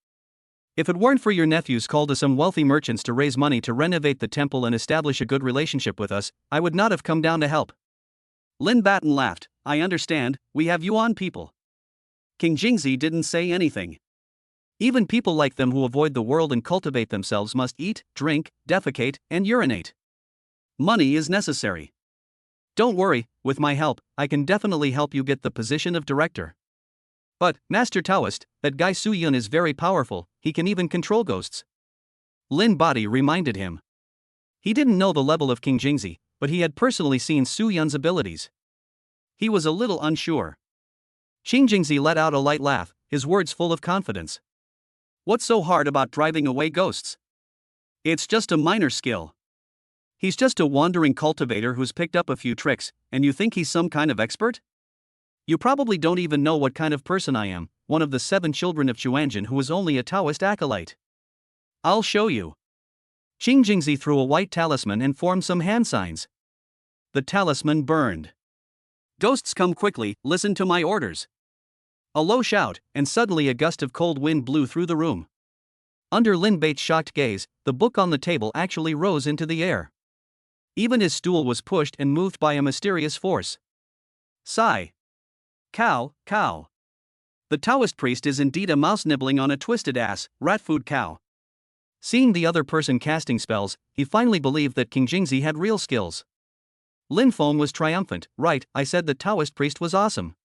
If it weren't for your nephews called to some wealthy merchants to raise money to renovate the temple and establish a good relationship with us, I would not have come down to help. Lin Batten laughed. I understand, we have Yuan people. King Jingzi didn't say anything. Even people like them who avoid the world and cultivate themselves must eat, drink, defecate, and urinate. Money is necessary. Don't worry, with my help, I can definitely help you get the position of director. But, Master Taoist, that guy Su Yun is very powerful, he can even control ghosts. Lin Badi reminded him. He didn't know the level of King Jingzi, but he had personally seen Su Yun's abilities. He was a little unsure. King Jingzi let out a light laugh, his words full of confidence. What's so hard about driving away ghosts? It's just a minor skill. He's just a wandering cultivator who's picked up a few tricks, and you think he's some kind of expert? You probably don't even know what kind of person I am, one of the 7 children of Chuanjian who is only a Taoist acolyte. I'll show you. King Jingzi threw a white talisman and formed some hand signs. The talisman burned. Ghosts come quickly, listen to my orders. A low shout, and suddenly a gust of cold wind blew through the room. Under Lin Bei's shocked gaze, the book on the table actually rose into the air. Even his stool was pushed and moved by a mysterious force. Sigh. Cow, cow. The Taoist priest is indeed a mouse nibbling on a twisted ass, rat food cow. Seeing the other person casting spells, he finally believed that King Jingzi had real skills. Lin Feng was triumphant. Right, I said the Taoist priest was awesome.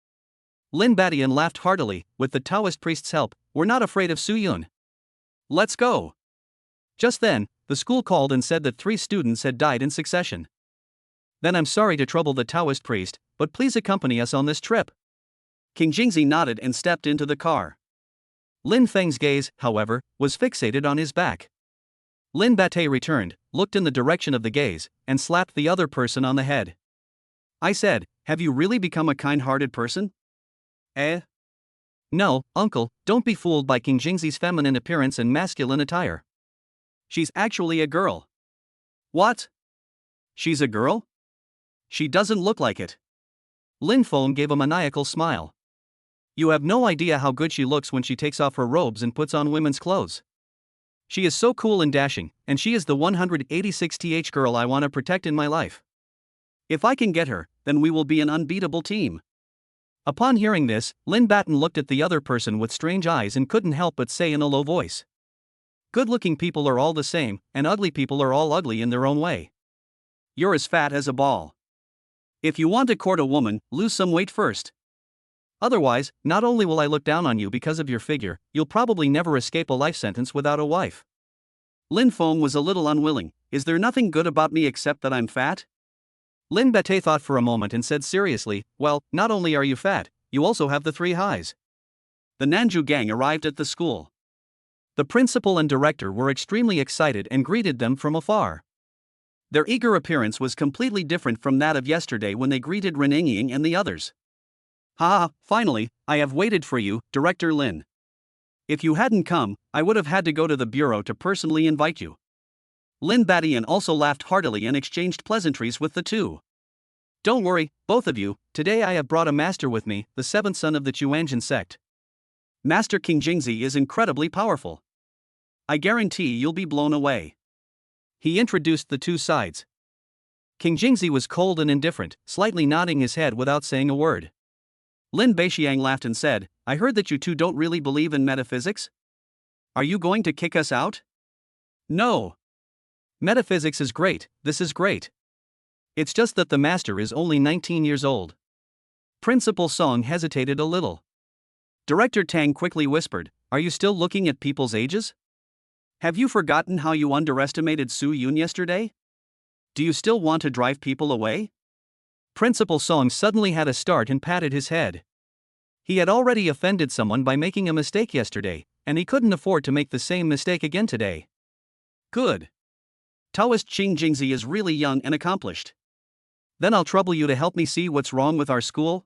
Lin Badian laughed heartily. With the Taoist priest's help, we're not afraid of Su Yun. Let's go. Just then, the school called and said that 3 students had died in succession. Then I'm sorry to trouble the Taoist priest, but please accompany us on this trip. King Jingzi nodded and stepped into the car. Lin Feng's gaze, however, was fixated on his back. Lin Bate returned, looked in the direction of the gaze, and slapped the other person on the head. I said, have you really become a kind-hearted person? No, uncle, don't be fooled by King Jingzi's feminine appearance and masculine attire. She's actually a girl. What? She's a girl? She doesn't look like it. Lin Feng gave a maniacal smile. You have no idea how good she looks when she takes off her robes and puts on women's clothes. She is so cool and dashing, and she is the 186th girl I want to protect in my life. If I can get her, then we will be an unbeatable team. Upon hearing this, Lin Batten looked at the other person with strange eyes and couldn't help but say in a low voice. Good-looking people are all the same, and ugly people are all ugly in their own way. You're as fat as a ball. If you want to court a woman, lose some weight first. Otherwise, not only will I look down on you because of your figure, you'll probably never escape a life sentence without a wife. Lin Feng was a little unwilling. Is there nothing good about me except that I'm fat? Lin Bate thought for a moment and said seriously, well, not only are you fat, you also have the 3 highs. The Nanju gang arrived at the school. The principal and director were extremely excited and greeted them from afar. Their eager appearance was completely different from that of yesterday when they greeted Renengying and the others. Ha, finally, I have waited for you, Director Lin. If you hadn't come, I would have had to go to the bureau to personally invite you. Lin Badian also laughed heartily and exchanged pleasantries with the 2. Don't worry, both of you, today I have brought a master with me, the 7th son of the Chuanjian sect. Master King Jingzi is incredibly powerful. I guarantee you'll be blown away. He introduced the 2 sides. King Jingzi was cold and indifferent, slightly nodding his head without saying a word. Lin Beixiang laughed and said, I heard that you 2 don't really believe in metaphysics? Are you going to kick us out? No. Metaphysics is great, this is great. It's just that the master is only 19 years old. Principal Song hesitated a little. Director Tang quickly whispered, are you still looking at people's ages? Have you forgotten how you underestimated Su Yun yesterday? Do you still want to drive people away? Principal Song suddenly had a start and patted his head. He had already offended someone by making a mistake yesterday, and he couldn't afford to make the same mistake again today. Good. Taoist King Jingzi is really young and accomplished. Then I'll trouble you to help me see what's wrong with our school?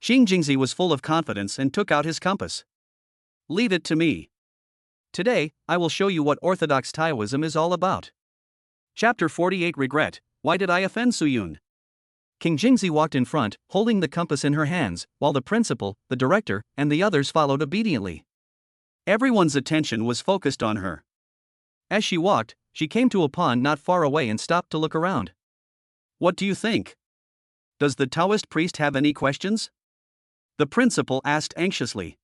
King Jingzi was full of confidence and took out his compass. Leave it to me. Today, I will show you what Orthodox Taoism is all about. Chapter 48 Regret, Why did I offend Su Yun? King Jingzi walked in front, holding the compass in her hands, while the principal, the director, and the others followed obediently. Everyone's attention was focused on her. As she walked, she came to a pond not far away and stopped to look around. What do you think? Does the Taoist priest have any questions? The principal asked anxiously.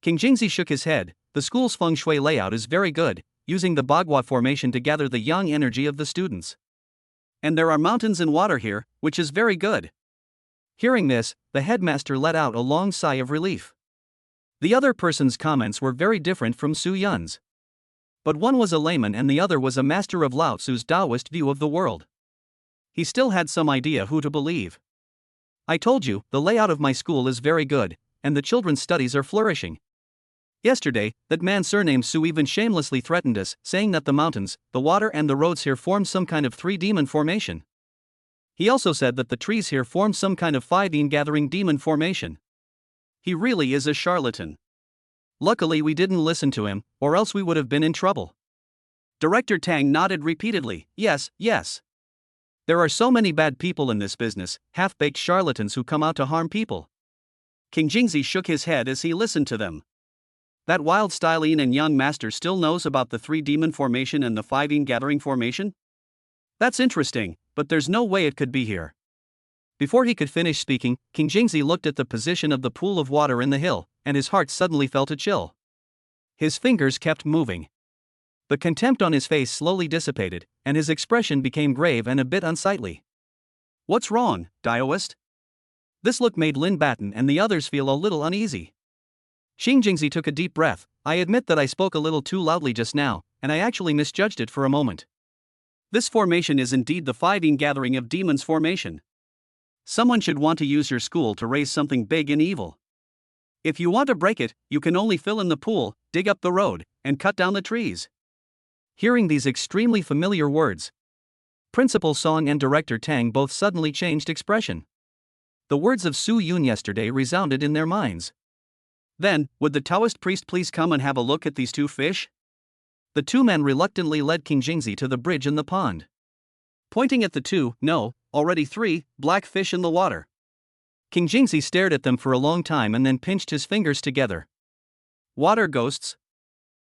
King Jingzi shook his head. The school's feng shui layout is very good, using the Bagua formation to gather the yang energy of the students. And there are mountains and water here, which is very good. Hearing this, the headmaster let out a long sigh of relief. The other person's comments were very different from Su Yun's. But one was a layman and the other was a master of Lao Tzu's Taoist view of the world. He still had some idea who to believe. I told you, the layout of my school is very good, and the children's studies are flourishing. Yesterday, that man surnamed Su even shamelessly threatened us, saying that the mountains, the water and the roads here formed some kind of three-demon formation. He also said that the trees here formed some kind of five-gathering demon formation. He really is a charlatan. Luckily we didn't listen to him, or else we would have been in trouble. Director Tang nodded repeatedly, yes, yes. There are so many bad people in this business, half-baked charlatans who come out to harm people. King Jingzi shook his head as he listened to them. That wild Stylene and young master still knows about the three-demon formation and the five-gathering formation? That's interesting, but there's no way it could be here. Before he could finish speaking, King Jingzi looked at the position of the pool of water in the hill, and his heart suddenly felt a chill. His fingers kept moving. The contempt on his face slowly dissipated, and his expression became grave and a bit unsightly. What's wrong, Taoist? This look made Lin Batten and the others feel a little uneasy. King Jingzi took a deep breath. I admit that I spoke a little too loudly just now, and I actually misjudged it for a moment. This formation is indeed the five-gathering of demons formation. Someone should want to use your school to raise something big and evil. If you want to break it, you can only fill in the pool, dig up the road, and cut down the trees. Hearing these extremely familiar words, Principal Song and Director Tang both suddenly changed expression. The words of Su Yun yesterday resounded in their minds. Then, would the Taoist priest please come and have a look at these two fish? The two men reluctantly led King Jingzi to the bridge in the pond. Pointing at the two, no, already three, black fish in the water. King Jingzi stared at them for a long time and then pinched his fingers together. Water ghosts?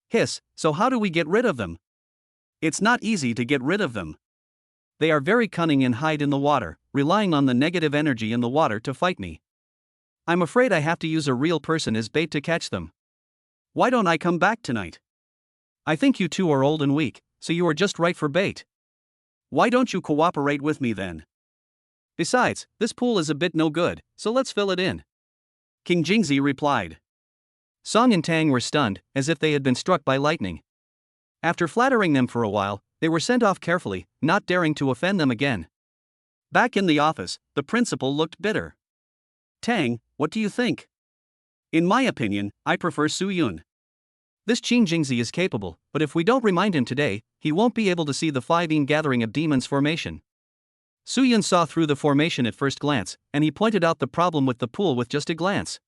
Hiss, so how do we get rid of them? It's not easy to get rid of them. They are very cunning and hide in the water, relying on the negative energy in the water to fight me. I'm afraid I have to use a real person as bait to catch them. Why don't I come back tonight? I think you two are old and weak, so you are just right for bait. Why don't you cooperate with me then? Besides, this pool is a bit no good, so let's fill it in. King Jingzi replied. Song and Tang were stunned, as if they had been struck by lightning. After flattering them for a while, they were sent off carefully, not daring to offend them again. Back in the office, the principal looked bitter. Tang, what do you think? In my opinion, I prefer Su Yun. This King Jingzi is capable, but if we don't remind him today, he won't be able to see the five-gathering of demons formation. Su Yun saw through the formation at first glance, and he pointed out the problem with the pool with just a glance.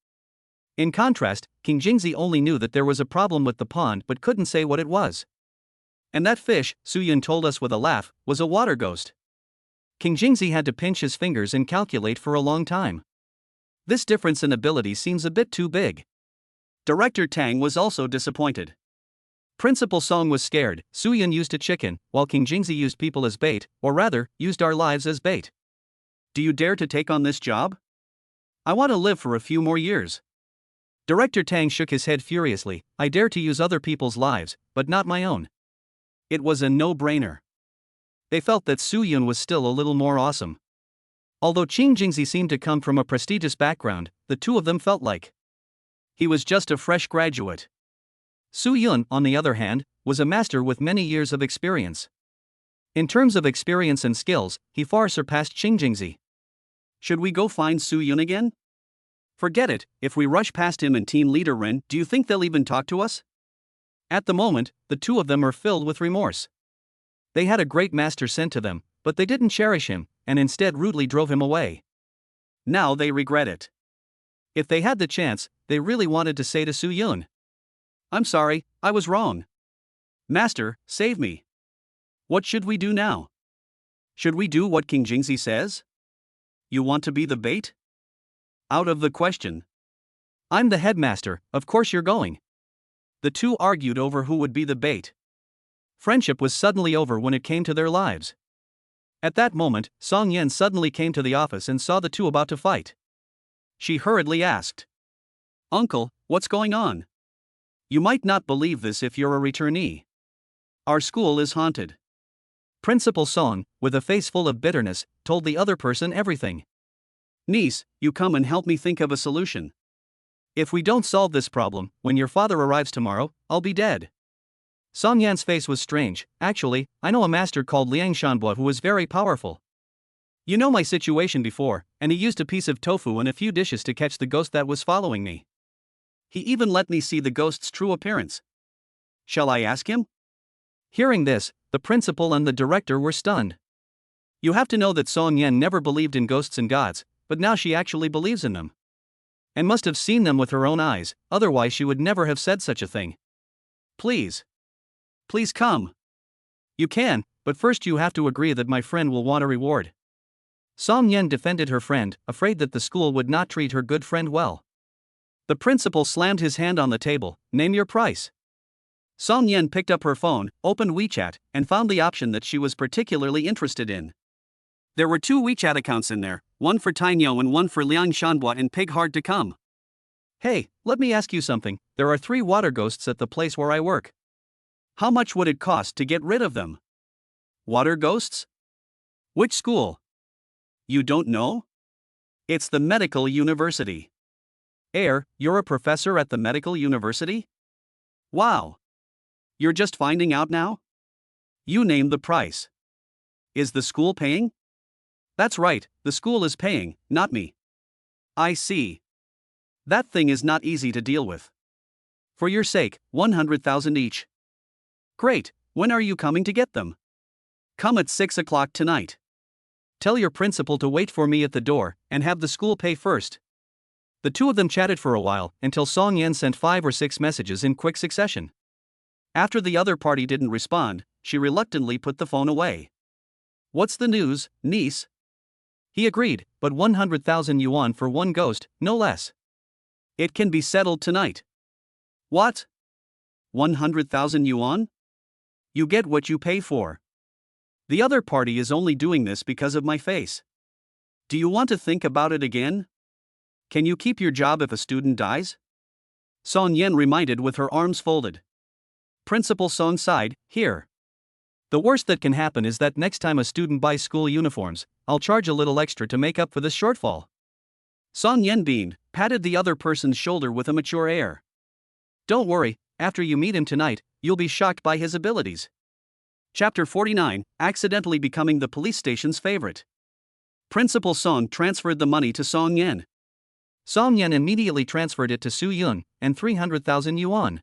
In contrast, King Jingzi only knew that there was a problem with the pond but couldn't say what it was. And that fish, Su Yun told us with a laugh, was a water ghost. King Jingzi had to pinch his fingers and calculate for a long time. This difference in ability seems a bit too big. Director Tang was also disappointed. Principal Song was scared. Su Yun used a chicken, while King Jingzi used people as bait, or rather, used our lives as bait. Do you dare to take on this job? I want to live for a few more years. Director Tang shook his head furiously. I dare to use other people's lives, but not my own. It was a no-brainer. They felt that Su Yun was still a little more awesome. Although King Jingzi seemed to come from a prestigious background, the two of them felt like he was just a fresh graduate. Su Yun, on the other hand, was a master with many years of experience. In terms of experience and skills, he far surpassed King Jingzi. Should we go find Su Yun again? Forget it, if we rush past him and team leader Ren, do you think they'll even talk to us? At the moment, the two of them are filled with remorse. They had a great master sent to them, but they didn't cherish him, and instead rudely drove him away. Now they regret it. If they had the chance, they really wanted to say to Su Yun, I'm sorry, I was wrong. Master, save me. What should we do now? Should we do what King Jingzi says? You want to be the bait? Out of the question. I'm the headmaster, of course you're going. The two argued over who would be the bait. Friendship was suddenly over when it came to their lives. At that moment, Song Yen suddenly came to the office and saw the two about to fight. She hurriedly asked, "Uncle, what's going on? You might not believe this if you're a returnee. Our school is haunted." Principal Song, with a face full of bitterness, told the other person everything. "Niece, you come and help me think of a solution. If we don't solve this problem, when your father arrives tomorrow, I'll be dead." Song Yan's face was strange. "Actually, I know a master called Liang Shanbo who is very powerful. You know my situation before, and he used a piece of tofu and a few dishes to catch the ghost that was following me. He even let me see the ghost's true appearance. Shall I ask him?" Hearing this, the principal and the director were stunned. You have to know that Song Yan never believed in ghosts and gods, but now she actually believes in them. And must have seen them with her own eyes, otherwise she would never have said such a thing. "Please. Please come." "You can, but first you have to agree that my friend will want a reward." Song Yen defended her friend, afraid that the school would not treat her good friend well. The principal slammed his hand on the table. "Name your price." Song Yen picked up her phone, opened WeChat, and found the option that she was particularly interested in. There were 2 WeChat accounts in there, one for Tainyo and one for Liang Shanbo and Pig Hard to Come. "Hey, let me ask you something. There are 3 water ghosts at the place where I work. How much would it cost to get rid of them?" "Water ghosts? Which school?" "You don't know? It's the medical university." You're a professor at the medical university? Wow. You're just finding out now? You name the price. Is the school paying?" "That's right, the school is paying, not me." "I see. That thing is not easy to deal with. For your sake, 100,000 each." "Great, when are you coming to get them?" "Come at 6 o'clock tonight. Tell your principal to wait for me at the door, and have the school pay first." The two of them chatted for a while, until Song Yen sent 5 or 6 messages in quick succession. After the other party didn't respond, she reluctantly put the phone away. "What's the news, niece?" He agreed, but 100,000 yuan for one ghost, no less. "It can be settled tonight." "What? 100,000 yuan? You get what you pay for." "The other party is only doing this because of my face. Do you want to think about it again? Can you keep your job if a student dies?" Song Yen reminded with her arms folded. Principal Song sighed. "Here. The worst that can happen is that next time a student buys school uniforms, I'll charge a little extra to make up for this shortfall." Song Yen beamed, patted the other person's shoulder with a mature air. "Don't worry, after you meet him tonight, you'll be shocked by his abilities." Chapter 49, Accidentally Becoming the Police Station's Favorite. Principal Song transferred the money to Song Yen. Song Yen immediately transferred it to Su Yun, and 300,000 yuan.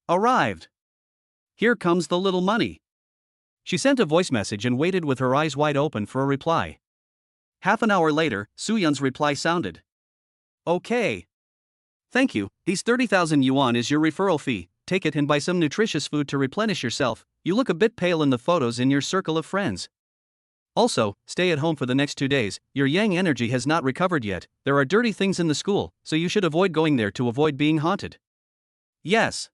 "Arrived. Here comes the little money." She sent a voice message and waited with her eyes wide open for a reply. Half an hour later, Su Yun's reply sounded. "Okay. Thank you, these 30,000 yuan is your referral fee, take it and buy some nutritious food to replenish yourself, you look a bit pale in the photos in your circle of friends. Also, stay at home for the next 2 days, your yang energy has not recovered yet, there are dirty things in the school, so you should avoid going there to avoid being haunted." "Yes.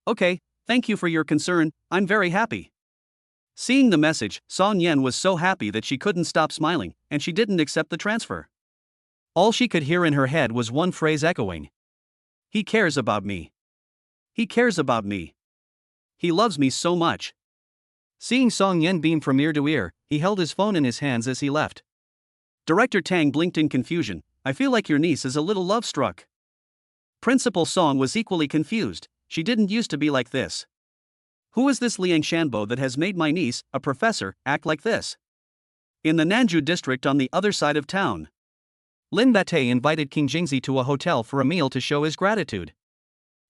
Okay, thank you for your concern, I'm very happy." Seeing the message, Song Yen was so happy that she couldn't stop smiling, and she didn't accept the transfer. All she could hear in her head was one phrase echoing. "He cares about me. He cares about me. He loves me so much." Seeing Song Yen beam from ear to ear, he held his phone in his hands as he left. Director Tang blinked in confusion. "I feel like your niece is a little love-struck." Principal Song was equally confused. She didn't used to be like this. Who is this Liang Shanbo that has made my niece, a professor, act like this? In the Nanju district on the other side of town. Lin Batei invited King Jingzi to a hotel for a meal to show his gratitude.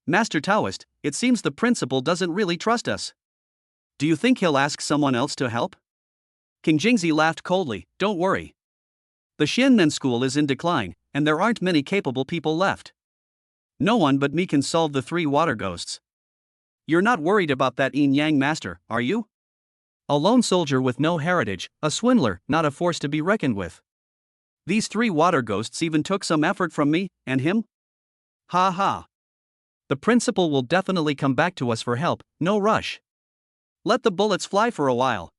"Master Taoist, it seems the principal doesn't really trust us. Do you think he'll ask someone else to help?" King Jingzi laughed coldly. "Don't worry. The Xianmen school is in decline, and there aren't many capable people left. No one but me can solve the 3 water ghosts. You're not worried about that Yin Yang master, are you? A lone soldier with no heritage, a swindler, not a force to be reckoned with." These 3 water ghosts even took some effort from me, and him? Ha ha. The principal will definitely come back to us for help, no rush. Let the bullets fly for a while.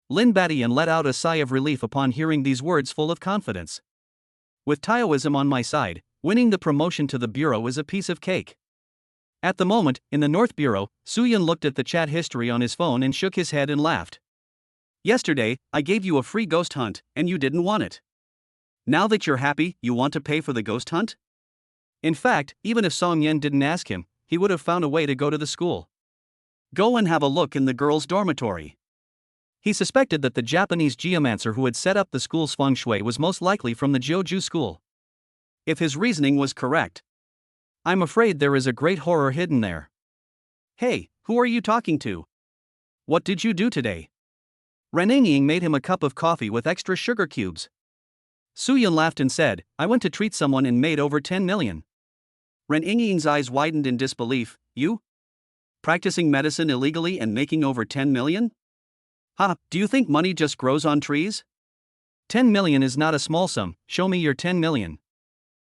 Lin Badian let out a sigh of relief upon hearing these words full of confidence. With Taoism on my side, winning the promotion to the bureau is a piece of cake. At the moment, in the North Bureau, Soo-yun looked at the chat history on his phone and shook his head and laughed. Yesterday, I gave you a free ghost hunt, and you didn't want it. Now that you're happy, you want to pay for the ghost hunt? In fact, even if Song Yen didn't ask him, he would have found a way to go to the school. Go and have a look in the girls' dormitory. He suspected that the Japanese geomancer who had set up the school's feng shui was most likely from the Jeoju school. If his reasoning was correct, I'm afraid there is a great horror hidden there. Hey, who are you talking to? What did you do today? Ren Ying made him a cup of coffee with extra sugar cubes. Soo-yun laughed and said, I went to treat someone and made over 10 million. Ren Ying's eyes widened in disbelief. You? Practicing medicine illegally and making over 10 million? Ha, do you think money just grows on trees? 10 million is not a small sum, show me your 10 million.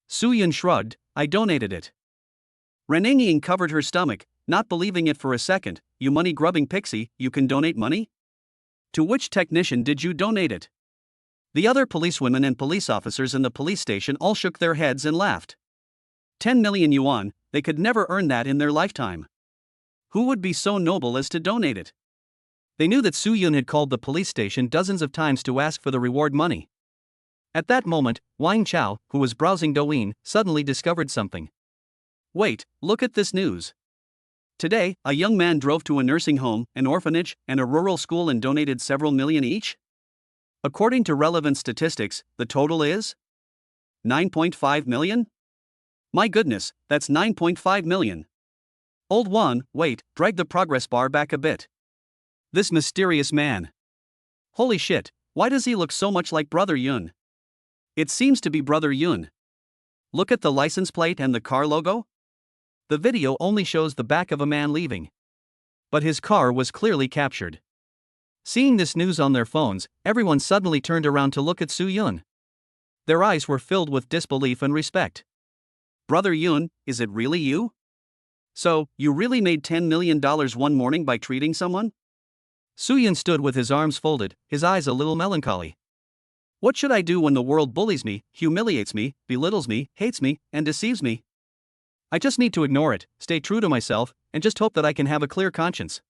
Soo-yun shrugged, I donated it. Ren Ying covered her stomach, not believing it for a second. You money-grubbing pixie, you can donate money? To which technician did you donate it? The other policewomen and police officers in the police station all shook their heads and laughed. 10 million yuan, they could never earn that in their lifetime. Who would be so noble as to donate it? They knew that Soo-yun had called the police station dozens of times to ask for the reward money. At that moment, Wang Chao, who was browsing Douyin, suddenly discovered something. Wait, look at this news. Today, a young man drove to a nursing home, an orphanage, and a rural school and donated several million each? According to relevant statistics, the total is 9.5 million? My goodness, that's 9.5 million. Old one, wait, drag the progress bar back a bit. This mysterious man. Holy shit, why does he look so much like Brother Yun? It seems to be Brother Yun. Look at the license plate and the car logo. The video only shows the back of a man leaving. But his car was clearly captured. Seeing this news on their phones, everyone suddenly turned around to look at Soo-yun. Their eyes were filled with disbelief and respect. Brother Yun, is it really you? So, you really made $10 million one morning by treating someone? Soo-yun stood with his arms folded, his eyes a little melancholy. What should I do when the world bullies me, humiliates me, belittles me, hates me, and deceives me? I just need to ignore it, stay true to myself, and just hope that I can have a clear conscience.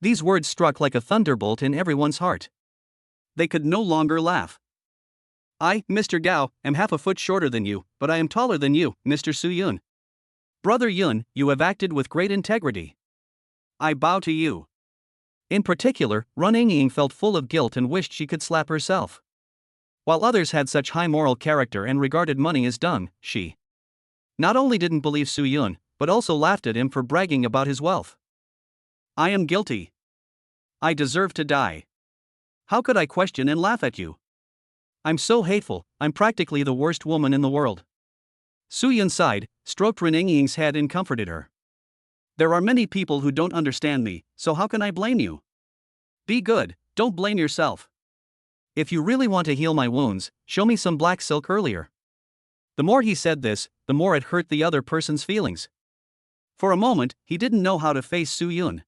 These words struck like a thunderbolt in everyone's heart. They could no longer laugh. I, Mr. Gao, am half a foot shorter than you, but I am taller than you, Mr. Soo-yun. Brother Yun, you have acted with great integrity. I bow to you. In particular, Ren Ying felt full of guilt and wished she could slap herself. While others had such high moral character and regarded money as dung, she not only didn't believe Soo-yun, but also laughed at him for bragging about his wealth. I am guilty. I deserve to die. How could I question and laugh at you? I'm so hateful, I'm practically the worst woman in the world. Soo-yun sighed, stroked Ren Ying's head and comforted her. There are many people who don't understand me, so how can I blame you? Be good, don't blame yourself. If you really want to heal my wounds, show me some black silk earlier. The more he said this, the more it hurt the other person's feelings. For a moment, he didn't know how to face Soo-yun.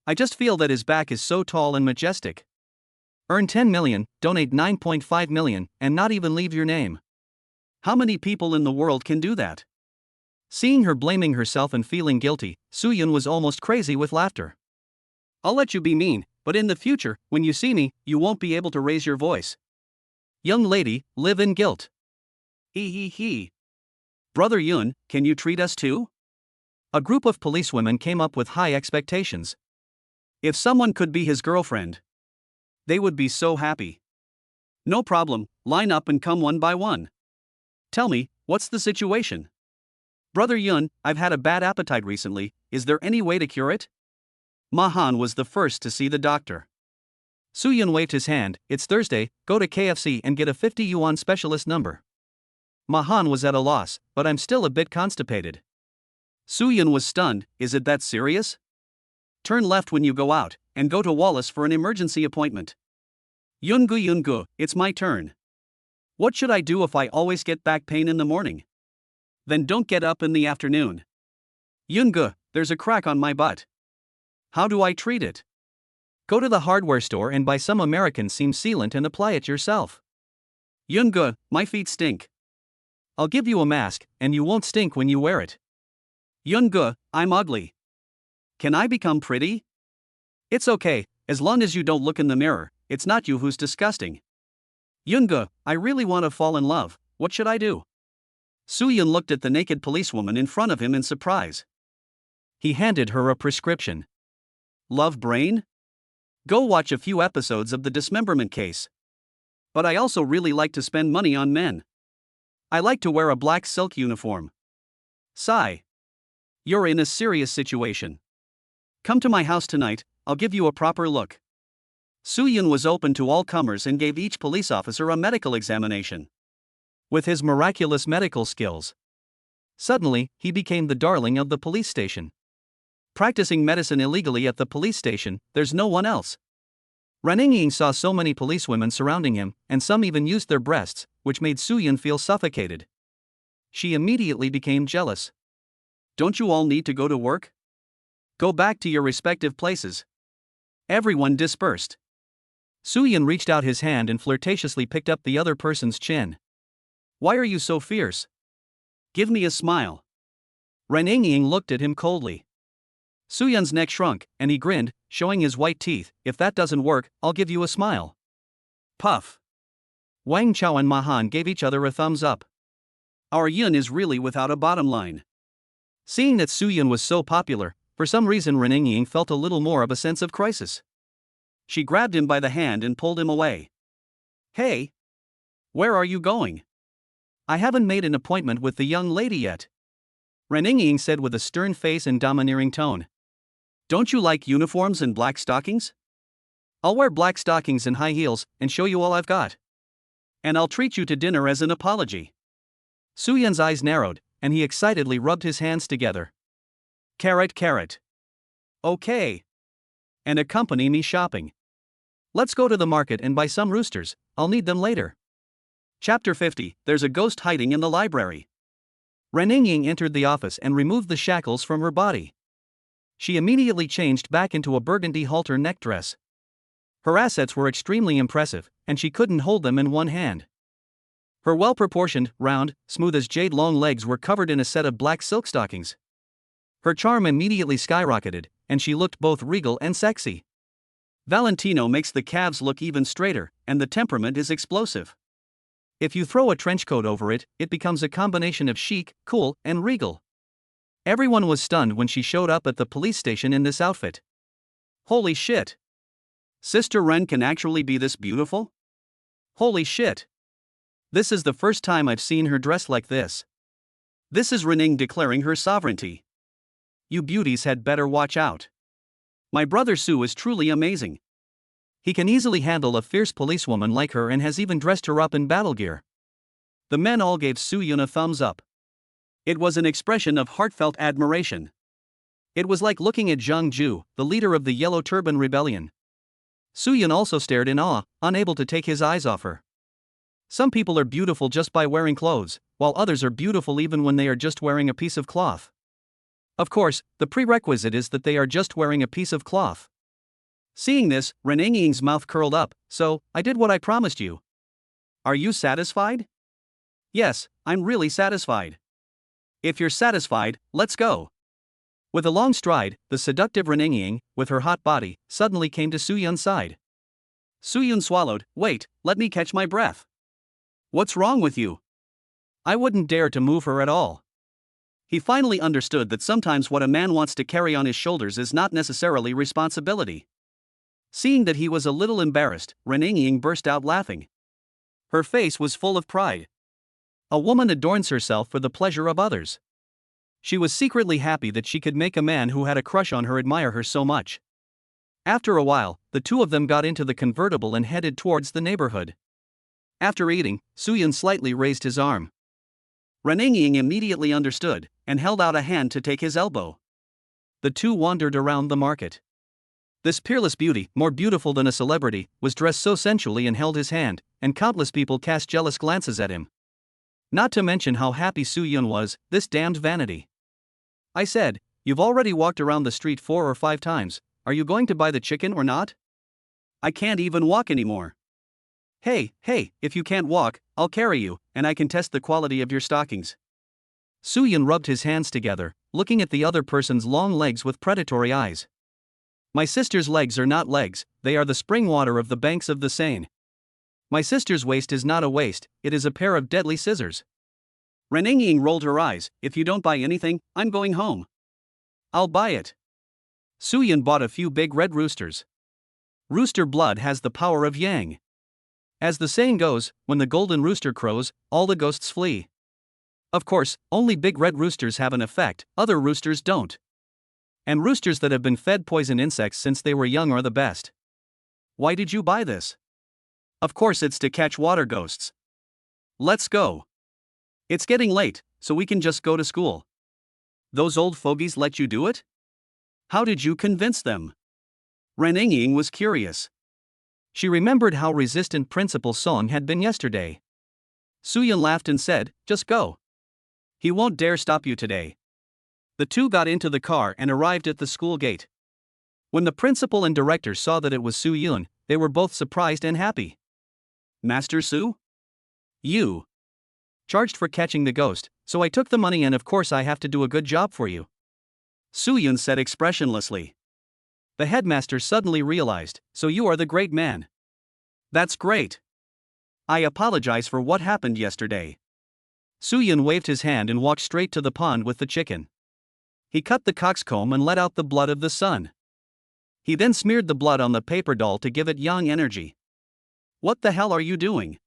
I just feel that his back is so tall and majestic. Earn 10 million, donate 9.5 million, and not even leave your name. How many people in the world can do that? Seeing her blaming herself and feeling guilty, Soo-yun was almost crazy with laughter. I'll let you be mean, but in the future, when you see me, you won't be able to raise your voice. Young lady, live in guilt. He. Brother Yun, can you treat us too? A group of policewomen came up with high expectations. If someone could be his girlfriend, they would be so happy. No problem, line up and come one by one. Tell me, what's the situation? Brother Yun, I've had a bad appetite recently, is there any way to cure it? Ma-han was the first to see the doctor. Soo-yun waved his hand, it's Thursday, go to KFC and get a 50 yuan specialist number. Ma-han was at a loss, but I'm still a bit constipated. Soo-yun was stunned, is it that serious? Turn left when you go out, and go to Wallace for an emergency appointment. Yungu, it's my turn. What should I do if I always get back pain in the morning? Then don't get up in the afternoon. Yoongu, there's a crack on my butt. How do I treat it? Go to the hardware store and buy some American seam sealant and apply it yourself. Yoongu, my feet stink. I'll give you a mask, and you won't stink when you wear it. Yoongu, I'm ugly. Can I become pretty? It's okay, as long as you don't look in the mirror, it's not you who's disgusting. Yoongu, I really want to fall in love, what should I do? Soo-yeon looked at the naked policewoman in front of him in surprise. He handed her a prescription. Love brain? Go watch a few episodes of The Dismemberment Case. But I also really like to spend money on men. I like to wear a black silk uniform. Sigh. You're in a serious situation. Come to my house tonight, I'll give you a proper look. Soo-yeon was open to all comers and gave each police officer a medical examination. With his miraculous medical skills, suddenly, he became the darling of the police station. Practicing medicine illegally at the police station, there's no one else. Raneng-ying saw so many policewomen surrounding him, and some even used their breasts, which made Soo-yeon feel suffocated. She immediately became jealous. Don't you all need to go to work? Go back to your respective places. Everyone dispersed. Soo-yeon reached out his hand and flirtatiously picked up the other person's chin. Why are you so fierce? Give me a smile. Raneng-ying looked at him coldly. Soo-yeon's neck shrunk, and he grinned, showing his white teeth. If that doesn't work, I'll give you a smile. Puff. Wang Chao and Mahan gave each other a thumbs up. Our Yun is really without a bottom line. Seeing that Soo-yeon was so popular, for some reason Raneng-ying felt a little more of a sense of crisis. She grabbed him by the hand and pulled him away. Hey! Where are you going? I haven't made an appointment with the young lady yet. Raneng-ying said with a stern face and domineering tone. Don't you like uniforms and black stockings? I'll wear black stockings and high heels and show you all I've got. And I'll treat you to dinner as an apology. Soo-yeon's eyes narrowed, and he excitedly rubbed his hands together. Carrot, carrot. Okay. And accompany me shopping. Let's go to the market and buy some roosters, I'll need them later. Chapter 50, There's a Ghost Hiding in the Library. Raneng-ying entered the office and removed the shackles from her body. She immediately changed back into a burgundy halter neck dress. Her assets were extremely impressive, and she couldn't hold them in one hand. Her well-proportioned, round, smooth as jade long legs were covered in a set of black silk stockings. Her charm immediately skyrocketed, and she looked both regal and sexy. Valentino makes the calves look even straighter, and the temperament is explosive. If you throw a trench coat over it, it becomes a combination of chic, cool, and regal. Everyone was stunned when she showed up at the police station in this outfit. Holy shit! Sister Ren can actually be this beautiful? Holy shit! This is the first time I've seen her dressed like this. This is Reneng declaring her sovereignty. You beauties had better watch out. My brother Sue is truly amazing. He can easily handle a fierce policewoman like her and has even dressed her up in battle gear. The men all gave Soo-yeon a thumbs up. It was an expression of heartfelt admiration. It was like looking at Zhang Ju, the leader of the Yellow Turban Rebellion. Soo-yeon also stared in awe, unable to take his eyes off her. Some people are beautiful just by wearing clothes, while others are beautiful even when they are just wearing a piece of cloth. Of course, the prerequisite is that they are just wearing a piece of cloth. Seeing this, Raneng-ying's mouth curled up. So, I did what I promised you. Are you satisfied? Yes, I'm really satisfied. If you're satisfied, let's go. With a long stride, the seductive Raneng-ying, with her hot body, suddenly came to Soo-yeon's side. Soo-yeon swallowed. Wait, let me catch my breath. What's wrong with you? I wouldn't dare to move her at all. He finally understood that sometimes what a man wants to carry on his shoulders is not necessarily responsibility. Seeing that he was a little embarrassed, Raneng-ying burst out laughing. Her face was full of pride. A woman adorns herself for the pleasure of others. She was secretly happy that she could make a man who had a crush on her admire her so much. After a while, the two of them got into the convertible and headed towards the neighborhood. After eating, Soo-yeon slightly raised his arm. Raneng-ying immediately understood, and held out a hand to take his elbow. The two wandered around the market. This peerless beauty, more beautiful than a celebrity, was dressed so sensually and held his hand, and countless people cast jealous glances at him. Not to mention how happy Soo-Yun was, this damned vanity. I said, "You've already walked around the street 4 or 5 times, are you going to buy the chicken or not? I can't even walk anymore." Hey, if you can't walk, I'll carry you, and I can test the quality of your stockings." Soo-Yun rubbed his hands together, looking at the other person's long legs with predatory eyes. "My sister's legs are not legs, they are the spring water of the banks of the Seine. My sister's waist is not a waist, it is a pair of deadly scissors." Reneng rolled her eyes. "If you don't buy anything, I'm going home." "I'll buy it." Soo-Yun bought a few big red roosters. Rooster blood has the power of yang. As the saying goes, when the golden rooster crows, all the ghosts flee. Of course, only big red roosters have an effect, other roosters don't. And roosters that have been fed poison insects since they were young are the best. "Why did you buy this?" "Of course it's to catch water ghosts." "Let's go. It's getting late, so we can just go to school." "Those old fogies let you do it? How did you convince them?" Reneng was curious. She remembered how resistant Principal Song had been yesterday. Soo-Yun laughed and said, "Just go. He won't dare stop you today." The two got into the car and arrived at the school gate. When the principal and director saw that it was Soo-Yun, they were both surprised and happy. "Master Soo? You charged for catching the ghost, so I took the money and of course I have to do a good job for you," Soo-Yun said expressionlessly. The headmaster suddenly realized, "So you are the great man." "That's great. I apologize for what happened yesterday." Soo-Yun waved his hand and walked straight to the pond with the chicken. He cut the coxcomb and let out the blood of the sun. He then smeared the blood on the paper doll to give it yang energy. "What the hell are you doing?"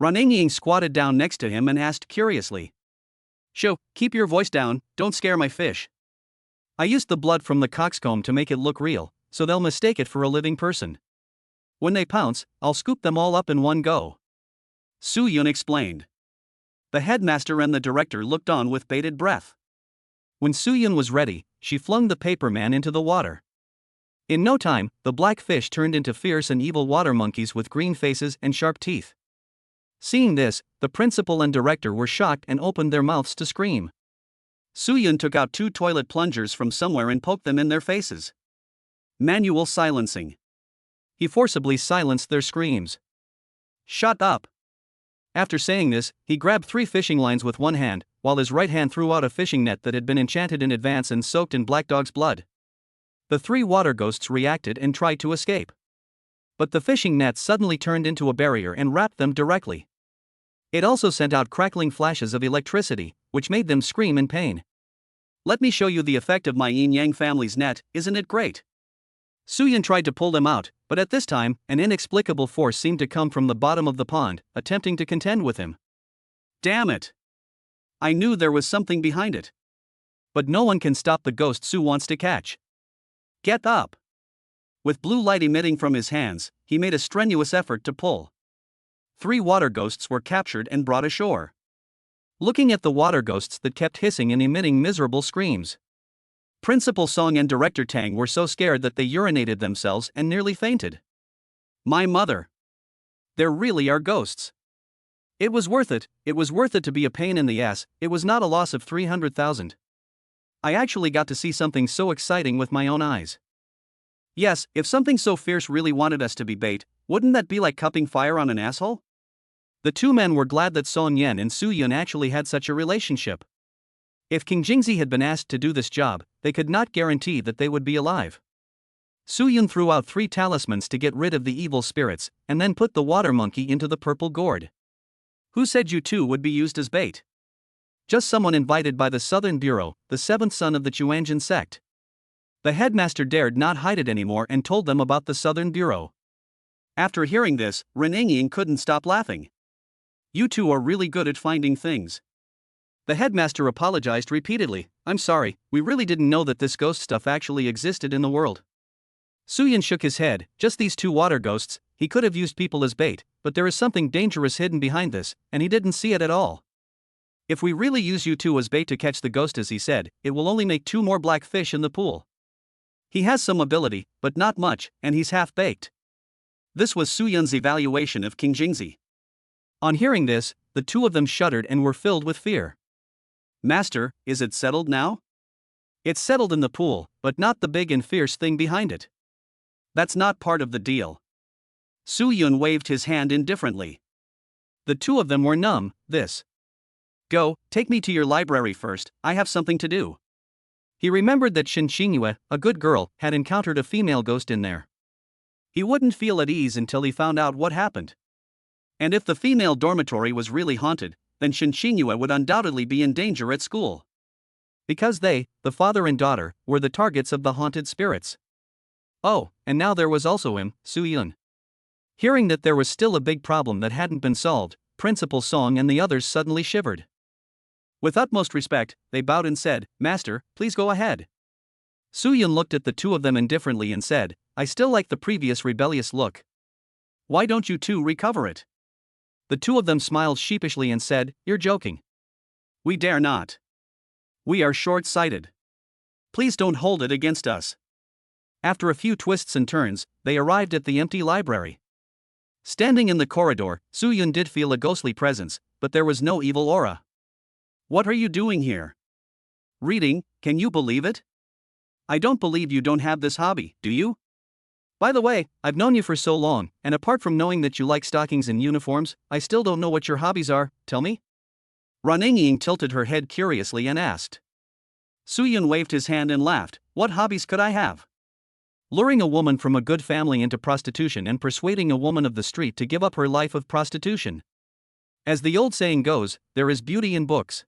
Reneng squatted down next to him and asked curiously. "Shoo, keep your voice down, don't scare my fish. I used the blood from the coxcomb to make it look real, so they'll mistake it for a living person. When they pounce, I'll scoop them all up in one go," Soo-Yun explained. The headmaster and the director looked on with bated breath. When Soo-Yun was ready, she flung the paper man into the water. In no time, the black fish turned into fierce and evil water monkeys with green faces and sharp teeth. Seeing this, the principal and director were shocked and opened their mouths to scream. Soo-Yun took out 2 toilet plungers from somewhere and poked them in their faces. Manual silencing. He forcibly silenced their screams. "Shut up." After saying this, he grabbed 3 fishing lines with one hand, while his right hand threw out a fishing net that had been enchanted in advance and soaked in Black Dog's blood. The 3 water ghosts reacted and tried to escape. But the fishing net suddenly turned into a barrier and wrapped them directly. It also sent out crackling flashes of electricity, which made them scream in pain. "Let me show you the effect of my yin-yang family's net, isn't it great?" Soo-Yun tried to pull them out, but at this time, an inexplicable force seemed to come from the bottom of the pond, attempting to contend with him. "Damn it! I knew there was something behind it. But no one can stop the ghost Soo wants to catch. Get up!" With blue light emitting from his hands, he made a strenuous effort to pull. 3 water ghosts were captured and brought ashore. Looking at the water ghosts that kept hissing and emitting miserable screams, Principal Song and Director Tang were so scared that they urinated themselves and nearly fainted. "My mother! There really are ghosts. It was worth it to be a pain in the ass, it was not a loss of 300,000. I actually got to see something so exciting with my own eyes. Yes, if something so fierce really wanted us to be bait, wouldn't that be like cupping fire on an asshole?" The 2 men were glad that Song Yen and Soo-Yun actually had such a relationship. If King Jingzi had been asked to do this job, they could not guarantee that they would be alive. Soo-Yun threw out 3 talismans to get rid of the evil spirits, and then put the water monkey into the purple gourd. "Who said you 2 would be used as bait?" "Just someone invited by the Southern Bureau, the 7th son of the Chuanjin sect." The headmaster dared not hide it anymore and told them about the Southern Bureau. After hearing this, Reneng couldn't stop laughing. "You 2 are really good at finding things." The headmaster apologized repeatedly. "I'm sorry, we really didn't know that this ghost stuff actually existed in the world." Soo-Yun shook his head. "Just these 2 water ghosts, he could have used people as bait, but there is something dangerous hidden behind this, and he didn't see it at all. If we really use you 2 as bait to catch the ghost as he said, it will only make 2 more black fish in the pool." He has some ability, but not much, and he's half-baked. This was Su Yun's evaluation of King Jingzi. On hearing this, the two of them shuddered and were filled with fear. Master, is it settled now? It's settled in the pool, but not the big and fierce thing behind it. That's not part of the deal. Su Yun waved his hand indifferently. The two of them were numb. This. Go, take me to your library first, I have something to do. He remembered that Shin Xingyue, a good girl, had encountered a female ghost in there. He wouldn't feel at ease until he found out what happened. And if the female dormitory was really haunted, then Shin Xingyue would undoubtedly be in danger at school. Because they, the father and daughter, were the targets of the haunted spirits. Oh, and now there was also him, Su Yun. Hearing that there was still a big problem that hadn't been solved, Principal Song and the others suddenly shivered. With utmost respect, they bowed and said, Master, please go ahead. Su Yun looked at the two of them indifferently and said, I still like the previous rebellious look. Why don't you two recover it? The two of them smiled sheepishly and said, You're joking. We dare not. We are short-sighted. Please don't hold it against us. After a few twists and turns, they arrived at the empty library. Standing in the corridor, Su Yun did feel a ghostly presence, but there was no evil aura. What are you doing here? Reading, can you believe it? I don't believe you don't have this hobby, do you? By the way, I've known you for so long, and apart from knowing that you like stockings and uniforms, I still don't know what your hobbies are, tell me? Runying tilted her head curiously and asked. Su Yun waved his hand and laughed, What hobbies could I have? Luring a woman from a good family into prostitution and persuading a woman of the street to give up her life of prostitution. As the old saying goes, there is beauty in books.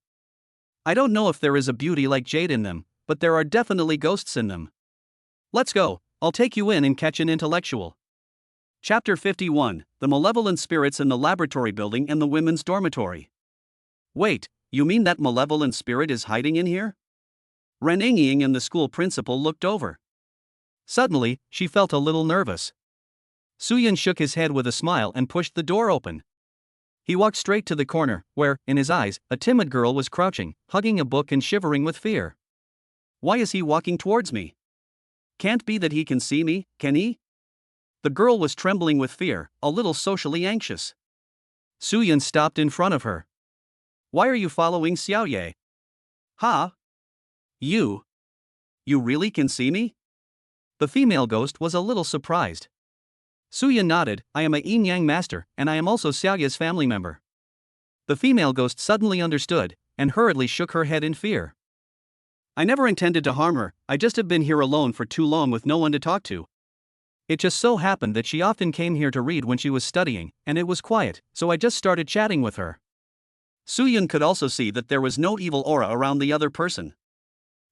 I don't know if there is a beauty like jade in them, but there are definitely ghosts in them. Let's go, I'll take you in and catch an intellectual. Chapter 51, The Malevolent Spirits in the Laboratory Building and the Women's Dormitory. Wait, you mean that malevolent spirit is hiding in here? Ren Ying and the school principal looked over. Suddenly, she felt a little nervous. Su Yun shook his head with a smile and pushed the door open. He walked straight to the corner, where, in his eyes, a timid girl was crouching, hugging a book and shivering with fear. Why is he walking towards me? Can't be that he can see me, can he? The girl was trembling with fear, a little socially anxious. Su Yun stopped in front of her. Why are you following Xiaoye? Huh? You really can see me? The female ghost was a little surprised. Su Yun nodded, I am a yin-yang master, and I am also Xiaoye's family member. The female ghost suddenly understood, and hurriedly shook her head in fear. I never intended to harm her, I just have been here alone for too long with no one to talk to. It just so happened that she often came here to read when she was studying, and it was quiet, so I just started chatting with her. Su Yun could also see that there was no evil aura around the other person.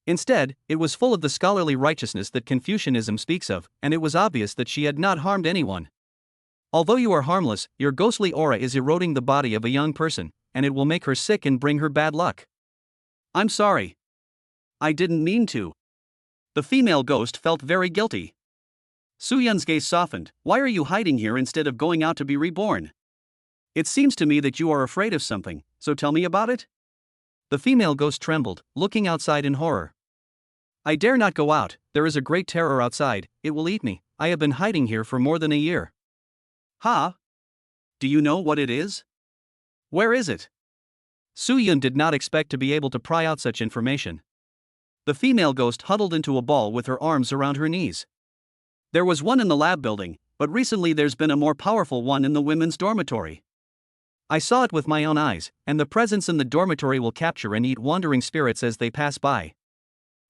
Instead, it was full of the scholarly righteousness that Confucianism speaks of, and it was obvious that she had not harmed anyone. Although you are harmless, your ghostly aura is eroding the body of a young person, and it will make her sick and bring her bad luck. I'm sorry. I didn't mean to. The female ghost felt very guilty. Su Yun's gaze softened. Why are you hiding here instead of going out to be reborn? It seems to me that you are afraid of something, so tell me about it. The female ghost trembled, looking outside in horror. I dare not go out, there is a great terror outside, it will eat me, I have been hiding here for more than a year. Huh? Do you know what it is? Where is it? Su Yun did not expect to be able to pry out such information. The female ghost huddled into a ball with her arms around her knees. There was one in the lab building, but recently there's been a more powerful one in the women's dormitory. I saw it with my own eyes, and the presence in the dormitory will capture and eat wandering spirits as they pass by.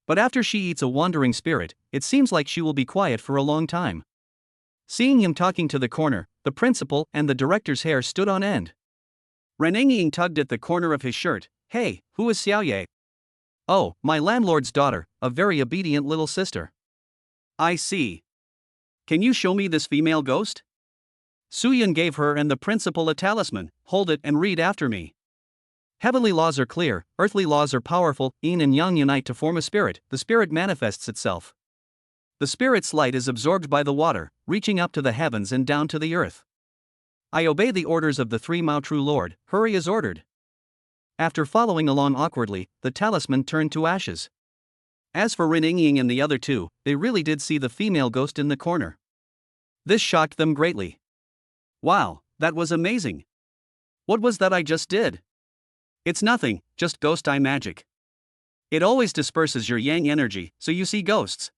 But after she eats a wandering spirit, it seems like she will be quiet for a long time. Seeing him talking to the corner, the principal and the director's hair stood on end. Ren Ying tugged at the corner of his shirt. Hey, who is Xiaoye? Oh, my landlord's daughter, a very obedient little sister. I see. Can you show me this female ghost? Su Yun gave her and the principal a talisman. Hold it and read after me. Heavenly laws are clear, earthly laws are powerful, yin and yang unite to form a spirit, the spirit manifests itself. The spirit's light is absorbed by the water, reaching up to the heavens and down to the earth. I obey the orders of the three Mao True Lord, hurry as ordered. After following along awkwardly, the talisman turned to ashes. As for Rin Ying and the other two, they really did see the female ghost in the corner. This shocked them greatly. Wow, that was amazing. What was that I just did? It's nothing, just ghost eye magic. It always disperses your yang energy, so you see ghosts.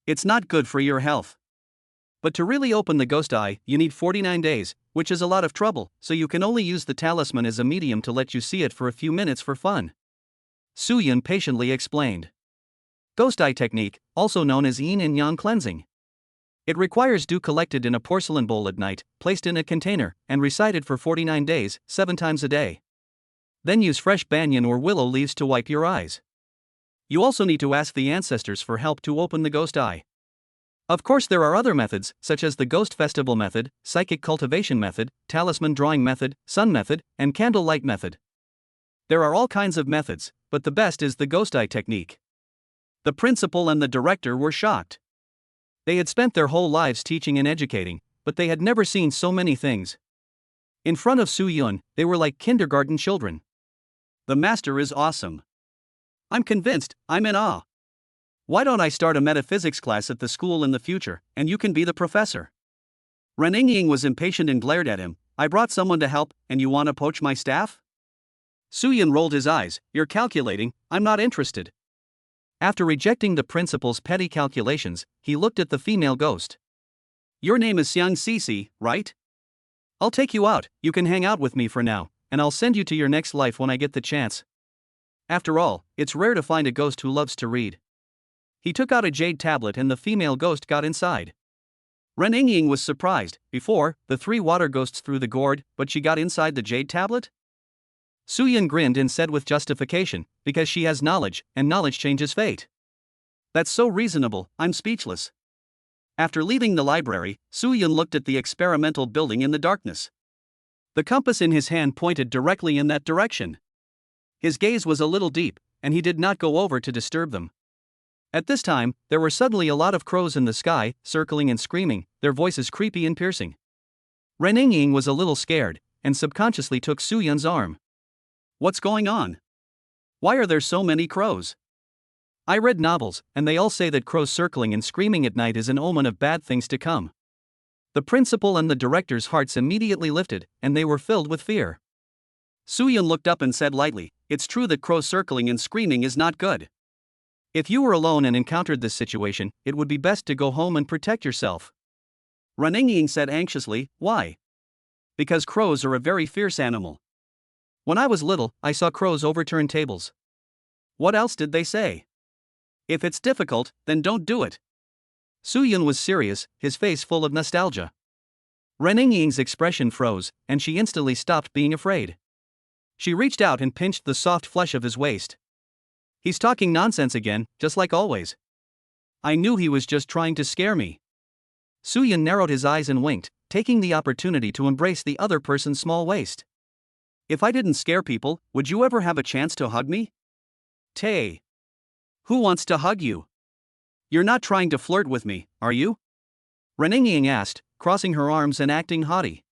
It's not good for your health. But to really open the ghost eye, you need 49 days, which is a lot of trouble, so you can only use the talisman as a medium to let you see it for a few minutes for fun. Su Yun patiently explained. Ghost eye technique, also known as yin and yang cleansing. It requires dew collected in a porcelain bowl at night, placed in a container, and recited for 49 days, 7 times a day. Then use fresh banyan or willow leaves to wipe your eyes. You also need to ask the ancestors for help to open the ghost eye. Of course, there are other methods, such as the ghost festival method, psychic cultivation method, talisman drawing method, sun method, and candlelight method. There are all kinds of methods, but the best is the ghost eye technique. The principal and the director were shocked. They had spent their whole lives teaching and educating, but they had never seen so many things. In front of Su Yun, they were like kindergarten children. The master is awesome. I'm convinced, I'm in awe. Why don't I start a metaphysics class at the school in the future, and you can be the professor? Ren Ying was impatient and glared at him. I brought someone to help, and you want to poach my staff? Su Yun rolled his eyes. You're calculating, I'm not interested. After rejecting the principal's petty calculations, he looked at the female ghost. Your name is Xiang Cici, right? I'll take you out, you can hang out with me for now, and I'll send you to your next life when I get the chance. After all, it's rare to find a ghost who loves to read. He took out a jade tablet and the female ghost got inside. Ren Ying was surprised. Before, the 3 water ghosts threw the gourd, but she got inside the jade tablet? Su Yun grinned and said with justification, because she has knowledge, and knowledge changes fate. That's so reasonable, I'm speechless. After leaving the library, Su Yun looked at the experimental building in the darkness. The compass in his hand pointed directly in that direction. His gaze was a little deep, and he did not go over to disturb them. At this time, there were suddenly a lot of crows in the sky, circling and screaming, their voices creepy and piercing. Ren Ying was a little scared, and subconsciously took Su Yun's arm. What's going on? Why are there so many crows? I read novels, and they all say that crows circling and screaming at night is an omen of bad things to come. The principal and the director's hearts immediately lifted, and they were filled with fear. Su Yun looked up and said lightly, it's true that crows circling and screaming is not good. If you were alone and encountered this situation, it would be best to go home and protect yourself. Ren Ying said anxiously, why? Because crows are a very fierce animal. When I was little, I saw crows overturn tables. What else did they say? If it's difficult, then don't do it. Su Yun was serious, his face full of nostalgia. Ren Ying's expression froze, and she instantly stopped being afraid. She reached out and pinched the soft flesh of his waist. He's talking nonsense again, just like always. I knew he was just trying to scare me. Su Yun narrowed his eyes and winked, taking the opportunity to embrace the other person's small waist. If I didn't scare people, would you ever have a chance to hug me? Tay. Who wants to hug you? You're not trying to flirt with me, are you? Ren Ying asked, crossing her arms and acting haughty.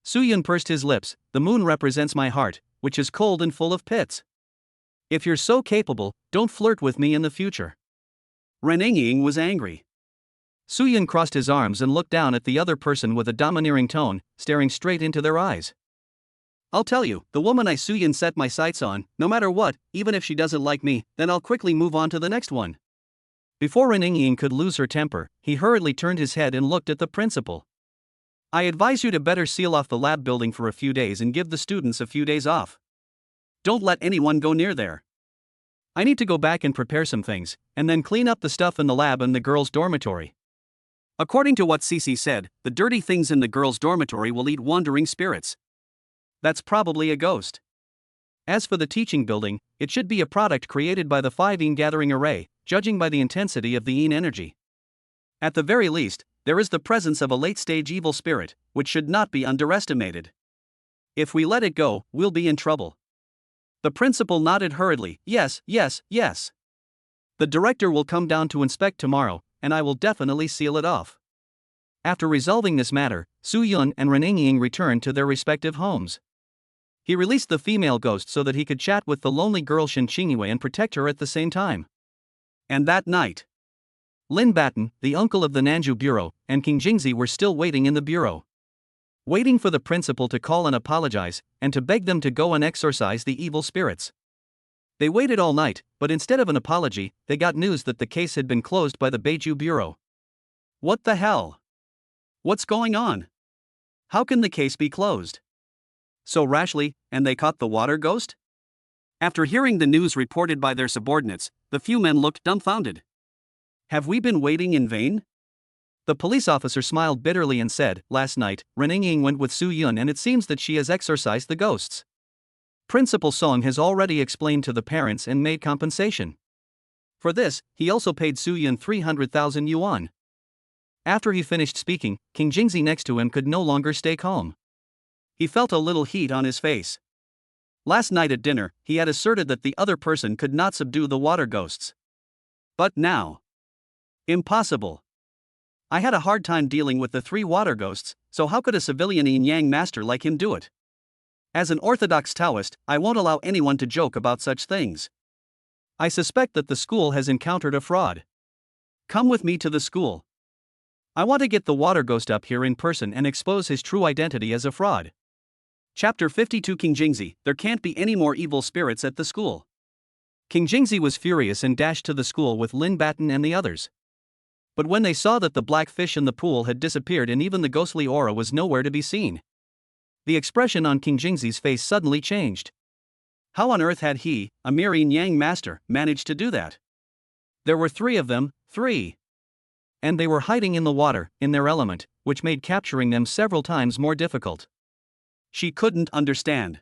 Su Yun pursed his lips. The moon represents my heart, which is cold and full of pits. If you're so capable, don't flirt with me in the future. Ren Ying was angry. Su Yun crossed his arms and looked down at the other person with a domineering tone, staring straight into their eyes. I'll tell you, the woman Su Yun set my sights on, no matter what, even if she doesn't like me, then I'll quickly move on to the next one. Before Ren Ying could lose her temper, he hurriedly turned his head and looked at the principal. I advise you to better seal off the lab building for a few days and give the students a few days off. Don't let anyone go near there. I need to go back and prepare some things, and then clean up the stuff in the lab and the girls' dormitory. According to what Cici said, the dirty things in the girls' dormitory will eat wandering spirits. That's probably a ghost. As for the teaching building, it should be a product created by the 5 Yin gathering array, judging by the intensity of the Yin energy. At the very least, there is the presence of a late-stage evil spirit, which should not be underestimated. If we let it go, we'll be in trouble. The principal nodded hurriedly, yes. The director will come down to inspect tomorrow, and I will definitely seal it off. After resolving this matter, Su Yun and Ren Ying returned to their respective homes. He released the female ghost so that he could chat with the lonely girl Shin Qingyue and protect her at the same time. And that night, Lin Batten, the uncle of the Nanju Bureau, and King Jingzi were still waiting in the bureau. Waiting for the principal to call and apologize, and to beg them to go and exorcise the evil spirits. They waited all night, but instead of an apology, they got news that the case had been closed by the Beiju Bureau. What the hell? What's going on? How can the case be closed so rashly, and they caught the water ghost? After hearing the news reported by their subordinates, the few men looked dumbfounded. Have we been waiting in vain? The police officer smiled bitterly and said, last night, Rening went with Su Yun and it seems that she has exorcised the ghosts. Principal Song has already explained to the parents and made compensation. For this, he also paid Su Yun 300,000 yuan. After he finished speaking, King Jingzi next to him could no longer stay calm. He felt a little heat on his face. Last night at dinner, he had asserted that the other person could not subdue the water ghosts. But now, impossible. I had a hard time dealing with the 3 water ghosts, so how could a civilian yin-yang master like him do it? As an orthodox Taoist, I won't allow anyone to joke about such things. I suspect that the school has encountered a fraud. Come with me to the school. I want to get the water ghost up here in person and expose his true identity as a fraud. Chapter 52 King Jingzi, there can't be any more evil spirits at the school. King Jingzi was furious and dashed to the school with Lin Batten and the others. But when they saw that the black fish in the pool had disappeared and even the ghostly aura was nowhere to be seen, the expression on King Jingzi's face suddenly changed. How on earth had he, a mere yin-yang master, managed to do that? There were 3 of them, 3. And they were hiding in the water, in their element, which made capturing them several times more difficult. She couldn't understand.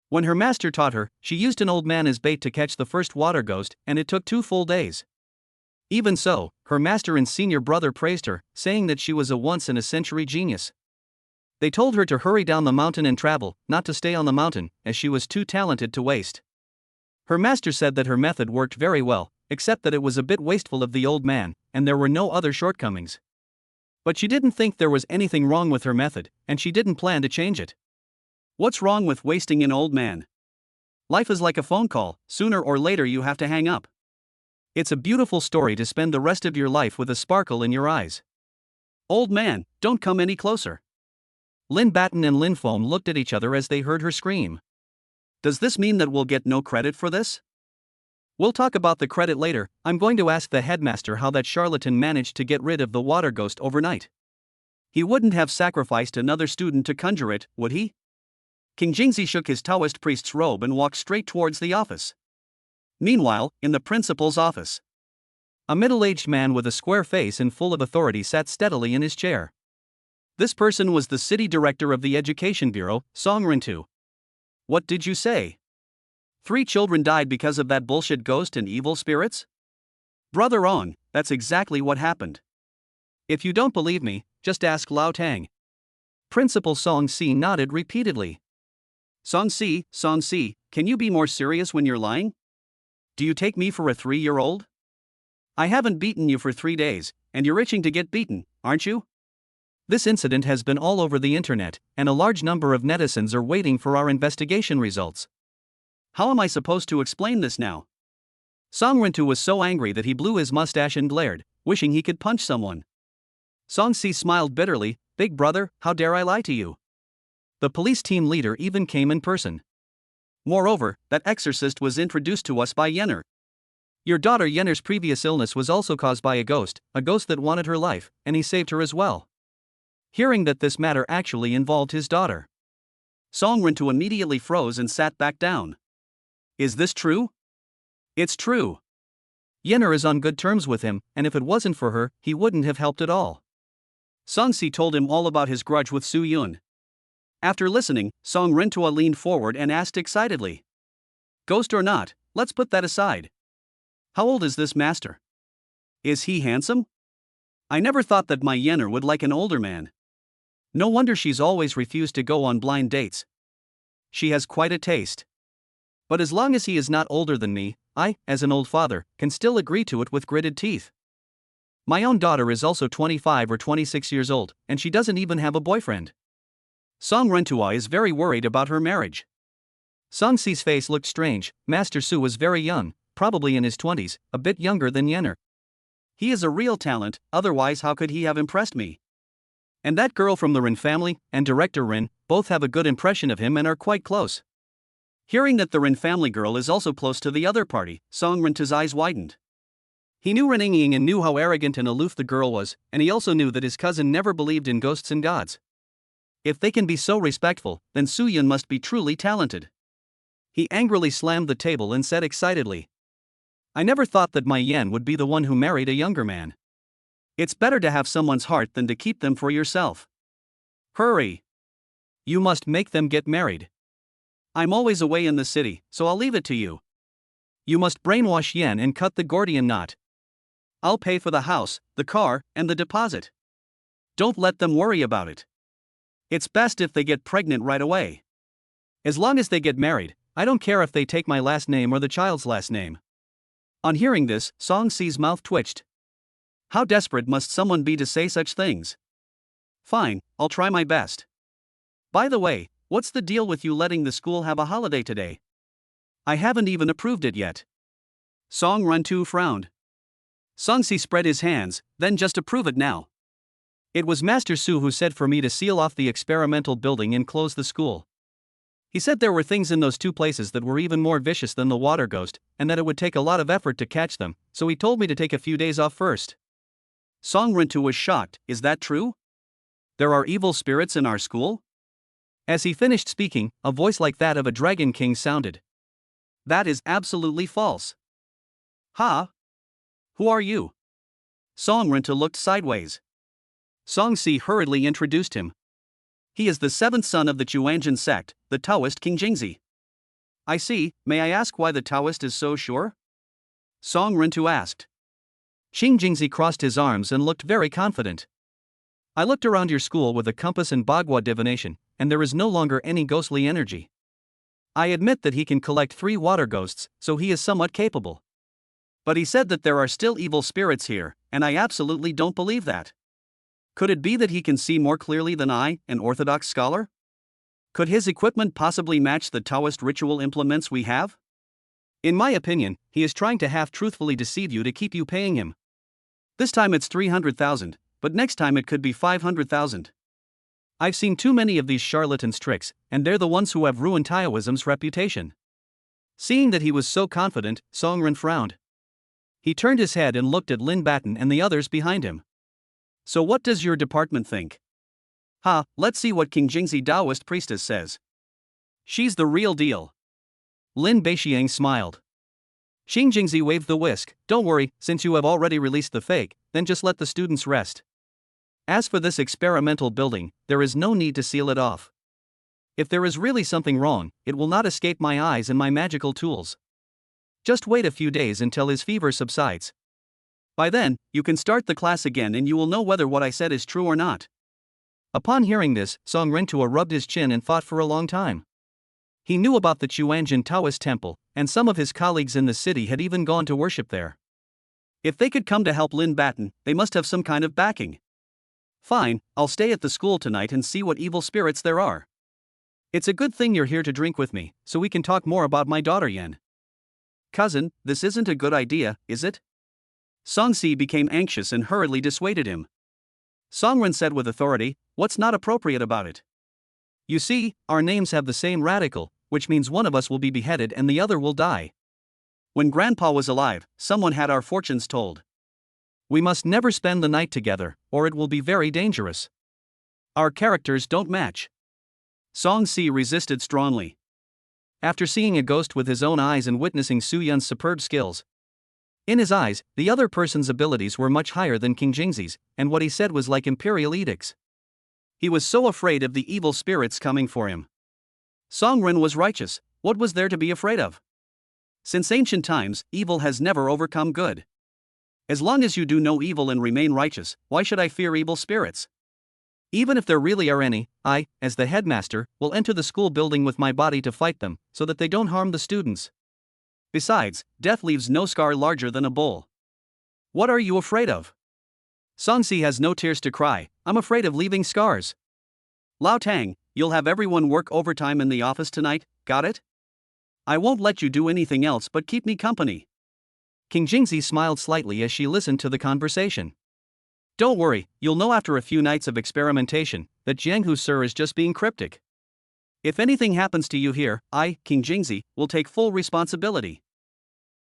When her master taught her, she used an old man as bait to catch the first water ghost, and it took 2 full days. Even so, her master and senior brother praised her, saying that she was a once-in-a-century genius. They told her to hurry down the mountain and travel, not to stay on the mountain, as she was too talented to waste. Her master said that her method worked very well, except that it was a bit wasteful of the old man, and there were no other shortcomings. But she didn't think there was anything wrong with her method, and she didn't plan to change it. What's wrong with wasting an old man? Life is like a phone call, sooner or later you have to hang up. It's a beautiful story to spend the rest of your life with a sparkle in your eyes. Old man, don't come any closer. Lin Batten and Lin Foam looked at each other as they heard her scream. Does this mean that we'll get no credit for this? We'll talk about the credit later. I'm going to ask the headmaster how that charlatan managed to get rid of the water ghost overnight. He wouldn't have sacrificed another student to conjure it, would he? King Jingzi shook his Taoist priest's robe and walked straight towards the office. Meanwhile, in the principal's office, a middle-aged man with a square face and full of authority sat steadily in his chair. This person was the city director of the Education Bureau, Song Rintu. What did you say? 3 children died because of that bullshit ghost and evil spirits? Brother Ong, that's exactly what happened. If you don't believe me, just ask Lao Tang. Principal Song Si nodded repeatedly. Song Si, can you be more serious when you're lying? Do you take me for a 3-year-old? I haven't beaten you for 3 days, and you're itching to get beaten, aren't you? This incident has been all over the internet, and a large number of netizens are waiting for our investigation results. How am I supposed to explain this now? Song Rintu was so angry that he blew his mustache and glared, wishing he could punch someone. Song Si smiled bitterly. Big brother, how dare I lie to you? The police team leader even came in person. Moreover, that exorcist was introduced to us by Yenner. Your daughter Yenner's previous illness was also caused by a ghost that wanted her life, and he saved her as well. Hearing that this matter actually involved his daughter, Song Rintu immediately froze and sat back down. Is this true? It's true. Yenner is on good terms with him, and if it wasn't for her, he wouldn't have helped at all. Song Si told him all about his grudge with Su Yun. After listening, Song Rintua leaned forward and asked excitedly. Ghost or not, let's put that aside. How old is this master? Is he handsome? I never thought that my Yenner would like an older man. No wonder she's always refused to go on blind dates. She has quite a taste. But as long as he is not older than me, I, as an old father, can still agree to it with gritted teeth. My own daughter is also 25 or 26 years old, and she doesn't even have a boyfriend. Song Rentua is very worried about her marriage. Song Si's face looked strange. Master Su was very young, probably in his 20s, a bit younger than Yenner. He is a real talent, otherwise how could he have impressed me? And that girl from the Rin family, and director Rin, both have a good impression of him and are quite close. Hearing that the Rin family girl is also close to the other party, Song Rin's eyes widened. He knew Rin Ying and knew how arrogant and aloof the girl was, and he also knew that his cousin never believed in ghosts and gods. If they can be so respectful, then Su Yun must be truly talented. He angrily slammed the table and said excitedly, "I never thought that my Yen would be the one who married a younger man. It's better to have someone's heart than to keep them for yourself. Hurry! You must make them get married. I'm always away in the city, so I'll leave it to you. You must brainwash Yen and cut the Gordian knot. I'll pay for the house, the car, and the deposit. Don't let them worry about it. It's best if they get pregnant right away. As long as they get married, I don't care if they take my last name or the child's last name." On hearing this, Song Si's mouth twitched. How desperate must someone be to say such things? Fine, I'll try my best. By the way, what's the deal with you letting the school have a holiday today? I haven't even approved it yet. Song Ren-tu frowned. Song Si spread his hands, then just approve it now. It was Master Su who said for me to seal off the experimental building and close the school. He said there were things in those two places that were even more vicious than the water ghost, and that it would take a lot of effort to catch them, so he told me to take a few days off first. Song Ren-tu was shocked. Is that true? There are evil spirits in our school? As he finished speaking, a voice like that of a dragon king sounded. That is absolutely false. Ha! Who are you? Song Ren-tu looked sideways. Song Si hurriedly introduced him. He is the seventh son of the Chuanjin sect, the Taoist King Jingzi. I see. May I ask why the Taoist is so sure? Song Ren-tu asked. King Jingzi crossed his arms and looked very confident. I looked around your school with a compass and Bagua divination, and there is no longer any ghostly energy. I admit that he can collect 3 water ghosts, so he is somewhat capable. But he said that there are still evil spirits here, and I absolutely don't believe that. Could it be that he can see more clearly than I, an orthodox scholar? Could his equipment possibly match the Taoist ritual implements we have? In my opinion, he is trying to half-truthfully deceive you to keep you paying him. This time it's 300,000, but next time it could be 500,000. I've seen too many of these charlatans' tricks, and they're the ones who have ruined Taoism's reputation. Seeing that he was so confident, Song Ren frowned. He turned his head and looked at Lin Batten and the others behind him. So what does your department think? Let's see what King Jingzi Taoist priestess says. She's the real deal. Lin Beixiang smiled. King Jingzi waved the whisk. Don't worry, since you have already released the fake, then just let the students rest. As for this experimental building, there is no need to seal it off. If there is really something wrong, it will not escape my eyes and my magical tools. Just wait a few days until his fever subsides. By then, you can start the class again and you will know whether what I said is true or not. Upon hearing this, Song Ren-tu rubbed his chin and thought for a long time. He knew about the Chuanjin Taoist temple, and some of his colleagues in the city had even gone to worship there. If they could come to help Lin Batten, they must have some kind of backing. Fine, I'll stay at the school tonight and see what evil spirits there are. It's a good thing you're here to drink with me, so we can talk more about my daughter Yen. Cousin, this isn't a good idea, is it? Song Si became anxious and hurriedly dissuaded him. Song Ren said with authority, what's not appropriate about it? You see, our names have the same radical, which means one of us will be beheaded and the other will die. When Grandpa was alive, someone had our fortunes told. We must never spend the night together, or it will be very dangerous. Our characters don't match. Song Si resisted strongly. After seeing a ghost with his own eyes and witnessing Su Yun's superb skills, in his eyes, the other person's abilities were much higher than King Jingzi's, and what he said was like imperial edicts. He was so afraid of the evil spirits coming for him. Song Ren was righteous. What was there to be afraid of? Since ancient times, evil has never overcome good. As long as you do no evil and remain righteous, why should I fear evil spirits? Even if there really are any, I, as the headmaster, will enter the school building with my body to fight them, so that they don't harm the students. Besides, death leaves no scar larger than a bull. What are you afraid of? Song Si has no tears to cry. I'm afraid of leaving scars. Lao Tang, you'll have everyone work overtime in the office tonight, got it? I won't let you do anything else but keep me company. King Jingzi smiled slightly as she listened to the conversation. Don't worry, you'll know after a few nights of experimentation that Jianghu Sir is just being cryptic. If anything happens to you here, I, King Jingzi, will take full responsibility.